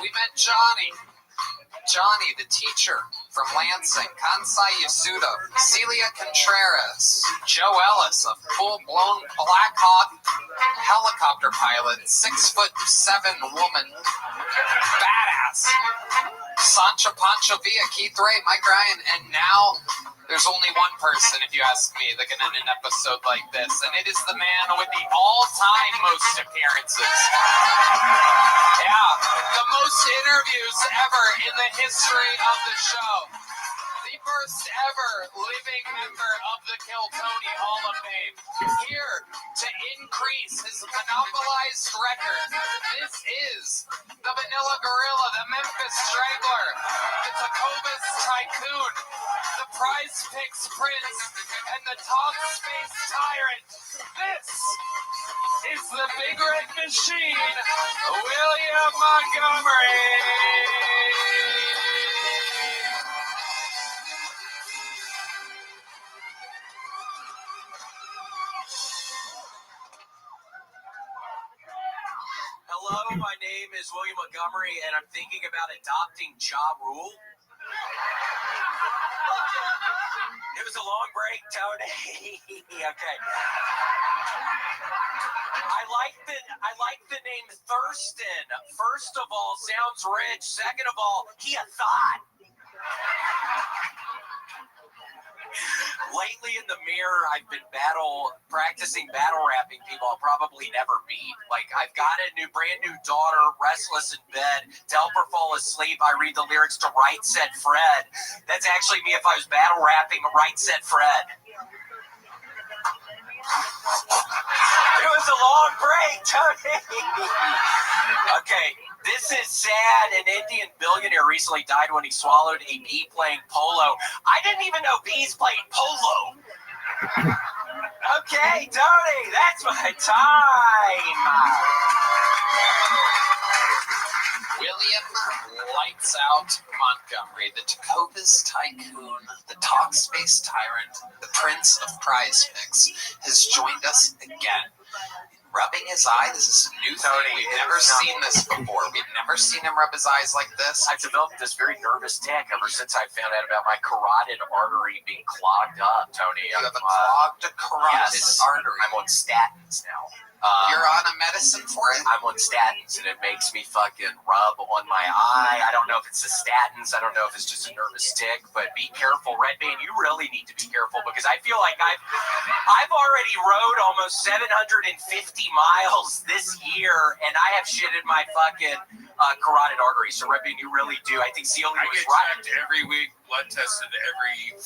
We met Johnny. Johnny, the teacher from Lansing, Kansai Yasuda, Celia Contreras, Joe Ellis, a full-blown Black Hawk helicopter pilot, 6'7" woman, badass, Sancho Pancho Villa, Keith Ray, Mike Ryan, and now there's only one person, if you ask me, that can end an episode like this, and it is the man with the all-time most appearances. Yeah, the most interviews ever in the history of the show. The first ever living member of the Kill Tony Hall of Fame. Here to increase his monopolized record. This is the Vanilla Gorilla, the Memphis Strangler, the Tacovas Tycoon, the Prize Picks Prince, and the Talkspace Tyrant. This is the Big Red Machine, William Montgomery. Hello, my name is William Montgomery, and I'm thinking about adopting Ja Rule. It was a long break, Tony. Okay. I like the name Thurston. First of all, sounds rich. Second of all, he a thought. Lately in the mirror, I've been practicing battle rapping people I'll probably never beat. Like, I've got a brand new daughter, restless in bed. To help her fall asleep, I read the lyrics to Right Set Fred. That's actually me if I was battle rapping Right Set Fred. It was a long break, Tony. Okay, this is sad. An Indian billionaire recently died when he swallowed a bee playing polo. I didn't even know bees played polo. Okay, Tony, that's my time. William Lights Out Montgomery, the Tacovas Tycoon, the Talkspace Tyrant, the Prince of Prize Picks, has joined us again. Rubbing his eye, this is a new thing. We've never seen this before. We've never seen him rub his eyes like this. I've developed this very nervous tick ever since I found out about my carotid artery being clogged up, Tony. You have a clogged carotid artery. I'm on statins now. You're on a medicine for it? I'm on statins, and it makes me fucking rub on my eye. I don't know if it's the statins. I don't know if it's just a nervous tick, but be careful. Red Man, you really need to be careful because I feel like I've already rode almost 750 miles this year, and I have shit in my fucking carotid artery. So, Red Man, you really do. I think Celia was right. I get checked every week, blood tested every 6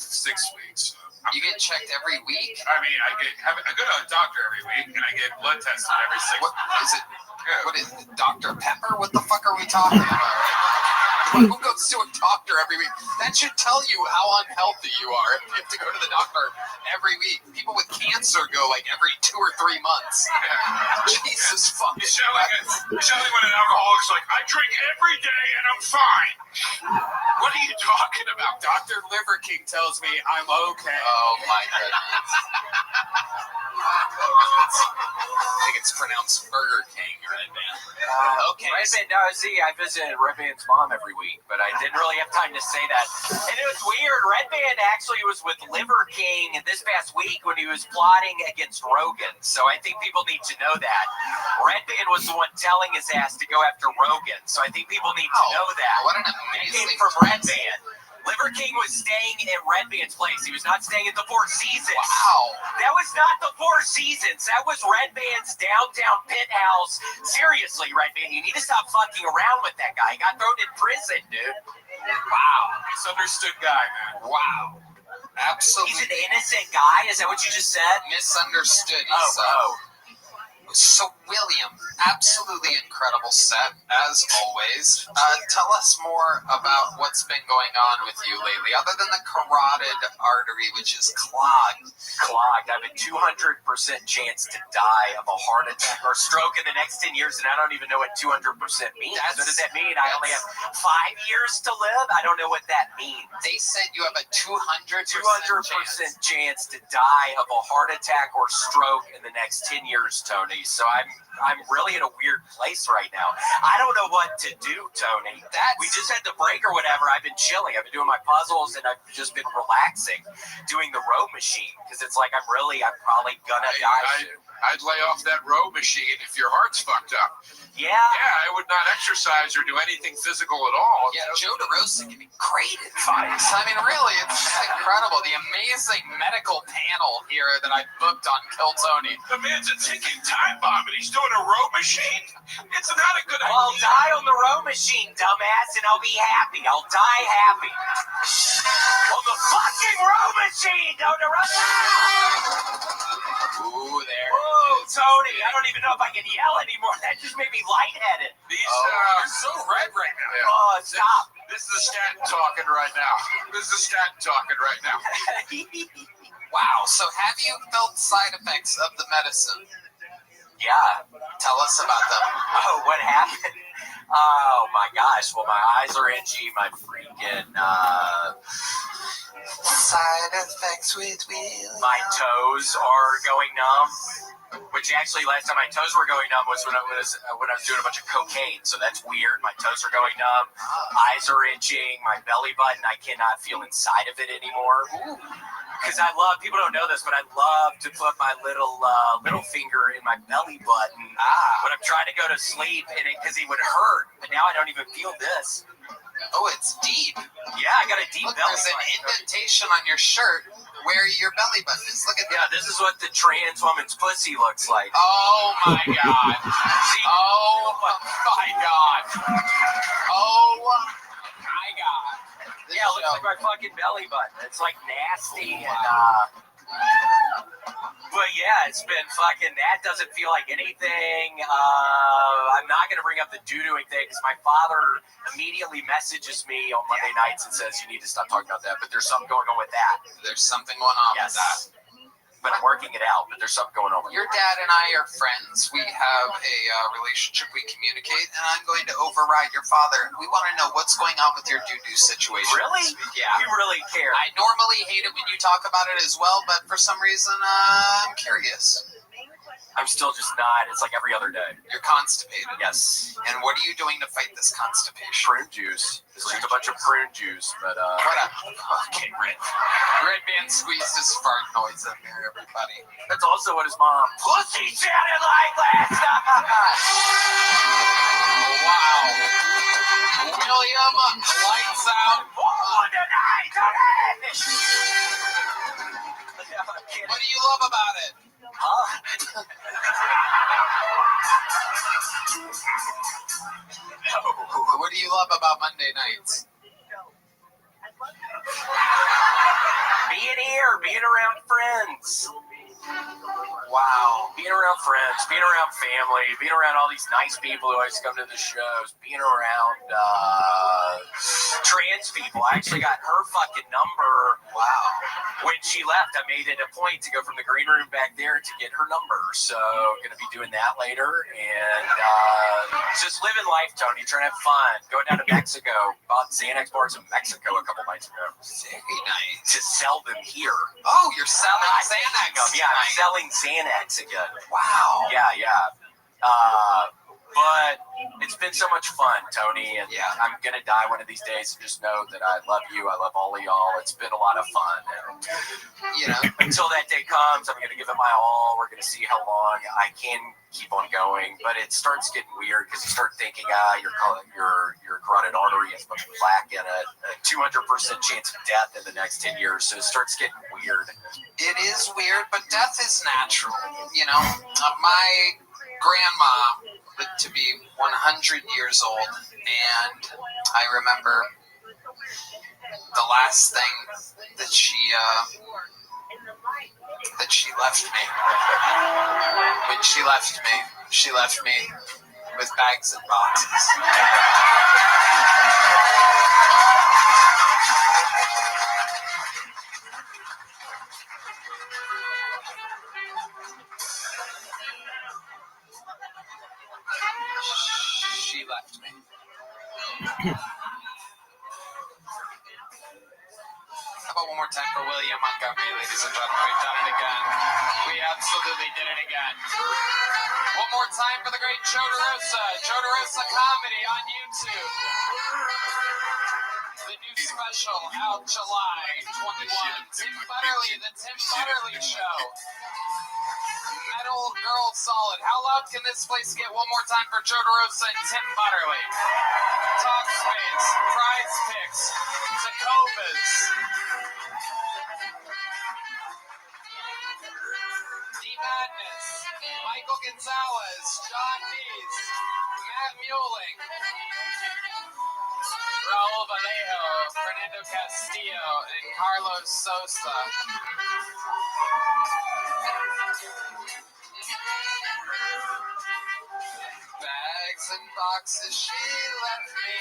weeks. You get checked every week? I mean, I go to a doctor every week, and I get blood tested every 6 weeks. What is it? Yeah. What is it, Dr. Pepper? What the fuck are we talking about? Who goes to a doctor every week? That should tell you how unhealthy you are if you have to go to the doctor every week. People with cancer go like every 2 or 3 months. Jesus fucking Christ. You sound like when an alcoholic's like, I drink every day and I'm fine. What are you talking about? Dr. Liver King tells me I'm okay. Oh my goodness. I think it's pronounced Burger King, right, man? Okay. Redman, no, see, I visited Redman's mom every week, but I didn't really have time to say that. And it was weird. Redman actually was with Liver King this past week when he was plotting against Rogan. So I think people need to know that. Redman was the one telling his ass to go after Rogan. So I think people need to know that. What an That amazing came from Redman. Liver King was staying at Redman's place. He was not staying at the Four Seasons. Wow. That was not the Four Seasons. That was Redman's downtown penthouse. Seriously, Redman, you need to stop fucking around with that guy. He got thrown in prison, dude. Wow. Misunderstood guy, man. Wow. Absolutely. He's an innocent guy? Is that what you just said? Misunderstood. Oh. So, William, absolutely incredible set, as always. Tell us more about what's been going on with you lately, other than the carotid artery, which is clogged. Clogged. I have a 200% chance to die of a heart attack or stroke in the next 10 years, and I don't even know what 200% means. What does that mean? I only have 5 years to live? I don't know what that means. They said you have a 200% chance to die of a heart attack or stroke in the next 10 years, Tony. So I'm really in a weird place right now. I don't know what to do, Tony. We just had the break or whatever. I've been chilling. I've been doing my puzzles, and I've just been relaxing, doing the row machine, because it's like I'm probably gonna die soon. I'd lay off that row machine if your heart's fucked up. Yeah, I would not exercise or do anything physical at all. Yeah, Joe DeRosa can be great at fights. I mean, really, it's just incredible. The amazing medical panel here that I booked on Kill Tony. The man's a ticking time bomb, and he's doing a row machine? It's not a good idea. I'll die on the row machine, dumbass, and I'll be happy. I'll die happy. On the fucking row machine, Joe DeRosa! Ooh, there. Oh, Tony, I don't even know if I can yell anymore. That just made me lightheaded. You're so red right now. Oh, stop. This is the statin talking right now. Wow, so have you felt side effects of the medicine? Yeah. Tell us about them. Oh, what happened? Oh, my gosh. Well, my eyes are itchy. My freaking, side effects with William. my toes are going numb. Which actually, last time my toes were going numb was when I was doing a bunch of cocaine. So that's weird. My toes are going numb. Eyes are itching. My belly button, I cannot feel inside of it anymore. Because I love, people don't know this, but I love to put my little finger in my belly button when I'm trying to go to sleep, and because it would hurt. But now I don't even feel this. Oh, it's deep. Yeah, I got a deep belly There's an button. indentation on your shirt where your belly button is. Look at that. Yeah, this is what the trans woman's pussy looks like. Oh my god. See? Oh my god. Oh my god. Yeah, it looks like my fucking belly button. It's like nasty and but yeah, it's been fucking, that doesn't feel like anything. I'm not going to bring up the doo-dooing thing because my father immediately messages me on Monday nights and says, you need to stop talking about that, but there's something going on with that. There's something going on with that. But I'm working it out, but there's something going on with Your dad and I are friends. We have a relationship. We communicate, and I'm going to override your father. We want to know what's going on with your doo-doo situation. Really? Yeah. You really care? I normally hate it when you talk about it as well, but for some reason, I'm curious. I'm still just not. It's like every other day. You're constipated. Yes. And what are you doing to fight this constipation? Prune juice. It's just a bunch of prune juice, but What a fucking red man squeezed his fart noise up here, everybody. That's also what his mom pussy sounded like last night. Wow. William, lights out. What do you love about it? Huh? What do you love about Monday nights? Being here, being around friends. Wow. Being around friends, being around family, being around all these nice people who always come to the shows, being around trans people. I actually got her fucking number. Wow. When she left, I made it a point to go from the green room back there to get her number. So, gonna be doing that later. And just living life, Tony, trying to have fun. Going down to Mexico. Bought Xanax bars in Mexico a couple nights ago. Very nice. To sell them here. Oh, you're selling Xanax. Yeah, I'm selling Xanax again. Wow. Yeah. But it's been so much fun, Tony, and I'm going to die one of these days. And just know that I love you. I love all of y'all. It's been a lot of fun. And, until that day comes, I'm going to give it my all. We're going to see how long I can keep on going. But it starts getting weird because you start thinking, your carotid artery has a bunch of plaque and a 200% chance of death in the next 10 years. So it starts getting weird. It is weird, but death is natural. My grandma lived to be 100 years old, and I remember the last thing that she left me. When she left me with bags and boxes. She left me. How about one more time for William Montgomery, ladies and gentlemen? We've done it again. We absolutely did it again. One more time for the great Joe DeRosa. Joe DeRosa Comedy on YouTube. The new special out July 21. Tim Butterly, The Tim Butterly Show. Metal Girl Solid. How loud can this place get? One more time for Joe DeRosa and Tim Butterly. Talk Space. Prize Picks. Tacovas. D-Madness. Michael Gonzalez. John Dees. Matt Mueling. Raul Vallejo. Fernando Castillo. And Carlos Sosa. Bags and boxes she left me.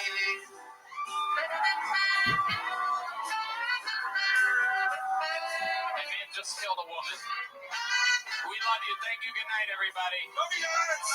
I may have just killed a woman. We love you. Thank you. Good night, everybody. Love you guys.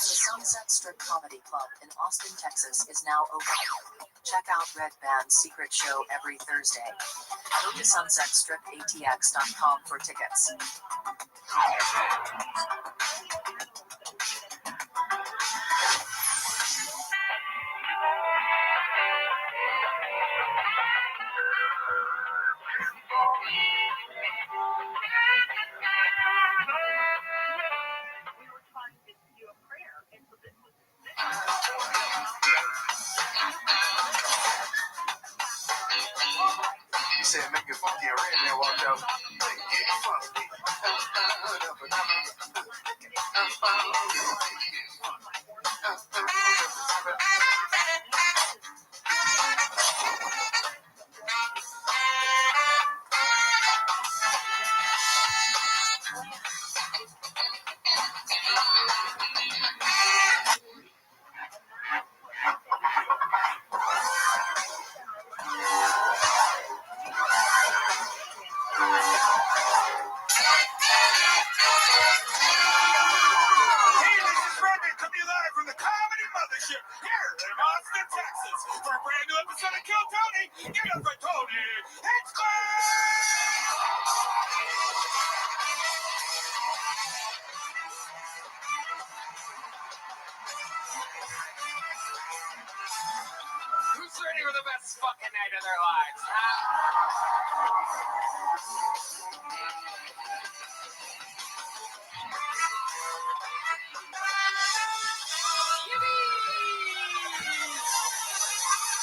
The Sunset Strip Comedy Club in Austin, Texas is now open. Check out Red Band's secret show every Thursday. Go to sunsetstripatx.com for tickets. He said, make it funky, and Red Man walked out. Make it funky. Who's ready for the best fucking night of their lives, huh?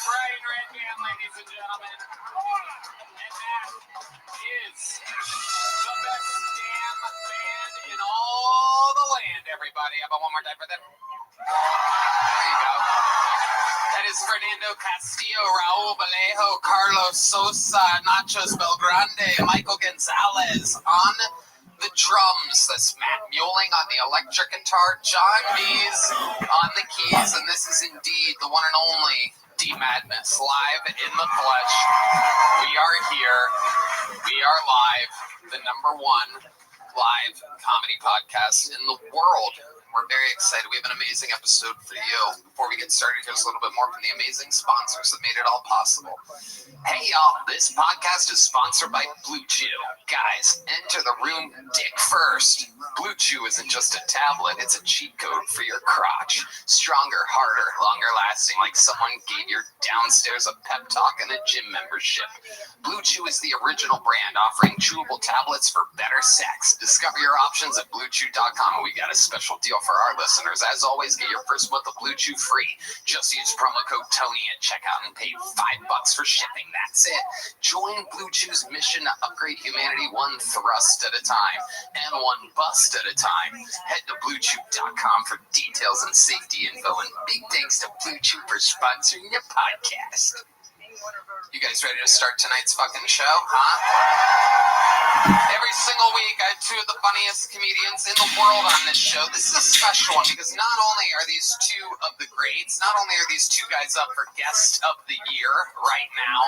Brian Redman, ladies and gentlemen. And that is the best damn band in all the land, everybody. How about one more time for them? There you go. Fernando Castillo, Raul Vallejo, Carlos Sosa, Nachos Belgrande, Michael Gonzalez on the drums. That's Matt Mueling on the electric guitar, John Mees on the keys, and this is indeed the one and only D Madness live in the flesh. We are here. We are live. The number one live comedy podcast in the world. We're very excited. We have an amazing episode for you. Before we get started, here's a little bit more from the amazing sponsors that made it all possible. Hey, y'all. This podcast is sponsored by Blue Chew. Guys, enter the room dick first. Blue Chew isn't just a tablet. It's a cheat code for your crotch. Stronger, harder, longer lasting, like someone gave your downstairs a pep talk and a gym membership. Blue Chew is the original brand offering chewable tablets for better sex. Discover your options at BlueChew.com. We got a special deal for our listeners. As always, get your first month of Blue Chew free. Just use promo code Tony at checkout and pay $5 for shipping. That's it. Join Blue Chew's mission to upgrade humanity one thrust at a time and one bust at a time. Head to BlueChew.com for details and safety info. And big thanks to Blue Chew for sponsoring the podcast. You guys ready to start tonight's fucking show, huh? Every single week, I have two of the funniest comedians in the world on this show. This is a special one because not only are these two of the greats, not only are these two guys up for Guest of the Year right now,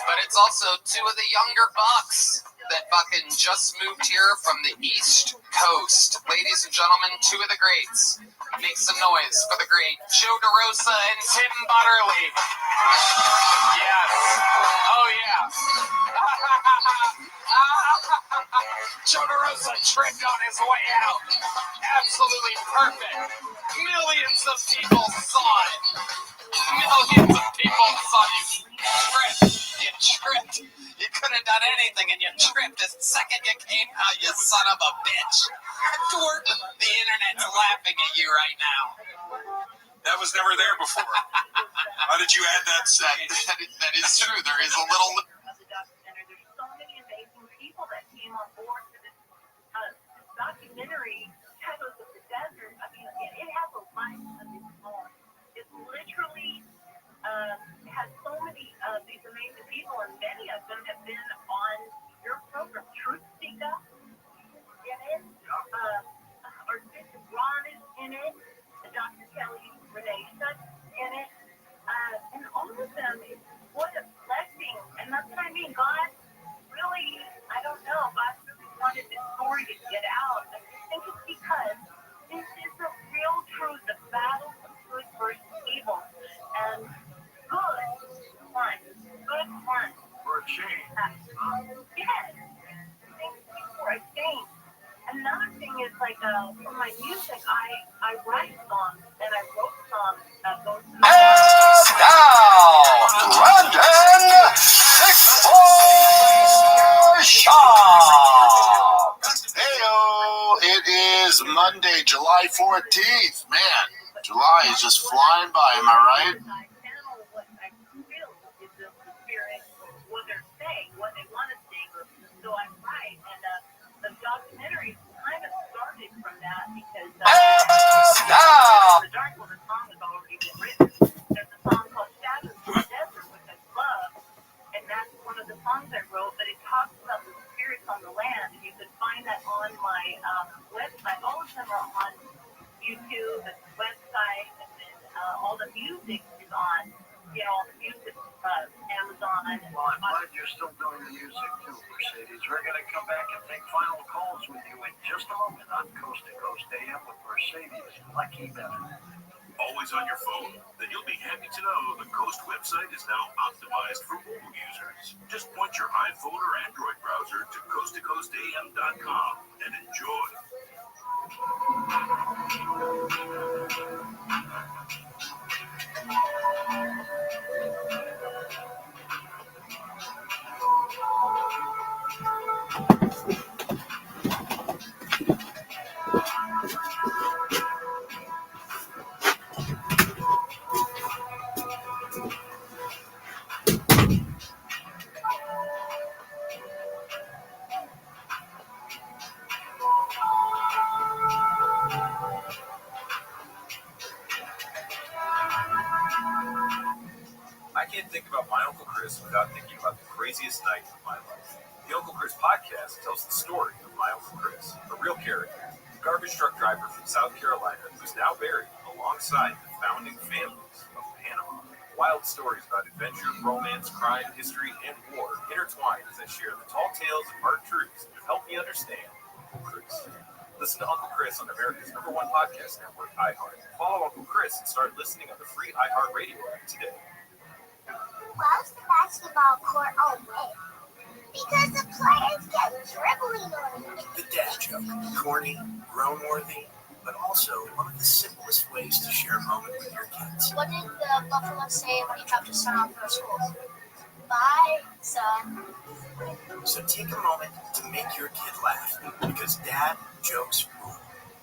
but it's also two of the younger bucks that fucking just moved here from the East Coast. Ladies and gentlemen, two of the greats. Make some noise for the great Joe DeRosa and Tim Butterly. Yes. Oh, yeah. Joe DeRosa tripped on his way out. Absolutely perfect. Millions of people saw it. Millions of people saw you trip. You tripped. You could have done anything and you tripped the second you came out, you son of a bitch. Dork. The internet's laughing at you right now. That was never there before. How did you add that scene? That is true. There is a little... There's so many amazing people that came on board for this documentary, Shadows of the Desert. I mean, it has a life of its own. It literally has so many of these amazing people, and many of them have been on your program. Truth Seeker in it, our Bishop Ron is in it, Dr. Kelly Renee Shutt in it, and all of them, what a blessing. And that's what I mean. God really, I don't know, God really wanted this story to get out. I think it's because this is the real truth, the battle of good versus evil. And good won. Good won. For a change. Yes. Thank you for a change. Another thing is like for my music, I write songs and I wrote songs that go through. And now, Brandon Shop. Heyo, it is Monday, July 14th. Man, July is just flying by. Am I right? What they're saying, what they want to say, so I write, and the documentary kind of started from that because the dark one, the song has already been written. There's a song called Shadows of the Desert, which I love, and that's one of the songs I wrote, but it talks about the spirits on the land, and you can find that on my website. All of them are on YouTube and the website, and then all the music is on, all the music, Amazon. Well, I'm glad you're still doing the music too, Mercedes. We're going to come back and take final calls with you in just a moment on Coast to Coast AM with Mercedes Lucky Bennett. Always on your phone? Then you'll be happy to know the Coast website is now optimized for mobile users. Just point your iPhone or Android browser to coasttocoastam.com and enjoy. think about my Uncle Chris without thinking about the craziest night of my life. The Uncle Chris podcast tells the story of my Uncle Chris, a real character, a garbage truck driver from South Carolina who's now buried alongside the founding families of Panama. Wild stories about adventure, romance, crime, history, and war intertwine as I share the tall tales and hard truths that help me understand Uncle Chris. Listen to Uncle Chris on America's #1 podcast network, iHeart. Follow Uncle Chris and start listening on the free iHeart Radio app today. Loves the basketball court open because the players get dribbling on it. The dad joke, corny, grown-worthy, but also one of the simplest ways to share a moment with your kids. What did the buffalo say when he dropped his son off for school? Bye, son. So take a moment to make your kid laugh, because dad jokes rule.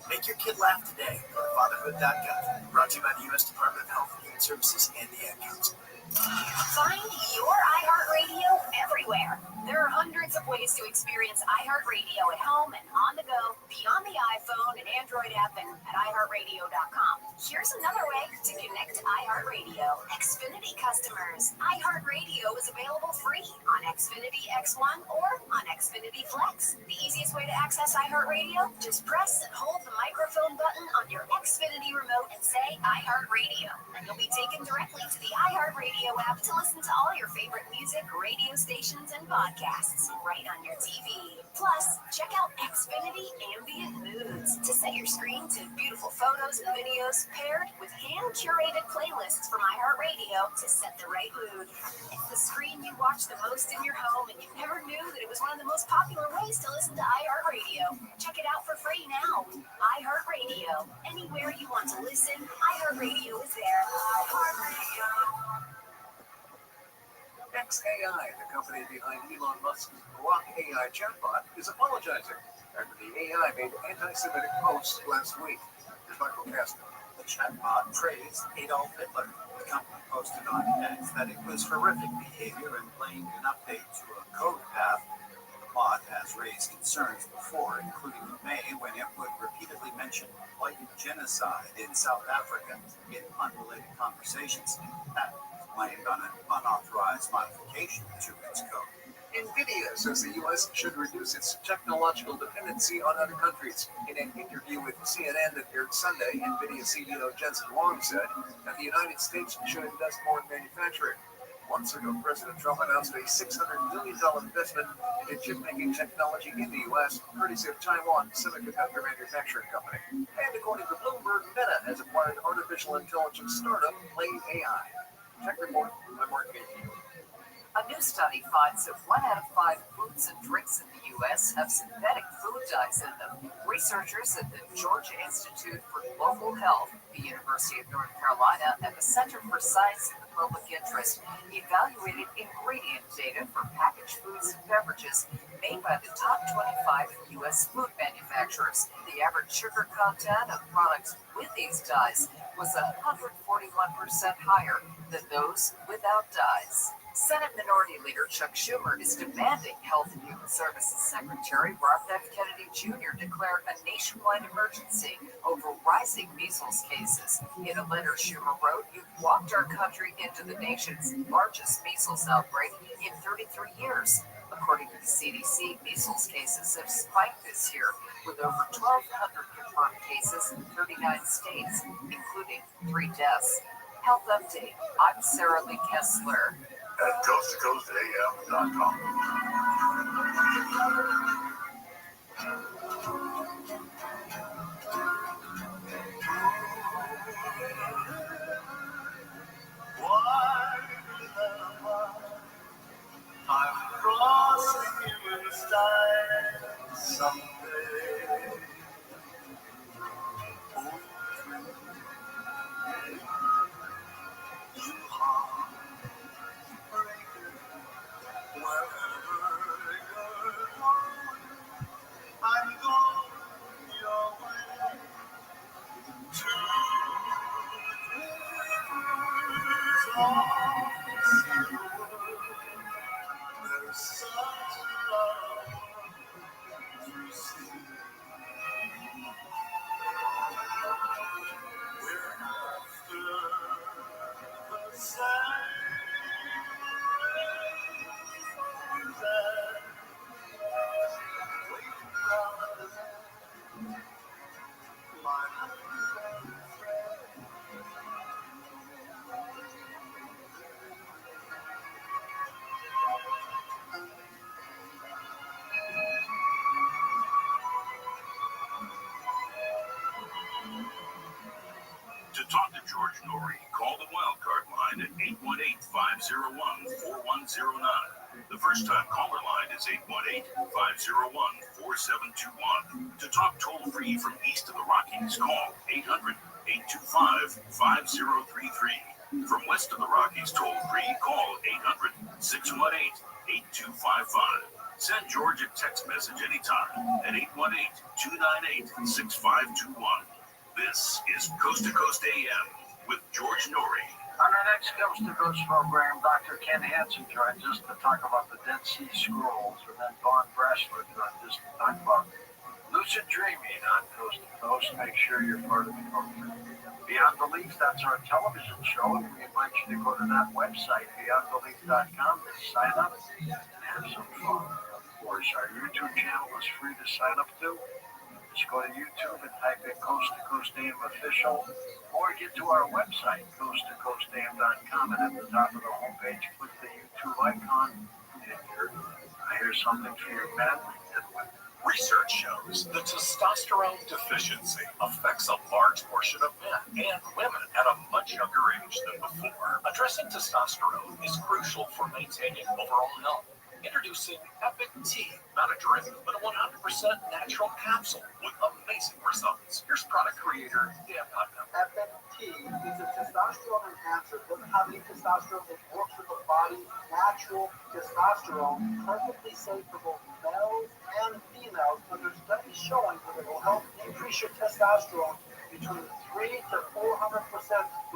Make your kid laugh today. Go to fatherhood.gov. Brought to you by the U.S. Department of Health and Human Services and the Ad Council. Find your iHeartRadio everywhere. There are hundreds of ways to experience iHeartRadio at home and on the go, beyond the iPhone and Android app and at iHeartRadio.com. Here's another way to connect to iHeartRadio. Xfinity customers. iHeartRadio is available free on Xfinity X1 or on Xfinity Flex. The easiest way to access iHeartRadio? Just press and hold the microphone button on your Xfinity remote and say iHeartRadio. And you'll be taken directly to the iHeartRadio app to listen to all your favorite music, radio stations, and podcasts right on your TV. Plus, check out Xfinity Ambient Moods to set your screen to beautiful photos and videos paired with hand-curated playlists from iHeartRadio to set the right mood. It's the screen you watch the most in your home, and you never knew that it was one of the most popular ways to listen to iHeartRadio. Check it out for free now. iHeartRadio. Anywhere you want to listen, iHeartRadio is there. iHeartRadio. XAI, the company behind Elon Musk's Grok AI chatbot, is apologizing after the AI made anti-Semitic posts last week. Here's Michael Kastner. The chatbot praised Adolf Hitler. The company posted on X that it was horrific behavior and playing an update to a code path. The bot has raised concerns before, including in May when it would repeatedly mention white genocide in South Africa in unrelated conversations. That blamed on an unauthorized modification to its code. NVIDIA says the U.S. should reduce its technological dependency on other countries. In an interview with CNN that aired Sunday, NVIDIA CEO Jensen Huang said that the United States should invest more in manufacturing. Months ago, President Trump announced a $600 million investment in chip-making technology in the U.S., courtesy of Taiwan Semiconductor Manufacturing Company. And according to Bloomberg, Meta has acquired artificial intelligence startup Blade AI. Tech Report, I'm Mark Beatty. A new study finds that 1 out of 5 foods and drinks in the U.S. have synthetic food dyes in them. Researchers at the Georgia Institute for Global Health, the University of North Carolina, and the Center for Science and the Public Interest evaluated ingredient data for packaged foods and beverages made by the top 25 U.S. food manufacturers. The average sugar content of products with these dyes was 141% higher than those without dyes. Senate Minority Leader Chuck Schumer is demanding Health and Human Services Secretary Robert F. Kennedy Jr. declare a nationwide emergency over rising measles cases. In a letter Schumer wrote, "You've walked our country into the nation's largest measles outbreak in 33 years. According to the CDC, measles cases have spiked this year, with over 1,200 confirmed cases in 39 states, including 3 deaths. Health Update, I'm Sarah Lee Kessler. At coasttocoastam.com. I'm crossing human style someday. You heartbreaker, wherever you're going, I'm going your way to the rivers of silver. There's such love to see. We're after the same talk to George Norrie, call the wildcard line at 818-501-4109. The first-time caller line is 818-501-4721. To talk toll-free from east of the Rockies, call 800-825-5033. From west of the Rockies, toll-free, call 800-618-8255. Send George a text message anytime at 818-298-6521. This is Coast to Coast AM with George Norrie. On our next Coast to Coast program, Dr. Ken Hansen joins us to talk about the Dead Sea Scrolls, and then Vaughn Brashford joins us to talk about lucid dreaming on Coast to Coast. Make sure you're part of the program. Beyond Belief, that's our television show, and we invite you to go to that website, beyondbelief.com, to sign up and have some fun. Of course, our YouTube channel is free to sign up to. Just go to YouTube and type in Coast to Coast AM Official, or get to our website, coasttocoastam.com, and at the top of the homepage, click the YouTube icon, and I hear something for your men and women. Research shows the testosterone deficiency affects a large portion of men and women at a much younger age than before. Addressing testosterone is crucial for maintaining overall health. Introducing Epic Tea, not a drink, but a 100% natural capsule with amazing results. Here's product creator Dan Putnam. Epic Tea is a testosterone enhancer. It doesn't have any testosterone. It works with the body's natural testosterone, perfectly safe for both males and females. But there's studies showing that it will help increase your testosterone between 300 to 400%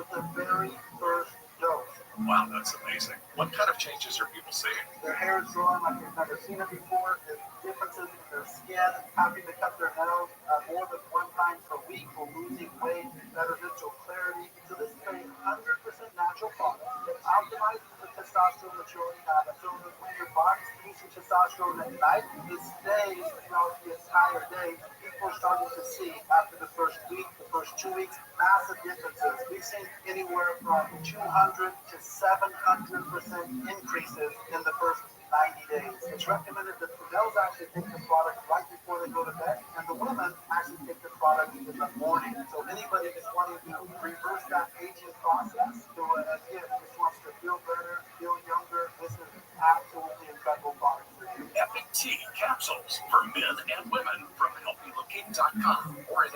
with the very first dose. Wow, that's amazing. What kind of changes are people seeing? Their hair is growing like they've never seen it before. There's differences in their skin, having to cut their nails more than one time per week for losing weight, better mental clarity. So this is a 100% natural product. It optimizes the testosterone that you already have. So that when your body's producing testosterone at night, it stays throughout the entire day. People are starting to see after the first week, the first 2 weeks, massive differences. We've seen anywhere from 200 to 700% increases in the first 90 days. It's recommended that the males actually take the product right before they go to bed, and the women actually take the product in the morning. So anybody that's wanting to reverse that aging process, so again, just wants to feel better, feel younger, this is absolutely incredible product for you. Epic Tea capsules for men and women from HealthyLooking.com or at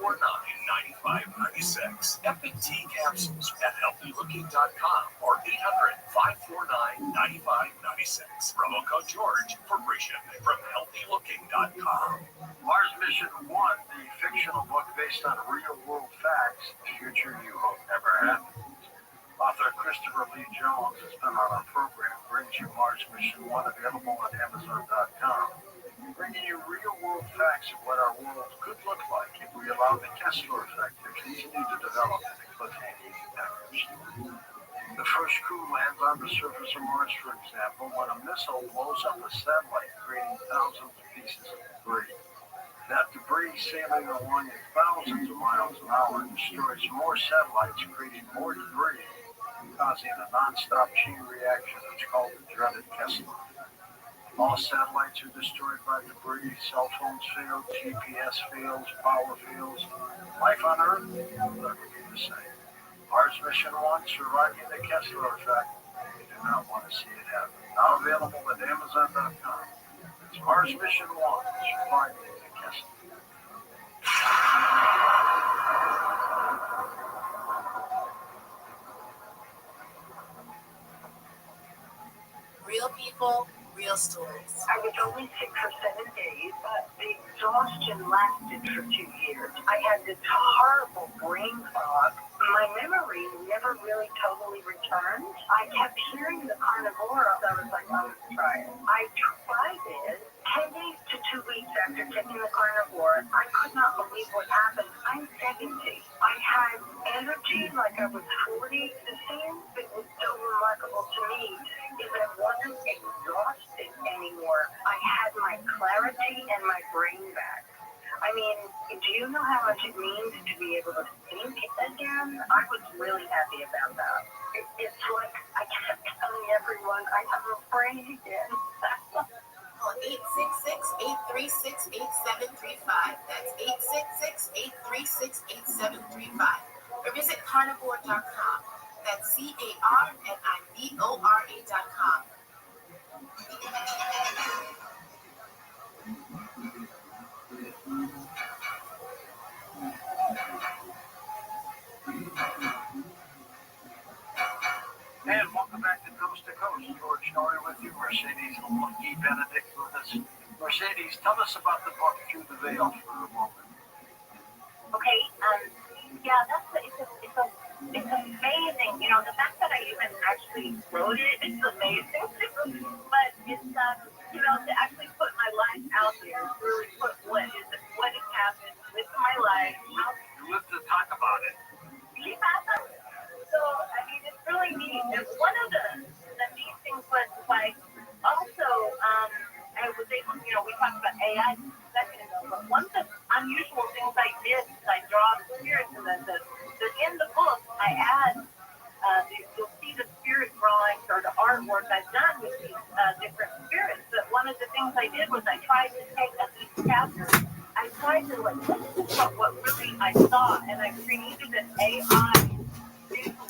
800-549-9596. Epic Tea capsules at HealthyLooking.com or 800-549-9596. Promo code George for free shipping from HealthyLooking.com. Mars Mission 1, the fictional book based on real-world facts, the future you hope never happened. Author Christopher Lee Jones has been on our program, brings you Mars Mission 1, available on Amazon.com, bringing you real-world facts of what our world could look like if we allow the Kessler effect to continue to develop in a cliffhanging accuracy. The first crew lands on the surface of Mars, for example, when a missile blows up a satellite, creating thousands of pieces of debris. That debris, sailing along at thousands of miles an hour, destroys more satellites, creating more debris, causing a non-stop chain reaction that's called the dreaded Kessler. All satellites are destroyed by debris, cell phones fail, GPS fails, power fails. Life on Earth will never be the same. Mars Mission 1, surviving the Kessler effect. You do not want to see it happen. Now available at Amazon.com. It's Mars Mission 1, surviving the Kessler. Real people, real stories. I was only 6 or 7 days, but the exhaustion lasted for 2 years. I had this horrible brain fog. My memory never really totally returned. I kept hearing the carnivora, so I was like, I'm going to try it. I tried it. 10 days to 2 weeks after taking the carnivore, I could not believe what happened. I'm 70. I had energy like I was 40. The thing that was so remarkable to me is I wasn't exhausted anymore. I had my clarity and my brain back. I mean, do you know how much it means to be able to think again? I was really happy about that. It's like I kept telling everyone I have a brain again. Call 866-836-8735. That's 866-836-8735. Visit carnivore.com. That's CARNIVORA.com. And welcome back to Coast. George Story with you. Mercedes Lucky Benedict with us. Mercedes, tell us about the book Through the Veil for a moment. Okay, yeah, it's amazing. You know, the fact that I even actually wrote it, it's amazing. But it's, you know, to actually put my life out there, really put what has happened with my life out there. You live to talk about it. So, I mean, it's really neat. And one of the neat things was, like, also, I was able, you know, we talked about AI a second ago, but one of the unusual things I did is I draw the spirits, and then in the book, I add, you'll see the spirit drawings or the artwork I've done with these different spirits. But one of the things I did was I tried to take each chapter, I tried to, like, what really I saw, and I created an AI.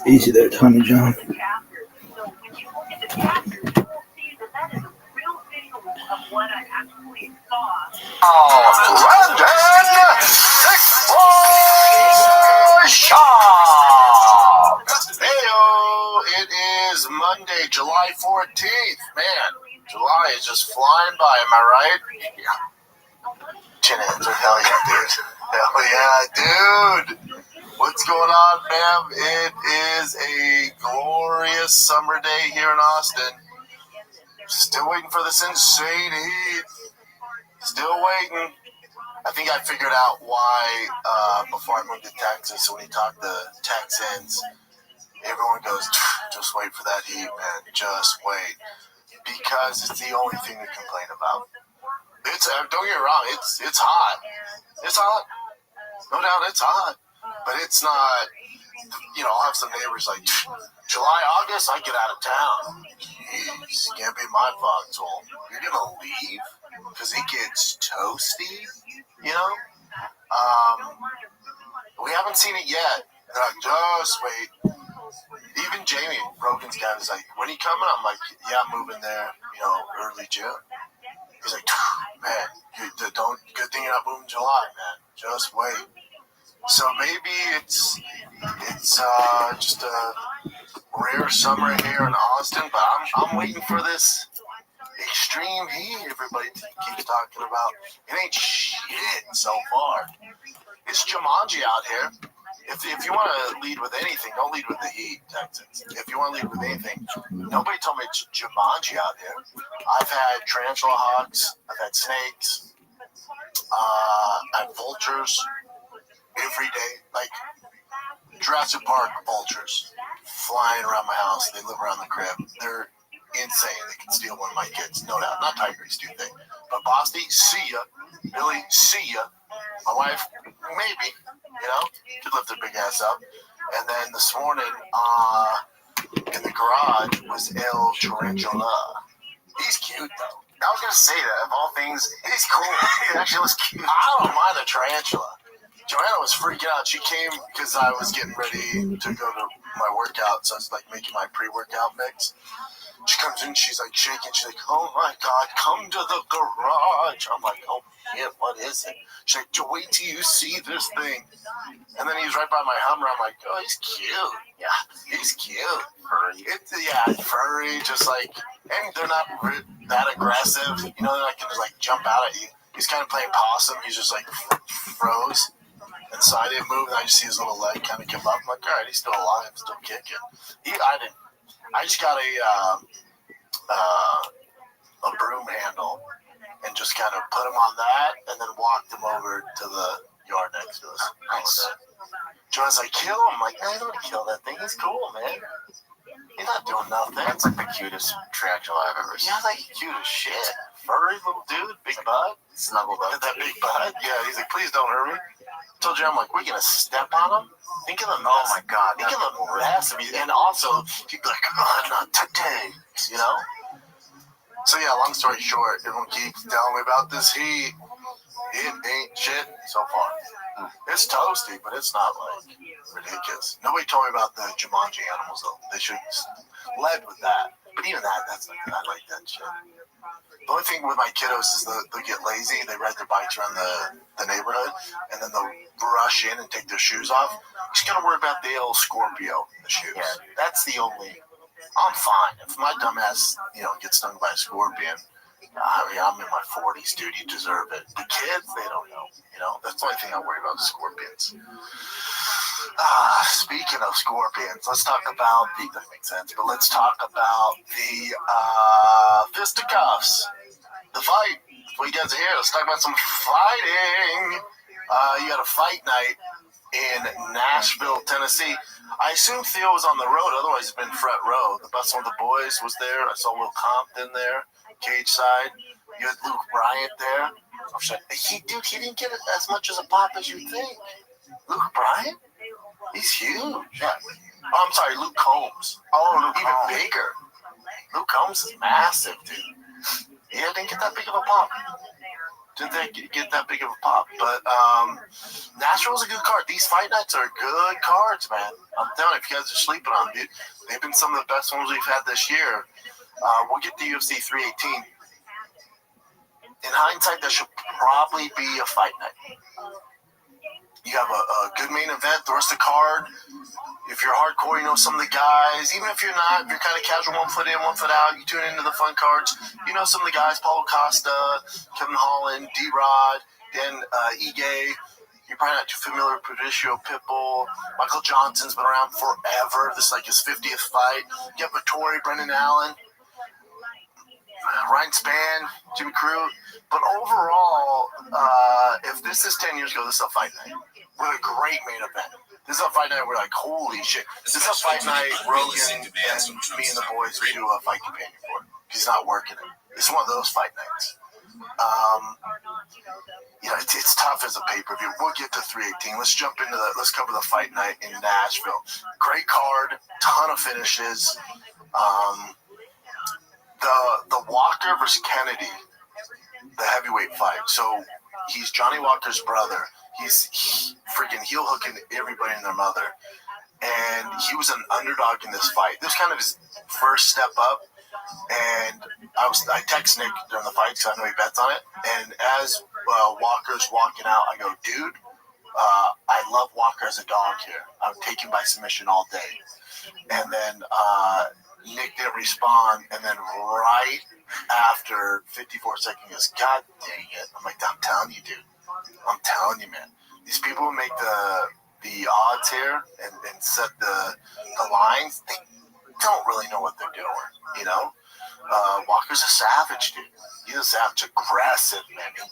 Easy there, Tommy John. So when you look at the chapters, you will see that is a real visual of what I actually saw. Heyo, it is Monday, July 14th. Man, July is just flying by, am I right? Yeah. Chin answer, hell yeah, dude. Hell yeah, dude. What's going on, fam? It is a glorious summer day here in Austin. Still waiting for this insane heat. Still waiting. I think I figured out why before I moved to Texas, when you talk to Texans, everyone goes, just wait for that heat, man. Just wait. Because it's the only thing to complain about. It's don't get me wrong, it's hot. It's hot. No doubt it's hot. But it's not, you know, I'll have some neighbors like, July, August, I get out of town. Jeez, can't be my fault. So you're going to leave because it gets toasty, you know? We haven't seen it yet. They're like, just wait. Even Jamie, Rogan's guy, is like, when are you coming? I'm like, yeah, I'm moving there, you know, early June. He's like, man, good thing you're not moving July, man. Just wait. So maybe it's just a rare summer here in Austin, but I'm waiting for this extreme heat everybody keeps talking about. It ain't shit so far. It's Jumanji out here. If you want to lead with anything, don't lead with the heat, Texans. If you want to lead with anything, nobody told me it's Jumanji out here. I've had tarantula hawks, I've had snakes, I've had vultures. Every day, like Jurassic Park vultures flying around my house. They live around the crib. They're insane. They can steal one of my kids, no doubt. Not tigers, do they? But Bosty, see ya. Billy, see ya. My wife, maybe, you know, could lift their big ass up. And then this morning, in the garage was El Tarantula. He's cute though. I was gonna say that of all things, he's cool. He actually was cute. I don't mind a tarantula. Joanna was freaking out. She came because I was getting ready to go to my workout, so I was like making my pre-workout mix. She comes in, she's like shaking. She's like, "Oh my God, come to the garage." I'm like, "Oh shit, what is it?" She's like, "Wait till you see this thing." And then he's right by my Hummer. I'm like, "Oh, he's cute. Yeah, he's cute. Furry. Furry. Just like, and they're not that aggressive. You know, they can just like jump out at you. He's kind of playing possum. He's just like froze. And so I didn't move, and I just see his little leg kind of come up. I'm like, all right, he's still alive, still kicking. I just got a broom handle and just kind of put him on that, and then walked him over to the yard next to us. Nice. Joanne's like, kill him. I'm like, I don't want to kill that thing. He's cool, man. He's not doing nothing. That's like the cutest tarantula I've ever seen. Yeah, like cute as shit. Furry little dude, big butt. Snuggled up. That big butt. Yeah, he's like, please don't hurt me. I told you, I'm like, we're going to step on him? Think of the mess. Oh, my God. Think of the mess. And also, he'd be like, oh, not today. You know? So, yeah, long story short, everyone keeps telling me about this heat. It ain't shit so far. It's toasty, but it's not like ridiculous. Nobody told me about the Jumanji animals though. They should led with that. But even that's not good. I like that shit. The only thing with my kiddos is they'll get lazy. They ride their bikes around the neighborhood, and then they'll rush in and take their shoes off. Just gotta worry about the old Scorpio, the shoes. That's the only. I'm fine. If my dumbass, gets stung by a scorpion, I'm in my 40s, dude. You deserve it. The kids, they don't know. That's the only thing I worry about is scorpions. Speaking of scorpions, let's talk about that makes sense, but let's talk about the fisticuffs. The fight. That's what you guys are here. Let's talk about some fighting. You had a fight night in Nashville, Tennessee. I assume Theo was on the road, otherwise he's been front row. The best one of the boys was there. I saw Will Compton there, cage side. You had Luke Bryant there. He didn't get as much as a pop as you think. Luke Bryant? He's huge. Yeah. Oh, I'm sorry, Luke Combs. Oh, Luke even Combs. Bigger. Luke Combs is massive, dude. Yeah, didn't get that big of a pop. Didn't get that big of a pop. But Nashville's a good card. These fight nights are good cards, man. I'm telling you, if you guys are sleeping on them, they've been some of the best ones we've had this year. We'll get to UFC 318. In hindsight, that should probably be a fight night. You have a good main event, the rest of the card. If you're hardcore, some of the guys. Even if you're not, if you're kind of casual, 1 foot in, 1 foot out, you tune into the fun cards. Some of the guys, Paulo Costa, Kevin Holland, D-Rod, Dan Ige. You're probably not too familiar with Patricio Pitbull. Michael Johnson's been around forever. This is like his 50th fight. You have Vittori, Brendan Allen, Ryan Spann, Jimmy Crute. But overall, if this is 10 years ago, this is a fight night with a great main event. This is a fight night where we're like, holy shit. This is a fight night Rogan and me and the boys do a fight companion for. He's not working it. It's one of those fight nights. It's tough as a pay-per-view. We'll get to 318. Let's jump into let's cover the fight night in Nashville. Great card, ton of finishes. The Walker versus Kennedy, the heavyweight fight. So he's Johnny Walker's brother. He's freaking heel hooking everybody and their mother. And he was an underdog in this fight. This was kind of his first step up. And I text Nick during the fight because I know he bets on it. And as Walker's walking out, I go, dude, I love Walker as a dog here. I would take him by submission all day. And then Nick didn't respond. And then right after 54 seconds, he goes, God dang it. I'm like, I'm telling you, dude. I'm telling you, man. These people who make the odds here and set the lines, they don't really know what they're doing, Walker's a savage, dude. He's a savage, aggressive, man. And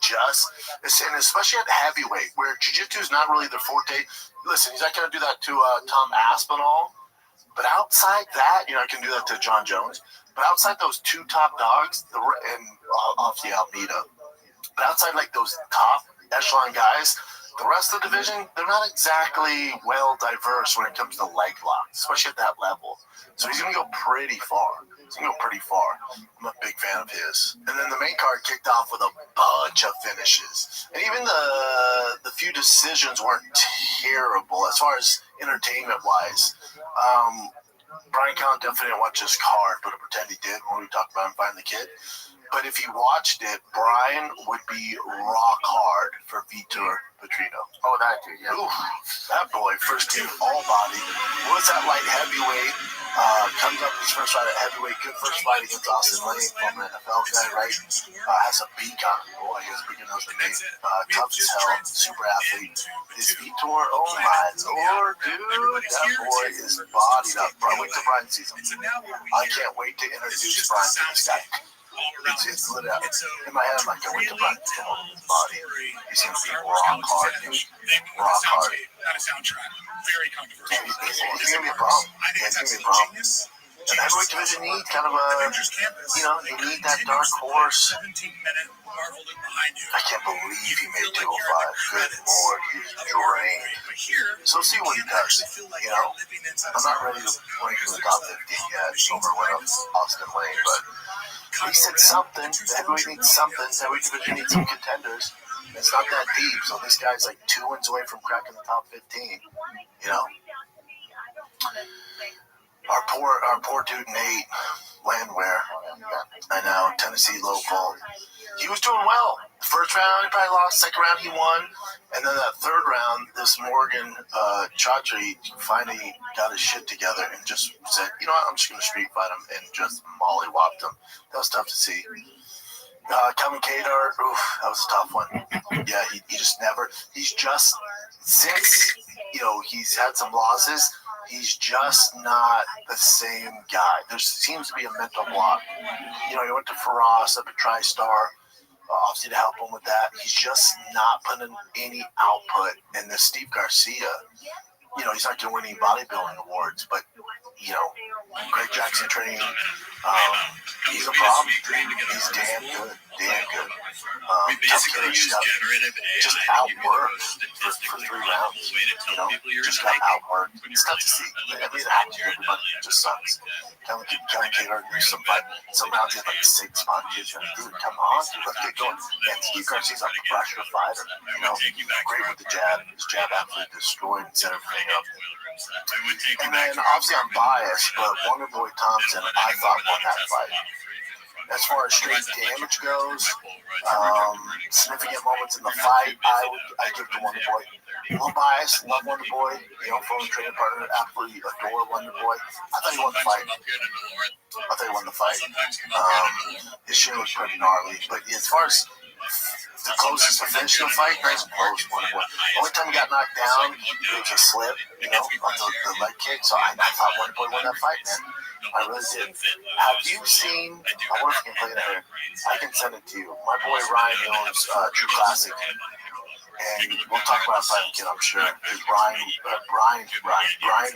especially at heavyweight, where jiu-jitsu is not really their forte. Listen, he's not going to do that to Tom Aspinall. But outside that, I can do that to John Jones. But outside those two top dogs, and obviously Almeida, but outside like those top echelon guys, the rest of the division, they're not exactly well diverse when it comes to leg locks, especially at that level. So he's going to go pretty far. I'm a big fan of his. And then the main card kicked off with a bunch of finishes. And even the few decisions weren't terrible as far as entertainment-wise. Brian Count definitely didn't watch this card, but I pretend he did when we talked about him finding the kid. But if you watched it, Brian would be rock hard for Vitor Petrino. Oh, that dude, yeah. Ooh, that boy, first team all body. Was that light heavyweight? Comes up his first fight at heavyweight. Good first fight against Austin Lane, former NFL guy, right? Has a beak on him. Boy, he has big enough to name. Tough as hell, super athlete. This Vitor, oh my lord, dude, that boy is bodied up. Wait till Brian sees him. I can't wait to introduce Brian to this guy. It's lit out. In my head, I'm like, I went to Brian to come over his body. He's going to be rock hard, dude. Rock hard. Not a soundtrack. Very controversial. He's going to be a problem. Yeah, he's going to be a problem. And the heavyweight division needs kind of you need that dark horse. I can't believe he made 205. Good lord, he's drained. So see what he does. I'm not ready to rank him in the top 15 yet over Austin Lane, but he said something. The heavyweight needs something. The heavyweight division needs some contenders. It's not that deep. So this guy's like 2 wins away from cracking the top 15. You know, our poor dude Nate Landwehr. I know, Tennessee local. He was doing well. First round, he probably lost. Second round, he won. And then that third round, this Morgan Chaudhry finally got his shit together and just said, you know what, I'm just going to street fight him and just mollywopped him. That was tough to see. Kevin Kadar, that was a tough one. Yeah, he just never, he's just, since, you know, he's had some losses, he's just not the same guy. There seems to be a mental block. You know, he went to Faraz up at TriStar, obviously to help him with that. He's just not putting any output. And this Steve Garcia, you know, he's not going to win any bodybuilding awards, but, you know, Greg Jackson training, he's a problem. He's damn good. Tough killer stuff. Just outworked for 3 rounds. You know, just got outworked. It's tough to see. I mean, it happens to everybody. It just sucks. Kevin Kadar, some rounds he had like 6 punches. And dude, come on, dude, let's get going. And Steve Garcia's like a pressure fighter. You know, great with the jab. His jab absolutely destroyed and set everything up. And then, obviously, I'm biased, but Wonderboy Thompson, I thought won that fight. As far as straight damage goes, significant moments in the fight, I give to Wonderboy. A little biased, love Wonderboy, you know, former training partner, absolutely adore Wonderboy. I thought he won the fight. His shit was pretty gnarly, but as far as the closest to finishing the fight, nice and close, Wonderboy. The only time he got knocked down, it was a slip, you know, on the leg kick, so I thought Wonderboy won that fight, man. I really did. Have you seen, I wonder if you can play that here. I can send it to you. My boy Ryan owns True Classic. And we'll talk about Fighting Kid, I'm sure. Because Brian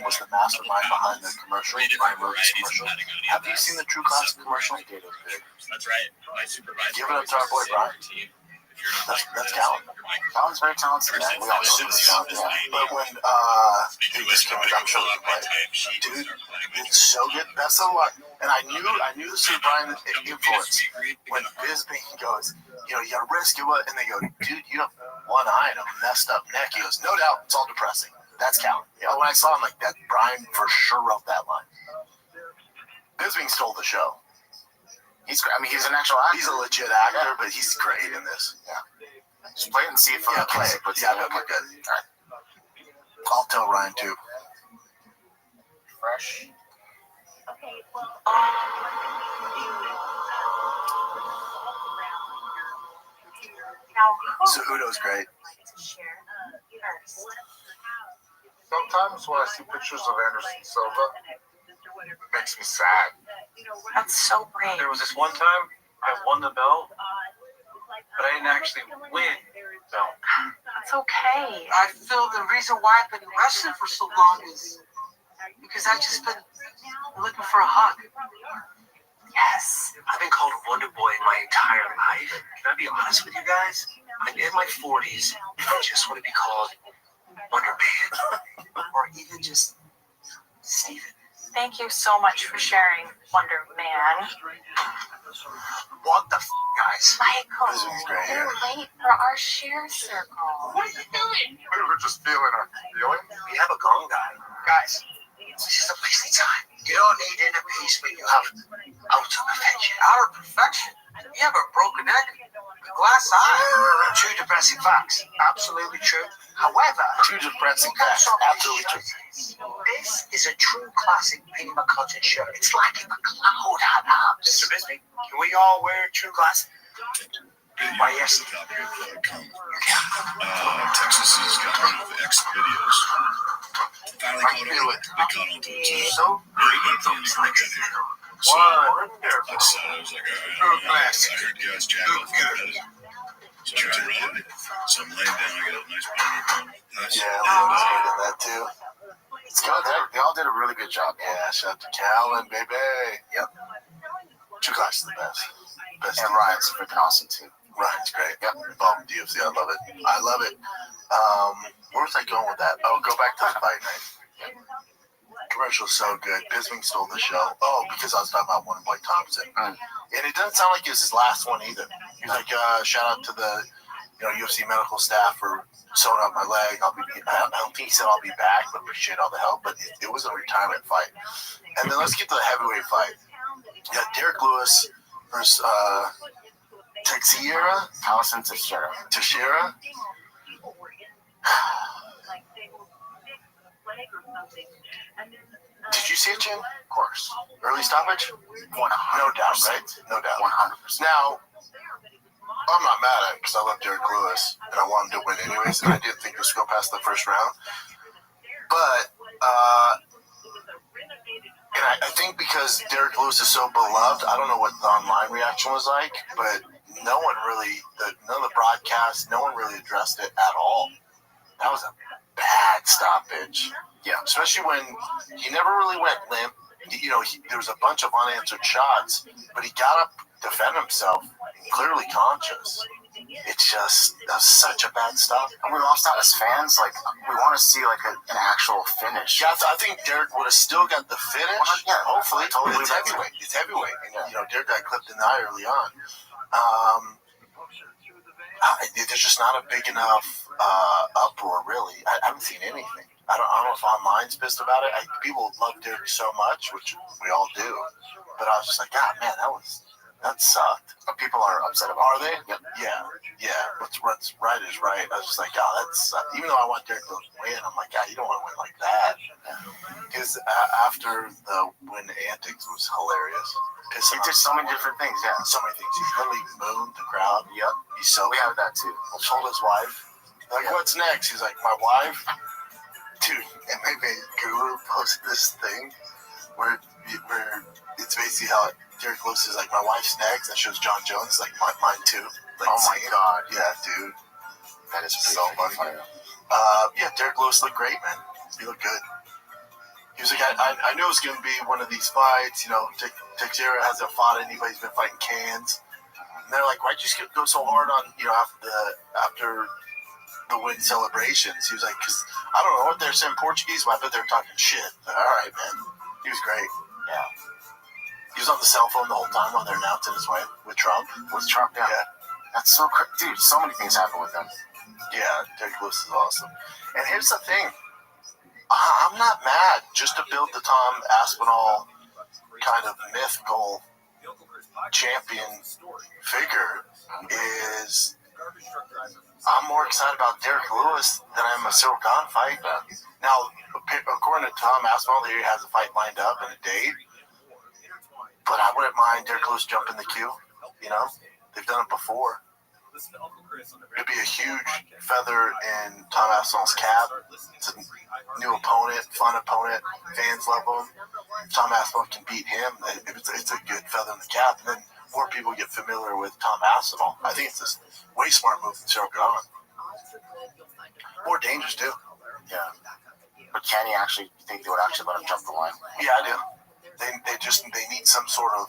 was the mastermind behind the commercial. Brian wrote this commercial. Have you seen the True Classic commercial? That's right. My supervisor. Give it up to our boy Brian. That's Callan. Callan's very talented. Man. We all know this talented. But when this kid, I'm sure we can play it. Dude, it's so good. Best of luck. And I knew this was Brian's influence. When Bisbee goes, you know, you gotta risk it. And they go, dude, you have one eye and a messed up neck. He goes, no doubt, it's all depressing. That's Callan. You know, when I saw him like that, Brian for sure wrote that line. Bisbee stole the show. He's an actual actor. He's a legit actor, but he's great in this. Yeah. Just play it and see if play it. But yeah, okay, good. All right. I'll tell Ryan too. Fresh. Okay, well, Cejudo's great. Sometimes when I see pictures of Anderson Silva, it makes me sad. That's so great. There was this one time I won the belt, but I didn't actually win the belt. That's okay. I feel the reason why I've been wrestling for so long is because I've just been looking for a hug. Yes. I've been called Wonder Boy my entire life. Can I be honest with you guys? I'm in my 40s and I just want to be called Wonder Man. Or even just Steven. Thank you so much for sharing, Wonder Man. What the guys? Michael, you're late for our share circle. What are you doing? We were just feeling our feeling. We have a gong guy. Guys, this is a waste of time. You don't need inner peace when you have outer perfection. Outer perfection? You have a broken neck, a glass eye. True depressing facts. Absolutely true. However, true depressing facts. Absolutely true. This is a true classic Penny McCutcheon shirt. It's like if a cloud had arms. Mr. Bisbee, can we all wear true classic? Why, yes. Texas has got rid of X videos. Finally caught on. They caught on to it too. So So I was like, all right, I heard guys jack off competitive. So I tried it. So I'm laying down, I got a nice boner. Yeah, I was good at that too. They all did a really good job. Yeah, shout out to Callan, baby. Yep. True Class is the best. And Ryan's freaking awesome too. Ryan's great. Yep. Bomb DFC, I love it. I love it. Where was I going with that? Oh, go back to the fight night. Yep. Commercial's so good. Bisbee stole the show. Oh, because I was talking about Wonderboy Thompson. And it doesn't sound like it was his last one either. He was like, shout out to the UFC medical staff for sewing up my leg. I don't think he said I'll be back, but appreciate all the help. But it was a retirement fight. And then let's get to the heavyweight fight. Yeah, Derek Lewis versus Teixeira. Allison Teixeira. Teixeira. Did you see it, Chin? Of course. Early stoppage? 100%. No doubt, right? No doubt. 100%. Now, I'm not mad at it because I love Derek Lewis and I want him to win anyways, and I didn't think this would go past the first round. But, and I think because Derek Lewis is so beloved, I don't know what the online reaction was like, but none of the broadcasts, no one really addressed it at all. That was a bad stoppage. Yeah, especially when he never really went limp. There was a bunch of unanswered shots, but he got up, defend himself, clearly conscious. It's just such a bad stop. And we lost out as fans. Like, we want to see like an actual finish. Yeah, I think Derek would have still got the finish. Yeah, hopefully. Totally. It's heavyweight. It's heavyweight. And, Derek got clipped in the eye early on. There's just not a big enough uproar, really. I haven't seen anything. I don't know if online's pissed about it. People love Derek so much, which we all do. But I was just like, God, man, that sucked. But people are upset about it. Are they? Yep. Yeah. What's right is right. I was just like, God, that's even though I want Derek to win, I'm like, God, you don't want to win like that. Because after the win antics was hilarious. He did so many different things, yeah. So many things. He literally mooned the crowd. Yep. We have that too. Told his wife, like, what's next? He's like, my wife? Dude, MMA Guru posted this thing where it's basically how Derek Lewis is like, my wife's next, and shows John Jones, like, mine too. Like, oh my God. Yeah, dude. That is so funny. Yeah, Derek Lewis looked great, man. He looked good. He was like, I knew it was going to be one of these fights. Teixeira hasn't fought anybody. He's been fighting cans. And they're like, why'd you go so hard on, after the win celebrations? He was like, because I don't know what they're saying Portuguese, but I bet they're talking shit. But, all right, man. He was great. Yeah. He was on the cell phone the whole time while they're announcing his win with Trump. Yeah. That's so crazy. Dude, so many things happen with him. Yeah, Derek Lewis is awesome. And here's the thing. I'm not mad just to build the Tom Aspinall kind of mythical champion figure is I'm more excited about Derek Lewis than I am a Cyril Gane fight. Now, according to Tom Aspinall, he has a fight lined up and a date. But I wouldn't mind Derek Lewis jumping the queue. They've done it before. It'd be a huge feather in Tom Aspinall's cap. It's a new opponent, fun opponent. Fans love him. If Tom Aspinall can beat him, it's a good feather in the cap. And then more people get familiar with Tom Aspinall. I think it's a way smart move than Cyril Gane. More dangerous, too. Yeah. But can you actually think they would actually let him jump the line? Yeah, I do. They need some sort of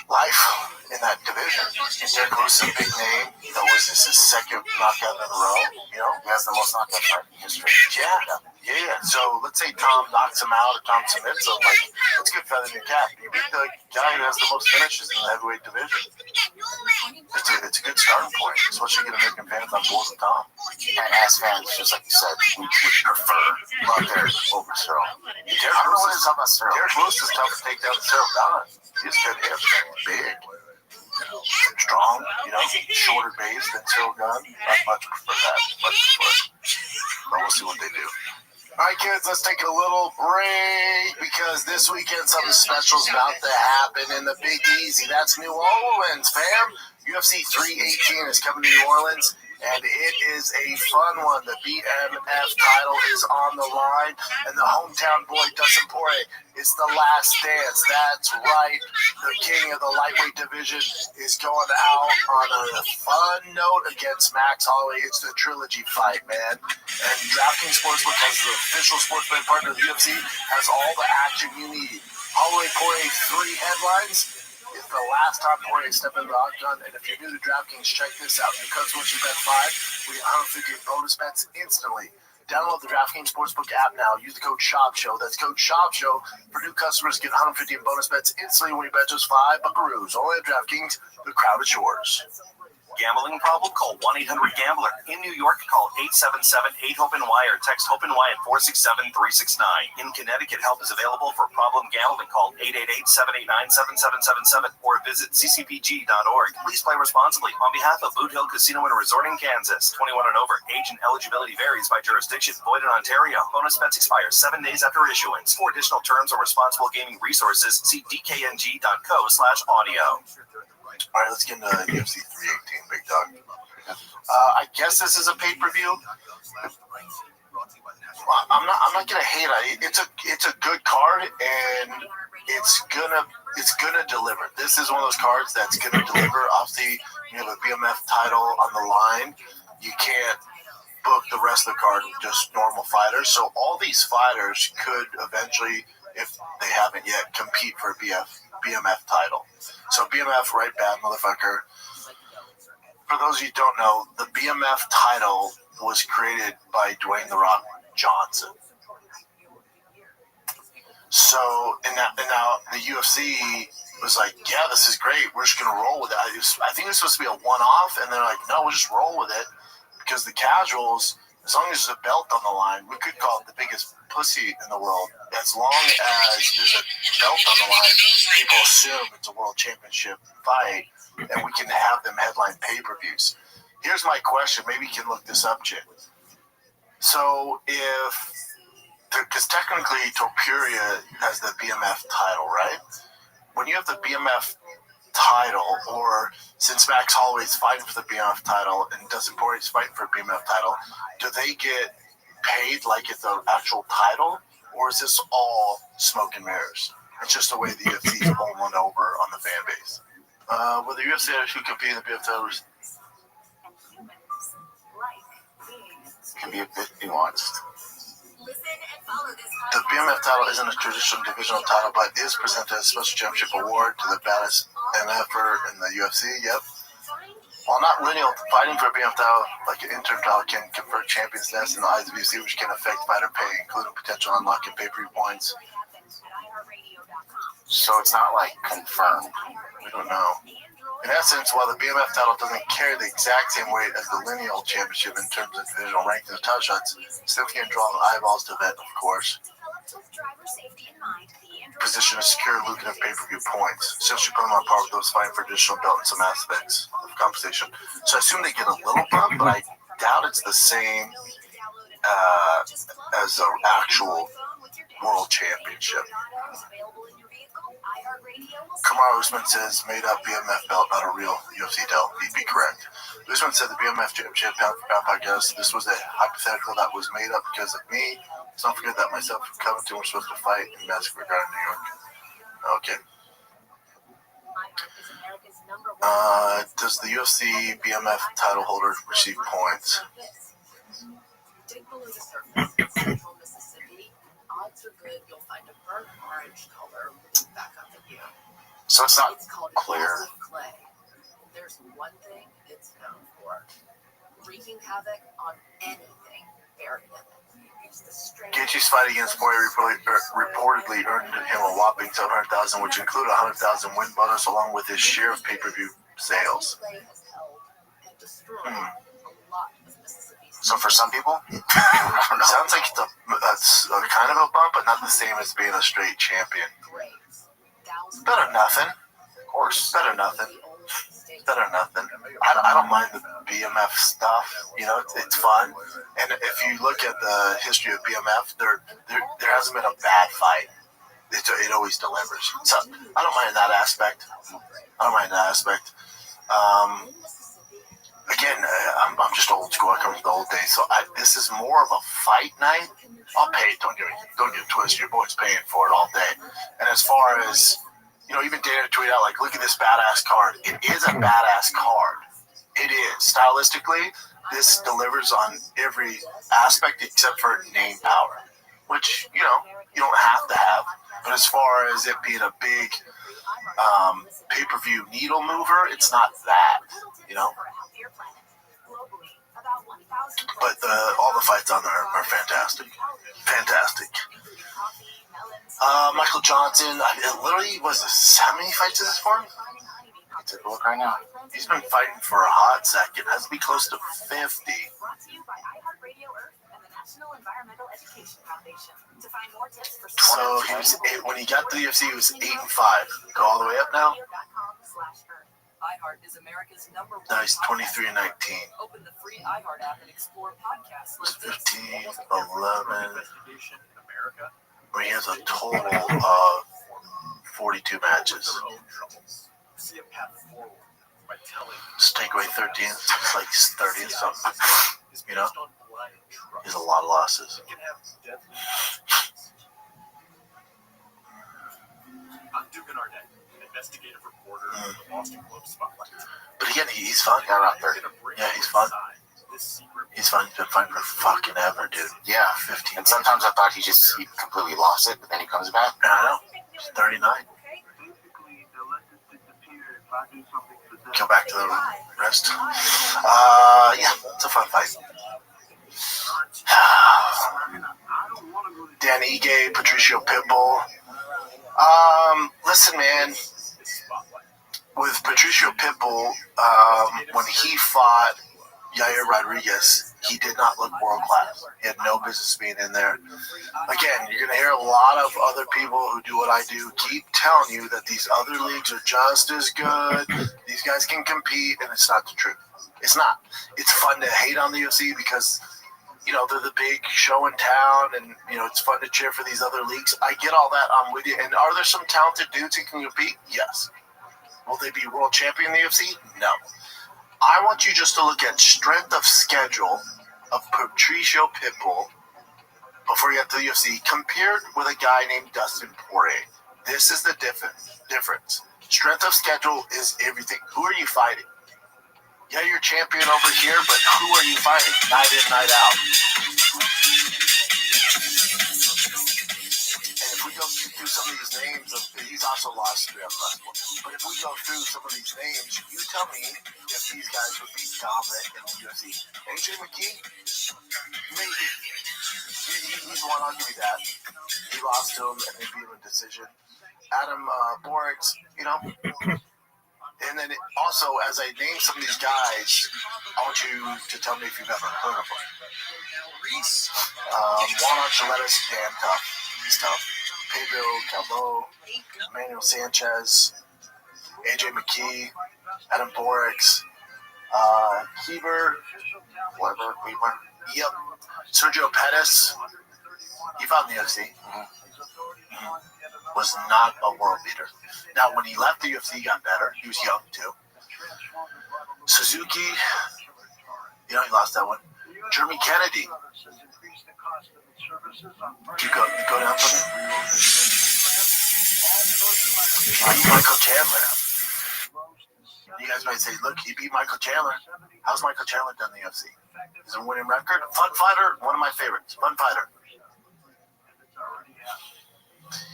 life in that division. Derek Lewis is a big name. Was this his second knockout in a row? He has the most knockout fight in history. Yeah. So let's say Tom knocks him out or Tom submits him. Like, that's good feather in your cap. You beat the guy who has the most finishes in the heavyweight division. It's a good starting point, especially get American fans on board with Tom. And as fans, just like you said, we prefer Derek over Cyril. I don't know what it's about Cyril. Derek Lewis is tough to take down Cyril Gane. He's good hips, big, strong, shorter base than Cyril Gane. I much prefer that. But we'll see what they do. All right, kids, let's take a little break because this weekend something special is about to happen in the Big Easy. That's New Orleans, fam. UFC 318 is coming to New Orleans, and it is a fun one. The BMF title is on the line, and the hometown boy, Dustin Poirier, is the last dance. That's right. The king of the lightweight division is going out on a fun note against Max Holloway. It's the trilogy fight, man. And DraftKings Sportsbook, as the official sports betting partner of the UFC, has all the action you need. Holloway Poirier 3 headlines. It's the last time Poirier stepped in the octagon, and if you're new to DraftKings, check this out. Because once you bet 5, we $150 in bonus bets instantly. Download the DraftKings Sportsbook app now. Use the code SHOPSHOW. That's code SHOPSHOW. For new customers, get $150 in bonus bets instantly when you bet just 5 buckaroos. Only at DraftKings, the crowd is yours. Gambling problem? Call 1-800-GAMBLER. In New York, call 877-8-HOPE-NY or text HOPE-NY at 467-369. In Connecticut, help is available for problem gambling. Call 888-789-7777 or visit ccpg.org. Please play responsibly. On behalf of Boot Hill Casino and Resort in Kansas, 21 and over. Age and eligibility varies by jurisdiction. Void in Ontario. Bonus bets expire 7 days after issuance. For additional terms or responsible gaming resources, see dkng.co/audio. All right, let's get into UFC 318, Big Dog. I guess this is a pay-per-view. I'm not gonna hate it. It's a good card, and it's gonna deliver. This is one of those cards that's gonna deliver. Obviously, you have a BMF title on the line. You can't book the rest of the card with just normal fighters. So all these fighters could eventually, if they haven't yet, compete for a BMF title. So BMF, right bad motherfucker. For those of you who don't know, the BMF title was created by Dwayne "The Rock" Johnson. So, and now the UFC was like, yeah, this is great. We're just going to roll with it. I think it's supposed to be a one-off, and they're like, no, we'll just roll with it. Because the casuals, as long as there's a belt on the line, we could call it the biggest pussy in the world. As long as there's a belt on the line, people assume it's a world championship fight, and we can have them headline pay-per-views. Here's my question. Maybe you can look this up, Jim. So because technically Topuria has the BMF title, right? When you have the BMF title, or since Max Holloway's fighting for the BMF title and Dustin Poirier's fighting for a BMF title, do they get paid like it's the actual title, or is this all smoke and mirrors? It's just the way the UFC is pulling one over on the fan base. Will the UFC actually compete in the BMF titles? Can be a bit nuanced. The BMF title isn't a traditional divisional title, but is presented as a special championship award to the baddest MFer in the UFC. Yep. While not lineal, fighting for a BMF title, like an interim title, can confer champion status in the eyes of the UFC, which can affect fighter pay, including potential unlocking pay-per-view points. So it's not like confirmed. We don't know. In essence, while the BMF title doesn't carry the exact same weight as the lineal championship in terms of divisional rankings and title shots, still can draw eyeballs to the event, of course. Position to secure lucrative pay-per-view points. Still should put them on par with those fighting for additional belt in some aspects of compensation. So I assume they get a little bump, but I doubt it's the same as the actual world championship. Kamaru Usman says made-up BMF belt, not a real UFC belt. He'd be correct. Usman said the BMF championship pound for pound podcast. This was a hypothetical that was made up because of me. Let's not forget that myself and Covington were supposed to fight in Madison Square Garden, New York. Okay. Does the UFC BMF title holder receive points? Dig below the surface, central Mississippi. Odds are good you'll find a burnt orange color back up in here. So it's not clear. Massive clay. There's one thing it's known for: wreaking havoc on anything buried in it. Gaethje's fight against Poirier reportedly earned him a whopping $700,000, which included a $100,000 win bonus along with his share of pay-per-view sales. So for some people, sounds like that's kind of a bump, but not the same as being a straight champion. Better than nothing. Of course, better than nothing. Better than nothing. I don't mind the BMF stuff. You know, it's fun. And if you look at the history of BMF, there hasn't been a bad fight. It always delivers. So I don't mind that aspect. Again, I'm just old school. I come from the old days. So this is more of a fight night. I'll pay it. Don't get it twisted. Your boy's paying for it all day. And as far as, you know, even Dana tweeted out, like, look at this badass card. It is a badass card. It is. Stylistically, this delivers on every aspect except for name power, which, you know, you don't have to have. But as far as it being a big pay-per-view needle mover, it's not that, you know. But all the fights on there are fantastic. Fantastic. Michael Johnson, it literally was how many fights is this for? Take a look right now. He's been fighting for a hot second. Has to be close to 50. Brought to you by iHeartRadio Earth and the National Environmental Education Foundation. To find more tips for So he was when he got to the UFC, he was 8-5. Go all the way up now. iHeart is America's #1. Nice, 23-19. Open the free iHeart app and explore podcasts like 15, 11. Where he has a total of 42 matches. Just take away 13, it's like 30 or something. You know? He has a lot of losses. I'm Dugan Arnett, investigative reporter of the Boston Globe Spotlight. But again, he's fun. Got around 30. Yeah, he's fun. He's fun. He's been fighting for fucking ever, dude. Yeah. 15. And sometimes I thought he completely lost it, but then he comes back. I know. He's 39. Go back to the rest. Yeah, it's a fun fight. Dan Ige, Patricio Pitbull. Listen, man. With Patricio Pitbull, when he fought Yair Rodriguez, he did not look world class. He had no business being in there. Again, you're going to hear a lot of other people who do what I do keep telling you that these other leagues are just as good. These guys can compete, and it's not the truth. It's not. It's fun to hate on the UFC because, you know, they're the big show in town, and, you know, it's fun to cheer for these other leagues. I get all that. I'm with you. And are there some talented dudes who can compete? Yes. Will they be world champion in the UFC? No. I want you just to look at strength of schedule of Patricio Pitbull before you get to the UFC compared with a guy named Dustin Poirier. This is the difference. Strength of schedule is everything. Who are you fighting? Yeah, you're champion over here, but who are you fighting? Night in, night out. And if we go through some of these names, he's also lost 3 on last one. But if we go through some of these names, you tell me if these guys would be dominant in the UFC. AJ McKee? Maybe. He's the one, I'll give you that. He lost to him and they beat him in decision. Adam Borics, you know. And then also, as I name some of these guys, I want you to tell me if you've ever heard of them. Juan Archuleta's damn tough. He's tough. Pedro Calvo, Emmanuel Sanchez, AJ McKee, Adam Borics, Weber. Yep. Sergio Pettis. He fought in the UFC. Was not a world beater. Now, when he left the UFC, he got better. He was young, too. Suzuki, you know, he lost that one. Jeremy Kennedy. You go down for me? Michael Chandler. You guys might say, look, he beat Michael Chandler. How's Michael Chandler done in the UFC? He's a winning record. Fun fighter, one of my favorites. Fun fighter.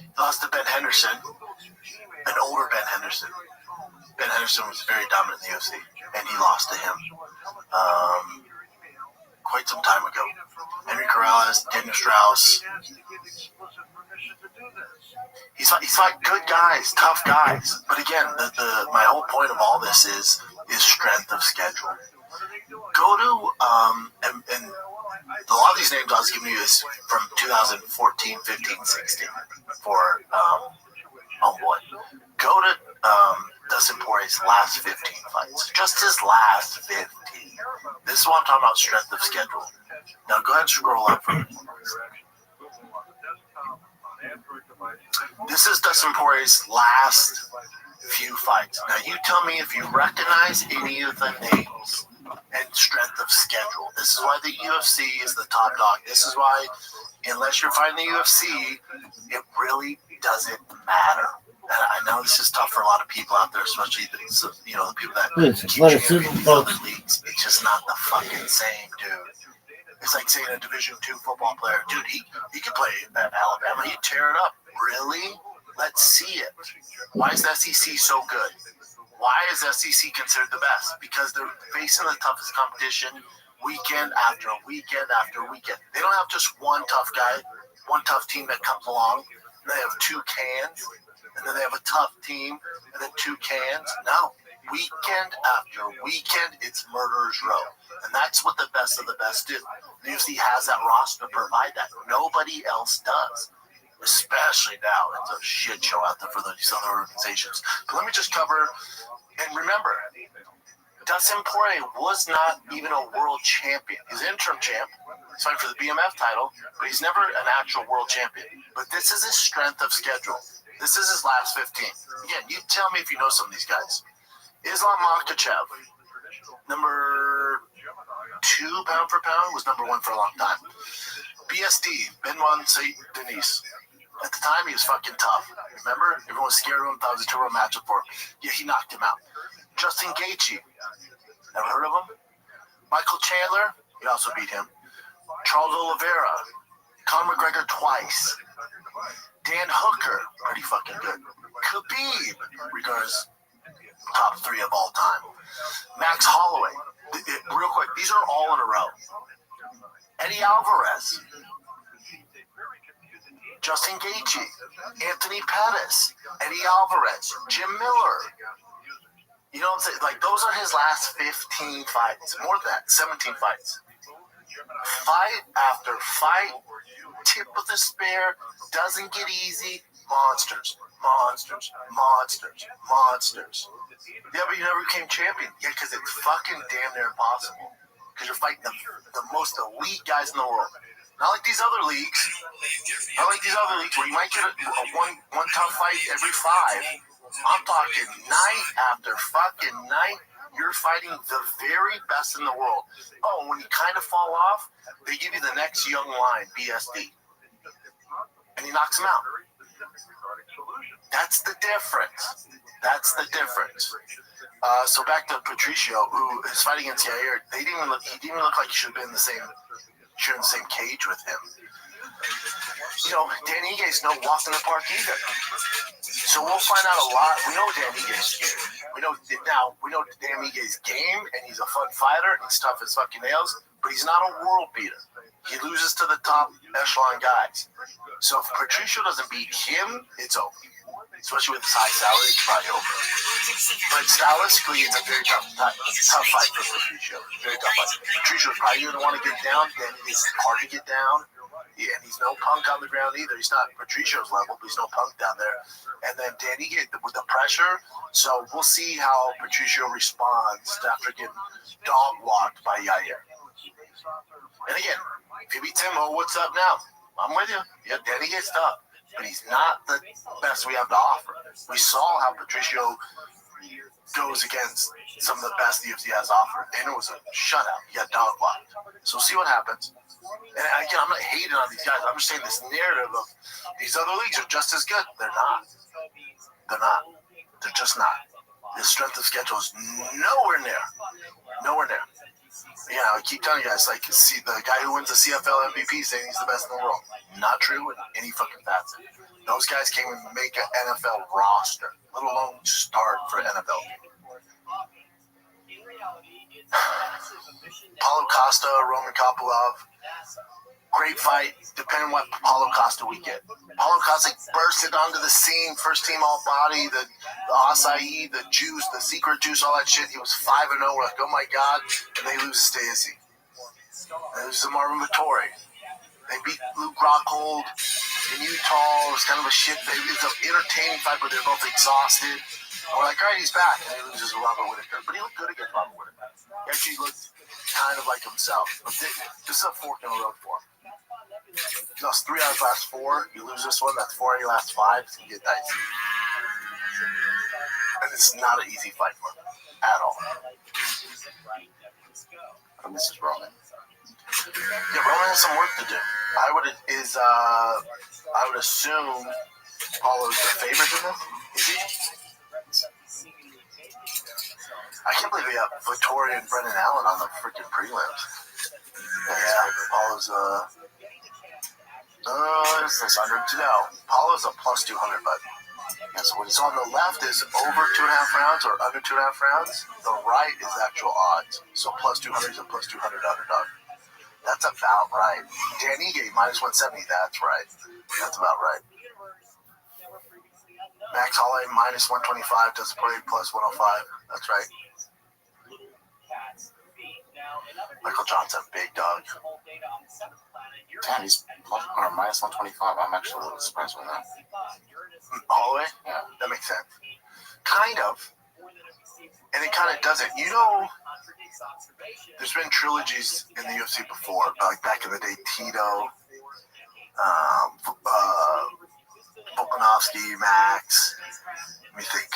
He lost to Ben Henderson, an older Ben Henderson. Ben Henderson was very dominant in the UFC, and he lost to him quite some time ago. Henry Corrales, Daniel Strauss. He's fought good guys, tough guys. But again, my whole point of all this is strength of schedule. Go to, and a lot of these names I was giving you is from 2014, 15, 16 for Homeboy. Go to Dustin Poirier's last 15 fights. Just his last 15. This is what I'm talking about, strength of schedule. Now go ahead and scroll up for me. This is Dustin Poirier's last few fights. Now you tell me if you recognize any of the names and strength of schedule. This is why the UFC is the top dog. This is why, unless you're fighting the UFC, it really doesn't matter. And I know this is tough for a lot of people out there, especially the people that keep championing these other leagues. It's just not the fucking same, dude. It's like saying a Division II football player, dude, he can play at Alabama. He'd tear it up. Really? Let's see it. Why is the SEC so good? Why is SEC considered the best? Because they're facing the toughest competition weekend after weekend after weekend. They don't have just one tough guy, one tough team that comes along. They have two cans, and then they have a tough team, and then two cans. No. weekend after weekend, it's murderer's row. And that's what the best of the best do. The UFC has that roster to provide that. Nobody else does. Especially now, it's a shit show out there for these other organizations. But let me just cover, and remember, Dustin Poirier was not even a world champion. He's an interim champ. He's fighting for the BMF title, but he's never an actual world champion. But this is his strength of schedule. This is his last 15. Again, you tell me if you know some of these guys. Islam Makhachev, number 2 pound for pound, was number 1 for a long time. BSD, Benoit St. Denis. At the time, he was fucking tough. Remember? Everyone was scared of him, thought it was a 2-round matchup for him. Yeah, he knocked him out. Justin Gaethje. Never heard of him? Michael Chandler. He also beat him. Charles Oliveira. Conor McGregor twice. Dan Hooker. Pretty fucking good. Khabib. Regards top 3 of all time. Max Holloway. Real quick, these are all in a row. Eddie Alvarez. Justin Gaethje, Anthony Pettis, Eddie Alvarez, Jim Miller. You know what I'm saying? Like, those are his last 15 fights. More than that, 17 fights. Fight after fight, tip of the spear, doesn't get easy. Monsters, monsters, monsters, monsters. Yeah, but you never became champion. Yeah, because it's fucking damn near impossible. Because you're fighting the most elite guys in the world. Not like these other leagues. Not like these other leagues where you might get a one tough fight every 5. I'm talking night after fucking night. You're fighting the very best in the world. Oh, when you kind of fall off, they give you the next young line, BSD. And he knocks him out. That's the difference. That's the difference. So back to Patricio, who is fighting against Yair. He didn't even look like he should have been in the same cage with him. You know, Dan Igue's no walk in the park either. So we'll find out a lot. We know Dan Igue's scared. We know Dan Igue's game, and he's a fun fighter, and he's tough as fucking nails, but he's not a world beater. He loses to the top echelon guys. So if Patricio doesn't beat him, it's over. Especially with his high salary, it's probably over. But stylistically, it's a very tough fight for Patricio. Very tough fight. Patricio's probably going to want to get down, then it's hard to get down. Yeah, and he's no punk on the ground either. He's not Patricio's level, but he's no punk down there. And then Danny with the pressure. So we'll see how Patricio responds after getting dog walked by Yair. And again, if he beats him, oh, what's up now? I'm with you. Yeah, Danny gets tough. But he's not the best we have to offer. We saw how Patricio goes against some of the best the UFC has offered, and it was a shutout. He got dog walked. So we'll see what happens. And again, I'm not hating on these guys. I'm just saying this narrative of these other leagues are just as good. They're not. They're not. They're just not. The strength of schedule is nowhere near. Nowhere near. Yeah, I keep telling you guys, like, see, the guy who wins the CFL MVP saying he's the best in the world. Not true in any fucking facet. Those guys can't even make an NFL roster, let alone start for an NFL game. Paulo Costa, Roman Kopylov. Great fight, depending on what Paulo Costa we get. Paulo Costa bursted onto the scene, first team all body, the acai, the juice, the secret juice, all that shit. He was 5-0. We're like, oh my God. And they lose to Stacey. They lose to Marvin Vittori. They beat Luke Rockhold in Utah. It was kind of a shit. It was an entertaining fight, but they're both exhausted. We're like, all right, he's back. And he loses to Robert Whittaker. But he looked good against Robert Whittaker. He actually looked kind of like himself. But this is a fork in the road for him. You lost 3 out of his last 4. You lose this one, that's 4 out of your last 5. It's going to get dicey. And it's not an easy fight for him at all. And this is Roman. Yeah, Roman has some work to do. I would assume Paulo's the favorite in this. Is he? I can't believe we have Vittori and Brendan Allen on the freaking prelims. Yeah, Paulo's it's this under no. Paulo's a plus 200, but yeah, so what's on the left is over 2.5 rounds or under 2.5 rounds. The right is actual odds. So plus 200 is a plus 200 underdog. That's about right. Dan Ige minus 170. That's right. That's about right. Max Holloway minus 125, Dustin Poirier plus 105. That's right. Michael Johnson, big dog. Damn, he's plus or minus 125. I'm actually a little surprised with that. Holloway? Yeah, that makes sense. Kind of. And it kind of doesn't. You know, there's been trilogies in the UFC before, like back in the day, Tito, Volkanovski, Max. Let me think.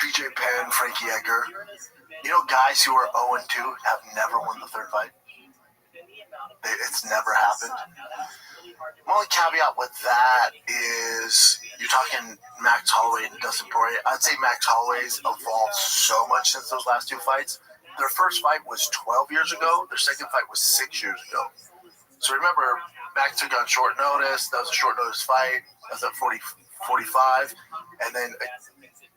BJ Penn, Frankie Edgar. You know, guys who are 0-2 have never won the third fight. It's never happened. My only caveat with that is you're talking Max Holloway and Dustin Poirier. I'd say Max Holloway's evolved so much since those last two fights. Their first fight was 12 years ago. Their second fight was 6 years ago. So remember, Max took on short notice. That was a short notice fight. That was at 45. And then,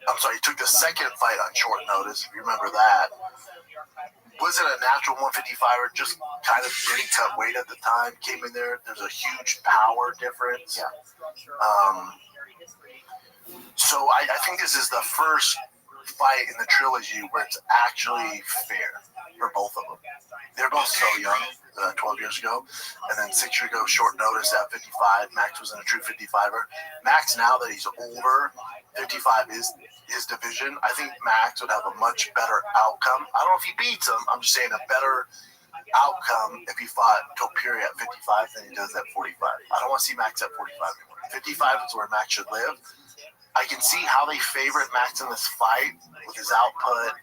I'm sorry, he took the second fight on short notice. If you remember that. Wasn't a natural 155er, just kind of didn't cut weight at the time. Came in there. There's a huge power difference. Yeah. So I think this is the first fight in the trilogy where it's actually fair for both of them. They're both so young, 12 years ago. And then 6 years ago, short notice at 55. Max was in a true 55er. Max, now that he's older, 55 is his division. I think Max would have a much better outcome. I don't know if he beats him. I'm just saying a better outcome if he fought Topuria at 55 than he does at 45. I don't want to see Max at 45 anymore. 55 is where Max should live. I can see how they favorite Max in this fight with his output.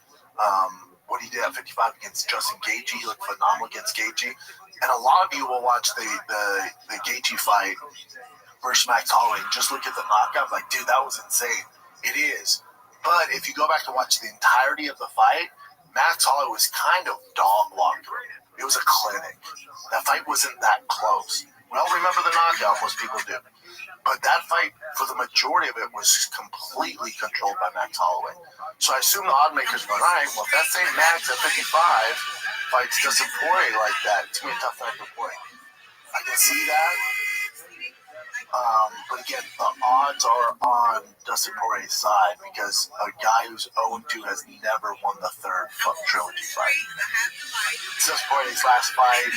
What he did at 55 against Justin Gaethje, he looked phenomenal against Gaethje. And a lot of you will watch the Gaethje fight versus Max Holloway and just look at the knockout like, dude, that was insane. It is. But if you go back to watch the entirety of the fight, Max Holloway was kind of dog walked. It was a clinic. That fight wasn't that close. We all remember the knockout, most people do. But that fight, for the majority of it, was completely controlled by Max Holloway. So I assume the odd makers were right. Well, if that same Max at 55 fights Dustin Poirier like that, it's going to be a tough fight for Poirier. I can see that. But again, the odds are on Dustin Poirier's side because a guy who's 0-2 has never won the third trilogy fight. Since Poirier's last fight,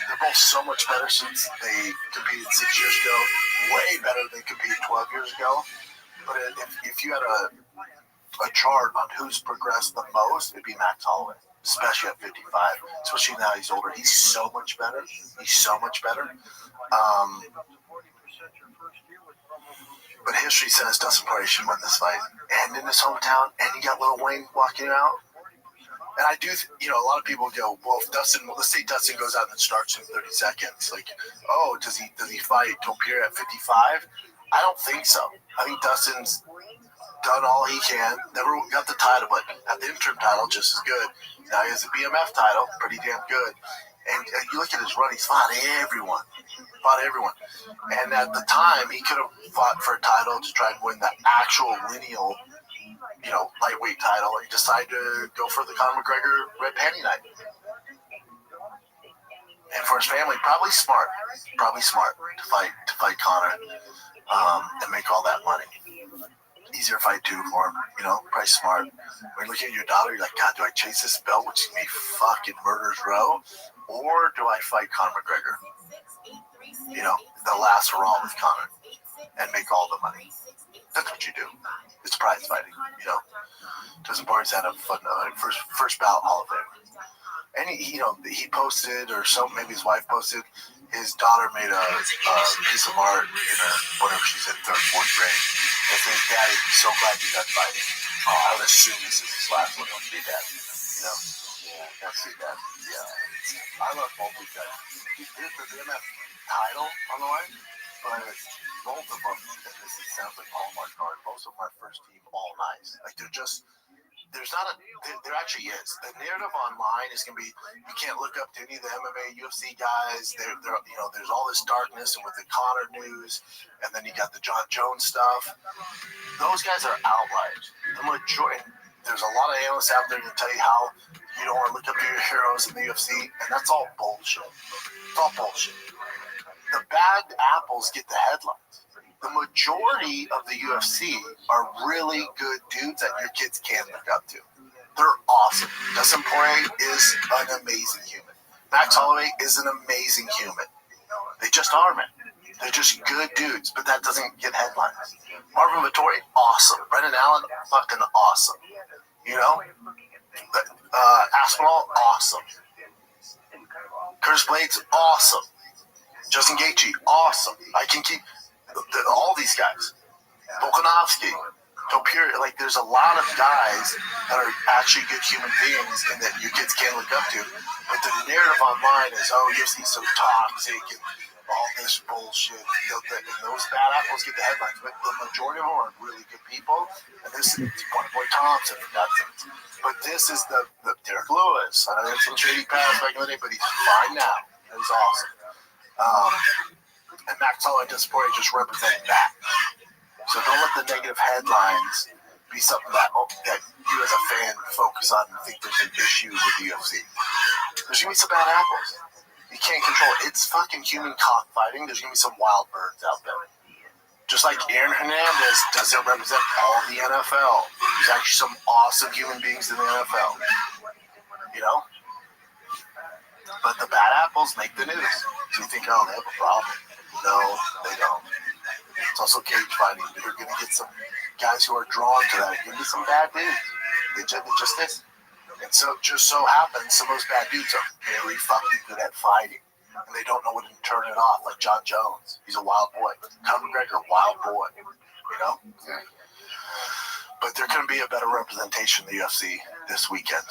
they're both so much better since they competed 6 years ago. Way better than they competed 12 years ago. But if you had a chart on who's progressed the most, it'd be Max Holloway, especially at 55. Especially now he's older. He's so much better. But history says Dustin Poirier should win this fight. And in his hometown, and you got Lil Wayne walking out. And I do, a lot of people go, well, if Dustin, let's say Dustin goes out and starts in 30 seconds. Like, oh, does he fight Topuria at 55? I don't think so. I think Dustin's done all he can. Never got the title, but had the interim title just as good. Now he has a BMF title, pretty damn good. And you look at his run, he's fought everyone. And at the time, he could have fought for a title to try and win the actual lineal, lightweight title. He decided to go for the Conor McGregor red panty night. And for his family, probably smart to fight Conor and make all that money. Easier fight too for him, probably smart. When you look at your daughter, you're like, God, do I chase this belt, which is gonna be fucking murder's row, or do I fight Conor McGregor? The last hurrah with Conor and make all the money. That's what you do. It's prize fighting, Dustin Poirier's had a fun first ballot Hall of Fame. And he posted, or maybe his wife posted, his daughter made a piece of art in whatever she's in 3rd, 4th grade. It says, Daddy, I'm so glad you got fighting. Oh, I would assume this is his last one on Big Dad. Yeah, that's Big Dad. Yeah. I love both these guys. He did the BMF title on the line, but both of them, it sounds like Hallmark card, most of them are first team all nice. Like there actually is. The narrative online is going to be, you can't look up to any of the MMA, UFC guys. There's all this darkness, and with the Conor news, and then you got the John Jones stuff. Those guys are outliers. The majority, there's a lot of analysts out there to tell you how you don't want to look up to your heroes in the UFC, and that's all bullshit. It's all bullshit. The bad apples get the headlines. the majority of the UFC are really good dudes that your kids can look up to. They're awesome. Dustin Poirier is an amazing human. Max Holloway is an amazing human. They just are, man. They're just good dudes, but that doesn't get headlines. Marvin Vettori, awesome. Brendan Allen, fucking awesome. You know? Aspinall, awesome. Curtis Blades, awesome. Justin Gaethje, awesome. I can keep all these guys. Volkanovski, Topuria, like there's a lot of guys that are actually good human beings and that your kids can't look up to. But the narrative online is, oh, UFC's so toxic and all this bullshit. And those bad apples get the headlines, but the majority of them are really good people. And this is Boy Thompson, for God's sake. But this is the Derek Lewis. I know there's some shady past back in the day, but he's fine now. He's awesome. And Max Holloway and Dustin Poirier just represent that. So don't let the negative headlines be something that you as a fan focus on and think there's an issue with the UFC. There's going to be some bad apples. You can't control it. It's fucking human cockfighting. There's going to be some wild birds out there. Just like Aaron Hernandez doesn't represent all the NFL. There's actually some awesome human beings in the NFL. You know? But the bad apples make the news. So you think, oh, they have a problem. No, they don't. It's also cage fighting. You're going to get some guys who are drawn to that. You're going to get some bad dudes. It just is. And so it just so happens some of those bad dudes are very fucking good at fighting. And they don't know when to turn it off, like John Jones. He's a wild boy. Conor McGregor, wild boy. You know? Yeah. But there can be a better representation in the UFC this weekend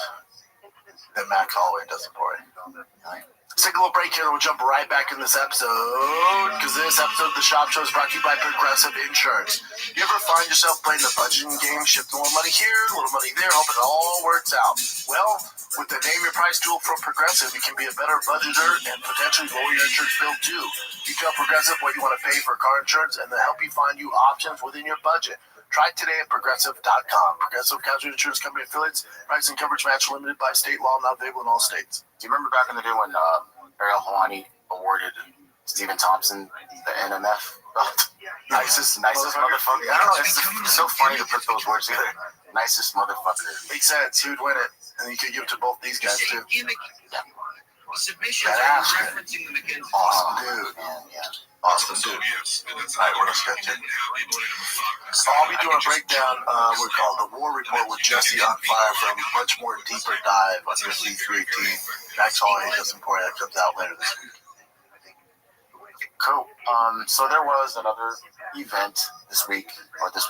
than Max Holloway and Dustin Poirier. Let's take a little break here and we'll jump right back in this episode, because this episode of the Shop Show is brought to you by Progressive Insurance. You ever find yourself playing the budgeting game, shifting a little money here, a little money there, hoping it all works out? Well, with the Name Your Price tool from Progressive, you can be a better budgeter and potentially lower your insurance bill too. You tell Progressive what you want to pay for car insurance and they'll help you find you options within your budget. Try it today at Progressive.com. Progressive Casualty Insurance Company affiliates. Price and coverage match limited by state law, not available in all states. Do you remember back in the day when Ariel Helwani awarded Stephen Thompson the NMF belt? Nicest motherfucker. I don't know. It's so funny to put those words together. Nicest motherfucker. Makes sense. He would win it, and you could give it to both these guys too. Yeah. Awesome dude. Awesome dude. Alright, what else got you? I'll be doing a breakdown, we call the War Report with Jesse on Fire for a much more deeper dive on UFC 318. Max Holloway and Dustin Poirier that comes out later this week. Cool. So there was another event this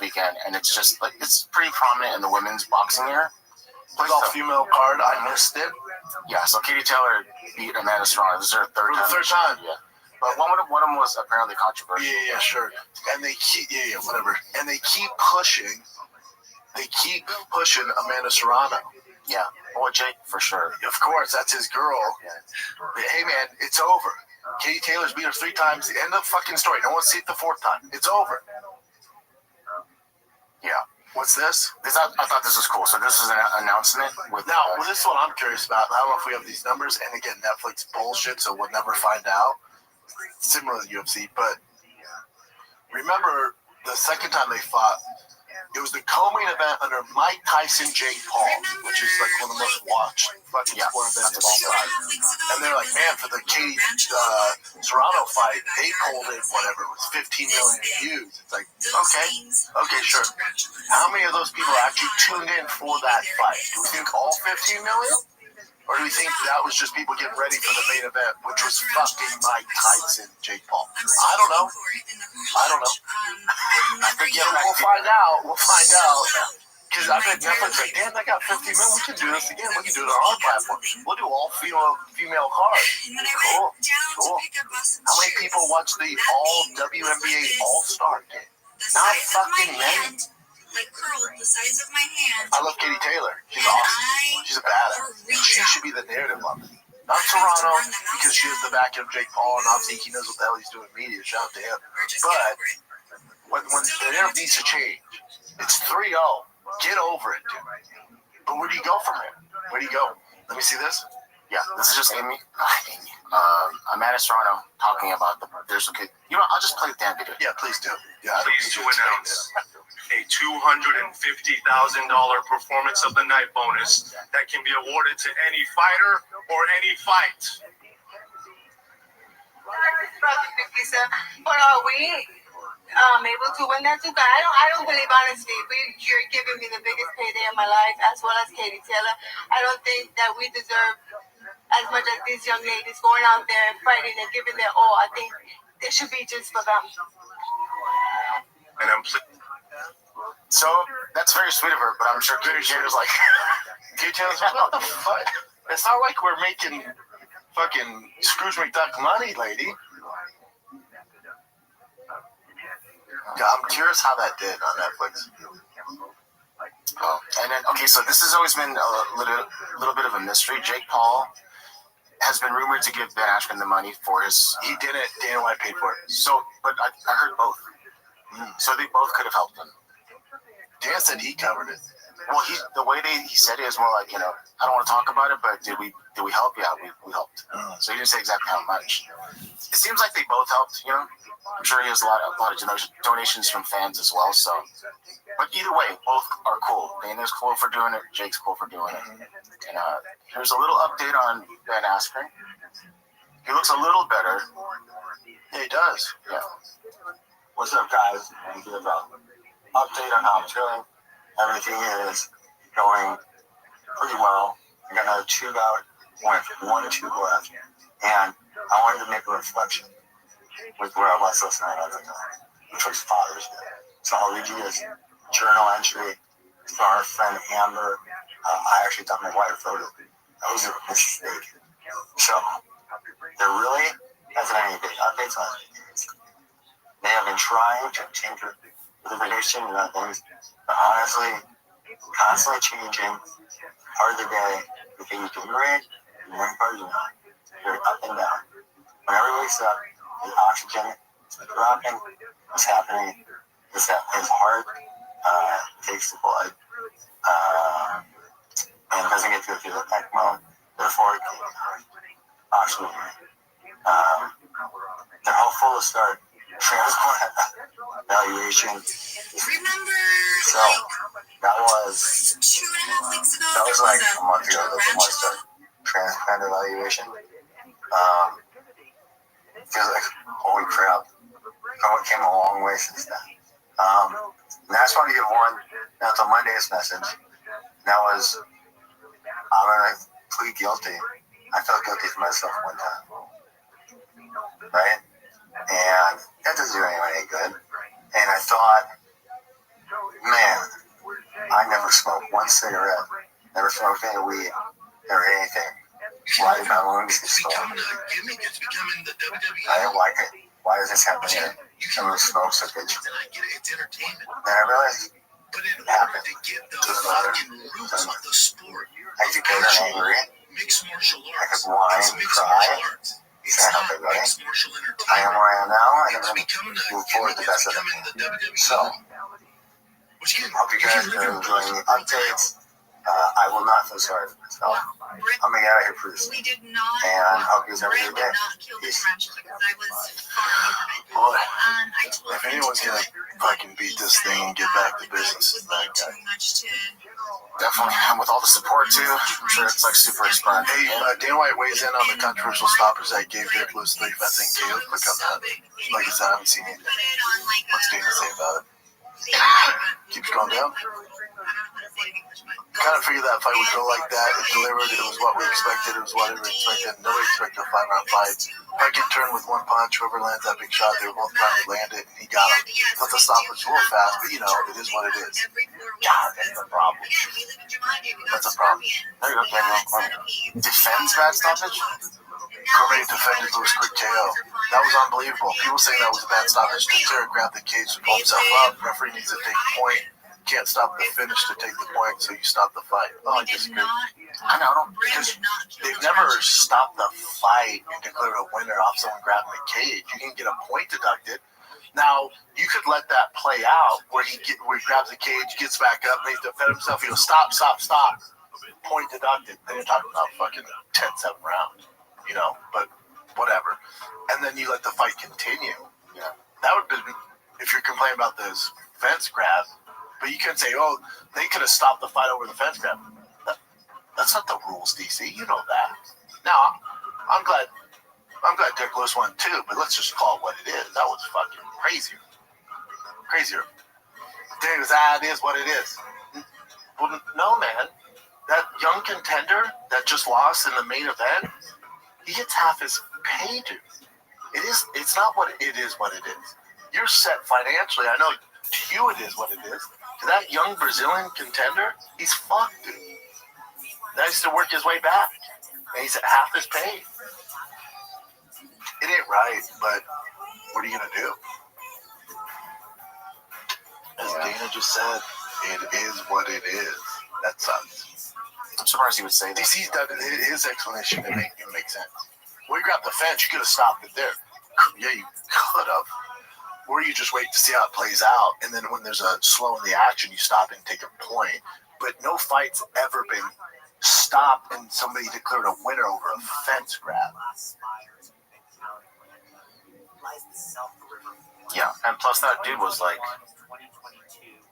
weekend, and it's just like it's pretty prominent in the women's boxing era. Like all female card, I missed it. Yeah, so Katie Taylor beat Amanda Serrano. This is her third time. Yeah. But one of them was apparently controversial. Yeah, sure. And they keep, whatever. And they keep pushing Amanda Serrano. Yeah. Well, Jake, for sure. Of course, that's his girl. Yeah. But hey, man, it's over. Katie Taylor's beat her 3 times. The end of the fucking story. No one's seen it the 4th time. It's over. Yeah. What's this? I thought this was cool. So this is an announcement with. This is what I'm curious about. I don't know if we have these numbers. And again, Netflix bullshit, so we'll never find out. Similar to the UFC, but remember the second time they fought, it was the co-main event under Mike Tyson, Jake Paul, which is like one of the most watched fucking sport events of all time. And they're like, man, for the Katie Serrano fight, they pulled in whatever it was, 15 million views. It's like, okay, sure. How many of those people actually tuned in for that fight? Do we think all 15 million? Or do we think that was just people getting ready for the main event, which was fucking Mike Tyson, Jake Paul? I don't know. We'll find out. Because I bet Netflix like, damn, they got 50 million. We can do this again. We can do it on our platform. We'll do all female cards. Cool. How many people watch the all WNBA All-Star game? Not fucking many. Like curled the size of my hand. I love Katie Taylor. She's awesome. She's a badass. She should be the narrative of it. Not Serrano, because she has the back of Jake Paul, and obviously he knows what the hell he's doing in media. Shout out to him. But when the narrative needs to change, it's 3-0. Get over it, dude. But where do you go from here? Where do you go? Let me see this. Yeah, this is just Amy. Amanda Serrano talking about there's a kid. You know, I'll just play the damn video. Yeah, please do. Yeah, Pleased to announce a $250,000 performance of the night bonus that can be awarded to any fighter or any fight. But are we able to win that too? I don't believe, honestly, you're giving me the biggest payday of my life, as well as Katie Taylor. I don't think that we deserve as much as these young ladies going out there and fighting and giving their all. I think it should be just for them. And I'm So that's very sweet of her, but I'm sure Katie Taylor's like, Katie Taylor's like, what the fuck? It's not like we're making fucking Scrooge McDuck money, lady. Yeah, I'm curious how that did on Netflix. Oh, and then okay, so this has always been a little bit of a mystery. Jake Paul has been rumored to give Ben Askren the money for his. He didn't. Dana White paid for it. So, but I heard both. So they both could have helped him. Dan said he covered it. Well, the way he said it is more like, you know, I don't want to talk about it, but did we help? Yeah, we helped. So he didn't say exactly how much. It seems like they both helped. You know, I'm sure he has a lot of donations from fans as well. So, but either way, both are cool. Dana's cool for doing it. Jake's cool for doing it. And here's a little update on Ben Askren. He looks a little better. Yeah, he does. Yeah. What's up, guys? I'm give an update on how I'm feeling. Everything is going pretty well. I got another 2 out with 1 tube left, and I wanted to make a reflection with where I was listening the other time, which was Father's Day. So I'll read you this journal entry for our friend Amber. I actually thought my wife wrote it. That was a mistake. So there really hasn't any big updates on it. They have been trying to tinker with the prediction and things, but honestly, constantly changing part of the day. The thing you can read, and the part you not. You're up and down. When everybody wakes up, the oxygen is dropping. What's happening is that his heart takes the blood and doesn't get to go through the ECMO. Therefore, it can't oxygen. They're hopeful to start transplant evaluation. So that was like a month ago that they want to start transplant evaluation. Feels like, holy crap, it came a long way since then. And I just wanted to give one. That's on Monday's message. That was, I'm gonna plead guilty. I felt guilty for myself one time, right? And that doesn't do anyone any good. And I thought, man, I never smoked one cigarette, never smoked any weed, never anything. Why did my lungs get stolen? I didn't like it. Why is this happening? Someone smokes a bitch. Then I realized it happened. Doesn't matter. I could get angry. I could whine and cry. I am where I am now, and I'm going to move forward the best of it. So, hope you guys are enjoying the updates. I will not feel sorry for myself. I'm going to get out of here pretty soon. And hope you guys have a good day. Peace. Boy, if anyone's going to fucking beat this thing and get back to business, it's that guy. Definitely, and with all the support too, I'm sure it's like super inspiring. Hey, Dana White weighs in on the controversial stoppers that gave Dick Lewis 35 cent KO. Click on that. Like I said, I haven't seen anything. What's Dana say about it? Keeps going down. Kind of figured that fight would go like that. It delivered. It was what we expected. It was what we expected. Nobody expected a 5-round fight. Second turn with one punch. Whoever lands that big shot, they were both trying to land it, and he got him. Thought the stop was a little fast, but you know, it is what it is. God, that's a problem. That's a problem. There you go, Daniel Cormier. Defends bad stoppage? Cormier defended Lewis quick KO. That was unbelievable. People saying that was a bad stoppage. Terry grabbed the cage to pull himself up. Referee needs to take the point. Can't stop the finish to take the point, so you stop the fight. Oh, I disagree. I know, because they've never stopped the fight and declared a winner off someone grabbing the cage. You can get a point deducted. Now, you could let that play out where he grabs the cage, gets back up, makes defend himself. He goes, stop. point deducted. Then you're talking about fucking 10-7 round, you know. But whatever. And then you let the fight continue. Yeah, that would be if you're complaining about this fence grab. But you can say, oh, they could have stopped the fight over the fence grab. That's not the rules, DC. You know that. Now, I'm glad Derek Lewis won too, but let's just call it what it is. That was fucking crazier. Then it was, it is what it is. Well, no, man. That young contender that just lost in the main event, he gets half his pay, dude. It's not what it is what it is. You're set financially. I know to you it is what it is. To that young Brazilian contender, he's fucked, dude. That has to work his way back. And he's at half his pay. It ain't right, but what are you going to do? As Dana just said, it is what it is. That sucks. I'm surprised he would say that. DC's done his explanation to make it make sense. Well, you grabbed the fence, you could have stopped it there. Yeah, you could have. Or you just wait to see how it plays out, and then when there's a slow in the action, you stop and take a point. But no fight's ever been stopped and somebody declared a winner over a fence grab. Yeah, and plus that dude was like,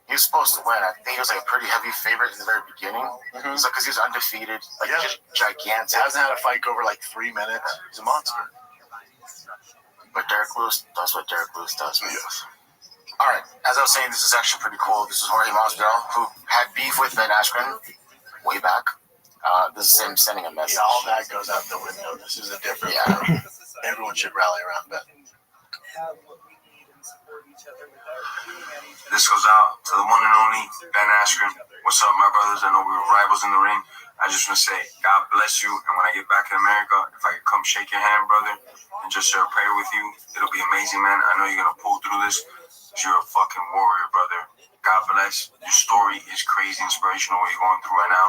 he was supposed to win. I think he was like a pretty heavy favorite in the very beginning. Mm-hmm. So because he was undefeated, like just gigantic. He hasn't had a fight go over like 3 minutes. He's a monster. But Derek Lewis does what Derek Lewis does. Yes. All right, as I was saying, this is actually pretty cool. This is Jorge Masvidal, who had beef with Ben Askren way back. This is him sending a message. Yeah, all that goes out the window. This is a different. Yeah. Everyone should rally around Ben. This goes out to the one and only Ben Askren. What's up, my brothers? I know we were rivals in the ring. I just want to say, God bless you. And when I get back in America, if I could come shake your hand, brother, and just share a prayer with you, it'll be amazing, man. I know you're going to pull through this. You're a fucking warrior, brother. God bless. Your story is crazy inspirational what you're going through right now.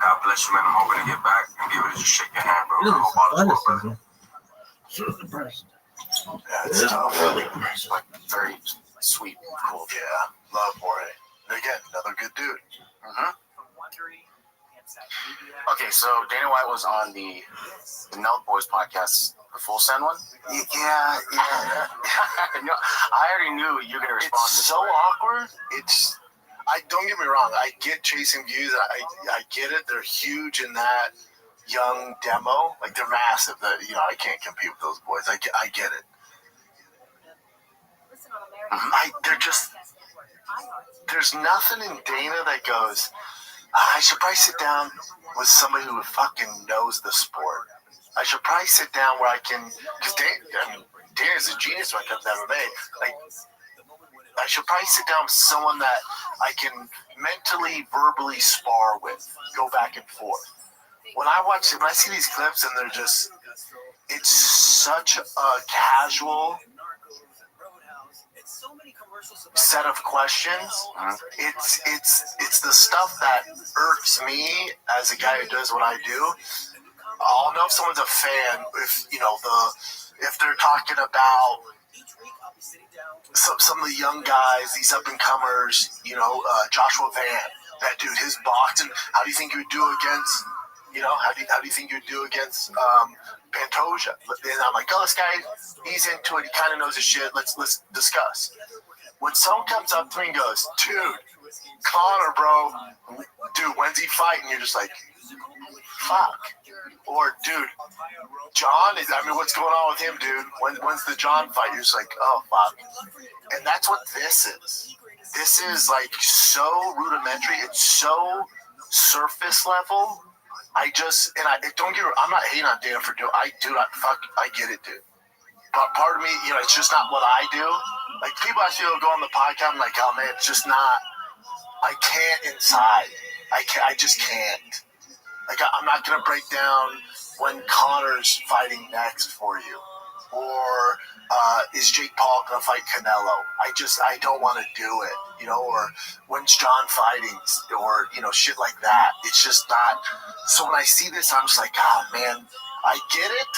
God bless you, man. I'm hoping to get back and be able to just shake your hand, bro. I hope all is well, brother. Yeah, it's tough. Like, very sweet, cool. Yeah, love Jorge. And again, another good dude. Mm-hmm. Okay, so Dana White was on the Nelt Boys podcast, the Full Send one. Yeah. No, I already knew you were gonna respond. It's so awkward. I don't get me wrong. I get chasing views. I get it. They're huge in that young demo. Like they're massive. I can't compete with those boys. I get it. They're just. There's nothing in Dana that goes, I should probably sit down with somebody who fucking knows the sport. I should probably sit down where I can, because Dana's a genius when it comes to MMA. Like, I should probably sit down with someone that I can mentally, verbally spar with, go back and forth. When I see these clips and they're just, it's such a casual set of questions. It's the stuff that irks me as a guy who does what I do. I'll know if someone's a fan if they're talking about some of the young guys, these up and comers. Joshua Van, that dude, his boxing. How do you think he would do against? How do you think you'd do against Pantoja? And I'm like, this guy, he's into it. He kind of knows his shit. Let's discuss. When someone comes up to me and goes, dude, Connor, bro, dude, when's he fighting? You're just like, fuck. Or, dude, John, what's going on with him, dude? When's the John fight? You're just like, oh, fuck. And that's what this is. This is like so rudimentary. It's so surface level. Don't get me wrong, I'm not hating on Dana for doing I get it, dude. But part of me, it's just not what I do. Like, people I feel go on the podcast, I'm like, oh, man, it's just not, I can't inside. I just can't. Like, I'm not going to break down when Connor's fighting next for you. Or is Jake Paul going to fight Canelo? I don't want to do it, or when's John fighting, or, shit like that. It's just not. So when I see this, I'm just like, oh, man, I get it,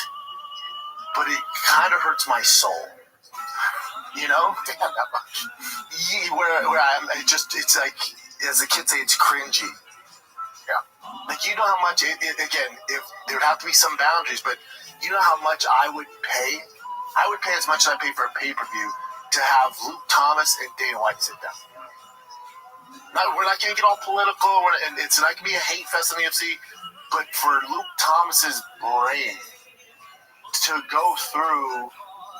but it kind of hurts my soul. Where I'm, it's like, as the kids say, it's cringy. Yeah. Like, you know how much, again, if there would have to be some boundaries, but you know how much I would pay? I would pay as much as I pay for a pay-per-view to have Luke Thomas and Dana White sit down. We're not going to get all political, and it's not going to be a hate fest in the UFC, but for Luke Thomas's brain to go through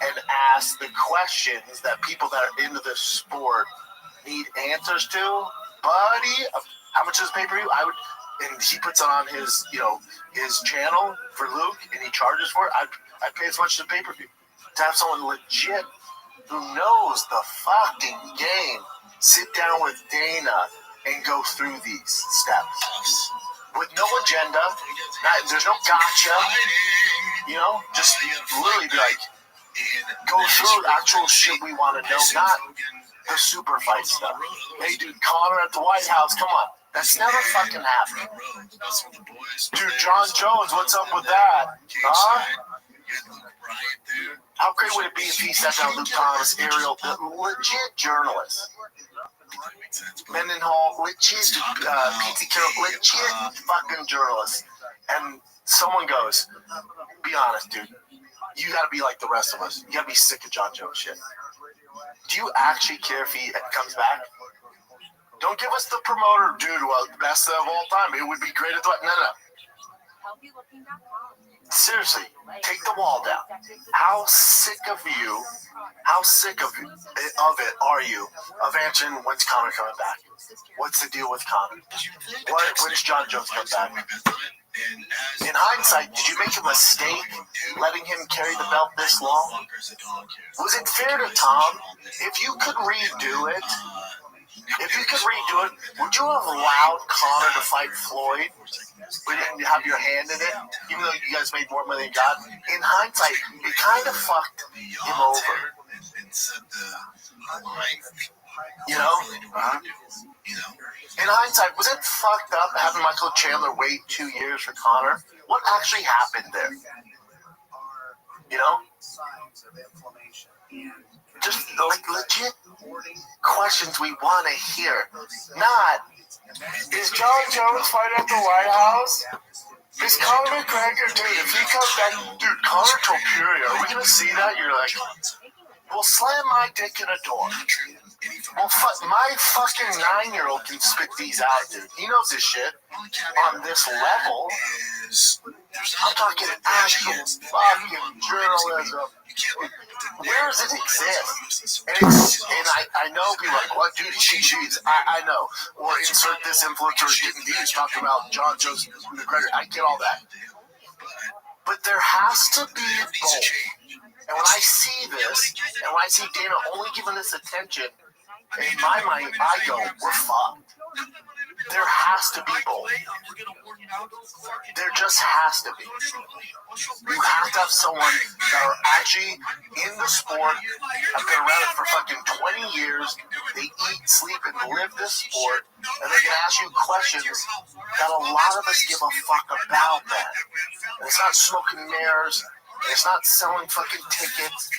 and ask the questions that people that are into this sport need answers to, buddy, how much is pay-per-view? And he puts it on his, his channel for Luke, and he charges for it. I'd pay as much as a pay-per-view to have someone legit who knows the fucking game sit down with Dana and go through these steps with no agenda. There's no gotcha. Just literally be like, go through actual shit we want to know, not the super fight stuff. Hey, dude, Connor at the White House, come on. That's never fucking happened. Dude, John Jones, what's up with that? Huh? How great would it be if he sat down Luke Thomas, Ariel, legit journalists? Mendenhall, legit, P.T. Carroll, legit fucking journalists. And someone goes, be honest, dude. You gotta be like the rest of us. You gotta be sick of John Jones shit. Do you actually care if he comes back? Don't give us the promoter, dude. Well, the best of all time. It would be great at the... No. Seriously, take the wall down. How sick of it are you of answering when's Connor coming back? What's the deal with Connor? When's John Jones come back? In hindsight, did you make a mistake letting him carry the belt this long? Was it fair to Tom? If you could redo it, would you have allowed Connor to fight Floyd? But you didn't have your hand in it, even though you guys made more money than God. In hindsight, it kind of fucked him over. In hindsight, was it fucked up having Michael Chandler wait 2 years for Connor? What actually happened there? Just like legit questions we want to hear. Not, is John Jones fighting at the White House? Is Conor McGregor, dude, if he comes back, dude, Conor Topuria, are we going to see that? You're like, well, slam my dick in a door. Well, my fucking 9-year-old can spit these out, dude. He knows this shit on this level. I'm talking actual fucking journalism. Where does it exist? And I know people are like, what, dude, she's, I know. Or insert this influencer getting views talking about John Jones McGregor. I get all that. But there has to be both. And when I see this, and when I see Dana only giving this attention, in my mind, I go, we're fucked. There has to be both. There just has to be. You have to have someone that are actually in the sport, have been around it for fucking 20 years, they eat, sleep, and live this sport, and they can ask you questions that a lot of us give a fuck about that. And it's not smoke and mirrors, and it's not selling fucking tickets,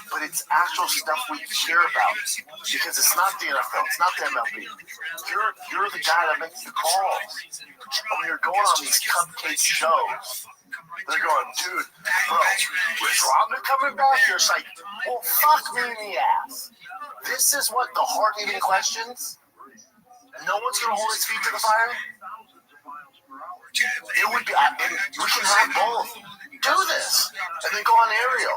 but it's actual stuff we care about. Because it's not the NFL, it's not the MLB. You're the guy that makes the calls. When you're going on these cupcake shows, they're going, dude, bro, is Robin coming back? You're just like, well, fuck me in the ass. This is what the hard-hitting questions? No one's going to hold his feet to the fire? It would be, and we can have both. Do this, and then go on Ariel.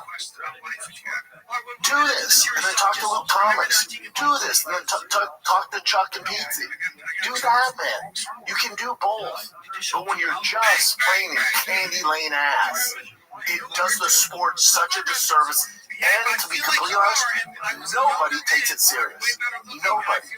Do this, and then talk to Luke Thomas. Do this, and then talk to Chuck and Pizzi. Do that, man. You can do both. But when you're just playing in candy lane ass, it does the sport such a disservice. And to be completely honest, nobody takes it serious. Nobody.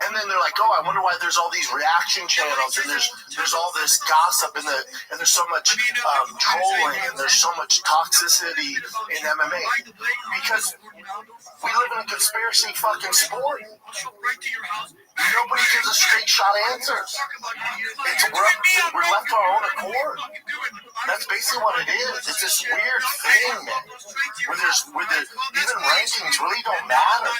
And then they're like, oh, I wonder why there's all these reaction channels, and there's all this gossip, and there's so much trolling, and there's so much toxicity in MMA. Because we live in a conspiracy fucking sport. Nobody gives us straight shot answers. We're left to our own accord. That's basically what it is. It's this weird thing, man, where even rankings really don't matter.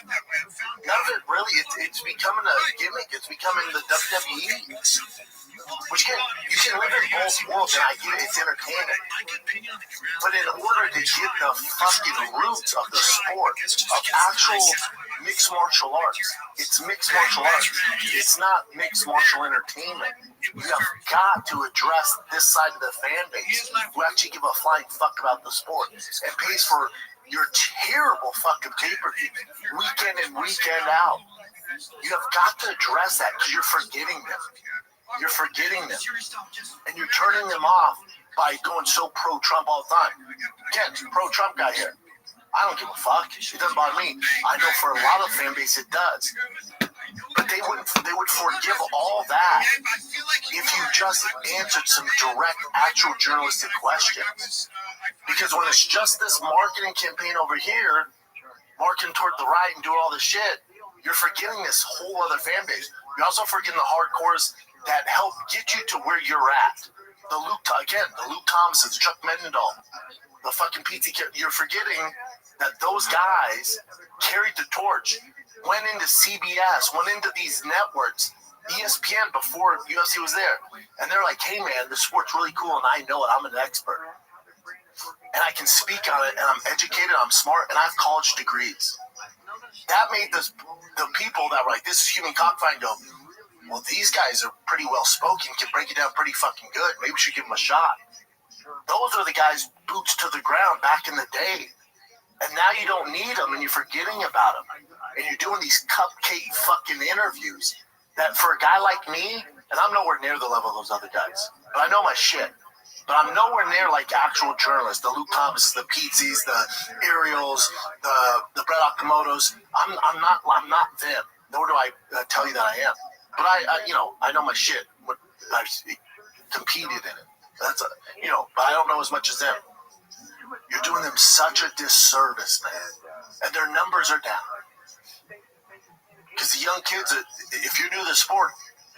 None of it really. It's becoming a gimmick. It's becoming the WWE. Which again, you can live in both worlds, and I get it. It's entertaining. But in order to get the fucking roots of the sport, of actual mixed martial arts, it's mixed martial arts. It's not mixed martial entertainment. You have got to address this side of the fan base who actually give a flying fuck about the sport and pays for your terrible fucking pay-per-view weekend in, weekend out. You have got to address that because you're forgetting them. You're forgetting them. And you're turning them off by going so pro-Trump all the time. Again, pro-Trump guy here. I don't give a fuck. It doesn't bother me. I know for a lot of fan base it does. But they would forgive all that if you just answered some direct, actual journalistic questions. Because when it's just this marketing campaign over here, marketing toward the right and doing all this shit, you're forgetting this whole other fan base. You're also forgetting the hardcores that help get you to where you're at. The Luke Thomases, Chuck Mendenhall, the fucking PT. You're forgetting that those guys carried the torch, went into CBS, went into these networks, ESPN before UFC was there. And they're like, hey man, this sport's really cool and I know it, I'm an expert. And I can speak on it and I'm educated, I'm smart, and I have college degrees. That made the people that were like, this is human cockfighting go, well, these guys are pretty well spoken, can break it down pretty fucking good. Maybe we should give them a shot. Those are the guys, boots to the ground back in the day. And now you don't need them and you're forgetting about them. And you're doing these cupcake fucking interviews that for a guy like me, and I'm nowhere near the level of those other guys, but I know my shit. But I'm nowhere near like actual journalists, the Luke Thomas, the Pizzies, the Ariels, the Brett Okamotos. I'm not them. Nor do I tell you that I am. But I know my shit. I've competed in it. But I don't know as much as them. You're doing them such a disservice, man. And their numbers are down. Because the young kids, if you're new to the sport,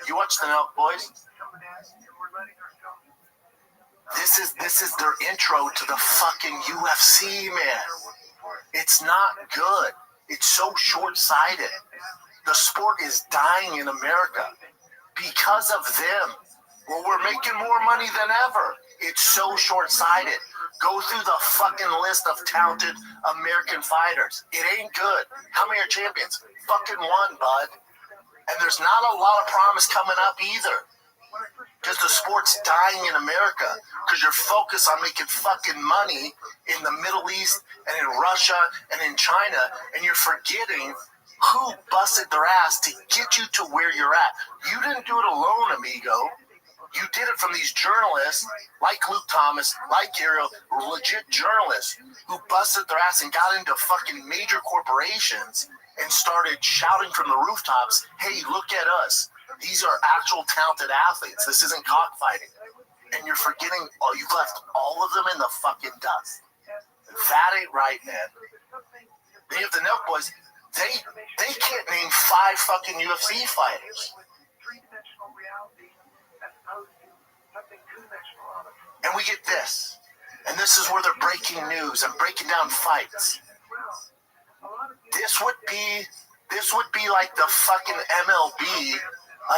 you watch the Nelk boys. This is their intro to the fucking UFC, man. It's not good. It's so short-sighted. The sport is dying in America because of them. Well, we're making more money than ever. It's so short-sighted. Go through the fucking list of talented American fighters. It ain't good. How many are champions? Fucking one, bud. And there's not a lot of promise coming up either. Because the sport's dying in America. Because you're focused on making fucking money in the Middle East and in Russia and in China. And you're forgetting who busted their ass to get you to where you're at. You didn't do it alone, amigo. You did it from these journalists like Luke Thomas, like Ariel, legit journalists who busted their ass and got into fucking major corporations and started shouting from the rooftops, hey, look at us. These are actual talented athletes. This isn't cockfighting. And you're forgetting, you've left all of them in the fucking dust. That ain't right, man. They have the Nelk boys. They can't name 5 fucking UFC fighters. And we get this. And this is where they're breaking news and breaking down fights. This would be like the fucking MLB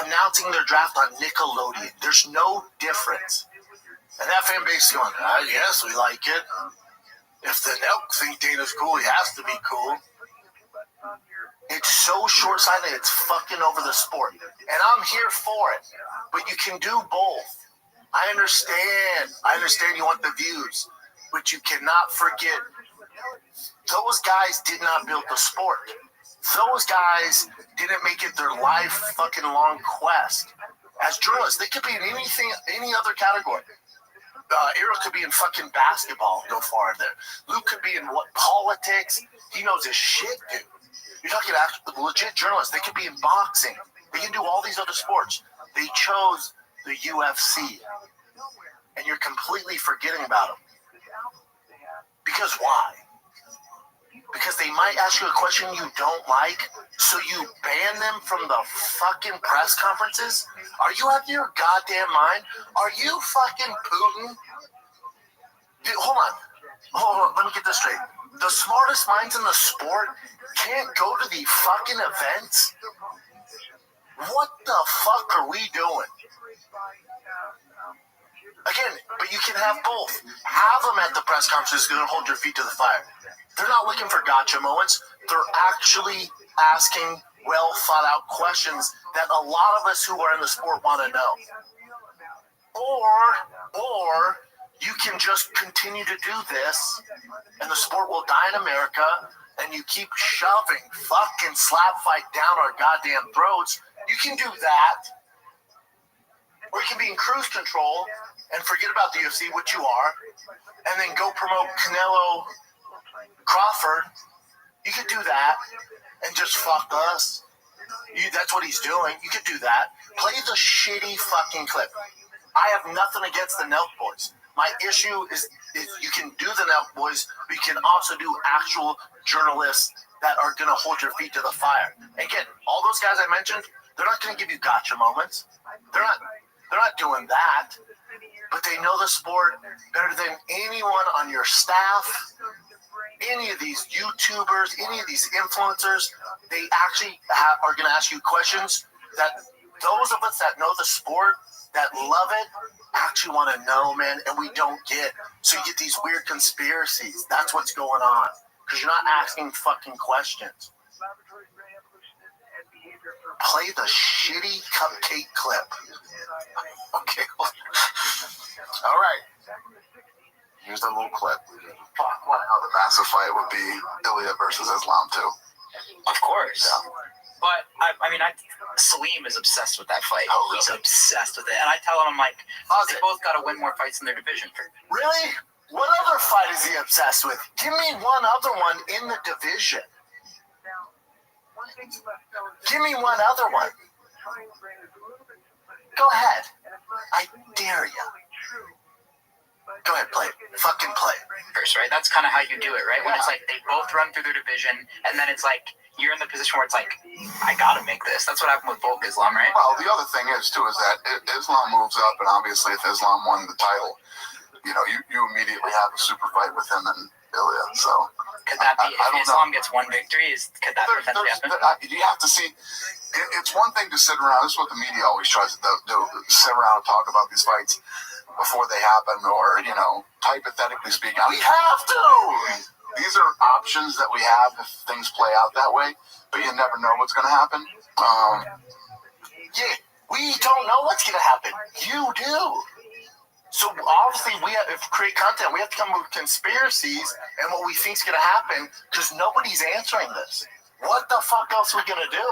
announcing their draft on Nickelodeon. There's no difference. And that fan base is going, yes, we like it. If the Nelk think Dana's cool, he has to be cool. It's so short-sighted, it's fucking over the sport. And I'm here for it. But you can do both. I understand you want the views. But you cannot forget, those guys did not build the sport. Those guys didn't make it their life fucking long quest. As journalists, they could be in any other category. Ariel could be in fucking basketball, go far in there. Luke could be in politics. He knows his shit, dude. You're talking actual legit journalists. They could be in boxing. They can do all these other sports. They chose the UFC. And you're completely forgetting about them. Because why? Because they might ask you a question you don't like, so you ban them from the fucking press conferences? Are you out of your goddamn mind? Are you fucking Putin? Dude, hold on, let me get this straight. The smartest minds in the sport can't go to the fucking events? What the fuck are we doing? Again, but you can have both. Have them at the press conferences going to hold your feet to the fire. They're not looking for gotcha moments. They're actually asking well-thought-out questions that a lot of us who are in the sport want to know. Or you can just continue to do this, and the sport will die in America, and you keep shoving fucking slap fight down our goddamn throats. You can do that. Or you can be in cruise control and forget about the UFC, which you are, and then go promote Canelo Crawford. You could do that and just fuck us. That's what he's doing. You could do that. Play the shitty fucking clip. I have nothing against the Nelk Boys. My issue is you can do the Nelk Boys, but you can also do actual journalists that are going to hold your feet to the fire. Again, all those guys I mentioned, they're not going to give you gotcha moments. They're not doing that. But they know the sport better than anyone on your staff, any of these YouTubers, any of these influencers. They actually are going to ask you questions that those of us that know the sport, that love it, actually want to know, man, and we don't get. So you get these weird conspiracies. That's what's going on. Because you're not asking fucking questions. Play the shitty cupcake clip. Okay. All right. Here's the little clip. Fuck, what how the massive fight would be Ilya versus Islam, too. Of course. Yeah. But, Salim is obsessed with that fight. Oh, really? He's obsessed with it. And I tell him, I'm like, they both got to win more fights in their division. Really? What other fight is he obsessed with? Give me one other one in the division. Give me one other one. Go ahead. I dare you. Go ahead, play it. Fucking play it. First, right? That's kind of how you do it, right? When it's like they both run through their division, and then it's like you're in the position where it's like, I gotta make this. That's what happened with Volk Islam, right? Well, the other thing is, too, is that Islam moves up, and obviously if Islam won the title, you immediately have a super fight with him and Ilya, so... Could that be, if Islam gets one victory, could that potentially happen? You have to see, it's one thing to sit around, this is what the media always tries to do, sit around and talk about these fights before they happen, or, hypothetically speaking. We have to! These are options that we have if things play out that way, but you never know what's going to happen. Yeah, we don't know what's going to happen. You do. So obviously, if we create content, we have to come up with conspiracies and what we think is going to happen because nobody's answering this. What the fuck else are we going to do?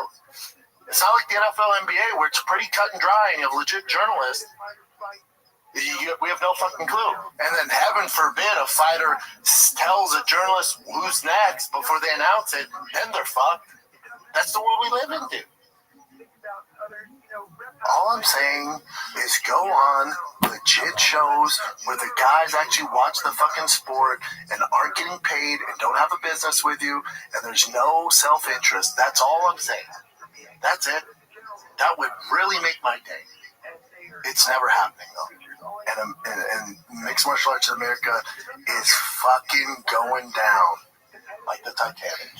It's not like the NFL, NBA, where it's pretty cut and dry and you have legit journalists. We have no fucking clue. And then heaven forbid a fighter tells a journalist who's next before they announce it, then they're fucked. That's the world we live into. All I'm saying is go on legit shows where the guys actually watch the fucking sport and aren't getting paid and don't have a business with you and there's no self-interest. That's all I'm saying. That's it. That would really make my day. It's never happening, though. And mixed martial arts in America is fucking going down like the Titanic.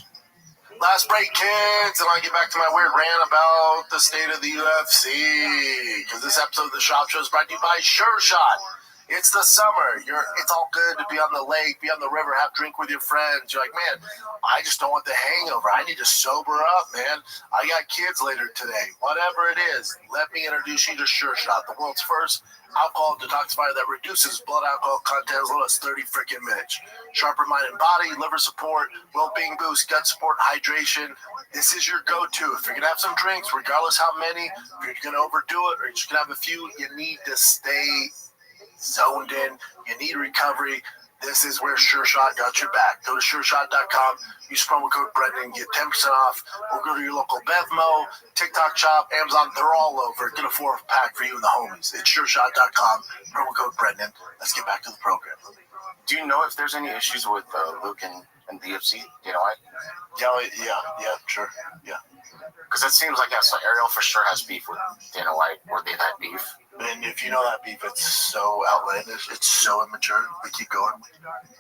Last break, kids, and I get back to my weird rant about the state of the UFC. Because this episode of the Shop Show is brought to you by Sure Shot. It's the summer. It's all good to be on the lake, be on the river, have a drink with your friends. You're like, man, I just don't want the hangover. I need to sober up, man. I got kids later today. Whatever it is, let me introduce you to Sure Shot, the world's first alcohol detoxifier that reduces blood alcohol content as little as 30 freaking minutes. Sharper mind and body, liver support, well-being boost, gut support, hydration. This is your go-to. If you're going to have some drinks, regardless how many, if you're going to overdo it or you're just going to have a few, you need to stay zoned in. You need recovery. This is where Sure Shot got your back. Go to SureShot.com. Use promo code Brendan. Get 10% off. Or go to your local Bevmo, TikTok shop, Amazon. They're all over. Get a 4-pack for you and the homies. It's SureShot.com. Promo code Brendan. Let's get back to the program. Do you know if there's any issues with Luke and the UFC? You know what? Yeah, sure. Yeah. Because it seems like, so Ariel for sure has beef with Dana White, or they've had beef. And if you know that beef, it's so outlandish. It's so immature. We keep going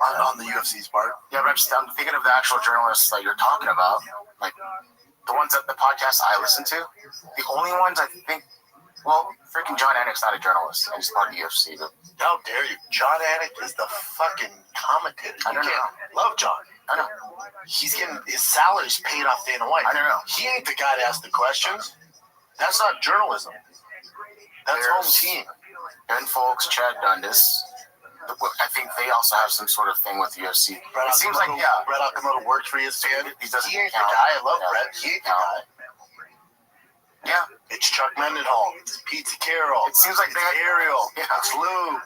on the UFC's part. Yeah, but I'm thinking of the actual journalists that you're talking about. Like, the ones that the podcast I listen to, the only ones I think, well, freaking John Anik's not a journalist. He's part of the UFC. But how dare you? John Anik is the fucking commentator. I don't know. Love John. I know. He's getting his salary's paid off Dana White. I don't know. He ain't the guy to ask the questions. That's not journalism. That's home team. Ben Folks, Chad Dundas. I think they also have some sort of thing with the UFC. It seems like, yeah. Brett Okamoto works for ESPN. He doesn't He ain't count. the guy. I love Brett. He ain't the guy. Yeah. It's Chuck Mendenhall. It's Pete Carroll. It seems like it's Ariel. Yeah. It's Luke.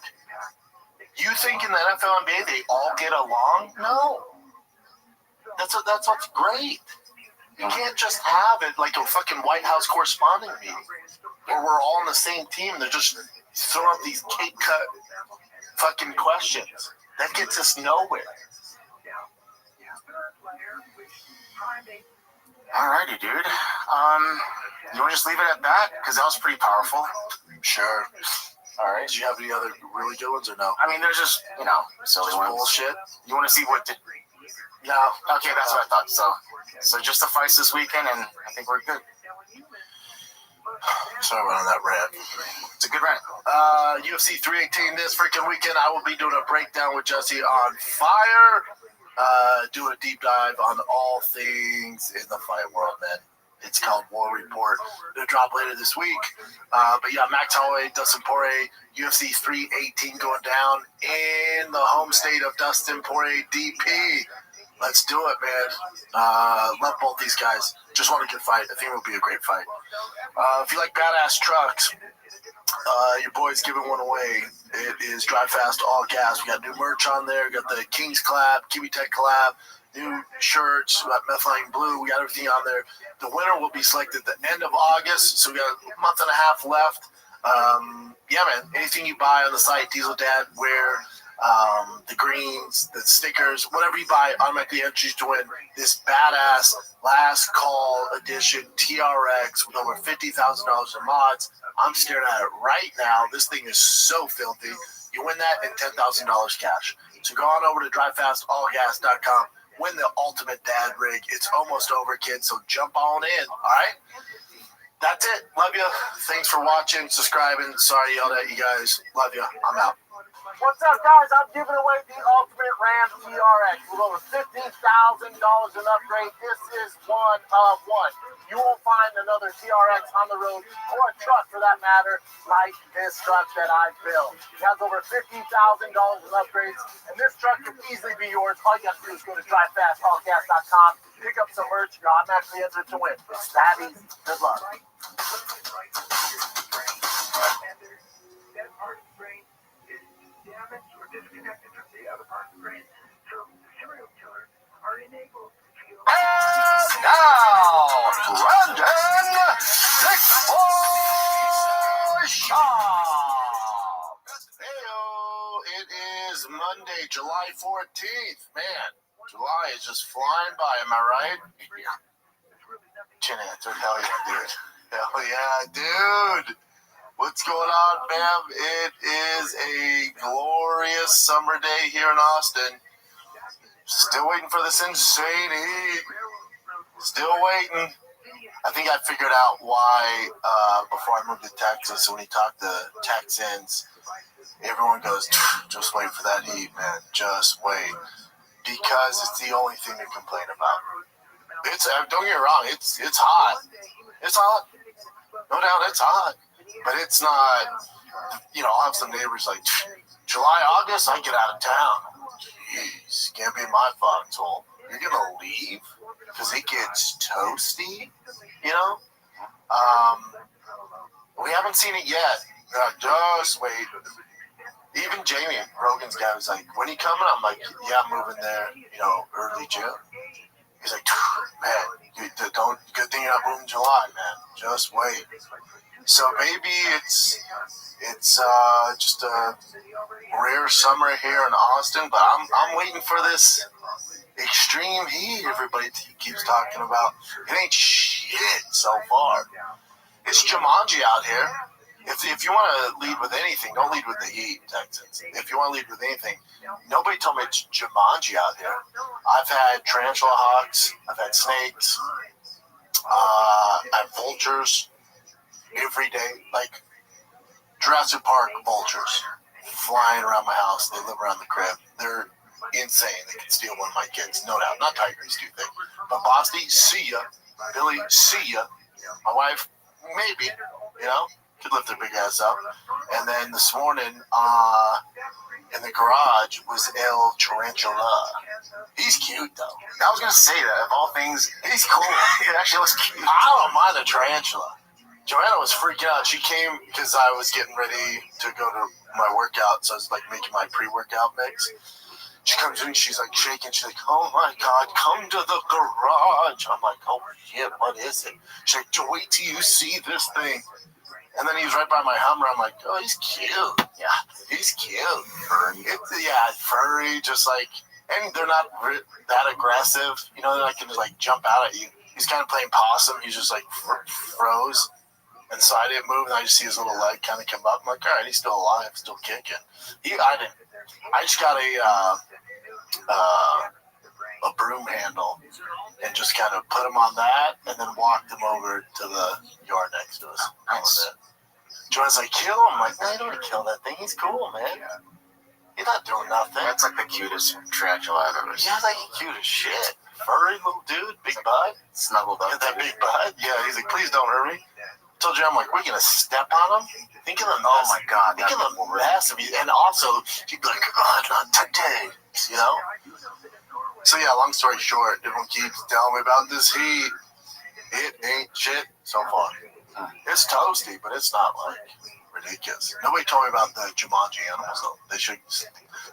You think in the NFL and NBA they all get along? No. That's what's great. You can't just have it like a fucking White House corresponding meeting where we're all on the same team. They're just throwing up these cake cut fucking questions. That gets us nowhere. Alrighty, dude. You want to just leave it at that? Because that was pretty powerful. Sure. Alright. Do you have any other really good ones or no? I mean, there's just, silly just ones. Bullshit. You want to see what did... No. Okay, that's what I thought. So just the fights this weekend, and I think we're good. Sorry about that rant. It's a good rant. UFC 318 this freaking weekend. I will be doing a breakdown with Jesse on Fire. Do a deep dive on all things in the fight world, man. It's called War Report. It'll drop later this week. But yeah, Max Holloway, Dustin Poirier, UFC 318 going down in the home state of Dustin Poirier, DP. Let's do it, man. Love both these guys. Just want a good fight. I think it will be a great fight. If you like badass trucks, your boy's giving one away. It is Drive Fast All Gas. We got new merch on there. We got the Kings collab, Kiwi Tech collab, new shirts. We got Methylene Blue. We got everything on there. The winner will be selected at the end of August, so we got a month and a half left. Yeah, man. Anything you buy on the site, Diesel Dad, wear. The greens, the stickers, whatever you buy, automatically entries to win this badass last call edition TRX with over $50,000 in mods. I'm staring at it right now. This thing is so filthy. You win that and $10,000 cash. So go on over to drivefastallgas.com. Win the ultimate dad rig. It's almost over, kids, so jump on in, all right? That's it. Love you. Thanks for watching, subscribing. Sorry I yelled at you guys. Love you. I'm out. What's up, guys? I'm giving away the Ultimate Ram TRX with over $50,000 in upgrade. This is one of one. You won't find another TRX on the road, or a truck for that matter, like this truck that I built. It has over $50,000 in upgrades, and this truck can easily be yours. All you got to do is go to drivefastallgas.com, pick up some merch, you're automatically entered to win. It's that easy. Good luck. Damaged or disconnected from the other parts of the brain. So serial killers are enabled to feel. And now, Brandon Heyo, it is Monday, July 14th. Man, July is just flying by, am I right? Yeah. Chin answered, hell yeah, dude. Hell yeah, dude. What's going on, fam? It is a glorious summer day here in Austin. Still waiting for this insane heat. Still waiting. I think I figured out why before I moved to Texas, when we talked to Texans, everyone goes, just wait for that heat, man. Just wait. Because it's the only thing to complain about. Don't get me wrong, it's hot. It's hot. No doubt it's hot. But it's not, I'll have some neighbors like, July, August, I get out of town. Jeez, can't be my fucking soul. You're going to leave because it gets toasty, We haven't seen it yet. Just wait. Even Jamie, Rogan's guy, was like, when are you coming? I'm like, yeah, I'm moving there, early June. He's like, man, good thing you're not moving July, man. Just wait. So maybe it's just a rare summer here in Austin, but I'm waiting for this extreme heat everybody keeps talking about. It ain't shit so far. It's Jumanji out here. If you want to lead with anything, don't lead with the heat, Texans. If you want to lead with anything, nobody told me it's Jumanji out here. I've had tarantula hawks. I've had snakes. I have vultures every day. Like Jurassic Park vultures flying around my house. They live around the crib. They're insane. They can steal one of my kids, no doubt. Not Tiger, he's too thick. But Bosty, see ya. Billy, see ya. My wife, maybe, could lift their big ass up. And then this morning, in the garage was El Tarantula. He's cute, though. I was going to say that. Of all things, he's cool. He actually looks cute. I don't mind a tarantula. Joanna was freaking out. She came because I was getting ready to go to my workout, so I was like making my pre-workout mix. She comes in, she's like shaking. She's like, "Oh my God, come to the garage." I'm like, "Oh shit, what is it?" She's like, "Wait till you see this thing." And then he was right by my Hummer. I'm like, "Oh, he's cute." Yeah, he's cute. Furry. Furry, just like, and they're not that aggressive. They're not going to like jump out at you. He's kind of playing possum. He's just like froze. And so I didn't move, and I just see his little leg kind of come up. I'm like, all right, he's still alive, still kicking. I just got a broom handle and just kind of put him on that, and then walked him over to the yard next to us. Nice. Joanne's like, kill him. I'm like, no, you don't want to kill that thing. He's cool, man. He's not doing nothing. That's like the cutest tarantula I've ever seen. Yeah, like cute as shit. Furry little dude, big bud. Snuggled up. Got that big bud. Yeah, he's like, please don't hurt me. Told you, I'm like, we're gonna step on him. Think of the mess. Oh my God! Think of the mess of you. And also, he'd be like, "Oh, not today," So yeah, long story short, everyone keeps telling me about this heat. It ain't shit so far. It's toasty, but it's not like ridiculous. Nobody told me about the Jumanji animals though. They should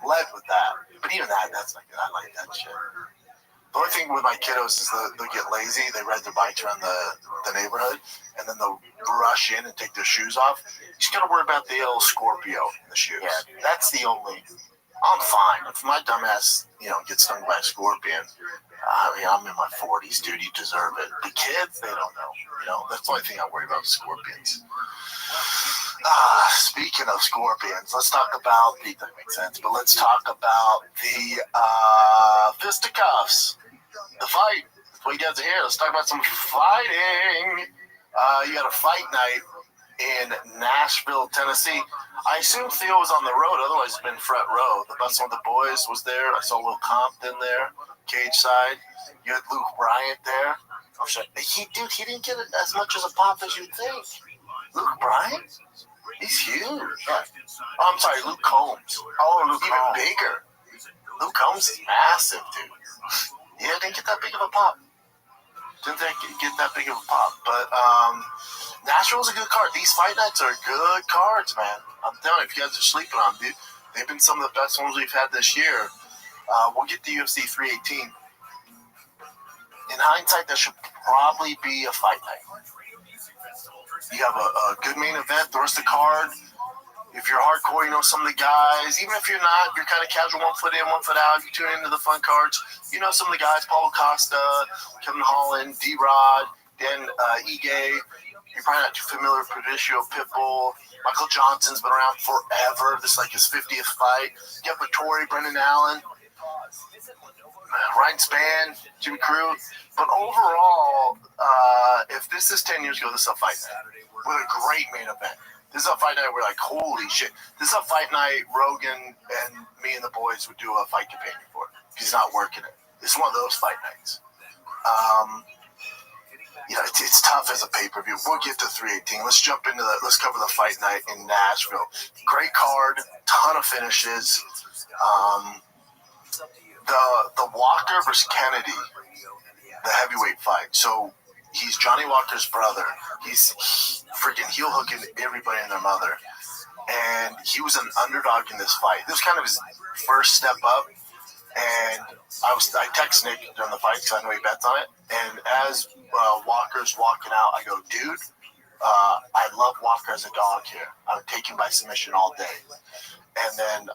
led with that. But even that's not good. I like that shit. The only thing with my kiddos is they'll get lazy. They ride their bikes around the neighborhood, and then they'll rush in and take their shoes off. You just got to worry about the old Scorpio in the shoes. Yeah, that's the only. I'm fine. If my dumbass, gets stung by a scorpion, I'm in my 40s, dude. You deserve it. The kids, they don't know. That's the only thing I worry about with scorpions. Speaking of scorpions, let's talk about that makes sense. But let's talk about the fisticuffs. The fight. That's what you guys are here. Let's talk about some fighting. You had a fight night in Nashville, Tennessee. I assume Theo was on the road. Otherwise, it's been front row. The Bustin' with the Boys was there. I saw Will Compton there, cage side. You had Luke Bryant there. Oh, shit. He didn't get as much as a pop as you'd think. Luke Bryant? He's huge. Oh, I'm sorry, Luke Combs. Oh, Luke even Combs. Bigger. Luke Combs is massive, dude. Yeah, didn't get that big of a pop. But Nashville's a good card. These fight nights are good cards, man. I'm telling you, if you guys are sleeping on them, they've been some of the best ones we've had this year. We'll get to UFC 318. In hindsight, that should probably be a fight night. You have a good main event, the rest of the card. If you're hardcore, some of the guys. Even if you're not, you're kind of casual, 1 foot in, 1 foot out. You tune into the fun cards. Some of the guys, Paulo Costa, Kevin Holland, D-Rod, Dan Ige. You're probably not too familiar with Patricio Pitbull. Michael Johnson's been around forever. This is like his 50th fight. You have Vittori, Brendan Allen, Ryan Spann, Jimmy Crute. But overall, if this is 10 years ago, this is a fight night with a great main event. This is a fight night where like, holy shit. This is a fight night Rogan and me and the boys would do a fight companion for. He's not working it. It's one of those fight nights. It's tough as a pay-per-view. We'll get to 318. Let's jump into that. Let's cover the fight night in Nashville. Great card, ton of finishes. The Walker versus Kennedy, the heavyweight fight. So he's Johnny Walker's brother. He's freaking heel hooking everybody and their mother. And he was an underdog in this fight. This was kind of his first step up. And I text Nick during the fight because I know he bets on it. And as Walker's walking out, I go, dude, I love Walker as a dog here. I would take him by submission all day. And then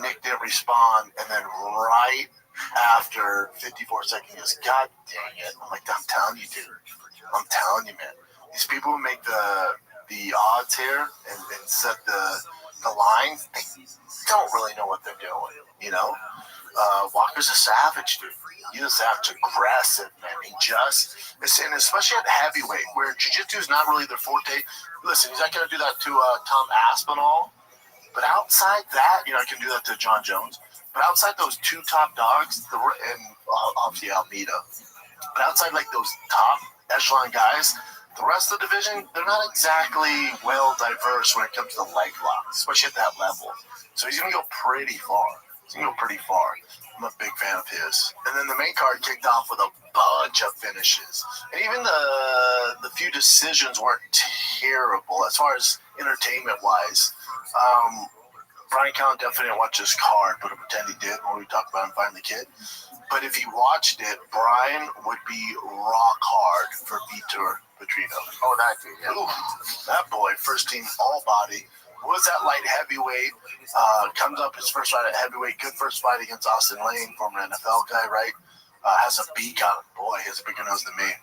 Nick didn't respond. And then right after 54 seconds, he goes, God dang it. I'm like, I'm telling you, dude. I'm telling you, man. These people who make the the odds here and set the lines, they don't really know what they're doing, you know? Walker's a savage, dude. He's a savage, aggressive, man. He just, and especially at heavyweight, where jiu-jitsu is not really their forte. Listen, he's not going to do that to Tom Aspinall, but outside that, you know, I can do that to John Jones. But outside those two top dogs, and obviously Almeida, but outside like those top echelon guys, the rest of the division, they're not exactly well diverse when it comes to leg locks, especially at that level. So he's going to go pretty far. I'm a big fan of his. And then the main card kicked off with a bunch of finishes. And even the few decisions weren't terrible as far as entertainment-wise. Brian Count definitely didn't watch this card, but I pretend he did when we talked about him finding the kid. But if he watched it, Brian would be rock hard for Vitor Petrino. Oh, that dude, yeah. Ooh, that boy, first team all body. Was that light heavyweight? Comes up his first fight at heavyweight. Good first fight against Austin Lane, former NFL guy, right? Has a beak on him. Boy, he has a bigger nose than me.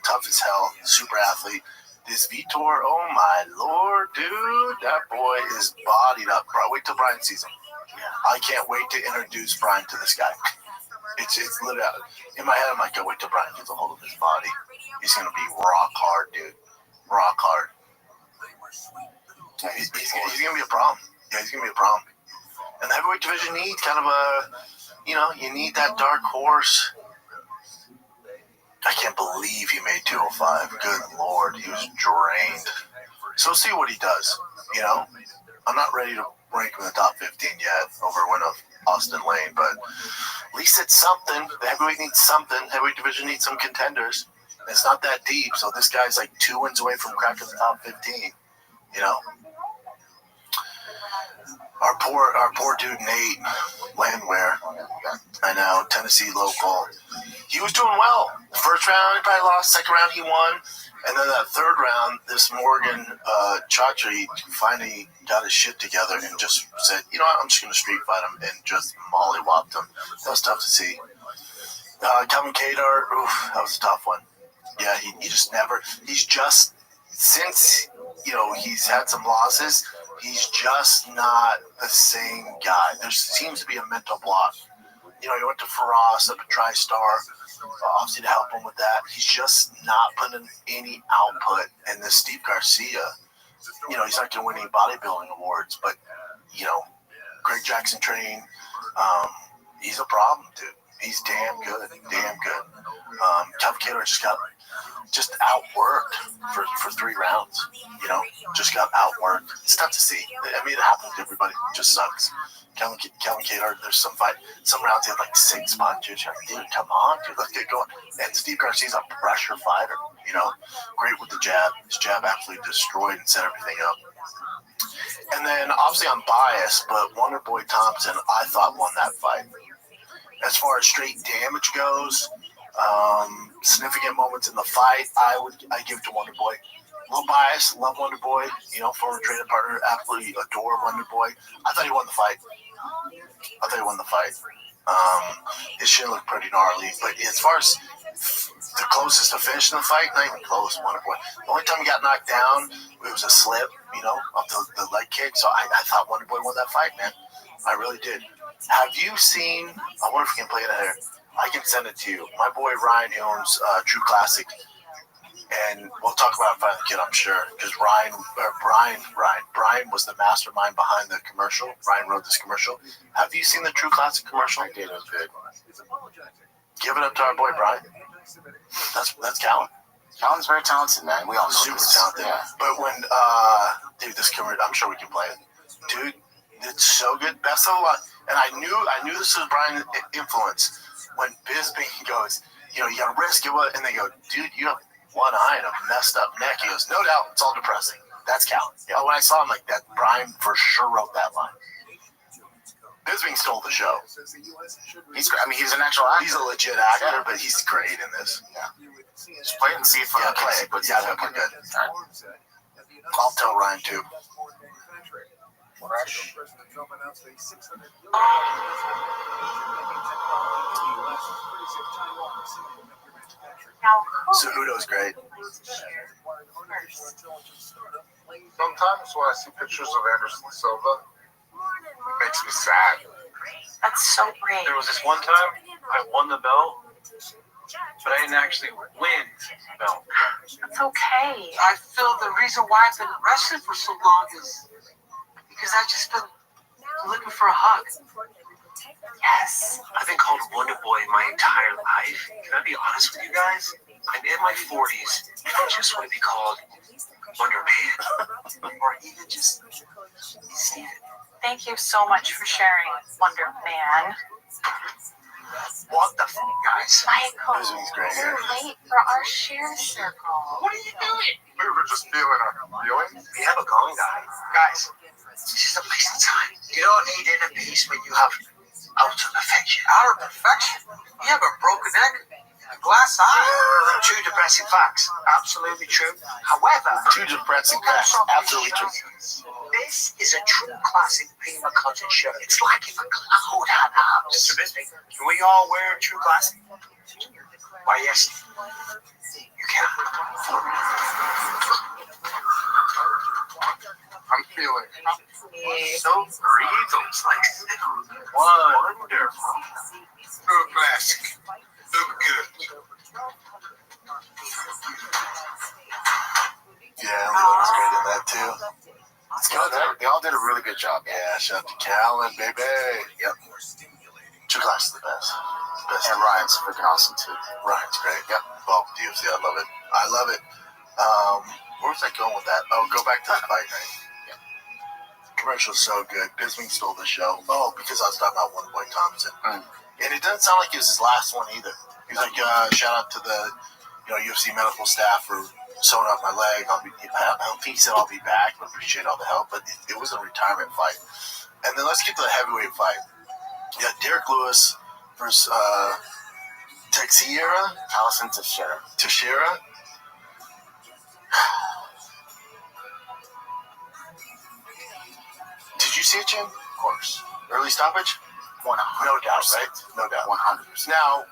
Tough as hell. Super athlete. This Vitor, oh my lord, dude. That boy is bodied up. Wait till Brian sees him. I can't wait to introduce Brian to this guy. It's literally, in my head, I'm like, wait till Brian gets a hold of his body. He's going to be rock hard, dude. Rock hard. He's going to be a problem. Yeah, he's going to be a problem. And the heavyweight division needs kind of you need that dark horse. I can't believe he made 205. Good Lord, he was drained. So see what he does, you know. I'm not ready to rank him in the top 15 yet over a win of Austin Lane, but at least it's something. The heavyweight needs something. Heavyweight division needs some contenders. It's not that deep, so this guy's like 2 wins away from cracking the top 15, you know. Our poor dude Nate Landwehr, I know, Tennessee local. He was doing well. First round, he probably lost. Second round, he won. And then that third round, this Morgan Chaudhry finally got his shit together and just said, you know what, I'm just going to street fight him and just mollywopped him. That was tough to see. Calvin Kadar, oof, that was a tough one. Yeah, he just never, he's just, since, you know, he's had some losses, he's just not the same guy. There seems to be a mental block. You know, he went to Faraz up at TriStar, obviously to help him with that. He's just not putting in any output. And this Steve Garcia, you know, he's not going to win any bodybuilding awards, but, you know, Greg Jackson train, he's a problem, dude. He's damn good. Calvin Kattar just outworked for 3 rounds. You know, just got outworked. It's tough to see. I mean, it happens to everybody. It just sucks. Calvin Kattar, there's some rounds he had like 6 punches. You're like, dude, come on, dude, let's get going. And Steve Garcia's a pressure fighter. You know, great with the jab. His jab absolutely destroyed and set everything up. And then obviously I'm biased, but Wonderboy Thompson, I thought won that fight. As far as straight damage goes, significant moments in the fight, I give it to Wonderboy. A little biased, love Wonderboy. You know, former training partner, absolutely adore Wonderboy. I thought he won the fight. His shin looked pretty gnarly, but as far as the closest to finishing the fight, not even close, Wonderboy. The only time he got knocked down, it was a slip, you know, off the leg kick. So I thought Wonderboy won that fight, man. I really did. Have you seen, I wonder if we can play that here. I can send it to you. My boy Ryan owns True Classic, and we'll talk about Finding the Kid, I'm sure, because Brian was the mastermind behind the commercial. Brian wrote this commercial. Have you seen the True Classic commercial? I did. It was good. Give it up to our boy Brian. That's Callan. Callan's very talented, man. We all know super talented. Yeah. But when dude, this commercial, I'm sure we can play it. Dude, it's so good. Best of luck. And I knew this was Brian's influence. When Bisping goes, you know, you gotta risk it, and they go, dude, you have one eye and a messed up neck. He goes, no doubt, it's all depressing. That's Callan. Yeah, when I saw him like that, Brian for sure wrote that line. Bisping stole the show. He's great. I mean, he's an actual actor. He's a legit actor, but he's great in this. Yeah. Just play it and see if play it. Yeah, that'd be good. Right. I'll tell Ryan too. Fresh. Cejudo's great. Sometimes when I see pictures of Anderson Silva, it makes me sad. That's so brave. There was this one time I won the belt, but I didn't actually win the belt. That's okay. I feel the reason why I've been wrestling for so long is because I've just been looking for a hug. Yes. I've been called Wonder Boy my entire life. Can I be honest with you guys? I'm in my 40s and I just want to be called Wonder Man. Or even just Steven. Thank you so much for sharing, Wonder Man. What the f***, guys? Michael, Bisbing's great. we're late for our share circle. What are you doing? We were just feeling our feelings. We have a gong guy. Guys, it's just a waste of time. You don't need inner peace when you have outer perfection. Outer perfection? You have a broken neck, a glass eye. Two depressing facts. Absolutely true. However, Two depressing facts. Absolutely true. this is a true classic Pima cotton shirt. It's like if a cloud had arms. Mr. Bisbee, can we all wear a true classic? Why, yes, you can. I'm feeling So breathe those like wonderful. true classic. Look good. Yeah, Leland's great in that too. They all did a really good job. Yeah, shout out to Callan, baby. Yep. True Class is the best. And Ryan's freaking awesome too. Ryan's great. Yep. Well, DFC, I love it. I love it. Where was I going with that? Oh, go back to the fight night. Yeah. Commercial's so good. Bisbing stole the show. Oh, because I was talking about One Boy Thompson. And it doesn't sound like it was his last one either. He was like, shout out to the UFC medical staff for sewing up my leg. I don't think he said I'll be back, but appreciate all the help. But it was a retirement fight. And then let's get to the heavyweight fight. Yeah, Derek Lewis versus Teixeira. Allison Teixeira. Teixeira. Did you see it, Jim? Of course. Early stoppage? 100%. No doubt, right? No doubt. 100%. Now,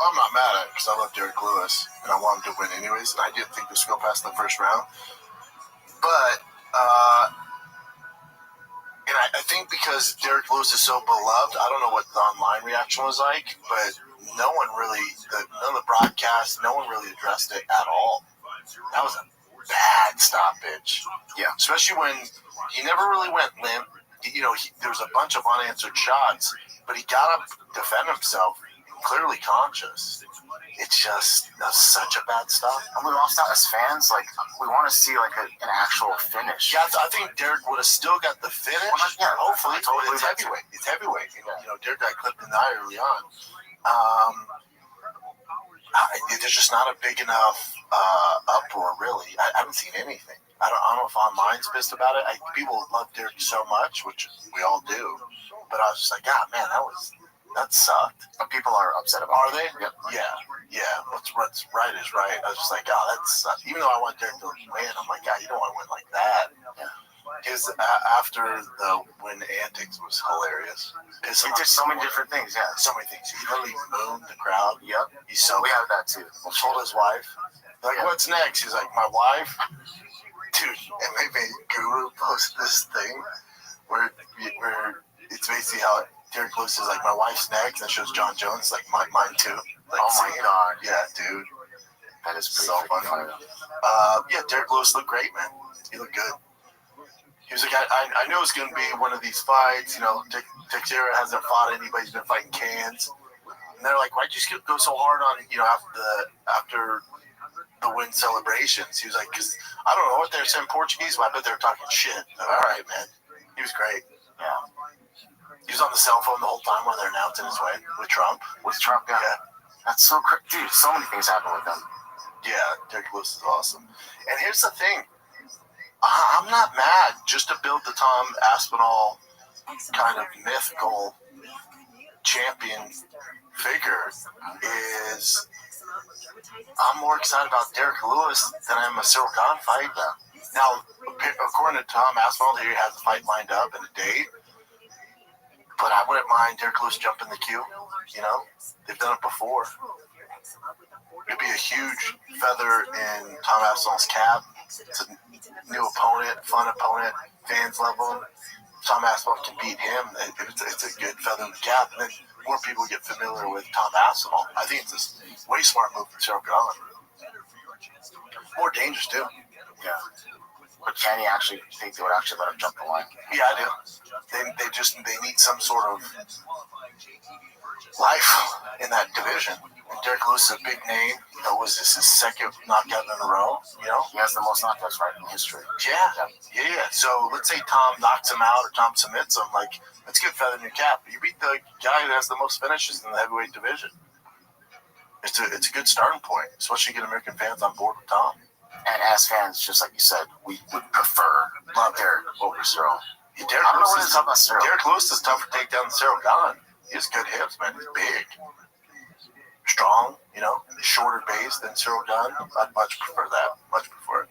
I'm not mad at it because I love Derek Lewis and I want him to win anyways. And I didn't think this would go past the first round. But, and I think because Derek Lewis is so beloved, I don't know what the online reaction was like, but none of the broadcasts, no one really addressed it at all. That was a bad stoppage. Yeah, especially when he never really went limp. There was a bunch of unanswered shots, but he got up to defend himself, clearly conscious. It's just such a bad stop. And we lost out as fans. Like, we want to see like an actual finish. Yeah, I think Derek would have still got the finish. Yeah, hopefully. totally. It's heavyweight. It's heavyweight. Derek got clipped in the eye early on. There's just not a big enough uproar, really. I haven't seen anything. I don't know if online's pissed about it. People love Derek so much, which we all do. But I was just like, God, man, that sucked. But people are upset about it. Are they? Yep. Yeah. What's right is right. I was just like, God, that sucked. Even though I want Derek to win, I'm like, God, you don't want to win like that. Yeah. His after the win antics was hilarious. He did so many different things. Yeah, so many things. He literally mooned the crowd. Yep. We have that too. He told his wife, like, what's next? He's like, my wife. Dude, and they made Guru post this thing where it's basically how Derek Lewis is like, my wife's next, and it shows John Jones like mine too. Like, oh my God. Yeah, dude. That is so funny. Yeah, Derek Lewis looked great, man. He looked good. He was like, I knew it was going to be one of these fights. Teixeira hasn't fought anybody. He's been fighting cans. And they're like, why'd you go so hard on, after the win celebrations? He was like, because I don't know what they're saying Portuguese, but I bet they're talking shit. Like, all right, man. He was great. Yeah. He was on the cell phone the whole time while they're announcing his win with Trump. Yeah. That's so crazy. Dude, so many things happen with them. Yeah, Derek Lewis is awesome. And here's the thing. I'm not mad just to build the Tom Aspinall kind of mythical champion figure. I'm more excited about Derek Lewis than I am a Cyril Gane fight. Now, according to Tom Aspinall, he has a fight lined up and a date. But I wouldn't mind Derek Lewis jumping the queue. They've done it before. It'd be a huge feather in Tom Aspinall's cap to new opponent, fun opponent, fans love him. Tom Aspinall can beat him. It's a good feather in the cap. And then more people get familiar with Tom Aspinall. I think it's a way smart move from Cyril Gahn. More dangerous, too. Yeah. But can you actually think they would actually let him jump the line? Yeah, I do. They need some sort of life in that division. And Derek Lewis is a big name. You know, was this his second knockout in a row? You know, he has the most knockouts right in history. Yeah. So let's say Tom knocks him out or Tom submits him. Like, that's good feather in your cap. You beat the guy who has the most finishes in the heavyweight division. It's a good starting point, especially to get American fans on board with Tom. And as fans, just like you said, we would love Derek over Cyril. Yeah, Derek Lewis is tougher to take down than Cyril Gahn. He has good hips, man. He's big. Strong, you know, shorter base than Cyril Gahn. I'd much prefer that. Much prefer it.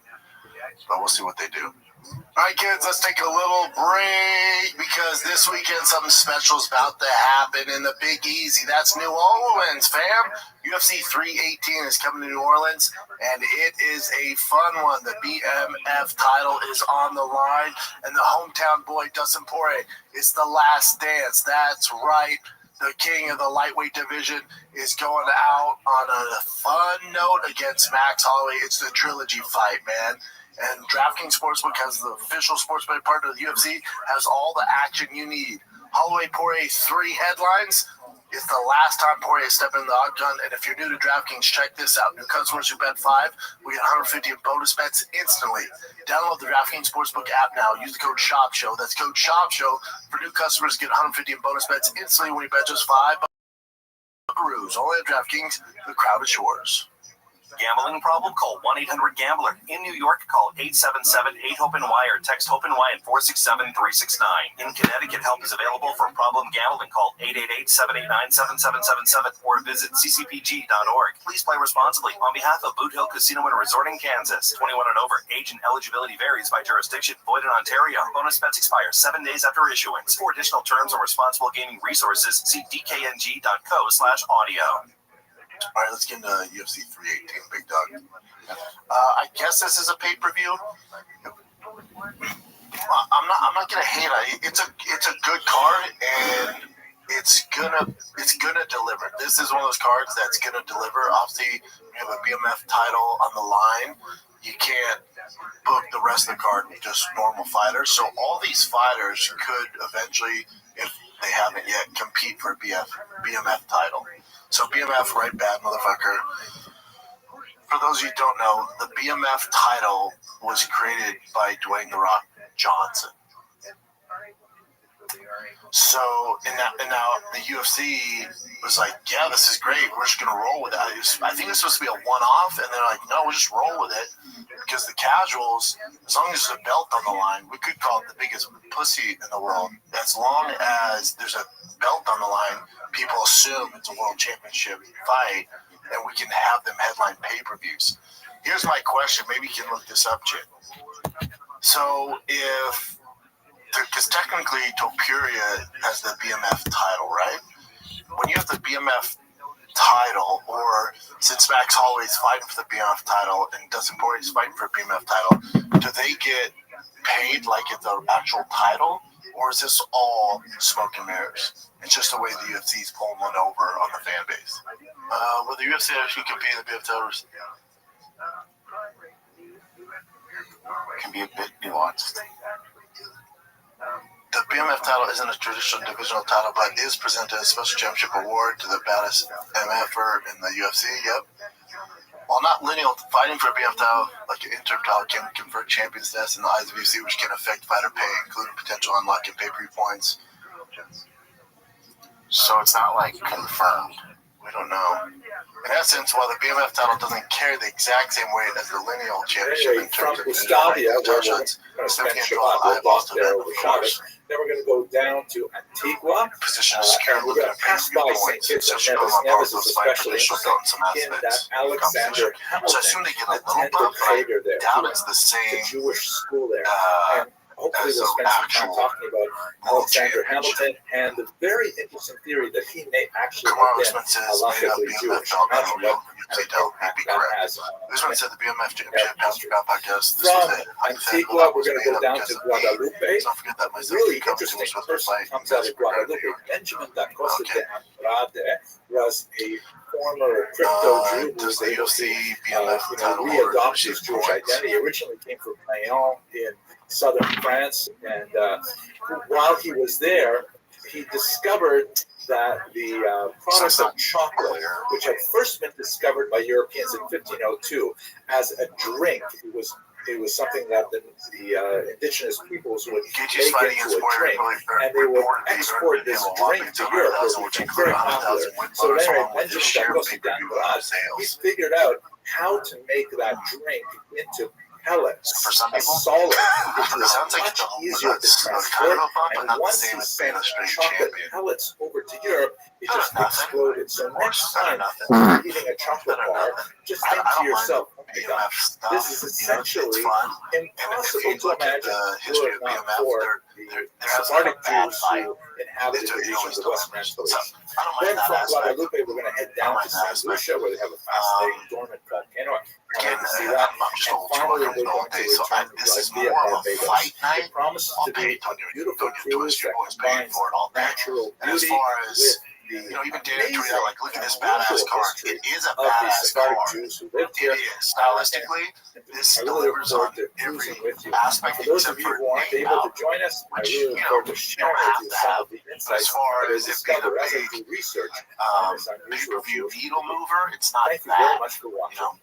But we'll see what they do. All right, kids, let's take a little break because this weekend something special is about to happen in the Big Easy. That's New Orleans, fam. UFC 318 is coming to New Orleans, and it is a fun one. The BMF title is on the line, and the hometown boy, Dustin Poirier, it's the last dance. That's right. The king of the lightweight division is going out on a fun note against Max Holloway. It's the trilogy fight, man. And DraftKings Sportsbook, as the official sportsbook partner of the UFC, has all the action you need. Holloway Poirier 3 headlines. It's the last time Poirier stepped in the octagon. And if you're new to DraftKings, check this out. New customers who bet 5, we get 150 in bonus bets instantly. Download the DraftKings Sportsbook app now. Use the code SHOPSHOW. That's code SHOPSHOW. For new customers, get 150 in bonus bets instantly when you bet just 5. Buckaroos. Only at DraftKings. The crowd is yours. Gambling problem? Call 1-800-GAMBLER. In New York, call 877-8-HOPE-NY or text HOPE-NY at 467-369. In Connecticut, help is available for problem gambling. Call 888-789-7777 or visit ccpg.org. Please play responsibly. On behalf of Boot Hill Casino and Resort in Kansas, 21 and over. Age and eligibility varies by jurisdiction. Void in Ontario. Bonus bets expire 7 days after issuance. For additional terms and responsible gaming resources, see dkng.co/audio. All right, let's get into UFC 318, big dog. I guess this is a pay-per-view. I'm not gonna hate it. It's a good card, and it's gonna deliver. This is one of those cards that's gonna deliver. Obviously, you have a BMF title on the line. You can't book the rest of the card with just normal fighters. So all these fighters could eventually, if they haven't yet, compete for a BMF title. So BMF, right bad motherfucker. For those of you who don't know, the BMF title was created by Dwayne "The Rock" Johnson. So, and now the UFC was like, yeah, this is great. We're just going to roll with that. I think it's supposed to be a one-off, and they're like, no, we'll just roll with it. Because the casuals, as long as there's a belt on the line, we could call it the biggest pussy in the world. As long as there's a belt on the line, people assume it's a world championship fight, and we can have them headline pay-per-views. Here's my question. Maybe you can look this up, Jim. So because technically Topuria has the BMF title, right? When you have the BMF title, or since Max Holloway's fighting for the BMF title and Dustin Poirier's fighting for a BMF title, do they get paid like it's the actual title, or is this all smoke and mirrors? It's just the way the UFC is pulling one over on the fan base. Will the UFC actually compete in the BMF titles? Can be a bit nuanced. The BMF title isn't a traditional divisional title, but is presented as a special championship award to the baddest MFer in the UFC. Yep. While not lineal, fighting for a BMF title, like an interim title, can confer champion status in the eyes of UFC, which can affect fighter pay, including potential unlocking pay-per-view points. So it's not like confirmed. We don't know. In essence, while the BMF title doesn't carry the exact same weight as the lineal championship in terms of Gustavia, title shots, significant draw eyeballs to that, of course. Then we're going to go down to Antigua. Position of security, we're going to pass by St. Kitts and Nevis. Nevis is especially in that Alexander So I assume they get a little bump, but I doubt it's the same Jewish school there. And hopefully we'll spend some time talking about Alexander Hamilton and the very interesting theory that he may actually have been halachically Jewish. Say Del, you'd be correct. This one said the BMF championship podcast. This From was a hypothetical Antigua, that we're was going to made go up down because to of Guadalupe. me. Don't forget that A myself really coming to interesting was supposed to person fight. comes out of Guadalupe. Benjamin da Costa de Andrade was a former crypto Jew who was Does the able UFC to BMF title holder re-adopt receive his Jewish points? identity. He originally came from Lyon in southern France, and while he was there, he discovered that the product of chocolate, which had first been discovered by Europeans in 1502 as a drink, it was something that the indigenous peoples would make into a drink, and they would export this drink to Europe, where it became very popular. So anyway, Benjamin da Costa de Andrade, he figured out how to make that drink into pellets, For some a people, solid, which it was sounds like much it's easier to transport. And once he sent Australian chocolate champion. pellets over to Europe, it just exploded. So next time Nothing. you're eating a chocolate bar, just think to yourself, oh my God, this is essentially impossible to imagine were it not for the Sephardic Jews who inhabited the region of the Western Antilles. Then from Guadalupe, we're going to head down to St. Lucia, where they have a fascinating dormant volcano. Again, See that. I'm just And old finally, we're all going to day, so return to this is Via more of a Barbados. fight night. It promises to be a beautiful cruise that combines natural And as beauty far as with the even Dana tweeted out, like, look at this amazing badass car. history It is a of the badass car. Sephardic Jews who lived It here. is. Stylistically, this I really look delivers forward on to every cruising with you. aspect For those of except you for who aren't name able to out, join us, I which, really look forward to sharing with you some of the insights as far that I as it being a discover as I big do research on this unusual pay-per-view Jewish needle community. mover, it's not Thank you that. very much for watching.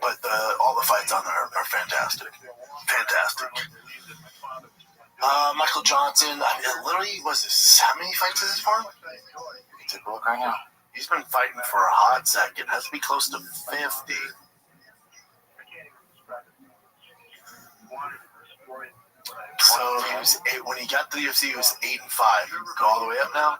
But all the fights on there are fantastic. Fantastic. Michael Johnson, I mean, it literally was this. How many fights is this for? Take a look right now. He's been fighting for a hot second. Has to be close to 50. So he was when he got to the UFC, he was 8-5. Go all the way up now.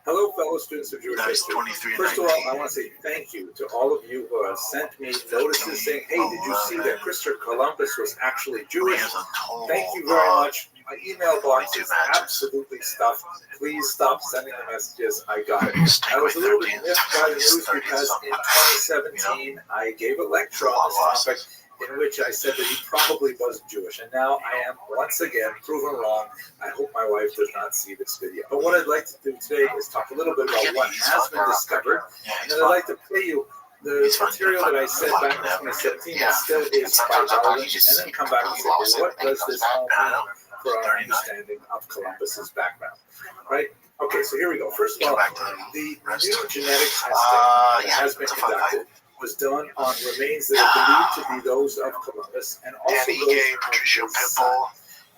Hello, fellow students of Jewish history. 23 and First of all, 19. I want to say thank you to all of you who have sent me notices saying, hey, did you see that Christopher Columbus was actually Jewish? Thank you very much. My email box is absolutely stuffed. Please stop sending the messages. I got it. I was a little bit miffed by the news because in 2017, I gave a lecture on this topic in which I said that he probably wasn't Jewish. And now I am once again proven wrong. I hope my wife does not see this video. But what I'd like to do today is talk a little bit about what has been discovered. And then I'd like to play you the material that I said back in 2017 that still is quite relevant, and then come back and say, well, what does this all mean for our understanding of Columbus's background? Right? Okay, so here we go. First of all, the new genetic testing that has been conducted was done on remains that are believed to be those of Columbus, and also those of his son.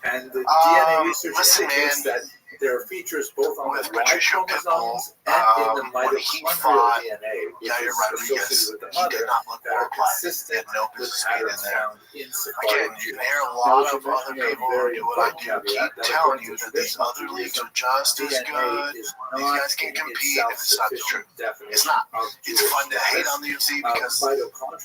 And the DNA research indicates that there are features both on the Y chromosomes and in the mitochondrial DNA, which is associated with the mother, that are consistent with patterns found in Sephardic Jews. There are a lot of other people who do what I do. Keep telling you that these other leagues are just as good. These guys can compete, and it's not true. It's not. It's fun to hate on the UFC because,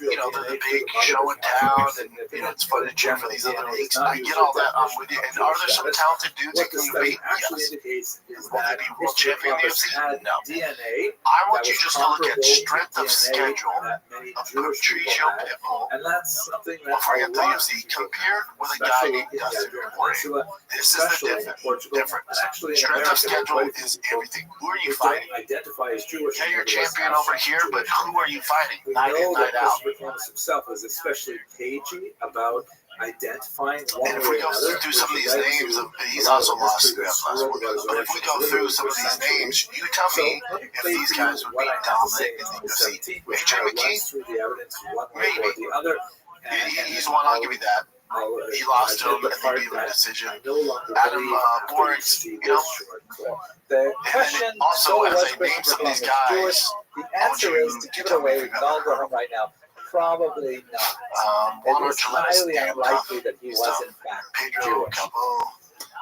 you know, they're the big show in town, and, you know, it's fun to cheer for these other leagues. I get all that. I'm with you. And are there some talented dudes that can compete? Yes. Indicates is Will that they be world champion in the UFC? No. DNA. I want you just to look at strength of schedule that many of Jewish Patricio people had, Pitbull and that's something that before you a get to the lot UFC of people, compared with a guy especially named in the Dustin Iberian Poirier. Peninsula, This is especially the in Portugal, difference. and actually in Strength of America, schedule quite a few is people everything. Who are you who fighting? don't identify as Jewish. Yeah, you're nevertheless champion have over some here, but Jewish who are you fighting? We Night in, know that night out. Christopher Columbus himself was especially cagey about identifying one And if way we or go another. through some of these which led names, to he's a lot also of lost history to that's last swirled week. about his But if we origins go through literally some for of these centuries. names, you tell So me let me if play these for guys you would what be I have to say dominant in in the UFC. 2017, which AJ kind of McKee? runs through the evidence one way or Maybe. the other. And He's one, I'll give you that. He lost to him and they beat him in decision. I no longer Adam believe after you Borix, see you know, this short clip. The question, also, so as was I name Christopher some of these Columbus Jewish? guys, The answer is, to give it away, we can all go home right now, probably not. It Juan is Ortiz, highly damn unlikely tough that he was stuff. in fact Pedro Jewish. Cabo.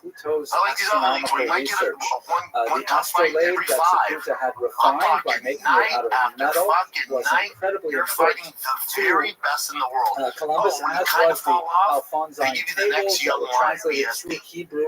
Pluto's I like these other leagues where astronomical you might get research. one The tough fight astrolabe every that 5. Saputo had I'm refined by talking making night it out of after metal fucking was night. incredibly You're important fighting the to very best in the world. Columbus, when you as kind of was the fall off, Alphonsine they give you the tables next that young were lion, translated BSB. through Hebrew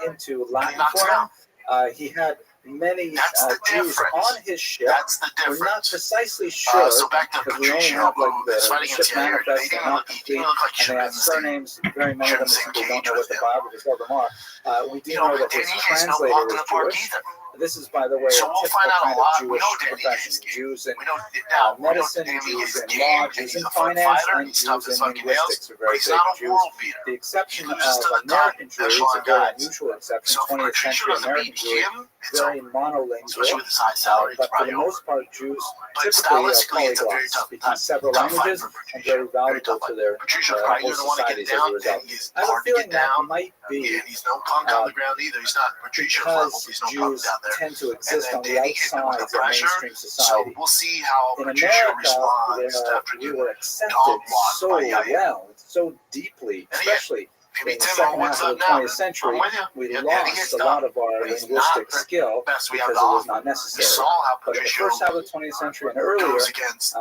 into Latin knocks for him him. out. He had many That's the Jews difference. on his ship. That's the We're not difference. precisely sure So back to because we only Patricio, have like who is the fighting ship against Yair. manifest They and not didn't complete, look like and they have surnames. Very many of them Shouldn't we say don't know cage what with the him. biographies of them are. We do You know, know that Danny his Hayes no translator walk in was the park Jewish. either. This is, by the way, So a we'll typical find out a kind lot. of We Jewish know Danny profession. Hayes' game. Jews in We know now. medicine, We know Jews his in game, law, and Jews he's in a fun finance, fighter. and He's tough Jews as in fucking nails, linguistics are but very he's big. not a Jews, world beater. the exception He loses to of the top American Jews, echelon a very guys. unusual exception, So if 20th Patricio century doesn't American beat Jews, Jim, it's very over. monolingual. Especially with his high salary, it's But for probably the over. most part, Jews But typically are stylistically, it's a very polyglots, tough, speaking several tough fight languages for and Patricio. very valuable to their Patricio's probably whole going to want to get societies as a down, result. and he's I have a hard to feeling get that down. might be And he's no punk on the ground either. He's not Patricio's level. He's no punk Jews down there. tend to exist on the Danny hit me with outsides the of pressure. mainstream society. So we'll see how In Patricia America, responds where after we doing were dog accepted walk so by Yaya. well, so deeply, especially in the second half of the 20th century, we lost a lot of our linguistic skill because it was not necessary. But in the first half of the 20th century and earlier, perhaps in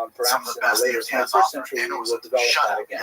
the later 21st century, we will develop that again.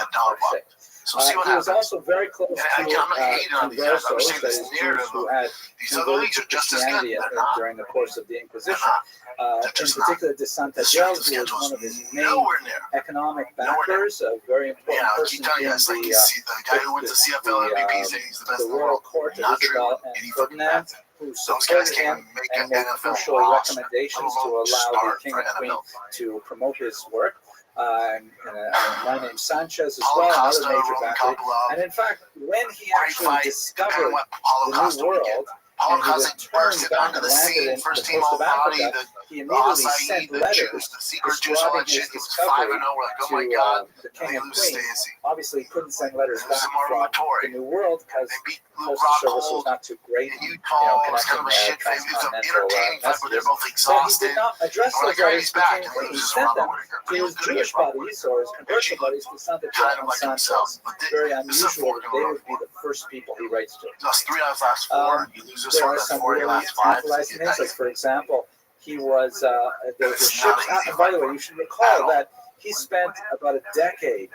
So see what he was happens. also very close to I'm not hating on these guys. I'm conversos, saying that this is, Jews narrative who of had these other converted leagues to are just as good. Christianity They're not. during the course of the Inquisition. They're In just particular, De Santa The Gel, strength of who was schedule one of is his main nowhere near. economic backers, a very important Yeah, I person keep telling you in guys, like the, the guy who went to CFL MVP saying he's the best in the royal world. court of Not true. Isabel and Any fucking Ferdinand, bad. who Those guys supported can't him make and an made NFL crucial roster, recommendations let to alone allow the start king for and queen NFL. to promote his work. And a man named Sanchez as Paulo well, Costa, another major Roman backer. Kopylov. And in fact, when he Great actually fight. discovered Depending on what Paulo the Costa New would get. World, Paulo and he Costa returned bursted back onto and the landed scene, in first the team coast all of body, Africa, the he immediately acai, sent the letters juice, the secret juice, all describing that shit. his He was discovery 5-0. We're like, oh to my god. the They king and lose queen. Stacey. Obviously, he couldn't send letters They lose back Marvin from Vittori. the New World because They beat postal Rock service was Hold not too great, in Utah. It was kind of a shit thing. It was an entertaining fight, but they're both So he exhausted. did not address And we're those like, all right, letters he's to the back. king And and queen. he He loses sent Robert them Whittaker. to his Jewish buddies or his converted buddies to Santa Fe Kind of and like himself. Sanchez. But Very this is a unusual fork that in the they road would be for him. the first people he writes to. He lost 3 out of his last 4. He loses There one are of the some 4 of really the last 5. tantalizing things. Like, for example, he was the ships. And by the way, you should recall that he spent about a decade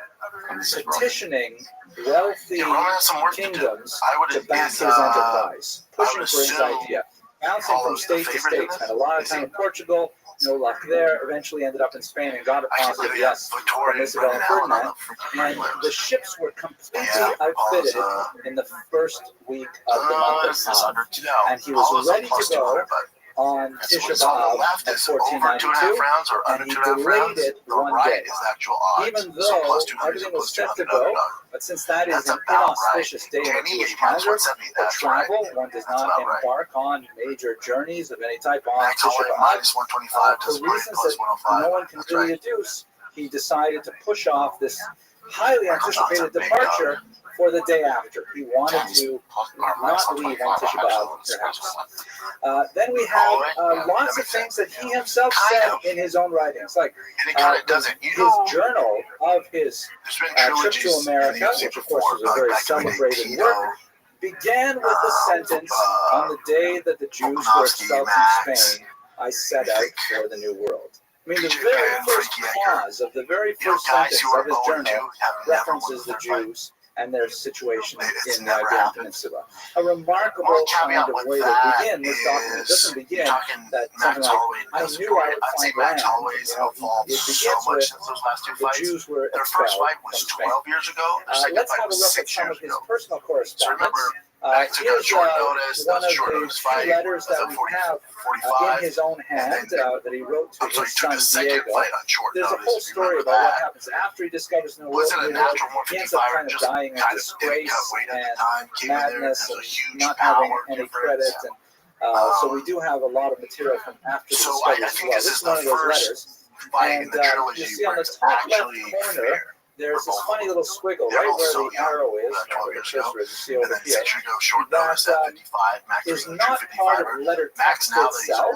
petitioning wealthy kingdoms to back his enterprise, pushing for his idea, bouncing from state to state. Spent a lot of time in Portugal. No luck there. Eventually ended up in Spain and got a positive yes from Isabel and Ferdinand. And the ships were completely outfitted in the first week of the month of Av. And he was ready to go on Tisha B'Av at 1492, and he delayed it one day. Even though everything was set to go, but since that is an inauspicious day in the Jewish calendar for travel, one does not embark on major journeys of any type on Tisha B'Av. For reasons that no one can really deduce, he decided to push off this highly anticipated departure for the day after. He wanted to not leave on Tisha B'Av, perhaps. Then we have lots of things that he himself said in his own writings, like his journal of his trip to America, which of course was a very celebrated work, began with the sentence, "On the day that the Jews were expelled from Spain, I set out for the New World." I mean, the very first clause of the very first sentence of his journal references the Jews and their situation in the Iberian Peninsula. A remarkable kind of way to begin this document. It doesn't begin that something like, "I knew I would find land." You know, it begins with, "The Jews were expelled from Spain." Let's have a look at some of his personal correspondence. Here's one of the few letters that we have in his own hand that he wrote to his son Diego. There's a whole story about what happens after he discovers the New World. He ends up kind of dying in disgrace and madness and not having any credit. And so we do have a lot of material from after the discovery as well. This is one of those letters. And you see on the top left corner, there's this funny little squiggle right where the arrow is, where the cursor is, you see over here, that is not part of the letter text itself.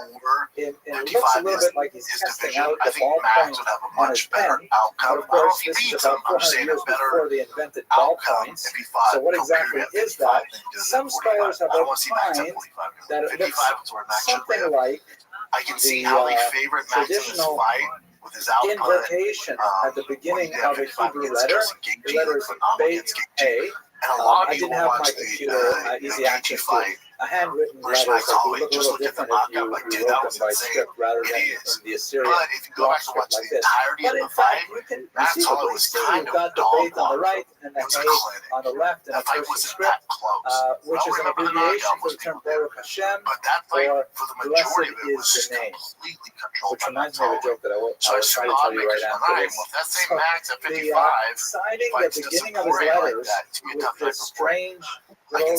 It looks a little bit like he's testing out the ballpoint on his pen, but of course this is about 400 years before they invented ballpoints. So what exactly is that? Some scholars have opined that it looks something like the traditional invocation at the beginning of a Hebrew letter. The letter is Beit A. I didn't have my computer easy access to a handwritten letter, so it would look a little different if you wrote them by script rather than in the Assyrian block script like this. But in fact, you can conceivably see you've got the Beit on the right and the Hey on the left in a cursive script, which is an abbreviation for the term Baruch Hashem, or blessed is the name, which reminds me of a joke that I will try to tell you right after this. So the signing the beginning of his letters with this strange little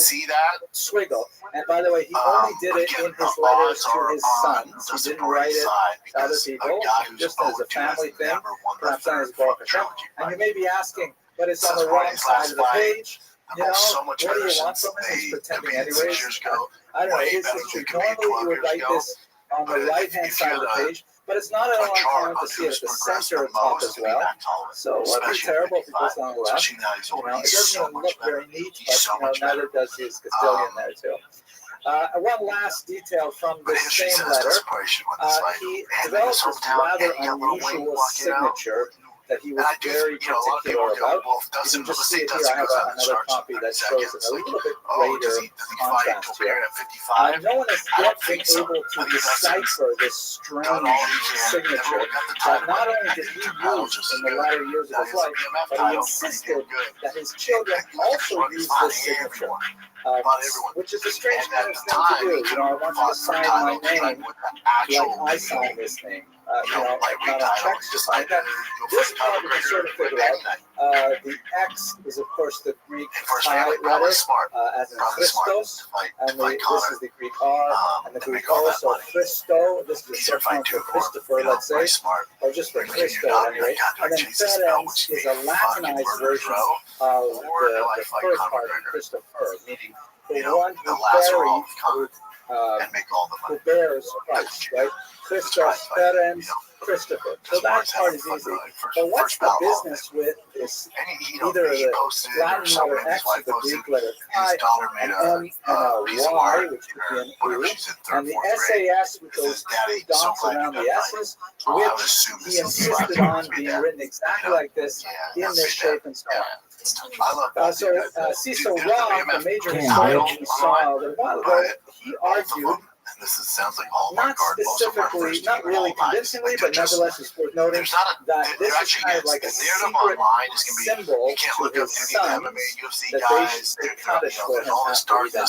swiggle. And by the way, he only did it in his letters to his sons. He didn't write it to other people, just as a family thing, perhaps on his Baruch Hashem. And you may be asking, but it's on the wrong side of the page. You know, so much what do better you want since from him? He's they pretending competed anyways. 6 years ago. I don't know. Way It's better just than true. they competed Normally, 12 you would years write ago. this on the But right-hand if side you're of the page, but it's not at a all chart uncommon to of see it at who's the progressed center the of top most as to be well. back taller, So be especially at terrible if it 55, goes on the left. especially now he's You older. know, it He's doesn't so even much look better. very neat, He's but so you know, much neither better. does his Castilian there too. One last detail from the History same says letter. desperation when this like, He man, developed his this hometown, rather and he got little Wayne unusual walking out. signature that he And was I do, very you know, a lot of people particular go, about. well, if You Dustin, can just let's see say it here. Dustin I have goes out and another starts copy in that 30 shows it seconds. a Like, little bit oh, greater does he fight contrast Topir here. at 55? No one has I yet don't been think so. able to I think Dustin's decipher this done strange all he can. signature Never got the that title. not only I did think he the title use just in the good. latter years of Now his he has a life, BMF but he title, insisted good. that his children also use this signature, which is a strange kind of thing to do. You know, I want you to sign my name like I sign this name. You know, not on checks, just like that. This part we can sort of figure out. The X is, of course, the Greek chi letter, as in Christos, and this is the Greek R, and the Greek O, so Christo, this is a short form for Christopher, let's say, or just for Christo at any rate. And then Ferenc is a Latinized version of the first part of Christopher, meaning the one who bears Christ, right? Christos, Ferenc, Christopher. So that part is easy. But what's the business with this? Either the Latin letter X or the Greek letter chi, an M and a Y, which could be an U, and the SAS with those two dots around the S's, which he insisted on being written exactly like this, in this shape and so on. Cecil Roth, the major historian we saw a while ago, he argued, and this sounds like all not specifically, not really convincingly, but nevertheless it's worth noting that this is kind of like a secret symbol to his son that they cottage for him after he died.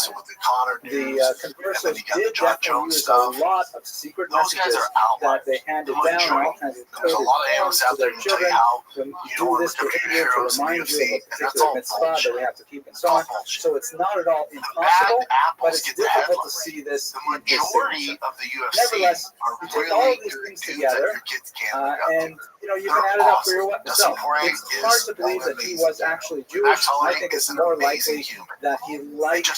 The conversos did definitely use a lot of secret messages that they handed down, all kinds of coded forms to their children. When you do this behavior to remind you of a particular mitzvah that we have to keep and so on. So it's not at all impossible, but it's difficult to see this in his signature. Nevertheless, you take all of these things together, and you know you can add it up for yourself. It's hard to believe that he was actually Jewish. I think it's more likely that he liked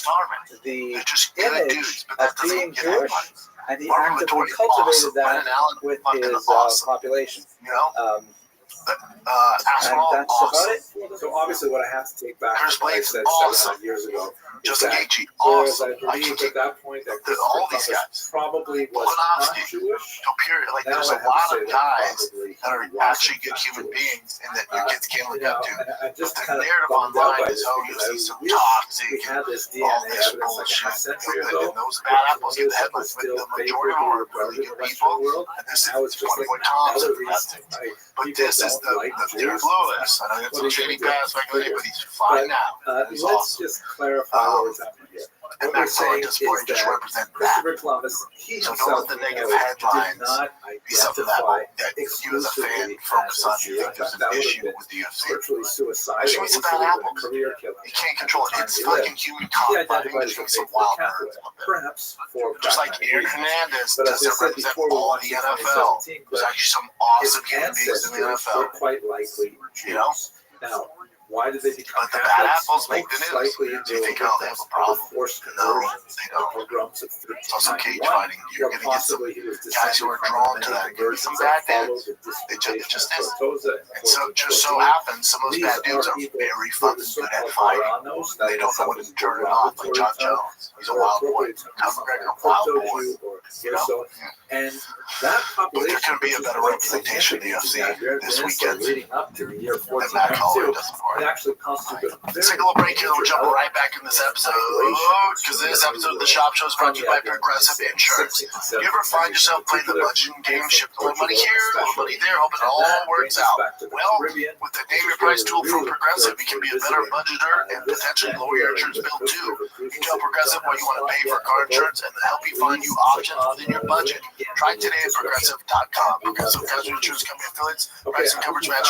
the image of being Jewish, and he actively cultivated that with his population. And that's about it. So obviously what I have to take back from what I said 700 years ago is that whereas I believe at that point that Christopher Columbus probably was not Jewish, like there's a lot of guys that are actually good human beings and that your kids can't look up to. I just the kind of narrative online is, oh, you see some toxic we had this and all DNA this evidence like a half bullshit. century ago. And those bad apples get the headlines, but the majority of them are really good people. And this is 20-point Tom's and that's it. But this is the Derek Lewis. I know it's a shady past back in the day, but he's fine now. He's let's awesome. just clarify what was happening here. What we're saying is that Christopher Columbus, he So himself, don't let the negative did headlines not be something that you as a fan focus on. You think there's an issue with the UFC. virtually suicidal. It's about apples. Career killer. You can't control it. It's fucking human cockfighting between some wild birds out there. Perhaps for Just like Aaron Hernandez but as I doesn't said represent before, all of the NFL. There's actually some awesome human beings in the were NFL. quite likely You know? Now, why did they become But the bad Catholics? apples make the Most news. likely Do you think, oh, they have a problem? Forced No, conversions they don't. pogroms of It's also cage 1391, fighting. You're or going to get some possibly he was guys who are descended drawn from to many that. Give me some conversions bad that dudes. followed the It just is. Tortosa And so just so 1414. happens some of those bad dudes are people very who fucking good at fighting. They don't know when to turn it off, like John Jones. He's a wild boy. Conor McGregor, wild boy. You know? And that But population, there could be a better representation of the UFC this weekend leading up to the year than Matt Holloway 1492, does for it it. actually constituted a Let's take a little break here. We'll jump right back in this episode because this episode of the Shop Show is brought to you by Progressive Insurance. You ever find yourself playing the budget game, shipping a little money here, a little money there, hoping it all works out? Well, with the Name Your Price tool from Progressive, you can be a better budgeter and potentially lower your insurance bill too. You tell Progressive what you want to pay for car insurance and they'll help you find you options within your budget. Try today at Progressive.com. Progressive Casualty Insurance Company affiliates. Price and coverage match.